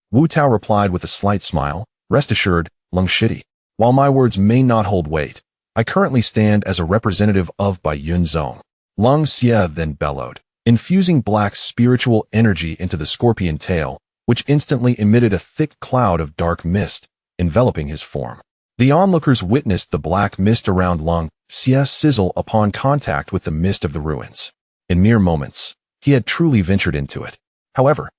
Speaker 1: Wu Tao replied with a slight smile, "Rest assured, Lung Shidi. While my words may not hold weight, I currently stand as a representative of Bai Yun Zong. Long Xie then bellowed, infusing black spiritual energy into the scorpion tail, which instantly emitted a thick cloud of dark mist, enveloping his form. The onlookers witnessed the black mist around Long Xie sizzle upon contact with the mist of the ruins. In mere moments, he had truly ventured into it. However,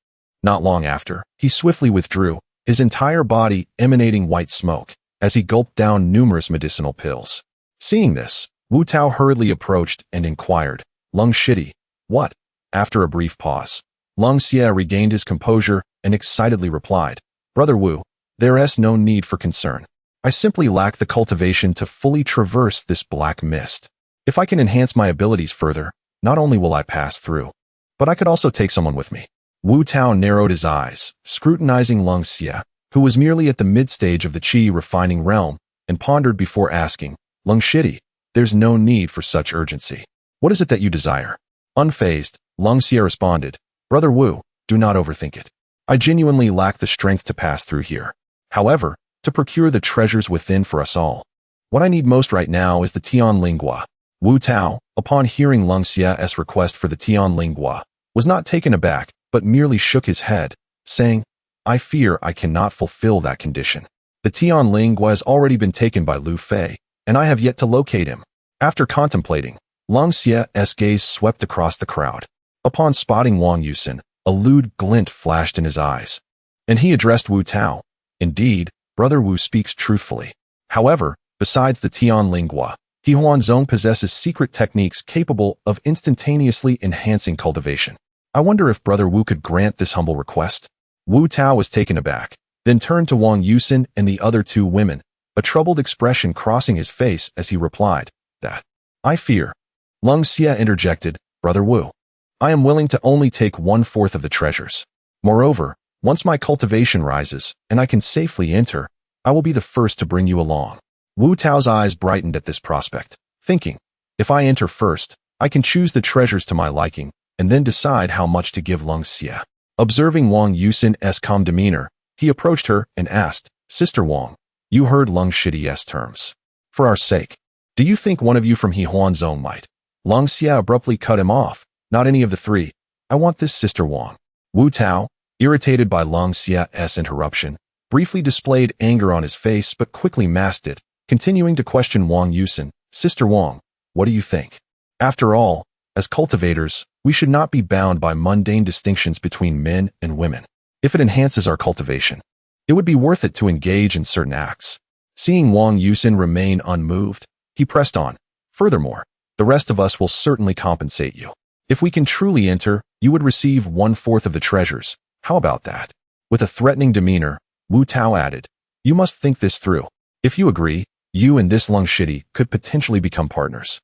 Speaker 1: not long after, he swiftly withdrew, his entire body emanating white smoke, as he gulped down numerous medicinal pills. Seeing this, Wu Tao hurriedly approached and inquired, "Lung Shitty, what?" After a brief pause, Long Xie regained his composure and excitedly replied, "Brother Wu, there is no need for concern. I simply lack the cultivation to fully traverse this black mist. If I can enhance my abilities further, not only will I pass through, but I could also take someone with me." Wu Tao narrowed his eyes, scrutinizing Long Xie, who was merely at the mid-stage of the qi refining realm, and pondered before asking, "Lung Shitty, there's no need for such urgency. What is it that you desire?" Unfazed, Long Xie responded, "Brother Wu, do not overthink it. I genuinely lack the strength to pass through here. However, to procure the treasures within for us all, what I need most right now is the Tian Lingua." Wu Tao, upon hearing Long Xie's request for the Tian Lingua, was not taken aback, but merely shook his head, saying, "I fear I cannot fulfill that condition. The Tian Lingua has already been taken by Lu Fei, and I have yet to locate him." After contemplating, Long Xie's gaze swept across the crowd. Upon spotting Wang Yusin, a lewd glint flashed in his eyes, and he addressed Wu Tao. "Indeed, Brother Wu speaks truthfully. However, besides the Tian Lingua, He Huanzong possesses secret techniques capable of instantaneously enhancing cultivation. I wonder if Brother Wu could grant this humble request." Wu Tao was taken aback, then turned to Wang Yusin and the other two women, a troubled expression crossing his face as he replied, "That I fear." Lung Xie interjected, "Brother Wu, I am willing to only take 1/4 of the treasures. Moreover, once my cultivation rises and I can safely enter, I will be the first to bring you along." Wu Tao's eyes brightened at this prospect, thinking, "If I enter first, I can choose the treasures to my liking and then decide how much to give Lung Xie." Observing Wang Yusin's calm demeanor, he approached her and asked, "Sister Wang, you heard Lung Shitty's terms. For our sake, do you think one of you from He Huanzong might?" Lung Xie abruptly cut him off. "Not any of the three. I want this Sister Wang." Wu Tao, irritated by Lung Xie's interruption, briefly displayed anger on his face but quickly masked it, continuing to question Wang Yusin, "Sister Wang, what do you think? After all, as cultivators, we should not be bound by mundane distinctions between men and women. If it enhances our cultivation, it would be worth it to engage in certain acts." Seeing Wang Yusin remain unmoved, he pressed on, "Furthermore, the rest of us will certainly compensate you. If we can truly enter, you would receive 1/4 of the treasures. How about that?" With a threatening demeanor, Wu Tao added, "You must think this through. If you agree, you and this Lung Shitty could potentially become partners.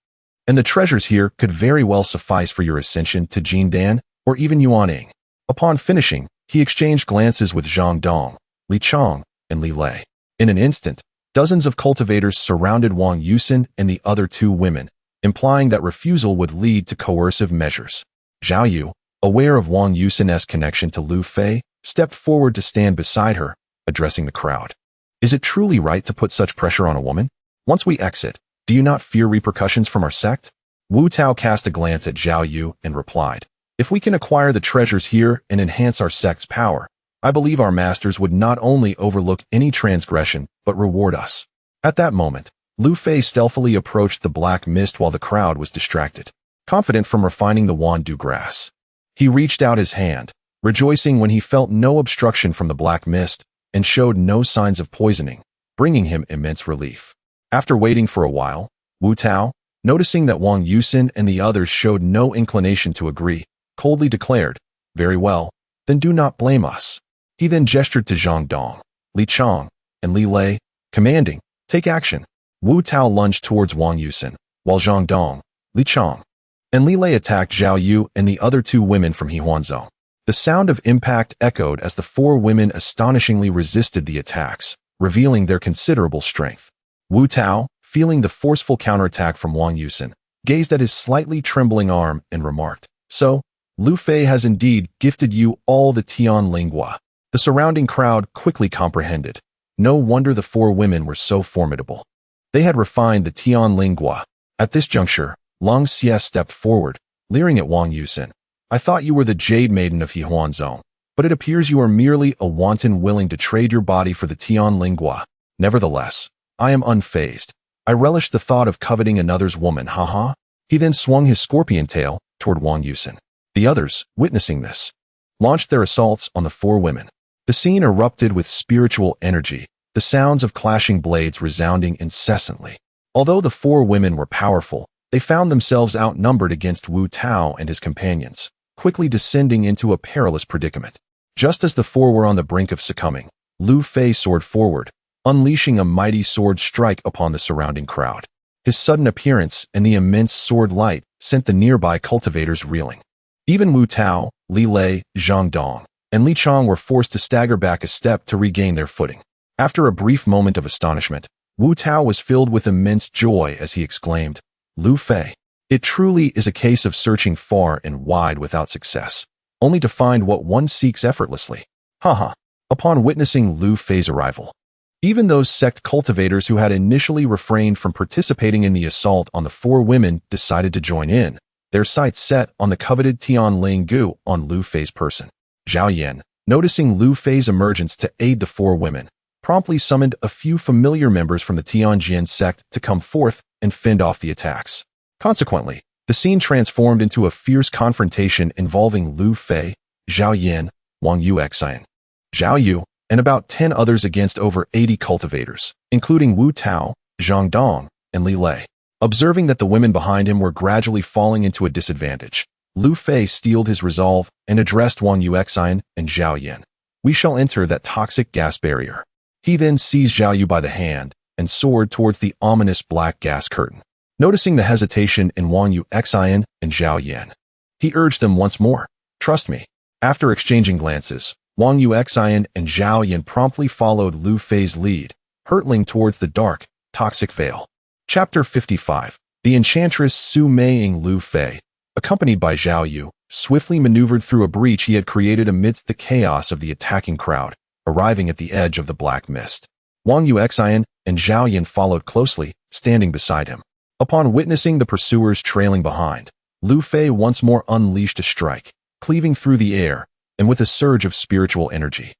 Speaker 1: And the treasures here could very well suffice for your ascension to Jindan or even Yuaning." Upon finishing, he exchanged glances with Zhang Dong, Li Chang, and Li Lei. In an instant, dozens of cultivators surrounded Wang Yusin and the other two women, implying that refusal would lead to coercive measures. Zhao Yu, aware of Wang Yusin's connection to Lu Fei, stepped forward to stand beside her, addressing the crowd. "Is it truly right to put such pressure on a woman? Once we exit, do you not fear repercussions from our sect?" Wu Tao cast a glance at Zhao Yu and replied, "If we can acquire the treasures here and enhance our sect's power, I believe our masters would not only overlook any transgression, but reward us." At that moment, Lu Fei stealthily approached the black mist while the crowd was distracted. Confident from refining the Wan Du grass, he reached out his hand, rejoicing when he felt no obstruction from the black mist and showed no signs of poisoning, bringing him immense relief. After waiting for a while, Wu Tao, noticing that Wang Yusin and the others showed no inclination to agree, coldly declared, "Very well, then do not blame us." He then gestured to Zhang Dong, Li Chang, and Li Lei, commanding, "Take action." Wu Tao lunged towards Wang Yusin, while Zhang Dong, Li Chang, and Li Lei attacked Zhao Yu and the other two women from He Huanzong. The sound of impact echoed as the four women astonishingly resisted the attacks, revealing their considerable strength. Wu Tao, feeling the forceful counterattack from Wang Yusin, gazed at his slightly trembling arm and remarked, "So, Lu Fei has indeed gifted you all the Tian Lingua." The surrounding crowd quickly comprehended. No wonder the four women were so formidable. They had refined the Tian Lingua. At this juncture, Long Xie stepped forward, leering at Wang Yusin. I thought you were the Jade Maiden of Hehuanzong, but it appears you are merely a wanton willing to trade your body for the Tian Lingua. Nevertheless, I am unfazed. I relish the thought of coveting another's woman, haha. He then swung his scorpion tail toward Wang Yusin. The others, witnessing this, launched their assaults on the four women. The scene erupted with spiritual energy, the sounds of clashing blades resounding incessantly. Although the four women were powerful, they found themselves outnumbered against Wu Tao and his companions, quickly descending into a perilous predicament. Just as the four were on the brink of succumbing, Lu Fei soared forward, unleashing a mighty sword strike upon the surrounding crowd. His sudden appearance and the immense sword light sent the nearby cultivators reeling. Even Wu Tao, Li Lei, Zhang Dong, and Li Chong were forced to stagger back a step to regain their footing. After a brief moment of astonishment, Wu Tao was filled with immense joy as he exclaimed, Lu Fei, it truly is a case of searching far and wide without success, only to find what one seeks effortlessly. Haha. Upon witnessing Lu Fei's arrival, even those sect cultivators who had initially refrained from participating in the assault on the four women decided to join in, their sights set on the coveted Tian Linggu on Lu Fei's person. Zhao Yan, noticing Lu Fei's emergence to aid the four women, promptly summoned a few familiar members from the Tianjin sect to come forth and fend off the attacks. Consequently, the scene transformed into a fierce confrontation involving Lu Fei, Zhao Yan, Wang Yuxian, Zhao Yu, and about 10 others against over 80 cultivators, including Wu Tao, Zhang Dong, and Li Lei. Observing that the women behind him were gradually falling into a disadvantage, Lu Fei steeled his resolve and addressed Wang Yuxian and Zhao Yan. We shall enter that toxic gas barrier. He then seized Zhao Yu by the hand and soared towards the ominous black gas curtain. Noticing the hesitation in Wang Yuxian and Zhao Yan, he urged them once more, trust me. After exchanging glances, Wang Yuxian and Zhao Yan promptly followed Lu Fei's lead, hurtling towards the dark, toxic veil. Chapter 55. The enchantress Su Meiying Lu Fei, accompanied by Zhao Yu, swiftly maneuvered through a breach he had created amidst the chaos of the attacking crowd, arriving at the edge of the black mist. Wang Yuxian and Zhao Yan followed closely, standing beside him. Upon witnessing the pursuers trailing behind, Lu Fei once more unleashed a strike, cleaving through the air, and with a surge of spiritual energy,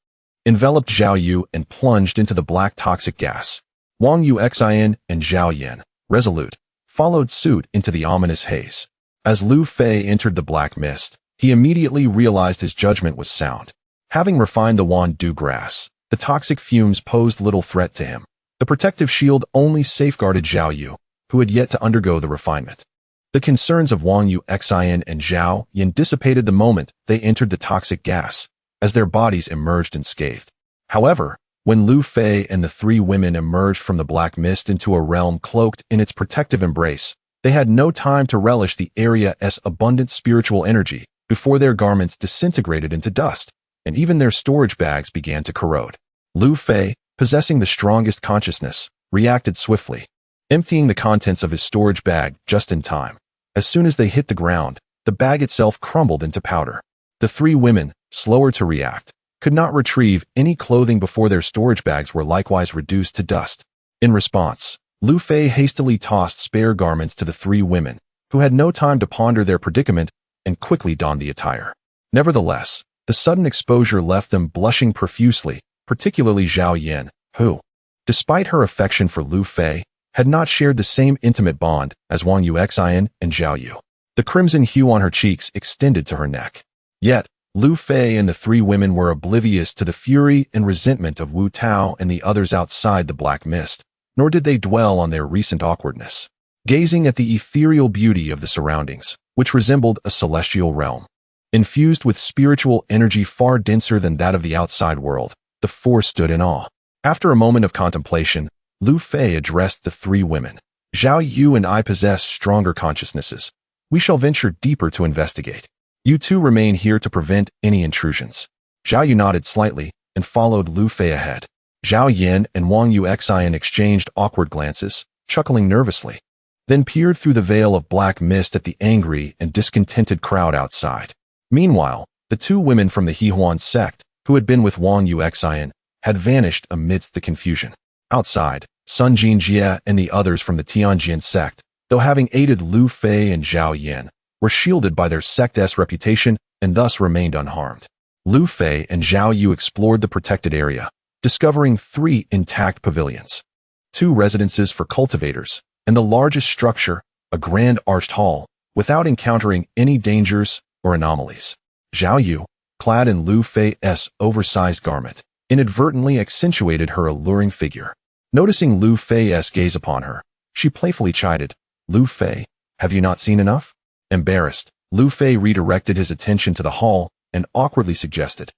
Speaker 1: enveloped Zhao Yu and plunged into the black toxic gas. Wang Yuxian and Zhao Yan, resolute, followed suit into the ominous haze. As Lu Fei entered the black mist, he immediately realized his judgment was sound. Having refined the Wan Du grass, the toxic fumes posed little threat to him. The protective shield only safeguarded Zhao Yu, who had yet to undergo the refinement. The concerns of Wang Yuxian and Zhao Yan dissipated the moment they entered the toxic gas, as their bodies emerged unscathed. However, when Lu Fei and the three women emerged from the black mist into a realm cloaked in its protective embrace, they had no time to relish the area's abundant spiritual energy before their garments disintegrated into dust, and even their storage bags began to corrode. Lu Fei, possessing the strongest consciousness, reacted swiftly, emptying the contents of his storage bag just in time. As soon as they hit the ground, the bag itself crumbled into powder. The three women, slower to react, could not retrieve any clothing before their storage bags were likewise reduced to dust. In response, Lu Fei hastily tossed spare garments to the three women, who had no time to ponder their predicament and quickly donned the attire. Nevertheless, the sudden exposure left them blushing profusely, particularly Zhao Yan, who, despite her affection for Lu Fei, had not shared the same intimate bond as Wang Yuxian and Zhao Yu. The crimson hue on her cheeks extended to her neck. Yet, Lu Fei and the three women were oblivious to the fury and resentment of Wu Tao and the others outside the black mist, nor did they dwell on their recent awkwardness. Gazing at the ethereal beauty of the surroundings, which resembled a celestial realm, infused with spiritual energy far denser than that of the outside world, the four stood in awe. After a moment of contemplation, Lu Fei addressed the three women. Zhao Yu and I possess stronger consciousnesses. We shall venture deeper to investigate. You two remain here to prevent any intrusions. Zhao Yu nodded slightly and followed Lu Fei ahead. Zhao Yan and Wang Yuxian exchanged awkward glances, chuckling nervously, then peered through the veil of black mist at the angry and discontented crowd outside. Meanwhile, the two women from the Hehuan sect, who had been with Wang Yuxian, had vanished amidst the confusion. Outside, Sun Jinjie and the others from the Tianjin sect, though having aided Lu Fei and Zhao Yan, were shielded by their sect's reputation and thus remained unharmed. Lu Fei and Zhao Yu explored the protected area, discovering 3 intact pavilions, 2 residences for cultivators, and the largest structure, a grand arched hall, without encountering any dangers or anomalies. Zhao Yu, clad in Lu Fei's oversized garment, inadvertently accentuated her alluring figure. Noticing Lu Fei's gaze upon her, she playfully chided, "Lu Fei, have you not seen enough?" Embarrassed, Lu Fei redirected his attention to the hall and awkwardly suggested,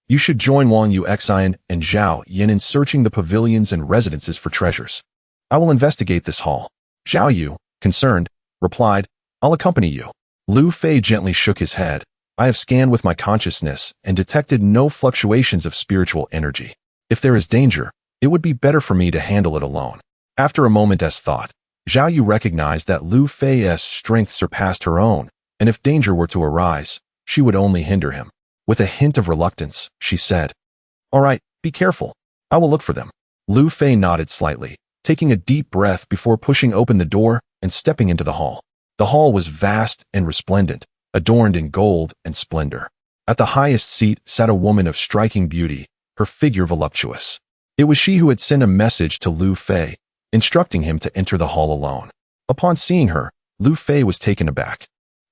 Speaker 1: you should join Wang Yuxian and Zhao Yan in searching the pavilions and residences for treasures. I will investigate this hall." Zhao Yu, concerned, replied, "I'll accompany you." Lu Fei gently shook his head. "I have scanned with my consciousness and detected no fluctuations of spiritual energy. If there is danger, it would be better for me to handle it alone." After a moment's thought, Zhao Yu recognized that Lu Fei's strength surpassed her own, and if danger were to arise, she would only hinder him. With a hint of reluctance, she said, "All right, be careful. I will look for them." Lu Fei nodded slightly, taking a deep breath before pushing open the door and stepping into the hall. The hall was vast and resplendent, adorned in gold and splendor. At the highest seat sat a woman of striking beauty, her figure voluptuous. It was she who had sent a message to Lu Fei, instructing him to enter the hall alone. Upon seeing her, Lu Fei was taken aback.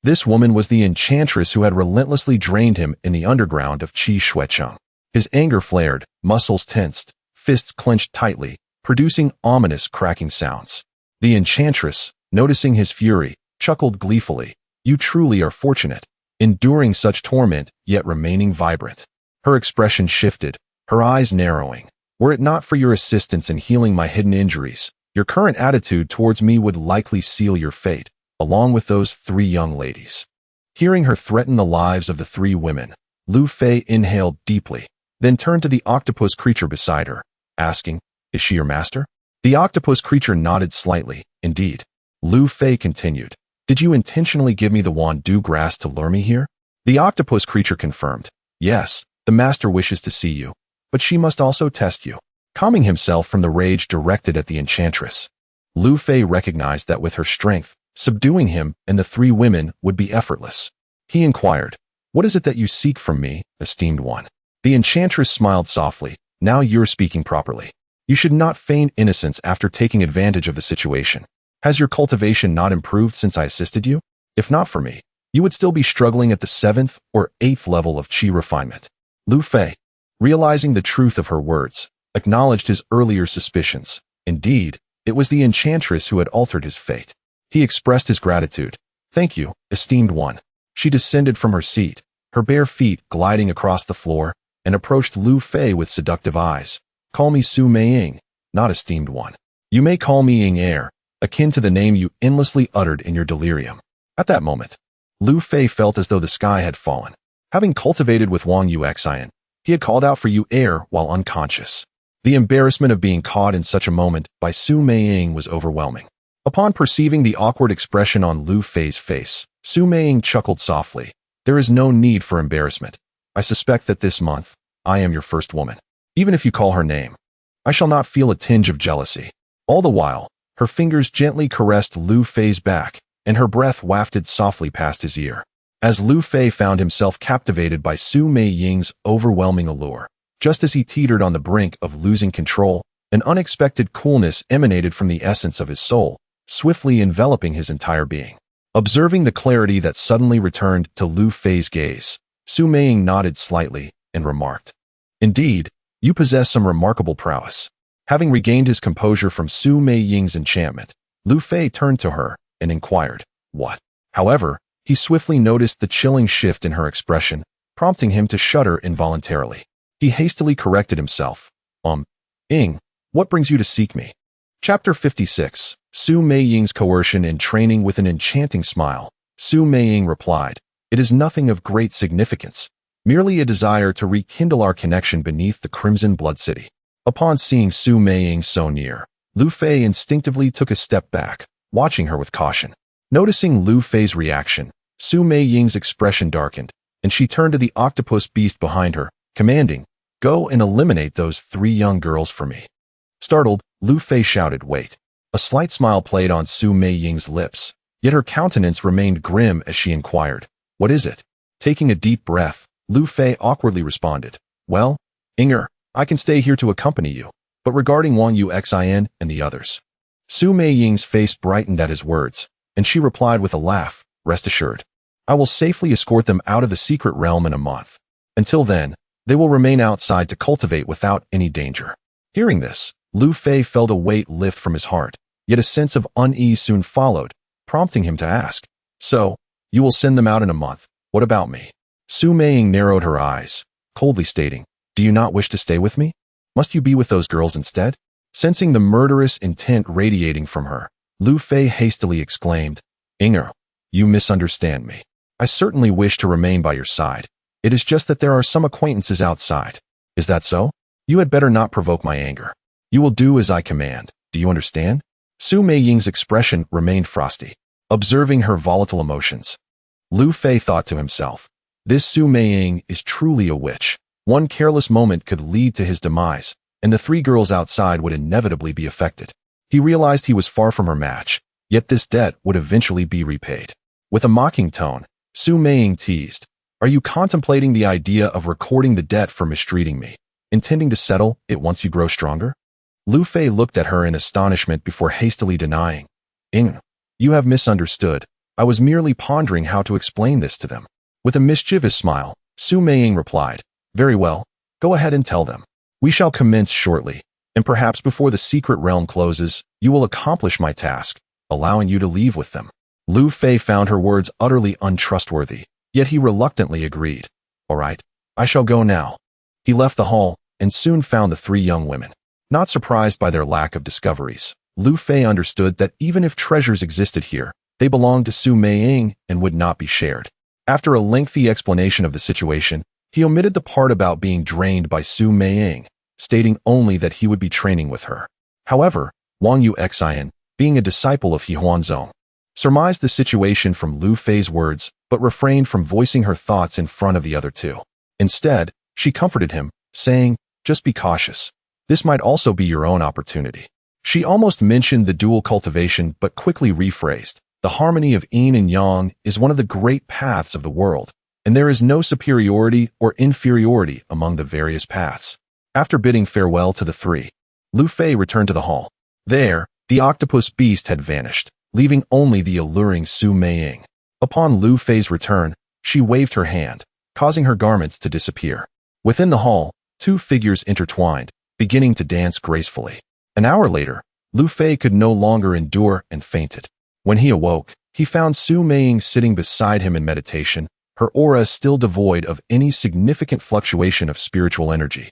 Speaker 1: This woman was the enchantress who had relentlessly drained him in the underground of Qi Shuecheng. His anger flared, muscles tensed, fists clenched tightly, producing ominous cracking sounds. The enchantress, noticing his fury, chuckled gleefully. "You truly are fortunate, enduring such torment yet remaining vibrant." Her expression shifted, her eyes narrowing. "Were it not for your assistance in healing my hidden injuries, your current attitude towards me would likely seal your fate, along with those 3 young ladies." Hearing her threaten the lives of the 3 women, Lu Fei inhaled deeply, then turned to the octopus creature beside her, asking, "Is she your master?" The octopus creature nodded slightly. "Indeed." Lu Fei continued, "Did you intentionally give me the Wandu grass to lure me here?" The octopus creature confirmed, "Yes, the master wishes to see you, but she must also test you." Calming himself from the rage directed at the enchantress, Lu Fei recognized that with her strength, subduing him and the 3 women would be effortless. He inquired, "What is it that you seek from me, esteemed one?" The enchantress smiled softly. "Now you're speaking properly. You should not feign innocence after taking advantage of the situation. Has your cultivation not improved since I assisted you? If not for me, you would still be struggling at the 7th or 8th level of Qi refinement." Lu Fei, realizing the truth of her words, acknowledged his earlier suspicions. Indeed, it was the enchantress who had altered his fate. He expressed his gratitude. "Thank you, esteemed one." She descended from her seat, her bare feet gliding across the floor, and approached Lu Fei with seductive eyes. "Call me Su Meiying, not esteemed one. You may call me Ying Air, akin to the name you endlessly uttered in your delirium." At that moment, Lu Fei felt as though the sky had fallen. Having cultivated with Wang Yuxian, he had called out for Yu Air while unconscious. The embarrassment of being caught in such a moment by Su Meiying was overwhelming. Upon perceiving the awkward expression on Lu Fei's face, Su Meiying chuckled softly. "There is no need for embarrassment. I suspect that this month, I am your first woman. Even if you call her name, I shall not feel a tinge of jealousy." All the while, her fingers gently caressed Lu Fei's back, and her breath wafted softly past his ear. As Lu Fei found himself captivated by Su Meiying's overwhelming allure, just as he teetered on the brink of losing control, an unexpected coolness emanated from the essence of his soul, swiftly enveloping his entire being. Observing the clarity that suddenly returned to Lu Fei's gaze, Su Meiying nodded slightly and remarked, "Indeed, you possess some remarkable prowess." Having regained his composure from Su Meiying's enchantment, Lu Fei turned to her and inquired, "What?" However, he swiftly noticed the chilling shift in her expression, prompting him to shudder involuntarily. He hastily corrected himself. Ing, what brings you to seek me?" Chapter 56, Su Meiying's Coercion and Training. With an enchanting smile, Su Meiying replied, "It is nothing of great significance, merely a desire to rekindle our connection beneath the Crimson Blood City." Upon seeing Su Meiying so near, Lu Fei instinctively took a step back, watching her with caution. Noticing Lu Fei's reaction, Su Meiying's expression darkened, and she turned to the octopus beast behind her, commanding, "Go and eliminate those 3 young girls for me." Startled, Lu Fei shouted, "Wait." A slight smile played on Su Meiying's lips, yet her countenance remained grim as she inquired, "What is it?" Taking a deep breath, Lu Fei awkwardly responded, "Well, Inger, I can stay here to accompany you, but regarding Wang Yuxin and the others." Su Meiying's face brightened at his words, and she replied with a laugh, "Rest assured, I will safely escort them out of the secret realm in a month. Until then, they will remain outside to cultivate without any danger." Hearing this, Lu Fei felt a weight lift from his heart, yet a sense of unease soon followed, prompting him to ask, "So, you will send them out in a month. What about me?" Su Meiying narrowed her eyes, coldly stating, "Do you not wish to stay with me? Must you be with those girls instead?" Sensing the murderous intent radiating from her, Lu Fei hastily exclaimed, "Inger, you misunderstand me. I certainly wish to remain by your side. It is just that there are some acquaintances outside. Is that so? You had better not provoke my anger. You will do as I command. Do you understand?" Su Meiying's expression remained frosty, observing her volatile emotions. Lu Fei thought to himself, "This Su Meiying is truly a witch. One careless moment could lead to his demise, and the three girls outside would inevitably be affected." He realized he was far from her match, yet this debt would eventually be repaid. With a mocking tone, Su Meiying teased, "Are you contemplating the idea of recording the debt for mistreating me, intending to settle it once you grow stronger?" Lu Fei looked at her in astonishment before hastily denying, "Ing, you have misunderstood. I was merely pondering how to explain this to them." With a mischievous smile, Su Meiying replied, "Very well, go ahead and tell them. We shall commence shortly, and perhaps before the secret realm closes, you will accomplish my task, allowing you to leave with them." Lu Fei found her words utterly untrustworthy, yet he reluctantly agreed. "All right, I shall go now." He left the hall and soon found the three young women. Not surprised by their lack of discoveries, Lu Fei understood that even if treasures existed here, they belonged to Su Meiying and would not be shared. After a lengthy explanation of the situation, he omitted the part about being drained by Su Meiying, stating only that he would be training with her. However, Wang Yuxin, being a disciple of He Huanzong, surmised the situation from Lu Fei's words, but refrained from voicing her thoughts in front of the other two. Instead, she comforted him, saying, "Just be cautious. This might also be your own opportunity." She almost mentioned the dual cultivation but quickly rephrased, "The harmony of yin and yang is one of the great paths of the world, and there is no superiority or inferiority among the various paths." After bidding farewell to the three, Lu Fei returned to the hall. There, the octopus beast had vanished, leaving only the alluring Su Meiying. Upon Lu Fei's return, she waved her hand, causing her garments to disappear. Within the hall, two figures intertwined, beginning to dance gracefully. An hour later, Lu Fei could no longer endure and fainted. When he awoke, he found Su Meiying sitting beside him in meditation, her aura still devoid of any significant fluctuation of spiritual energy.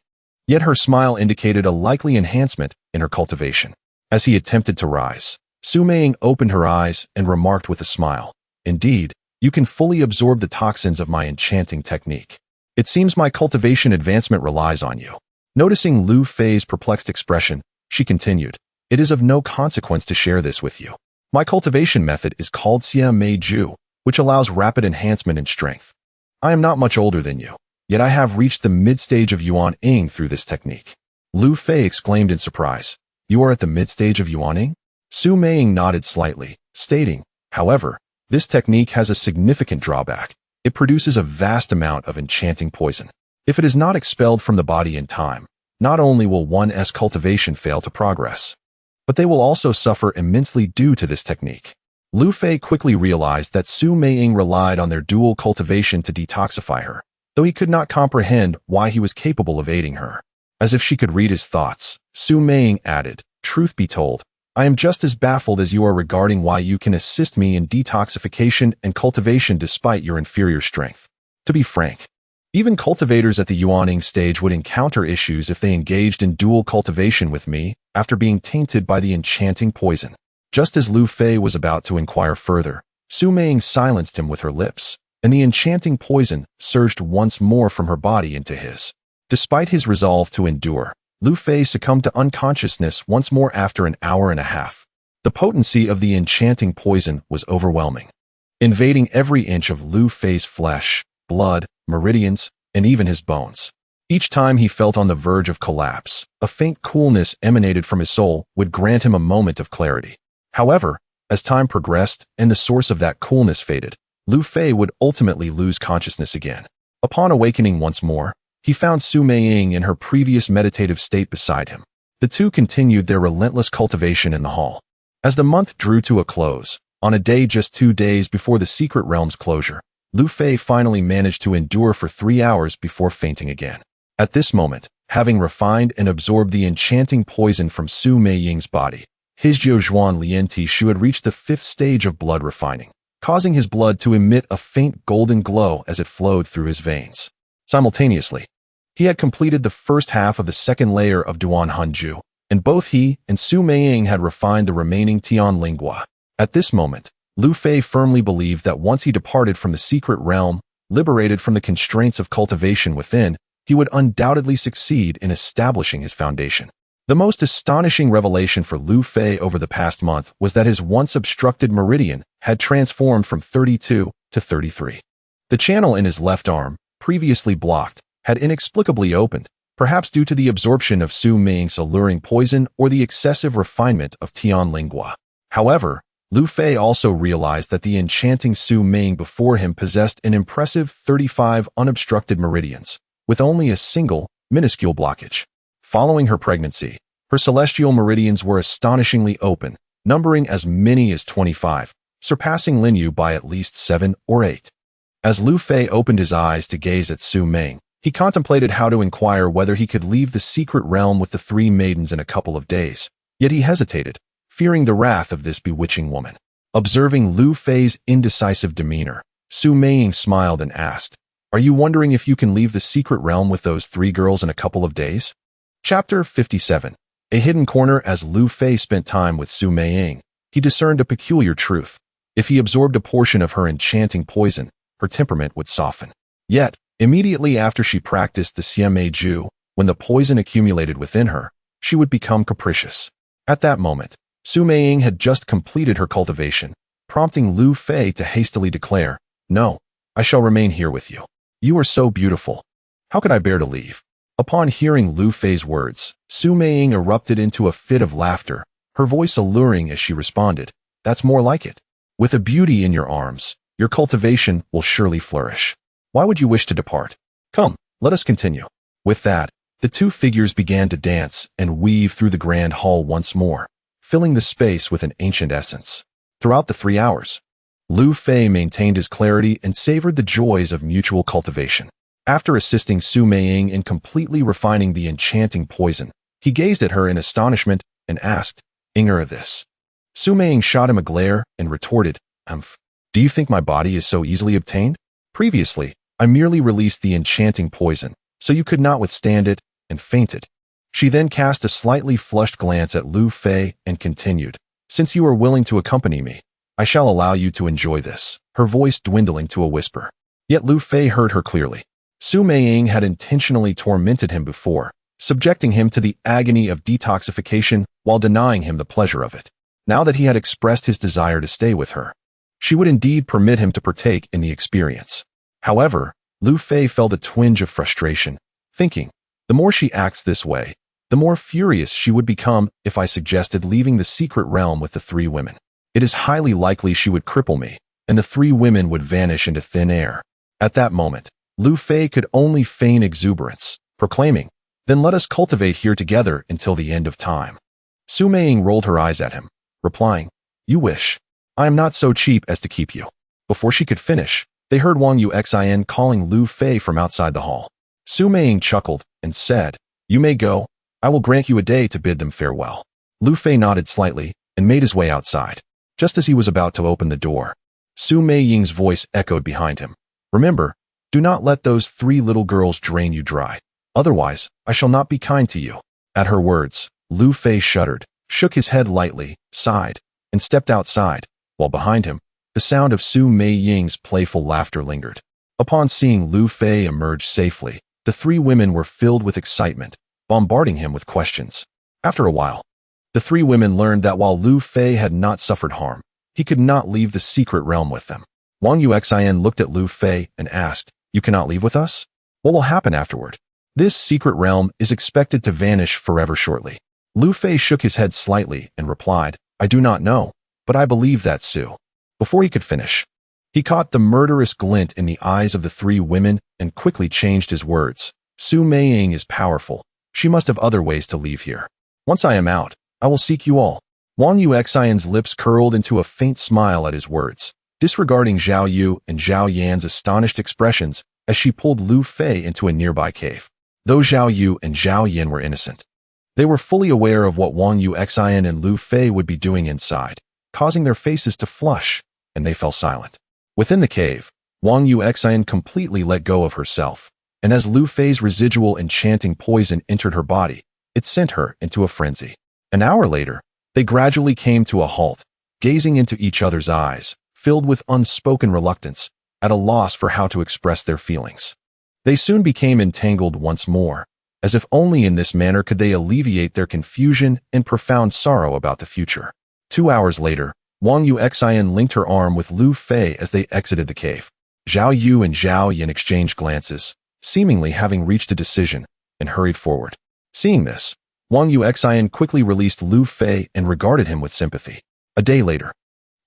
Speaker 1: Yet her smile indicated a likely enhancement in her cultivation. As he attempted to rise, Su Meiying opened her eyes and remarked with a smile, "Indeed, you can fully absorb the toxins of my enchanting technique. It seems my cultivation advancement relies on you." Noticing Lu Fei's perplexed expression, she continued, "It is of no consequence to share this with you. My cultivation method is called Xia Mei Ju, which allows rapid enhancement in strength. I am not much older than you, yet I have reached the mid-stage of Yuan Ying through this technique." Lu Fei exclaimed in surprise, "You are at the mid-stage of Yuan Ying?" Su Meiying nodded slightly, stating, "However, this technique has a significant drawback. It produces a vast amount of enchanting poison. If it is not expelled from the body in time, not only will one's cultivation fail to progress, but they will also suffer immensely due to this technique." Lu Fei quickly realized that Su Meiying relied on their dual cultivation to detoxify her, though he could not comprehend why he was capable of aiding her. As if she could read his thoughts, Su Meiying added, "Truth be told, I am just as baffled as you are regarding why you can assist me in detoxification and cultivation despite your inferior strength. To be frank, even cultivators at the Yuaning stage would encounter issues if they engaged in dual cultivation with me after being tainted by the enchanting poison." Just as Lu Fei was about to inquire further, Su Meiying silenced him with her lips, and the enchanting poison surged once more from her body into his. Despite his resolve to endure, Lu Fei succumbed to unconsciousness once more after an hour and a half. The potency of the enchanting poison was overwhelming, invading every inch of Lu Fei's flesh, blood, meridians, and even his bones. Each time he felt on the verge of collapse, a faint coolness emanated from his soul would grant him a moment of clarity. However, as time progressed and the source of that coolness faded, Lu Fei would ultimately lose consciousness again. Upon awakening once more, he found Su Meiying in her previous meditative state beside him. The two continued their relentless cultivation in the hall. As the month drew to a close, on a day just 2 days before the secret realm's closure, Lu Fei finally managed to endure for 3 hours before fainting again. At this moment, having refined and absorbed the enchanting poison from Su Meiying's body, his Jiuzhuan Lian Tishu had reached the 5th stage of blood refining, causing his blood to emit a faint golden glow as it flowed through his veins. Simultaneously, he had completed the first half of the second layer of Duan Hanju, and both he and Su Meiying had refined the remaining Tian Lingua. At this moment, Lu Fei firmly believed that once he departed from the secret realm, liberated from the constraints of cultivation within, he would undoubtedly succeed in establishing his foundation. The most astonishing revelation for Lu Fei over the past month was that his once obstructed meridian had transformed from 32 to 33. The channel in his left arm, previously blocked, had inexplicably opened, perhaps due to the absorption of Su Meiying's alluring poison or the excessive refinement of Tian Lingua. However, Lu Fei also realized that the enchanting Su Meiying before him possessed an impressive 35 unobstructed meridians, with only a single, minuscule blockage. Following her pregnancy, her celestial meridians were astonishingly open, numbering as many as 25, surpassing Linyu by at least 7 or 8. As Lu Fei opened his eyes to gaze at Su Meiying, he contemplated how to inquire whether he could leave the secret realm with the 3 maidens in a couple of days, yet he hesitated, fearing the wrath of this bewitching woman. Observing Lu Fei's indecisive demeanor, Su Meiying smiled and asked, "Are you wondering if you can leave the secret realm with those 3 girls in a couple of days?" Chapter 57. A hidden corner. As Lu Fei spent time with Su Meiying, he discerned a peculiar truth. If he absorbed a portion of her enchanting poison, her temperament would soften. Yet, immediately after she practiced the Xian Mei Ju, when the poison accumulated within her, she would become capricious. At that moment, Su Meiying had just completed her cultivation, prompting Lu Fei to hastily declare, "No, I shall remain here with you. You are so beautiful. How could I bear to leave?" Upon hearing Lu Fei's words, Su Meiying erupted into a fit of laughter, her voice alluring as she responded, "That's more like it. With a beauty in your arms, your cultivation will surely flourish. Why would you wish to depart? Come, let us continue." With that, the two figures began to dance and weave through the grand hall once more, filling the space with an ancient essence. Throughout the 3 hours, Lu Fei maintained his clarity and savored the joys of mutual cultivation. After assisting Su Meiying in completely refining the enchanting poison, he gazed at her in astonishment and asked, "Inger this?" Su Meiying shot him a glare and retorted, "Humph. Do you think my body is so easily obtained? Previously, I merely released the enchanting poison, so you could not withstand it, and fainted." She then cast a slightly flushed glance at Lu Fei and continued, "Since you are willing to accompany me, I shall allow you to enjoy this," her voice dwindling to a whisper. Yet Lu Fei heard her clearly. Su Meiying had intentionally tormented him before, subjecting him to the agony of detoxification while denying him the pleasure of it. Now that he had expressed his desire to stay with her, she would indeed permit him to partake in the experience. However, Lu Fei felt a twinge of frustration, thinking, the more she acts this way, the more furious she would become if I suggested leaving the secret realm with the 3 women. It is highly likely she would cripple me, and the 3 women would vanish into thin air. At that moment, Lu Fei could only feign exuberance, proclaiming, "Then let us cultivate here together until the end of time." Su Meiying rolled her eyes at him, replying, "You wish. I am not so cheap as to keep you." Before she could finish, they heard Wang Yuxin calling Lu Fei from outside the hall. Su Meiying chuckled and said, "You may go. I will grant you a day to bid them farewell." Lu Fei nodded slightly and made his way outside. Just as he was about to open the door, Su Meiying's voice echoed behind him, "Remember, do not let those 3 little girls drain you dry. Otherwise, I shall not be kind to you." At her words, Lu Fei shuddered, shook his head lightly, sighed, and stepped outside, while behind him, the sound of Su Meiying's playful laughter lingered. Upon seeing Lu Fei emerge safely, the 3 women were filled with excitement, bombarding him with questions. After a while, the 3 women learned that while Lu Fei had not suffered harm, he could not leave the secret realm with them. Wang Yuxin looked at Lu Fei and asked, "You cannot leave with us? What will happen afterward?" This secret realm is expected to vanish forever shortly. Lu Fei shook his head slightly and replied, I do not know, but I believe that Su. Before he could finish, he caught the murderous glint in the eyes of the three women and quickly changed his words. Su Meiying is powerful. She must have other ways to leave here. Once I am out, I will seek you all. Wang Yuxian's lips curled into a faint smile at his words, disregarding Zhao Yu and Zhao Yan's astonished expressions as she pulled Lu Fei into a nearby cave. Though Zhao Yu and Zhao Yan were innocent, they were fully aware of what Wang Yuxian and Lu Fei would be doing inside, causing their faces to flush, and they fell silent. Within the cave, Wang Yuxian completely let go of herself, and as Lu Fei's residual enchanting poison entered her body, it sent her into a frenzy. An hour later, they gradually came to a halt, gazing into each other's eyes, filled with unspoken reluctance, at a loss for how to express their feelings. They soon became entangled once more, as if only in this manner could they alleviate their confusion and profound sorrow about the future. 2 hours later, Wang Yuxian linked her arm with Lu Fei as they exited the cave. Zhao Yu and Zhao Yan exchanged glances, seemingly having reached a decision, and hurried forward. Seeing this, Wang Yuxian quickly released Lu Fei and regarded him with sympathy. A day later,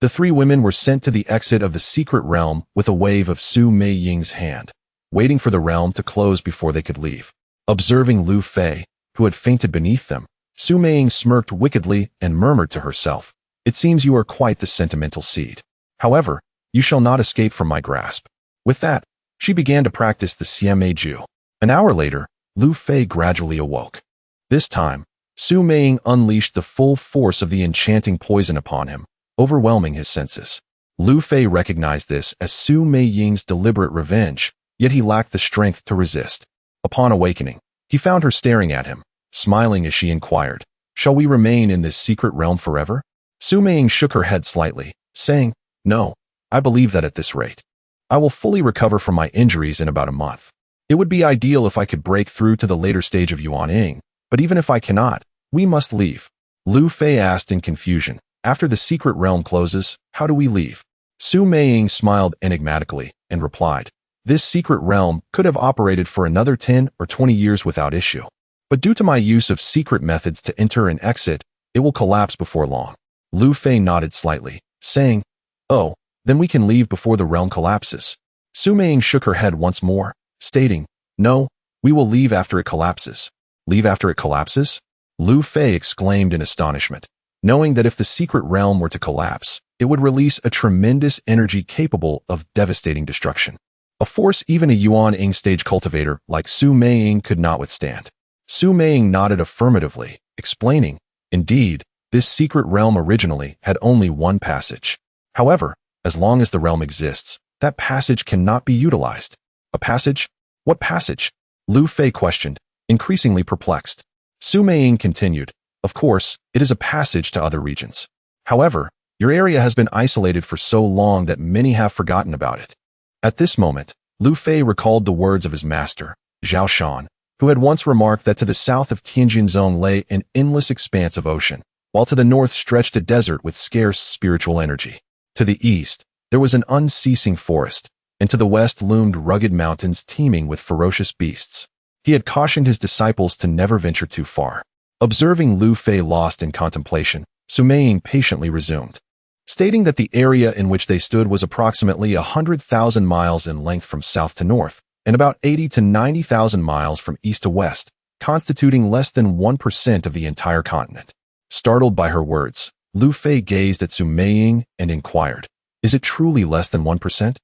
Speaker 1: the three women were sent to the exit of the secret realm with a wave of Su Meiying's hand, waiting for the realm to close before they could leave. Observing Lu Fei, who had fainted beneath them, Su Meiying smirked wickedly and murmured to herself, It seems you are quite the sentimental seed. However, you shall not escape from my grasp. With that, she began to practice the Siamei Ju. An hour later, Lu Fei gradually awoke. This time, Su Meiying unleashed the full force of the enchanting poison upon him, overwhelming his senses. Lu Fei recognized this as Su Meiying's deliberate revenge, yet he lacked the strength to resist. Upon awakening, he found her staring at him, smiling as she inquired, Shall we remain in this secret realm forever? Su Meiying shook her head slightly, saying, No, I believe that at this rate, I will fully recover from my injuries in about a month. It would be ideal if I could break through to the later stage of Yuanying, but even if I cannot, we must leave. Lu Fei asked in confusion, After the secret realm closes, how do we leave? Su Meiying smiled enigmatically and replied, This secret realm could have operated for another 10 or 20 years without issue. But due to my use of secret methods to enter and exit, it will collapse before long. Lu Fei nodded slightly, saying, Oh, then we can leave before the realm collapses. Su Meiying shook her head once more, stating, No, we will leave after it collapses. Leave after it collapses? Lu Fei exclaimed in astonishment, knowing that if the secret realm were to collapse, it would release a tremendous energy capable of devastating destruction. A force even a Yuanying stage cultivator like Su Meiying could not withstand. Su Meiying nodded affirmatively, explaining, Indeed, this secret realm originally had only one passage. However, as long as the realm exists, that passage cannot be utilized. A passage? What passage? Lu Fei questioned, increasingly perplexed. Su Meiying continued, Of course, it is a passage to other regions. However, your area has been isolated for so long that many have forgotten about it. At this moment, Lu Fei recalled the words of his master, Zhao Shan, who had once remarked that to the south of Tianjin Zone lay an endless expanse of ocean, while to the north stretched a desert with scarce spiritual energy. To the east, there was an unceasing forest, and to the west loomed rugged mountains teeming with ferocious beasts. He had cautioned his disciples to never venture too far. Observing Lu Fei lost in contemplation, Su Meiying patiently resumed, stating that the area in which they stood was approximately 100,000 miles in length from south to north, and about 80 to 90,000 miles from east to west, constituting less than 1% of the entire continent. Startled by her words, Lu Fei gazed at Su Meiying and inquired, Is it truly less than 1%?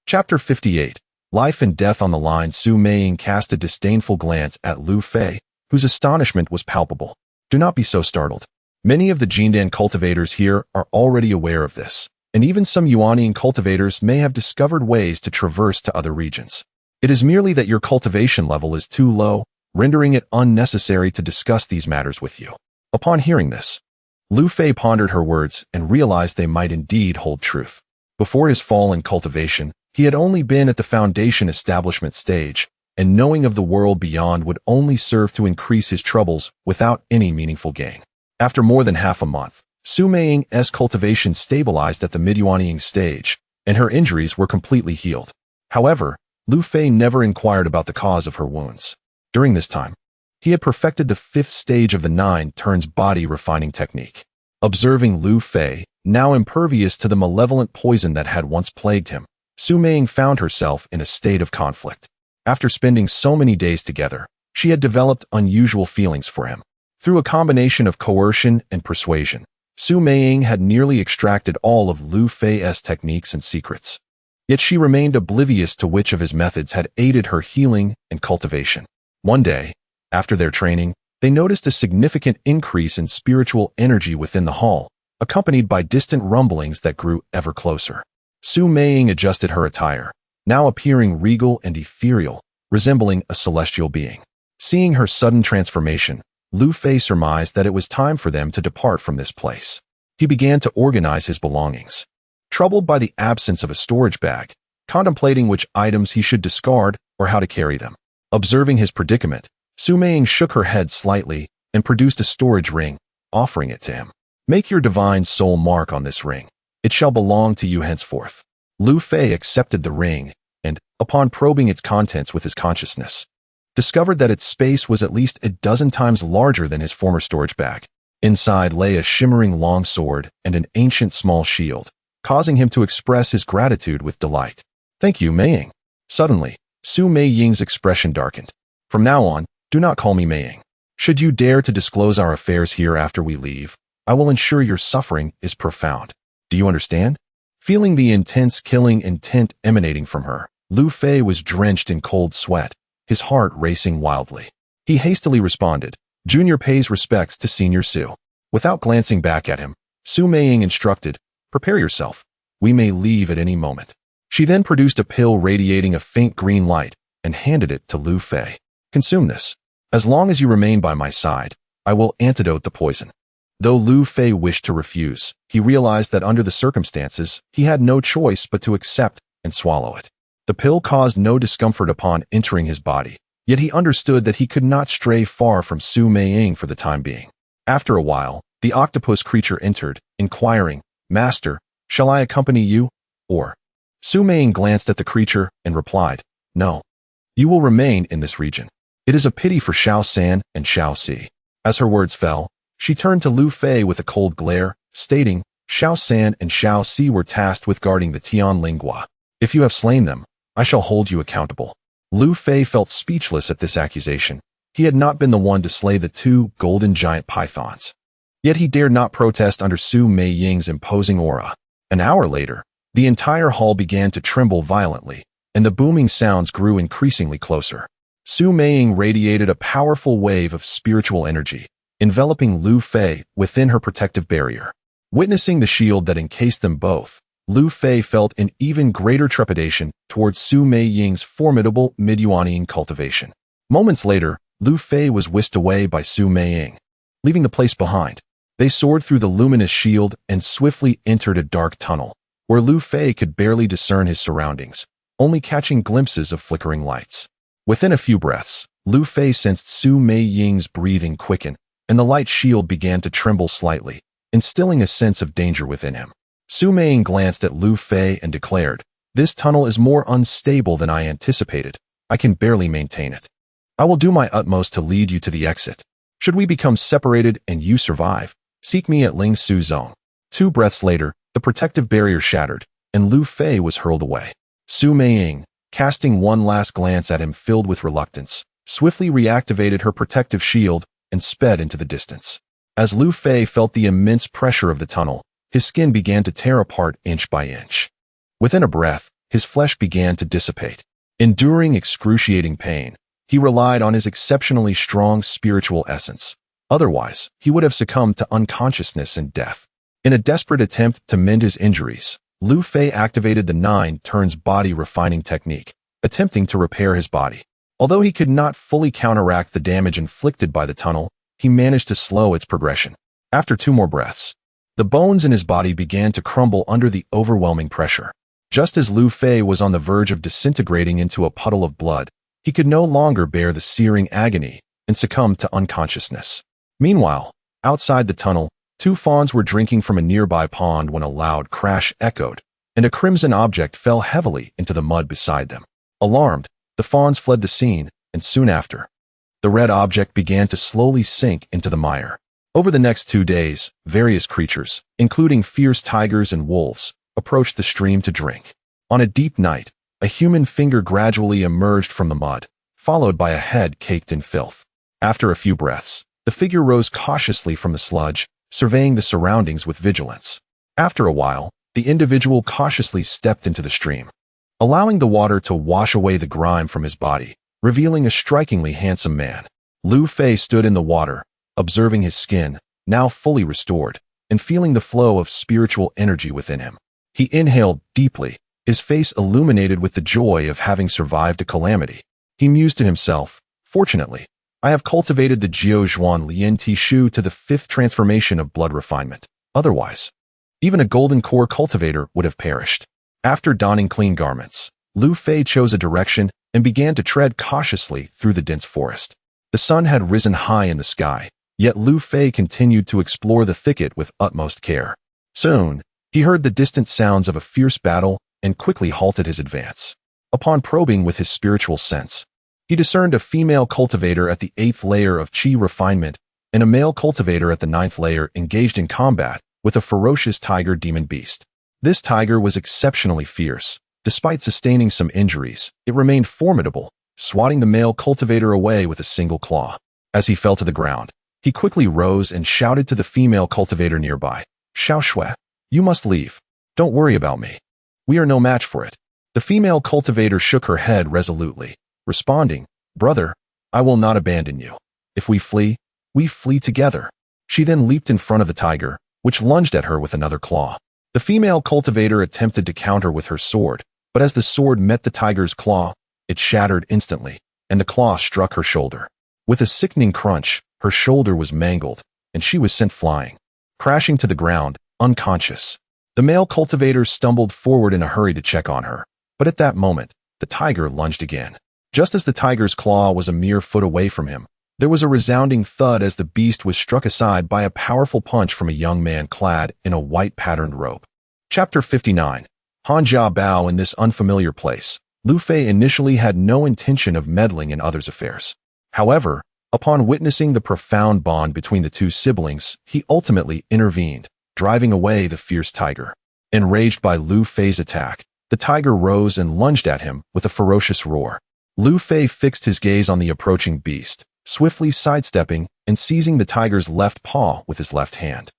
Speaker 1: Chapter 58. Life and Death on the Line. Su Meiying cast a disdainful glance at Lu Fei, whose astonishment was palpable. Do not be so startled. Many of the Jindan cultivators here are already aware of this, and even some Yuanying cultivators may have discovered ways to traverse to other regions. It is merely that your cultivation level is too low, rendering it unnecessary to discuss these matters with you. Upon hearing this, Lu Fei pondered her words and realized they might indeed hold truth. Before his fall in cultivation, he had only been at the foundation establishment stage, and knowing of the world beyond would only serve to increase his troubles without any meaningful gain. After more than half a month, Su Meiying's cultivation stabilized at the mid-Yuanying stage, and her injuries were completely healed. However, Lu Fei never inquired about the cause of her wounds. During this time, he had perfected the 5th stage of the 9 turns body refining technique. Observing Lu Fei, now impervious to the malevolent poison that had once plagued him, Su Meiying found herself in a state of conflict. After spending so many days together, she had developed unusual feelings for him. Through a combination of coercion and persuasion, Su Meiying had nearly extracted all of Lu Fei's techniques and secrets. Yet she remained oblivious to which of his methods had aided her healing and cultivation. One day, after their training, they noticed a significant increase in spiritual energy within the hall, accompanied by distant rumblings that grew ever closer. Su Meiying adjusted her attire, now appearing regal and ethereal, resembling a celestial being. Seeing her sudden transformation, Lu Fei surmised that it was time for them to depart from this place. He began to organize his belongings. Troubled by the absence of a storage bag, contemplating which items he should discard or how to carry them. Observing his predicament, Su Meiying shook her head slightly and produced a storage ring, offering it to him. Make your divine soul mark on this ring. It shall belong to you henceforth. Lu Fei accepted the ring and, upon probing its contents with his consciousness, discovered that its space was at least a dozen times larger than his former storage bag. Inside lay a shimmering long sword and an ancient small shield, causing him to express his gratitude with delight. Thank you, Meiying. Suddenly, Su Meiying's expression darkened. From now on, do not call me Meiying. Should you dare to disclose our affairs here after we leave, I will ensure your suffering is profound. Do you understand? Feeling the intense killing intent emanating from her, Lu Fei was drenched in cold sweat, his heart racing wildly. He hastily responded, Junior pays respects to Senior Su. Without glancing back at him, Su Meiying instructed, prepare yourself. We may leave at any moment. She then produced a pill radiating a faint green light and handed it to Lu Fei. Consume this. As long as you remain by my side, I will antidote the poison. Though Lu Fei wished to refuse, he realized that under the circumstances, he had no choice but to accept and swallow it. The pill caused no discomfort upon entering his body, yet he understood that he could not stray far from Su Meiying for the time being. After a while, the octopus creature entered, inquiring, Master, shall I accompany you? Or, Su Meiying glanced at the creature and replied, No. You will remain in this region. It is a pity for Xiao San and Xiao Si. As her words fell, she turned to Lu Fei with a cold glare, stating, Xiao San and Xiao Si were tasked with guarding the Tian Lingua. If you have slain them, I shall hold you accountable. Lu Fei felt speechless at this accusation. He had not been the one to slay the 2 golden giant pythons. Yet he dared not protest under Su Meiying's imposing aura. An hour later, the entire hall began to tremble violently, and the booming sounds grew increasingly closer. Su Meiying radiated a powerful wave of spiritual energy, enveloping Lu Fei within her protective barrier. Witnessing the shield that encased them both, Lu Fei felt an even greater trepidation towards Su Meiying's formidable mid-Yuanian cultivation. Moments later, Lu Fei was whisked away by Su Meiying. Leaving the place behind, they soared through the luminous shield and swiftly entered a dark tunnel, where Lu Fei could barely discern his surroundings, only catching glimpses of flickering lights. Within a few breaths, Lu Fei sensed Su Meiying's breathing quicken, and the light shield began to tremble slightly, instilling a sense of danger within him. Su Meiying glanced at Lu Fei and declared, This tunnel is more unstable than I anticipated. I can barely maintain it. I will do my utmost to lead you to the exit. Should we become separated and you survive, seek me at Ling Su Zone. 2 breaths later, the protective barrier shattered, and Lu Fei was hurled away. Su Meiying, casting one last glance at him filled with reluctance, swiftly reactivated her protective shield and sped into the distance. As Lu Fei felt the immense pressure of the tunnel, his skin began to tear apart inch by inch. Within a breath, his flesh began to dissipate. Enduring excruciating pain, he relied on his exceptionally strong spiritual essence. Otherwise, he would have succumbed to unconsciousness and death. In a desperate attempt to mend his injuries, Lu Fei activated the 9 turns body refining technique, attempting to repair his body. Although he could not fully counteract the damage inflicted by the tunnel, he managed to slow its progression. After 2 more breaths, the bones in his body began to crumble under the overwhelming pressure. Just as Lu Fei was on the verge of disintegrating into a puddle of blood, he could no longer bear the searing agony and succumbed to unconsciousness. Meanwhile, outside the tunnel, 2 fawns were drinking from a nearby pond when a loud crash echoed, and a crimson object fell heavily into the mud beside them. Alarmed, the fawns fled the scene, and soon after, The red object began to slowly sink into the mire. Over the next 2 days, various creatures, including fierce tigers and wolves, approached the stream to drink. On a deep night, a human finger gradually emerged from the mud, followed by a head caked in filth. After a few breaths, the figure rose cautiously from the sludge, surveying the surroundings with vigilance. After a while, the individual cautiously stepped into the stream, allowing the water to wash away the grime from his body, revealing a strikingly handsome man. Lu Fei stood in the water, observing his skin, now fully restored, and feeling the flow of spiritual energy within him. He inhaled deeply, his face illuminated with the joy of having survived a calamity. He mused to himself, "Fortunately, I have cultivated the Jiuzhuan Lian Tishu to the 5th transformation of blood refinement. Otherwise, even a golden core cultivator would have perished." After donning clean garments, Lu Fei chose a direction and began to tread cautiously through the dense forest. The sun had risen high in the sky, yet Lu Fei continued to explore the thicket with utmost care. Soon, he heard the distant sounds of a fierce battle and quickly halted his advance. Upon probing with his spiritual sense, he discerned a female cultivator at the 8th layer of Qi refinement and a male cultivator at the 9th layer engaged in combat with a ferocious tiger demon beast. This tiger was exceptionally fierce. Despite sustaining some injuries, it remained formidable, swatting the male cultivator away with a single claw. As he fell to the ground, he quickly rose and shouted to the female cultivator nearby, "Xiao Shui, you must leave. Don't worry about me. We are no match for it." The female cultivator shook her head resolutely, responding, "Brother, I will not abandon you. If we flee together." She then leaped in front of the tiger, which lunged at her with another claw. The female cultivator attempted to counter with her sword, but as the sword met the tiger's claw, it shattered instantly, and the claw struck her shoulder. With a sickening crunch, her shoulder was mangled, and she was sent flying, crashing to the ground, unconscious. The male cultivator stumbled forward in a hurry to check on her, but at that moment, the tiger lunged again. Just as the tiger's claw was a mere foot away from him, there was a resounding thud as the beast was struck aside by a powerful punch from a young man clad in a white patterned robe. Chapter 59. Han Jia Bao. In this unfamiliar place, Lu Fei initially had no intention of meddling in others' affairs. However, upon witnessing the profound bond between the two siblings, he ultimately intervened, driving away the fierce tiger. Enraged by Lu Fei's attack, the tiger rose and lunged at him with a ferocious roar. Lu Fei fixed his gaze on the approaching beast, swiftly sidestepping and seizing the tiger's left paw with his left hand,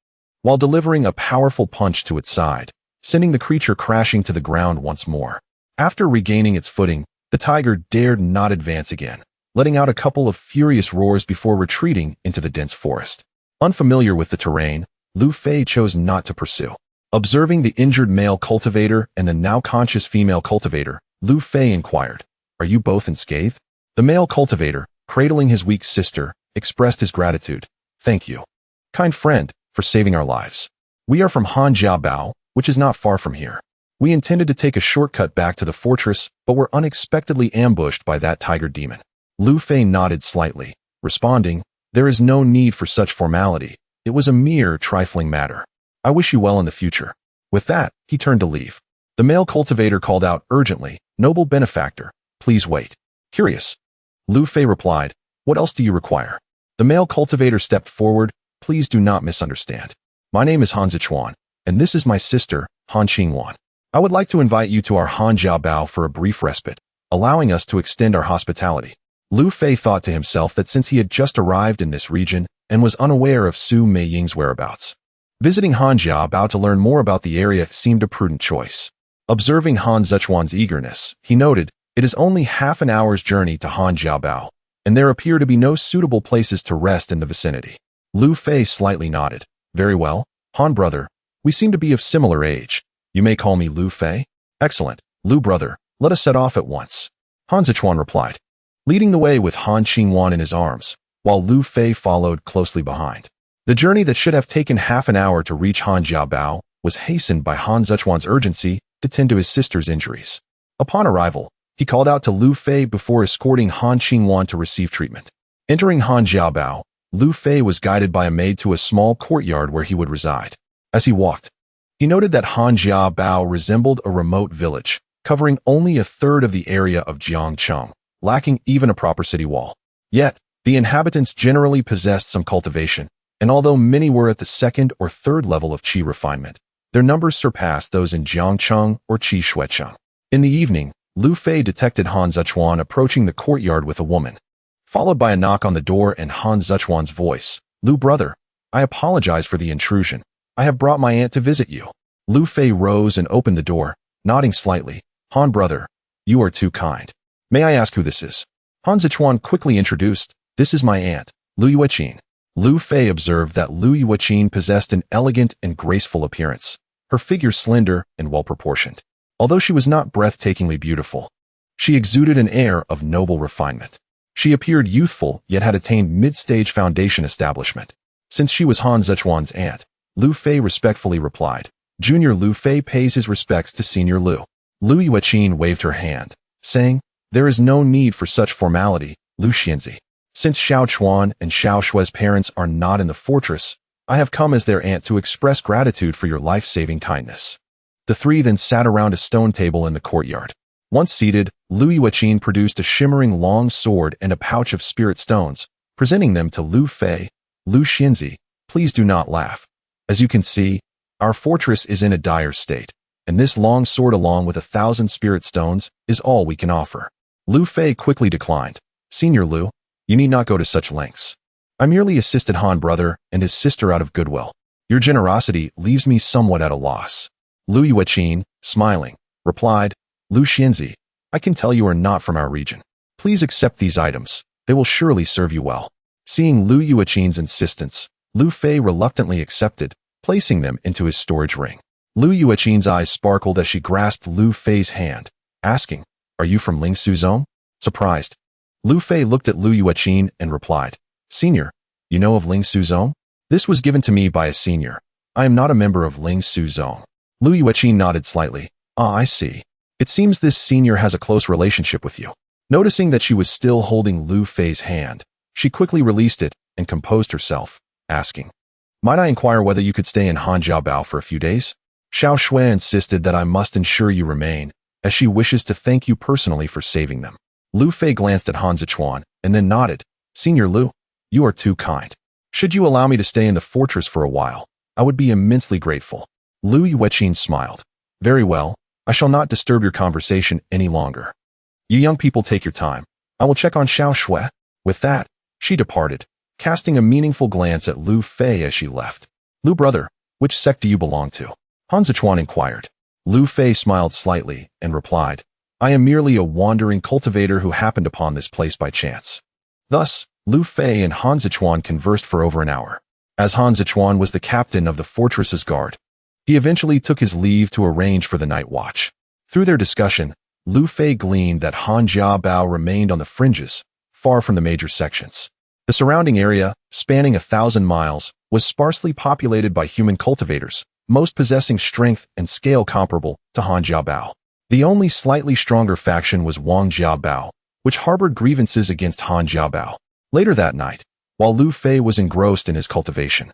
Speaker 1: while delivering a powerful punch to its side, sending the creature crashing to the ground once more. After regaining its footing, the tiger dared not advance again, letting out a couple of furious roars before retreating into the dense forest. Unfamiliar with the terrain, Lu Fei chose not to pursue. Observing the injured male cultivator and the now conscious female cultivator, Lu Fei inquired, "Are you both unscathed?" The male cultivator, cradling his weak sister, expressed his gratitude. "Thank you, kind friend, for saving our lives. We are from Han Jia Bao, which is not far from here. We intended to take a shortcut back to the fortress, but were unexpectedly ambushed by that tiger demon." Lu Fei nodded slightly, responding, "There is no need for such formality. It was a mere trifling matter. I wish you well in the future." With that, he turned to leave. The male cultivator called out urgently, "Noble benefactor, please wait." "Curious." Lu Fei replied, "What else do you require?" The male cultivator stepped forward, "Please do not misunderstand. My name is Han Zichuan, and this is my sister, Han Qingwan. I would like to invite you to our Han Jia Bao for a brief respite, allowing us to extend our hospitality." Lu Fei thought to himself that since he had just arrived in this region and was unaware of Su Meiying's whereabouts, visiting Han Jia Bao to learn more about the area seemed a prudent choice. Observing Han Zichuan's eagerness, he noted, "It is only half an hour's journey to Han Jia Bao, and there appear to be no suitable places to rest in the vicinity." Lu Fei slightly nodded. "Very well, Han brother, we seem to be of similar age. You may call me Lu Fei." "Excellent, Lu brother, let us set off at once," Han Zichuan replied, leading the way with Han Qingwan in his arms, while Lu Fei followed closely behind. The journey that should have taken half an hour to reach Han Jia Bao was hastened by Han Zichuan's urgency to tend to his sister's injuries. Upon arrival, he called out to Lu Fei before escorting Han Qingwan to receive treatment. Entering Han Jia Bao, Lu Fei was guided by a maid to a small courtyard where he would reside. As he walked, he noted that Han Jia Bao resembled a remote village, covering only a third of the area of Jiangcheng, lacking even a proper city wall. Yet, The inhabitants generally possessed some cultivation, and although many were at the second or third level of qi refinement, their numbers surpassed those in Jiangcheng or Qi Shuecheng. In the evening, Lu Fei detected Han Zechuan approaching the courtyard with a woman, followed by a knock on the door and Han Zechuan's voice. "Lu brother, I apologize for the intrusion. I have brought my aunt to visit you." Lu Fei rose and opened the door, nodding slightly. "Han brother, you are too kind. May I ask who this is?" Han Zechuan quickly introduced, "This is my aunt, Lu Yueqin." Lu Fei observed that Lu Yueqin possessed an elegant and graceful appearance, her figure slender and well-proportioned. Although she was not breathtakingly beautiful, she exuded an air of noble refinement. She appeared youthful yet had attained mid-stage foundation establishment. Since she was Han Zechuan's aunt, Lu Fei respectfully replied, "Junior Lu Fei pays his respects to Senior Lu." Lu Yueqin waved her hand, saying, "There is no need for such formality, Lu Xianzi. Since Xiao Chuan and Xiao Shue's parents are not in the fortress, I have come as their aunt to express gratitude for your life-saving kindness." The three then sat around a stone table in the courtyard. Once seated, Lu Yueqin produced a shimmering long sword and a pouch of spirit stones, presenting them to Lu Fei. "Lu Xianzi, please do not laugh. As you can see, our fortress is in a dire state, and this long sword along with 1,000 spirit stones is all we can offer." Lu Fei quickly declined. "Senior Lu, you need not go to such lengths. I merely assisted Han brother and his sister out of goodwill. Your generosity leaves me somewhat at a loss." Lu Yueqin, smiling, replied, "Lu Xianzi, I can tell you are not from our region. Please accept these items. They will surely serve you well." Seeing Lu Yueqin's insistence, Lu Fei reluctantly accepted, placing them into his storage ring. Lu Yueqin's eyes sparkled as she grasped Lu Fei's hand, asking, "Are you from Lingsu Zone?" Surprised, Lu Fei looked at Lu Yueqin and replied, "Senior, you know of Lingsu Zone? This was given to me by a senior. I am not a member of Lingsu Zone." Lu Yueqin nodded slightly. "Ah, I see. It seems this senior has a close relationship with you." Noticing that she was still holding Lu Fei's hand, she quickly released it and composed herself, asking, "Might I inquire whether you could stay in Hanjiabao for a few days?" Xiao Shui insisted that I must ensure you remain, as she wishes to thank you personally for saving them. Lu Fei glanced at Han Zechuan and then nodded. "Senior Lu, you are too kind. Should you allow me to stay in the fortress for a while, I would be immensely grateful." Lu Yueqin smiled. "Very well, I shall not disturb your conversation any longer. You young people take your time. I will check on Xiao Shui." With that, she departed, casting a meaningful glance at Lu Fei as she left. "Lu brother, which sect do you belong to?" Han Zechuan inquired. Lu Fei smiled slightly and replied, "I am merely a wandering cultivator who happened upon this place by chance." Thus, Lu Fei and Han Zechuan conversed for over an hour. As Han Zechuan was the captain of the fortress's guard, he eventually took his leave to arrange for the night watch. Through their discussion, Lu Fei gleaned that Hanjiabao remained on the fringes, far from the major sections. The surrounding area, spanning 1,000 miles, was sparsely populated by human cultivators, most possessing strength and scale comparable to Hanjiabao. The only slightly stronger faction was Wang Jiabao, which harbored grievances against Hanjiabao. Later that night, while Lu Fei was engrossed in his cultivation,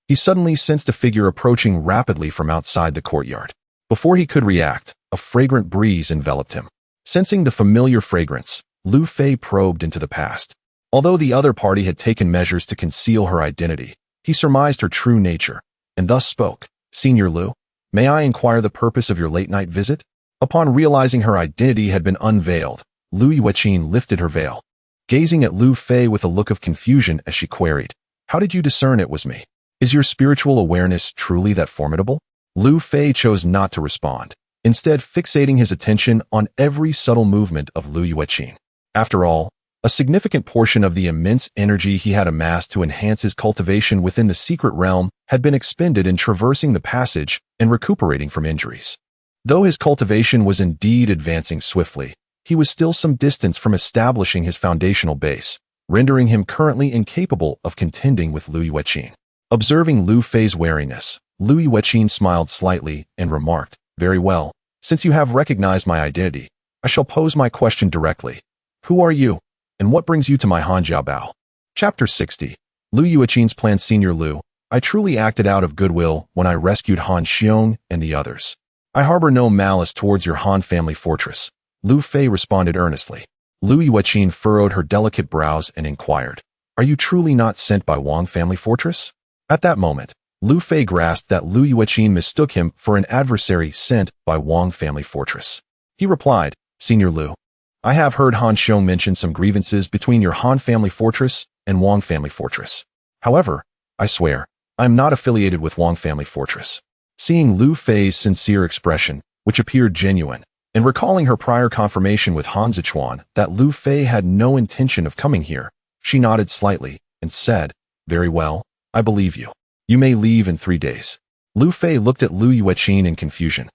Speaker 1: he suddenly sensed a figure approaching rapidly from outside the courtyard. Before he could react, a fragrant breeze enveloped him. Sensing the familiar fragrance, Lu Fei probed into the past. Although the other party had taken measures to conceal her identity, he surmised her true nature, and thus spoke. "Senior Lu, may I inquire the purpose of your late-night visit?" Upon realizing her identity had been unveiled, Lu Yueqin lifted her veil, gazing at Lu Fei with a look of confusion as she queried, "How did you discern it was me? Is your spiritual awareness truly that formidable?" Lu Fei chose not to respond, instead fixating his attention on every subtle movement of Lu Yueqin. After all, a significant portion of the immense energy he had amassed to enhance his cultivation within the secret realm had been expended in traversing the passage and recuperating from injuries. Though his cultivation was indeed advancing swiftly, he was still some distance from establishing his foundational base, rendering him currently incapable of contending with Lu Yueqin. Observing Lu Fei's wariness, Lu Yueqin smiled slightly and remarked, "Very well, since you have recognized my identity, I shall pose my question directly. Who are you, and what brings you to my Hanjiabao?" Chapter 60. Lu Yueqin's plan. Senior Lu, I truly acted out of goodwill when I rescued Han Xiong and the others. I harbor no malice towards your Han family fortress, Lu Fei responded earnestly. Lu Yueqin furrowed her delicate brows and inquired, Are you truly not sent by Wang family fortress? At that moment, Lu Fei grasped that Lu Yueqin mistook him for an adversary sent by Wang family fortress. He replied, Senior Lu, I have heard Han Xiong mention some grievances between your Han family fortress and Wang family fortress. However, I swear, I am not affiliated with Wang family fortress. Seeing Lu Fei's sincere expression, which appeared genuine, and recalling her prior confirmation with Han Zichuan that Lu Fei had no intention of coming here, she nodded slightly and said, Very well, I believe you. You may leave in 3 days. Lu Fei looked at Lu Yueqin in confusion,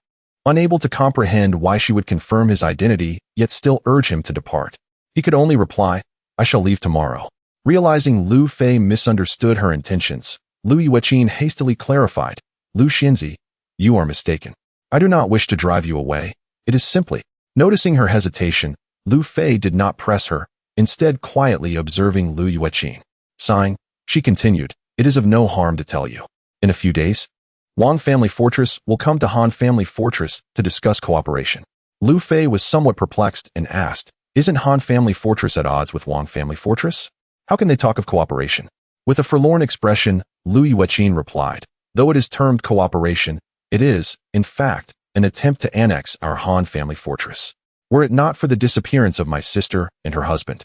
Speaker 1: unable to comprehend why she would confirm his identity yet still urge him to depart. He could only reply, I shall leave tomorrow. Realizing Lu Fei misunderstood her intentions, Lu Yueqin hastily clarified, Lu Xinzi, you are mistaken. I do not wish to drive you away. It is simply. Noticing her hesitation, Lu Fei did not press her, instead quietly observing Lu Yueqin. Sighing, she continued, It is of no harm to tell you. In a few days, Wang family fortress will come to Han family fortress to discuss cooperation. Lu Fei was somewhat perplexed and asked, Isn't Han family fortress at odds with Wang family fortress? How can they talk of cooperation? With a forlorn expression, Lu Yueqin replied, Though it is termed cooperation, it is, in fact, an attempt to annex our Han family fortress. Were it not for the disappearance of my sister and her husband,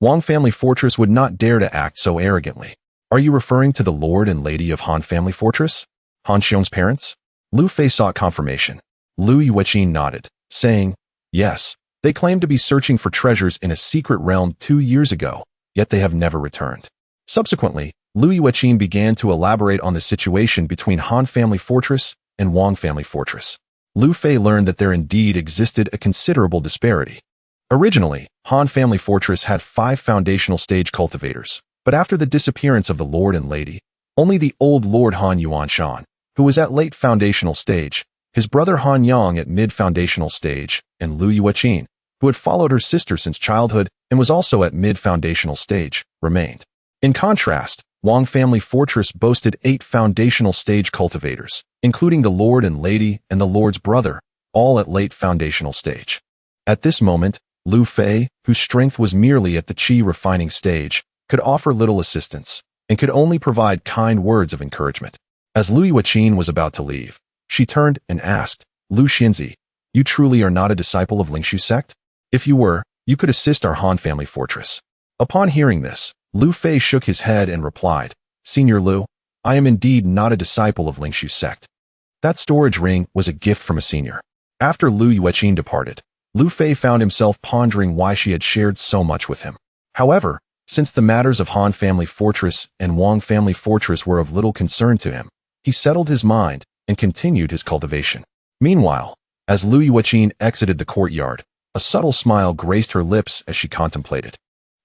Speaker 1: Wang family fortress would not dare to act so arrogantly. Are you referring to the Lord and Lady of Han family fortress? Han Xiong's parents? Lu Fei sought confirmation. Lu Yueqin nodded, saying, Yes, they claim to be searching for treasures in a secret realm 2 years ago, yet they have never returned. Subsequently, Lu Yueqin began to elaborate on the situation between Han family fortress and Wang family fortress. Lu Fei learned that there indeed existed a considerable disparity. Originally, Han family fortress had 5 foundational stage cultivators, but after the disappearance of the Lord and Lady, only the old Lord Han Yuanshan, who was at late foundational stage, his brother Han Yang at mid-foundational stage, and Lu Yueqin, who had followed her sister since childhood and was also at mid-foundational stage, remained. In contrast, Wang family fortress boasted 8 foundational stage cultivators, including the Lord and Lady and the Lord's brother, all at late foundational stage. At this moment, Lu Fei, whose strength was merely at the qi refining stage, could offer little assistance, and could only provide kind words of encouragement. As Lu Yueqin was about to leave, she turned and asked, Lu Xinzi, you truly are not a disciple of Lingshu sect? If you were, you could assist our Han family fortress. Upon hearing this, Lu Fei shook his head and replied, Senior Lu, I am indeed not a disciple of Lingshu sect. That storage ring was a gift from a senior. After Lu Yueqin departed, Lu Fei found himself pondering why she had shared so much with him. However, since the matters of Han family fortress and Wang family fortress were of little concern to him, he settled his mind and continued his cultivation. Meanwhile, as Lu Yueqin exited the courtyard, a subtle smile graced her lips as she contemplated.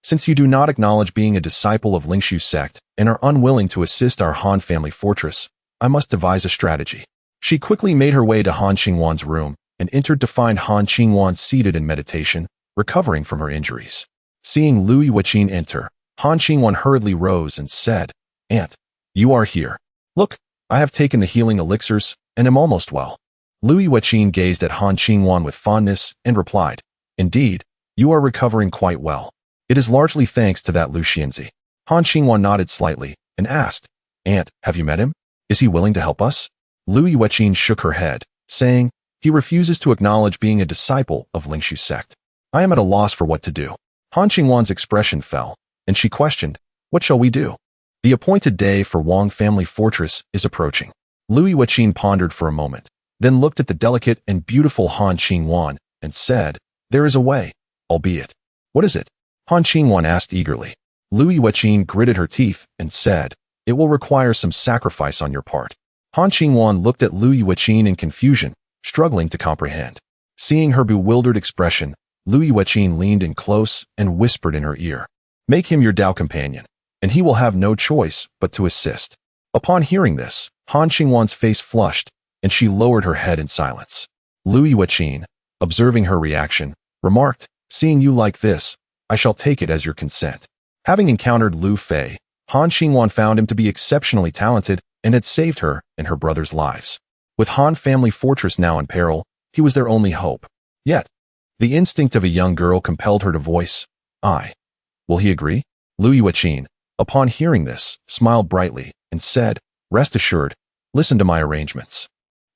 Speaker 1: Since you do not acknowledge being a disciple of Lingshu sect and are unwilling to assist our Han family fortress, I must devise a strategy. She quickly made her way to Han Qingwan's room and entered to find Han Qingwan seated in meditation, recovering from her injuries. Seeing Lu Yueqin enter, Han Qingwan hurriedly rose and said, Aunt, you are here. Look, I have taken the healing elixirs and am almost well. Lu Yueqin gazed at Han Qingwan with fondness and replied, Indeed, you are recovering quite well. It is largely thanks to that Lu Xinzi. Han Qingwan nodded slightly and asked, Aunt, have you met him? Is he willing to help us? Lu Yueqin shook her head, saying, He refuses to acknowledge being a disciple of Lingshu sect. I am at a loss for what to do. Han Qingwan's expression fell, and she questioned, What shall we do? The appointed day for Wang family fortress is approaching. Lu Yueqin pondered for a moment, then looked at the delicate and beautiful Han Qingwan and said, There is a way, albeit. What is it? Han Qingwan asked eagerly. Lu Yueqin gritted her teeth and said, It will require some sacrifice on your part. Han Qingwan looked at Lu Yueqin in confusion, struggling to comprehend. Seeing her bewildered expression, Lu Yueqin leaned in close and whispered in her ear, Make him your Tao companion, and he will have no choice but to assist. Upon hearing this, Han Qingwan's face flushed, and she lowered her head in silence. Lu Yueqin, observing her reaction, remarked, Seeing you like this, I shall take it as your consent. Having encountered Lu Fei, Han Qingwan found him to be exceptionally talented and had saved her and her brother's lives. With Han family fortress now in peril, he was their only hope. Yet, the instinct of a young girl compelled her to voice, I. Will he agree? Lu Yueqin, upon hearing this, smiled brightly and said, "Rest assured, listen to my arrangements."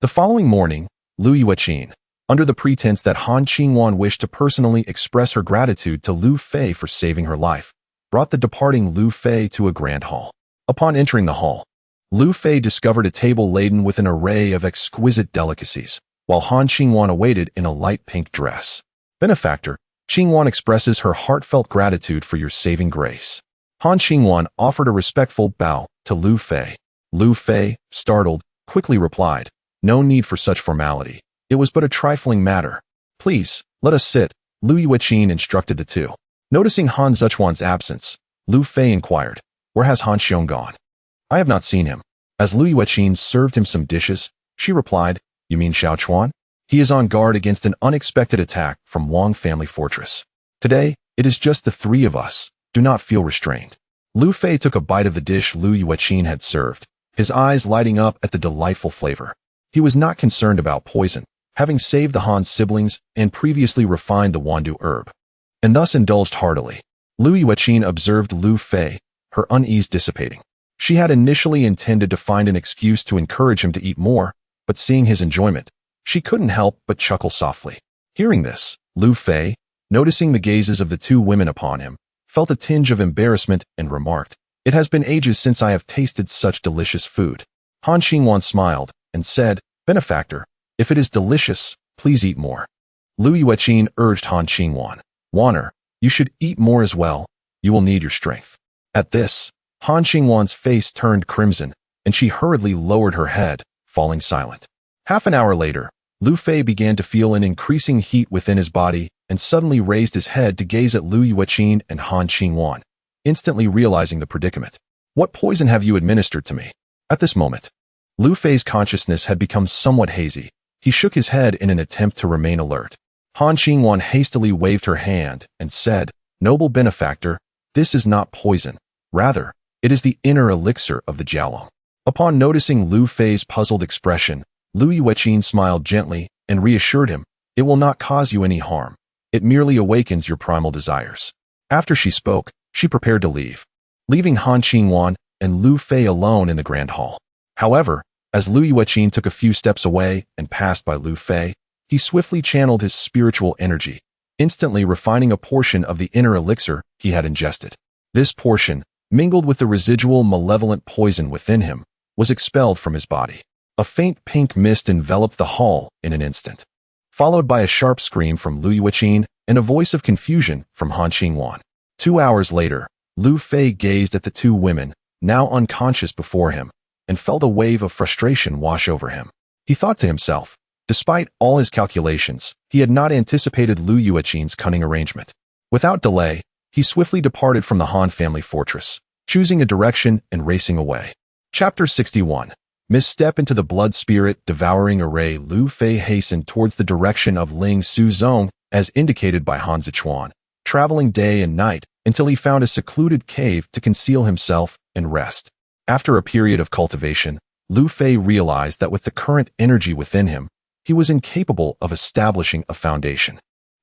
Speaker 1: The following morning, Lu Yueqin, under the pretense that Han Qingwan wished to personally express her gratitude to Lu Fei for saving her life, brought the departing Lu Fei to a grand hall. Upon entering the hall, Lu Fei discovered a table laden with an array of exquisite delicacies, while Han Qingwan awaited in a light pink dress. "Benefactor, Qingwan expresses her heartfelt gratitude for your saving grace." Han Qingwan offered a respectful bow to Lu Fei. Lu Fei, startled, quickly replied, "No need for such formality. It was but a trifling matter. Please, let us sit," Lu Yueqin instructed the two. Noticing Han Zechuan's absence, Lu Fei inquired, "Where has Han Xiong gone?" "I have not seen him." As Lu Yueqin served him some dishes, she replied, "You mean Xiao Chuan? He is on guard against an unexpected attack from Wang family fortress. Today, it is just the three of us. Do not feel restrained." Lu Fei took a bite of the dish Lu Yueqin had served, his eyes lighting up at the delightful flavor. He was not concerned about poison, having saved the Han siblings and previously refined the Wandu herb, and thus indulged heartily. Lu Yueqin observed Lu Fei, her unease dissipating. She had initially intended to find an excuse to encourage him to eat more, but seeing his enjoyment, she couldn't help but chuckle softly. Hearing this, Lu Fei, noticing the gazes of the two women upon him, felt a tinge of embarrassment and remarked, "It has been ages since I have tasted such delicious food." Han Qingwan smiled and said, "Benefactor, if it is delicious, please eat more." Lu Yueqin urged Han Qingwan, "Wanner, you should eat more as well. You will need your strength." At this, Han Qingwan's face turned crimson, and she hurriedly lowered her head, falling silent. Half an hour later, Lu Fei began to feel an increasing heat within his body and suddenly raised his head to gaze at Lu Yueqin and Han Qingwan, instantly realizing the predicament. "What poison have you administered to me?" At this moment, Lu Fei's consciousness had become somewhat hazy. He shook his head in an attempt to remain alert. Han Qingwan hastily waved her hand and said, "Noble benefactor, this is not poison. Rather, it is the inner elixir of the Jiaolong." Upon noticing Lu Fei's puzzled expression, Lu Yueqin smiled gently and reassured him, "It will not cause you any harm. It merely awakens your primal desires." After she spoke, she prepared to leave, leaving Han Qingwan and Lu Fei alone in the grand hall. However, as Lu Yueqin took a few steps away and passed by Lu Fei, he swiftly channeled his spiritual energy, instantly refining a portion of the inner elixir he had ingested. This portion, mingled with the residual malevolent poison within him, was expelled from his body. A faint pink mist enveloped the hall in an instant, followed by a sharp scream from Lu Yueqin and a voice of confusion from Han Qingwan. 2 hours later, Lu Fei gazed at the two women, now unconscious before him, and felt a wave of frustration wash over him. He thought to himself, despite all his calculations, he had not anticipated Lu Yueqin's cunning arrangement. Without delay, he swiftly departed from the Han family fortress, choosing a direction and racing away. Chapter 61. Misstep into the blood spirit devouring array. Lu Fei hastened towards the direction of Ling Suzong, as indicated by Han Zechuan, traveling day and night until he found a secluded cave to conceal himself and rest. After a period of cultivation, Lu Fei realized that with the current energy within him, he was incapable of establishing a foundation.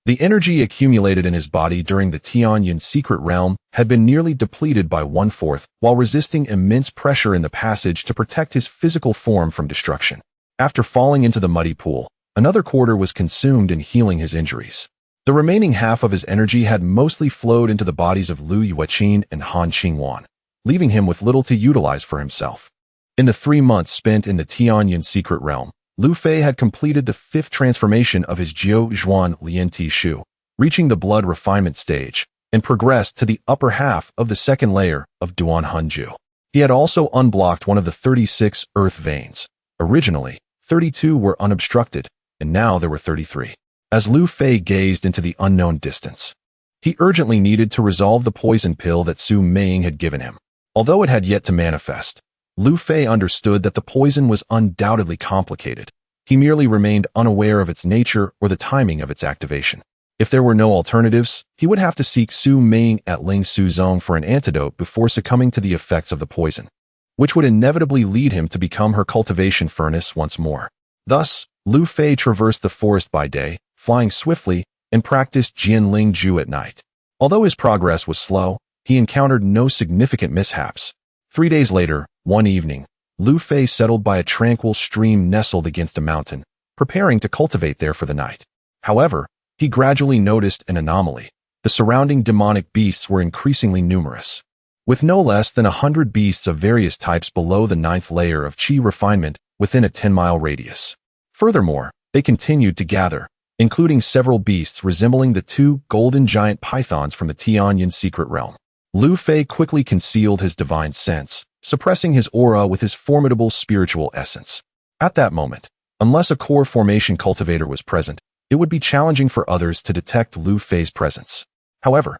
Speaker 1: The energy accumulated in his body during the Tianyun secret realm had been nearly depleted by 1/4, while resisting immense pressure in the passage to protect his physical form from destruction. After falling into the muddy pool, another quarter was consumed in healing his injuries. The remaining half of his energy had mostly flowed into the bodies of Lu Yueqin and Han Qingwan, leaving him with little to utilize for himself. In the 3 months spent in the Tianyun secret realm, Lu Fei had completed the 5th transformation of his Jiu Zhuan Lian Ti Shu, reaching the blood refinement stage, and progressed to the upper half of the 2nd layer of Duan Hunju. He had also unblocked one of the 36 earth veins. Originally, 32 were unobstructed, and now there were 33. As Lu Fei gazed into the unknown distance, he urgently needed to resolve the poison pill that Su Meiying had given him. Although it had yet to manifest, Lu Fei understood that the poison was undoubtedly complicated. He merely remained unaware of its nature or the timing of its activation. If there were no alternatives, he would have to seek Su Meiying at Ling Suzong for an antidote before succumbing to the effects of the poison, which would inevitably lead him to become her cultivation furnace once more. Thus, Lu Fei traversed the forest by day, flying swiftly, and practiced Jianling Ju at night. Although his progress was slow, he encountered no significant mishaps. 3 days later, one evening, Lu Fei settled by a tranquil stream nestled against a mountain, preparing to cultivate there for the night. However, he gradually noticed an anomaly. The surrounding demonic beasts were increasingly numerous. With no less than 100 beasts of various types below the 9th layer of Qi refinement within a 10-mile radius. Furthermore, they continued to gather, including several beasts resembling the 2 golden giant pythons from the Tianyan secret realm. Lu Fei quickly concealed his divine sense, suppressing his aura with his formidable spiritual essence. At that moment, unless a core formation cultivator was present, it would be challenging for others to detect Lu Fei's presence. However,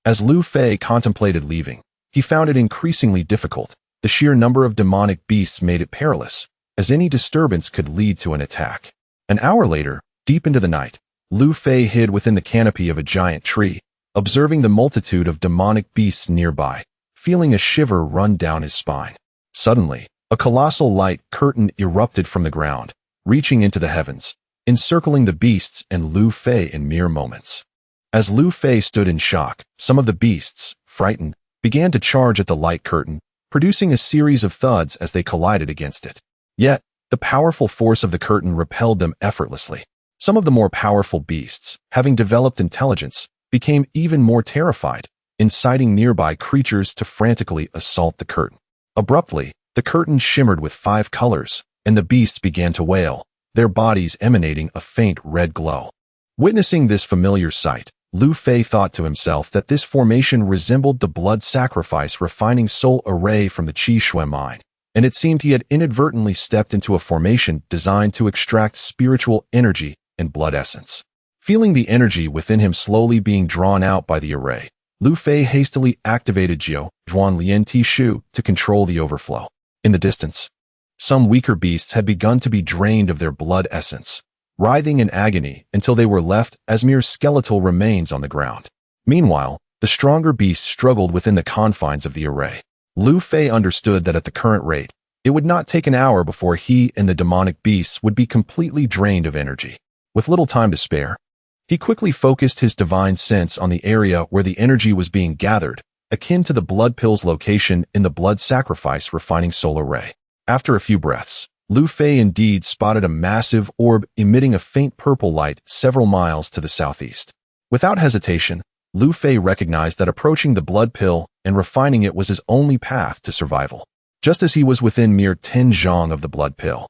Speaker 1: as Lu Fei contemplated leaving, he found it increasingly difficult. The sheer number of demonic beasts made it perilous, as any disturbance could lead to an attack. An hour later, deep into the night, Lu Fei hid within the canopy of a giant tree, observing the multitude of demonic beasts nearby, feeling a shiver run down his spine. Suddenly, a colossal light curtain erupted from the ground, reaching into the heavens, encircling the beasts and Lu Fei in mere moments. As Lu Fei stood in shock, some of the beasts, frightened, began to charge at the light curtain, producing a series of thuds as they collided against it. Yet, the powerful force of the curtain repelled them effortlessly. Some of the more powerful beasts, having developed intelligence, became even more terrified, inciting nearby creatures to frantically assault the curtain. Abruptly, the curtain shimmered with 5 colors, and the beasts began to wail, their bodies emanating a faint red glow. Witnessing this familiar sight, Lu Fei thought to himself that this formation resembled the blood sacrifice refining soul array from the Qi Shui mine, and it seemed he had inadvertently stepped into a formation designed to extract spiritual energy and blood essence. Feeling the energy within him slowly being drawn out by the array, Lu Fei hastily activated Jiu Zhuan Lian Ti Shu to control the overflow. In the distance, some weaker beasts had begun to be drained of their blood essence, writhing in agony until they were left as mere skeletal remains on the ground. Meanwhile, the stronger beasts struggled within the confines of the array. Lu Fei understood that at the current rate, it would not take an hour before he and the demonic beasts would be completely drained of energy. With little time to spare, he quickly focused his divine sense on the area where the energy was being gathered, akin to the blood pill's location in the blood sacrifice refining soul array. After a few breaths, Lu Fei indeed spotted a massive orb emitting a faint purple light several miles to the southeast. Without hesitation, Lu Fei recognized that approaching the blood pill and refining it was his only path to survival. Just as he was within mere 10 zhang of the blood pill,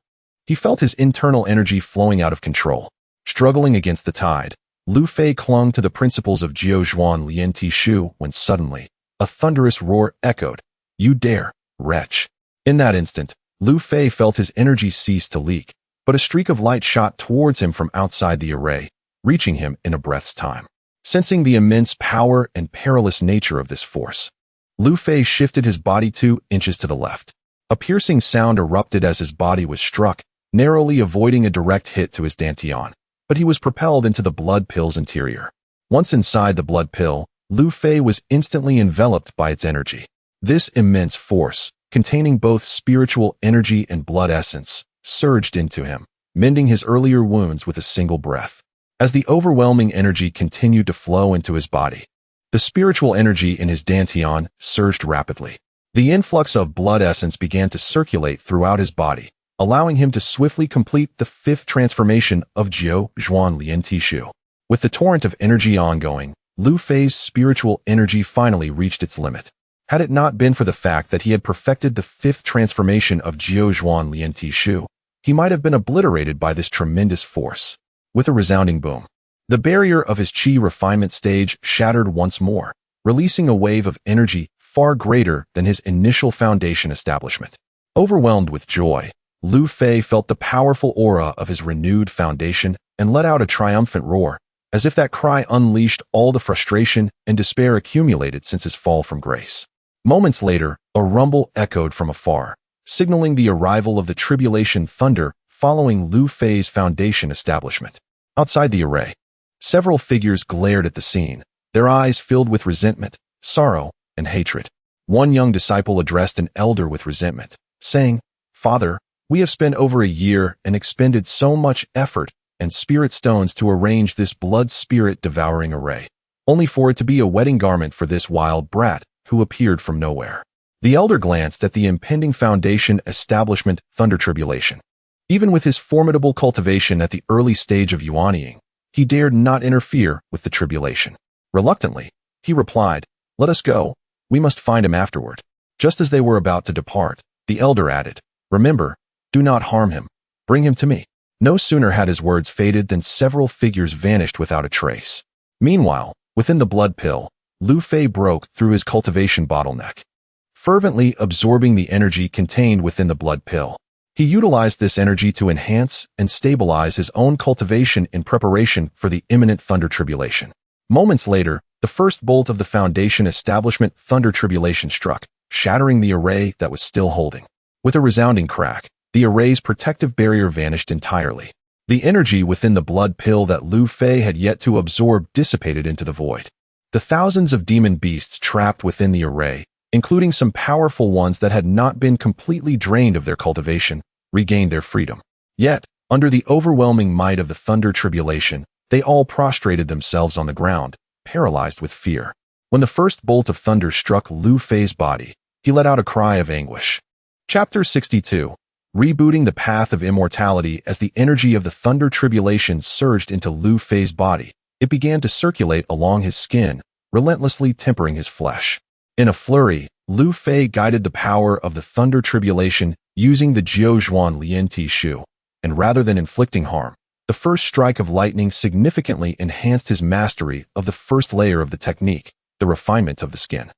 Speaker 1: he felt his internal energy flowing out of control. Struggling against the tide, Lu Fei clung to the principles of Jiu Zhuan Lian Ti Shu when suddenly, a thunderous roar echoed, "You dare, wretch!" In that instant, Lu Fei felt his energy cease to leak, but a streak of light shot towards him from outside the array, reaching him in a breath's time. Sensing the immense power and perilous nature of this force, Lu Fei shifted his body 2 inches to the left. A piercing sound erupted as his body was struck, narrowly avoiding a direct hit to his dantian, but he was propelled into the blood pill's interior. Once inside the blood pill, Lu Fei was instantly enveloped by its energy. This immense force, containing both spiritual energy and blood essence, surged into him, mending his earlier wounds with a single breath. As the overwhelming energy continued to flow into his body, the spiritual energy in his dantian surged rapidly. The influx of blood essence began to circulate throughout his body, allowing him to swiftly complete the 5th transformation of Jiu Zhuan Lian Ti Shu. With the torrent of energy ongoing, Lu Fei's spiritual energy finally reached its limit. Had it not been for the fact that he had perfected the 5th transformation of Jiu Zhuan Lian Ti Shu, he might have been obliterated by this tremendous force. With a resounding boom, the barrier of his Qi refinement stage shattered once more, releasing a wave of energy far greater than his initial foundation establishment. Overwhelmed with joy, Lu Fei felt the powerful aura of his renewed foundation and let out a triumphant roar, as if that cry unleashed all the frustration and despair accumulated since his fall from grace. Moments later, a rumble echoed from afar, signaling the arrival of the tribulation thunder following Lu Fei's foundation establishment. Outside the array, several figures glared at the scene, their eyes filled with resentment, sorrow, and hatred. One young disciple addressed an elder with resentment, saying, "Father, we have spent over a year and expended so much effort and spirit stones to arrange this blood spirit devouring array, only for it to be a wedding garment for this wild brat who appeared from nowhere. The elder glanced at the impending foundation establishment thunder tribulation. Even with his formidable cultivation at the early stage of yuanying, he dared not interfere with the tribulation. Reluctantly, he replied, "Let us go. We must find him afterward." Just as they were about to depart, the elder added, "Remember, do not harm him. Bring him to me." No sooner had his words faded than several figures vanished without a trace. Meanwhile, within the blood pill, Lu Fei broke through his cultivation bottleneck. Fervently absorbing the energy contained within the blood pill, he utilized this energy to enhance and stabilize his own cultivation in preparation for the imminent thunder tribulation. Moments later, the first bolt of the foundation establishment thunder tribulation struck, shattering the array that was still holding. With a resounding crack, the array's protective barrier vanished entirely. The energy within the blood pill that Lu Fei had yet to absorb dissipated into the void. The thousands of demon beasts trapped within the array, including some powerful ones that had not been completely drained of their cultivation, regained their freedom. Yet, under the overwhelming might of the thunder tribulation, they all prostrated themselves on the ground, paralyzed with fear. When the first bolt of thunder struck Lu Fei's body, he let out a cry of anguish. Chapter 62. Rebooting the path of immortality. As the energy of the thunder tribulation surged into Lu Fei's body, it began to circulate along his skin, relentlessly tempering his flesh. In a flurry, Lu Fei guided the power of the thunder tribulation using the Jiuzhuan Lianti Shu, and rather than inflicting harm, the first strike of lightning significantly enhanced his mastery of the first layer of the technique, the refinement of the skin.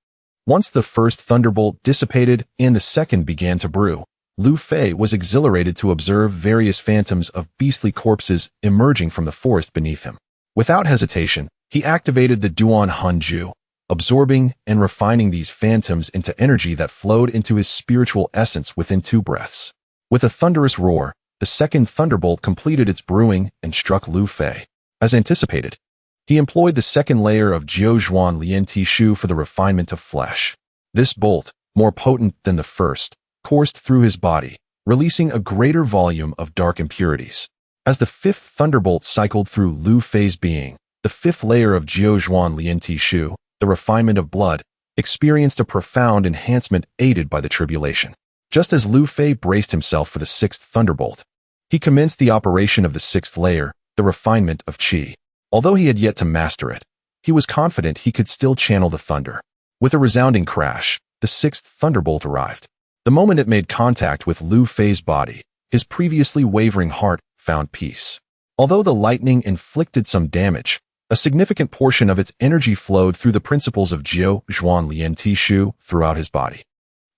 Speaker 1: Once the first thunderbolt dissipated and the second began to brew, Lu Fei was exhilarated to observe various phantoms of beastly corpses emerging from the forest beneath him. Without hesitation, he activated the Duan Hanju, absorbing and refining these phantoms into energy that flowed into his spiritual essence within 2 breaths. With a thunderous roar, the second thunderbolt completed its brewing and struck Lu Fei. As anticipated, he employed the second layer of Jiuzhuan Lianti Shu for the refinement of flesh. This bolt, more potent than the first, coursed through his body, releasing a greater volume of dark impurities. As the fifth thunderbolt cycled through Lu Fei's being, the fifth layer of Jiuzhuan Lianti Shu, the refinement of blood, experienced a profound enhancement aided by the tribulation. Just as Lu Fei braced himself for the sixth thunderbolt, he commenced the operation of the sixth layer, the refinement of qi. Although he had yet to master it, he was confident he could still channel the thunder. With a resounding crash, the sixth thunderbolt arrived. The moment it made contact with Lu Fei's body, his previously wavering heart found peace. Although the lightning inflicted some damage, a significant portion of its energy flowed through the principles of Jiuzhuan Lianti Shu throughout his body.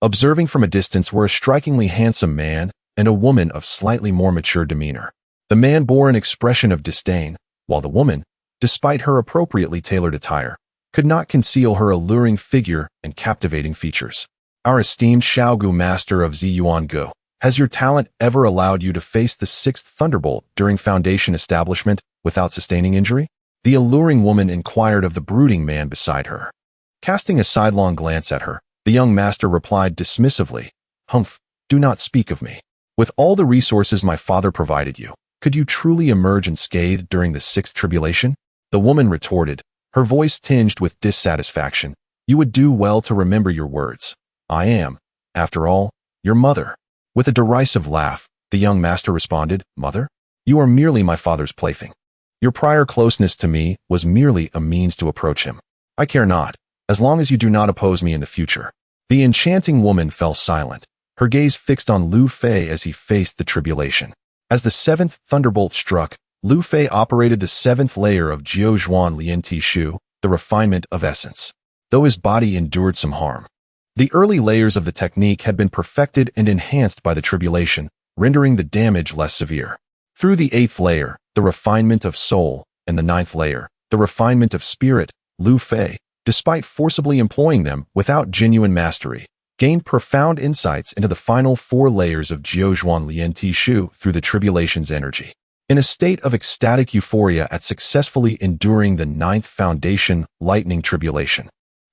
Speaker 1: Observing from a distance were a strikingly handsome man and a woman of slightly more mature demeanor. The man bore an expression of disdain, while the woman, despite her appropriately tailored attire, could not conceal her alluring figure and captivating features. "Our esteemed Shaogu master of Ziyuan Gu, has your talent ever allowed you to face the sixth thunderbolt during foundation establishment without sustaining injury?" the alluring woman inquired of the brooding man beside her. Casting a sidelong glance at her, the young master replied dismissively, "Humph, do not speak of me. With all the resources my father provided you, could you truly emerge unscathed during the sixth tribulation?" The woman retorted, her voice tinged with dissatisfaction, "You would do well to remember your words. I am, after all, your mother." With a derisive laugh, the young master responded, "Mother? You are merely my father's plaything. Your prior closeness to me was merely a means to approach him. I care not, as long as you do not oppose me in the future." The enchanting woman fell silent, her gaze fixed on Lu Fei as he faced the tribulation. As the seventh thunderbolt struck, Lu Fei operated the seventh layer of Jiuzhuan Lianti Shu, the refinement of essence. Though his body endured some harm, the early layers of the technique had been perfected and enhanced by the tribulation, rendering the damage less severe. Through the eighth layer, the refinement of soul, and the ninth layer, the refinement of spirit, Lu Fei, despite forcibly employing them without genuine mastery, gained profound insights into the final 4 layers of Jiuzhuan Lianti Shu through the tribulation's energy. In a state of ecstatic euphoria at successfully enduring the ninth foundation lightning tribulation,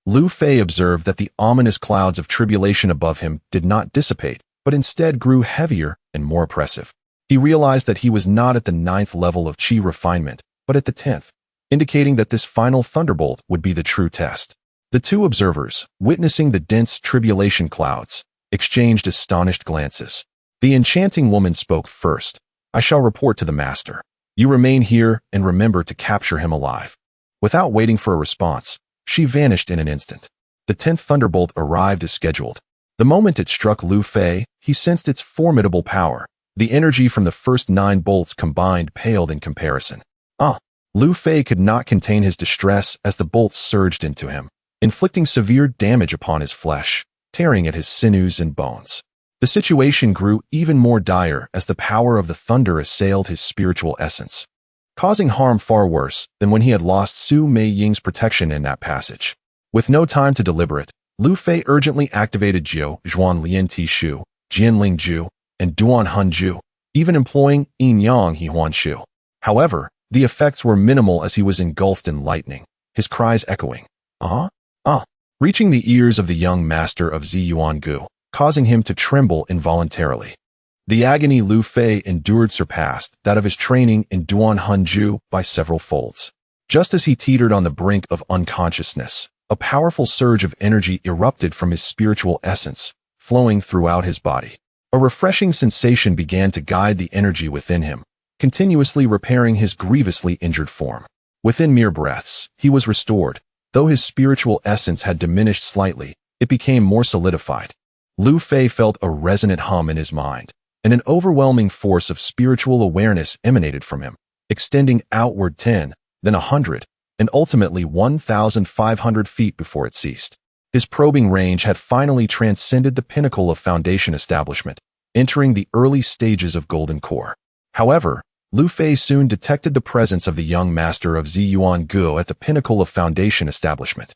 Speaker 1: Lu Fei observed that the ominous clouds of tribulation above him did not dissipate, but instead grew heavier and more oppressive. He realized that he was not at the 9th level of qi refinement, but at the 10th, indicating that this final thunderbolt would be the true test. The two observers, witnessing the dense tribulation clouds, exchanged astonished glances. The enchanting woman spoke first. "I shall report to the master. You remain here and remember to capture him alive." Without waiting for a response, she vanished in an instant. The 10th thunderbolt arrived as scheduled. The moment it struck Lu Fei, he sensed its formidable power. The energy from the first 9 bolts combined paled in comparison. Lu Fei could not contain his distress as the bolts surged into him, inflicting severe damage upon his flesh, tearing at his sinews and bones. The situation grew even more dire as the power of the thunder assailed his spiritual essence, causing harm far worse than when he had lost Su Mei Ying's protection in that passage. With no time to deliberate, Lu Fei urgently activated Jiu Zhuan Lian Ti Shu, Jian Ling Ju, and Duan Hun Ju, even employing Yin Yang He Huan Shu. However, the effects were minimal as he was engulfed in lightning, his cries echoing, reaching the ears of the young master of Ziyuan Gu, causing him to tremble involuntarily. The agony Lu Fei endured surpassed that of his training in Duan Hun Ju by several folds. Just as he teetered on the brink of unconsciousness, a powerful surge of energy erupted from his spiritual essence, flowing throughout his body. A refreshing sensation began to guide the energy within him, continuously repairing his grievously injured form. Within mere breaths, he was restored. Though his spiritual essence had diminished slightly, it became more solidified. Lu Fei felt a resonant hum in his mind, and an overwhelming force of spiritual awareness emanated from him, extending outward 10, then 100, and ultimately 1,500 feet before it ceased. His probing range had finally transcended the pinnacle of foundation establishment, entering the early stages of golden core. However, Lu Fei soon detected the presence of the young master of Ziyuan Gu at the pinnacle of foundation establishment.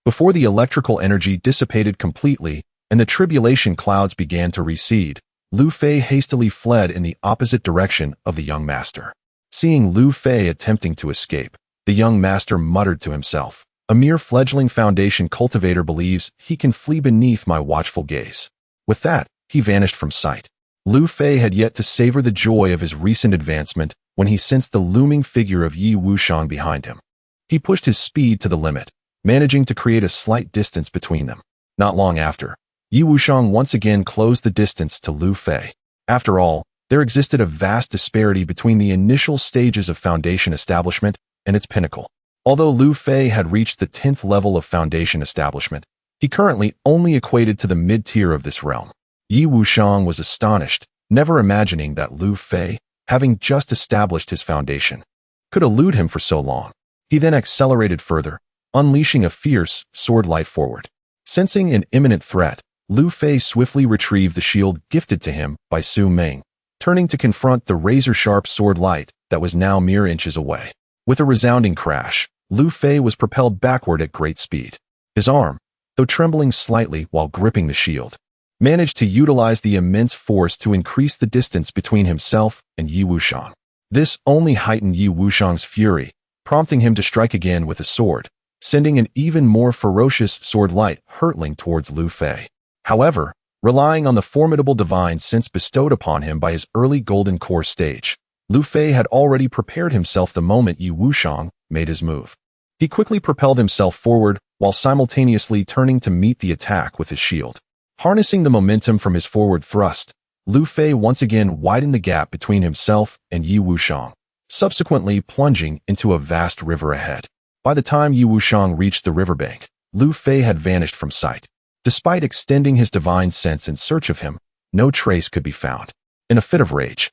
Speaker 1: Before the electrical energy dissipated completely and the tribulation clouds began to recede, Lu Fei hastily fled in the opposite direction of the young master. Seeing Lu Fei attempting to escape, the young master muttered to himself, "A mere fledgling foundation cultivator believes he can flee beneath my watchful gaze." With that, he vanished from sight. Lu Fei had yet to savor the joy of his recent advancement when he sensed the looming figure of Yi Wuxiang behind him. He pushed his speed to the limit, managing to create a slight distance between them. Not long after, Yi Wuxiang once again closed the distance to Lu Fei. After all, there existed a vast disparity between the initial stages of foundation establishment and its pinnacle. Although Lu Fei had reached the 10th level of foundation establishment, he currently only equated to the mid-tier of this realm. Yi Wuxiang was astonished, never imagining that Lu Fei, having just established his foundation, could elude him for so long. He then accelerated further, unleashing a fierce sword light forward. Sensing an imminent threat, Lu Fei swiftly retrieved the shield gifted to him by Su Ming, turning to confront the razor-sharp sword light that was now mere inches away. With a resounding crash, Lu Fei was propelled backward at great speed. His arm, though trembling slightly while gripping the shield, managed to utilize the immense force to increase the distance between himself and Yi Wuxiang. This only heightened Yi Wuxiang's fury, prompting him to strike again with a sword, sending an even more ferocious sword light hurtling towards Lu Fei. However, relying on the formidable divine sense bestowed upon him by his early golden core stage, Lu Fei had already prepared himself the moment Yi Wuxiang made his move. He quickly propelled himself forward while simultaneously turning to meet the attack with his shield. Harnessing the momentum from his forward thrust, Lu Fei once again widened the gap between himself and Yi Wuxiang, subsequently plunging into a vast river ahead. By the time Yi Wuxiang reached the riverbank, Lu Fei had vanished from sight. Despite extending his divine sense in search of him, no trace could be found. In a fit of rage,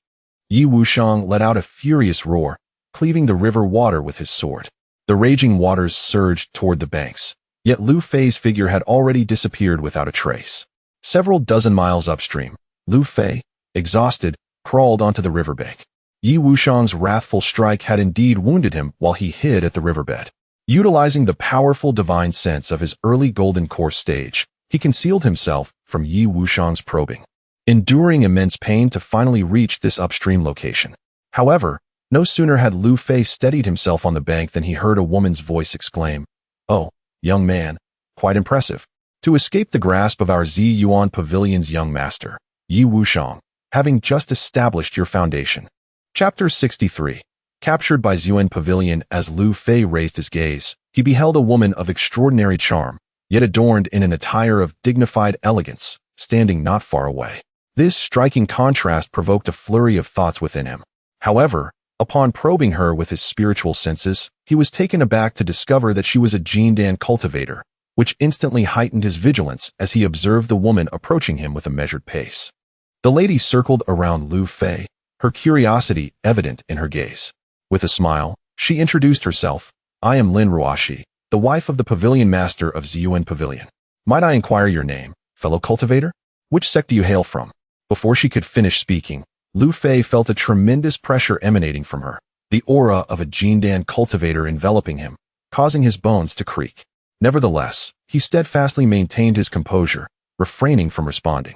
Speaker 1: Yi Wuxiang let out a furious roar, cleaving the river water with his sword. The raging waters surged toward the banks, yet Lu Fei's figure had already disappeared without a trace. Several dozen miles upstream, Lu Fei, exhausted, crawled onto the riverbank. Yi Wuxiang's wrathful strike had indeed wounded him while he hid at the riverbed. Utilizing the powerful divine sense of his early golden core stage, he concealed himself from Yi Wuxiang's probing, enduring immense pain to finally reach this upstream location. However, no sooner had Lu Fei steadied himself on the bank than he heard a woman's voice exclaim, "Oh, young man, quite impressive. To escape the grasp of our Ziyuan Pavilion's young master, Yi Wuxiang, having just established your foundation." Chapter 63. Captured by Ziyuan Pavilion. As Lu Fei raised his gaze, he beheld a woman of extraordinary charm, yet adorned in an attire of dignified elegance, standing not far away. This striking contrast provoked a flurry of thoughts within him. However, upon probing her with his spiritual senses, he was taken aback to discover that she was a Jindan cultivator, which instantly heightened his vigilance as he observed the woman approaching him with a measured pace. The lady circled around Lu Fei, her curiosity evident in her gaze. With a smile, she introduced herself. I am Lin Ruoshi, the wife of the pavilion master of Ziyuan Pavilion. Might I inquire your name, fellow cultivator? Which sect do you hail from? Before she could finish speaking, Lu Fei felt a tremendous pressure emanating from her, the aura of a Jindan cultivator enveloping him, causing his bones to creak. Nevertheless, he steadfastly maintained his composure, refraining from responding.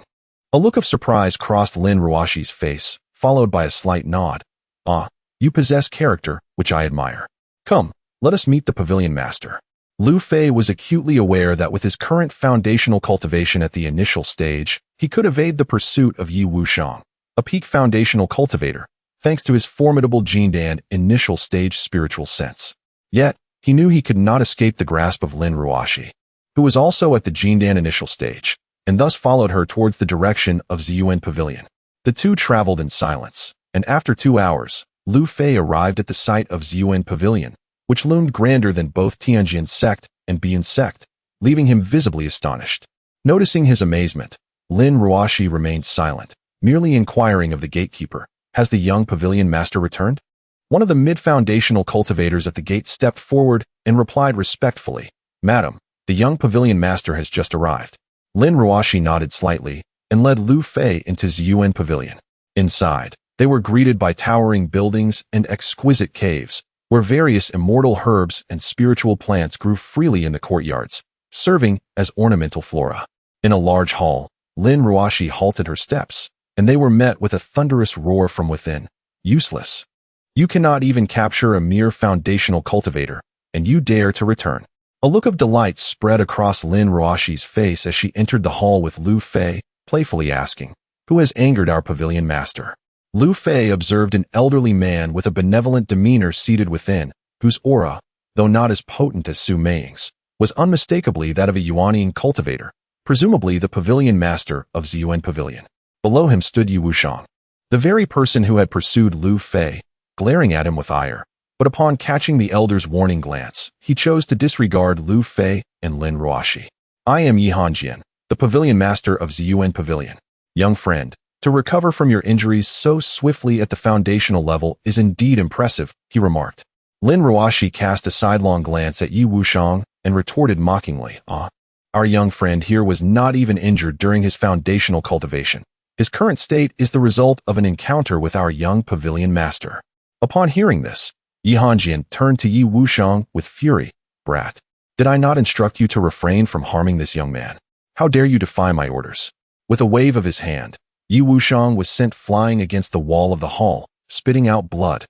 Speaker 1: A look of surprise crossed Lin Ruoshi's face, followed by a slight nod. Ah, you possess character, which I admire. Come, let us meet the pavilion master. Lu Fei was acutely aware that with his current foundational cultivation at the initial stage, he could evade the pursuit of Yi Wuxiang, a peak foundational cultivator, thanks to his formidable Jindan initial stage spiritual sense. Yet, he knew he could not escape the grasp of Lin Ruoshi, who was also at the Jindan initial stage, and thus followed her towards the direction of Ziyuan Pavilion. The two traveled in silence, and after 2 hours, Lu Fei arrived at the site of Ziyuan Pavilion, which loomed grander than both Tianjin sect and Bian sect, leaving him visibly astonished. Noticing his amazement, Lin Ruoshi remained silent, merely inquiring of the gatekeeper, has the young pavilion master returned? One of the mid-foundational cultivators at the gate stepped forward and replied respectfully, Madam, the young pavilion master has just arrived. Lin Ruoshi nodded slightly and led Lu Fei into Ziyuan Pavilion. Inside, they were greeted by towering buildings and exquisite caves, where various immortal herbs and spiritual plants grew freely in the courtyards, serving as ornamental flora. In a large hall, Lin Ruoshi halted her steps, and they were met with a thunderous roar from within. Useless. You cannot even capture a mere foundational cultivator, and you dare to return. A look of delight spread across Lin Ruoshi's face as she entered the hall with Lu Fei, playfully asking, Who has angered our pavilion master? Lu Fei observed an elderly man with a benevolent demeanor seated within, whose aura, though not as potent as Su Meiying's, was unmistakably that of a Yuanian cultivator, presumably the pavilion master of Ziyuan Pavilion. Below him stood Yi Wuxiang, the very person who had pursued Lu Fei, glaring at him with ire. But upon catching the elder's warning glance, he chose to disregard Lu Fei and Lin Ruoshi. I am Yi Hanjian, the pavilion master of Ziyuan Pavilion. Young friend, to recover from your injuries so swiftly at the foundational level is indeed impressive, he remarked. Lin Ruoshi cast a sidelong glance at Yi Wuxiang and retorted mockingly, Our young friend here was not even injured during his foundational cultivation. His current state is the result of an encounter with our young pavilion master. Upon hearing this, Yi Hanjian turned to Yi Wuxiang with fury. Brat, did I not instruct you to refrain from harming this young man? How dare you defy my orders? With a wave of his hand, Yi Wuxiang was sent flying against the wall of the hall, spitting out blood.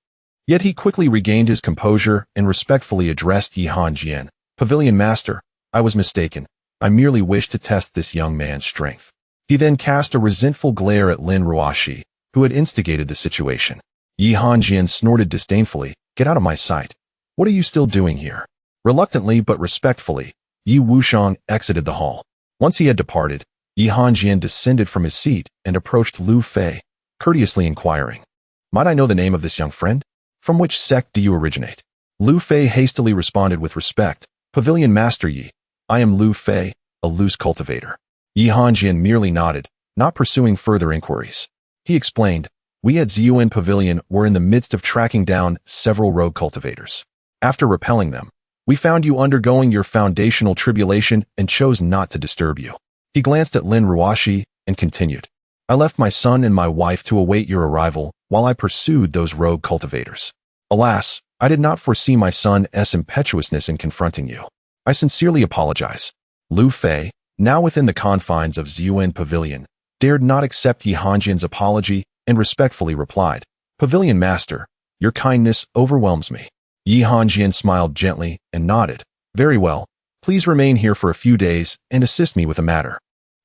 Speaker 1: Yet he quickly regained his composure and respectfully addressed Yi Hanjian. Pavilion master, I was mistaken. I merely wished to test this young man's strength. He then cast a resentful glare at Lin Ruoshi, who had instigated the situation. Yi Hanjian snorted disdainfully, Get out of my sight. What are you still doing here? Reluctantly but respectfully, Yi Wuxiang exited the hall. Once he had departed, Yi Hanjian descended from his seat and approached Lu Fei, courteously inquiring, Might I know the name of this young friend? From which sect do you originate? Lu Fei hastily responded with respect, Pavilion Master Yi, I am Lu Fei, a loose cultivator. Yi Hanjian merely nodded, not pursuing further inquiries. He explained, We at Ziyuan Pavilion were in the midst of tracking down several rogue cultivators. After repelling them, we found you undergoing your foundational tribulation and chose not to disturb you. He glanced at Lin Ruoshi and continued, I left my son and my wife to await your arrival while I pursued those rogue cultivators. Alas, I did not foresee my son's impetuousness in confronting you. I sincerely apologize. Lu Fei, now within the confines of Ziyuan Pavilion, dared not accept Yi Hanjian's apology and respectfully replied, Pavilion Master, your kindness overwhelms me. Yi Hanjian smiled gently and nodded. Very well, please remain here for a few days and assist me with a matter.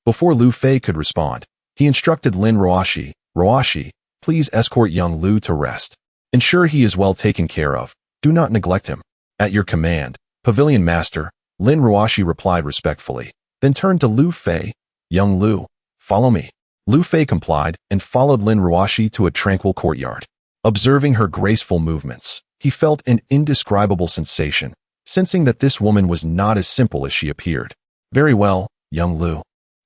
Speaker 1: Before Lu Fei could respond, he instructed Lin Ruoshi, Ruoshi, please escort young Lu to rest. Ensure he is well taken care of. Do not neglect him. At your command, Pavilion Master, Lin Ruoxi replied respectfully, then turned to Lu Fei. Young Lu, follow me. Lu Fei complied and followed Lin Ruoxi to a tranquil courtyard. Observing her graceful movements, he felt an indescribable sensation, sensing that this woman was not as simple as she appeared. Very well, young Lu.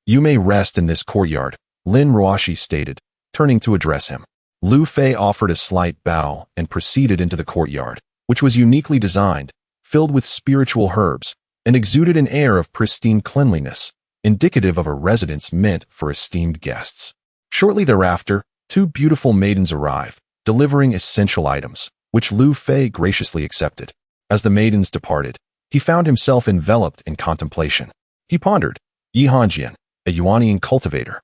Speaker 1: You may rest in this courtyard, Lin Ruoxi stated, turning to address him. Lu Fei offered a slight bow and proceeded into the courtyard, which was uniquely designed, filled with spiritual herbs, and exuded an air of pristine cleanliness, indicative of a residence meant for esteemed guests. Shortly thereafter, two beautiful maidens arrived, delivering essential items, which Lu Fei graciously accepted. As the maidens departed, he found himself enveloped in contemplation. He pondered, Yi Hanjian, a Yuanian cultivator,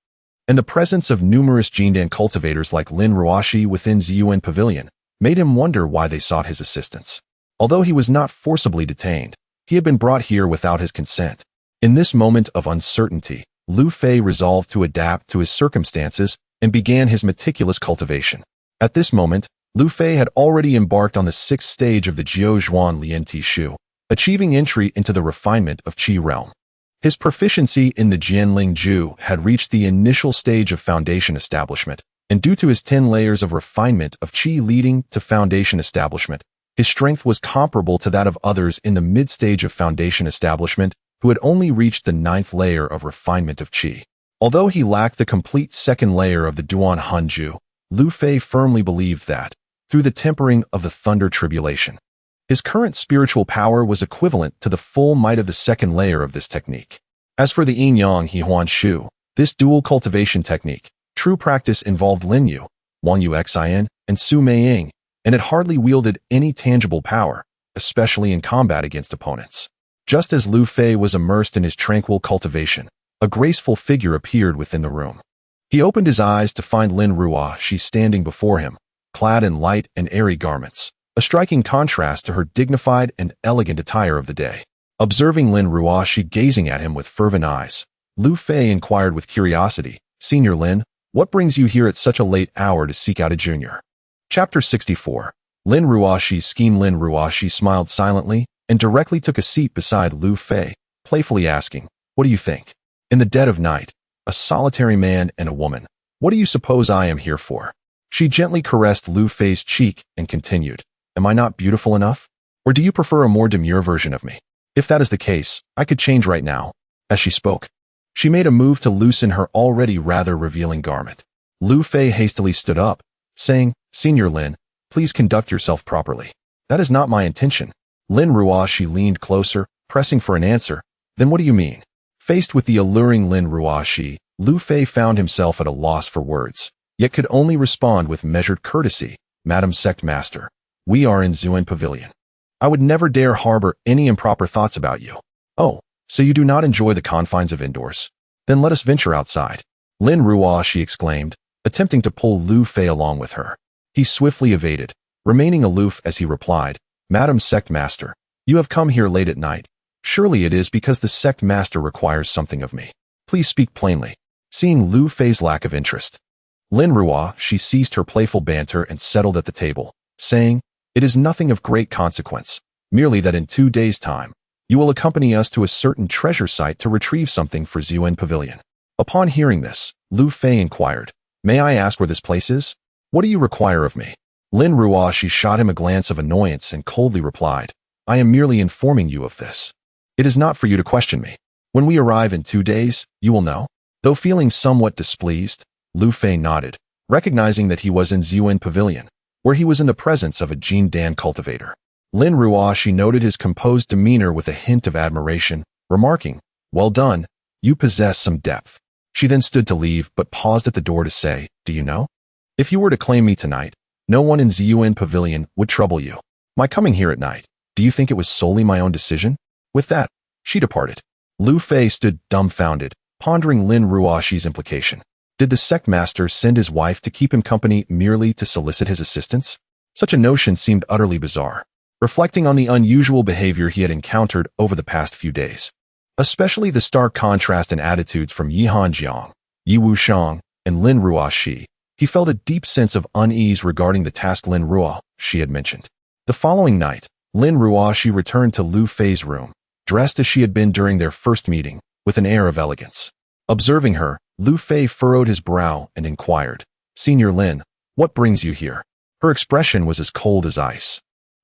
Speaker 1: and the presence of numerous Jindan cultivators like Lin Ruoxi within Ziyuan Pavilion made him wonder why they sought his assistance. Although he was not forcibly detained, he had been brought here without his consent. In this moment of uncertainty, Lu Fei resolved to adapt to his circumstances and began his meticulous cultivation. At this moment, Lu Fei had already embarked on the 6th stage of the Jiuzhuan Lian Shu, achieving entry into the refinement of Qi realm. His proficiency in the Jianling Ju had reached the initial stage of foundation establishment, and due to his 10 layers of refinement of Qi leading to foundation establishment, his strength was comparable to that of others in the mid-stage of foundation establishment who had only reached the 9th layer of refinement of Qi. Although he lacked the complete 2nd layer of the Duan Hanju, Lu Fei firmly believed that, through the tempering of the thunder tribulation, his current spiritual power was equivalent to the full might of the 2nd layer of this technique. As for the Yin-Yang He-Huan Shu, this dual cultivation technique, true practice involved Lin Yu, Wang Yu Xin, and Su Meiying, and it hardly wielded any tangible power, especially in combat against opponents. Just as Lu Fei was immersed in his tranquil cultivation, a graceful figure appeared within the room. He opened his eyes to find Lin Ruoxi standing before him, clad in light and airy garments, a striking contrast to her dignified and elegant attire of the day. Observing Lin Ruoxi gazing at him with fervent eyes, Lu Fei inquired with curiosity, Senior Lin, what brings you here at such a late hour to seek out a junior? Chapter 64. Lin Ruoxi's scheme. Lin Ruoxi smiled silently and directly took a seat beside Lu Fei, playfully asking, what do you think? In the dead of night, a solitary man and a woman, what do you suppose I am here for? She gently caressed Lu Fei's cheek and continued, am I not beautiful enough? Or do you prefer a more demure version of me? If that is the case, I could change right now. As she spoke, she made a move to loosen her already rather revealing garment. Lu Fei hastily stood up, saying, Senior Lin, please conduct yourself properly. That is not my intention. Lin Ruoxi leaned closer, pressing for an answer. Then what do you mean? Faced with the alluring Lin Ruoxi, Lu Fei found himself at a loss for words, yet could only respond with measured courtesy. Madam Sect Master, we are in Ziyuan Pavilion. I would never dare harbor any improper thoughts about you. Oh, so you do not enjoy the confines of indoors? Then let us venture outside. Lin Ruoxi exclaimed, attempting to pull Lu Fei along with her. He swiftly evaded, remaining aloof as he replied, Madam Sect Master, you have come here late at night. Surely it is because the Sect Master requires something of me. Please speak plainly. Seeing Lu Fei's lack of interest, Lin Ruoxi ceased her playful banter and settled at the table, saying, it is nothing of great consequence, merely that in 2 days' time, you will accompany us to a certain treasure site to retrieve something for Ziyuan Pavilion. Upon hearing this, Lu Fei inquired, may I ask where this place is? What do you require of me? Lin Ruoxi shot him a glance of annoyance and coldly replied, I am merely informing you of this. It is not for you to question me. When we arrive in 2 days, you will know. Though feeling somewhat displeased, Lu Fei nodded, recognizing that he was in Ziyuan Pavilion, where he was in the presence of a Jindan cultivator. Lin Ruoxi noted his composed demeanor with a hint of admiration, remarking, well done, you possess some depth. She then stood to leave but paused at the door to say, do you know? If you were to claim me tonight, no one in Ziyuan Pavilion would trouble you. My coming here at night, do you think it was solely my own decision? With that, she departed. Lu Fei stood dumbfounded, pondering Lin Ruoxi's implication. Did the sect master send his wife to keep him company merely to solicit his assistance? Such a notion seemed utterly bizarre, reflecting on the unusual behavior he had encountered over the past few days. Especially the stark contrast in attitudes from Yi Hanjiang, Yi Wushang, and Lin Ruoxi. He felt a deep sense of unease regarding the task Lin Ruoxi had mentioned. The following night, Lin Ruoxi returned to Lu Fei's room, dressed as she had been during their first meeting, with an air of elegance. Observing her, Lu Fei furrowed his brow and inquired, "Senior Lin, what brings you here?" Her expression was as cold as ice,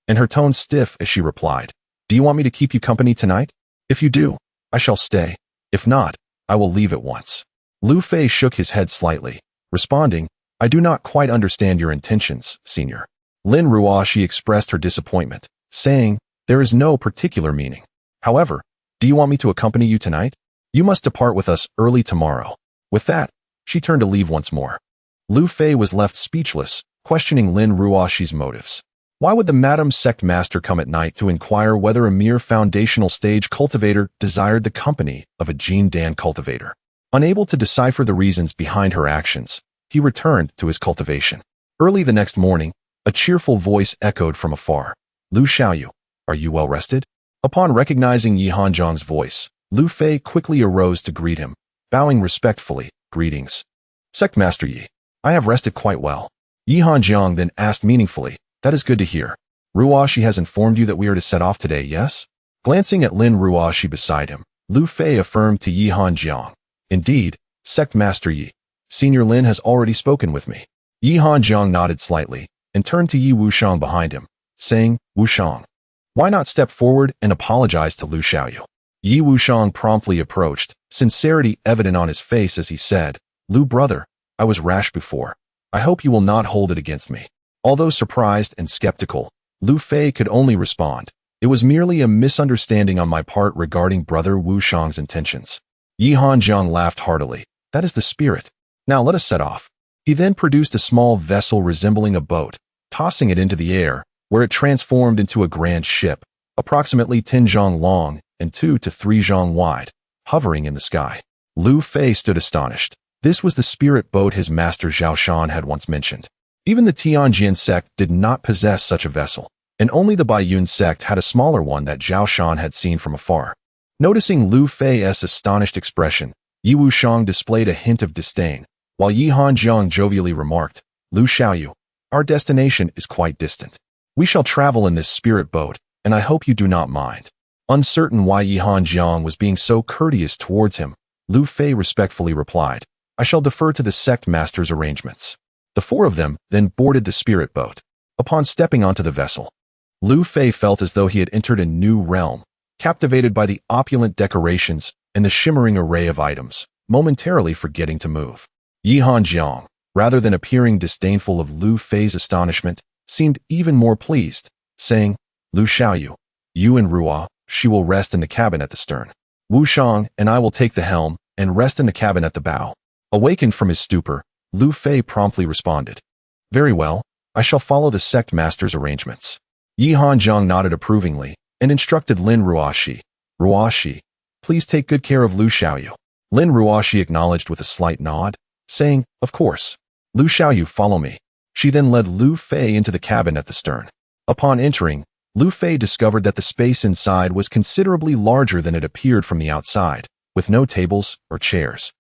Speaker 1: and her tone stiff as she replied, "Do you want me to keep you company tonight? If you do, I shall stay. If not, I will leave at once." Lu Fei shook his head slightly, responding, "I do not quite understand your intentions, Senior." Lin Ruoshi expressed her disappointment, saying, "There is no particular meaning. However, do you want me to accompany you tonight? You must depart with us early tomorrow." With that, she turned to leave once more. Lu Fei was left speechless, questioning Lin Ruoshi's motives. Why would the Madam Sect Master come at night to inquire whether a mere foundational stage cultivator desired the company of a Jin Dan cultivator? Unable to decipher the reasons behind her actions, he returned to his cultivation. Early the next morning, a cheerful voice echoed from afar. "Lu Xiaoyu, are you well rested?" Upon recognizing Yi Hanjiang's voice, Lu Fei quickly arose to greet him, bowing respectfully, "Greetings, Sect Master Yi. I have rested quite well." Yi Hanjiang then asked meaningfully, "That is good to hear. Ruoshi has informed you that we are to set off today, yes?" Glancing at Lin Ruoshi beside him, Lu Fei affirmed to Yi Hanjiang, "Indeed, Sect Master Yi. Senior Lin has already spoken with me." Yi Hanjiang nodded slightly and turned to Yi Wushang behind him, saying, "Wushang, why not step forward and apologize to Lu Xiaoyu?" Yi Wushang promptly approached, sincerity evident on his face as he said, "Lu brother, I was rash before. I hope you will not hold it against me." Although surprised and skeptical, Lu Fei could only respond, "It was merely a misunderstanding on my part regarding Brother Wushang's intentions." Yi Hanjiang laughed heartily. "That is the spirit. Now let us set off." He then produced a small vessel resembling a boat, tossing it into the air, where it transformed into a grand ship, approximately 10 zhang long and 2 to 3 zhang wide, hovering in the sky. Lu Fei stood astonished. This was the spirit boat his master Zhao Shan had once mentioned. Even the Tianjin sect did not possess such a vessel, and only the Baiyun sect had a smaller one that Zhao Shan had seen from afar. Noticing Lu Fei's astonished expression, Yi Wushang displayed a hint of disdain, while Yi Hanjiang jovially remarked, "Lu Xiaoyu, our destination is quite distant. We shall travel in this spirit boat, and I hope you do not mind." Uncertain why Yi Hanjiang was being so courteous towards him, Lu Fei respectfully replied, "I shall defer to the sect master's arrangements." The four of them then boarded the spirit boat. Upon stepping onto the vessel, Lu Fei felt as though he had entered a new realm, captivated by the opulent decorations and the shimmering array of items, momentarily forgetting to move. Yi Hanjiang, rather than appearing disdainful of Lu Fei's astonishment, seemed even more pleased, saying, "Lu Xiaoyu, you and Ruo, she will rest in the cabin at the stern. Wushang and I will take the helm and rest in the cabin at the bow." Awakened from his stupor, Lu Fei promptly responded, "Very well, I shall follow the sect master's arrangements." Yi Hanjiang nodded approvingly and instructed Lin Ruoshi, "Ruoshi, please take good care of Lu Xiaoyu." Lin Ruoshi acknowledged with a slight nod, saying, "Of course. Lu Xiaoyu, follow me." She then led Lu Fei into the cabin at the stern. Upon entering, Lu Fei discovered that the space inside was considerably larger than it appeared from the outside, with no tables or chairs.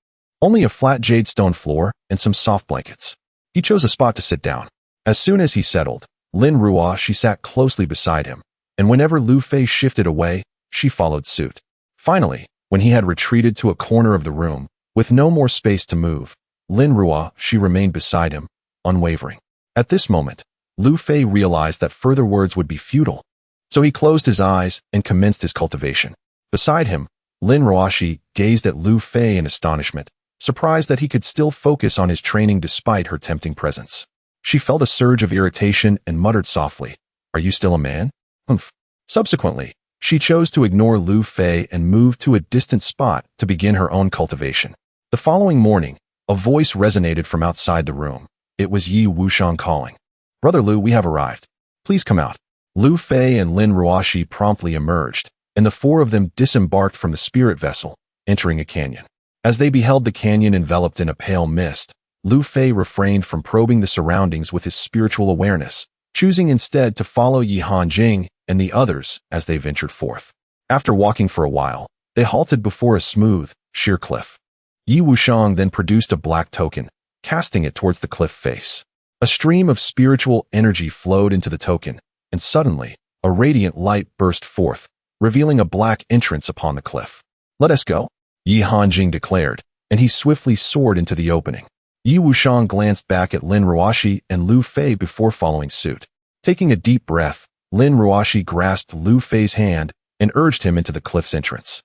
Speaker 1: Only a flat jade stone floor and some soft blankets. He chose a spot to sit down. As soon as he settled, Lin Ruoshi sat closely beside him, and whenever Lu Fei shifted away, she followed suit. Finally, when he had retreated to a corner of the room, with no more space to move, Lin Ruoshi remained beside him, unwavering. At this moment, Lu Fei realized that further words would be futile, so he closed his eyes and commenced his cultivation. Beside him, Lin Ruoshi gazed at Lu Fei in astonishment, surprised that he could still focus on his training despite her tempting presence. She felt a surge of irritation and muttered softly, "Are you still a man?" "Humph." Subsequently, she chose to ignore Lu Fei and moved to a distant spot to begin her own cultivation. The following morning, a voice resonated from outside the room. It was Yi Wushang calling, "Brother Lu, we have arrived. Please come out." Lu Fei and Lin Ruoshi promptly emerged, and the four of them disembarked from the spirit vessel, entering a canyon. As they beheld the canyon enveloped in a pale mist, Lu Fei refrained from probing the surroundings with his spiritual awareness, choosing instead to follow Yi Hanjing and the others as they ventured forth. After walking for a while, they halted before a smooth, sheer cliff. Yi Wushang then produced a black token, casting it towards the cliff face. A stream of spiritual energy flowed into the token, and suddenly, a radiant light burst forth, revealing a black entrance upon the cliff. "Let us go," Yi Hanjing declared, and he swiftly soared into the opening. Yi Wuxiang glanced back at Lin Ruoxi and Lu Fei before following suit. Taking a deep breath, Lin Ruoxi grasped Lu Fei's hand and urged him into the cliff's entrance.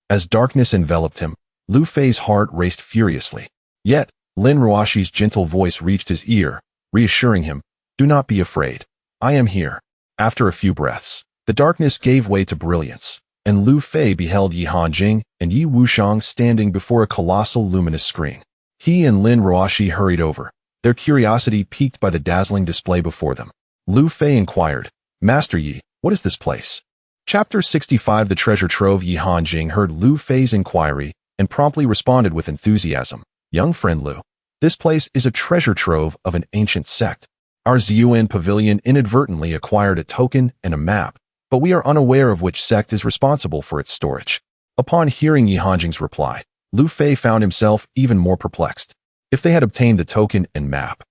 Speaker 1: As darkness enveloped him, Lu Fei's heart raced furiously. Yet, Lin Ruoxi's gentle voice reached his ear, reassuring him, "Do not be afraid. I am here." After a few breaths, the darkness gave way to brilliance, and Lu Fei beheld Yi Hanjing and Yi Wuxiang standing before a colossal luminous screen. He and Lin Ruoxi hurried over, their curiosity piqued by the dazzling display before them. Lu Fei inquired, "Master Yi, what is this place?" Chapter 65. The treasure trove. Yi Hanjing heard Lu Fei's inquiry and promptly responded with enthusiasm. "Young friend Lu, this place is a treasure trove of an ancient sect. Our Ziyuan pavilion inadvertently acquired a token and a map, but we are unaware of which sect is responsible for its storage." Upon hearing Yi Hanjing's reply, Lu Fei found himself even more perplexed. If they had obtained the token and map,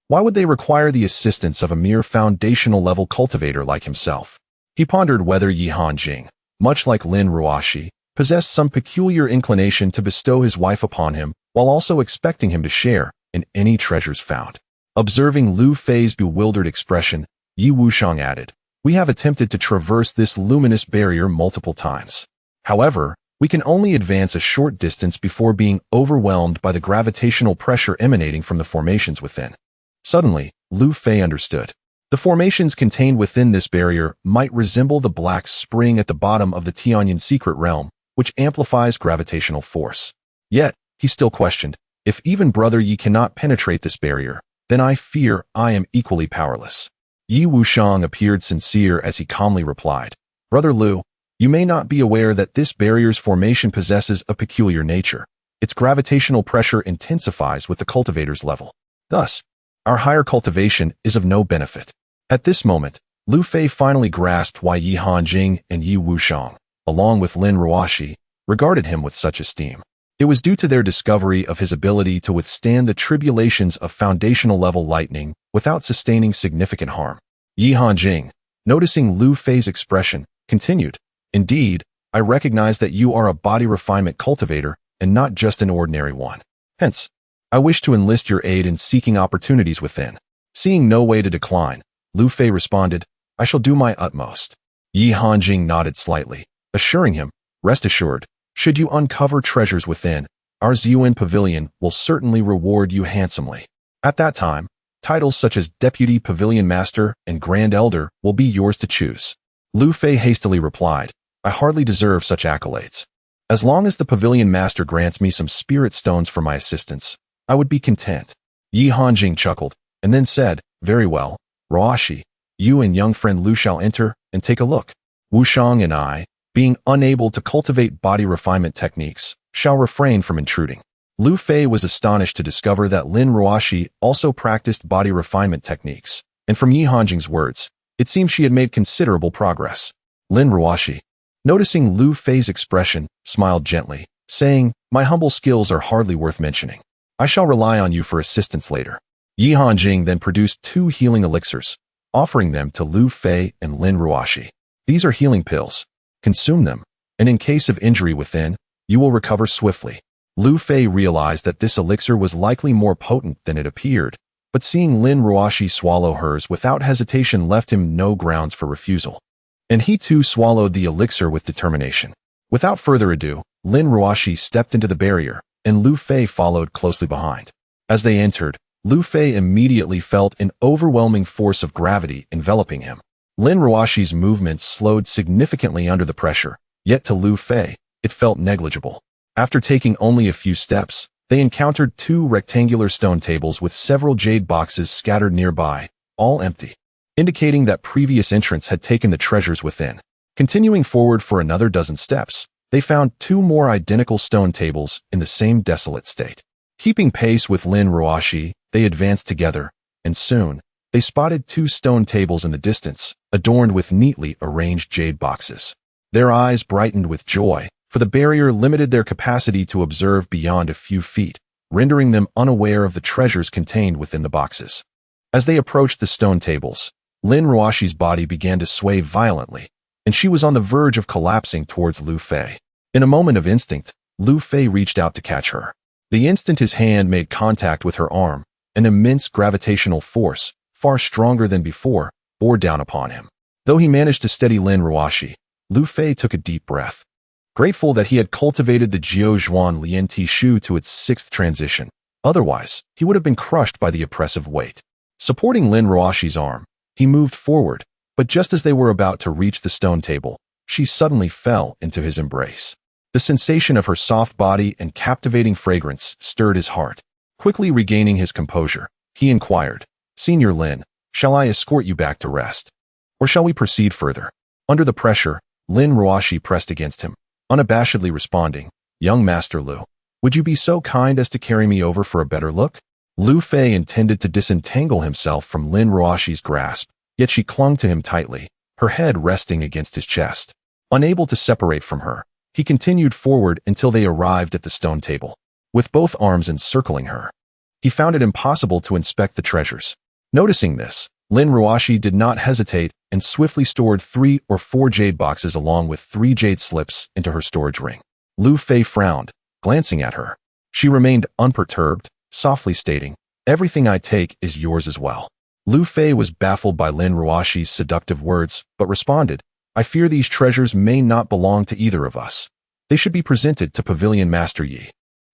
Speaker 1: why would they require the assistance of a mere foundational-level cultivator like himself? He pondered whether Yi Hanjing, much like Lin Ruoxi, possessed some peculiar inclination to bestow his wife upon him while also expecting him to share in any treasures found. Observing Lu Fei's bewildered expression, Yi Wuxiang added, "We have attempted to traverse this luminous barrier multiple times. However, we can only advance a short distance before being overwhelmed by the gravitational pressure emanating from the formations within." Suddenly, Lu Fei understood. The formations contained within this barrier might resemble the black spring at the bottom of the Tianyan secret realm, which amplifies gravitational force. Yet, he still questioned, if even Brother Yi cannot penetrate this barrier, then I fear I am equally powerless. Yi Wuxiang appeared sincere as he calmly replied, "Brother Lu, you may not be aware that this barrier's formation possesses a peculiar nature. Its gravitational pressure intensifies with the cultivator's level. Thus, our higher cultivation is of no benefit." At this moment, Lu Fei finally grasped why Yi Hanjing and Yi Wuxiang, along with Lin Ruoxi, regarded him with such esteem. It was due to their discovery of his ability to withstand the tribulations of foundational-level lightning without sustaining significant harm. Yi Hanjing, noticing Lu Fei's expression, continued, "Indeed, I recognize that you are a body refinement cultivator and not just an ordinary one. Hence, I wish to enlist your aid in seeking opportunities within." Seeing no way to decline, Lu Fei responded, "I shall do my utmost." Yi Hanjing nodded slightly, assuring him, "Rest assured, should you uncover treasures within, our Ziyuan pavilion will certainly reward you handsomely. At that time, titles such as Deputy Pavilion Master and Grand Elder will be yours to choose." Lu Fei hastily replied, "I hardly deserve such accolades. As long as the Pavilion Master grants me some spirit stones for my assistance, I would be content." Yi Hanjing chuckled, and then said, "Very well, Ruoxi, you and young friend Lu shall enter and take a look. Wuxiang and I, being unable to cultivate body refinement techniques, shall refrain from intruding." Lu Fei was astonished to discover that Lin Ruoxi also practiced body refinement techniques, and from Yi Hanjing's words, it seemed she had made considerable progress. Lin Ruoxi, noticing Lu Fei's expression, smiled gently, saying, "My humble skills are hardly worth mentioning. I shall rely on you for assistance later." Yi Hanjing then produced 2 healing elixirs, offering them to Lu Fei and Lin Ruoxi. "These are healing pills. Consume them, and in case of injury within, you will recover swiftly." Lu Fei realized that this elixir was likely more potent than it appeared, but seeing Lin Ruoxi swallow hers without hesitation left him no grounds for refusal. And he too swallowed the elixir with determination. Without further ado, Lin Ruoxi stepped into the barrier, and Lu Fei followed closely behind. As they entered, Lu Fei immediately felt an overwhelming force of gravity enveloping him. Lin Ruoxi's movements slowed significantly under the pressure, yet to Lu Fei, it felt negligible. After taking only a few steps, they encountered 2 rectangular stone tables with several jade boxes scattered nearby, all empty, indicating that previous entrants had taken the treasures within. Continuing forward for another dozen steps, they found 2 more identical stone tables in the same desolate state. Keeping pace with Lin Ruoxi, they advanced together, and soon, they spotted 2 stone tables in the distance, adorned with neatly arranged jade boxes. Their eyes brightened with joy, for the barrier limited their capacity to observe beyond a few feet, rendering them unaware of the treasures contained within the boxes. As they approached the stone tables, Lin Ruoxi's body began to sway violently, and she was on the verge of collapsing towards Lu Fei. In a moment of instinct, Lu Fei reached out to catch her. The instant his hand made contact with her arm, an immense gravitational force, far stronger than before, bore down upon him. Though he managed to steady Lin Ruoshi, Lu Fei took a deep breath. Grateful that he had cultivated the Jiao Zhuan Lian Ti Shu to its 6th transition. Otherwise, he would have been crushed by the oppressive weight. Supporting Lin Ruoshi's arm, he moved forward, but just as they were about to reach the stone table, she suddenly fell into his embrace. The sensation of her soft body and captivating fragrance stirred his heart. Quickly regaining his composure, he inquired, "Senior Lin, shall I escort you back to rest? Or shall we proceed further?" Under the pressure, Lin Ruoshi pressed against him, unabashedly responding, "Young Master Lu, would you be so kind as to carry me over for a better look?" Lu Fei intended to disentangle himself from Lin Ruoshi's grasp, yet she clung to him tightly, her head resting against his chest. Unable to separate from her, he continued forward until they arrived at the stone table. With both arms encircling her, he found it impossible to inspect the treasures. Noticing this, Lin Ruoshi did not hesitate and swiftly stored 3 or 4 jade boxes along with 3 jade slips into her storage ring. Lu Fei frowned, glancing at her. She remained unperturbed, softly stating, "Everything I take is yours as well." Lu Fei was baffled by Lin Ruoshi's seductive words, but responded, "I fear these treasures may not belong to either of us. They should be presented to Pavilion Master Yi."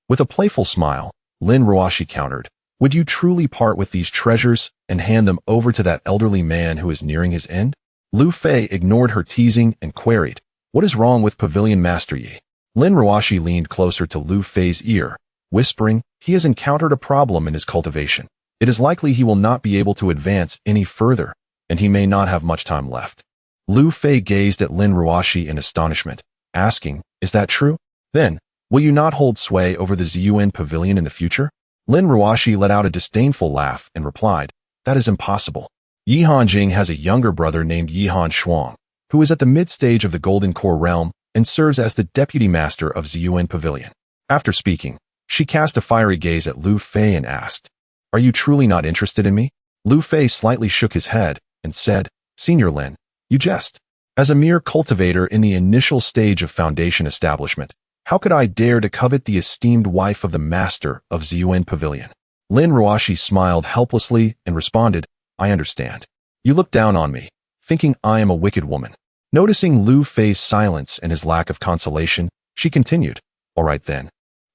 Speaker 1: With a playful smile, Lin Ruoshi countered, "Would you truly part with these treasures and hand them over to that elderly man who is nearing his end?" Lu Fei ignored her teasing and queried, "What is wrong with Pavilion Master Yi?" Lin Ruoshi leaned closer to Lu Fei's ear, whispering, "He has encountered a problem in his cultivation. It is likely he will not be able to advance any further, and he may not have much time left." Lu Fei gazed at Lin Ruoshi in astonishment, asking, "Is that true? Then, will you not hold sway over the Ziyuan Pavilion in the future?" Lin Ruoshi let out a disdainful laugh and replied, "That is impossible. Yi Hanjing has a younger brother named Yi Han Shuang, who is at the mid-stage of the Golden Core realm and serves as the deputy master of Ziyuan Pavilion." After speaking, she cast a fiery gaze at Lu Fei and asked, "Are you truly not interested in me?" Lu Fei slightly shook his head and said, "Senior Lin, you jest. As a mere cultivator in the initial stage of foundation establishment, how could I dare to covet the esteemed wife of the master of Ziyuan Pavilion?" Lin Ruoshi smiled helplessly and responded, "I understand. You look down on me, thinking I am a wicked woman." Noticing Lu Fei's silence and his lack of consolation, she continued, "All right then.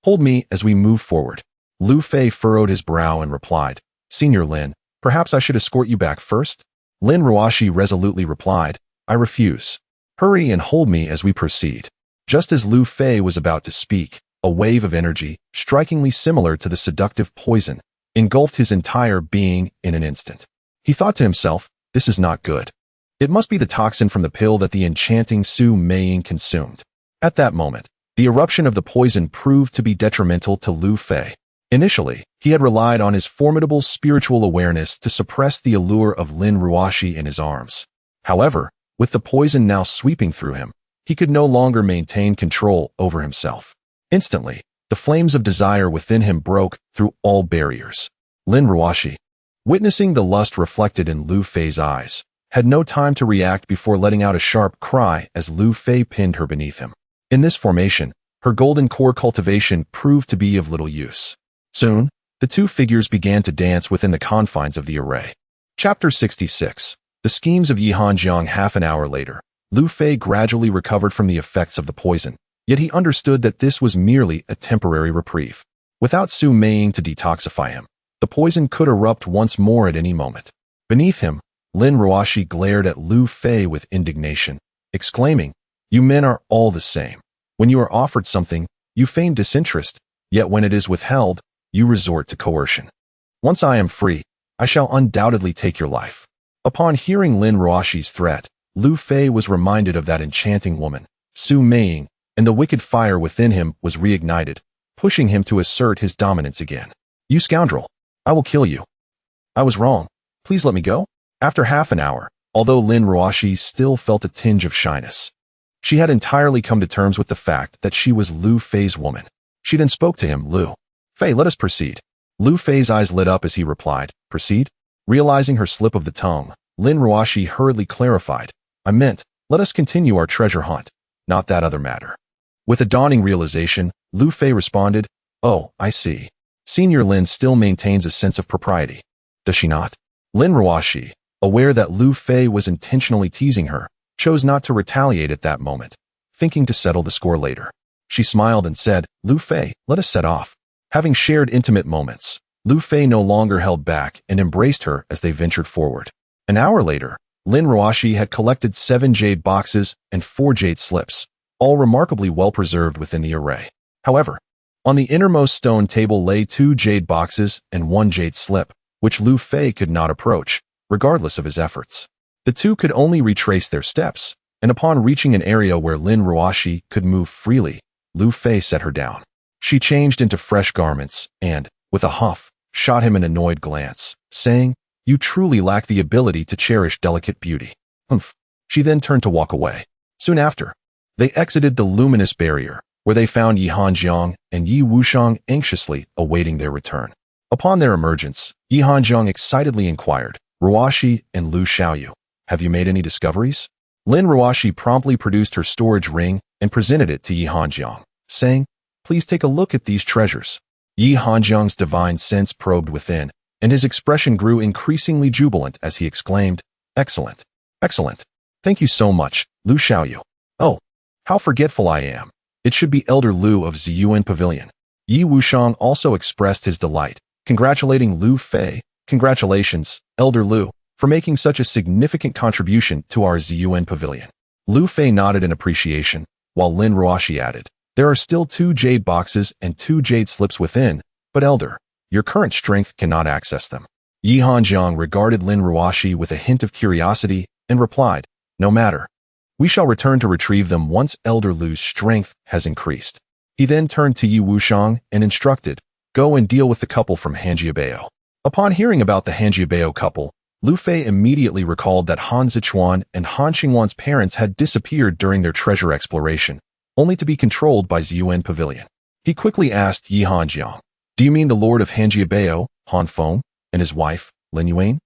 Speaker 1: Hold me as we move forward." Lu Fei furrowed his brow and replied, "Senior Lin, perhaps I should escort you back first?" Lin Ruoshi resolutely replied, "I refuse. Hurry and hold me as we proceed." Just as Lu Fei was about to speak, a wave of energy, strikingly similar to the seductive poison, engulfed his entire being in an instant. He thought to himself, "This is not good. It must be the toxin from the pill that the enchanting Su Meiying consumed." At that moment, the eruption of the poison proved to be detrimental to Lu Fei. Initially, he had relied on his formidable spiritual awareness to suppress the allure of Lin Ruoshi in his arms. However, with the poison now sweeping through him, he could no longer maintain control over himself. Instantly, the flames of desire within him broke through all barriers. Lin Ruoshi, witnessing the lust reflected in Lu Fei's eyes, had no time to react before letting out a sharp cry as Lu Fei pinned her beneath him. In this formation, her golden core cultivation proved to be of little use. Soon, the two figures began to dance within the confines of the array. Chapter 66. The schemes of Yi Hanjiang. Half an hour later, Lu Fei gradually recovered from the effects of the poison, yet he understood that this was merely a temporary reprieve. Without Su Meiying to detoxify him, the poison could erupt once more at any moment. Beneath him, Lin Ruoshi glared at Lu Fei with indignation, exclaiming, "You men are all the same. When you are offered something, you feign disinterest, yet when it is withheld, you resort to coercion. Once I am free, I shall undoubtedly take your life." Upon hearing Lin Ruoshi's threat, Lu Fei was reminded of that enchanting woman, Su Meiying, and the wicked fire within him was reignited, pushing him to assert his dominance again. "You scoundrel! I will kill you. I was wrong. Please let me go." After half an hour, although Lin Ruoshi still felt a tinge of shyness, she had entirely come to terms with the fact that she was Lu Fei's woman. She then spoke to him, "Lu Fei, let us proceed." Lu Fei's eyes lit up as he replied, "Proceed?" Realizing her slip of the tongue, Lin Ruoshi hurriedly clarified, "I meant, Let us continue our treasure hunt, not that other matter. With a dawning realization, Lu Fei responded, "Oh, I see. Senior Lin still maintains a sense of propriety. Does she not?" Lin Ruoxi, aware that Lu Fei was intentionally teasing her, chose not to retaliate at that moment, thinking to settle the score later. She smiled and said, "Lu Fei, let us set off." Having shared intimate moments, Lu Fei no longer held back and embraced her as they ventured forward. An hour later, Lin Ruoxi had collected 7 jade boxes and 4 jade slips, all remarkably well preserved within the array. However, on the innermost stone table lay 2 jade boxes and 1 jade slip, which Lu Fei could not approach, regardless of his efforts. The two could only retrace their steps, and upon reaching an area where Lin Ruoxi could move freely, Lu Fei set her down. She changed into fresh garments and, with a huff, shot him an annoyed glance, saying, "You truly lack the ability to cherish delicate beauty." Humph. She then turned to walk away. Soon after, they exited the luminous barrier, where they found Yi Hanjiang and Yi Wuxiang anxiously awaiting their return. Upon their emergence, Yi Hanjiang excitedly inquired, "Ruoxi and Lu Xiaoyu, have you made any discoveries?" Lin Ruoxi promptly produced her storage ring and presented it to Yi Hanjiang, saying, "Please take a look at these treasures." Yi Hanjiang's divine sense probed within, and his expression grew increasingly jubilant as he exclaimed, "Excellent! Excellent! Thank you so much, Lu Xiaoyu. Oh, how forgetful I am. It should be Elder Lu of Ziyuan Pavilion." Yi Wuxiang also expressed his delight, congratulating Lu Fei. "Congratulations, Elder Lu, for making such a significant contribution to our Ziyuan Pavilion." Lu Fei nodded in appreciation, while Lin Ruoxi added, "There are still 2 jade boxes and 2 jade slips within, but Elder, your current strength cannot access them." Yi Hanjiang regarded Lin Ruoxi with a hint of curiosity and replied, "No matter. We shall return to retrieve them once Elder Lu's strength has increased." He then turned to Yi Wuxiang and instructed, "Go and deal with the couple from Hanjiabao." Upon hearing about the Hanjiabao couple, Lu Fei immediately recalled that Han Zichuan and Han Xingwan's parents had disappeared during their treasure exploration, only to be controlled by Ziyuan Pavilion. He quickly asked Yi Hanjiang, "Do you mean the Lord of Hanjiabao, Han Feng, and his wife, Lin Yuan?"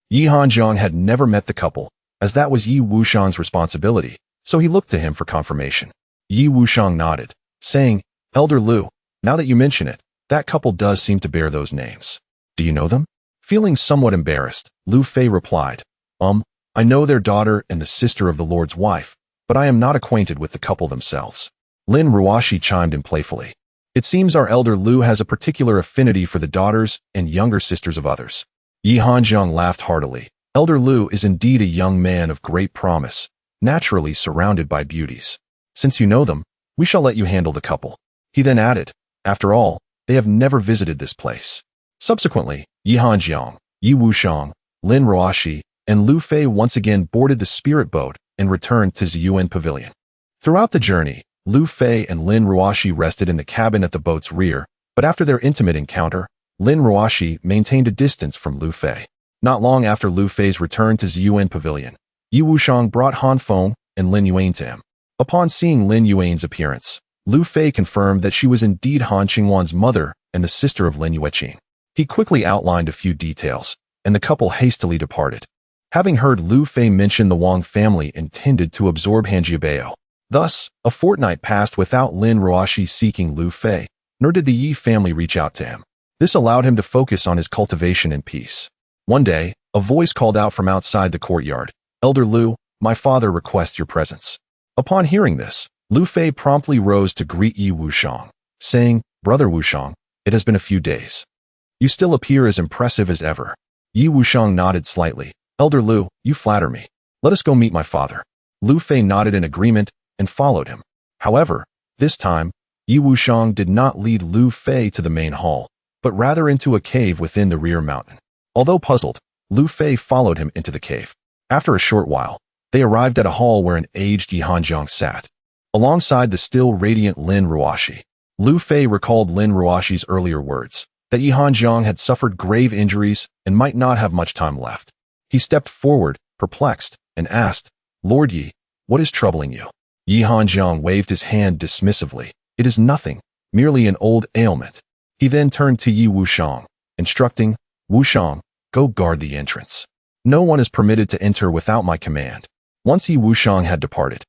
Speaker 1: Yi Hanjiang had never met the couple, as that was Yi Wuxiang's responsibility, so he looked to him for confirmation. Yi Wuxiang nodded, saying, "Elder Lu, now that you mention it, that couple does seem to bear those names. Do you know them?" Feeling somewhat embarrassed, Lu Fei replied, I know their daughter and the sister of the Lord's wife, but I am not acquainted with the couple themselves." Lin Ruoxi chimed in playfully, "It seems our Elder Lu has a particular affinity for the daughters and younger sisters of others." Yi Hanjiang laughed heartily. Elder Lu is indeed a young man of great promise, naturally surrounded by beauties. "Since you know them, we shall let you handle the couple." He then added, "After all, they have never visited this place." Subsequently, Yi Hanjiang, Yi Wuxiang, Lin Ruoxi, and Lu Fei once again boarded the spirit boat and returned to Ziyuan Pavilion. Throughout the journey, Lu Fei and Lin Ruoxi rested in the cabin at the boat's rear, but after their intimate encounter, Lin Ruoxi maintained a distance from Lu Fei. Not long after Lu Fei's return to Ziyuan Pavilion, Yi Wuxiang brought Han Feng and Lin Yuan to him. Upon seeing Lin Yuan's appearance, Lu Fei confirmed that she was indeed Han Xingwan's mother and the sister of Lin Yueqing. He quickly outlined a few details, and the couple hastily departed. Having heard Lu Fei mention the Wang family intended to absorb Hanjiabao. Thus, a fortnight passed without Lin Ruoxi seeking Lu Fei, nor did the Yi family reach out to him. This allowed him to focus on his cultivation in peace. One day, a voice called out from outside the courtyard, "Elder Lu, my father requests your presence." Upon hearing this, Lu Fei promptly rose to greet Yi Wuxiang, saying, "Brother Wuxiang, it has been a few days. You still appear as impressive as ever." Yi Wuxiang nodded slightly. "Elder Lu, you flatter me. Let us go meet my father." Lu Fei nodded in agreement and followed him. However, this time, Yi Wuxiang did not lead Lu Fei to the main hall, but rather into a cave within the rear mountain. Although puzzled, Lu Fei followed him into the cave. After a short while, they arrived at a hall where an aged Yi Hanjiang sat, alongside the still radiant Lin Ruoxi. Lu Fei recalled Lin Ruoxi's earlier words, that Yi Hanjiang had suffered grave injuries and might not have much time left. He stepped forward, perplexed, and asked, "Lord Yi, what is troubling you?" Yi Hanjiang waved his hand dismissively. "It is nothing, merely an old ailment." He then turned to Yi Wuxiang, instructing, "Wuxiang, go guard the entrance. No one is permitted to enter without my command." Once Yi Wuxiang had departed,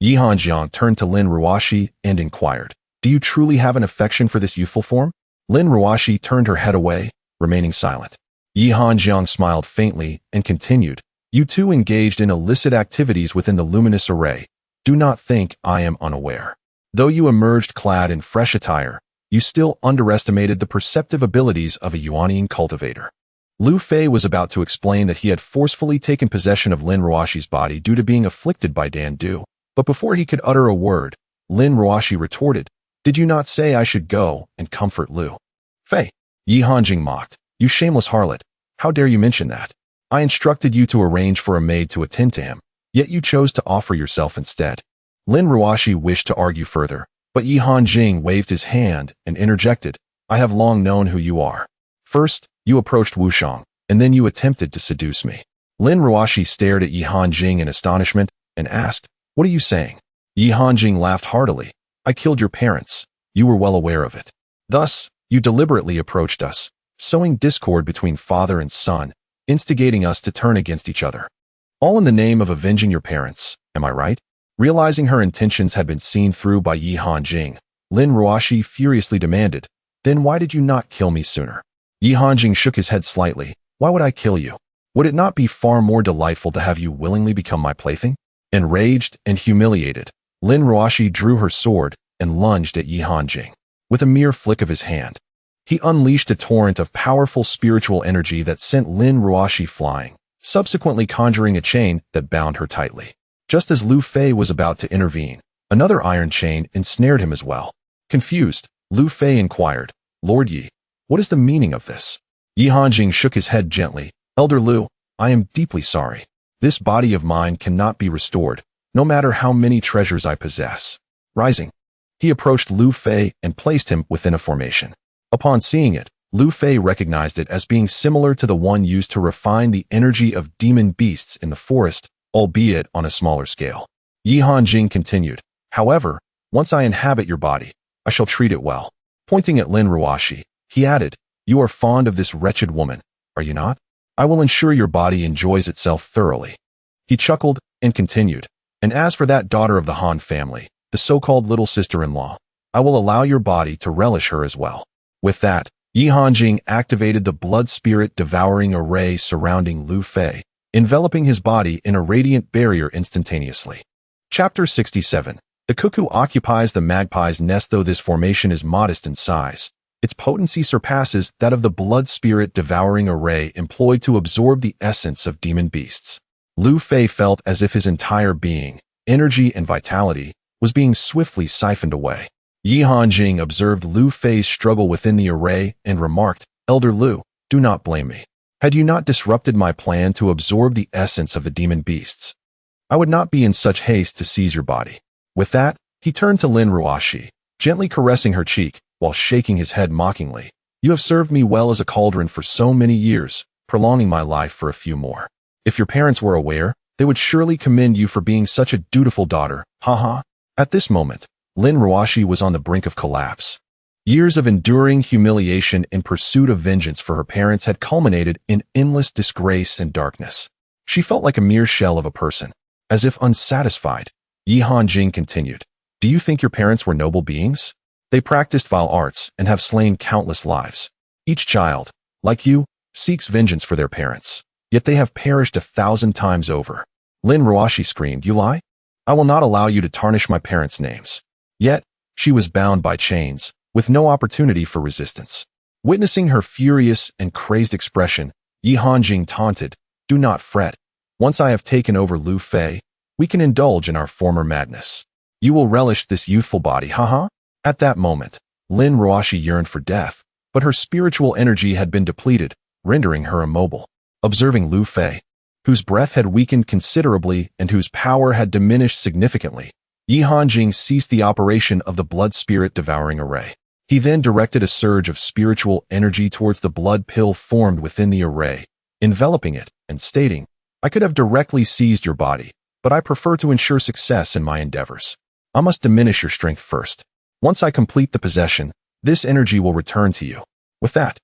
Speaker 1: Yi Hanjiang turned to Lin Ruoxi and inquired, "Do you truly have an affection for this youthful form?" Lin Ruoxi turned her head away, remaining silent. Yi Hanjiang smiled faintly and continued, "You two engaged in illicit activities within the luminous array. Do not think I am unaware. Though you emerged clad in fresh attire, you still underestimated the perceptive abilities of a Yuanian cultivator." Lu Fei was about to explain that he had forcefully taken possession of Lin Ruoxi's body due to being afflicted by Dan Du, but before he could utter a word, Lin Ruoxi retorted, "Did you not say I should go and comfort Lu Fei?" Yi Hanjing mocked, "You shameless harlot, how dare you mention that? I instructed you to arrange for a maid to attend to him, yet you chose to offer yourself instead." Lin Ruoxi wished to argue further, but Yi Hanjing waved his hand and interjected, "I have long known who you are. First, you approached Wuxiang, and then you attempted to seduce me." Lin Ruoxi stared at Yi Hanjing in astonishment and asked, "What are you saying?" Yi Hanjing laughed heartily, "I killed your parents. You were well aware of it. Thus, you deliberately approached us, sowing discord between father and son, instigating us to turn against each other. All in the name of avenging your parents, am I right?" Realizing her intentions had been seen through by Yi Hanjing, Lin Ruoxi furiously demanded, "Then why did you not kill me sooner?" Yi Hanjing shook his head slightly. "Why would I kill you? Would it not be far more delightful to have you willingly become my plaything?" Enraged and humiliated, Lin Ruoxi drew her sword and lunged at Yi Hanjing. With a mere flick of his hand, he unleashed a torrent of powerful spiritual energy that sent Lin Ruoxi flying, subsequently conjuring a chain that bound her tightly. Just as Lu Fei was about to intervene, another iron chain ensnared him as well. Confused, Lu Fei inquired, "Lord Yi, what is the meaning of this?" Yi Hanjing shook his head gently. "Elder Lu, I am deeply sorry. This body of mine cannot be restored, no matter how many treasures I possess." Rising, he approached Lu Fei and placed him within a formation. Upon seeing it, Lu Fei recognized it as being similar to the one used to refine the energy of demon beasts in the forest, albeit on a smaller scale. Yi Hanjing continued, "However, once I inhabit your body, I shall treat it well." Pointing at Lin Ruoxi, he added, "You are fond of this wretched woman, are you not? I will ensure your body enjoys itself thoroughly." He chuckled and continued, "And as for that daughter of the Han family, the so-called little sister-in-law, I will allow your body to relish her as well." With that, Yi Hanjing activated the blood spirit devouring array surrounding Lu Fei, enveloping his body in a radiant barrier instantaneously. Chapter 67. The cuckoo occupies the magpie's nest. Though this formation is modest in size, its potency surpasses that of the blood spirit devouring array employed to absorb the essence of demon beasts. Lu Fei felt as if his entire being, energy and vitality, was being swiftly siphoned away. Yi Hanjing observed Lu Fei's struggle within the array and remarked, "Elder Lu, do not blame me. Had you not disrupted my plan to absorb the essence of the demon beasts, I would not be in such haste to seize your body." With that, he turned to Lin Ruoxi, gently caressing her cheek, while shaking his head mockingly. "You have served me well as a cauldron for so many years, prolonging my life for a few more. If your parents were aware, they would surely commend you for being such a dutiful daughter, haha." At this moment, Lin Ruoxi was on the brink of collapse. Years of enduring humiliation in pursuit of vengeance for her parents had culminated in endless disgrace and darkness. She felt like a mere shell of a person. As if unsatisfied, Yi Hanjing continued, "Do you think your parents were noble beings? They practiced vile arts and have slain countless lives. Each child, like you, seeks vengeance for their parents, yet they have perished 1,000 times over." Lin Ruoxi screamed, "You lie? I will not allow you to tarnish my parents' names." Yet, she was bound by chains, with no opportunity for resistance. Witnessing her furious and crazed expression, Yi Hanjing taunted, "Do not fret. Once I have taken over Lu Fei, we can indulge in our former madness. You will relish this youthful body, haha." At that moment, Lin Ruoxi yearned for death, but her spiritual energy had been depleted, rendering her immobile. Observing Lu Fei, whose breath had weakened considerably and whose power had diminished significantly, Yi Hanjing ceased the operation of the blood spirit devouring array. He then directed a surge of spiritual energy towards the blood pill formed within the array, enveloping it and stating, "I could have directly seized your body, but I prefer to ensure success in my endeavors. I must diminish your strength first. Once I complete the possession, this energy will return to you." With that,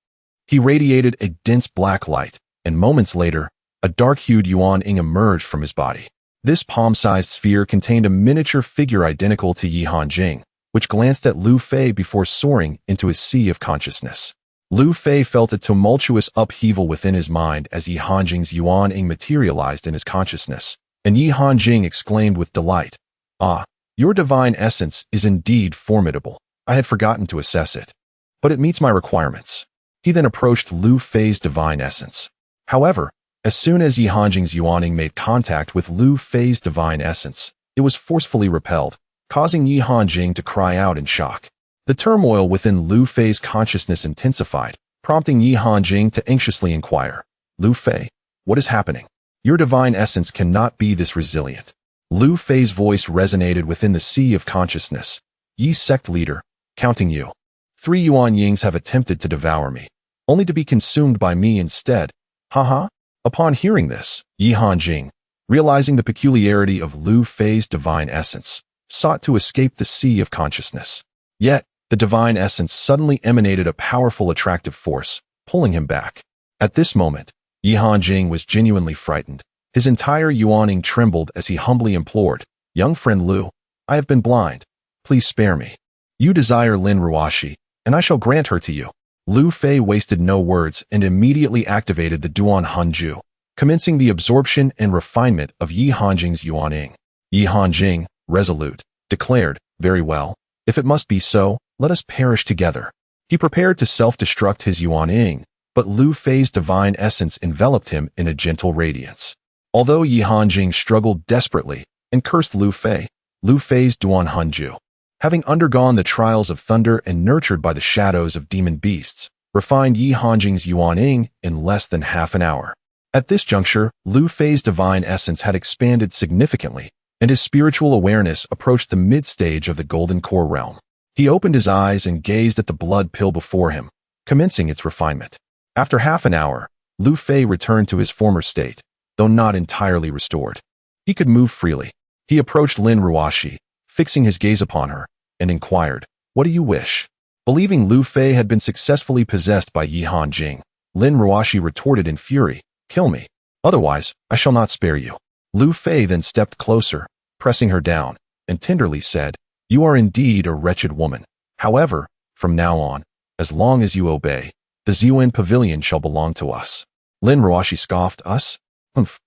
Speaker 1: he radiated a dense black light, and moments later, a dark-hued Yuan Ing emerged from his body. This palm-sized sphere contained a miniature figure identical to Yi Hanjing, which glanced at Lu Fei before soaring into his sea of consciousness. Lu Fei felt a tumultuous upheaval within his mind as Yi Hanjing's Yuan-ing materialized in his consciousness, and Yi Hanjing exclaimed with delight, "Ah, your divine essence is indeed formidable. I had forgotten to assess it. But it meets my requirements." He then approached Lu Fei's divine essence. However, as soon as Yi Hanjing's Yuan-ing made contact with Lu Fei's divine essence, it was forcefully repelled, causing Yi Hanjing to cry out in shock. The turmoil within Lu Fei's consciousness intensified, prompting Yi Hanjing to anxiously inquire, "Lu Fei, what is happening? Your divine essence cannot be this resilient." Lu Fei's voice resonated within the sea of consciousness. "Yi sect leader, counting you. 3 Yuan Yings have attempted to devour me, only to be consumed by me instead. Haha." Upon hearing this, Yi Hanjing, realizing the peculiarity of Lu Fei's divine essence, sought to escape the sea of consciousness. Yet, the divine essence suddenly emanated a powerful attractive force, pulling him back. At this moment, Yi Hanjing was genuinely frightened. His entire Yuan-ing trembled as he humbly implored, "Young friend Lu, I have been blind. Please spare me. You desire Lin Ruoxi, and I shall grant her to you." Lu Fei wasted no words and immediately activated the Duan Hanju, commencing the absorption and refinement of Yi Hanjing's Yuan-ing. Yi Hanjing, resolute, declared, "Very well. If it must be so, let us perish together." He prepared to self-destruct his Yuan-ing, but Lu Fei's divine essence enveloped him in a gentle radiance. Although Yi Hanjing struggled desperately and cursed Lu Fei's Duan Hanju, having undergone the trials of thunder and nurtured by the shadows of demon beasts, refined Yi Hanjing's Yuan-ing in less than half an hour. At this juncture, Lu Fei's divine essence had expanded significantly, and his spiritual awareness approached the mid-stage of the Golden Core realm. He opened his eyes and gazed at the blood pill before him, commencing its refinement. After half an hour, Lu Fei returned to his former state, though not entirely restored. He could move freely. He approached Lin Ruoxi, fixing his gaze upon her, and inquired, "What do you wish?" Believing Lu Fei had been successfully possessed by Yi Hanjing, Lin Ruoxi retorted in fury, "Kill me. Otherwise, I shall not spare you." Lu Fei then stepped closer, pressing her down, and tenderly said, "You are indeed a wretched woman. However, from now on, as long as you obey, the Ziyuan Pavilion shall belong to us." Lin Ruoxi scoffed, "Us? Humph.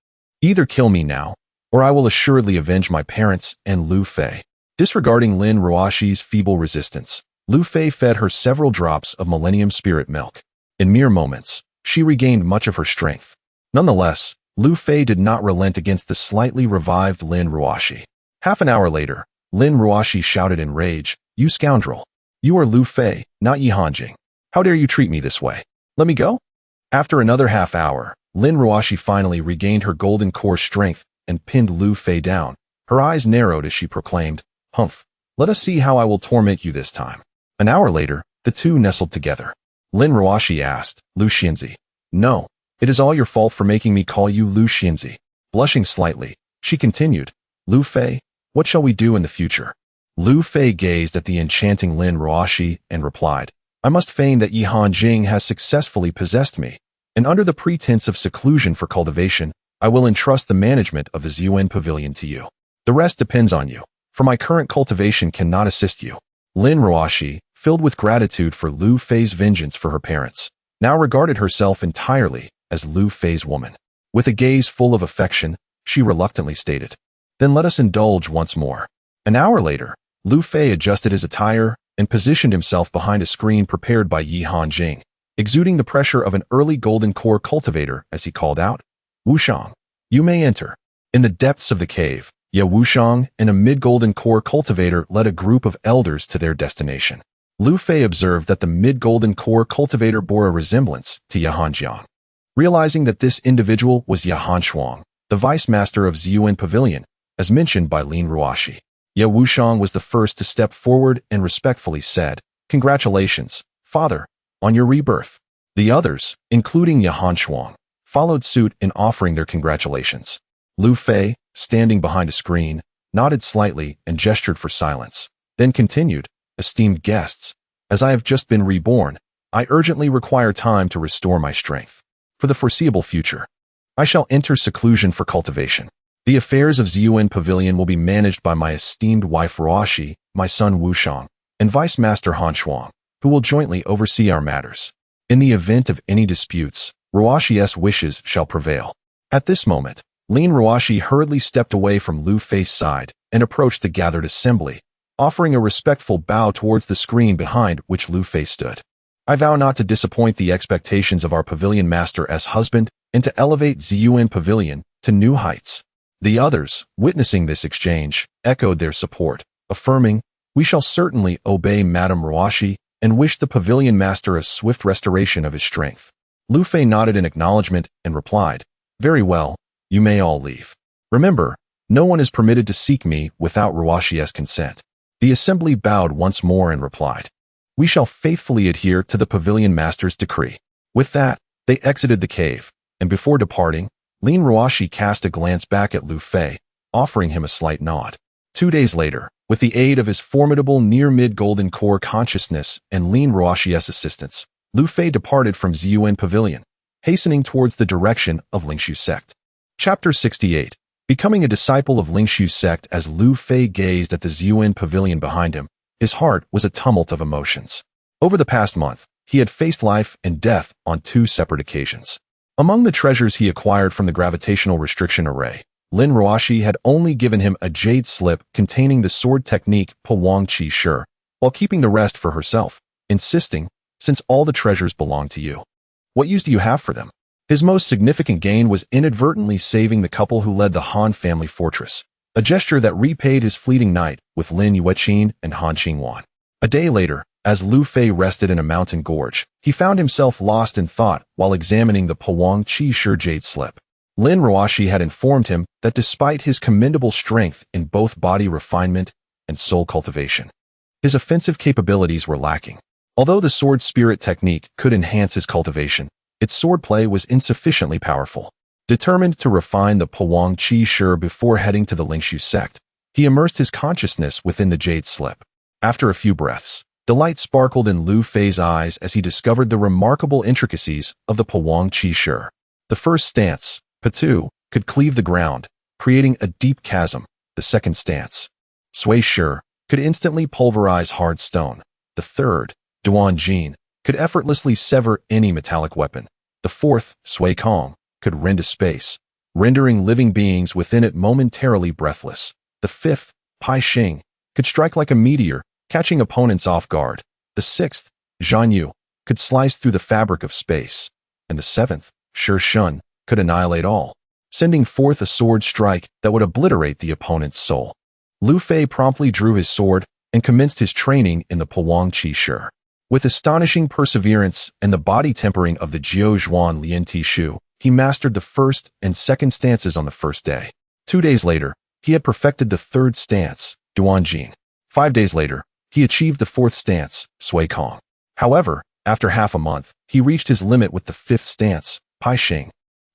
Speaker 1: Either kill me now, or I will assuredly avenge my parents and Lu Fei." Disregarding Lin Ruoxi's feeble resistance, Lu Fei fed her several drops of Millennium Spirit Milk. In mere moments, she regained much of her strength. Nonetheless, Lu Fei did not relent against the slightly revived Lin Ruoxi. Half an hour later, Lin Ruoxi shouted in rage, "You scoundrel! You are Lu Fei, not Yi Hanjing. How dare you treat me this way? Let me go?" After another half hour, Lin Ruoxi finally regained her golden core strength and pinned Lu Fei down. Her eyes narrowed as she proclaimed, "Humph, let us see how I will torment you this time." An hour later, the two nestled together. Lin Ruoxi asked, "Lu Xianzi." "No, it is all your fault for making me call you Lu Xianzi." Blushing slightly, she continued, "Lu Fei, what shall we do in the future?" Lu Fei gazed at the enchanting Lin Ruoxi and replied, "I must feign that Yi Hanjing has successfully possessed me, and under the pretense of seclusion for cultivation, I will entrust the management of the Ziyuan Pavilion to you. The rest depends on you, for my current cultivation cannot assist you." Lin Ruoxi, filled with gratitude for Lu Fei's vengeance for her parents, now regarded herself entirely as Lu Fei's woman. With a gaze full of affection, she reluctantly stated, "Then let us indulge once more." An hour later, Lu Fei adjusted his attire and positioned himself behind a screen prepared by Yi Hanjing, exuding the pressure of an early golden core cultivator as he called out, "Wushang, you may enter." In the depths of the cave, Ye Wushang and a mid-golden core cultivator led a group of elders to their destination. Lu Fei observed that the mid-golden core cultivator bore a resemblance to Ye Hanjiang. Realizing that this individual was Ye Hanshuang, the vice master of Ziyuan Pavilion, as mentioned by Lin Ruoxi, Ye Wushang was the first to step forward and respectfully said, "Congratulations, father, on your rebirth." The others, including Ye Hanshuang, followed suit in offering their congratulations. Lu Fei, standing behind a screen, nodded slightly and gestured for silence, then continued, "Esteemed guests, as I have just been reborn, I urgently require time to restore my strength. For the foreseeable future, I shall enter seclusion for cultivation. The affairs of Ziyuan Pavilion will be managed by my esteemed wife Ruoshi, my son Wushang, and Vice Master Han Shuang, who will jointly oversee our matters. In the event of any disputes, Ruoshi's wishes shall prevail. At this moment, Lin Ruoshi hurriedly stepped away from Lu Fei's side and approached the gathered assembly, offering a respectful bow towards the screen behind which Lu Fei stood. I vow not to disappoint the expectations of our pavilion master's husband and to elevate Ziyuan Pavilion to new heights. The others, witnessing this exchange, echoed their support, affirming, "We shall certainly obey Madame Ruoshi and wish the pavilion master a swift restoration of his strength." Lu Fei nodded in acknowledgement and replied, "Very well, you may all leave. Remember, no one is permitted to seek me without Ruoshi's consent." The assembly bowed once more and replied, "We shall faithfully adhere to the pavilion master's decree." With that, they exited the cave, and before departing, Lin Ruoshi cast a glance back at Lu Fei, offering him a slight nod. 2 days later, with the aid of his formidable near-mid golden core consciousness and Lin Ruoshi's assistance, Lu Fei departed from Ziyuan Pavilion, hastening towards the direction of Lingshu sect. Chapter 68. Becoming a disciple of Lingshu sect. As Lu Fei gazed at the Ziyuan Pavilion behind him, his heart was a tumult of emotions. Over the past month, he had faced life and death on 2 separate occasions. Among the treasures he acquired from the gravitational restriction array, Lin Ruoshi had only given him a jade slip containing the sword technique Pewang Qi Shi, while keeping the rest for herself, insisting, "Since all the treasures belong to you, what use do you have for them?" His most significant gain was inadvertently saving the couple who led the Han family fortress, a gesture that repaid his fleeting night with Lin Yueqin and Han Xingwan. A day later, as Lu Fei rested in a mountain gorge, he found himself lost in thought while examining the Pewang Qi Shi jade slip. Lin Ruoshi had informed him that despite his commendable strength in both body refinement and soul cultivation, his offensive capabilities were lacking. Although the sword spirit technique could enhance his cultivation, its swordplay was insufficiently powerful. Determined to refine the Pewang Qi Shi before heading to the Lingshu sect, he immersed his consciousness within the jade slip. After a few breaths, delight sparkled in Lu Fei's eyes as he discovered the remarkable intricacies of the Pewang Qi Shi. The first stance, Patu, could cleave the ground, creating a deep chasm. The second stance, Sui Shi, could instantly pulverize hard stone. The third, Duan Jin, could effortlessly sever any metallic weapon. The fourth, Sui Kong, could rend a space, rendering living beings within it momentarily breathless. The fifth, Pai Xing, could strike like a meteor, catching opponents off guard. The sixth, Zhan Yu, could slice through the fabric of space. And the seventh, Shi Shun, could annihilate all, sending forth a sword strike that would obliterate the opponent's soul. Lu Fei promptly drew his sword and commenced his training in the Pewang Qi Shi. With astonishing perseverance and the body tempering of the Jiao Zhuan Lian Ti Shu, he mastered the first and second stances on the first day. 2 days later, he had perfected the third stance, Duan Jin. 5 days later, he achieved the fourth stance, Sui Kong. However, after half a month, he reached his limit with the fifth stance, Pai Xing.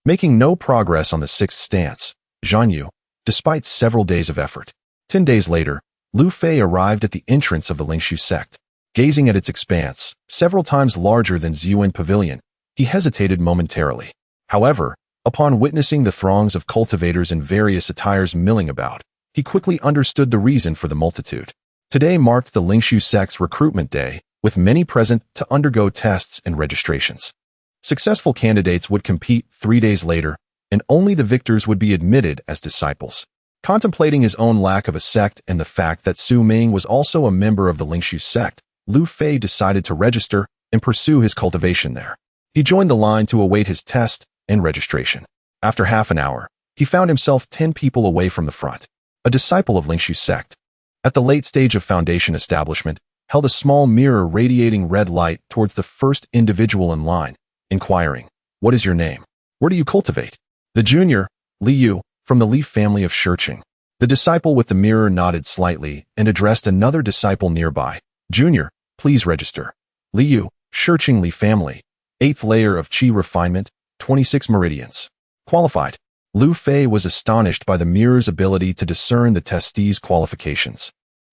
Speaker 1: Making no progress on the sixth stance, Zhan Yu, despite several days of effort. 10 days later, Lu Fei arrived at the entrance of the Lingshu sect. Gazing at its expanse, several times larger than Ziyuan Pavilion, he hesitated momentarily. However, upon witnessing the throngs of cultivators in various attires milling about, he quickly understood the reason for the multitude. Today marked the Lingshu sect's recruitment day, with many present to undergo tests and registrations. Successful candidates would compete 3 days later, and only the victors would be admitted as disciples. Contemplating his own lack of a sect and the fact that Su Ming was also a member of the Lingshu sect, Lu Fei decided to register and pursue his cultivation there. He joined the line to await his test and registration. After half an hour, he found himself 10 people away from the front. A disciple of Lingshu sect, at the late stage of foundation establishment, held a small mirror radiating red light towards the first individual in line, inquiring, "What is your name? Where do you cultivate?" The junior, Li Yu, from the Li family of Shiqing. The disciple with the mirror nodded slightly and addressed another disciple nearby. "Junior, please register." Li Yu, Shiqing Li family, 8th layer of Qi refinement, 26 meridians. Qualified. Lu Fei was astonished by the mirror's ability to discern the testee's qualifications.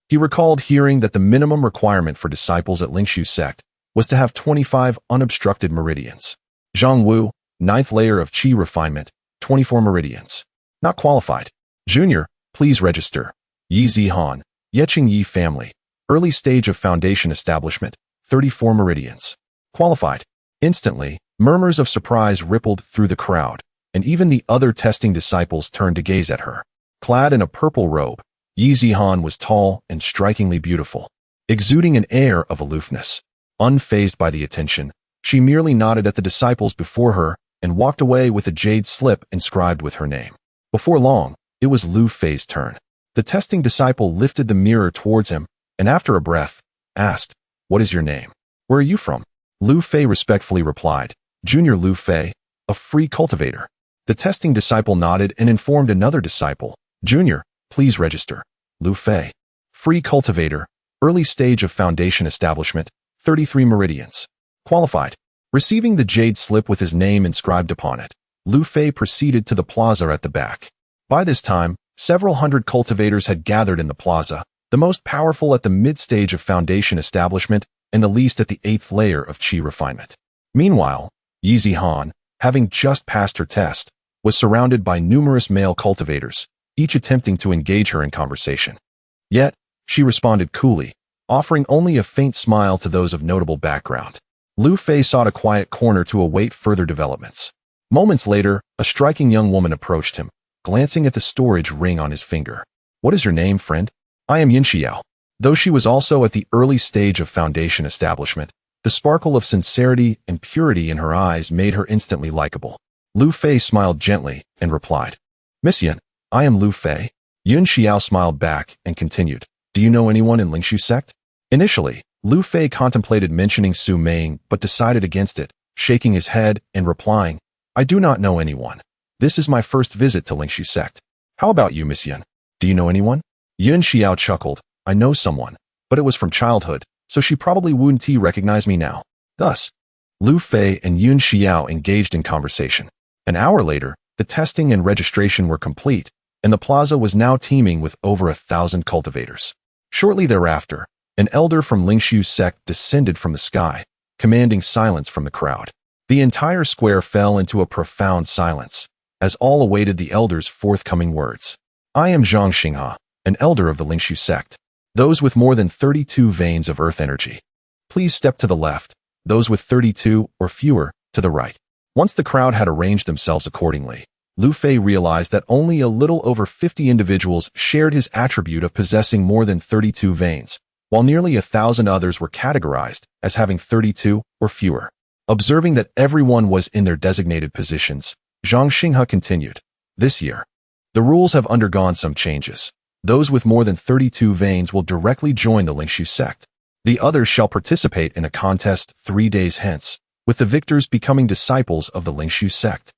Speaker 1: He recalled hearing that the minimum requirement for disciples at Lingshu sect was to have 25 unobstructed meridians. Zhang Wu, 9th layer of Qi refinement, 24 meridians. Not qualified. Junior, please register. Yi Zihan, Yeqing Yi family. Early stage of foundation establishment, 34 meridians. Qualified. Instantly, murmurs of surprise rippled through the crowd, and even the other testing disciples turned to gaze at her. Clad in a purple robe, Yi Zihan was tall and strikingly beautiful, exuding an air of aloofness. Unfazed by the attention, she merely nodded at the disciples before her and walked away with a jade slip inscribed with her name. Before long, it was Lu Fei's turn. The testing disciple lifted the mirror towards him, and after a breath, asked, "What is your name? Where are you from?" Lu Fei respectfully replied, "Junior Lu Fei, a free cultivator." The testing disciple nodded and informed another disciple, "Junior, please register. Lu Fei, free cultivator, early stage of foundation establishment, 33 meridians. Qualified." Receiving the jade slip with his name inscribed upon it, Lu Fei proceeded to the plaza at the back. By this time, several hundred cultivators had gathered in the plaza, the most powerful at the mid-stage of foundation establishment and the least at the 8th layer of qi refinement. Meanwhile, Yi Zihan, having just passed her test, was surrounded by numerous male cultivators, each attempting to engage her in conversation. Yet, she responded coolly, offering only a faint smile to those of notable background. Lu Fei sought a quiet corner to await further developments. Moments later, a striking young woman approached him, glancing at the storage ring on his finger. "What is your name, friend?" "I am Yin Xiao." Though she was also at the early stage of foundation establishment, the sparkle of sincerity and purity in her eyes made her instantly likable. Lu Fei smiled gently and replied, "Miss Yin, I am Lu Fei." Yin Xiao smiled back and continued, "Do you know anyone in Lingshu sect?" Initially, Lu Fei contemplated mentioning Su Ming but decided against it, shaking his head and replying, "I do not know anyone. This is my first visit to Lingshu sect. How about you, Miss Yin? Do you know anyone?" Yin Xiao chuckled, "I know someone, but it was from childhood, so she probably wouldn't recognize me now." Thus, Lu Fei and Yin Xiao engaged in conversation. An hour later, the testing and registration were complete, and the plaza was now teeming with over 1,000 cultivators. Shortly thereafter, an elder from Lingshu sect descended from the sky, commanding silence from the crowd. The entire square fell into a profound silence, as all awaited the elder's forthcoming words. "I am Zhang Xinghe, an elder of the Lingshu sect. Those with more than 32 veins of earth energy, please step to the left, those with 32 or fewer, to the right." Once the crowd had arranged themselves accordingly, Lu Fei realized that only a little over 50 individuals shared his attribute of possessing more than 32 veins, while nearly 1,000 others were categorized as having 32 or fewer. Observing that everyone was in their designated positions, Zhang Xinghe continued, "This year, the rules have undergone some changes. Those with more than 32 veins will directly join the Lingshu sect. The others shall participate in a contest 3 days hence, with the victors becoming disciples of the Lingshu sect."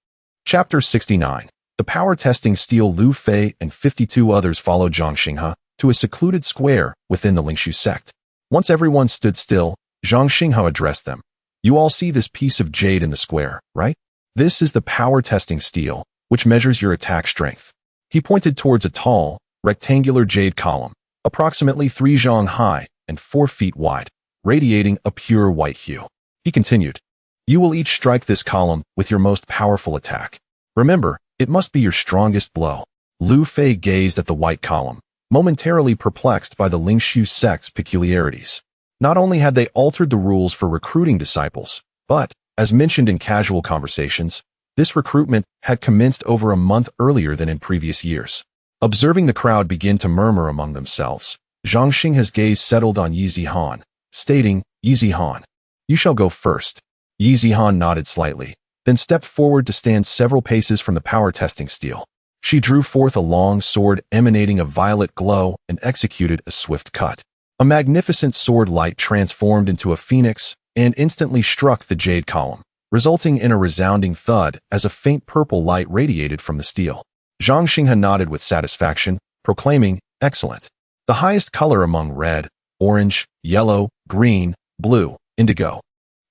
Speaker 1: Chapter 69. The power testing steel. Lu Fei and 52 others followed Zhang Xinghe to a secluded square within the Lingshu sect. Once everyone stood still, Zhang Xinghe addressed them. "You all see this piece of jade in the square, right? This is the power testing steel, which measures your attack strength." He pointed towards a tall, rectangular jade column, approximately 3 zhang high and 4 feet wide, radiating a pure white hue. He continued, "You will each strike this column with your most powerful attack. Remember, it must be your strongest blow." Lu Fei gazed at the white column, momentarily perplexed by the Lingshu sect's peculiarities. Not only had they altered the rules for recruiting disciples, but, as mentioned in casual conversations, this recruitment had commenced over a month earlier than in previous years. Observing the crowd begin to murmur among themselves, Zhang Xinghe's gaze settled on Yi Zihan, stating, "Yi Zihan, you shall go first." Yi Zihan nodded slightly, then stepped forward to stand several paces from the power testing steel. She drew forth a long sword emanating a violet glow and executed a swift cut. A magnificent sword light transformed into a phoenix and instantly struck the jade column, resulting in a resounding thud as a faint purple light radiated from the steel. Zhang Xinghe nodded with satisfaction, proclaiming, "Excellent. The highest color among red, orange, yellow, green, blue, indigo,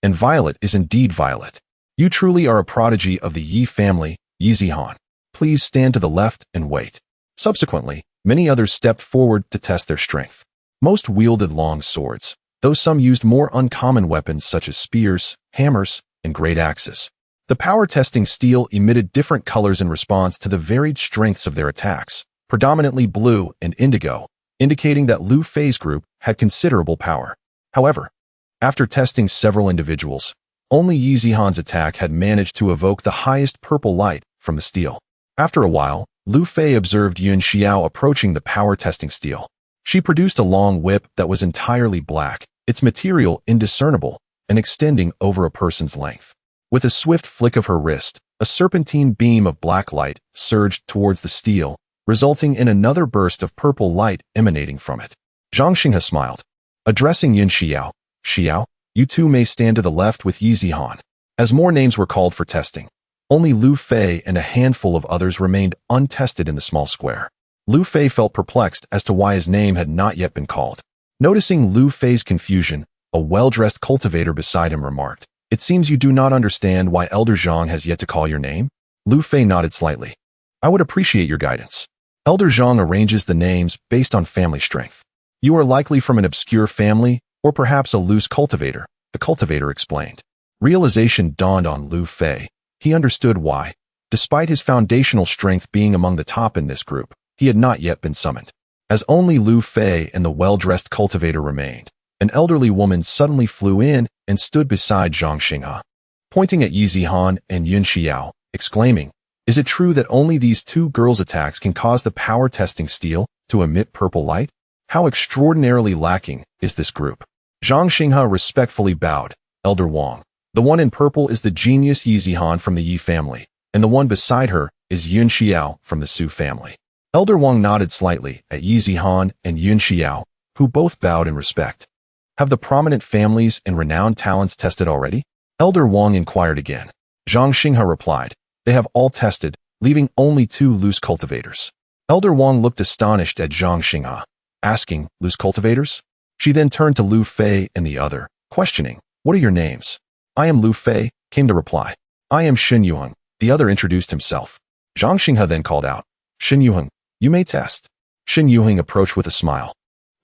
Speaker 1: and violet is indeed violet. You truly are a prodigy of the Yi family, Yi Zihan. Please stand to the left and wait." Subsequently, many others stepped forward to test their strength. Most wielded long swords, though some used more uncommon weapons such as spears, hammers, and great axes. The power testing steel emitted different colors in response to the varied strengths of their attacks, predominantly blue and indigo, indicating that Lu Fei's group had considerable power. However, after testing several individuals, only Yi Zihan's attack had managed to evoke the highest purple light from the steel. After a while, Lu Fei observed Yun Xiao approaching the power testing steel. She produced a long whip that was entirely black, its material indiscernible and extending over a person's length. With a swift flick of her wrist, a serpentine beam of black light surged towards the steel, resulting in another burst of purple light emanating from it. Zhang Xinghe smiled. Addressing Yun Xiao, "Xiao, you two may stand to the left with Yi Zihan." As more names were called for testing, only Lu Fei and a handful of others remained untested in the small square. Lu Fei felt perplexed as to why his name had not yet been called. Noticing Lu Fei's confusion, a well-dressed cultivator beside him remarked, "It seems you do not understand why Elder Zhang has yet to call your name?" Lu Fei nodded slightly. "I would appreciate your guidance." Elder Zhang arranges the names based on family strength. "You are likely from an obscure family, or perhaps a loose cultivator," the cultivator explained. Realization dawned on Lu Fei. He understood why. Despite his foundational strength being among the top in this group, he had not yet been summoned. As only Lu Fei and the well-dressed cultivator remained, an elderly woman suddenly flew in and stood beside Zhang Xinghe, pointing at Yi Zihan and Yun Xiao, exclaiming, "Is it true that only these two girls' attacks can cause the power testing steel to emit purple light? How extraordinarily lacking is this group?" Zhang Xinghe respectfully bowed. "Elder Wang, the one in purple is the genius Yi Zihan from the Yi family, and the one beside her is Yun Xiao from the Su family." Elder Wang nodded slightly at Yi Zihan and Yun Xiao, who both bowed in respect. "Have the prominent families and renowned talents tested already?" Elder Wang inquired again. Zhang Xinghe replied, "They have all tested, leaving only two loose cultivators." Elder Wang looked astonished at Zhang Xinghe, asking, "Loose cultivators?" She then turned to Lu Fei and the other, questioning, "What are your names?" "I am Lu Fei," came the reply. "I am Shen Yuheng," the other introduced himself. Zhang Xinghe then called out, "Shen Yuheng, you may test." Shen Yuheng approached with a smile.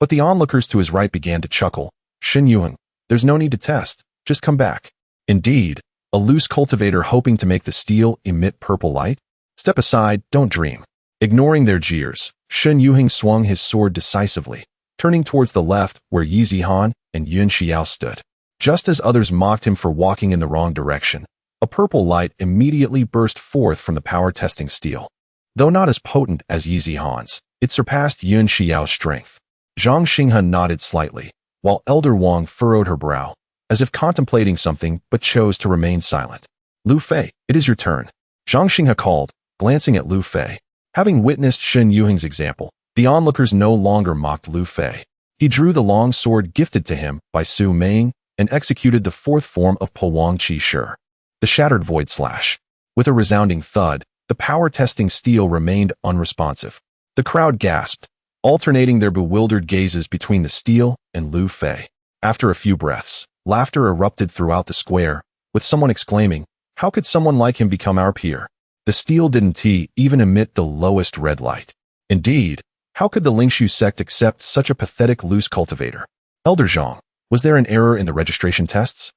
Speaker 1: But the onlookers to his right began to chuckle. "Shen Yuheng, there's no need to test, just come back." Indeed, a loose cultivator hoping to make the steel emit purple light? Step aside, don't dream. Ignoring their jeers, Shen Yuheng swung his sword decisively, turning towards the left where Yi Zihan and Yun Xiao stood. Just as others mocked him for walking in the wrong direction, a purple light immediately burst forth from the power testing steel. Though not as potent as Yi Zihan's, it surpassed Yun Xiao's strength. Zhang Xinghe nodded slightly, while Elder Wang furrowed her brow, as if contemplating something but chose to remain silent. "Lu Fei, it is your turn," Zhang Xinghe called, glancing at Lu Fei. Having witnessed Shen Yuheng's example, the onlookers no longer mocked Lu Fei. He drew the long sword gifted to him by Su Meiying and executed the fourth form of Powang Qi Shi, the Shattered Void Slash. With a resounding thud, the power testing steel remained unresponsive. The crowd gasped, alternating their bewildered gazes between the steel and Lu Fei. After a few breaths, laughter erupted throughout the square, with someone exclaiming, "How could someone like him become our peer? The steel didn't even emit the lowest red light. Indeed, how could the Lingshu sect accept such a pathetic loose cultivator? Elder Zhang, was there an error in the registration tests?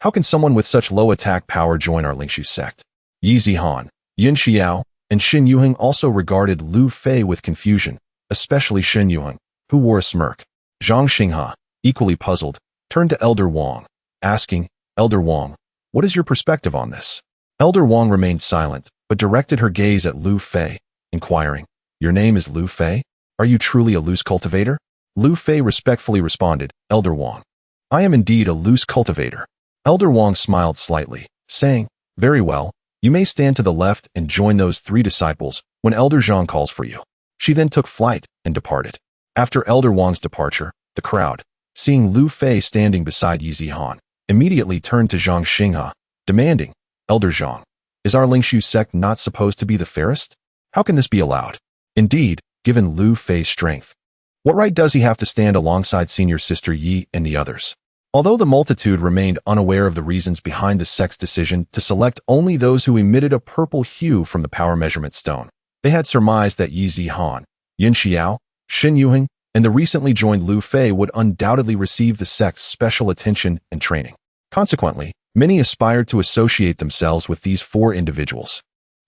Speaker 1: How can someone with such low attack power join our Lingshu sect?" Yi Zihan, Yun Xiao, and Shen Yuheng also regarded Lu Fei with confusion, especially Shen Yuheng, who wore a smirk. Zhang Xinghe, equally puzzled, turned to Elder Wang, asking, "Elder Wang, what is your perspective on this?" Elder Wang remained silent, but directed her gaze at Lu Fei, inquiring, "Your name is Lu Fei? Are you truly a loose cultivator?" Lu Fei respectfully responded, "Elder Wang, I am indeed a loose cultivator." Elder Wang smiled slightly, saying, "Very well, you may stand to the left and join those three disciples when Elder Zhang calls for you." She then took flight and departed. After Elder Wang's departure, the crowd, seeing Lu Fei standing beside Yi Zihan, immediately turned to Zhang Xinghe, demanding, "Elder Zhang, is our Lingshu sect not supposed to be the fairest? How can this be allowed? Indeed, given Lu Fei's strength, what right does he have to stand alongside senior sister Yi and the others?" Although the multitude remained unaware of the reasons behind the sect's decision to select only those who emitted a purple hue from the power measurement stone, they had surmised that Yi Zihan, Yun Xiao, Shen Yuheng, and the recently joined Lu Fei would undoubtedly receive the sect's special attention and training. Consequently, many aspired to associate themselves with these four individuals.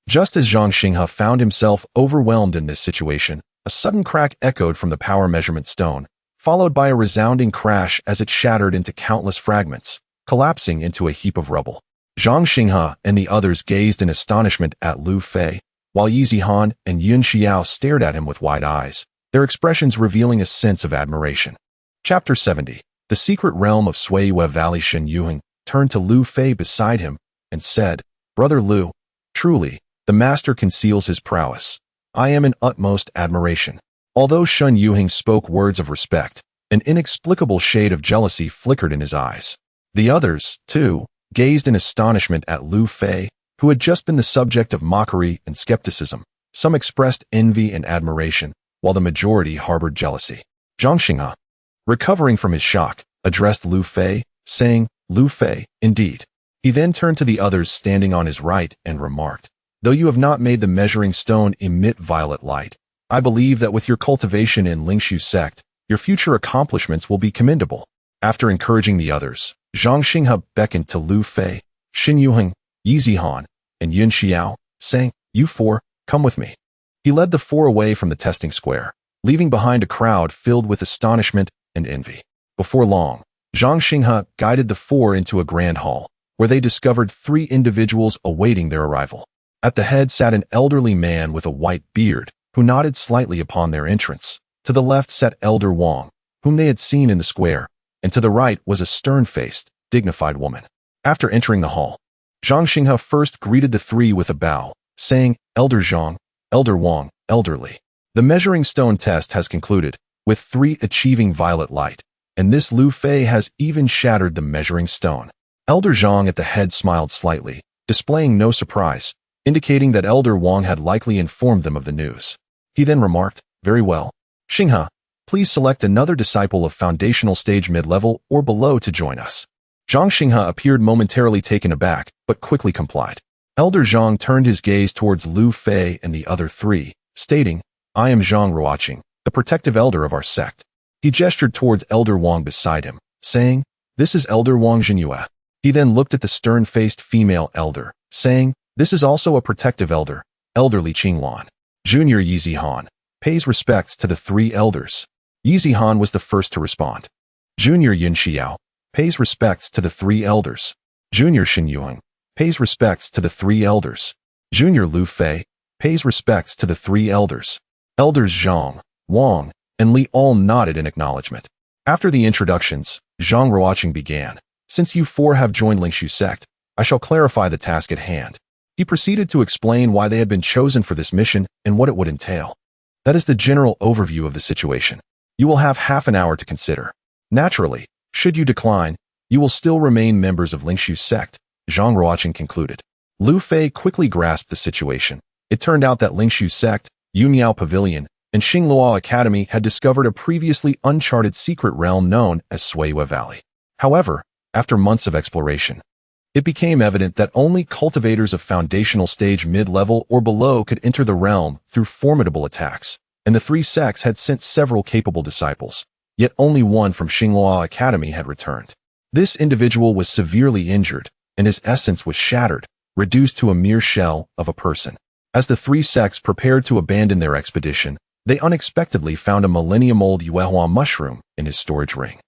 Speaker 1: Just as Zhang Xinghe found himself overwhelmed in this situation, a sudden crack echoed from the power measurement stone, followed by a resounding crash as it shattered into countless fragments, collapsing into a heap of rubble. Zhang Xinghe and the others gazed in astonishment at Lu Fei, while Yi Zihan and Yun Xiao stared at him with wide eyes, their expressions revealing a sense of admiration. Chapter 70. The secret realm of Suiyue Valley. Shen Yuheng turned to Lu Fei beside him and said, "Brother Lu, truly, the master conceals his prowess. I am in utmost admiration." Although Shen Yuheng spoke words of respect, an inexplicable shade of jealousy flickered in his eyes. The others, too, gazed in astonishment at Lu Fei, who had just been the subject of mockery and skepticism. Some expressed envy and admiration, while the majority harbored jealousy. Zhang Xinghe, recovering from his shock, addressed Lu Fei, saying, "Lu Fei, indeed." He then turned to the others standing on his right and remarked, "Though you have not made the measuring stone emit violet light, I believe that with your cultivation in Lingshu sect, your future accomplishments will be commendable." After encouraging the others, Zhang Xinghe beckoned to Lu Fei, Shen Yuheng, Yi Zihan, and Yun Xiao, saying, "You four, come with me." He led the four away from the testing square, leaving behind a crowd filled with astonishment and envy. Before long, Zhang Xinghe guided the four into a grand hall, where they discovered three individuals awaiting their arrival. At the head sat an elderly man with a white beard, who nodded slightly upon their entrance. To the left sat Elder Wang, whom they had seen in the square, and to the right was a stern-faced, dignified woman. After entering the hall, Zhang Xinghe first greeted the three with a bow, saying, "Elder Zhang, Elder Wang, elderly. The measuring stone test has concluded, with three achieving violet light, and this Lu Fei has even shattered the measuring stone." Elder Zhang at the head smiled slightly, displaying no surprise, indicating that Elder Wang had likely informed them of the news. He then remarked, "Very well. Xinghe, please select another disciple of foundational stage mid-level or below to join us." Zhang Xinghe appeared momentarily taken aback, but quickly complied. Elder Zhang turned his gaze towards Lu Fei and the other three, stating, "I am Zhang Ruoqing, the protective elder of our sect." He gestured towards Elder Wang beside him, saying, "This is Elder Wang Jinyue." He then looked at the stern-faced female elder, saying, "This is also a protective elder, elderly Qinglan." Junior Yi Zihan pays respects to the three elders. Yi Zihan was the first to respond. Junior Yun Xiao pays respects to the three elders. Junior Shen Yuheng pays respects to the three elders. Junior Lu Fei pays respects to the three elders. Elders Zhang, Wang, and Li all nodded in acknowledgement. After the introductions, Zhang Ruoqing began. "Since you four have joined Lingshu sect, I shall clarify the task at hand." He proceeded to explain why they had been chosen for this mission and what it would entail. "That is the general overview of the situation. You will have half an hour to consider. Naturally, should you decline, you will still remain members of Lingshu sect," Zhang Ruoqing concluded. Lu Fei quickly grasped the situation. It turned out that Lingshu sect, Yunyao Pavilion, and Xingluo Academy had discovered a previously uncharted secret realm known as Suiyue Valley. However, after months of exploration, it became evident that only cultivators of foundational stage mid-level or below could enter the realm through formidable attacks, and the three sects had sent several capable disciples, yet only one from Xingluo Academy had returned. This individual was severely injured, and his essence was shattered, reduced to a mere shell of a person. As the three sects prepared to abandon their expedition, they unexpectedly found a millennium-old Yuehua mushroom in his storage ring.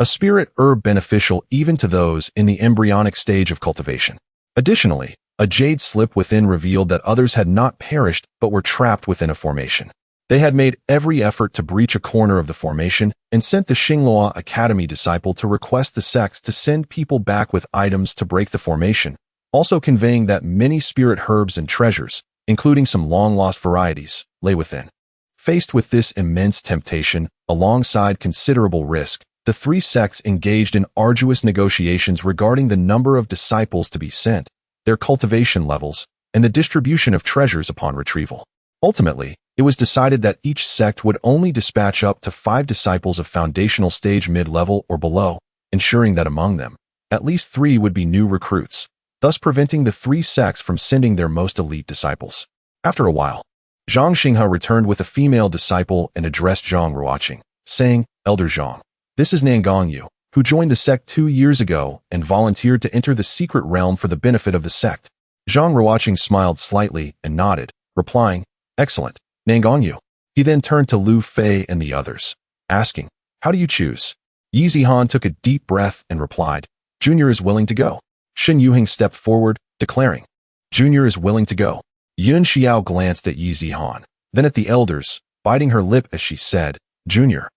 Speaker 1: A spirit herb beneficial even to those in the embryonic stage of cultivation. Additionally, a jade slip within revealed that others had not perished but were trapped within a formation. They had made every effort to breach a corner of the formation and sent the Xingluo Academy disciple to request the sects to send people back with items to break the formation, also conveying that many spirit herbs and treasures, including some long-lost varieties, lay within. Faced with this immense temptation, alongside considerable risk, the three sects engaged in arduous negotiations regarding the number of disciples to be sent, their cultivation levels, and the distribution of treasures upon retrieval. Ultimately, it was decided that each sect would only dispatch up to 5 disciples of foundational stage mid-level or below, ensuring that among them, at least 3 would be new recruits, thus preventing the 3 sects from sending their most elite disciples. After a while, Zhang Xinghe returned with a female disciple and addressed Zhang Ruoqing, saying, "Elder Zhang, this is Nangong Yu, who joined the sect 2 years ago and volunteered to enter the secret realm for the benefit of the sect." Zhang Ruoqing smiled slightly and nodded, replying, "Excellent, Nangongyu." He then turned to Lu Fei and the others, asking, "How do you choose?" Yi Zihan took a deep breath and replied, "Junior is willing to go." Shen Yuhing stepped forward, declaring, "Junior is willing to go." Yun Xiao glanced at Yi Zihan, then at the elders, biting her lip as she said, Junior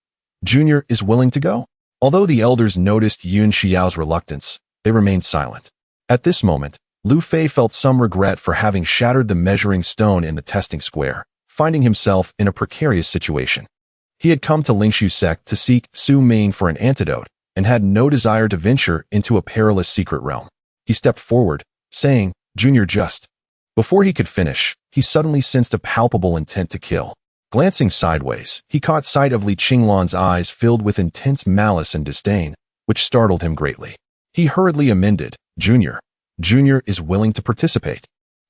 Speaker 1: is willing to go." Although the elders noticed Yun Xiao's reluctance, they remained silent. At this moment, Lu Fei felt some regret for having shattered the measuring stone in the testing square, finding himself in a precarious situation. He had come to Lingshu sect to seek Su Ming for an antidote, and had no desire to venture into a perilous secret realm. He stepped forward, saying, "Junior just." Before he could finish, he suddenly sensed a palpable intent to kill. Glancing sideways, he caught sight of Li Qinglan's eyes filled with intense malice and disdain, which startled him greatly. He hurriedly amended, Junior is willing to participate."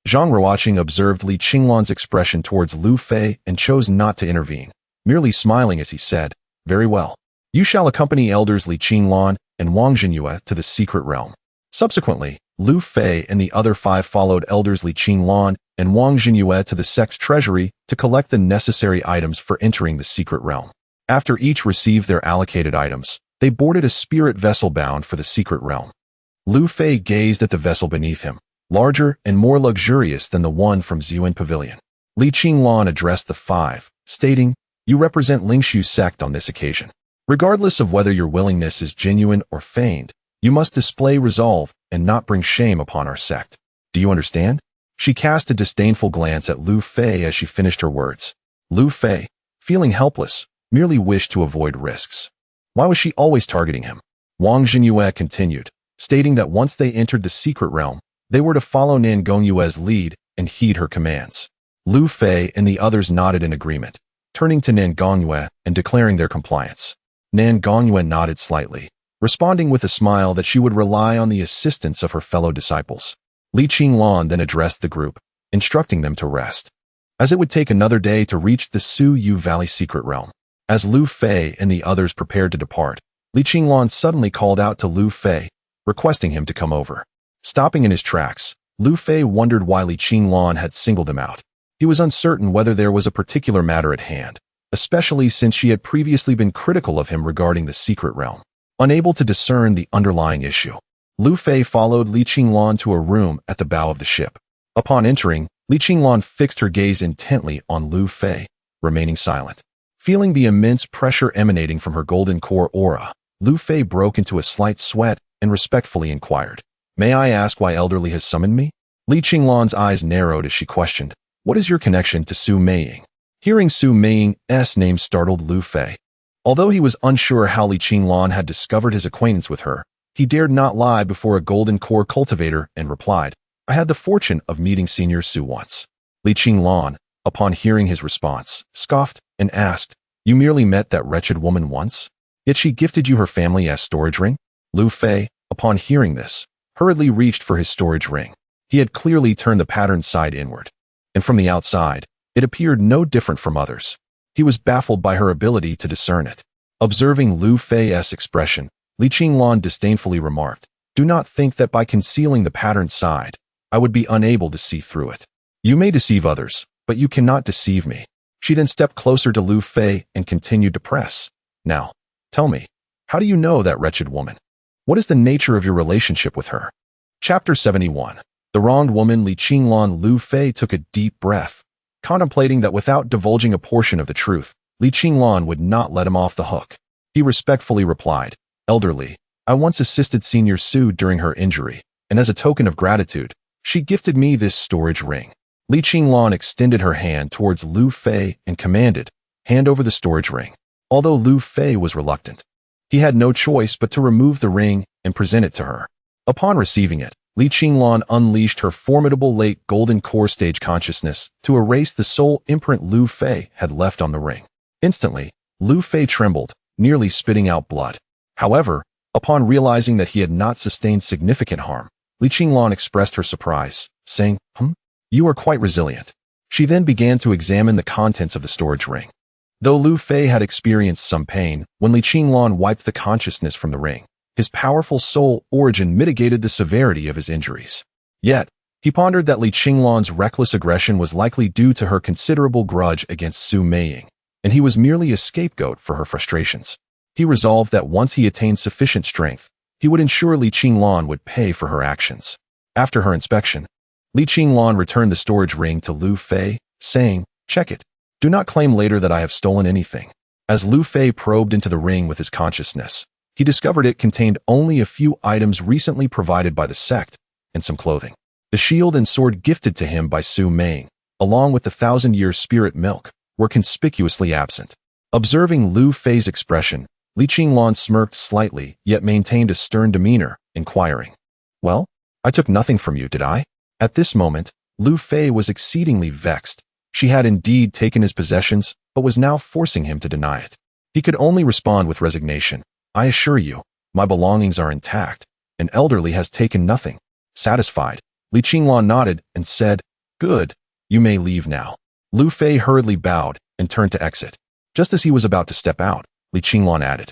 Speaker 1: Zhang Ruoqing observed Li Qinglan's expression towards Lu Fei and chose not to intervene, merely smiling as he said, "Very well. You shall accompany elders Li Qinglan and Wang Jinyue to the secret realm." Subsequently, Lu Fei and the other 5 followed elders Li Qinglan and Wang Jinyue to the sect's treasury to collect the necessary items for entering the secret realm. After each received their allocated items, they boarded a spirit vessel bound for the secret realm. Lu Fei gazed at the vessel beneath him, larger and more luxurious than the one from Ziyuan Pavilion. Li Qinglan addressed the 5, stating, "You represent Lingshu sect on this occasion. Regardless of whether your willingness is genuine or feigned, you must display resolve and not bring shame upon our sect. Do you understand?" She cast a disdainful glance at Lu Fei as she finished her words. Lu Fei, feeling helpless, merely wished to avoid risks. Why was she always targeting him? Wang Jinyue continued, stating that once they entered the secret realm, they were to follow Nangonyue's lead and heed her commands. Lu Fei and the others nodded in agreement, turning to Nangonyue and declaring their compliance. Nangonyue nodded slightly, responding with a smile that she would rely on the assistance of her fellow disciples. Li Qinglan then addressed the group, instructing them to rest, as it would take another day to reach the Su Yu Valley secret realm. As Lu Fei and the others prepared to depart, Li Qinglan suddenly called out to Lu Fei, requesting him to come over. Stopping in his tracks, Lu Fei wondered why Li Qinglan had singled him out. He was uncertain whether there was a particular matter at hand, especially since she had previously been critical of him regarding the secret realm. Unable to discern the underlying issue, Lu Fei followed Li Qinglan to a room at the bow of the ship. Upon entering, Li Qinglan fixed her gaze intently on Lu Fei, remaining silent. Feeling the immense pressure emanating from her golden core aura, Lu Fei broke into a slight sweat and respectfully inquired, "May I ask why Elderly has summoned me?" Li Qinglan's eyes narrowed as she questioned, "What is your connection to Su Meiying?" Hearing Su Meiying's name startled Lu Fei. Although he was unsure how Li Qinglan had discovered his acquaintance with her, he dared not lie before a golden core cultivator and replied, "I had the fortune of meeting Senior Su once." Li Qinglan, upon hearing his response, scoffed and asked, "You merely met that wretched woman once? Yet she gifted you her family as storage ring?" Lu Fei, upon hearing this, hurriedly reached for his storage ring. He had clearly turned the patterned side inward, and from the outside, it appeared no different from others. He was baffled by her ability to discern it. Observing Lu Fei's expression, Li Qinglan disdainfully remarked, "Do not think that by concealing the patterned side, I would be unable to see through it. You may deceive others, but you cannot deceive me." She then stepped closer to Lu Fei and continued to press. "Now, tell me, how do you know that wretched woman? What is the nature of your relationship with her?" Chapter 71. The wronged woman. Li Qinglan. Lu Fei took a deep breath, contemplating that without divulging a portion of the truth, Li Qinglan would not let him off the hook. He respectfully replied, "Elderly, I once assisted Senior Su during her injury, and as a token of gratitude, she gifted me this storage ring." Li Qinglan extended her hand towards Lu Fei and commanded, "Hand over the storage ring." Although Lu Fei was reluctant, he had no choice but to remove the ring and present it to her. Upon receiving it, Li Qinglan unleashed her formidable late golden core stage consciousness to erase the soul imprint Lu Fei had left on the ring. Instantly, Lu Fei trembled, nearly spitting out blood. However, upon realizing that he had not sustained significant harm, Li Qinglan expressed her surprise, saying, "You are quite resilient." She then began to examine the contents of the storage ring. Though Lu Fei had experienced some pain when Li Qinglan wiped the consciousness from the ring, his powerful soul origin mitigated the severity of his injuries. Yet, He pondered that Li Qinglan's reckless aggression was likely due to her considerable grudge against Su Meiying, and he was merely a scapegoat for her frustrations. He resolved that once he attained sufficient strength, he would ensure Li Qinglan would pay for her actions. After her inspection, Li Qinglan returned the storage ring to Lu Fei, saying, "Check it. Do not claim later that I have stolen anything." As Lu Fei probed into the ring with his consciousness, he discovered it contained only a few items recently provided by the sect and some clothing. The shield and sword gifted to him by Su Meiying, along with the 1,000-year spirit milk, were conspicuously absent. Observing Lu Fei's expression, Li Qinglan smirked slightly, yet maintained a stern demeanor, inquiring, "Well, I took nothing from you, did I?" At this moment, Lu Fei was exceedingly vexed. She had indeed taken his possessions, but was now forcing him to deny it. He could only respond with resignation. "I assure you, my belongings are intact, and Elderly has taken nothing." Satisfied, Li Qinglan nodded and said, "Good, you may leave now." Lu Fei hurriedly bowed and turned to exit. Just as he was about to step out, Li Qinglan added,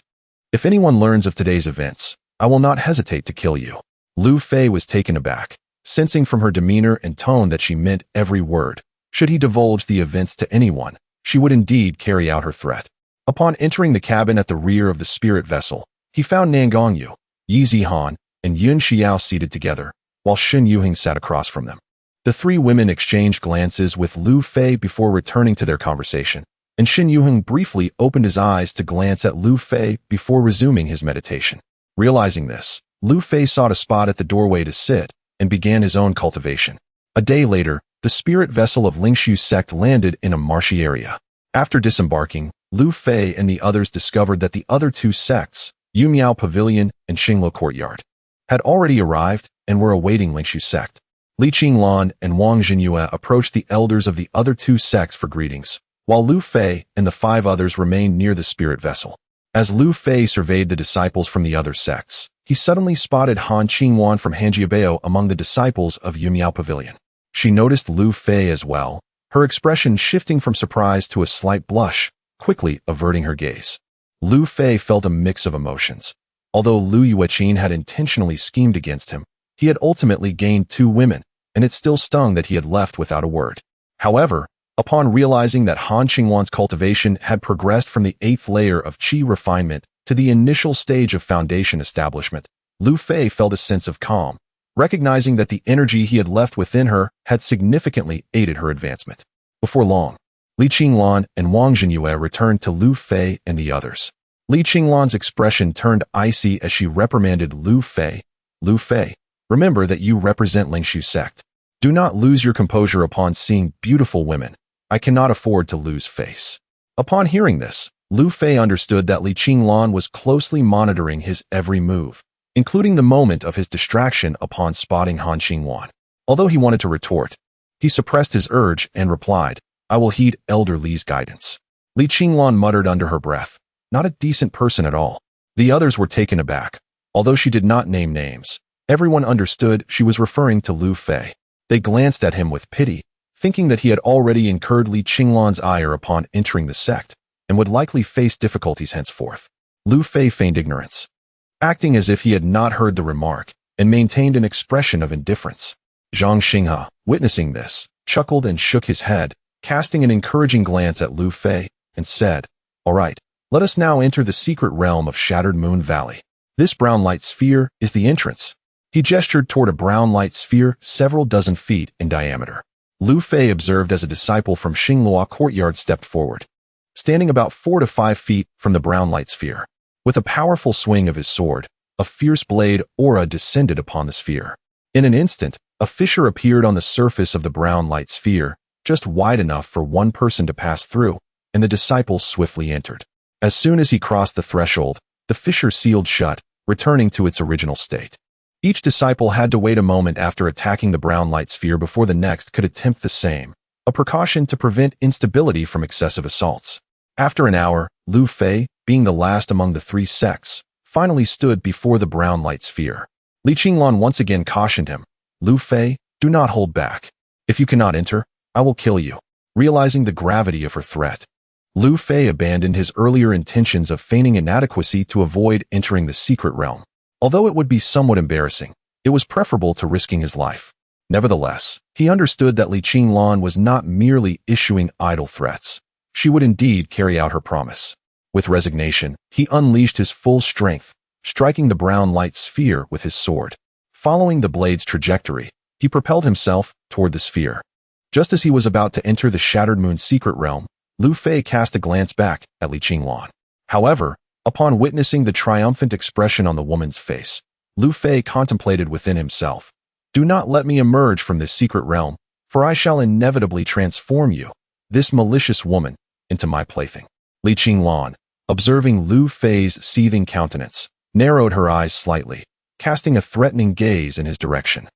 Speaker 1: "If anyone learns of today's events, I will not hesitate to kill you." Lu Fei was taken aback, sensing from her demeanor and tone that she meant every word. Should he divulge the events to anyone, she would indeed carry out her threat. Upon entering the cabin at the rear of the spirit vessel, he found Nan Gongyu, Yi Zihan, and Yun Xiao seated together, while Shen Yuheng sat across from them. The three women exchanged glances with Lu Fei before returning to their conversation, and Shen Yuheng briefly opened his eyes to glance at Lu Fei before resuming his meditation. Realizing this, Lu Fei sought a spot at the doorway to sit and began his own cultivation. A day later, the spirit vessel of Lingshu sect landed in a marshy area. After disembarking, Lu Fei and the others discovered that the other two sects, Yumiao Pavilion and Xingluo Courtyard, had already arrived and were awaiting Lingshu sect. Li Qinglan and Wang Jinyue approached the elders of the other two sects for greetings, while Lu Fei and the 5 others remained near the spirit vessel. As Lu Fei surveyed the disciples from the other sects, he suddenly spotted Han Qingwan from Hanjiabao among the disciples of Yumiao Pavilion. She noticed Lu Fei as well, her expression shifting from surprise to a slight blush, quickly averting her gaze. Lu Fei felt a mix of emotions. Although Lu Yueqin had intentionally schemed against him, he had ultimately gained 2 women, and it still stung that he had left without a word. However, upon realizing that Han Qingwan's cultivation had progressed from the 8th layer of qi refinement to the initial stage of foundation establishment, Lu Fei felt a sense of calm, recognizing that the energy he had left within her had significantly aided her advancement. Before long, Li Qinglan and Wang Jinyue returned to Lu Fei and the others. Li Qinglan's expression turned icy as she reprimanded Lu Fei. "Lu Fei, remember that you represent Lingshu sect. Do not lose your composure upon seeing beautiful women. I cannot afford to lose face." Upon hearing this, Lu Fei understood that Li Qinglan was closely monitoring his every move, including the moment of his distraction upon spotting Han Qingwan. Although he wanted to retort, he suppressed his urge and replied, "I will heed Elder Li's guidance." Li Qinglan muttered under her breath, "Not a decent person at all." The others were taken aback. Although she did not name names, everyone understood she was referring to Lu Fei. They glanced at him with pity, thinking that he had already incurred Li Qinglan's ire upon entering the sect, and would likely face difficulties henceforth. Lu Fei feigned ignorance, acting as if he had not heard the remark, and maintained an expression of indifference. Zhang Xinghe, witnessing this, chuckled and shook his head, casting an encouraging glance at Lu Fei, and said, "All right, let us now enter the secret realm of Shattered Moon Valley. This brown light sphere is the entrance." He gestured toward a brown light sphere several dozen feet in diameter. Lu Fei observed as a disciple from Xingluo Courtyard stepped forward, standing about 4 to 5 feet from the brown light sphere. With a powerful swing of his sword, a fierce blade aura descended upon the sphere. In an instant, a fissure appeared on the surface of the brown light sphere, just wide enough for one person to pass through, and the disciple swiftly entered. As soon as he crossed the threshold, the fissure sealed shut, returning to its original state. Each disciple had to wait a moment after attacking the brown light sphere before the next could attempt the same, a precaution to prevent instability from excessive assaults. After an hour, Lu Fei, being the last among the 3 sects, finally stood before the brown light sphere. Li Qinglan once again cautioned him, "Lu Fei, do not hold back. If you cannot enter, I will kill you." Realizing the gravity of her threat, Lu Fei abandoned his earlier intentions of feigning inadequacy to avoid entering the secret realm. Although it would be somewhat embarrassing, it was preferable to risking his life. Nevertheless, he understood that Li Qinglan was not merely issuing idle threats. She would indeed carry out her promise. With resignation, he unleashed his full strength, striking the brown light sphere with his sword. Following the blade's trajectory, he propelled himself toward the sphere. Just as he was about to enter the Shattered Moon's secret realm, Lu Fei cast a glance back at Li Qinglan. However, upon witnessing the triumphant expression on the woman's face, Lu Fei contemplated within himself, "Do not let me emerge from this secret realm, for I shall inevitably transform you, this malicious woman, into my plaything." Li Qinglan, observing Lu Fei's seething countenance, narrowed her eyes slightly, casting a threatening gaze in his direction.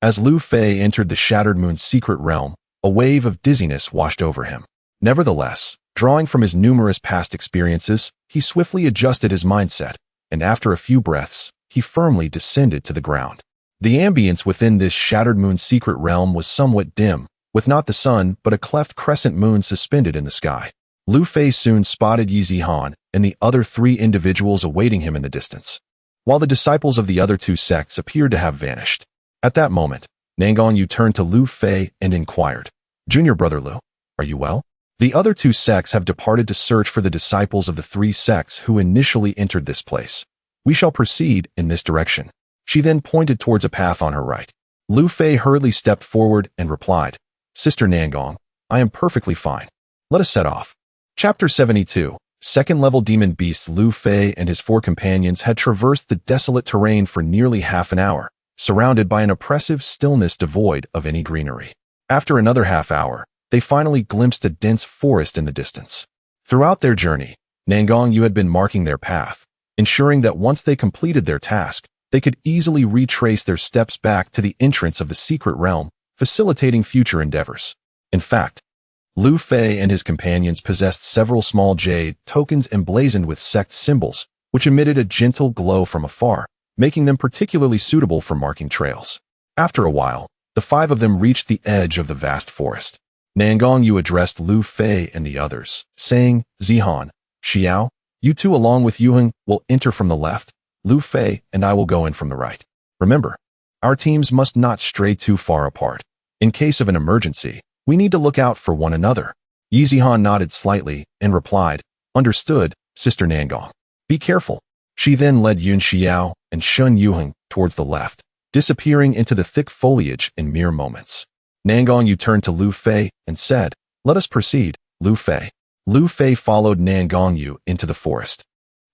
Speaker 1: As Lu Fei entered the Shattered Moon's secret realm, a wave of dizziness washed over him. Nevertheless, drawing from his numerous past experiences, he swiftly adjusted his mindset, and after a few breaths, he firmly descended to the ground. The ambience within this Shattered Moon's secret realm was somewhat dim, with not the sun but a cleft crescent moon suspended in the sky. Lu Fei soon spotted Yi Zihan and the other 3 individuals awaiting him in the distance, while the disciples of the other 2 sects appeared to have vanished. At that moment, Nangongyu turned to Lu Fei and inquired, "Junior brother Lu, are you well?" The other 2 sects have departed to search for the disciples of the 3 sects who initially entered this place. We shall proceed in this direction. She then pointed towards a path on her right. Lu Fei hurriedly stepped forward and replied, "Sister Nangong, I am perfectly fine. Let us set off." Chapter 72. Second-level demon beasts. Lu Fei and his 4 companions had traversed the desolate terrain for nearly half an hour, surrounded by an oppressive stillness devoid of any greenery. After another half hour, they finally glimpsed a dense forest in the distance. Throughout their journey, Nangongyu had been marking their path, ensuring that once they completed their task, they could easily retrace their steps back to the entrance of the secret realm, facilitating future endeavors. In fact, Lu Fei and his companions possessed several small jade tokens emblazoned with sect symbols, which emitted a gentle glow from afar, making them particularly suitable for marking trails. After a while, the 5 of them reached the edge of the vast forest. Nangongyu addressed Lu Fei and the others, saying, "Zihan, Xiao, you 2 along with Yuheng will enter from the left, Lu Fei and I will go in from the right. Remember, our teams must not stray too far apart. In case of an emergency, we need to look out for one another." Yi Zihan nodded slightly and replied, "Understood, Sister Nangong. Be careful." She then led Yun Xiao and Shun Yuheng towards the left, disappearing into the thick foliage in mere moments. Nangongyu turned to Lu Fei and said, "Let us proceed, Lu Fei." Lu Fei followed Nangongyu into the forest.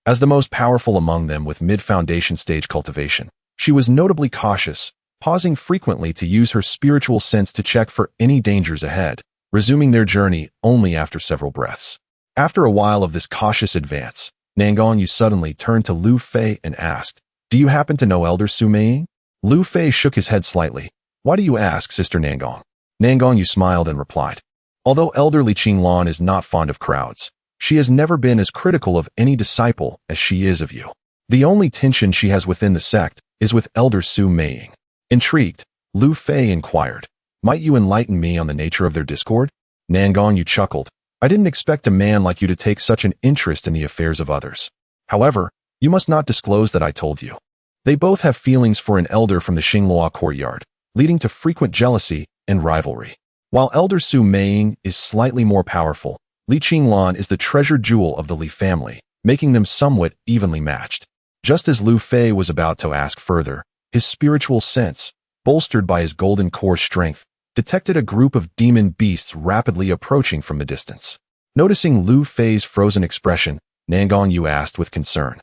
Speaker 1: As the most powerful among them with mid-foundation stage cultivation, she was notably cautious, pausing frequently to use her spiritual sense to check for any dangers ahead, resuming their journey only after several breaths. After a while of this cautious advance, Nangongyu suddenly turned to Lu Fei and asked, "Do you happen to know Elder Su Meiying?" Lu Fei shook his head slightly. "Why do you ask, Sister Nangong?" Nangongyu smiled and replied, "Although Elder Li Qinglan is not fond of crowds, she has never been as critical of any disciple as she is of you. The only tension she has within the sect is with Elder Su Meiying." Intrigued, Lu Fei inquired, "Might you enlighten me on the nature of their discord?" Nangongyu chuckled, "I didn't expect a man like you to take such an interest in the affairs of others. However, you must not disclose that I told you. They both have feelings for an elder from the Xinglua courtyard, leading to frequent jealousy and rivalry. While Elder Su Meiying is slightly more powerful, Li Qinglan is the treasured jewel of the Li family, making them somewhat evenly matched." Just as Lu Fei was about to ask further, his spiritual sense, bolstered by his golden core strength, detected a group of demon beasts rapidly approaching from the distance. Noticing Lu Fei's frozen expression, Nangongyu asked with concern,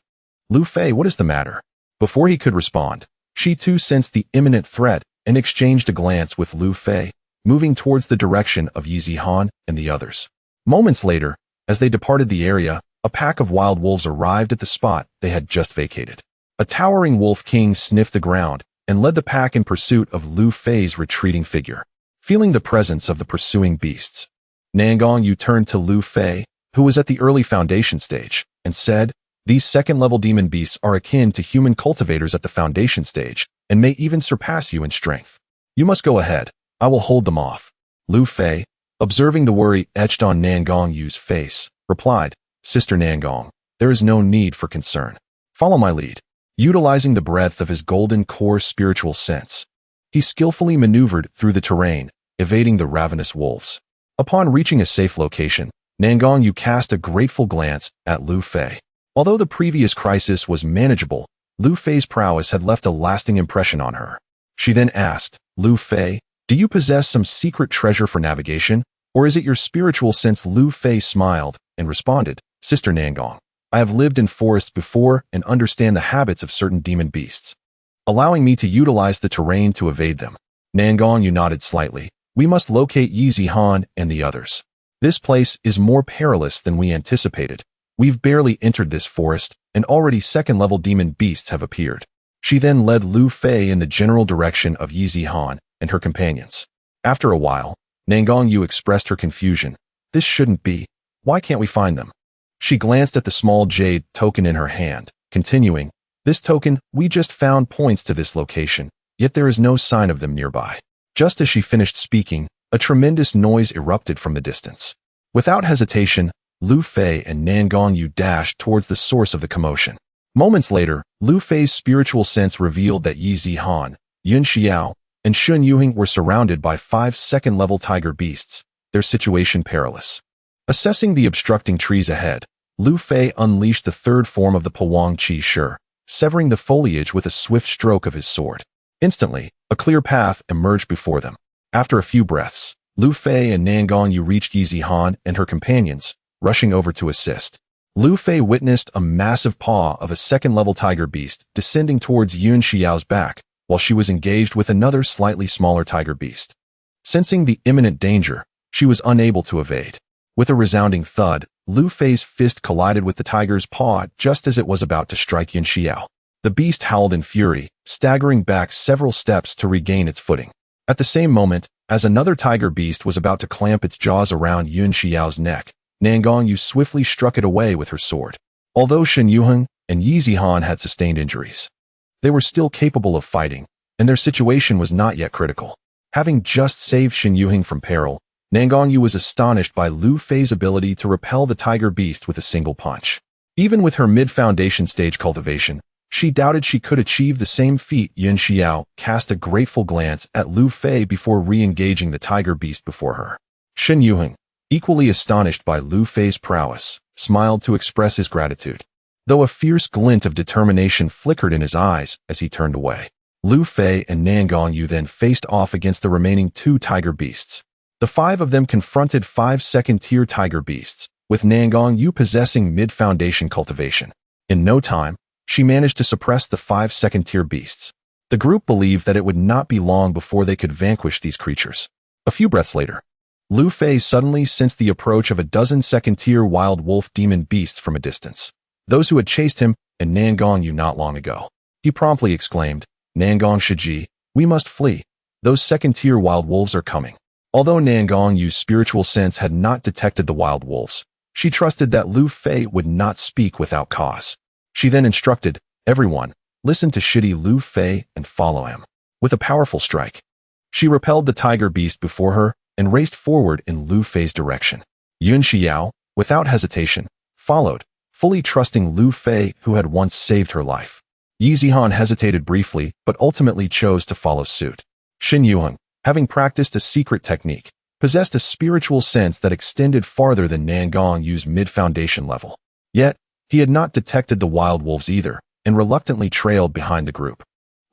Speaker 1: "Lu Fei, what is the matter?" Before he could respond, she too sensed the imminent threat and exchanged a glance with Lu Fei, moving towards the direction of Yi Zihan and the others. Moments later, as they departed the area, a pack of wild wolves arrived at the spot they had just vacated. A towering wolf king sniffed the ground and led the pack in pursuit of Lu Fei's retreating figure. Feeling the presence of the pursuing beasts, Nangongyu turned to Lu Fei, who was at the early foundation stage, and said, "These second-level demon beasts are akin to human cultivators at the foundation stage, and may even surpass you in strength. You must go ahead. I will hold them off." Lu Fei, observing the worry etched on Nangongyu's face, replied, "Sister Nangong, there is no need for concern. Follow my lead." Utilizing the breadth of his golden core spiritual sense, He skillfully maneuvered through the terrain, evading the ravenous wolves. Upon reaching a safe location, Nangongyu cast a grateful glance at Lu Fei. Although the previous crisis was manageable, Lu Fei's prowess had left a lasting impression on her. She then asked, "Lu Fei, do you possess some secret treasure for navigation, or is it your spiritual sense?" Lu Fei smiled and responded, "Sister Nangong, I have lived in forests before and understand the habits of certain demon beasts, allowing me to utilize the terrain to evade them." Nangongyu nodded slightly. "We must locate Yi Zihan and the others. This place is more perilous than we anticipated. We've barely entered this forest, and already second-level demon beasts have appeared." She then led Lu Fei in the general direction of Yi Zihan and her companions. After a while, Nangongyu expressed her confusion. "This shouldn't be. Why can't we find them?" She glanced at the small jade token in her hand, continuing, "This token, we just found, points to this location, yet there is no sign of them nearby." Just as she finished speaking, a tremendous noise erupted from the distance. Without hesitation, Lu Fei and Nangongyu dashed towards the source of the commotion. Moments later, Lu Fei's spiritual sense revealed that Yi Zihan, Yun Xiao, and Shun Yuhing were surrounded by 5 second-level tiger beasts, their situation perilous. Assessing the obstructing trees ahead, Lu Fei unleashed the third form of the Pewang Qi Shi, severing the foliage with a swift stroke of his sword. Instantly, a clear path emerged before them. After a few breaths, Lu Fei and Nangongyu reached Yi Zihan and her companions, rushing over to assist. Lu Fei witnessed a massive paw of a second-level tiger beast descending towards Yun Xiao's back while she was engaged with another slightly smaller tiger beast. Sensing the imminent danger, she was unable to evade. With a resounding thud, Lu Fei's fist collided with the tiger's paw just as it was about to strike Yun Xiao. The beast howled in fury, staggering back several steps to regain its footing. At the same moment, as another tiger beast was about to clamp its jaws around Yun Xiao's neck, Nangongyu swiftly struck it away with her sword. Although Shun Yuheng and Yi Zihan had sustained injuries, they were still capable of fighting, and their situation was not yet critical. Having just saved Shun Yuheng from peril, Nangongyu was astonished by Lu Fei's ability to repel the tiger beast with a single punch. Even with her mid-foundation stage cultivation, she doubted she could achieve the same feat. Yun Xiao cast a grateful glance at Lu Fei before re-engaging the tiger beast before her. Shun Yuheng, equally astonished by Lu Fei's prowess, smiled to express his gratitude, though a fierce glint of determination flickered in his eyes as he turned away. Lu Fei and Nangongyu then faced off against the remaining 2 tiger beasts. The 5 of them confronted 5 second-tier tiger beasts, with Nangongyu possessing mid-foundation cultivation. In no time, she managed to suppress the 5 second-tier beasts. The group believed that it would not be long before they could vanquish these creatures. A few breaths later, Lu Fei suddenly sensed the approach of a dozen second-tier wild wolf demon beasts from a distance, those who had chased him and Nangongyu not long ago. He promptly exclaimed, "Nangong Shiji, we must flee. Those second-tier wild wolves are coming." Although Nangongyu's spiritual sense had not detected the wild wolves, she trusted that Lu Fei would not speak without cause. She then instructed, "Everyone, listen to Shidi Lu Fei and follow him." With a powerful strike, she repelled the tiger beast before her and raced forward in Lu Fei's direction. Yun Xiao, without hesitation, followed, fully trusting Lu Fei, who had once saved her life. Yi Zihan hesitated briefly but ultimately chose to follow suit. Shun Yuheng, having practiced a secret technique, possessed a spiritual sense that extended farther than Nangongyu's mid-foundation level. Yet, he had not detected the wild wolves either, and reluctantly trailed behind the group.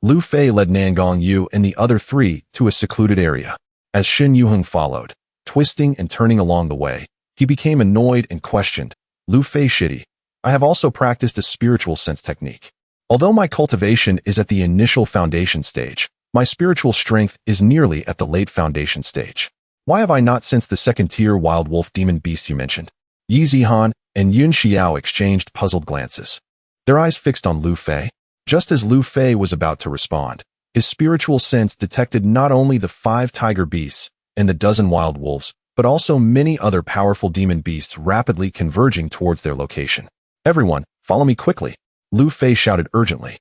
Speaker 1: Lu Fei led Nangongyu and the other 3 to a secluded area. As Shun Yuheng followed, twisting and turning along the way, he became annoyed and questioned, "Lu Fei Shidi, I have also practiced a spiritual sense technique. Although my cultivation is at the initial foundation stage, my spiritual strength is nearly at the late foundation stage. Why have I not sensed the second-tier wild wolf demon beast you mentioned?" Yi Zihan and Yun Xiao exchanged puzzled glances, their eyes fixed on Lu Fei. Just as Lu Fei was about to respond, his spiritual sense detected not only the 5 tiger beasts and the dozen wild wolves, but also many other powerful demon beasts rapidly converging towards their location. "Everyone, follow me quickly," Lu Fei shouted urgently.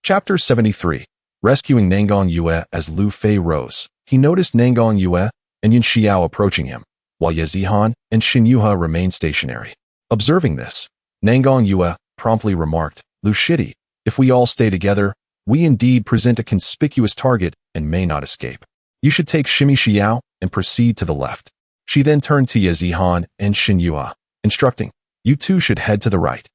Speaker 1: Chapter 73. Rescuing Nangongyu. As Lu Fei rose, he noticed Nangongyu and Yun Xiao approaching him, while Yi Zihan and Shun Yuhe remained stationary. Observing this, Nangongyu promptly remarked, "Lu Shidi, if we all stay together, We indeed present a conspicuous target and may not escape. You should take Shimi Xiao and proceed to the left. She then turned to Ye Zihan and Xin Yuha, instructing, you two should head to the right.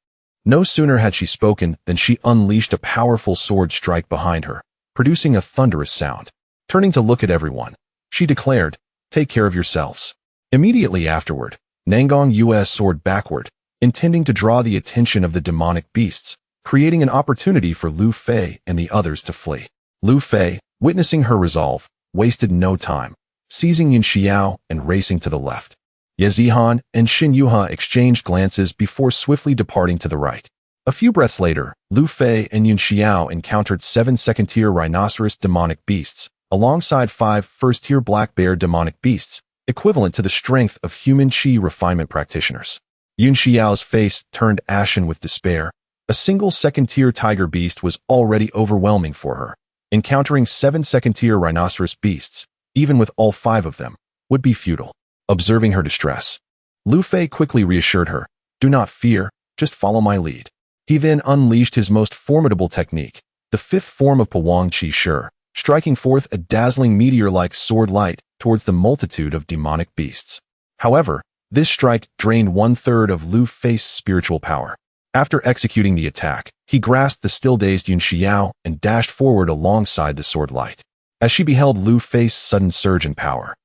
Speaker 1: No sooner had she spoken than she unleashed a powerful sword strike behind her, producing a thunderous sound. Turning to look at everyone, she declared, take care of yourselves. Immediately afterward, Nangang Yue soared backward, intending to draw the attention of the demonic beasts, creating an opportunity for Lu Fei and the others to flee. Lu Fei, witnessing her resolve, wasted no time, seizing Yun Xiao and racing to the left. Ye Zihan and Xin Yuha exchanged glances before swiftly departing to the right. A few breaths later, Lu Fei and Yun Xiao encountered 7 second-tier rhinoceros demonic beasts, alongside 5 first-tier black bear demonic beasts, equivalent to the strength of human chi refinement practitioners. Yun Xiao's face turned ashen with despair. A single second-tier tiger beast was already overwhelming for her. Encountering 7 second-tier rhinoceros beasts, even with all 5 of them, would be futile. Observing her distress, Lu Fei quickly reassured her, do not fear, just follow my lead. He then unleashed his most formidable technique, the 5th form of Pewang Qi Shi, striking forth a dazzling meteor-like sword light towards the multitude of demonic beasts. However, this strike drained 1/3 of Lu Fei's spiritual power. After executing the attack, he grasped the still-dazed Yun Xiao and dashed forward alongside the sword light. As she beheld Lu Fei's sudden surge in power,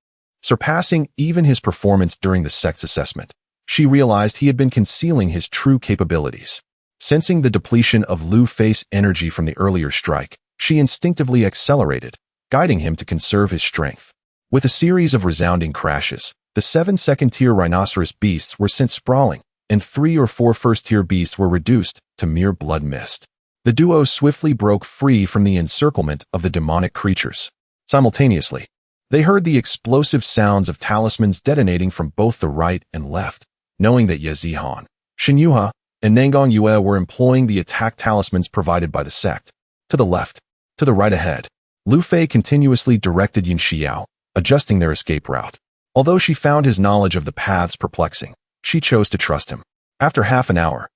Speaker 1: surpassing even his performance during the sect's assessment, she realized he had been concealing his true capabilities. Sensing the depletion of Lu Fei's energy from the earlier strike, she instinctively accelerated, guiding him to conserve his strength. With a series of resounding crashes, the 7 second-tier rhinoceros beasts were sent sprawling, and 3 or 4 first-tier beasts were reduced to mere blood mist. The duo swiftly broke free from the encirclement of the demonic creatures. Simultaneously, they heard the explosive sounds of talismans detonating from both the right and left. Knowing that Ye Zihan, Xin Yuha, and Nangang Yue were employing the attack talismans provided by the sect. To the left, to the right ahead, Lu Fei continuously directed Yun Xiao, adjusting their escape route. Although she found his knowledge of the paths perplexing, she chose to trust him. After half an hour,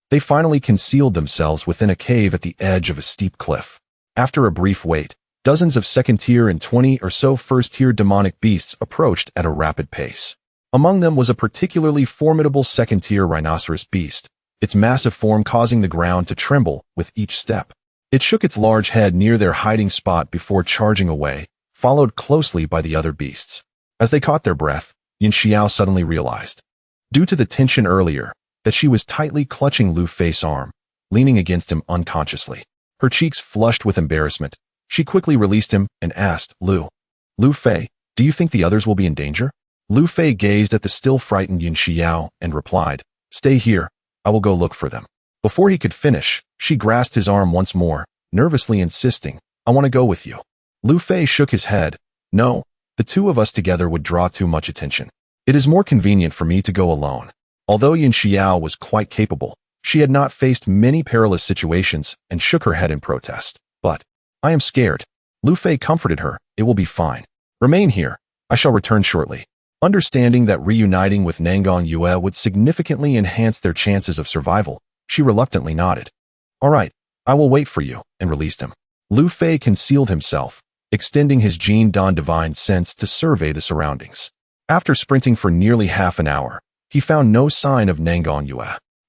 Speaker 1: they finally concealed themselves within a cave at the edge of a steep cliff. After a brief wait, dozens of second-tier and 20 or so first-tier demonic beasts approached at a rapid pace. Among them was a particularly formidable second-tier rhinoceros beast, its massive form causing the ground to tremble with each step. It shook its large head near their hiding spot before charging away, followed closely by the other beasts. As they caught their breath, Yun Xiao suddenly realized, due to the tension earlier, that she was tightly clutching Lu Fei's arm, leaning against him unconsciously. Her cheeks flushed with embarrassment. She quickly released him and asked, Lu Fei, do you think the others will be in danger? Lu Fei gazed at the still frightened Yun Xiao and replied, stay here, I will go look for them. Before he could finish, she grasped his arm once more, nervously insisting, I want to go with you. Lu Fei shook his head. No, the two of us together would draw too much attention. It is more convenient for me to go alone. Although Yun Xiao was quite capable, she had not faced many perilous situations and shook her head in protest. But I am scared. Lu Fei comforted her, it will be fine. Remain here, I shall return shortly. Understanding that reuniting with Nangang Yue would significantly enhance their chances of survival, she reluctantly nodded. All right, I will wait for you, and released him. Lu Fei concealed himself, extending his Jin Dan divine sense to survey the surroundings. After sprinting for nearly half an hour, he found no sign of Nangang Yue.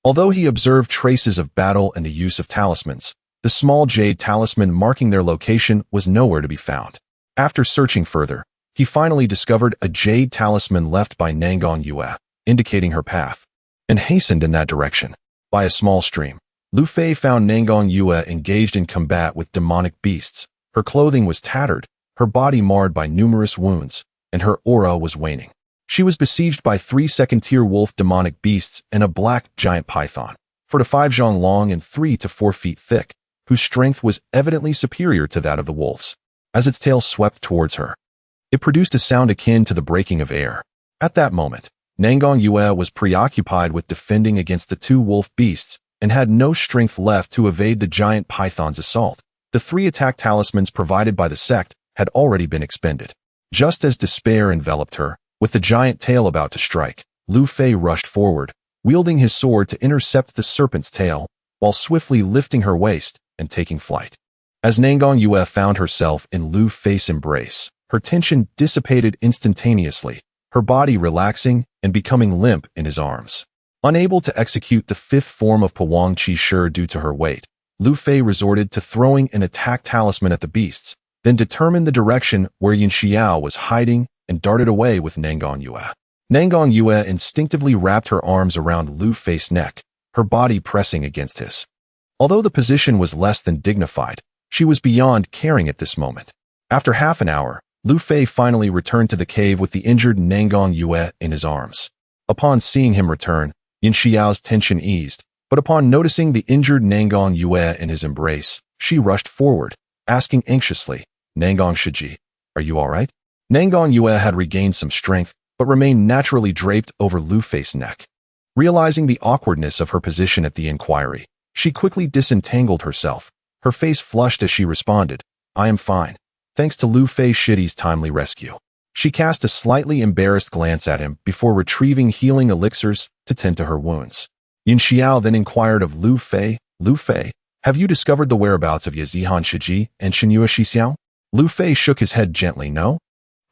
Speaker 1: Although he observed traces of battle and the use of talismans, the small jade talisman marking their location was nowhere to be found. After searching further, he finally discovered a jade talisman left by Nangang Yue, indicating her path, and hastened in that direction. By a small stream, Lu Fei found Nangang Yue engaged in combat with demonic beasts. Her clothing was tattered, her body marred by numerous wounds, and her aura was waning. She was besieged by 3 second-tier wolf demonic beasts and a black giant python, 4 to 5 zhang long and 3 to 4 feet thick, whose strength was evidently superior to that of the wolves. As its tail swept towards her, it produced a sound akin to the breaking of air. At that moment, Nangang Yue was preoccupied with defending against the 2 wolf beasts and had no strength left to evade the giant python's assault. The 3 attack talismans provided by the sect had already been expended. Just as despair enveloped her, with the giant tail about to strike, Lu Fei rushed forward, wielding his sword to intercept the serpent's tail, while swiftly lifting her waist and taking flight. As Nangang Yue found herself in Lu Fei's embrace, her tension dissipated instantaneously, her body relaxing and becoming limp in his arms. Unable to execute the fifth form of Pewang Qi Shi due to her weight, Lu Fei resorted to throwing an attack talisman at the beasts, then determined the direction where Yin Xiao was hiding and darted away with Nangang Yue. Nangang Yue instinctively wrapped her arms around Lu Fei's neck, her body pressing against his. Although the position was less than dignified, she was beyond caring at this moment. After half an hour, Lu Fei finally returned to the cave with the injured Nangang Yue in his arms. Upon seeing him return, Yin Xiao's tension eased, but upon noticing the injured Nangang Yue in his embrace, she rushed forward, asking anxiously, "Nangang Shiji, are you all right?" Nangang Yue had regained some strength, but remained naturally draped over Lu Fei's neck. Realizing the awkwardness of her position at the inquiry, she quickly disentangled herself, her face flushed as she responded, "I am fine, thanks to Lu Fei Shidi's timely rescue." She cast a slightly embarrassed glance at him before retrieving healing elixirs to tend to her wounds. Yin Xiao then inquired of Lu Fei, "Lu Fei, have you discovered the whereabouts of Yazihan Shiji and Xinyue Shixiao?" Lu Fei shook his head gently, "No.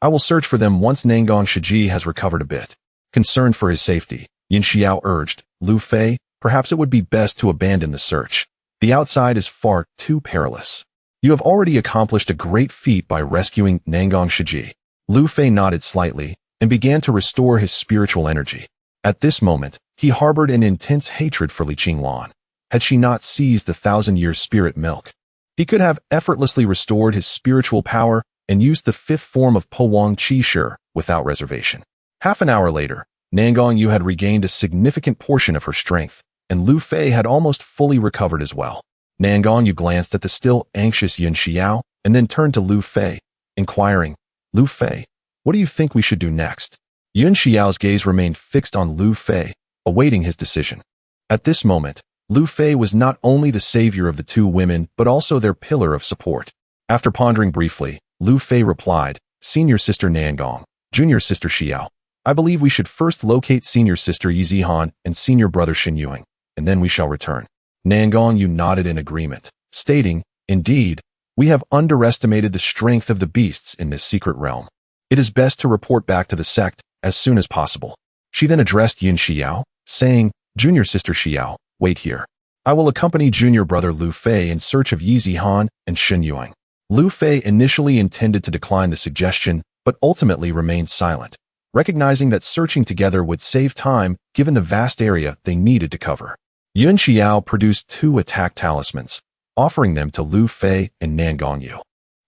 Speaker 1: I will search for them once Nangang Shiji has recovered a bit." Concerned for his safety, Yin Xiao urged, "Lu Fei, perhaps it would be best to abandon the search. The outside is far too perilous. You have already accomplished a great feat by rescuing Nangang Shiji." Lu Fei nodded slightly and began to restore his spiritual energy. At this moment, he harbored an intense hatred for Li Qinglan. Had she not seized the 1,000-year spirit milk, he could have effortlessly restored his spiritual power and used the fifth form of Pewang Qi Shi without reservation. Half an hour later, Nangang Yu had regained a significant portion of her strength, and Lu Fei had almost fully recovered as well. Nangang Yu glanced at the still anxious Yin Xiao and then turned to Lu Fei, inquiring, "Lu Fei, what do you think we should do next?" Yin Xiao's gaze remained fixed on Lu Fei, awaiting his decision. At this moment, Lu Fei was not only the savior of the two women but also their pillar of support. After pondering briefly, Lu Fei replied, "Senior sister Nangang, junior sister Xiao, I believe we should first locate senior sister Yizihan and senior brother Xinyue, and then we shall return." Nangang Yu nodded in agreement, stating, "Indeed, we have underestimated the strength of the beasts in this secret realm. It is best to report back to the sect as soon as possible." She then addressed Yin Xiao, saying, "Junior sister Xiao, wait here. I will accompany junior brother Lu Fei in search of Yizihan and Xinyue." Lu Fei initially intended to decline the suggestion, but ultimately remained silent, recognizing that searching together would save time given the vast area they needed to cover. Yin Xiao produced 2 attack talismans, offering them to Lu Fei and Nangang Yu,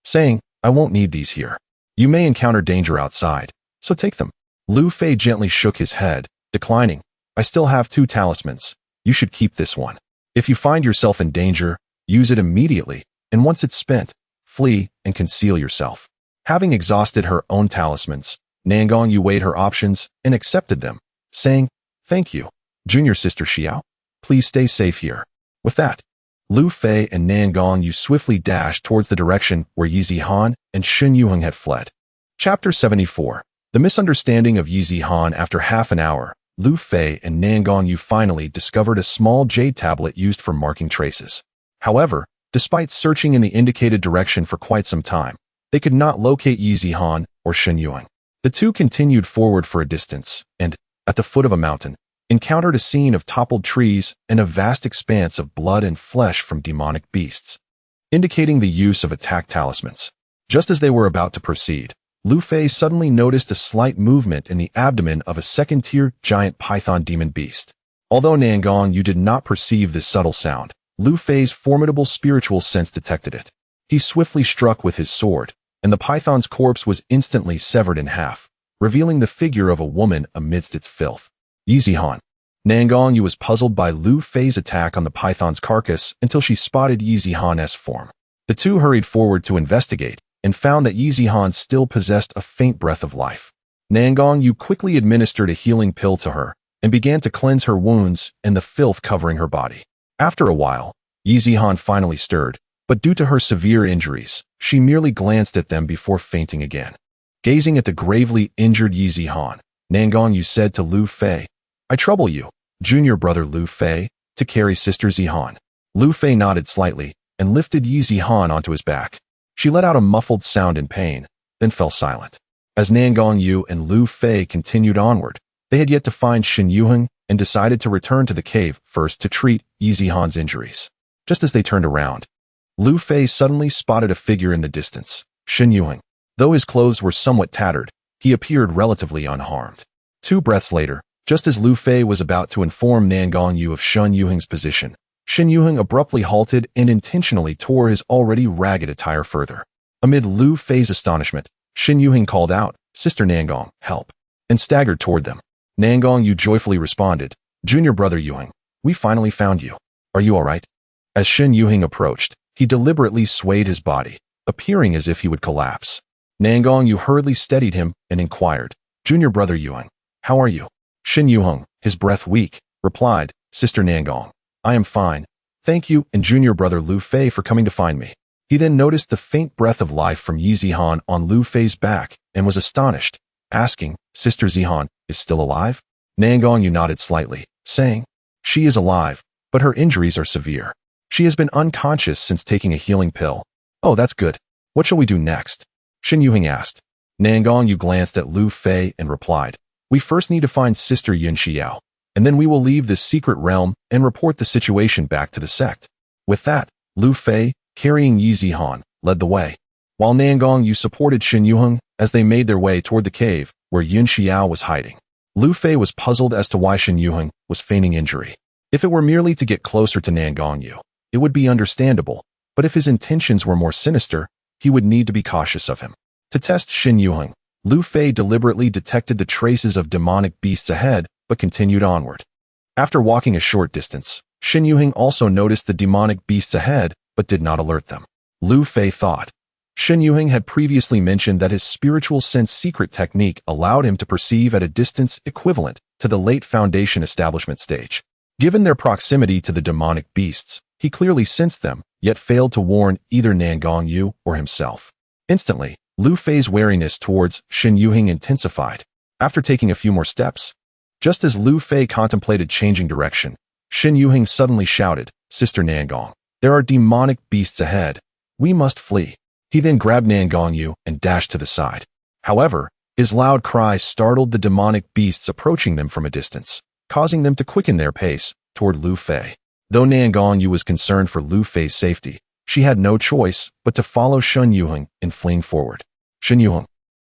Speaker 1: saying, "I won't need these here. You may encounter danger outside, so take them." Lu Fei gently shook his head, declining, "I still have 2 talismans. You should keep this one. If you find yourself in danger, use it immediately, and once it's spent, flee and conceal yourself." Having exhausted her own talismans, Nangang Yu weighed her options and accepted them, saying, "Thank you, junior sister Xiao. Please stay safe here." With that, Lu Fei and Nangang Yu swiftly dashed towards the direction where Yizihan and Xinyue had fled. Chapter 74. The misunderstanding of Yizihan. After half an hour, Lu Fei and Nangang Yu finally discovered a small jade tablet used for marking traces. However, despite searching in the indicated direction for quite some time, they could not locate Yizihan or Xinyue. The two continued forward for a distance, and, at the foot of a mountain, encountered a scene of toppled trees and a vast expanse of blood and flesh from demonic beasts, indicating the use of attack talismans. Just as they were about to proceed, Lu Fei suddenly noticed a slight movement in the abdomen of a second-tier giant python demon beast. Although Nangang Yu did not perceive this subtle sound, Lu Fei's formidable spiritual sense detected it. He swiftly struck with his sword, and the python's corpse was instantly severed in half, revealing the figure of a woman amidst its filth. Yizihan. Nangang Yu was puzzled by Lu Fei's attack on the python's carcass until she spotted Yizihan's form. The two hurried forward to investigate, and found that Yizihan still possessed a faint breath of life. Nangang Yu quickly administered a healing pill to her, and began to cleanse her wounds and the filth covering her body. After a while, Yizihan finally stirred, but due to her severe injuries, she merely glanced at them before fainting again. Gazing at the gravely injured Yizihan, Nangang Yu said to Lu Fei, "I trouble you, junior brother Lu Fei, to carry sister Zihan." Lu Fei nodded slightly, and lifted Yi Zihan onto his back. She let out a muffled sound in pain, then fell silent. As Nangong Yu and Lu Fei continued onward, they had yet to find Shen Yuheng and decided to return to the cave first to treat Yi Zihan's injuries. Just as they turned around, Lu Fei suddenly spotted a figure in the distance, Shen Yuheng. Though his clothes were somewhat tattered, he appeared relatively unharmed. 2 breaths later, just as Lu Fei was about to inform Nangong Yu of Shen Yuheng's position, Shen Yuheng abruptly halted and intentionally tore his already ragged attire further. Amid Lu Fei's astonishment, Shen Yuheng called out, "Sister Nangong, help," and staggered toward them. Nangong Yu joyfully responded, "Junior brother Yuheng, we finally found you. Are you all right?" As Shen Yuheng approached, he deliberately swayed his body, appearing as if he would collapse. Nangong Yu hurriedly steadied him and inquired, "Junior brother Yuheng, how are you?" Shen Yuheng, his breath weak, replied, "Sister Nangong, I am fine. Thank you and junior brother Lu Fei for coming to find me." He then noticed the faint breath of life from Yi Zihan on Lu Fei's back and was astonished, asking, "Sister Zihan is still alive?" Nangong Yu nodded slightly, saying, "She is alive, but her injuries are severe. She has been unconscious since taking a healing pill." "Oh, that's good. What shall we do next?" Shen Yuheng asked. Nangong Yu glanced at Lu Fei and replied, "We first need to find Sister Yun Xiao, and then we will leave this secret realm and report the situation back to the sect." With that, Lu Fei, carrying Yi Zihan, led the way, while Nangong Yu supported Shen Yuheng as they made their way toward the cave where Yun Xiao was hiding. Lu Fei was puzzled as to why Shen Yuheng was feigning injury. If it were merely to get closer to Nangong Yu, it would be understandable, but if his intentions were more sinister, he would need to be cautious of him. To test Shen Yuheng, Lu Fei deliberately detected the traces of demonic beasts ahead, but continued onward. After walking a short distance, Shen Yuheng also noticed the demonic beasts ahead, but did not alert them. Lu Fei thought. Shen Yuheng had previously mentioned that his spiritual sense secret technique allowed him to perceive at a distance equivalent to the late Foundation establishment stage. Given their proximity to the demonic beasts, he clearly sensed them, yet failed to warn either Nangong Yu or himself. Instantly, Lu Fei's wariness towards Shen Yuheng intensified. After taking a few more steps, just as Lu Fei contemplated changing direction, Shen Yuheng suddenly shouted, "Sister Nangong, there are demonic beasts ahead. We must flee." He then grabbed Nangong Yu and dashed to the side. However, his loud cry startled the demonic beasts approaching them from a distance, causing them to quicken their pace toward Lu Fei. Though Nangong Yu was concerned for Lu Fei's safety, she had no choice but to follow Shen Yuheng in fleeing forward. Shen Yuheng,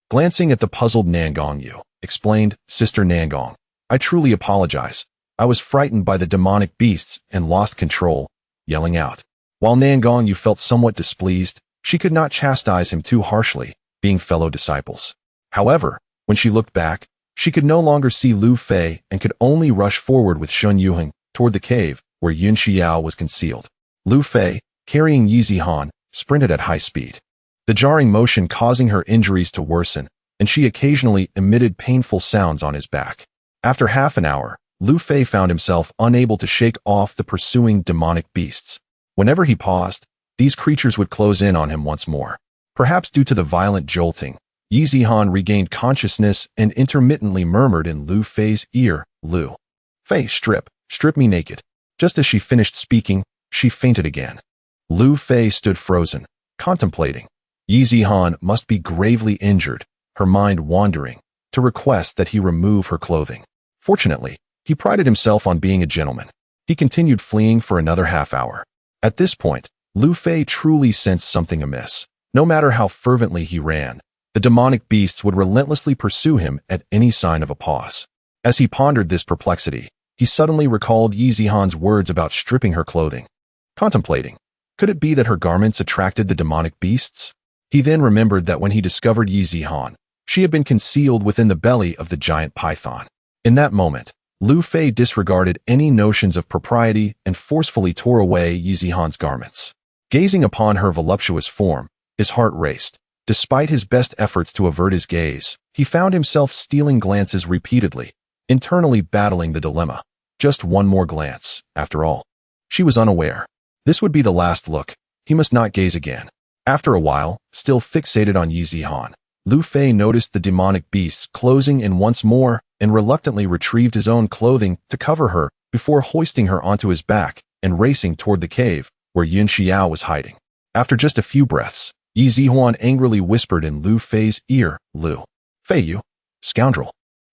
Speaker 1: glancing at the puzzled Nangong Yu, explained, "Sister Nangong, I truly apologize. I was frightened by the demonic beasts and lost control," yelling out. While Nangong Yu felt somewhat displeased, she could not chastise him too harshly, being fellow disciples. However, when she looked back, she could no longer see Lu Fei and could only rush forward with Shen Yuheng toward the cave where Yun Xiao was concealed. Lu Fei, carrying Yi Zihan, sprinted at high speed, the jarring motion causing her injuries to worsen, and she occasionally emitted painful sounds on his back. After half an hour, Lu Fei found himself unable to shake off the pursuing demonic beasts. Whenever he paused, these creatures would close in on him once more. Perhaps due to the violent jolting, Yi Zihan regained consciousness and intermittently murmured in Lu Fei's ear, "Lu Fei, strip me naked." Just as she finished speaking, she fainted again. Lu Fei stood frozen, contemplating. Yi Zihan must be gravely injured, her mind wandering, to request that he remove her clothing. Fortunately, he prided himself on being a gentleman. He continued fleeing for another half hour. At this point, Lu Fei truly sensed something amiss. No matter how fervently he ran, the demonic beasts would relentlessly pursue him at any sign of a pause. As he pondered this perplexity, he suddenly recalled Yi Zihan's words about stripping her clothing. Contemplating, could it be that her garments attracted the demonic beasts? He then remembered that when he discovered Yi Zihan, she had been concealed within the belly of the giant python. In that moment, Lu Fei disregarded any notions of propriety and forcefully tore away Yi Zihan's garments. Gazing upon her voluptuous form, his heart raced. Despite his best efforts to avert his gaze, he found himself stealing glances repeatedly, internally battling the dilemma. Just one more glance, after all. She was unaware. This would be the last look. He must not gaze again. After a while, still fixated on Yi Zihan, Lu Fei noticed the demonic beasts closing in once more and reluctantly retrieved his own clothing to cover her before hoisting her onto his back and racing toward the cave where Yin Xiao was hiding. After just a few breaths, Yi Zihuan angrily whispered in Lu Fei's ear, "Lu Fei, you scoundrel!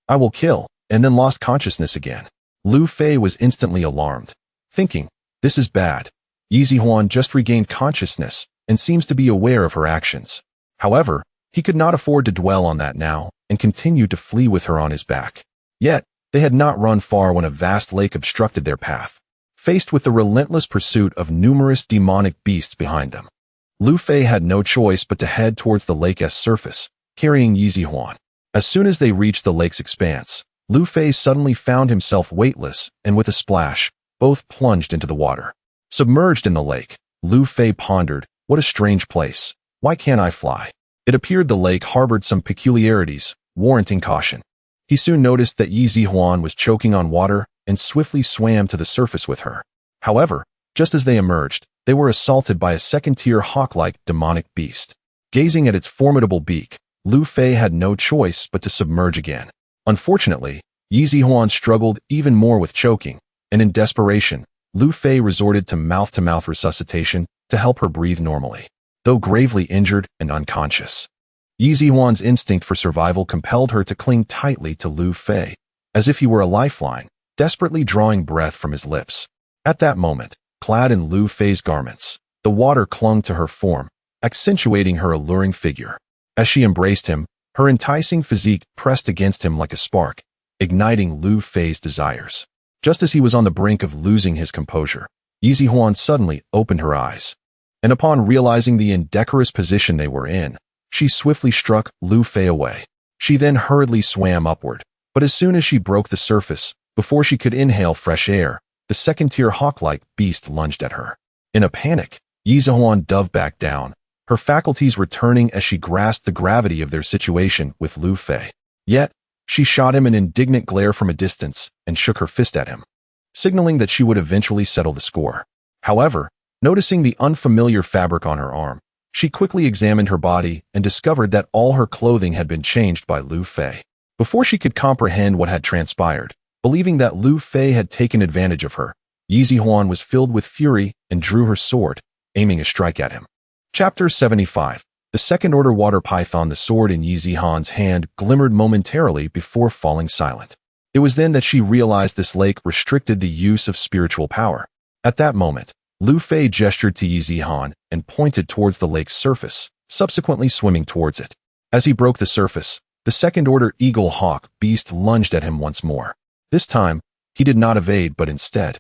Speaker 1: I will kill," and then lost consciousness again. Lu Fei was instantly alarmed, thinking, "This is bad." Yi Zihuan just regained consciousness and seems to be aware of her actions. However, he could not afford to dwell on that now and continued to flee with her on his back. Yet, they had not run far when a vast lake obstructed their path, faced with the relentless pursuit of numerous demonic beasts behind them. Lu Fei had no choice but to head towards the lake's surface, carrying Yi Zihuan. As soon as they reached the lake's expanse, Lu Fei suddenly found himself weightless, and with a splash, both plunged into the water. Submerged in the lake, Lu Fei pondered, "What a strange place. Why can't I fly?" It appeared the lake harbored some peculiarities, warranting caution. He soon noticed that Yi Zihuan was choking on water and swiftly swam to the surface with her. However, just as they emerged, they were assaulted by a second-tier hawk-like demonic beast. Gazing at its formidable beak, Lu Fei had no choice but to submerge again. Unfortunately, Yi Zihuan struggled even more with choking, and in desperation, Lu Fei resorted to mouth-to-mouth resuscitation to help her breathe normally, though gravely injured and unconscious. Yi Zihuan's instinct for survival compelled her to cling tightly to Lu Fei, as if he were a lifeline, desperately drawing breath from his lips. At that moment, clad in Lu Fei's garments, the water clung to her form, accentuating her alluring figure. As she embraced him, her enticing physique pressed against him like a spark, igniting Lu Fei's desires. Just as he was on the brink of losing his composure, Yi Zihuan suddenly opened her eyes, and upon realizing the indecorous position they were in, she swiftly struck Lu Fei away. She then hurriedly swam upward, but as soon as she broke the surface, before she could inhale fresh air, the second-tier hawk-like beast lunged at her. In a panic, Yi Zihuan dove back down, her faculties returning as she grasped the gravity of their situation with Lu Fei. Yet, she shot him an indignant glare from a distance and shook her fist at him, signaling that she would eventually settle the score. However, noticing the unfamiliar fabric on her arm, she quickly examined her body and discovered that all her clothing had been changed by Lu Fei. Before she could comprehend what had transpired, believing that Lu Fei had taken advantage of her, Yi Zihuan was filled with fury and drew her sword, aiming a strike at him. Chapter 75. The second-order water python. The sword in Yi Zihuan's hand glimmered momentarily before falling silent. It was then that she realized this lake restricted the use of spiritual power. At that moment, Lu Fei gestured to Yi Zihuan and pointed towards the lake's surface, subsequently swimming towards it. As he broke the surface, the second-order eagle hawk beast lunged at him once more. This time, he did not evade but instead,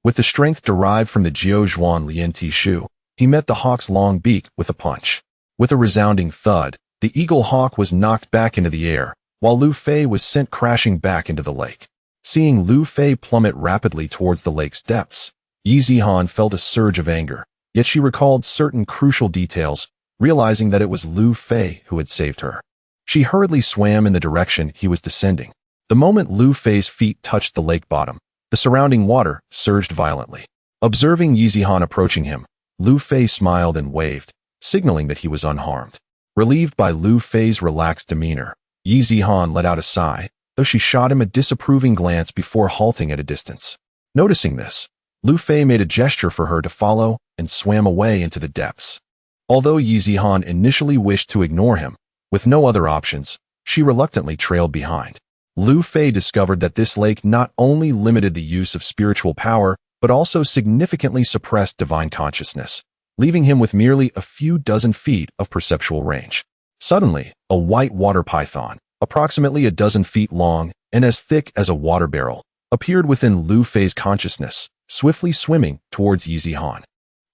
Speaker 1: with the strength derived from the Jiao Zhuan Lian Ti Shu, he met the hawk's long beak with a punch. With a resounding thud, the eagle hawk was knocked back into the air, while Lu Fei was sent crashing back into the lake. Seeing Lu Fei plummet rapidly towards the lake's depths, Yi Zihuan felt a surge of anger, yet she recalled certain crucial details, realizing that it was Lu Fei who had saved her. She hurriedly swam in the direction he was descending. The moment Lu Fei's feet touched the lake bottom, the surrounding water surged violently. Observing Yi Zihuan approaching him, Lu Fei smiled and waved, signaling that he was unharmed. Relieved by Lu Fei's relaxed demeanor, Yi Zihuan let out a sigh, though she shot him a disapproving glance before halting at a distance. Noticing this, Lu Fei made a gesture for her to follow and swam away into the depths. Although Yi Zihuan initially wished to ignore him, with no other options, she reluctantly trailed behind. Lu Fei discovered that this lake not only limited the use of spiritual power, but also significantly suppressed divine consciousness, leaving him with merely a few dozen feet of perceptual range. Suddenly, a white water python, approximately a dozen feet long and as thick as a water barrel, appeared within Lu Fei's consciousness, swiftly swimming towards Yi Zihuan.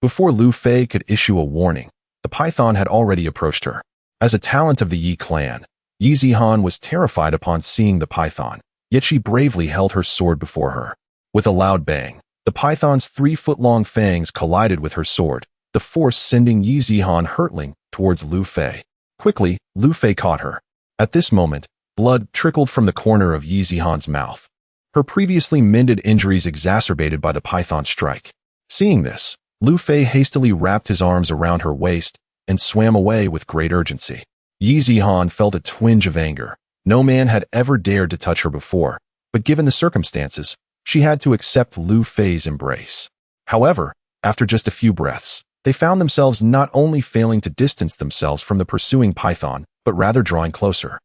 Speaker 1: Before Lu Fei could issue a warning, the python had already approached her. As a talent of the Yi clan, Yi Zihuan was terrified upon seeing the python, yet she bravely held her sword before her. With a loud bang, the python's 3-foot-long fangs collided with her sword, the force sending Yi Zihuan hurtling towards Lu Fei. Quickly, Lu Fei caught her. At this moment, blood trickled from the corner of Yi Zihuan's mouth, her previously mended injuries exacerbated by the python's strike. Seeing this, Lu Fei hastily wrapped his arms around her waist and swam away with great urgency. Yi Zihuan felt a twinge of anger. No man had ever dared to touch her before, but given the circumstances, she had to accept Lu Fei's embrace. However, After just a few breaths, they found themselves not only failing to distance themselves from the pursuing python, but rather drawing closer.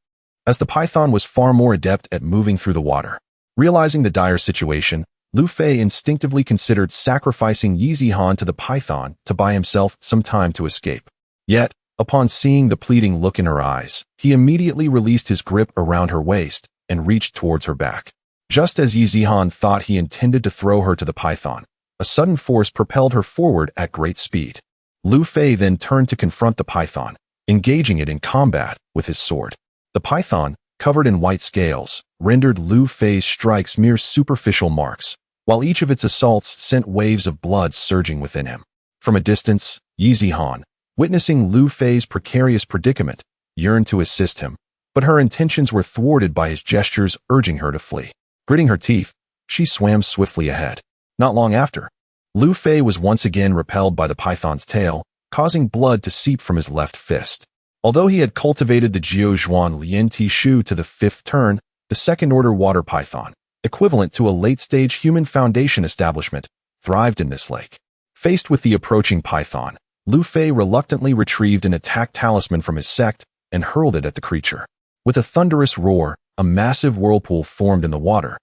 Speaker 1: As the python was far more adept at moving through the water. Realizing the dire situation, Lu Fei instinctively considered sacrificing Yi Zihan to the python to buy himself some time to escape. Yet, upon seeing the pleading look in her eyes, he immediately released his grip around her waist and reached towards her back. Just as Yi Zihan thought he intended to throw her to the python, a sudden force propelled her forward at great speed. Lu Fei then turned to confront the python, engaging it in combat with his sword. The python, covered in white scales, rendered Lu Fei's strikes mere superficial marks, while each of its assaults sent waves of blood surging within him. From a distance, Yi Zihan, witnessing Lu Fei's precarious predicament, yearned to assist him, but her intentions were thwarted by his gestures urging her to flee. Gritting her teeth, she swam swiftly ahead. Not long after, Lu Fei was once again repelled by the python's tail, causing blood to seep from his left fist. Although he had cultivated the Jiuzhuan Lian Tishu to the 5th turn, the second-order water python, equivalent to a late-stage human foundation establishment, thrived in this lake. Faced with the approaching python, Lu Fei reluctantly retrieved an attack talisman from his sect and hurled it at the creature. With a thunderous roar, a massive whirlpool formed in the water,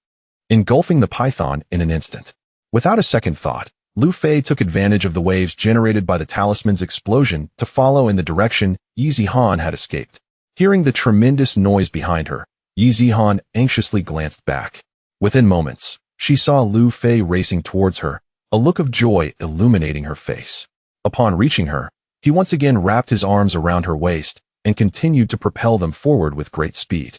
Speaker 1: engulfing the python in an instant. Without a second thought, Lu Fei took advantage of the waves generated by the talisman's explosion to follow in the direction Yi Zihan had escaped. Hearing the tremendous noise behind her, Yi Zihan anxiously glanced back. Within moments, she saw Lu Fei racing towards her, a look of joy illuminating her face. Upon reaching her, he once again wrapped his arms around her waist and continued to propel them forward with great speed.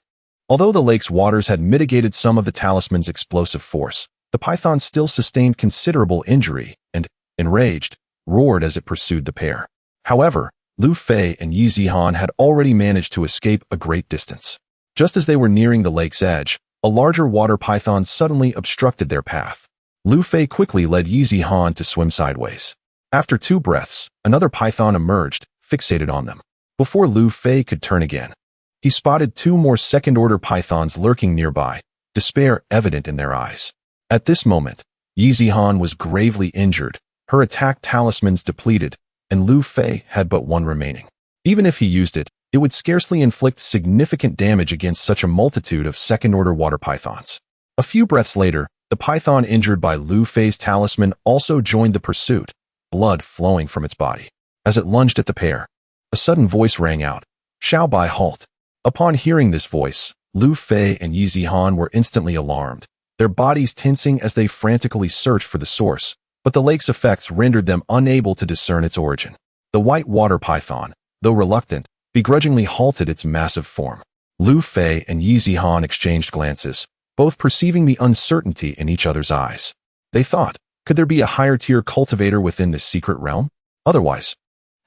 Speaker 1: Although the lake's waters had mitigated some of the talisman's explosive force, the python still sustained considerable injury and, enraged, roared as it pursued the pair. However, Lu Fei and Yi Zihan had already managed to escape a great distance. Just as they were nearing the lake's edge, a larger water python suddenly obstructed their path. Lu Fei quickly led Yi Zihan to swim sideways. After 2 breaths, another python emerged, fixated on them. Before Lu Fei could turn again, he spotted 2 more second-order pythons lurking nearby, despair evident in their eyes. At this moment, Yi Zihan was gravely injured, her attack talismans depleted, and Lu Fei had but 1 remaining. Even if he used it, it would scarcely inflict significant damage against such a multitude of second-order water pythons. A few breaths later, the python injured by Lu Fei's talisman also joined the pursuit, blood flowing from its body. As it lunged at the pair, a sudden voice rang out, "Xiao Bai, halt!" Upon hearing this voice, Lu Fei and Yi Zihan were instantly alarmed, their bodies tensing as they frantically searched for the source, but the lake's effects rendered them unable to discern its origin. The white water python, though reluctant, begrudgingly halted its massive form. Lu Fei and Yi Zihan exchanged glances, both perceiving the uncertainty in each other's eyes. They thought, could there be a higher-tier cultivator within this secret realm? Otherwise,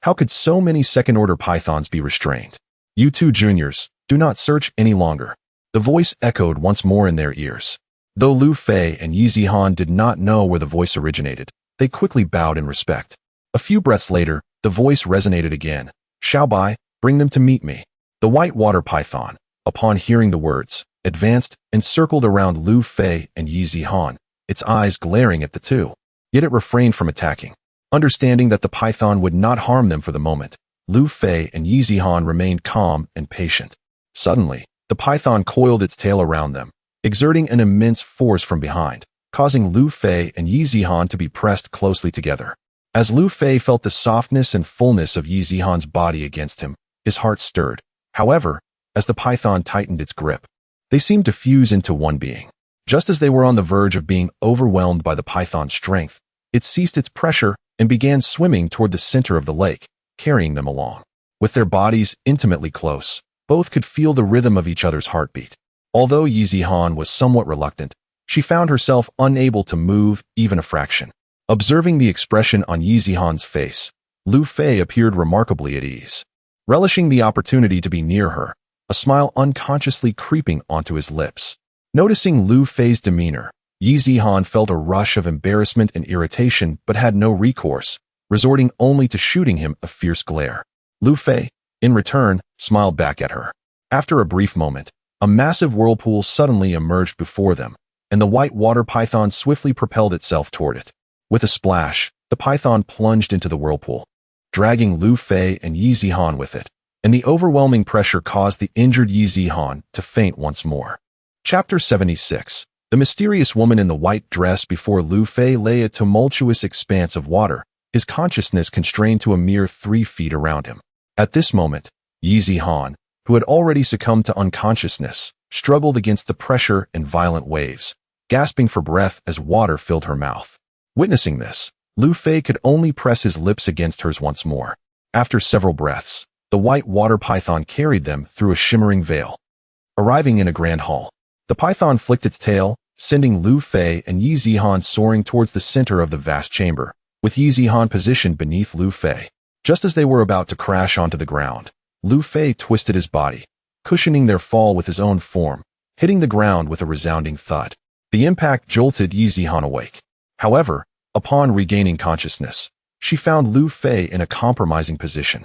Speaker 1: how could so many second-order pythons be restrained? "You two juniors, do not search any longer." The voice echoed once more in their ears. Though Lu Fei and Yi Zihan did not know where the voice originated, they quickly bowed in respect. A few breaths later, the voice resonated again. "Xiao Bai, bring them to meet me." The white water python, upon hearing the words, advanced and circled around Lu Fei and Yi Zihan, its eyes glaring at the two. Yet it refrained from attacking. Understanding that the python would not harm them for the moment, Lu Fei and Yi Zihan remained calm and patient. Suddenly, the python coiled its tail around them, exerting an immense force from behind, causing Lu Fei and Yi Zihan to be pressed closely together. As Lu Fei felt the softness and fullness of Yi Zihan's body against him, his heart stirred. However, as the python tightened its grip, they seemed to fuse into one being. Just as they were on the verge of being overwhelmed by the python's strength, it ceased its pressure and began swimming toward the center of the lake, carrying them along. With their bodies intimately close, both could feel the rhythm of each other's heartbeat. Although Yi Zihan was somewhat reluctant, she found herself unable to move even a fraction. Observing the expression on Yi Zihan's face, Lu Fei appeared remarkably at ease. Relishing the opportunity to be near her, a smile unconsciously creeping onto his lips. Noticing Lu Fei's demeanor, Yi Zihan felt a rush of embarrassment and irritation but had no recourse, resorting only to shooting him a fierce glare. Lu Fei, in return, smiled back at her. After a brief moment, a massive whirlpool suddenly emerged before them, and the white water python swiftly propelled itself toward it. With a splash, the python plunged into the whirlpool, dragging Lu Fei and Yi Zihan with it, and the overwhelming pressure caused the injured Yi Zihan to faint once more. Chapter 76. The mysterious woman in the white dress. Before Lu Fei lay a tumultuous expanse of water, his consciousness constrained to a mere 3 feet around him. At this moment, Yi Zihan, who had already succumbed to unconsciousness, struggled against the pressure and violent waves, gasping for breath as water filled her mouth. Witnessing this, Lu Fei could only press his lips against hers once more. After several breaths, the white water python carried them through a shimmering veil. Arriving in a grand hall, the python flicked its tail, sending Lu Fei and Yi Zihan soaring towards the center of the vast chamber, with Yi Zihan positioned beneath Lu Fei. Just as they were about to crash onto the ground, Lu Fei twisted his body, cushioning their fall with his own form, hitting the ground with a resounding thud. The impact jolted Yi Zihan awake. However, upon regaining consciousness, she found Lu Fei in a compromising position,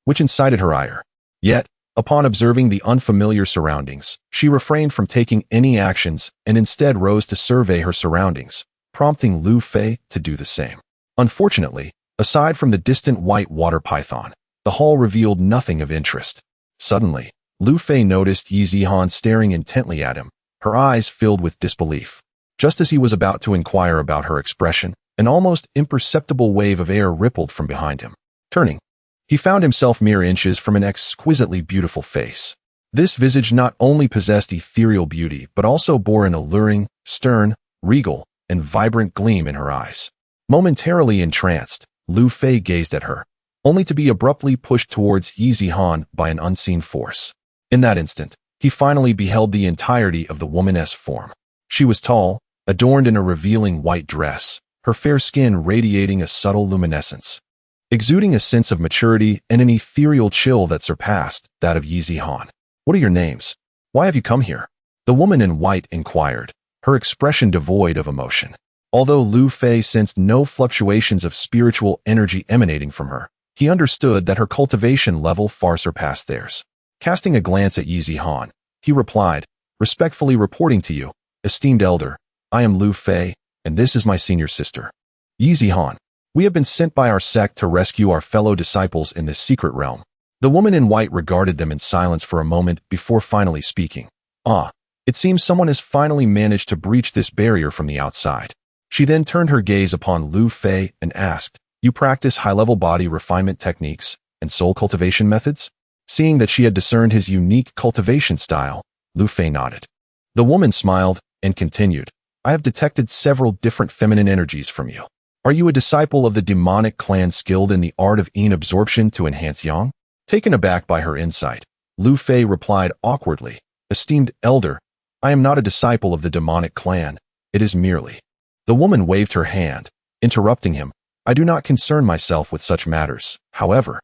Speaker 1: which incited her ire. Yet, upon observing the unfamiliar surroundings, she refrained from taking any actions and instead rose to survey her surroundings, prompting Lu Fei to do the same. Unfortunately, aside from the distant white water python, the hall revealed nothing of interest. Suddenly, Lu Fei noticed Yi Zihan staring intently at him, her eyes filled with disbelief. Just as he was about to inquire about her expression, an almost imperceptible wave of air rippled from behind him. Turning, he found himself mere inches from an exquisitely beautiful face. This visage not only possessed ethereal beauty but also bore an alluring, stern, regal, and vibrant gleam in her eyes. Momentarily entranced, Lu Fei gazed at her, only to be abruptly pushed towards Yi Zihan by an unseen force. In that instant, he finally beheld the entirety of the woman's form. She was tall, adorned in a revealing white dress, her fair skin radiating a subtle luminescence, exuding a sense of maturity and an ethereal chill that surpassed that of Yi Zihan. "What are your names? Why have you come here?" the woman in white inquired, her expression devoid of emotion. Although Lu Fei sensed no fluctuations of spiritual energy emanating from her, he understood that her cultivation level far surpassed theirs. Casting a glance at Yi Zihan, he replied, "Respectfully reporting to you, esteemed elder, I am Lu Fei, and this is my senior sister, Yi Zihan. We have been sent by our sect to rescue our fellow disciples in this secret realm." The woman in white regarded them in silence for a moment before finally speaking. "Ah, it seems someone has finally managed to breach this barrier from the outside." She then turned her gaze upon Lu Fei and asked, "You practice high-level body refinement techniques and soul cultivation methods?" Seeing that she had discerned his unique cultivation style, Lu Fei nodded. The woman smiled and continued, "I have detected several different feminine energies from you. Are you a disciple of the demonic clan skilled in the art of yin absorption to enhance yang?" Taken aback by her insight, Lu Fei replied awkwardly, "Esteemed elder, I am not a disciple of the demonic clan. It is merely..." The woman waved her hand, interrupting him, "I do not concern myself with such matters, however."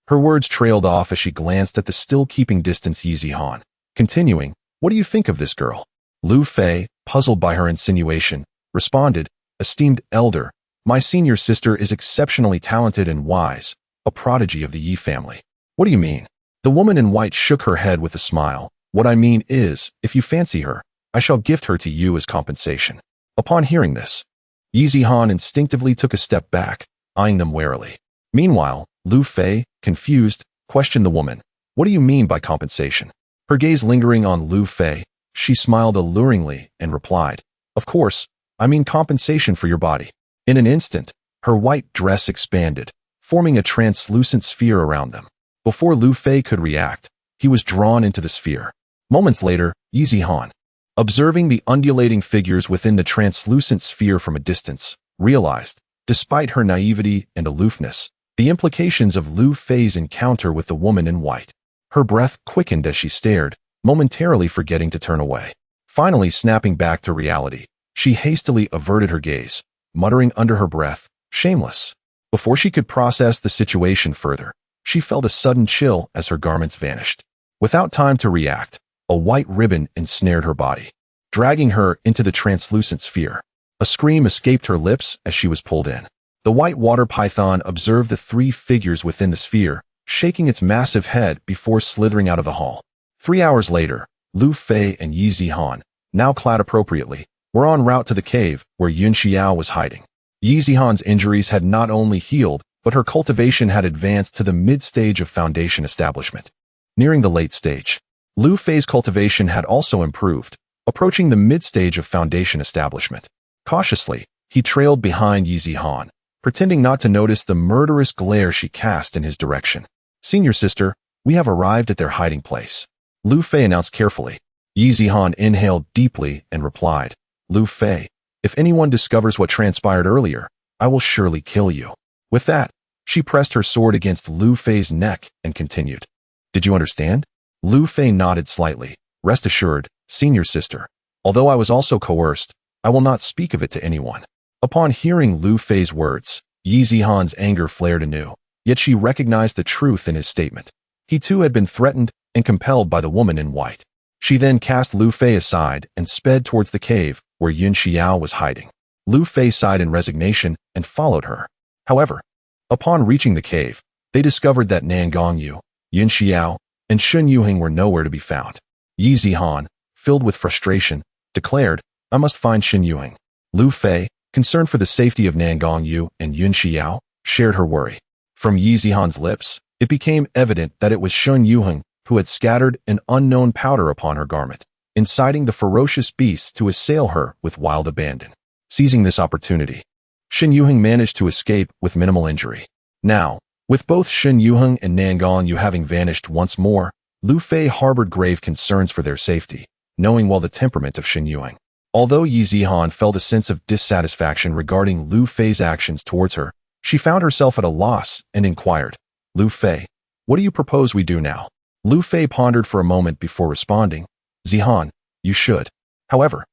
Speaker 1: Her words trailed off as she glanced at the still keeping distance Yi Zihan, continuing, "What do you think of this girl?" Lu Fei, puzzled by her insinuation, responded, "Esteemed elder, my senior sister is exceptionally talented and wise, a prodigy of the Yi family." "What do you mean?" The woman in white shook her head with a smile. "What I mean is, if you fancy her, I shall gift her to you as compensation." Upon hearing this, Yi Zihan instinctively took a step back, eyeing them warily. Meanwhile, Lu Fei, confused, questioned the woman, "What do you mean by compensation?" Her gaze lingering on Lu Fei, she smiled alluringly and replied, "Of course, I mean compensation for your body." In an instant, her white dress expanded, forming a translucent sphere around them. Before Lu Fei could react, he was drawn into the sphere. Moments later, Yi Zihan, observing the undulating figures within the translucent sphere from a distance, realized, despite her naivety and aloofness, the implications of Lu Fei's encounter with the woman in white. Her breath quickened as she stared, momentarily forgetting to turn away. Finally snapping back to reality, she hastily averted her gaze, muttering under her breath, "Shameless." Before she could process the situation further, she felt a sudden chill as her garments vanished. Without time to react, a white ribbon ensnared her body, dragging her into the translucent sphere. A scream escaped her lips as she was pulled in. The white water python observed the 3 figures within the sphere, shaking its massive head before slithering out of the hall. 3 hours later, Lu Fei and Yi Zihan, now clad appropriately, were en route to the cave where Yun Xiao was hiding. Yi Zihan's injuries had not only healed, but her cultivation had advanced to the mid-stage of foundation establishment. Nearing the late stage, Lu Fei's cultivation had also improved, approaching the mid-stage of foundation establishment. Cautiously, he trailed behind Yi Zihan, pretending not to notice the murderous glare she cast in his direction. "Senior sister, we have arrived at their hiding place," Lu Fei announced carefully. Yi Zihan inhaled deeply and replied, "Lu Fei, if anyone discovers what transpired earlier, I will surely kill you." With that, she pressed her sword against Lu Fei's neck and continued. "Did you understand?" Lu Fei nodded slightly. "Rest assured, senior sister, although I was also coerced, I will not speak of it to anyone." Upon hearing Lu Fei's words, Yi Zihan's anger flared anew, yet she recognized the truth in his statement. He too had been threatened and compelled by the woman in white. She then cast Lu Fei aside and sped towards the cave where Yun Xiao was hiding. Lu Fei sighed in resignation and followed her. However, upon reaching the cave, they discovered that Nan Gongyu, Yun Xiao, and Shun Yuheng were nowhere to be found. Yi Zihan, filled with frustration, declared, "I must find Shun Yuheng." Lu Fei, concerned for the safety of Nan Gongyu and Yun Xiao, shared her worry. From Yi Zihan's lips, it became evident that it was Shun Yuheng who had scattered an unknown powder upon her garment, inciting the ferocious beasts to assail her with wild abandon. Seizing this opportunity, Shun Yuheng managed to escape with minimal injury. Now, with both Shun Yuheng and Nan Gongyu having vanished once more, Lu Fei harbored grave concerns for their safety, knowing well the temperament of Shun Yuheng. Although Yi Zihan felt a sense of dissatisfaction regarding Lu Fei's actions towards her, she found herself at a loss and inquired, "Lu Fei, what do you propose we do now?" Lu Fei pondered for a moment before responding, "Zihan, you should." However,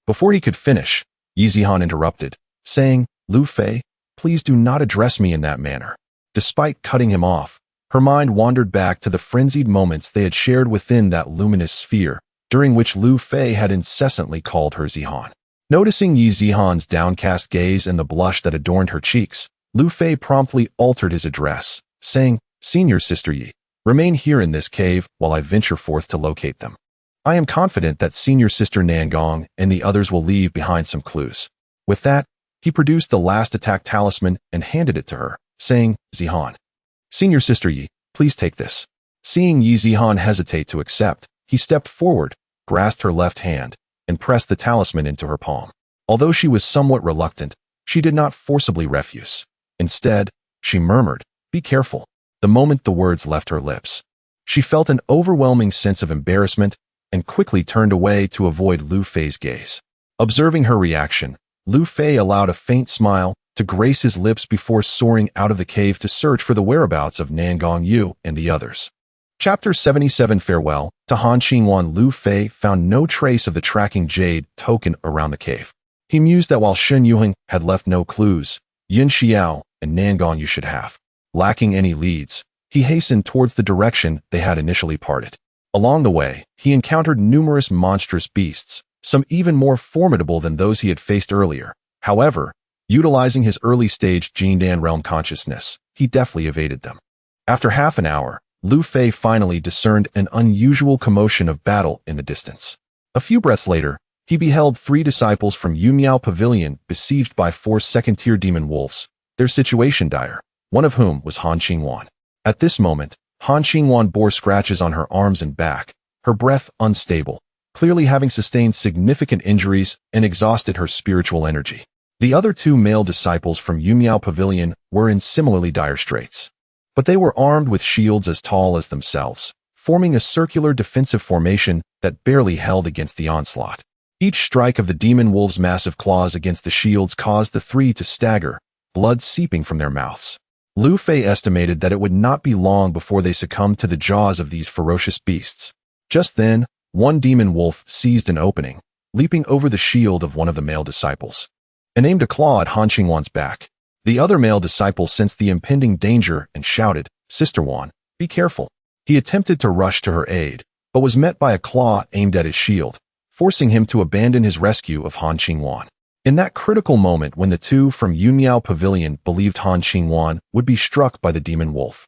Speaker 1: before he could finish, Yi Zihan interrupted, saying, "Lu Fei, please do not address me in that manner." Despite cutting him off, her mind wandered back to the frenzied moments they had shared within that luminous sphere, during which Lu Fei had incessantly called her Zihan. Noticing Yi Zihan's downcast gaze and the blush that adorned her cheeks, Lu Fei promptly altered his address, saying, "Senior sister Yi, remain here in this cave while I venture forth to locate them. I am confident that senior sister Nangong and the others will leave behind some clues." With that, he produced the last attack talisman and handed it to her, saying, "Zihan, senior sister Yi, please take this." Seeing Yi Zihan hesitate to accept, he stepped forward, grasped her left hand, and pressed the talisman into her palm. Although she was somewhat reluctant, she did not forcibly refuse. Instead, she murmured, "Be careful." The moment the words left her lips, she felt an overwhelming sense of embarrassment and quickly turned away to avoid Lu Fei's gaze. Observing her reaction, Lu Fei allowed a faint smile to grace his lips before soaring out of the cave to search for the whereabouts of Nan Gongyu and the others. Chapter 77 Farewell to Han Qingwan. Lu Fei found no trace of the tracking jade token around the cave. He mused that while Shun Yuheng had left no clues, Yun Xiao and Nan Gongyu should have. Lacking any leads, he hastened towards the direction they had initially parted. Along the way, he encountered numerous monstrous beasts, some even more formidable than those he had faced earlier. However, utilizing his early-stage Jindan realm consciousness, he deftly evaded them. After half an hour, Lu Fei finally discerned an unusual commotion of battle in the distance. A few breaths later, he beheld 3 disciples from Yumiao Pavilion besieged by 4 second-tier demon wolves, their situation dire, one of whom was Han Qingwan. At this moment, Han Qingwan bore scratches on her arms and back, her breath unstable, clearly having sustained significant injuries and exhausted her spiritual energy. The other 2 male disciples from Yumiao Pavilion were in similarly dire straits, but they were armed with shields as tall as themselves, forming a circular defensive formation that barely held against the onslaught. Each strike of the demon wolves' massive claws against the shields caused the 3 to stagger, blood seeping from their mouths. Lu Fei estimated that it would not be long before they succumbed to the jaws of these ferocious beasts. Just then, one demon wolf seized an opening, leaping over the shield of one of the male disciples, and aimed a claw at Han Qingwan's back. The other male disciple sensed the impending danger and shouted, "Sister Wan, be careful." He attempted to rush to her aid, but was met by a claw aimed at his shield, forcing him to abandon his rescue of Han Qingwan. In that critical moment when the 2 from Yumiao Pavilion believed Han Qingwan would be struck by the demon wolf,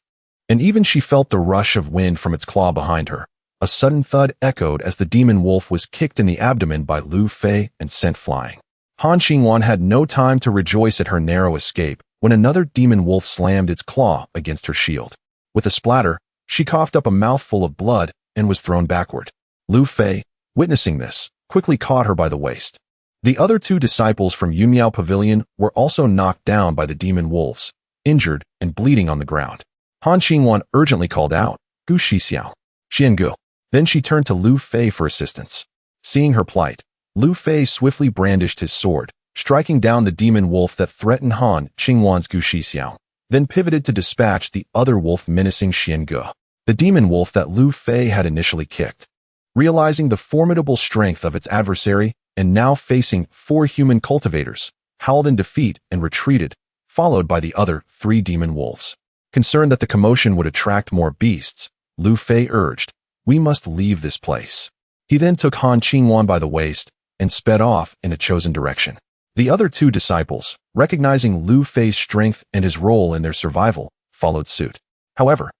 Speaker 1: and even she felt the rush of wind from its claw behind her, a sudden thud echoed as the demon wolf was kicked in the abdomen by Lu Fei and sent flying. Han Xingwan had no time to rejoice at her narrow escape when another demon wolf slammed its claw against her shield. With a splatter, she coughed up a mouthful of blood and was thrown backward. Lu Fei, witnessing this, quickly caught her by the waist. The other two disciples from Yunmiao Pavilion were also knocked down by the demon wolves, injured and bleeding on the ground. Han Xingwan urgently called out, "Gu Xixiao, Xiangu." Then she turned to Lu Fei for assistance. Seeing her plight, Lu Fei swiftly brandished his sword, striking down the demon wolf that threatened Han Xingwan's Gu Xixiao, then pivoted to dispatch the other wolf menacing Xiangu, the demon wolf that Lu Fei had initially kicked. Realizing the formidable strength of its adversary, and now facing 4 human cultivators, howled in defeat and retreated, followed by the other 3 demon wolves. Concerned that the commotion would attract more beasts, Lu Fei urged, "We must leave this place." He then took Han Xingwan by the waist and sped off in a chosen direction. The other 2 disciples, recognizing Lu Fei's strength and his role in their survival, followed suit. However,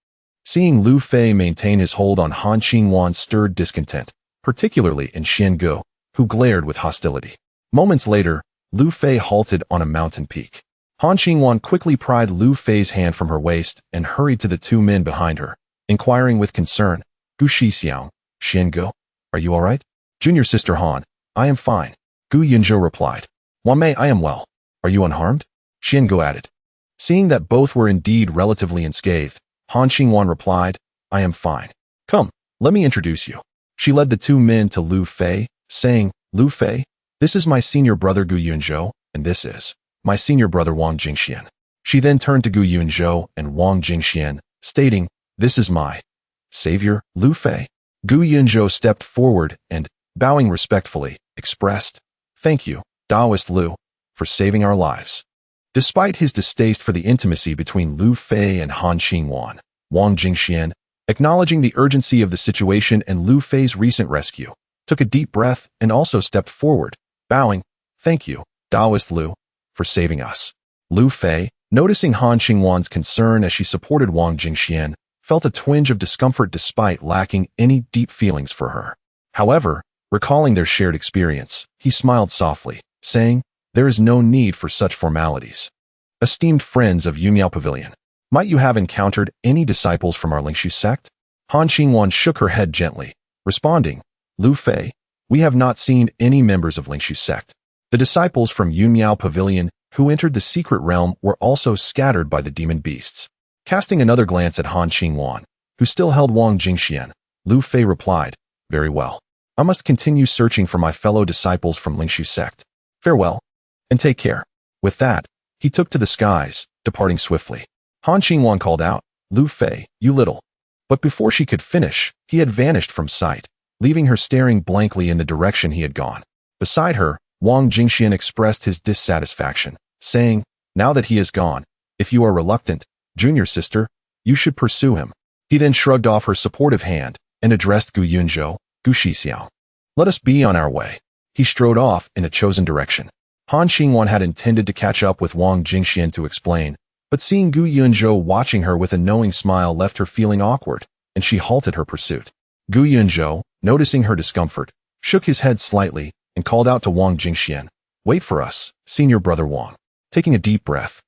Speaker 1: seeing Lu Fei maintain his hold on Han Xingwan stirred discontent, particularly in Xiangu, who glared with hostility. Moments later, Lu Fei halted on a mountain peak. Han Xingwan quickly pried Lu Fei's hand from her waist and hurried to the 2 men behind her, inquiring with concern, "Gu Xixiao, Xiangu, are you all right?" "Junior sister Han, I am fine," Gu Yunzhou replied. "Wan Mei, I am well. Are you unharmed?" Xiangu added. Seeing that both were indeed relatively unscathed, Han Xingwan replied, "I am fine. Come, let me introduce you." She led the 2 men to Lu Fei, saying, "Lu Fei, this is my senior brother Gu Yunzhou, and this is my senior brother Wang Jingxian." She then turned to Gu Yunzhou and Wang Jingxian, stating, "This is my savior, Lu Fei." Gu Yunzhou stepped forward and, bowing respectfully, expressed, "Thank you, Taoist Lu, for saving our lives." Despite his distaste for the intimacy between Lu Fei and Han Xingwan, Wang Jingxian, acknowledging the urgency of the situation and Lu Fei's recent rescue, took a deep breath and also stepped forward, bowing, "Thank you, Taoist Lu, for saving us." Lu Fei, noticing Han Xingwan's concern as she supported Wang Jingxian, felt a twinge of discomfort despite lacking any deep feelings for her. However, recalling their shared experience, he smiled softly, saying, "There is no need for such formalities. Esteemed friends of Yunmiao Pavilion, might you have encountered any disciples from our Lingshu sect?" Han Xingwan shook her head gently, responding, "Lu Fei, we have not seen any members of Lingshu sect. The disciples from Yunmiao Pavilion who entered the secret realm were also scattered by the demon beasts." Casting another glance at Han Xingwan, who still held Wang Jingxian, Lu Fei replied, "Very well. I must continue searching for my fellow disciples from Lingshu sect. Farewell, and take care." With that, he took to the skies, departing swiftly. Han Xingwan called out, "Lu Fei, you little." But before she could finish, he had vanished from sight, leaving her staring blankly in the direction he had gone. Beside her, Wang Jingxian expressed his dissatisfaction, saying, "Now that he is gone, if you are reluctant, junior sister, you should pursue him." He then shrugged off her supportive hand and addressed Gu Yunzhou, "Gu Xixiao, let us be on our way." He strode off in a chosen direction. Han Xingwan had intended to catch up with Wang Jingxian to explain, but seeing Gu Yunzhou watching her with a knowing smile left her feeling awkward, and she halted her pursuit. Gu Yunzhou, noticing her discomfort, shook his head slightly and called out to Wang Jingxian, "Wait for us, senior brother Wang." Taking a deep breath,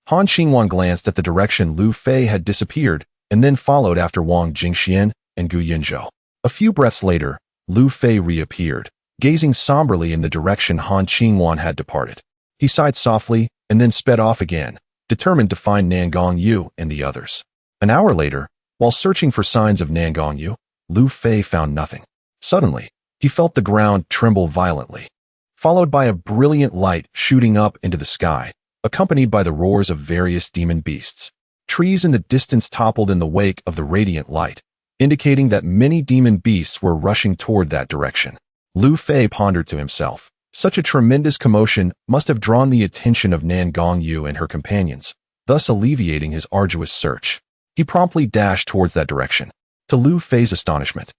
Speaker 1: Han Xingwan glanced at the direction Lu Fei had disappeared and then followed after Wang Jingxian and Gu Yunzhou. A few breaths later, Lu Fei reappeared, gazing somberly in the direction Han Xingwan had departed. He sighed softly and then sped off again, determined to find Nangong Yu and the others. An hour later, while searching for signs of Nangong Yu, Lu Fei found nothing. Suddenly, he felt the ground tremble violently, followed by a brilliant light shooting up into the sky, accompanied by the roars of various demon beasts. Trees in the distance toppled in the wake of the radiant light, indicating that many demon beasts were rushing toward that direction. Lu Fei pondered to himself, such a tremendous commotion must have drawn the attention of Nangong Yu and her companions, thus alleviating his arduous search. He promptly dashed towards that direction. To Lu Fei's astonishment,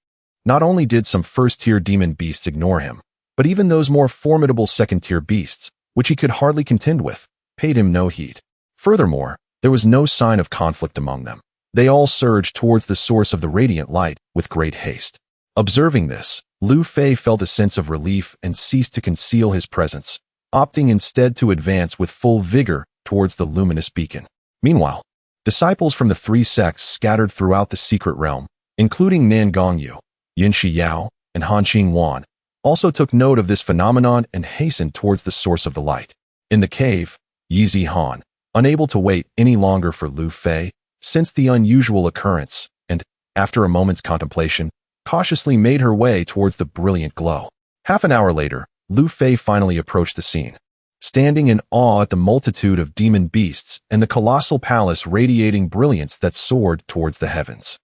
Speaker 1: not only did some first-tier demon beasts ignore him, but even those more formidable second-tier beasts, which he could hardly contend with, paid him no heed. Furthermore, there was no sign of conflict among them. They all surged towards the source of the radiant light with great haste. Observing this, Lu Fei felt a sense of relief and ceased to conceal his presence, opting instead to advance with full vigor towards the luminous beacon. Meanwhile, disciples from the three sects scattered throughout the secret realm, including Nan Gongyu, Yin Shi Yao, and Han Qing Wan, also took note of this phenomenon and hastened towards the source of the light. In the cave, Yi Han, unable to wait any longer for Lu Fei, sensed the unusual occurrence and, after a moment's contemplation, cautiously made her way towards the brilliant glow. Half an hour later, Lu Fei finally approached the scene, standing in awe at the multitude of demon beasts and the colossal palace radiating brilliance that soared towards the heavens.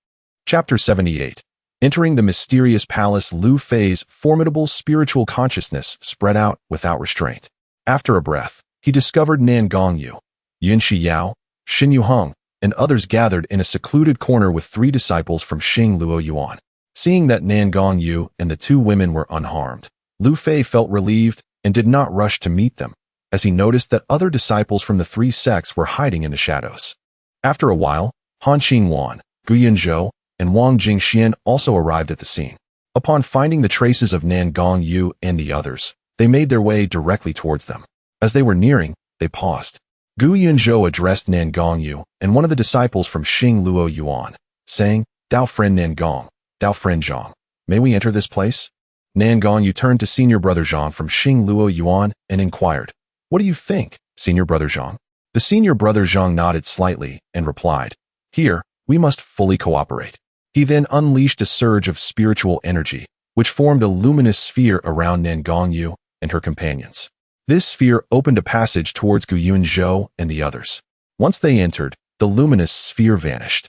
Speaker 1: Chapter 78. Entering the mysterious palace, Lu Fei's formidable spiritual consciousness spread out without restraint. After a breath, he discovered Nan Gongyu, Yin Shi Yao, Xin Yuheng, and others gathered in a secluded corner with three disciples from Xing Luo Yuan. Seeing that Nan Gongyu and the two women were unharmed, Lu Fei felt relieved and did not rush to meet them, as he noticed that other disciples from the three sects were hiding in the shadows. After a while, Han Qing Wan, Gu Yunzhou, and Wang Jingxian also arrived at the scene. Upon finding the traces of Nan Gongyu and the others, they made their way directly towards them. As they were nearing, they paused. Gu Yunzhou addressed Nan Gongyu and one of the disciples from Xing Luo Yuan, saying, "Dao friend Nan Gong, Dao friend Zhang, may we enter this place?" Nan Gongyu turned to senior brother Zhang from Xing Luo Yuan and inquired, "What do you think, senior brother Zhang?" The senior brother Zhang nodded slightly and replied, "Here, we must fully cooperate." He then unleashed a surge of spiritual energy, which formed a luminous sphere around Nan Gongyu and her companions. This sphere opened a passage towards Gu Yunzhou and the others. Once they entered, the luminous sphere vanished.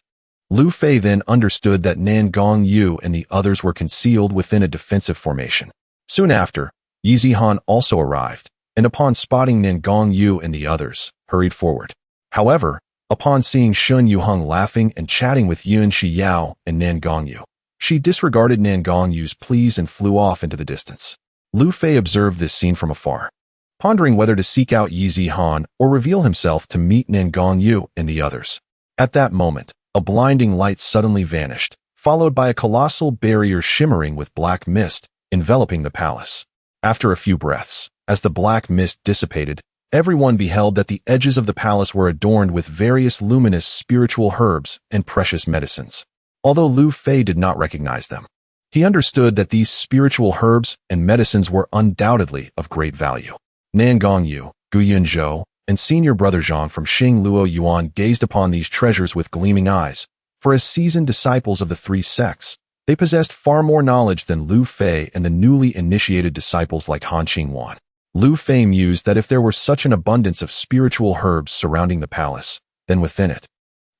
Speaker 1: Lu Fei then understood that Nan Gongyu and the others were concealed within a defensive formation. Soon after, Yi Han also arrived, and upon spotting Nan Gongyu and the others, hurried forward. However, upon seeing Xun Yuheng laughing and chatting with Yin Shi Yao and Nan Gongyu, she disregarded Nan Gongyu's pleas and flew off into the distance. Lu Fei observed this scene from afar, pondering whether to seek out Yi Han or reveal himself to meet Nan Gongyu and the others. At that moment, a blinding light suddenly vanished, followed by a colossal barrier shimmering with black mist, enveloping the palace. After a few breaths, as the black mist dissipated, everyone beheld that the edges of the palace were adorned with various luminous spiritual herbs and precious medicines. Although Lu Fei did not recognize them, he understood that these spiritual herbs and medicines were undoubtedly of great value. Nan Gongyu, Gu Yunzhou, and senior brother Zhang from Xing Luo Yuan gazed upon these treasures with gleaming eyes, for as seasoned disciples of the three sects, they possessed far more knowledge than Lu Fei and the newly initiated disciples like Han Qing Wan. Lu Fei mused that if there were such an abundance of spiritual herbs surrounding the palace, then within it,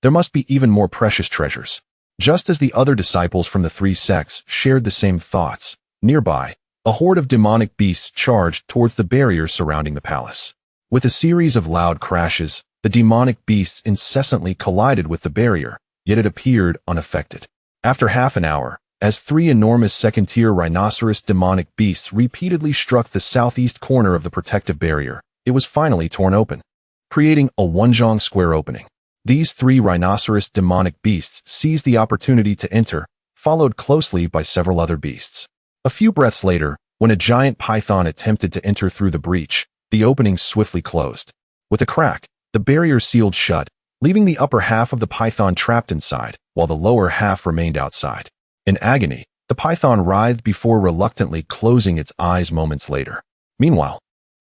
Speaker 1: there must be even more precious treasures. Just as the other disciples from the three sects shared the same thoughts, nearby, a horde of demonic beasts charged towards the barrier surrounding the palace. With a series of loud crashes, the demonic beasts incessantly collided with the barrier, yet it appeared unaffected. After half an hour, as three enormous second-tier rhinoceros demonic beasts repeatedly struck the southeast corner of the protective barrier, it was finally torn open, creating a one-zhang square opening. These three rhinoceros demonic beasts seized the opportunity to enter, followed closely by several other beasts. A few breaths later, when a giant python attempted to enter through the breach, the opening swiftly closed. With a crack, the barrier sealed shut, leaving the upper half of the python trapped inside, while the lower half remained outside. In agony, the python writhed before reluctantly closing its eyes moments later. Meanwhile,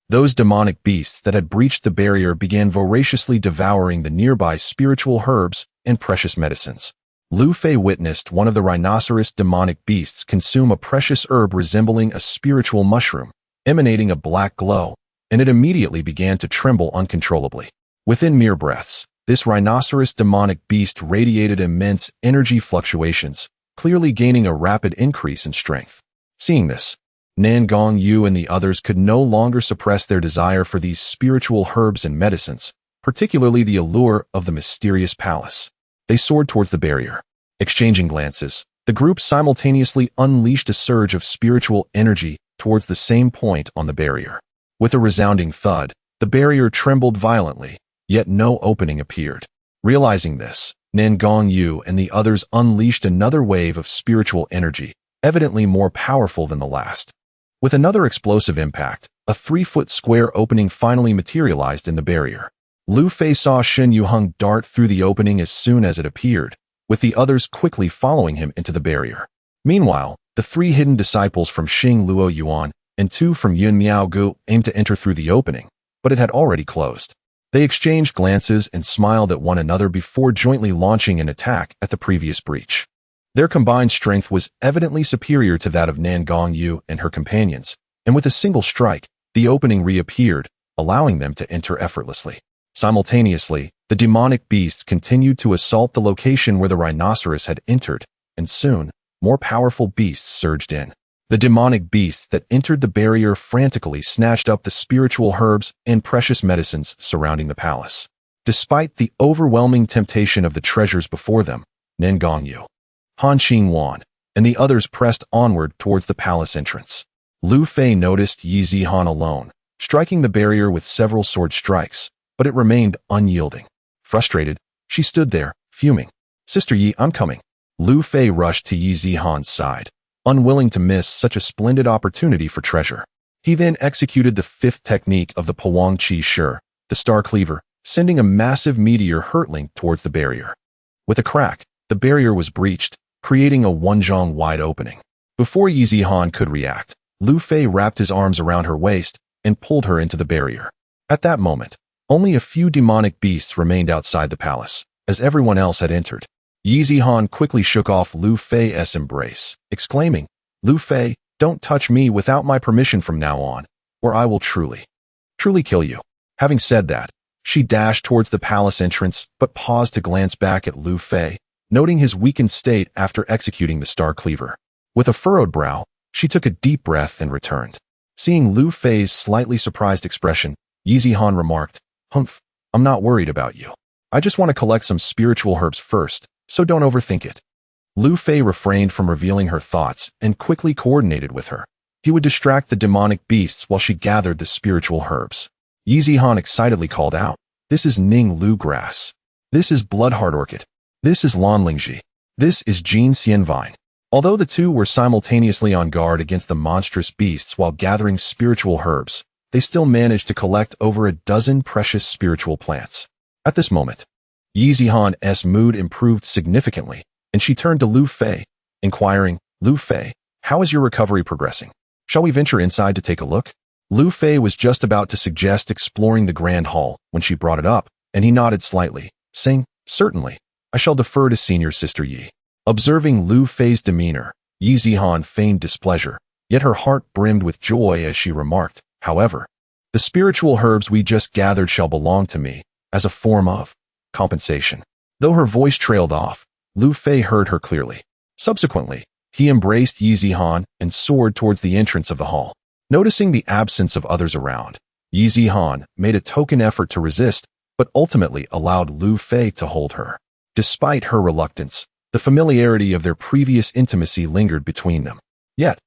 Speaker 1: those demonic beasts that had breached the barrier began voraciously devouring the nearby spiritual herbs and precious medicines. Lu Fei witnessed one of the rhinoceros demonic beasts consume a precious herb resembling a spiritual mushroom, emanating a black glow, and it immediately began to tremble uncontrollably. Within mere breaths, this rhinoceros demonic beast radiated immense energy fluctuations, clearly gaining a rapid increase in strength. Seeing this, Nan Gongyu and the others could no longer suppress their desire for these spiritual herbs and medicines, particularly the allure of the mysterious palace. They soared towards the barrier. Exchanging glances, the group simultaneously unleashed a surge of spiritual energy towards the same point on the barrier. With a resounding thud, the barrier trembled violently, yet no opening appeared. Realizing this, Nan Gongyu and the others unleashed another wave of spiritual energy, evidently more powerful than the last. With another explosive impact, A 3-foot square opening finally materialized in the barrier. Lu Fei saw Shen Yuheng dart through the opening as soon as it appeared, with the others quickly following him into the barrier. Meanwhile, the 3 hidden disciples from Xing Luo Yuan and 2 from Yun Miao Gu aimed to enter through the opening, but it had already closed. They exchanged glances and smiled at one another before jointly launching an attack at the previous breach. Their combined strength was evidently superior to that of Nan Gongyu and her companions, and with a single strike, the opening reappeared, allowing them to enter effortlessly. Simultaneously, the demonic beasts continued to assault the location where the rhinoceros had entered, and soon, more powerful beasts surged in. The demonic beasts that entered the barrier frantically snatched up the spiritual herbs and precious medicines surrounding the palace. Despite the overwhelming temptation of the treasures before them, Nan Gongyu, Han Qingwan, and the others pressed onward towards the palace entrance. Lu Fei noticed Yi Zihan alone, striking the barrier with several sword strikes, but it remained unyielding. Frustrated, she stood there, fuming. "Sister Yi, I'm coming." Lu Fei rushed to Yi Zihan's side, unwilling to miss such a splendid opportunity for treasure. He then executed the 5th technique of the Puang Qi Shi, the Star Cleaver, sending a massive meteor hurtling towards the barrier. With a crack, the barrier was breached, creating a Wenzhong-wide opening. Before Yi Zihan could react, Lu Fei wrapped his arms around her waist and pulled her into the barrier. At that moment, only a few demonic beasts remained outside the palace, as everyone else had entered. Yi Zihan quickly shook off Lu Fei's embrace, exclaiming, "Lu Fei, don't touch me without my permission from now on, or I will truly kill you." Having said that, she dashed towards the palace entrance but paused to glance back at Lu Fei, noting his weakened state after executing the Star Cleaver. With a furrowed brow, she took a deep breath and returned. Seeing Lu Fei's slightly surprised expression, Yi Zihan remarked, "Humph, I'm not worried about you. I just want to collect some spiritual herbs first, so don't overthink it." Lu Fei refrained from revealing her thoughts and quickly coordinated with her. He would distract the demonic beasts while she gathered the spiritual herbs. Yi Zihan excitedly called out, "This is Ning Lu grass. This is Bloodheart orchid. This is Lan Lingji. This is Jin Xian vine." Although the two were simultaneously on guard against the monstrous beasts while gathering spiritual herbs, they still managed to collect over a dozen precious spiritual plants. At this moment, Yi Zihan's mood improved significantly, and she turned to Lu Fei, inquiring, "Lu Fei, how is your recovery progressing? Shall we venture inside to take a look?" Lu Fei was just about to suggest exploring the grand hall when she brought it up, and he nodded slightly, saying, "Certainly, I shall defer to senior sister Yi." Observing Lu Fei's demeanor, Yi Zihan feigned displeasure, yet her heart brimmed with joy as she remarked, "However, the spiritual herbs we just gathered shall belong to me, as a form of compensation." Though her voice trailed off, Lu Fei heard her clearly. Subsequently, he embraced Yi Zihan and soared towards the entrance of the hall. Noticing the absence of others around, Yi Zihan made a token effort to resist, but ultimately allowed Lu Fei to hold her. Despite her reluctance, the familiarity of their previous intimacy lingered between them. Yet,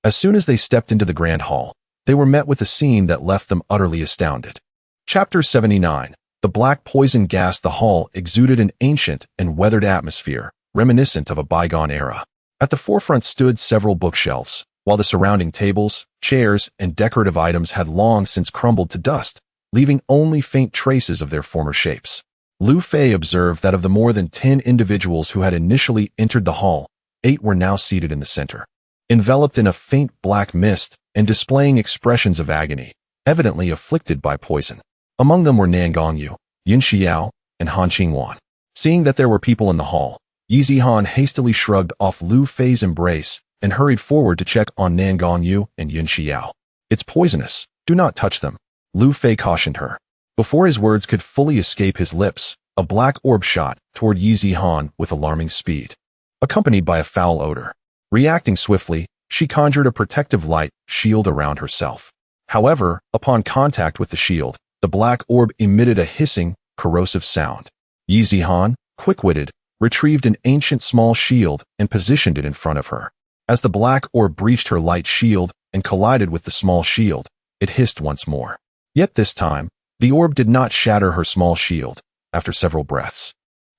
Speaker 1: as soon as they stepped into the grand hall, they were met with a scene that left them utterly astounded. Chapter 79. The black poison gas. The hall exuded an ancient and weathered atmosphere, reminiscent of a bygone era. At the forefront stood several bookshelves, while the surrounding tables, chairs, and decorative items had long since crumbled to dust, leaving only faint traces of their former shapes. Lu Fei observed that of the more than 10 individuals who had initially entered the hall, 8 were now seated in the center, enveloped in a faint black mist and displaying expressions of agony, evidently afflicted by poison. Among them were Nan Gongyu, Yin Xiao, and Han Qingwan. Seeing that there were people in the hall, Yi Zihan hastily shrugged off Lu Fei's embrace and hurried forward to check on Nan Gongyu and Yin Xiao. "It's poisonous. Do not touch them," Lu Fei cautioned her. Before his words could fully escape his lips, a black orb shot toward Yi Zihan with alarming speed, accompanied by a foul odor. Reacting swiftly, she conjured a protective light shield around herself. However, upon contact with the shield, the black orb emitted a hissing, corrosive sound. Yi Zihan, quick-witted, retrieved an ancient small shield and positioned it in front of her. As the black orb breached her light shield and collided with the small shield, it hissed once more. Yet this time, the orb did not shatter her small shield. After several breaths,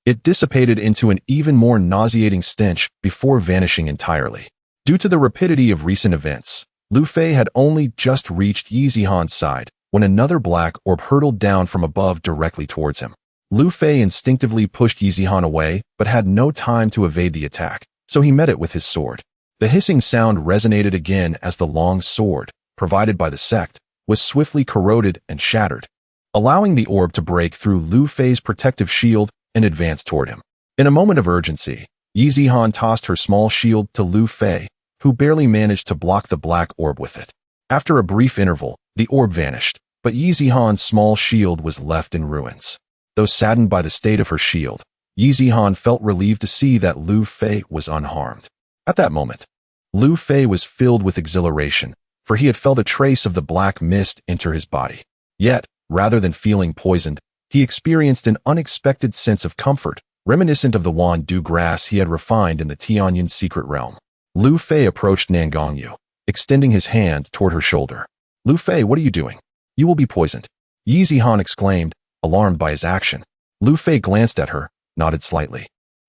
Speaker 1: it dissipated into an even more nauseating stench before vanishing entirely. Due to the rapidity of recent events, Lu Fei had only just reached Yi Zihan's side when another black orb hurtled down from above directly towards him. Lu Fei instinctively pushed Yi Zihan away but had no time to evade the attack, so he met it with his sword. The hissing sound resonated again as the long sword, provided by the sect, was swiftly corroded and shattered, allowing the orb to break through Lu Fei's protective shield and advance toward him. In a moment of urgency, Yi Zihan tossed her small shield to Lu Fei, who barely managed to block the black orb with it. After a brief interval, the orb vanished, but Yi Zihan's small shield was left in ruins. Though saddened by the state of her shield, Yi Zihan felt relieved to see that Lu Fei was unharmed. At that moment, Lu Fei was filled with exhilaration, for he had felt a trace of the black mist enter his body. Yet, rather than feeling poisoned, he experienced an unexpected sense of comfort, reminiscent of the Wan Du grass he had refined in the Tianyin's secret realm. Lu Fei approached Nangongyu, extending his hand toward her shoulder. Lu Fei, what are you doing? You will be poisoned. Yi Zihan exclaimed, alarmed by his action. Lu Fei glanced at her, nodded slightly,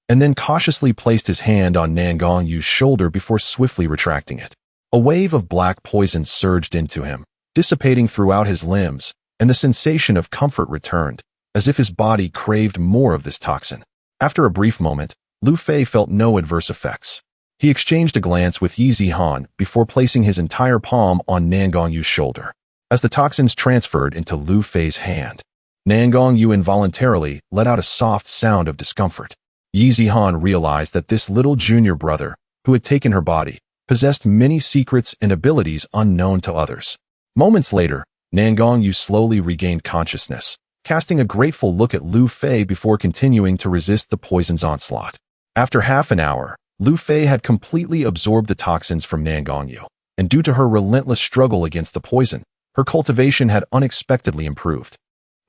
Speaker 1: and then cautiously placed his hand on Nangongyu's shoulder before swiftly retracting it. A wave of black poison surged into him, dissipating throughout his limbs, and the sensation of comfort returned, as if his body craved more of this toxin. After a brief moment, Lu Fei felt no adverse effects. He exchanged a glance with Yi Zihan before placing his entire palm on Nangongyu's shoulder. As the toxins transferred into Lu Fei's hand, Nangongyu involuntarily let out a soft sound of discomfort. Yi Zihan realized that this little junior brother, who had taken her body, possessed many secrets and abilities unknown to others. Moments later, Nangongyu slowly regained consciousness, casting a grateful look at Lu Fei before continuing to resist the poison's onslaught. After half an hour, Lu Fei had completely absorbed the toxins from Nangongyu, and due to her relentless struggle against the poison, her cultivation had unexpectedly improved.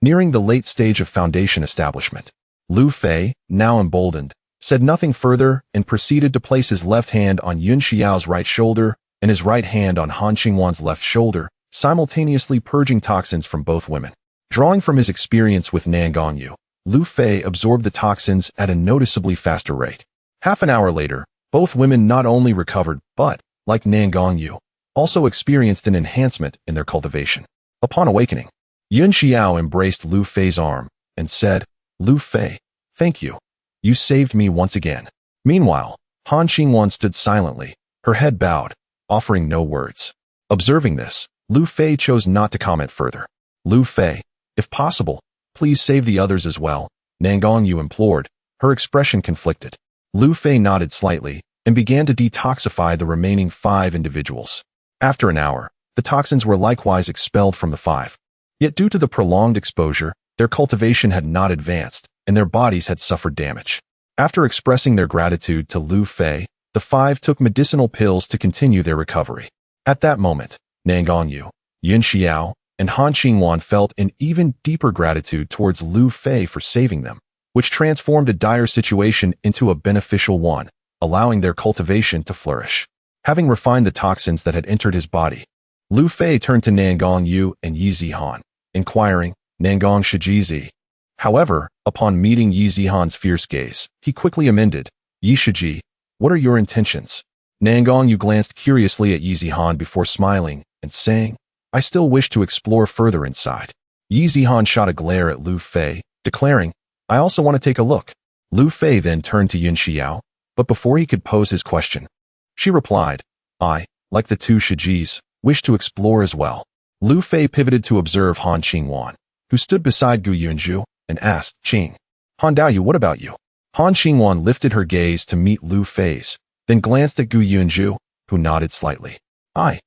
Speaker 1: Nearing the late stage of foundation establishment, Lu Fei, now emboldened, said nothing further and proceeded to place his left hand on Yun Xiao's right shoulder and his right hand on Han Qingwan's left shoulder, simultaneously purging toxins from both women. Drawing from his experience with Nangongyu, Lu Fei absorbed the toxins at a noticeably faster rate. Half an hour later, both women not only recovered but, like Nangongyu, also experienced an enhancement in their cultivation. Upon awakening, Yun Xiao embraced Lu Fei's arm and said, Lu Fei, thank you. You saved me once again. Meanwhile, Han Qingwan stood silently, her head bowed, offering no words. Observing this, Lu Fei chose not to comment further. Lu Fei, if possible, please save the others as well, Nangongyu implored, her expression conflicted. Lu Fei nodded slightly and began to detoxify the remaining 5 individuals. After an hour, the toxins were likewise expelled from the 5. Yet due to the prolonged exposure, their cultivation had not advanced, and their bodies had suffered damage. After expressing their gratitude to Lu Fei, the 5 took medicinal pills to continue their recovery. At that moment, Nangongyu, Yun Xiao, and Han Qingwan felt an even deeper gratitude towards Lu Fei for saving them, which transformed a dire situation into a beneficial one, allowing their cultivation to flourish. Having refined the toxins that had entered his body, Lu Fei turned to Nangongyu and Yi Zihan, inquiring, Nangong Shijizi. However, upon meeting Yi Zihan's fierce gaze, he quickly amended, Yi Shiji, what are your intentions? Nangongyu glanced curiously at Yi Zihan before smiling and saying, I still wish to explore further inside. Yi Zihan shot a glare at Lu Fei, declaring, I also want to take a look. Lu Fei then turned to Yun Xiao, but before he could pose his question, she replied, I, like the 2 Shijis, wish to explore as well. Lu Fei pivoted to observe Han Qingwan, who stood beside Gu Yunju, and asked, Qing, Han Daoyu, what about you? Han Qingwan lifted her gaze to meet Lu Fei's, then glanced at Gu Yunju, who nodded slightly. I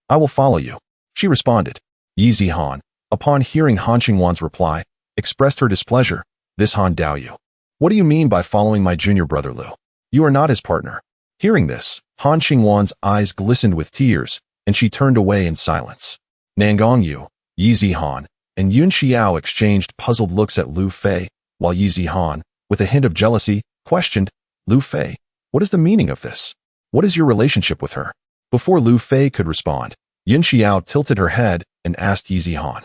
Speaker 1: will follow you, she responded. Yi Zihan, upon hearing Han Qingwan's reply, expressed her displeasure. This Han Daoyu. What do you mean by following my junior brother Lu? You are not his partner. Hearing this, Han Qingwan's eyes glistened with tears, and she turned away in silence. Nangongyu, Yi Zihan, and Yun Xiao exchanged puzzled looks at Lu Fei, while Yi Zihan, with a hint of jealousy, questioned, Lu Fei, what is the meaning of this? What is your relationship with her? Before Lu Fei could respond, Yun Xiao tilted her head and asked Yi Zihan,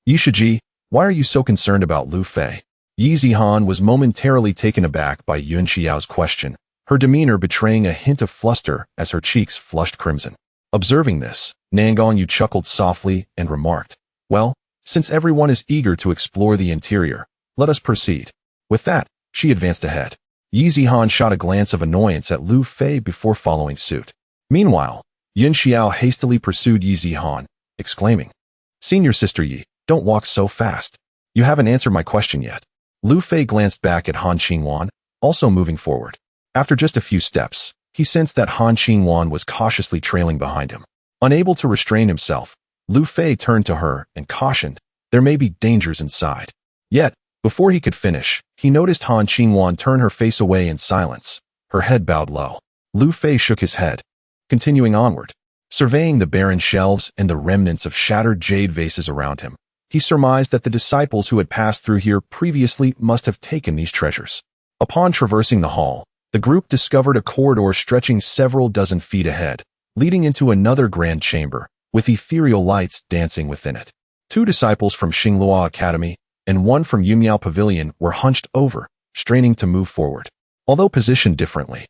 Speaker 1: Yi Shiji, why are you so concerned about Lu Fei? Yi Zihan was momentarily taken aback by Yun Xiao's question, her demeanor betraying a hint of fluster as her cheeks flushed crimson. Observing this, Nangong Yu chuckled softly and remarked, "Well, since everyone is eager to explore the interior, let us proceed." With that, she advanced ahead. Yi Zihan shot a glance of annoyance at Lu Fei before following suit. Meanwhile, Yun Xiao hastily pursued Yi Zihan, exclaiming, "Senior Sister Yi, don't walk so fast. You haven't answered my question yet." Lu Fei glanced back at Han Qingwan, also moving forward. After just a few steps, he sensed that Han Qingwan was cautiously trailing behind him. Unable to restrain himself, Lu Fei turned to her and cautioned, "There may be dangers inside." Yet, before he could finish, he noticed Han Qingwan turn her face away in silence, her head bowed low. Lu Fei shook his head, continuing onward. Surveying the barren shelves and the remnants of shattered jade vases around him, he surmised that the disciples who had passed through here previously must have taken these treasures. Upon traversing the hall, the group discovered a corridor stretching several dozen feet ahead, leading into another grand chamber, with ethereal lights dancing within it. 2 disciples from Xinglua Academy and 1 from Yumiao Pavilion were hunched over, straining to move forward. Although positioned differently,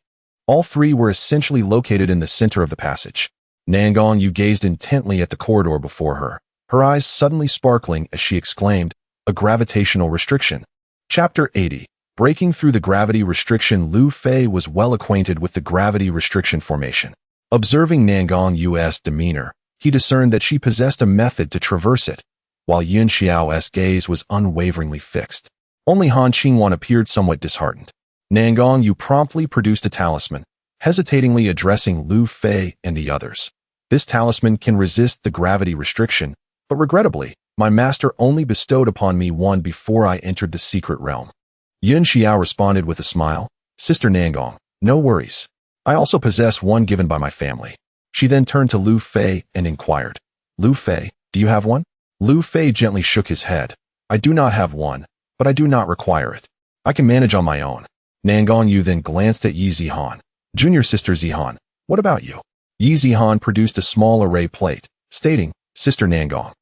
Speaker 1: all 3 were essentially located in the center of the passage. Nangong Yu gazed intently at the corridor before her eyes suddenly sparkling as she exclaimed, "A gravitational restriction." Chapter 80. Breaking through the gravity restriction. Lu Fei was well acquainted with the gravity restriction formation. Observing Nangong Yu's demeanor, he discerned that she possessed a method to traverse it, while Yun Xiao's gaze was unwaveringly fixed. Only Han Qingwan appeared somewhat disheartened. Nangong Yu promptly produced a talisman, hesitatingly addressing Lu Fei and the others. "This talisman can resist the gravity restriction, but regrettably, my master only bestowed upon me one before I entered the secret realm." Yun Xiao responded with a smile, "Sister Nangong, no worries. I also possess one given by my family." She then turned to Lu Fei and inquired, "Lu Fei, do you have one?" Lu Fei gently shook his head. "I do not have one, but I do not require it. I can manage on my own." Nangong Yu then glanced at Yi Zihan. "Junior Sister Zihan, what about you?" Yi Zihan produced a small array plate, stating, "Sister Nangong,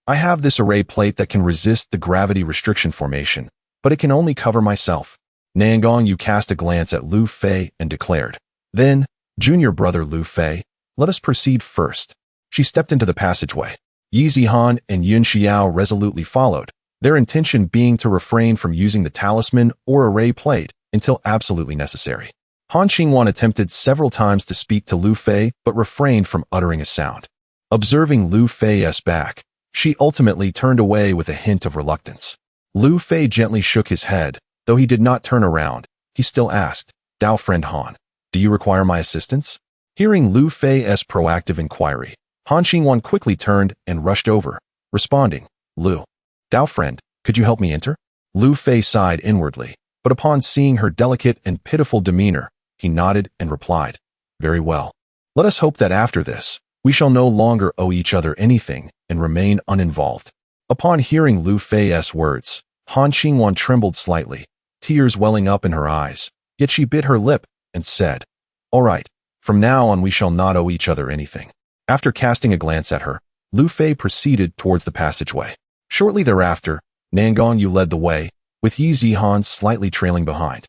Speaker 1: I have this array plate that can resist the gravity restriction formation, but it can only cover myself." Nangong Yu cast a glance at Lu Fei and declared, "Then, junior brother Lu Fei, let us proceed first." She stepped into the passageway. Yi Zihan and Yun Xiao resolutely followed, their intention being to refrain from using the talisman or array plate until absolutely necessary. Han Qingwan attempted several times to speak to Lu Fei but refrained from uttering a sound. Observing Lu Fei's back, she ultimately turned away with a hint of reluctance. Lu Fei gently shook his head, though he did not turn around. He still asked, "Dao friend Han, do you require my assistance?" Hearing Lu Fei's proactive inquiry, Han Qingwan quickly turned and rushed over, responding, "Lu, Dao friend, could you help me enter?" Lu Fei sighed inwardly, but upon seeing her delicate and pitiful demeanor, he nodded and replied, "Very well. Let us hope that after this, we shall no longer owe each other anything and remain uninvolved." Upon hearing Lu Fei's words, Han Qingwan trembled slightly, tears welling up in her eyes, yet she bit her lip and said, "All right, from now on we shall not owe each other anything." After casting a glance at her, Lu Fei proceeded towards the passageway. Shortly thereafter, Nangong Yu led the way, with Yi Zihan slightly trailing behind,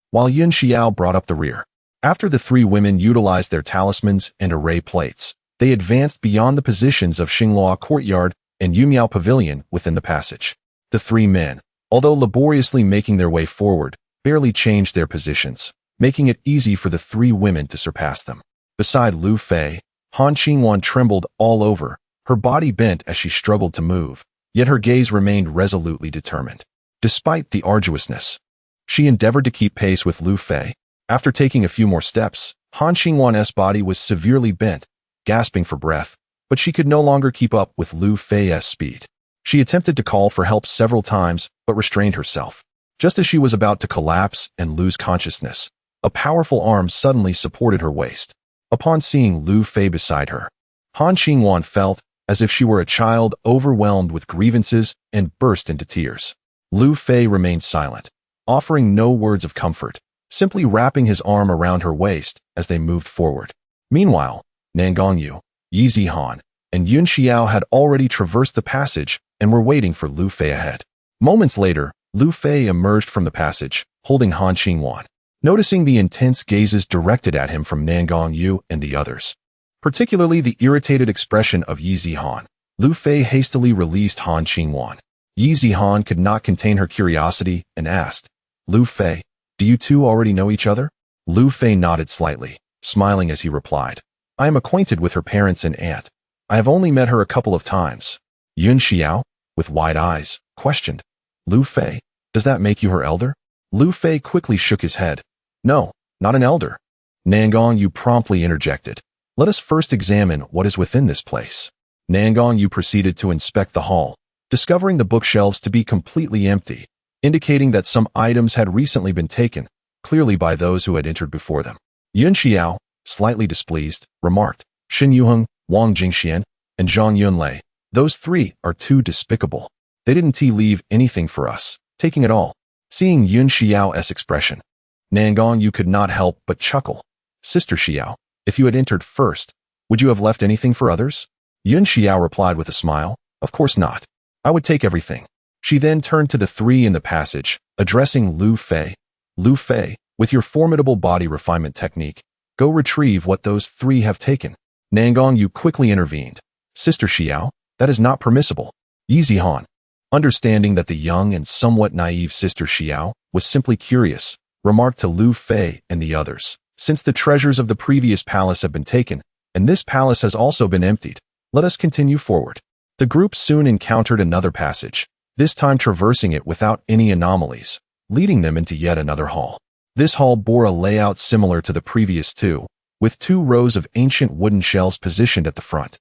Speaker 1: while Yun Xiao brought up the rear. After the 3 women utilized their talismans and array plates, they advanced beyond the positions of Xinglua Courtyard and Yumiao Pavilion within the passage. The 3 men, although laboriously making their way forward, barely changed their positions, making it easy for the 3 women to surpass them. Beside Lu Fei, Han Qingwan trembled all over, her body bent as she struggled to move, yet her gaze remained resolutely determined. Despite the arduousness, she endeavored to keep pace with Lu Fei. After taking a few more steps, Han Qingwan's body was severely bent, gasping for breath, but she could no longer keep up with Lu Fei's speed. She attempted to call for help several times, but restrained herself. Just as she was about to collapse and lose consciousness, a powerful arm suddenly supported her waist. Upon seeing Lu Fei beside her, Han Qingwan felt as if she were a child overwhelmed with grievances and burst into tears. Lu Fei remained silent, offering no words of comfort, simply wrapping his arm around her waist as they moved forward. Meanwhile, Nangong Yu, Yi Zihan, and Yun Xiao had already traversed the passage and were waiting for Lu Fei ahead. Moments later, Lu Fei emerged from the passage, holding Han Qingwan. Noticing the intense gazes directed at him from Nangong Yu and the others, particularly the irritated expression of Yi Zihan. Lu Fei hastily released Han Qingwan. Yi Zihan could not contain her curiosity and asked, Lu Fei, do you two already know each other? Lu Fei nodded slightly, smiling as he replied, I am acquainted with her parents and aunt. I have only met her a couple of times. Yun Xiao, with wide eyes, questioned, Lu Fei, does that make you her elder? Lu Fei quickly shook his head. No, not an elder. Nangong Yu promptly interjected. Let us first examine what is within this place. Nangong Yu proceeded to inspect the hall, discovering the bookshelves to be completely empty, indicating that some items had recently been taken, clearly by those who had entered before them. Yun Xiao, slightly displeased, remarked, Xin Yuheng, Wang Jingxian, and Zhang Yunlei, those three are too despicable. They didn't leave anything for us, taking it all. Seeing Yun Xiao's expression, Nangong Yu could not help but chuckle. Sister Xiao, if you had entered first, would you have left anything for others? Yun Xiao replied with a smile, Of course not. I would take everything. She then turned to the three in the passage, addressing Lu Fei. Lu Fei, with your formidable body refinement technique, go retrieve what those three have taken. Nangong Yu quickly intervened. Sister Xiao, that is not permissible. Yi Zihan, understanding that the young and somewhat naive Sister Xiao was simply curious, remarked to Lu Fei and the others, since the treasures of the previous palace have been taken, and this palace has also been emptied, let us continue forward. The group soon encountered another passage, this time traversing it without any anomalies, leading them into yet another hall. This hall bore a layout similar to the previous two, with 2 rows of ancient wooden shelves positioned at the front,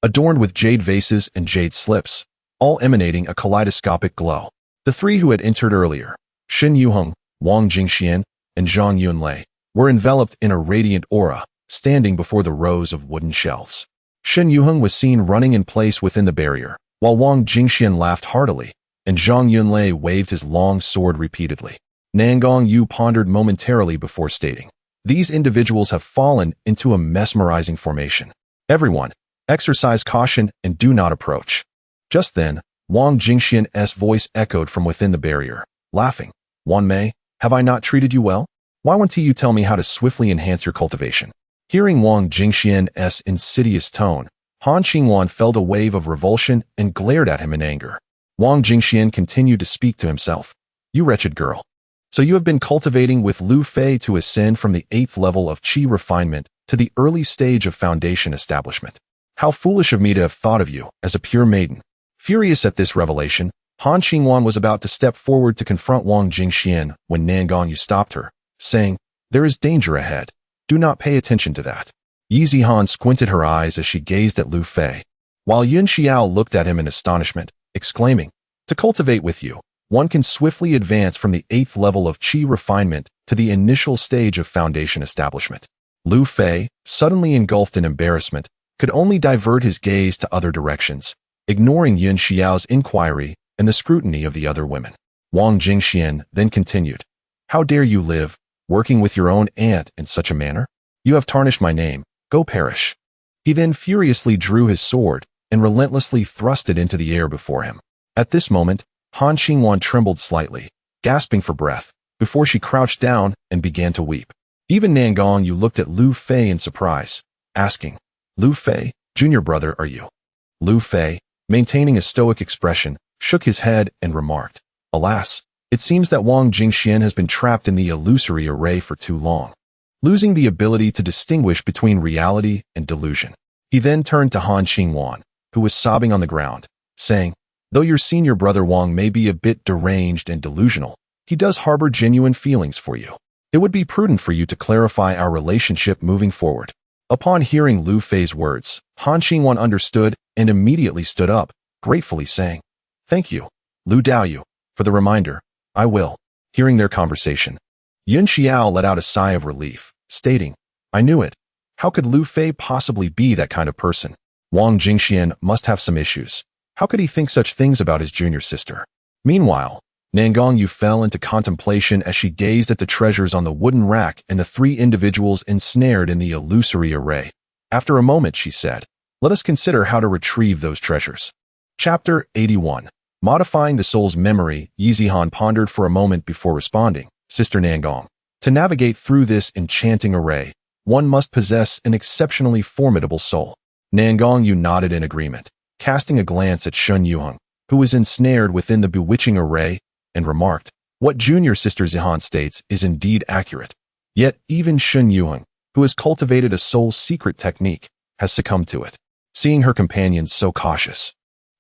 Speaker 1: adorned with jade vases and jade slips, all emanating a kaleidoscopic glow. The 3 who had entered earlier, Xin Yuheng, Wang Jingxian, and Zhang Yunlei, were enveloped in a radiant aura, standing before the rows of wooden shelves. Xin Yuheng was seen running in place within the barrier, while Wang Jingxian laughed heartily, and Zhang Yunlei waved his long sword repeatedly. Nangong Yu pondered momentarily before stating, These individuals have fallen into a mesmerizing formation. Everyone, exercise caution and do not approach. Just then, Wang Jingxian's voice echoed from within the barrier, laughing, Wan Mei, have I not treated you well? Why won't you tell me how to swiftly enhance your cultivation? Hearing Wang Jingxian's insidious tone, Han Qingwan felt a wave of revulsion and glared at him in anger. Wang Jingxian continued to speak to himself. You wretched girl. So you have been cultivating with Lu Fei to ascend from the 8th level of Qi refinement to the early stage of foundation establishment. How foolish of me to have thought of you as a pure maiden. Furious at this revelation, Han Qingwan was about to step forward to confront Wang Jingxian when Nangong Yu stopped her, saying, There is danger ahead. Do not pay attention to that. Yi Zihan squinted her eyes as she gazed at Lu Fei, while Yun Xiao looked at him in astonishment, exclaiming, To cultivate with you, one can swiftly advance from the 8th level of Qi refinement to the initial stage of foundation establishment. Lu Fei, suddenly engulfed in embarrassment, could only divert his gaze to other directions, ignoring Yun Xiao's inquiry and the scrutiny of the other women. Wang Jingxian then continued, How dare you live, working with your own aunt in such a manner? You have tarnished my name, go perish. He then furiously drew his sword and relentlessly thrust it into the air before him. At this moment, Han Qingwan trembled slightly, gasping for breath, before she crouched down and began to weep. Even Nangong Yu looked at Lu Fei in surprise, asking, Lu Fei, junior brother are you? Lu Fei, maintaining a stoic expression, shook his head and remarked, Alas, it seems that Wang Jingxian has been trapped in the illusory array for too long, losing the ability to distinguish between reality and delusion. He then turned to Han Qingwan, who was sobbing on the ground, saying, Though your senior brother Wang may be a bit deranged and delusional, he does harbor genuine feelings for you. It would be prudent for you to clarify our relationship moving forward. Upon hearing Lu Fei's words, Han Qingwan understood and immediately stood up, gratefully saying, Thank you, Lu Daoyu, for the reminder. I will. Hearing their conversation, Yun Xiao let out a sigh of relief, stating, I knew it. How could Lu Fei possibly be that kind of person? Wang Jingxian must have some issues. How could he think such things about his junior sister? Meanwhile, Nangong Yu fell into contemplation as she gazed at the treasures on the wooden rack and the 3 individuals ensnared in the illusory array. After a moment, she said, Let us consider how to retrieve those treasures. Chapter 81. Modifying the soul's memory. Yi Zihan pondered for a moment before responding, Sister Nangong. To navigate through this enchanting array, one must possess an exceptionally formidable soul. Nangongyu nodded in agreement, casting a glance at Shun Yuheng, who was ensnared within the bewitching array, and remarked, "What junior sister Zihan states is indeed accurate. Yet even Shun Yuheng, who has cultivated a soul's secret technique, has succumbed to it." Seeing her companions so cautious,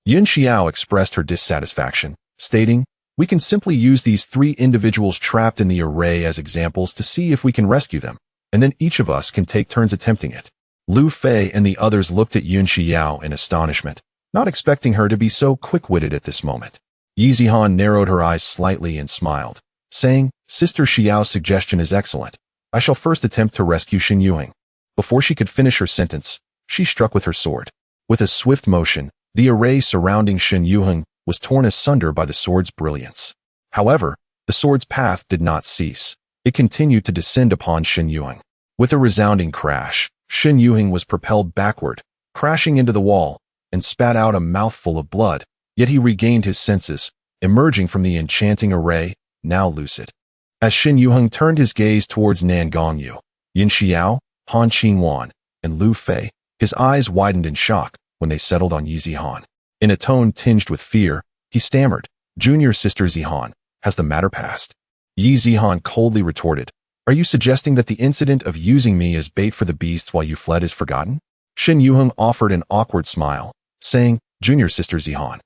Speaker 1: Yun Xiao expressed her dissatisfaction, stating, "We can simply use these 3 individuals trapped in the array as examples to see if we can rescue them, and then each of us can take turns attempting it." Lu Fei and the others looked at Yun Xiao in astonishment, not expecting her to be so quick-witted at this moment. Yi Zihan narrowed her eyes slightly and smiled, saying, "Sister Xiao's suggestion is excellent. I shall first attempt to rescue Shun Yuheng." Before she could finish her sentence, she struck with her sword. With a swift motion, the array surrounding Shun Yuheng was torn asunder by the sword's brilliance. However, the sword's path did not cease. It continued to descend upon Shun Yuheng. With a resounding crash, Shun Yuheng was propelled backward, crashing into the wall, and spat out a mouthful of blood, yet he regained his senses, emerging from the enchanting array, now lucid. As Shun Yuheng turned his gaze towards Nangongyu, Yin Xiao, Han Qingwan, and Lu Fei, his eyes widened in shock when they settled on Yi Zihan. In a tone tinged with fear, he stammered, "Junior sister Zihan, has the matter passed?" Yi Zihan coldly retorted, "Are you suggesting that the incident of using me as bait for the beasts while you fled is forgotten?" Shun Yuheng offered an awkward smile, saying, "Junior sister Zihan,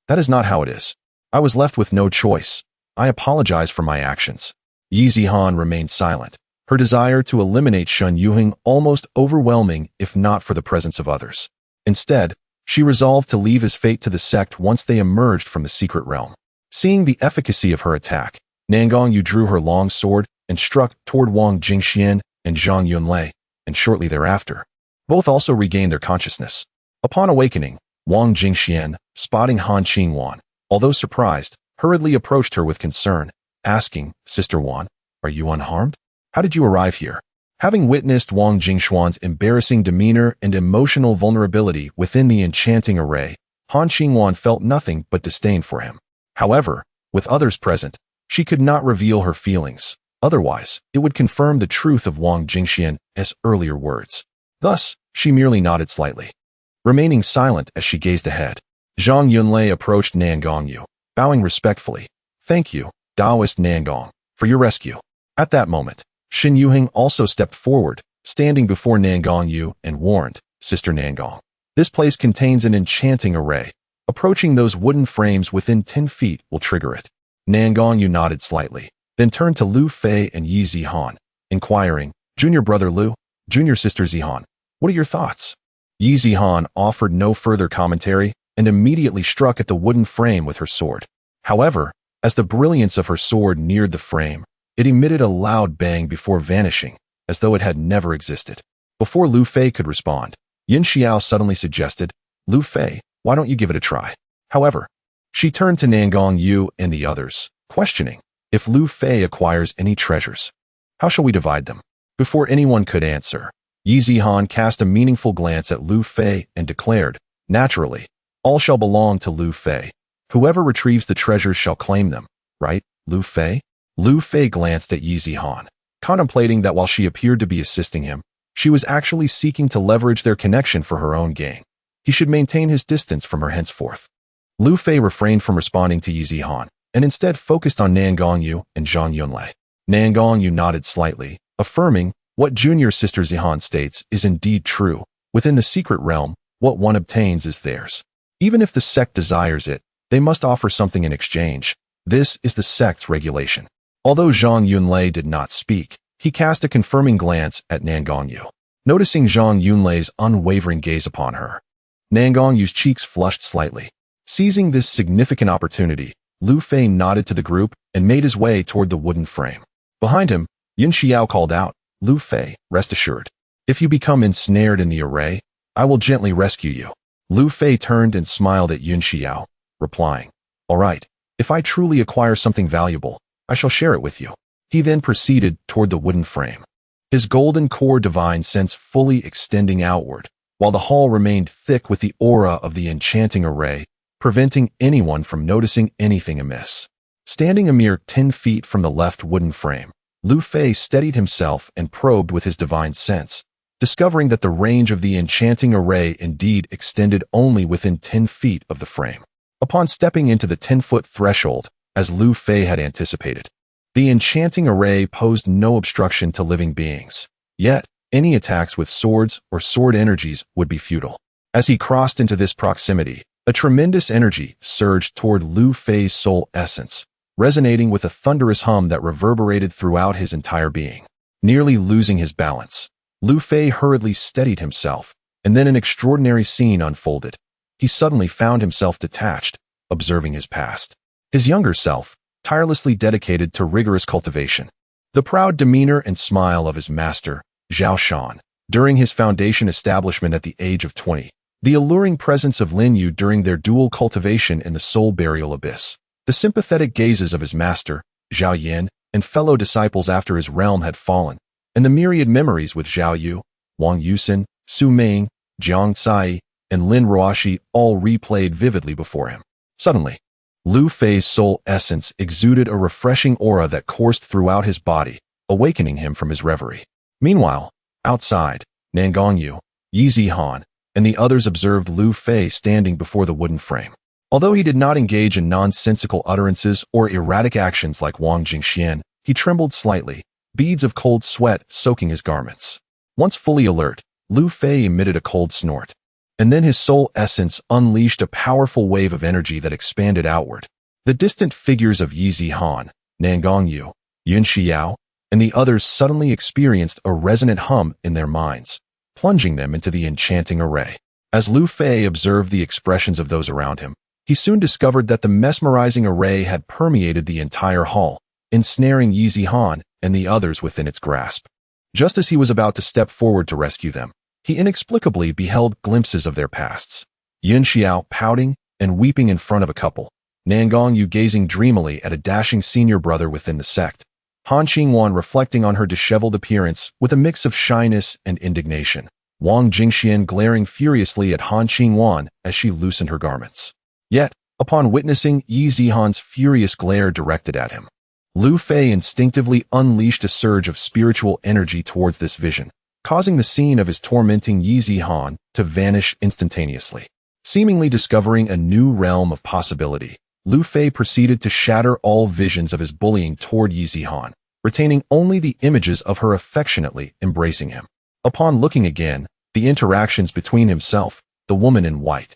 Speaker 1: that is not how it is. I was left with no choice. I apologize for my actions." Yi Zihan remained silent, her desire to eliminate Shun Yuheng almost overwhelming if not for the presence of others. Instead, she resolved to leave his fate to the sect once they emerged from the secret realm. Seeing the efficacy of her attack, Nangongyu drew her long sword and struck toward Wang Jingxian and Zhang Yunlei, and shortly thereafter, both also regained their consciousness. Upon awakening, Wang Jingxian, spotting Han Qingwan, although surprised, hurriedly approached her with concern, asking, "Sister Wan, are you unharmed? How did you arrive here?" Having witnessed Wang Jingxuan's embarrassing demeanor and emotional vulnerability within the enchanting array, Han Qingwan felt nothing but disdain for him. However, with others present, she could not reveal her feelings. Otherwise, it would confirm the truth of Wang Jingxian's earlier words. Thus, she merely nodded slightly, remaining silent as she gazed ahead. Zhang Yunlei approached Nangongyu, bowing respectfully. "Thank you, Taoist Nangong, for your rescue." At that moment, Shun Yuheng also stepped forward, standing before Nangongyu and warned, "Sister Nangong, this place contains an enchanting array. Approaching those wooden frames within 10 feet will trigger it." Nangongyu nodded slightly, then turned to Lu Fei and Yi Zihan, inquiring, "Junior brother Lu, junior sister Zihan, what are your thoughts?" Yi Zihan offered no further commentary and immediately struck at the wooden frame with her sword. However, as the brilliance of her sword neared the frame, it emitted a loud bang before vanishing, as though it had never existed. Before Lu Fei could respond, Yin Xiao suddenly suggested, "Lu Fei, why don't you give it a try?" However, she turned to Nangongyu and the others, questioning, "If Lu Fei acquires any treasures, how shall we divide them?" Before anyone could answer, Yi Zihan cast a meaningful glance at Lu Fei and declared, "Naturally, all shall belong to Lu Fei. Whoever retrieves the treasures shall claim them, right, Lu Fei?" Lu Fei glanced at Yi Zihan, contemplating that while she appeared to be assisting him, she was actually seeking to leverage their connection for her own gain. He should maintain his distance from her henceforth. Lu Fei refrained from responding to Yi Zihan, and instead focused on Nangongyu and Zhang Yunlei. Nangongyu nodded slightly, affirming, "What junior sister Zihan states is indeed true. Within the secret realm, what one obtains is theirs. Even if the sect desires it, they must offer something in exchange. This is the sect's regulation." Although Zhang Yunlei did not speak, he cast a confirming glance at Nangongyu. Noticing Zhang Yunlei's unwavering gaze upon her, Nangongyu's cheeks flushed slightly. Seizing this significant opportunity, Lu Fei nodded to the group and made his way toward the wooden frame. Behind him, Yin Xiao called out, "Lu Fei, rest assured. If you become ensnared in the array, I will gently rescue you." Lu Fei turned and smiled at Yin Xiao, replying, "All right, if I truly acquire something valuable, I shall share it with you." He then proceeded toward the wooden frame, his golden core divine sense fully extending outward, while the hall remained thick with the aura of the enchanting array, preventing anyone from noticing anything amiss. Standing a mere 10 feet from the left wooden frame, Lu Fei steadied himself and probed with his divine sense, discovering that the range of the enchanting array indeed extended only within 10 feet of the frame. Upon stepping into the 10-foot threshold, as Lu Fei had anticipated, the enchanting array posed no obstruction to living beings. Yet, any attacks with swords or sword energies would be futile. As he crossed into this proximity, a tremendous energy surged toward Lu Fei's soul essence, resonating with a thunderous hum that reverberated throughout his entire being. Nearly losing his balance, Lu Fei hurriedly steadied himself, and then an extraordinary scene unfolded. He suddenly found himself detached, observing his past. His younger self, tirelessly dedicated to rigorous cultivation. The proud demeanor and smile of his master, Zhao Shan, during his foundation establishment at the age of 20. The alluring presence of Lin Yu during their dual cultivation in the soul burial abyss. The sympathetic gazes of his master, Zhao Yan, and fellow disciples after his realm had fallen, and the myriad memories with Zhao Yu, Wang Yusen, Su Ming, Jiang Cai, and Lin Ruoxi all replayed vividly before him. Suddenly, Lu Fei's soul essence exuded a refreshing aura that coursed throughout his body, awakening him from his reverie. Meanwhile, outside, Nangongyu, Yi Zihan, and the others observed Lu Fei standing before the wooden frame. Although he did not engage in nonsensical utterances or erratic actions like Wang Jingxian, he trembled slightly, beads of cold sweat soaking his garments. Once fully alert, Lu Fei emitted a cold snort, and then his soul essence unleashed a powerful wave of energy that expanded outward. The distant figures of Yi Zihan, Nangongyu, Yun Xiao, and the others suddenly experienced a resonant hum in their minds, plunging them into the enchanting array. As Lu Fei observed the expressions of those around him, he soon discovered that the mesmerizing array had permeated the entire hall, ensnaring Yi Zihan and the others within its grasp. Just as he was about to step forward to rescue them, he inexplicably beheld glimpses of their pasts. Yun Xiao pouting and weeping in front of a couple, Nangongyu gazing dreamily at a dashing senior brother within the sect, Han Qingwan reflecting on her disheveled appearance with a mix of shyness and indignation, Wang Jingxian glaring furiously at Han Qingwan as she loosened her garments. Yet, upon witnessing Yi Zihan's furious glare directed at him, Lu Fei instinctively unleashed a surge of spiritual energy towards this vision, causing the scene of his tormenting Yi Zihan to vanish instantaneously. Seemingly discovering a new realm of possibility, Lu Fei proceeded to shatter all visions of his bullying toward Yi Zihan, retaining only the images of her affectionately embracing him. Upon looking again, the interactions between himself, the woman in white,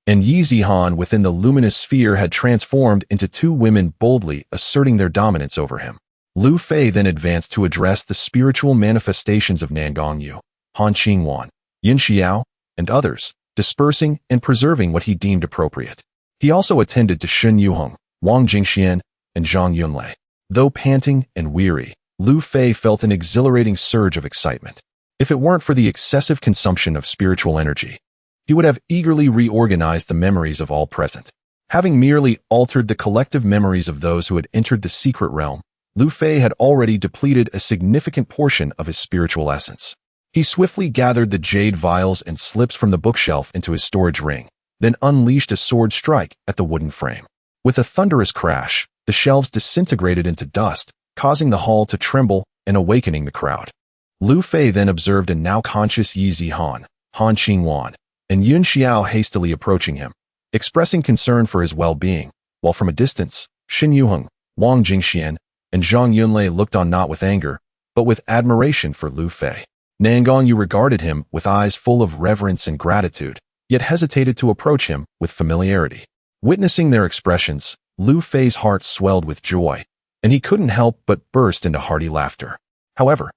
Speaker 1: and Yi Zihan within the luminous sphere had transformed into two women boldly asserting their dominance over him. Lu Fei then advanced to address the spiritual manifestations of Nangongyu, Han Qingwan, Yin Xiao, and others, dispersing and preserving what he deemed appropriate. He also attended to Shun Yuheng, Wang Jingxian, and Zhang Yunlei. Though panting and weary, Lu Fei felt an exhilarating surge of excitement. If it weren't for the excessive consumption of spiritual energy, he would have eagerly reorganized the memories of all present. Having merely altered the collective memories of those who had entered the secret realm, Lu Fei had already depleted a significant portion of his spiritual essence. He swiftly gathered the jade vials and slips from the bookshelf into his storage ring, then unleashed a sword strike at the wooden frame. With a thunderous crash, the shelves disintegrated into dust, causing the hall to tremble and awakening the crowd. Lu Fei then observed a now conscious Yi Zihan, Han Qingwan, and Yun Xiao hastily approaching him, expressing concern for his well-being, while from a distance, Shin Yuheng, Wang Jingxian, and Zhang Yunlei looked on not with anger, but with admiration for Lu Fei. Nangongyu regarded him with eyes full of reverence and gratitude, yet hesitated to approach him with familiarity. Witnessing their expressions, Lu Fei's heart swelled with joy, and he couldn't help but burst into hearty laughter. However,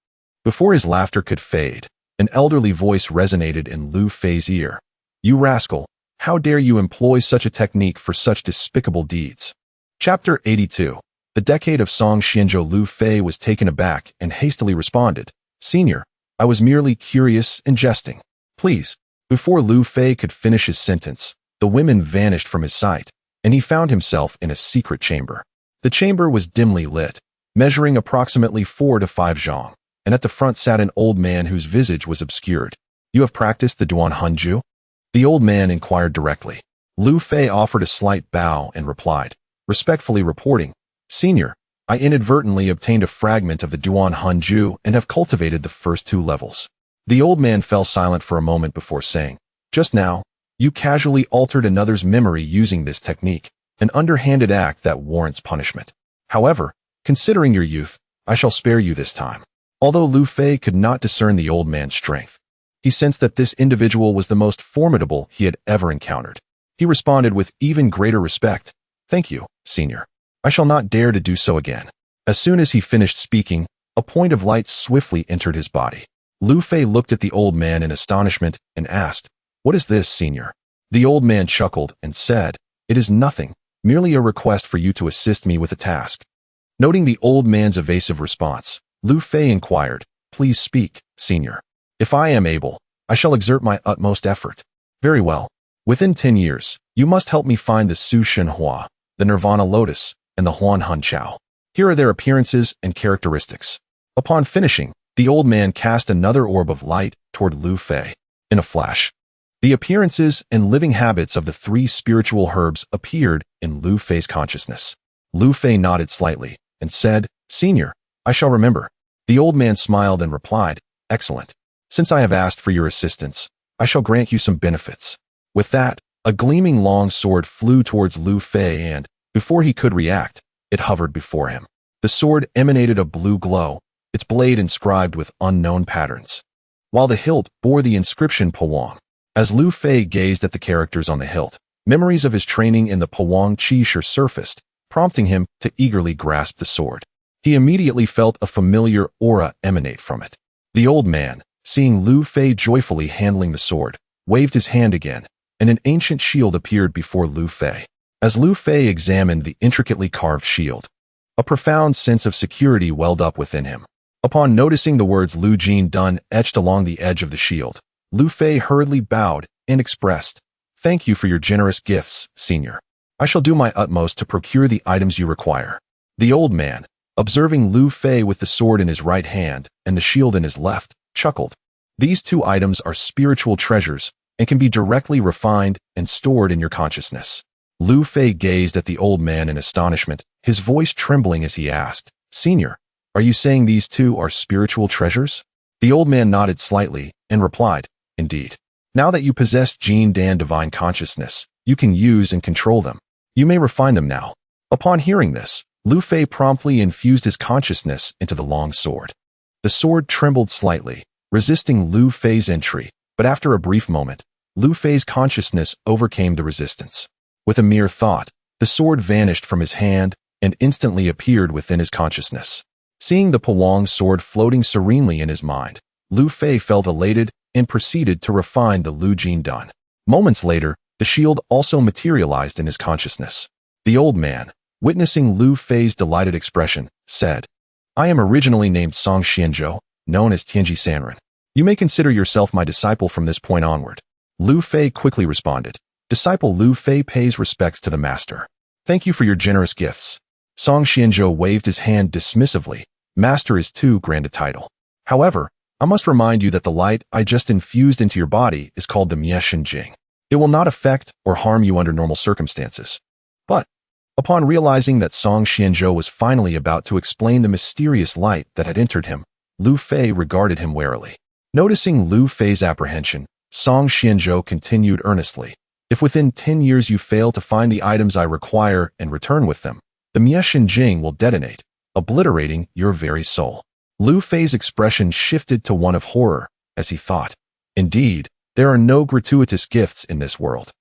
Speaker 1: before his laughter could fade, an elderly voice resonated in Lu Fei's ear. "You rascal, how dare you employ such a technique for such despicable deeds?" Chapter 82. The decade of Song Xianzhou. Lu Fei was taken aback and hastily responded, "Senior, I was merely curious and jesting. Please." Before Lu Fei could finish his sentence, the women vanished from his sight, and he found himself in a secret chamber. The chamber was dimly lit, measuring approximately 4 to 5 zhang, and at the front sat an old man whose visage was obscured. "You have practiced the Duan Hanju?" The old man inquired directly. Lu Fei offered a slight bow and replied, respectfully reporting, "Senior, I inadvertently obtained a fragment of the Duan Hanju and have cultivated the first 2 levels. The old man fell silent for a moment before saying, "Just now, you casually altered another's memory using this technique, an underhanded act that warrants punishment. However, considering your youth, I shall spare you this time." Although Lu Fei could not discern the old man's strength, he sensed that this individual was the most formidable he had ever encountered. He responded with even greater respect, "Thank you, senior. I shall not dare to do so again." As soon as he finished speaking, a point of light swiftly entered his body. Lu Fei looked at the old man in astonishment and asked, "What is this, senior?" The old man chuckled and said, "It is nothing, merely a request for you to assist me with a task." Noting the old man's evasive response, Lu Fei inquired, "Please speak, senior. If I am able, I shall exert my utmost effort." "Very well. Within 10 years, you must help me find the Su Shen Hua, the Nirvana Lotus, and the Huan Han Chao. Here are their appearances and characteristics." Upon finishing, the old man cast another orb of light toward Lu Fei. In a flash, the appearances and living habits of the 3 spiritual herbs appeared in Lu Fei's consciousness. Lu Fei nodded slightly and said, "Senior, I shall remember." The old man smiled and replied, "Excellent. Since I have asked for your assistance, I shall grant you some benefits." With that, a gleaming long sword flew towards Lu Fei and, before he could react, it hovered before him. The sword emanated a blue glow, its blade inscribed with unknown patterns, while the hilt bore the inscription Powang. As Lu Fei gazed at the characters on the hilt, memories of his training in the Powang Qi surfaced, prompting him to eagerly grasp the sword. He immediately felt a familiar aura emanate from it. The old man, seeing Lu Fei joyfully handling the sword, waved his hand again, and an ancient shield appeared before Lu Fei. As Lu Fei examined the intricately carved shield, a profound sense of security welled up within him. Upon noticing the words Lu Jin Dun etched along the edge of the shield, Lu Fei hurriedly bowed and expressed, "Thank you for your generous gifts, senior. I shall do my utmost to procure the items you require." The old man, observing Lu Fei with the sword in his right hand and the shield in his left, chuckled. "These 2 items are spiritual treasures and can be directly refined and stored in your consciousness." Lu Fei gazed at the old man in astonishment, his voice trembling as he asked, "Senior, are you saying these 2 are spiritual treasures?" The old man nodded slightly and replied, "Indeed. Now that you possess Jin Dan divine consciousness, you can use and control them. You may refine them now." Upon hearing this, Lu Fei promptly infused his consciousness into the long sword. The sword trembled slightly, resisting Lu Fei's entry, but after a brief moment, Lu Fei's consciousness overcame the resistance. With a mere thought, the sword vanished from his hand and instantly appeared within his consciousness. Seeing the Powang sword floating serenely in his mind, Lu Fei felt elated and proceeded to refine the Lu Jin Dun. Moments later, the shield also materialized in his consciousness. The old man, witnessing Lu Fei's delighted expression, said, "I am originally named Song Xianzhou, known as Tianji Sanren. You may consider yourself my disciple from this point onward." Lu Fei quickly responded, "Disciple Lu Fei pays respects to the master. Thank you for your generous gifts." Song Xianzhou waved his hand dismissively. "Master is too grand a title. However, I must remind you that the light I just infused into your body is called the Mieshan Jing. It will not affect or harm you under normal circumstances." But, upon realizing that Song Xianzhou was finally about to explain the mysterious light that had entered him, Lu Fei regarded him warily. Noticing Lu Fei's apprehension, Song Xianzhou continued earnestly, "If within 10 years you fail to find the items I require and return with them, the Mieshan Jing will detonate, obliterating your very soul." Lu Fei's expression shifted to one of horror, as he thought, "Indeed, there are no gratuitous gifts in this world.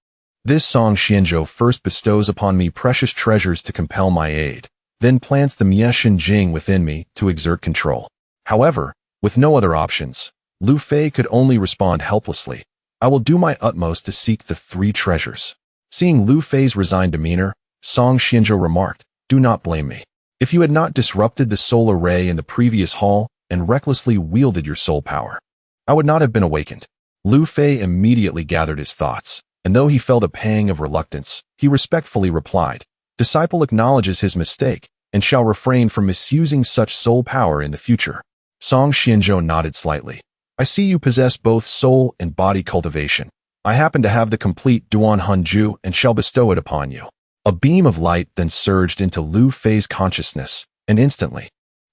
Speaker 1: This Song Xianzhou first bestows upon me precious treasures to compel my aid, then plants the Mieshan Jing within me to exert control." However, with no other options, Lu Fei could only respond helplessly, "I will do my utmost to seek the 3 treasures." Seeing Lu Fei's resigned demeanor, Song Xianzhou remarked, "Do not blame me. If you had not disrupted the solar ray in the previous hall and recklessly wielded your soul power, I would not have been awakened." Lu Fei immediately gathered his thoughts, and though he felt a pang of reluctance, he respectfully replied, "Disciple acknowledges his mistake and shall refrain from misusing such soul power in the future." Song Xianzhou nodded slightly. "I see you possess both soul and body cultivation. I happen to have the complete Duan Hanju and shall bestow it upon you." A beam of light then surged into Lu Fei's consciousness, and instantly,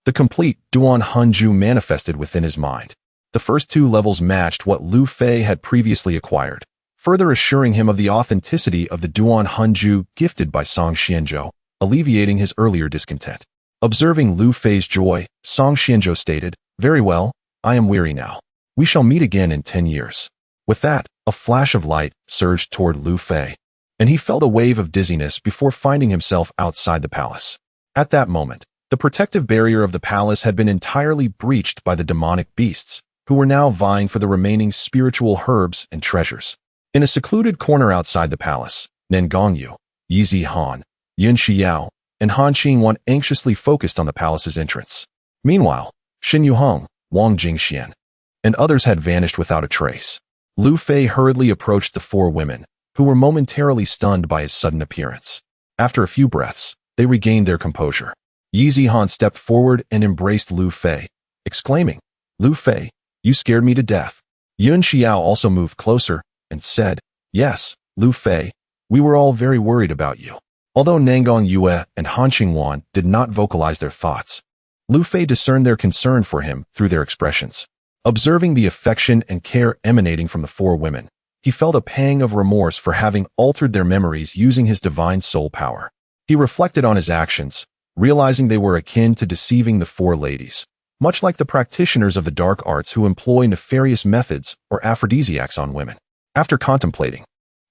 Speaker 1: the complete Duan Hanju manifested within his mind. The first two levels matched what Lu Fei had previously acquired, further assuring him of the authenticity of the Duan Hanju gifted by Song Xianzhou, alleviating his earlier discontent. Observing Lu Fei's joy, Song Xianzhou stated, "Very well, I am weary now. We shall meet again in 10 years. With that, a flash of light surged toward Lu Fei, and he felt a wave of dizziness before finding himself outside the palace. At that moment, the protective barrier of the palace had been entirely breached by the demonic beasts, who were now vying for the remaining spiritual herbs and treasures. In a secluded corner outside the palace, Nen Gongyu, Yi Zihan, Yun Xiao, and Han Qingwan anxiously focused on the palace's entrance. Meanwhile, Xin Yuheng, Wang Jingxian, and others had vanished without a trace. Lu Fei hurriedly approached the four women, who were momentarily stunned by his sudden appearance. After a few breaths, they regained their composure. Yi Zihan stepped forward and embraced Lu Fei, exclaiming, "Lu Fei, you scared me to death." Yun Xiao also moved closer and said, "Yes, Lu Fei, we were all very worried about you." Although Nangong Yue and Han Qingwan did not vocalize their thoughts, Lu Fei discerned their concern for him through their expressions. Observing the affection and care emanating from the four women, he felt a pang of remorse for having altered their memories using his divine soul power. He reflected on his actions, realizing they were akin to deceiving the four ladies, much like the practitioners of the dark arts who employ nefarious methods or aphrodisiacs on women. After contemplating,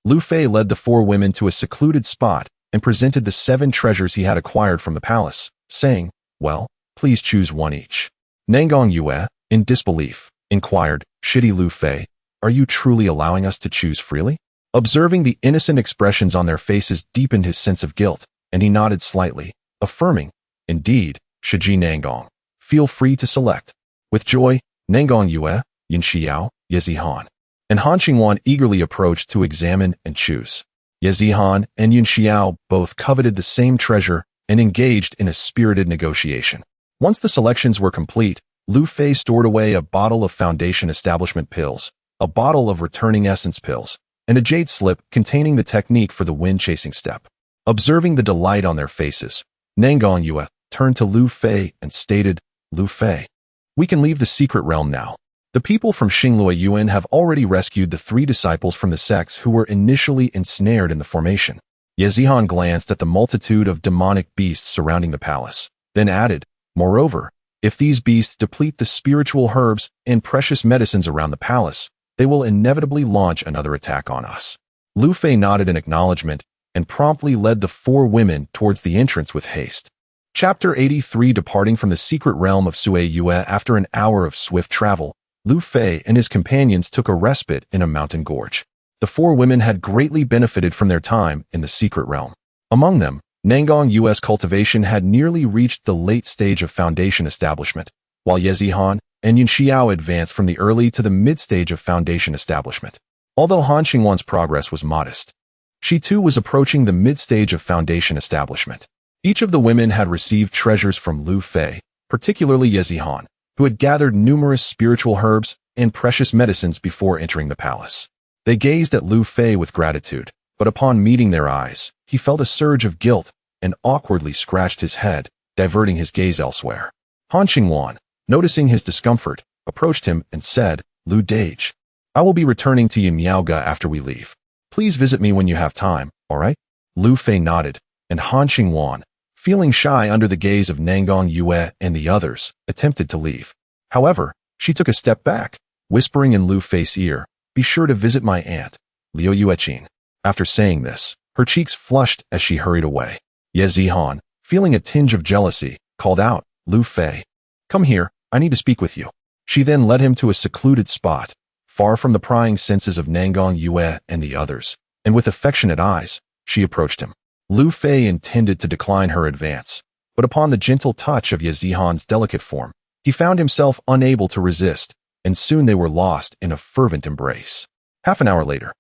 Speaker 1: Lu Fei led the four women to a secluded spot and presented the 7 treasures he had acquired from the palace, saying, "Well, please choose one each." Nangong Yue, in disbelief, inquired, "Shitty Lu Fei, are you truly allowing us to choose freely?" Observing the innocent expressions on their faces deepened his sense of guilt, and he nodded slightly, affirming, "Indeed, Shiji Nangong, feel free to select." With joy, Nangong Yue, Yin Xiao, Ye Zihan, and Han Qingwan eagerly approached to examine and choose. Ye Zihan and Yin Xiao both coveted the same treasure and engaged in a spirited negotiation. Once the selections were complete, Lu Fei stored away a bottle of Foundation Establishment pills, a bottle of Returning Essence pills, and a jade slip containing the technique for the wind-chasing step. Observing the delight on their faces, Nangong Yue turned to Lu Fei and stated, "Lu Fei, we can leave the secret realm now. The people from Xinglue Yuan have already rescued the 3 disciples from the sects who were initially ensnared in the formation." Ye Zihan glanced at the multitude of demonic beasts surrounding the palace, then added, "Moreover, if these beasts deplete the spiritual herbs and precious medicines around the palace, they will inevitably launch another attack on us." Lu Fei nodded in acknowledgement and promptly led the 4 women towards the entrance with haste. Chapter 83. Departing from the secret realm of Sui Yue after an hour of swift travel, Lu Fei and his companions took a respite in a mountain gorge. The 4 women had greatly benefited from their time in the secret realm. Among them, Nangong Yue's cultivation had nearly reached the late stage of Foundation Establishment, while Ye Zihan and Yin Xiao advanced from the early to the mid-stage of Foundation Establishment. Although Han Qingwan's progress was modest, she too was approaching the mid-stage of Foundation Establishment. Each of the women had received treasures from Lu Fei, particularly Ye Zihan, who had gathered numerous spiritual herbs and precious medicines before entering the palace. They gazed at Lu Fei with gratitude, but upon meeting their eyes, he felt a surge of guilt and awkwardly scratched his head, diverting his gaze elsewhere. Han Qingwan, noticing his discomfort, approached him and said, "Lu Dage, I will be returning to Yimiaoga after we leave. Please visit me when you have time, all right?" Lu Fei nodded, and Han Qingwan, feeling shy under the gaze of Nangong Yue and the others, attempted to leave. However, she took a step back, whispering in Lu Fei's ear, "Be sure to visit my aunt, Liu Yueqin." After saying this, her cheeks flushed as she hurried away. Ye Zihan, feeling a tinge of jealousy, called out, "Lu Fei, come here, I need to speak with you." She then led him to a secluded spot, far from the prying senses of Nangong Yue and the others, and with affectionate eyes, she approached him. Lu Fei intended to decline her advance, but upon the gentle touch of Ye Zihan's delicate form, he found himself unable to resist, and soon they were lost in a fervent embrace. Half an hour later,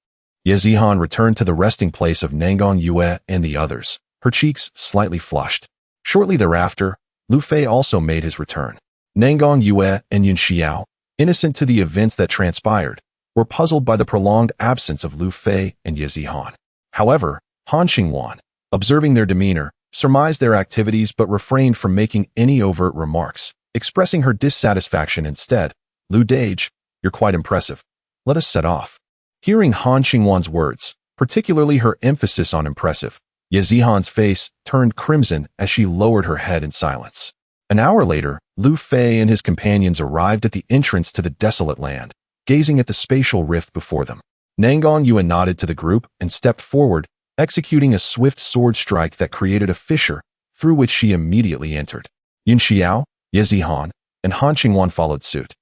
Speaker 1: Ye Zihan returned to the resting place of Nangong Yue and the others, her cheeks slightly flushed. Shortly thereafter, Lu Fei also made his return. Nangong Yue and Yin Xiao, innocent to the events that transpired, were puzzled by the prolonged absence of Lu Fei and Ye Zihan. However, Han Qingwan, observing their demeanor, surmised their activities but refrained from making any overt remarks, expressing her dissatisfaction instead. Lu Dage, you're quite impressive. Let us set off. Hearing Han Qingwan's words, particularly her emphasis on impressive, Ye Zihan's face turned crimson as she lowered her head in silence. An hour later, Lu Fei and his companions arrived at the entrance to the desolate land, gazing at the spatial rift before them. Nangang Yuan nodded to the group and stepped forward, executing a swift sword strike that created a fissure, through which she immediately entered. Yun Xiao, Ye Zihan, and Han Qingwan followed suit.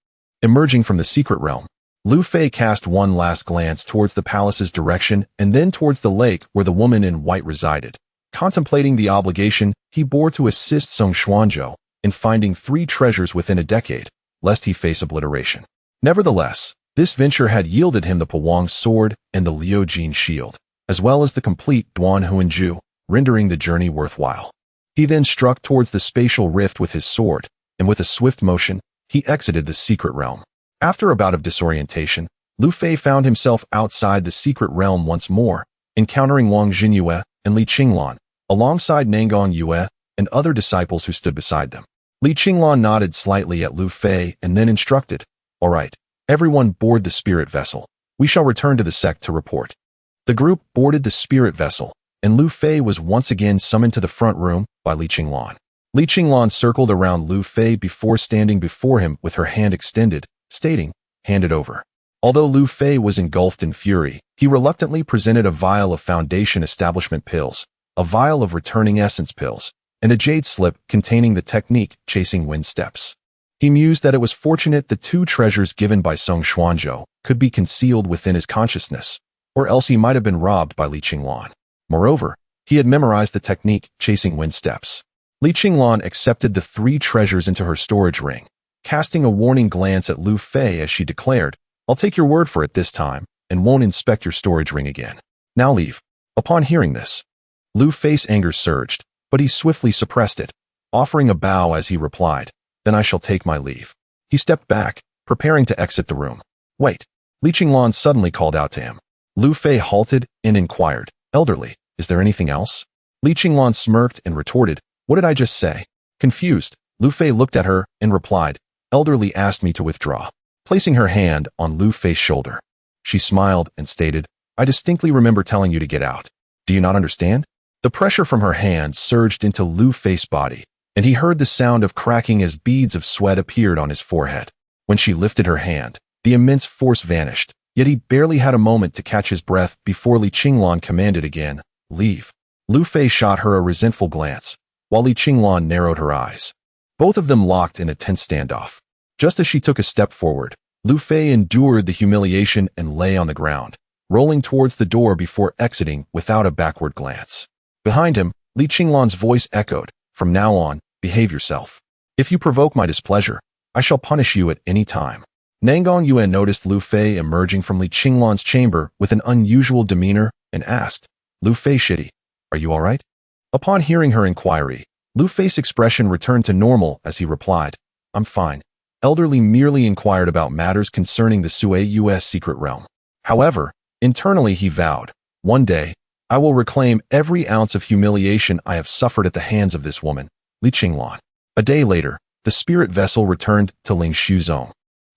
Speaker 1: Emerging from the secret realm, Lu Fei cast one last glance towards the palace's direction and then towards the lake where the woman in white resided, contemplating the obligation he bore to assist Song Xuanzhou in finding 3 treasures within a decade, lest he face obliteration. Nevertheless, this venture had yielded him the Pawang sword and the Liu Jin shield, as well as the complete Duan Huanju, rendering the journey worthwhile. He then struck towards the spatial rift with his sword, and with a swift motion, he exited the secret realm. After a bout of disorientation, Lu Fei found himself outside the secret realm once more, encountering Wang Jinyue and Li Qinglan, alongside Nangang Yue and other disciples who stood beside them. Li Qinglan nodded slightly at Lu Fei and then instructed, "All right, everyone board the spirit vessel. We shall return to the sect to report." The group boarded the spirit vessel, and Lu Fei was once again summoned to the front room by Li Qinglan. Li Qinglan circled around Lu Fei before standing before him with her hand extended, stating, "Hand it over." Although Lu Fei was engulfed in fury, he reluctantly presented a vial of Foundation Establishment pills, a vial of Returning Essence pills, and a jade slip containing the technique Chasing Wind Steps. He mused that it was fortunate the 2 treasures given by Song Xuanzhou could be concealed within his consciousness, or else he might have been robbed by Li Qinglan. Moreover, he had memorized the technique Chasing Wind Steps. Li Qinglan accepted the 3 treasures into her storage ring, casting a warning glance at Lu Fei as she declared, "I'll take your word for it this time, and won't inspect your storage ring again. Now leave." Upon hearing this, Lu Fei's anger surged, but he swiftly suppressed it, offering a bow as he replied, "Then I shall take my leave." He stepped back, preparing to exit the room. "Wait." Li Qinglan suddenly called out to him. Lu Fei halted and inquired, "Elderly, is there anything else?" Li Qinglan smirked and retorted, "What did I just say?" Confused, Lu Fei looked at her and replied, "Elderly asked me to withdraw," placing her hand on Lu Fei's shoulder. She smiled and stated, "I distinctly remember telling you to get out. Do you not understand?" The pressure from her hand surged into Lu Fei's body, and he heard the sound of cracking as beads of sweat appeared on his forehead. When she lifted her hand, the immense force vanished, yet he barely had a moment to catch his breath before Li Qinglan commanded again, "Leave." Lu Fei shot her a resentful glance, while Li Qinglan narrowed her eyes. Both of them locked in a tense standoff. Just as she took a step forward, Lu Fei endured the humiliation and lay on the ground, rolling towards the door before exiting without a backward glance. Behind him, Li Qinglan's voice echoed, "From now on, behave yourself. If you provoke my displeasure, I shall punish you at any time." Nangang Yuan noticed Lu Fei emerging from Li Qinglan's chamber with an unusual demeanor and asked, "Lu Fei shitty, are you all right?" Upon hearing her inquiry, Lu Fei's expression returned to normal as he replied, "I'm fine." Elderly merely inquired about matters concerning the Sui U.S. secret realm. However, internally he vowed, "One day, I will reclaim every ounce of humiliation I have suffered at the hands of this woman, Li Qinglan." A day later, the spirit vessel returned to Lingshu Zone.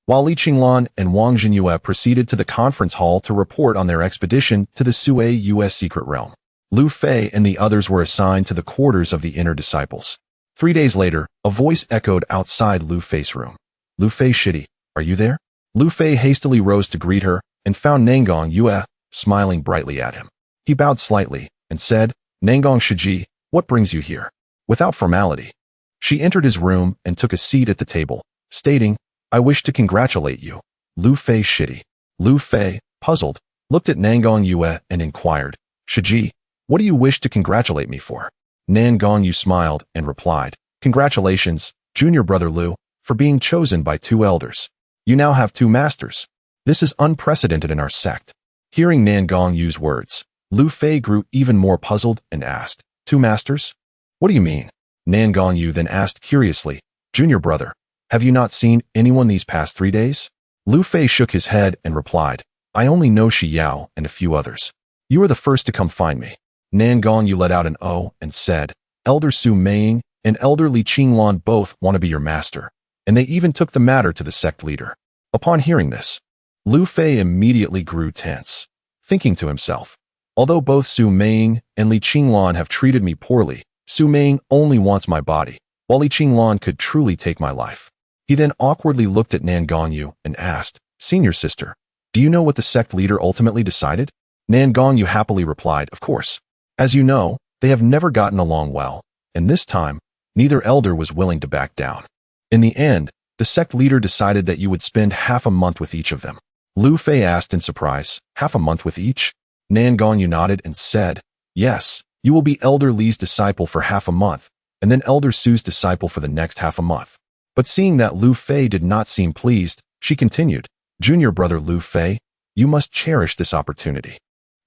Speaker 1: While Li Qinglan and Wang Jinyue proceeded to the conference hall to report on their expedition to the Sui U.S. secret realm, Lu Fei and the others were assigned to the quarters of the inner disciples. 3 days later, a voice echoed outside Lu Fei's room. "Lu Fei shitty, are you there?" Lu Fei hastily rose to greet her and found Nangang Yue smiling brightly at him. He bowed slightly and said, "Nangang Shiji, what brings you here?" Without formality, she entered his room and took a seat at the table, stating, "I wish to congratulate you, Lu Fei shitty." Lu Fei, puzzled, looked at Nangang Yue and inquired, "Shiji, what do you wish to congratulate me for?" Nangang Yue smiled and replied, "Congratulations, junior brother Lu, for being chosen by 2 elders. You now have 2 masters. This is unprecedented in our sect." Hearing Nangang Yue's words, Lu Fei grew even more puzzled and asked, "2 masters? What do you mean?" Nangang Yue then asked curiously, "Junior brother, have you not seen anyone these past 3 days?" Lu Fei shook his head and replied, "I only know Shi Yao and a few others. You are the first to come find me." Nangang Yue let out an "oh" and said, Elder Su Meiying and Elder Li Qinglan both want to be your master, and they even took the matter to the sect leader. Upon hearing this, Lu Fei immediately grew tense, thinking to himself, although both Su Meiying and Li Qinglan have treated me poorly, Su Meiying only wants my body, while Li Qinglan could truly take my life. He then awkwardly looked at Nan Gongyu and asked, "Senior sister, do you know what the sect leader ultimately decided?" Nan Gongyu happily replied, "Of course. As you know, they have never gotten along well, and this time, neither elder was willing to back down. In the end, the sect leader decided that you would spend half a month with each of them." Lu Fei asked in surprise, "Half a month with each?" Nan Gongyu nodded and said, "Yes, you will be Elder Li's disciple for half a month, and then Elder Su's disciple for the next half a month." But seeing that Lu Fei did not seem pleased, she continued, "Junior brother Lu Fei, you must cherish this opportunity.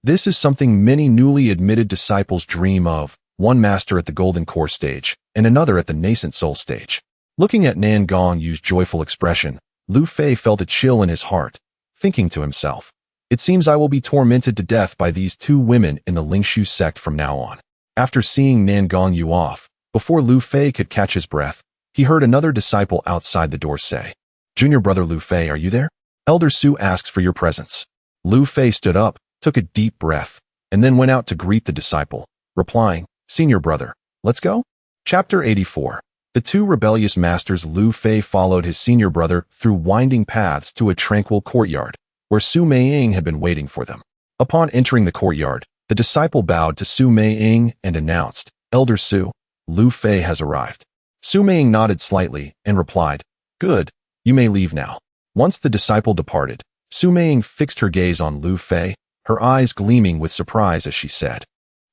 Speaker 1: This is something many newly admitted disciples dream of, one master at the Golden Core stage, and another at the Nascent Soul stage." Looking at Nan Gongyu's joyful expression, Lu Fei felt a chill in his heart, thinking to himself, "It seems I will be tormented to death by these two women in the Lingshu sect from now on." After seeing Nan Gongyu off, before Lu Fei could catch his breath, he heard another disciple outside the door say, "Junior brother Lu Fei, are you there? Elder Su asks for your presence." Lu Fei stood up, took a deep breath, and then went out to greet the disciple, replying, "Senior brother, let's go?" Chapter 84. The two rebellious masters. Lu Fei followed his senior brother through winding paths to a tranquil courtyard, where Su Meiying had been waiting for them. Upon entering the courtyard, the disciple bowed to Su Meiying and announced, "Elder Su, Lu Fei has arrived." Su Meiying nodded slightly and replied, "Good, you may leave now." Once the disciple departed, Su Meiying fixed her gaze on Lu Fei, her eyes gleaming with surprise as she said,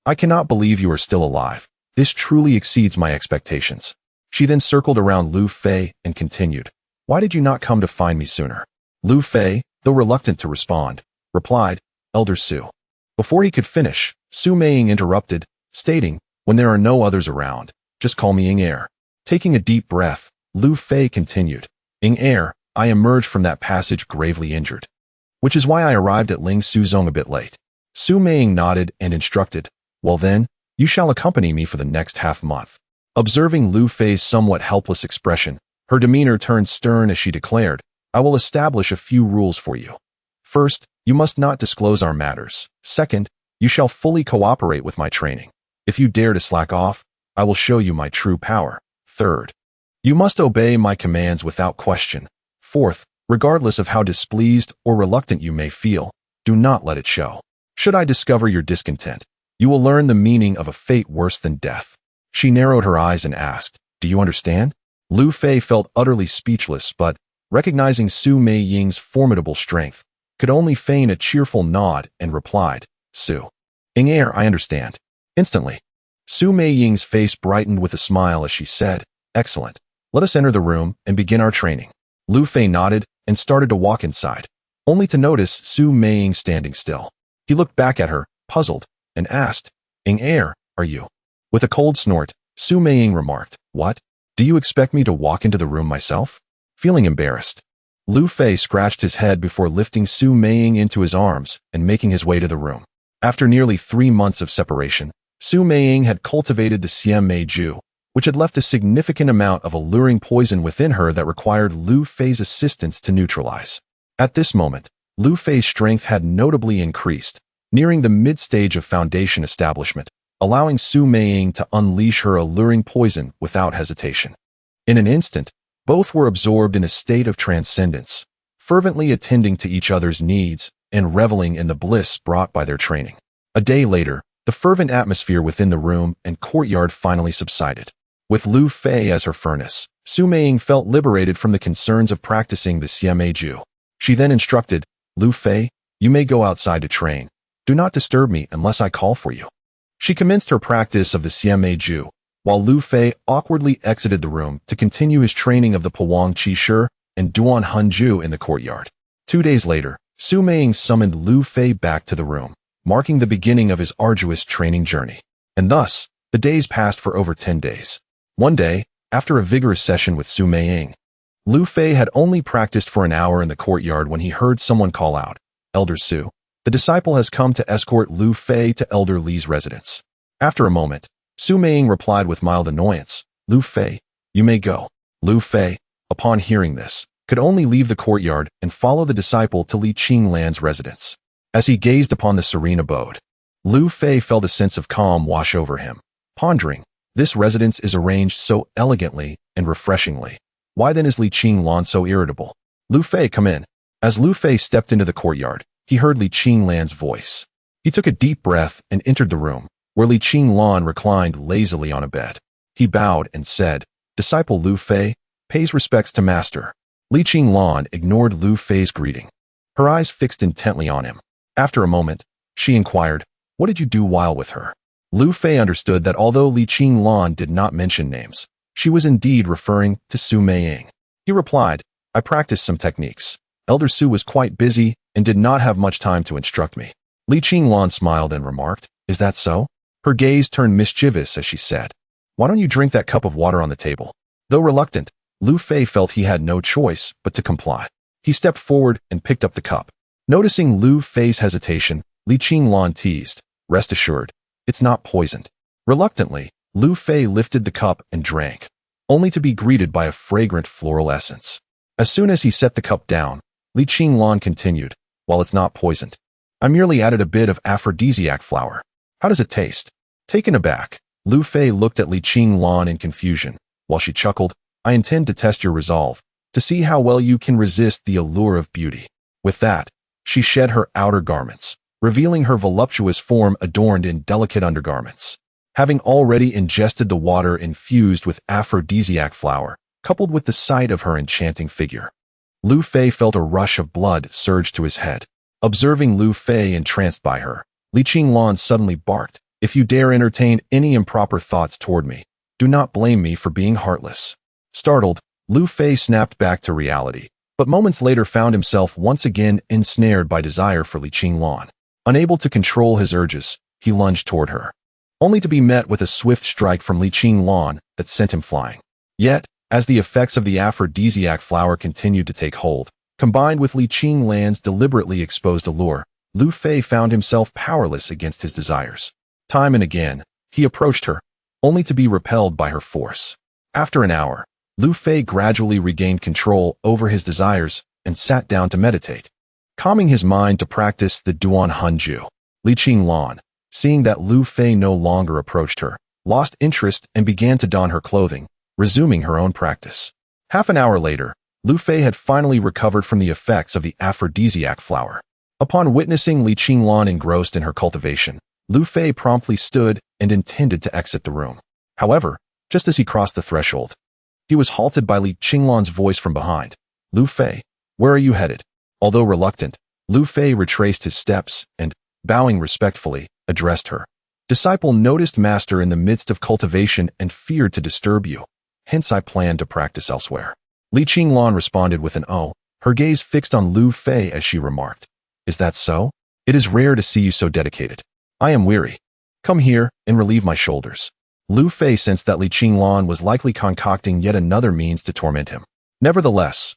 Speaker 1: "I cannot believe you are still alive. This truly exceeds my expectations." She then circled around Lu Fei and continued, "Why did you not come to find me sooner?" Lu Fei, though reluctant to respond, replied, "Elder Su." Before he could finish, Su Meiying interrupted, stating, "When there are no others around, just call me Ing Er." Taking a deep breath, Lu Fei continued, "Ing Er, I emerged from that passage gravely injured, which is why I arrived at Ling Suzong a bit late." Su Meiying nodded and instructed, "Well then, you shall accompany me for the next half month." Observing Lu Fei's somewhat helpless expression, her demeanor turned stern as she declared, "I will establish a few rules for you. First, you must not disclose our matters. Second, you shall fully cooperate with my training. If you dare to slack off, I will show you my true power. Third, you must obey my commands without question. Fourth, regardless of how displeased or reluctant you may feel, do not let it show. Should I discover your discontent, you will learn the meaning of a fate worse than death." She narrowed her eyes and asked, "Do you understand?" Lu Fei felt utterly speechless, but, recognizing Su Meiying's formidable strength, could only feign a cheerful nod and replied, "Su. Ing Er, I understand." Instantly, Su Meiying's face brightened with a smile as she said, "Excellent. Let us enter the room and begin our training." Lu Fei nodded and started to walk inside, only to notice Su Meiying standing still. He looked back at her, puzzled, and asked, "Ing Er, are you?" With a cold snort, Su Meiying remarked, "What? Do you expect me to walk into the room myself?" Feeling embarrassed, Lu Fei scratched his head before lifting Su Meiying into his arms and making his way to the room. After nearly 3 months of separation, Su Meiying had cultivated the Siem Mei Ju, which had left a significant amount of alluring poison within her that required Lu Fei's assistance to neutralize. At this moment, Lu Fei's strength had notably increased, nearing the mid-stage of foundation establishment, allowing Su Meiying to unleash her alluring poison without hesitation. In an instant, both were absorbed in a state of transcendence, fervently attending to each other's needs and reveling in the bliss brought by their training. A day later, the fervent atmosphere within the room and courtyard finally subsided. With Lu Fei as her furnace, Su Meiying felt liberated from the concerns of practicing the Siem Mei Ju. She then instructed, "Lu Fei, you may go outside to train. Do not disturb me unless I call for you." She commenced her practice of the Siem Mei Ju, while Lu Fei awkwardly exited the room to continue his training of the Puang Qi Shi and Duan Hun Ju in the courtyard. 2 days later, Su Meiying summoned Lu Fei back to the room, marking the beginning of his arduous training journey. And thus, the days passed for over 10 days. One day, after a vigorous session with Su Meiying, Lu Fei had only practiced for an hour in the courtyard when he heard someone call out, "Elder Su, the disciple has come to escort Lu Fei to Elder Li's residence." After a moment, Su Meiying replied with mild annoyance, Lu Fei, you may go. Lu Fei, upon hearing this, could only leave the courtyard and follow the disciple to Li Qinglan's residence. As he gazed upon the serene abode, Lu Fei felt a sense of calm wash over him, pondering, this residence is arranged so elegantly and refreshingly. Why then is Li Qinglan so irritable? Lu Fei, come in. As Lu Fei stepped into the courtyard, he heard Li Qinglan's voice. He took a deep breath and entered the room, where Li Qinglan reclined lazily on a bed. He bowed and said, Disciple Lu Fei, pays respects to master. Li Qinglan ignored Lu Fei's greeting, her eyes fixed intently on him. After a moment, she inquired, what did you do while with her? Lu Fei understood that although Li Qinglan did not mention names, she was indeed referring to Su Meiying. He replied, I practiced some techniques. Elder Su was quite busy and did not have much time to instruct me. Li Qinglan smiled and remarked, is that so? Her gaze turned mischievous as she said, why don't you drink that cup of water on the table? Though reluctant, Lu Fei felt he had no choice but to comply. He stepped forward and picked up the cup. Noticing Lu Fei's hesitation, Li Qinglan teased, rest assured, it's not poisoned. Reluctantly, Lu Fei lifted the cup and drank, only to be greeted by a fragrant floral essence. As soon as he set the cup down, Li Qinglan continued, while it's not poisoned, I merely added a bit of aphrodisiac flower. How does it taste? Taken aback, Lu Fei looked at Li Qinglan in confusion, while she chuckled, I intend to test your resolve, to see how well you can resist the allure of beauty. With that, she shed her outer garments, revealing her voluptuous form adorned in delicate undergarments. Having already ingested the water infused with aphrodisiac flower, coupled with the sight of her enchanting figure, Lu Fei felt a rush of blood surge to his head. Observing Lu Fei entranced by her, Li Qinglan suddenly barked, if you dare entertain any improper thoughts toward me, do not blame me for being heartless. Startled, Lu Fei snapped back to reality, but moments later found himself once again ensnared by desire for Li Qinglan. Unable to control his urges, he lunged toward her, only to be met with a swift strike from Li Qinglan that sent him flying. Yet, as the effects of the aphrodisiac flower continued to take hold, combined with Li Qinglan's deliberately exposed allure, Lu Fei found himself powerless against his desires. Time and again, he approached her, only to be repelled by her force. After an hour, Lu Fei gradually regained control over his desires and sat down to meditate, calming his mind to practice the Duan Hunju. Li Qinglan, seeing that Lu Fei no longer approached her, lost interest and began to don her clothing, resuming her own practice. Half an hour later, Lu Fei had finally recovered from the effects of the aphrodisiac flower. Upon witnessing Li Qinglan engrossed in her cultivation, Lu Fei promptly stood and intended to exit the room. However, just as he crossed the threshold, he was halted by Li Qinglan's voice from behind. Lu Fei, where are you headed? Although reluctant, Lu Fei retraced his steps and, bowing respectfully, addressed her. Disciple noticed master in the midst of cultivation and feared to disturb you. Hence I planned to practice elsewhere. Li Qinglan responded with an "oh," her gaze fixed on Lu Fei as she remarked, is that so? It is rare to see you so dedicated. I am weary. Come here and relieve my shoulders. Lu Fei sensed that Li Qinglan was likely concocting yet another means to torment him. Nevertheless,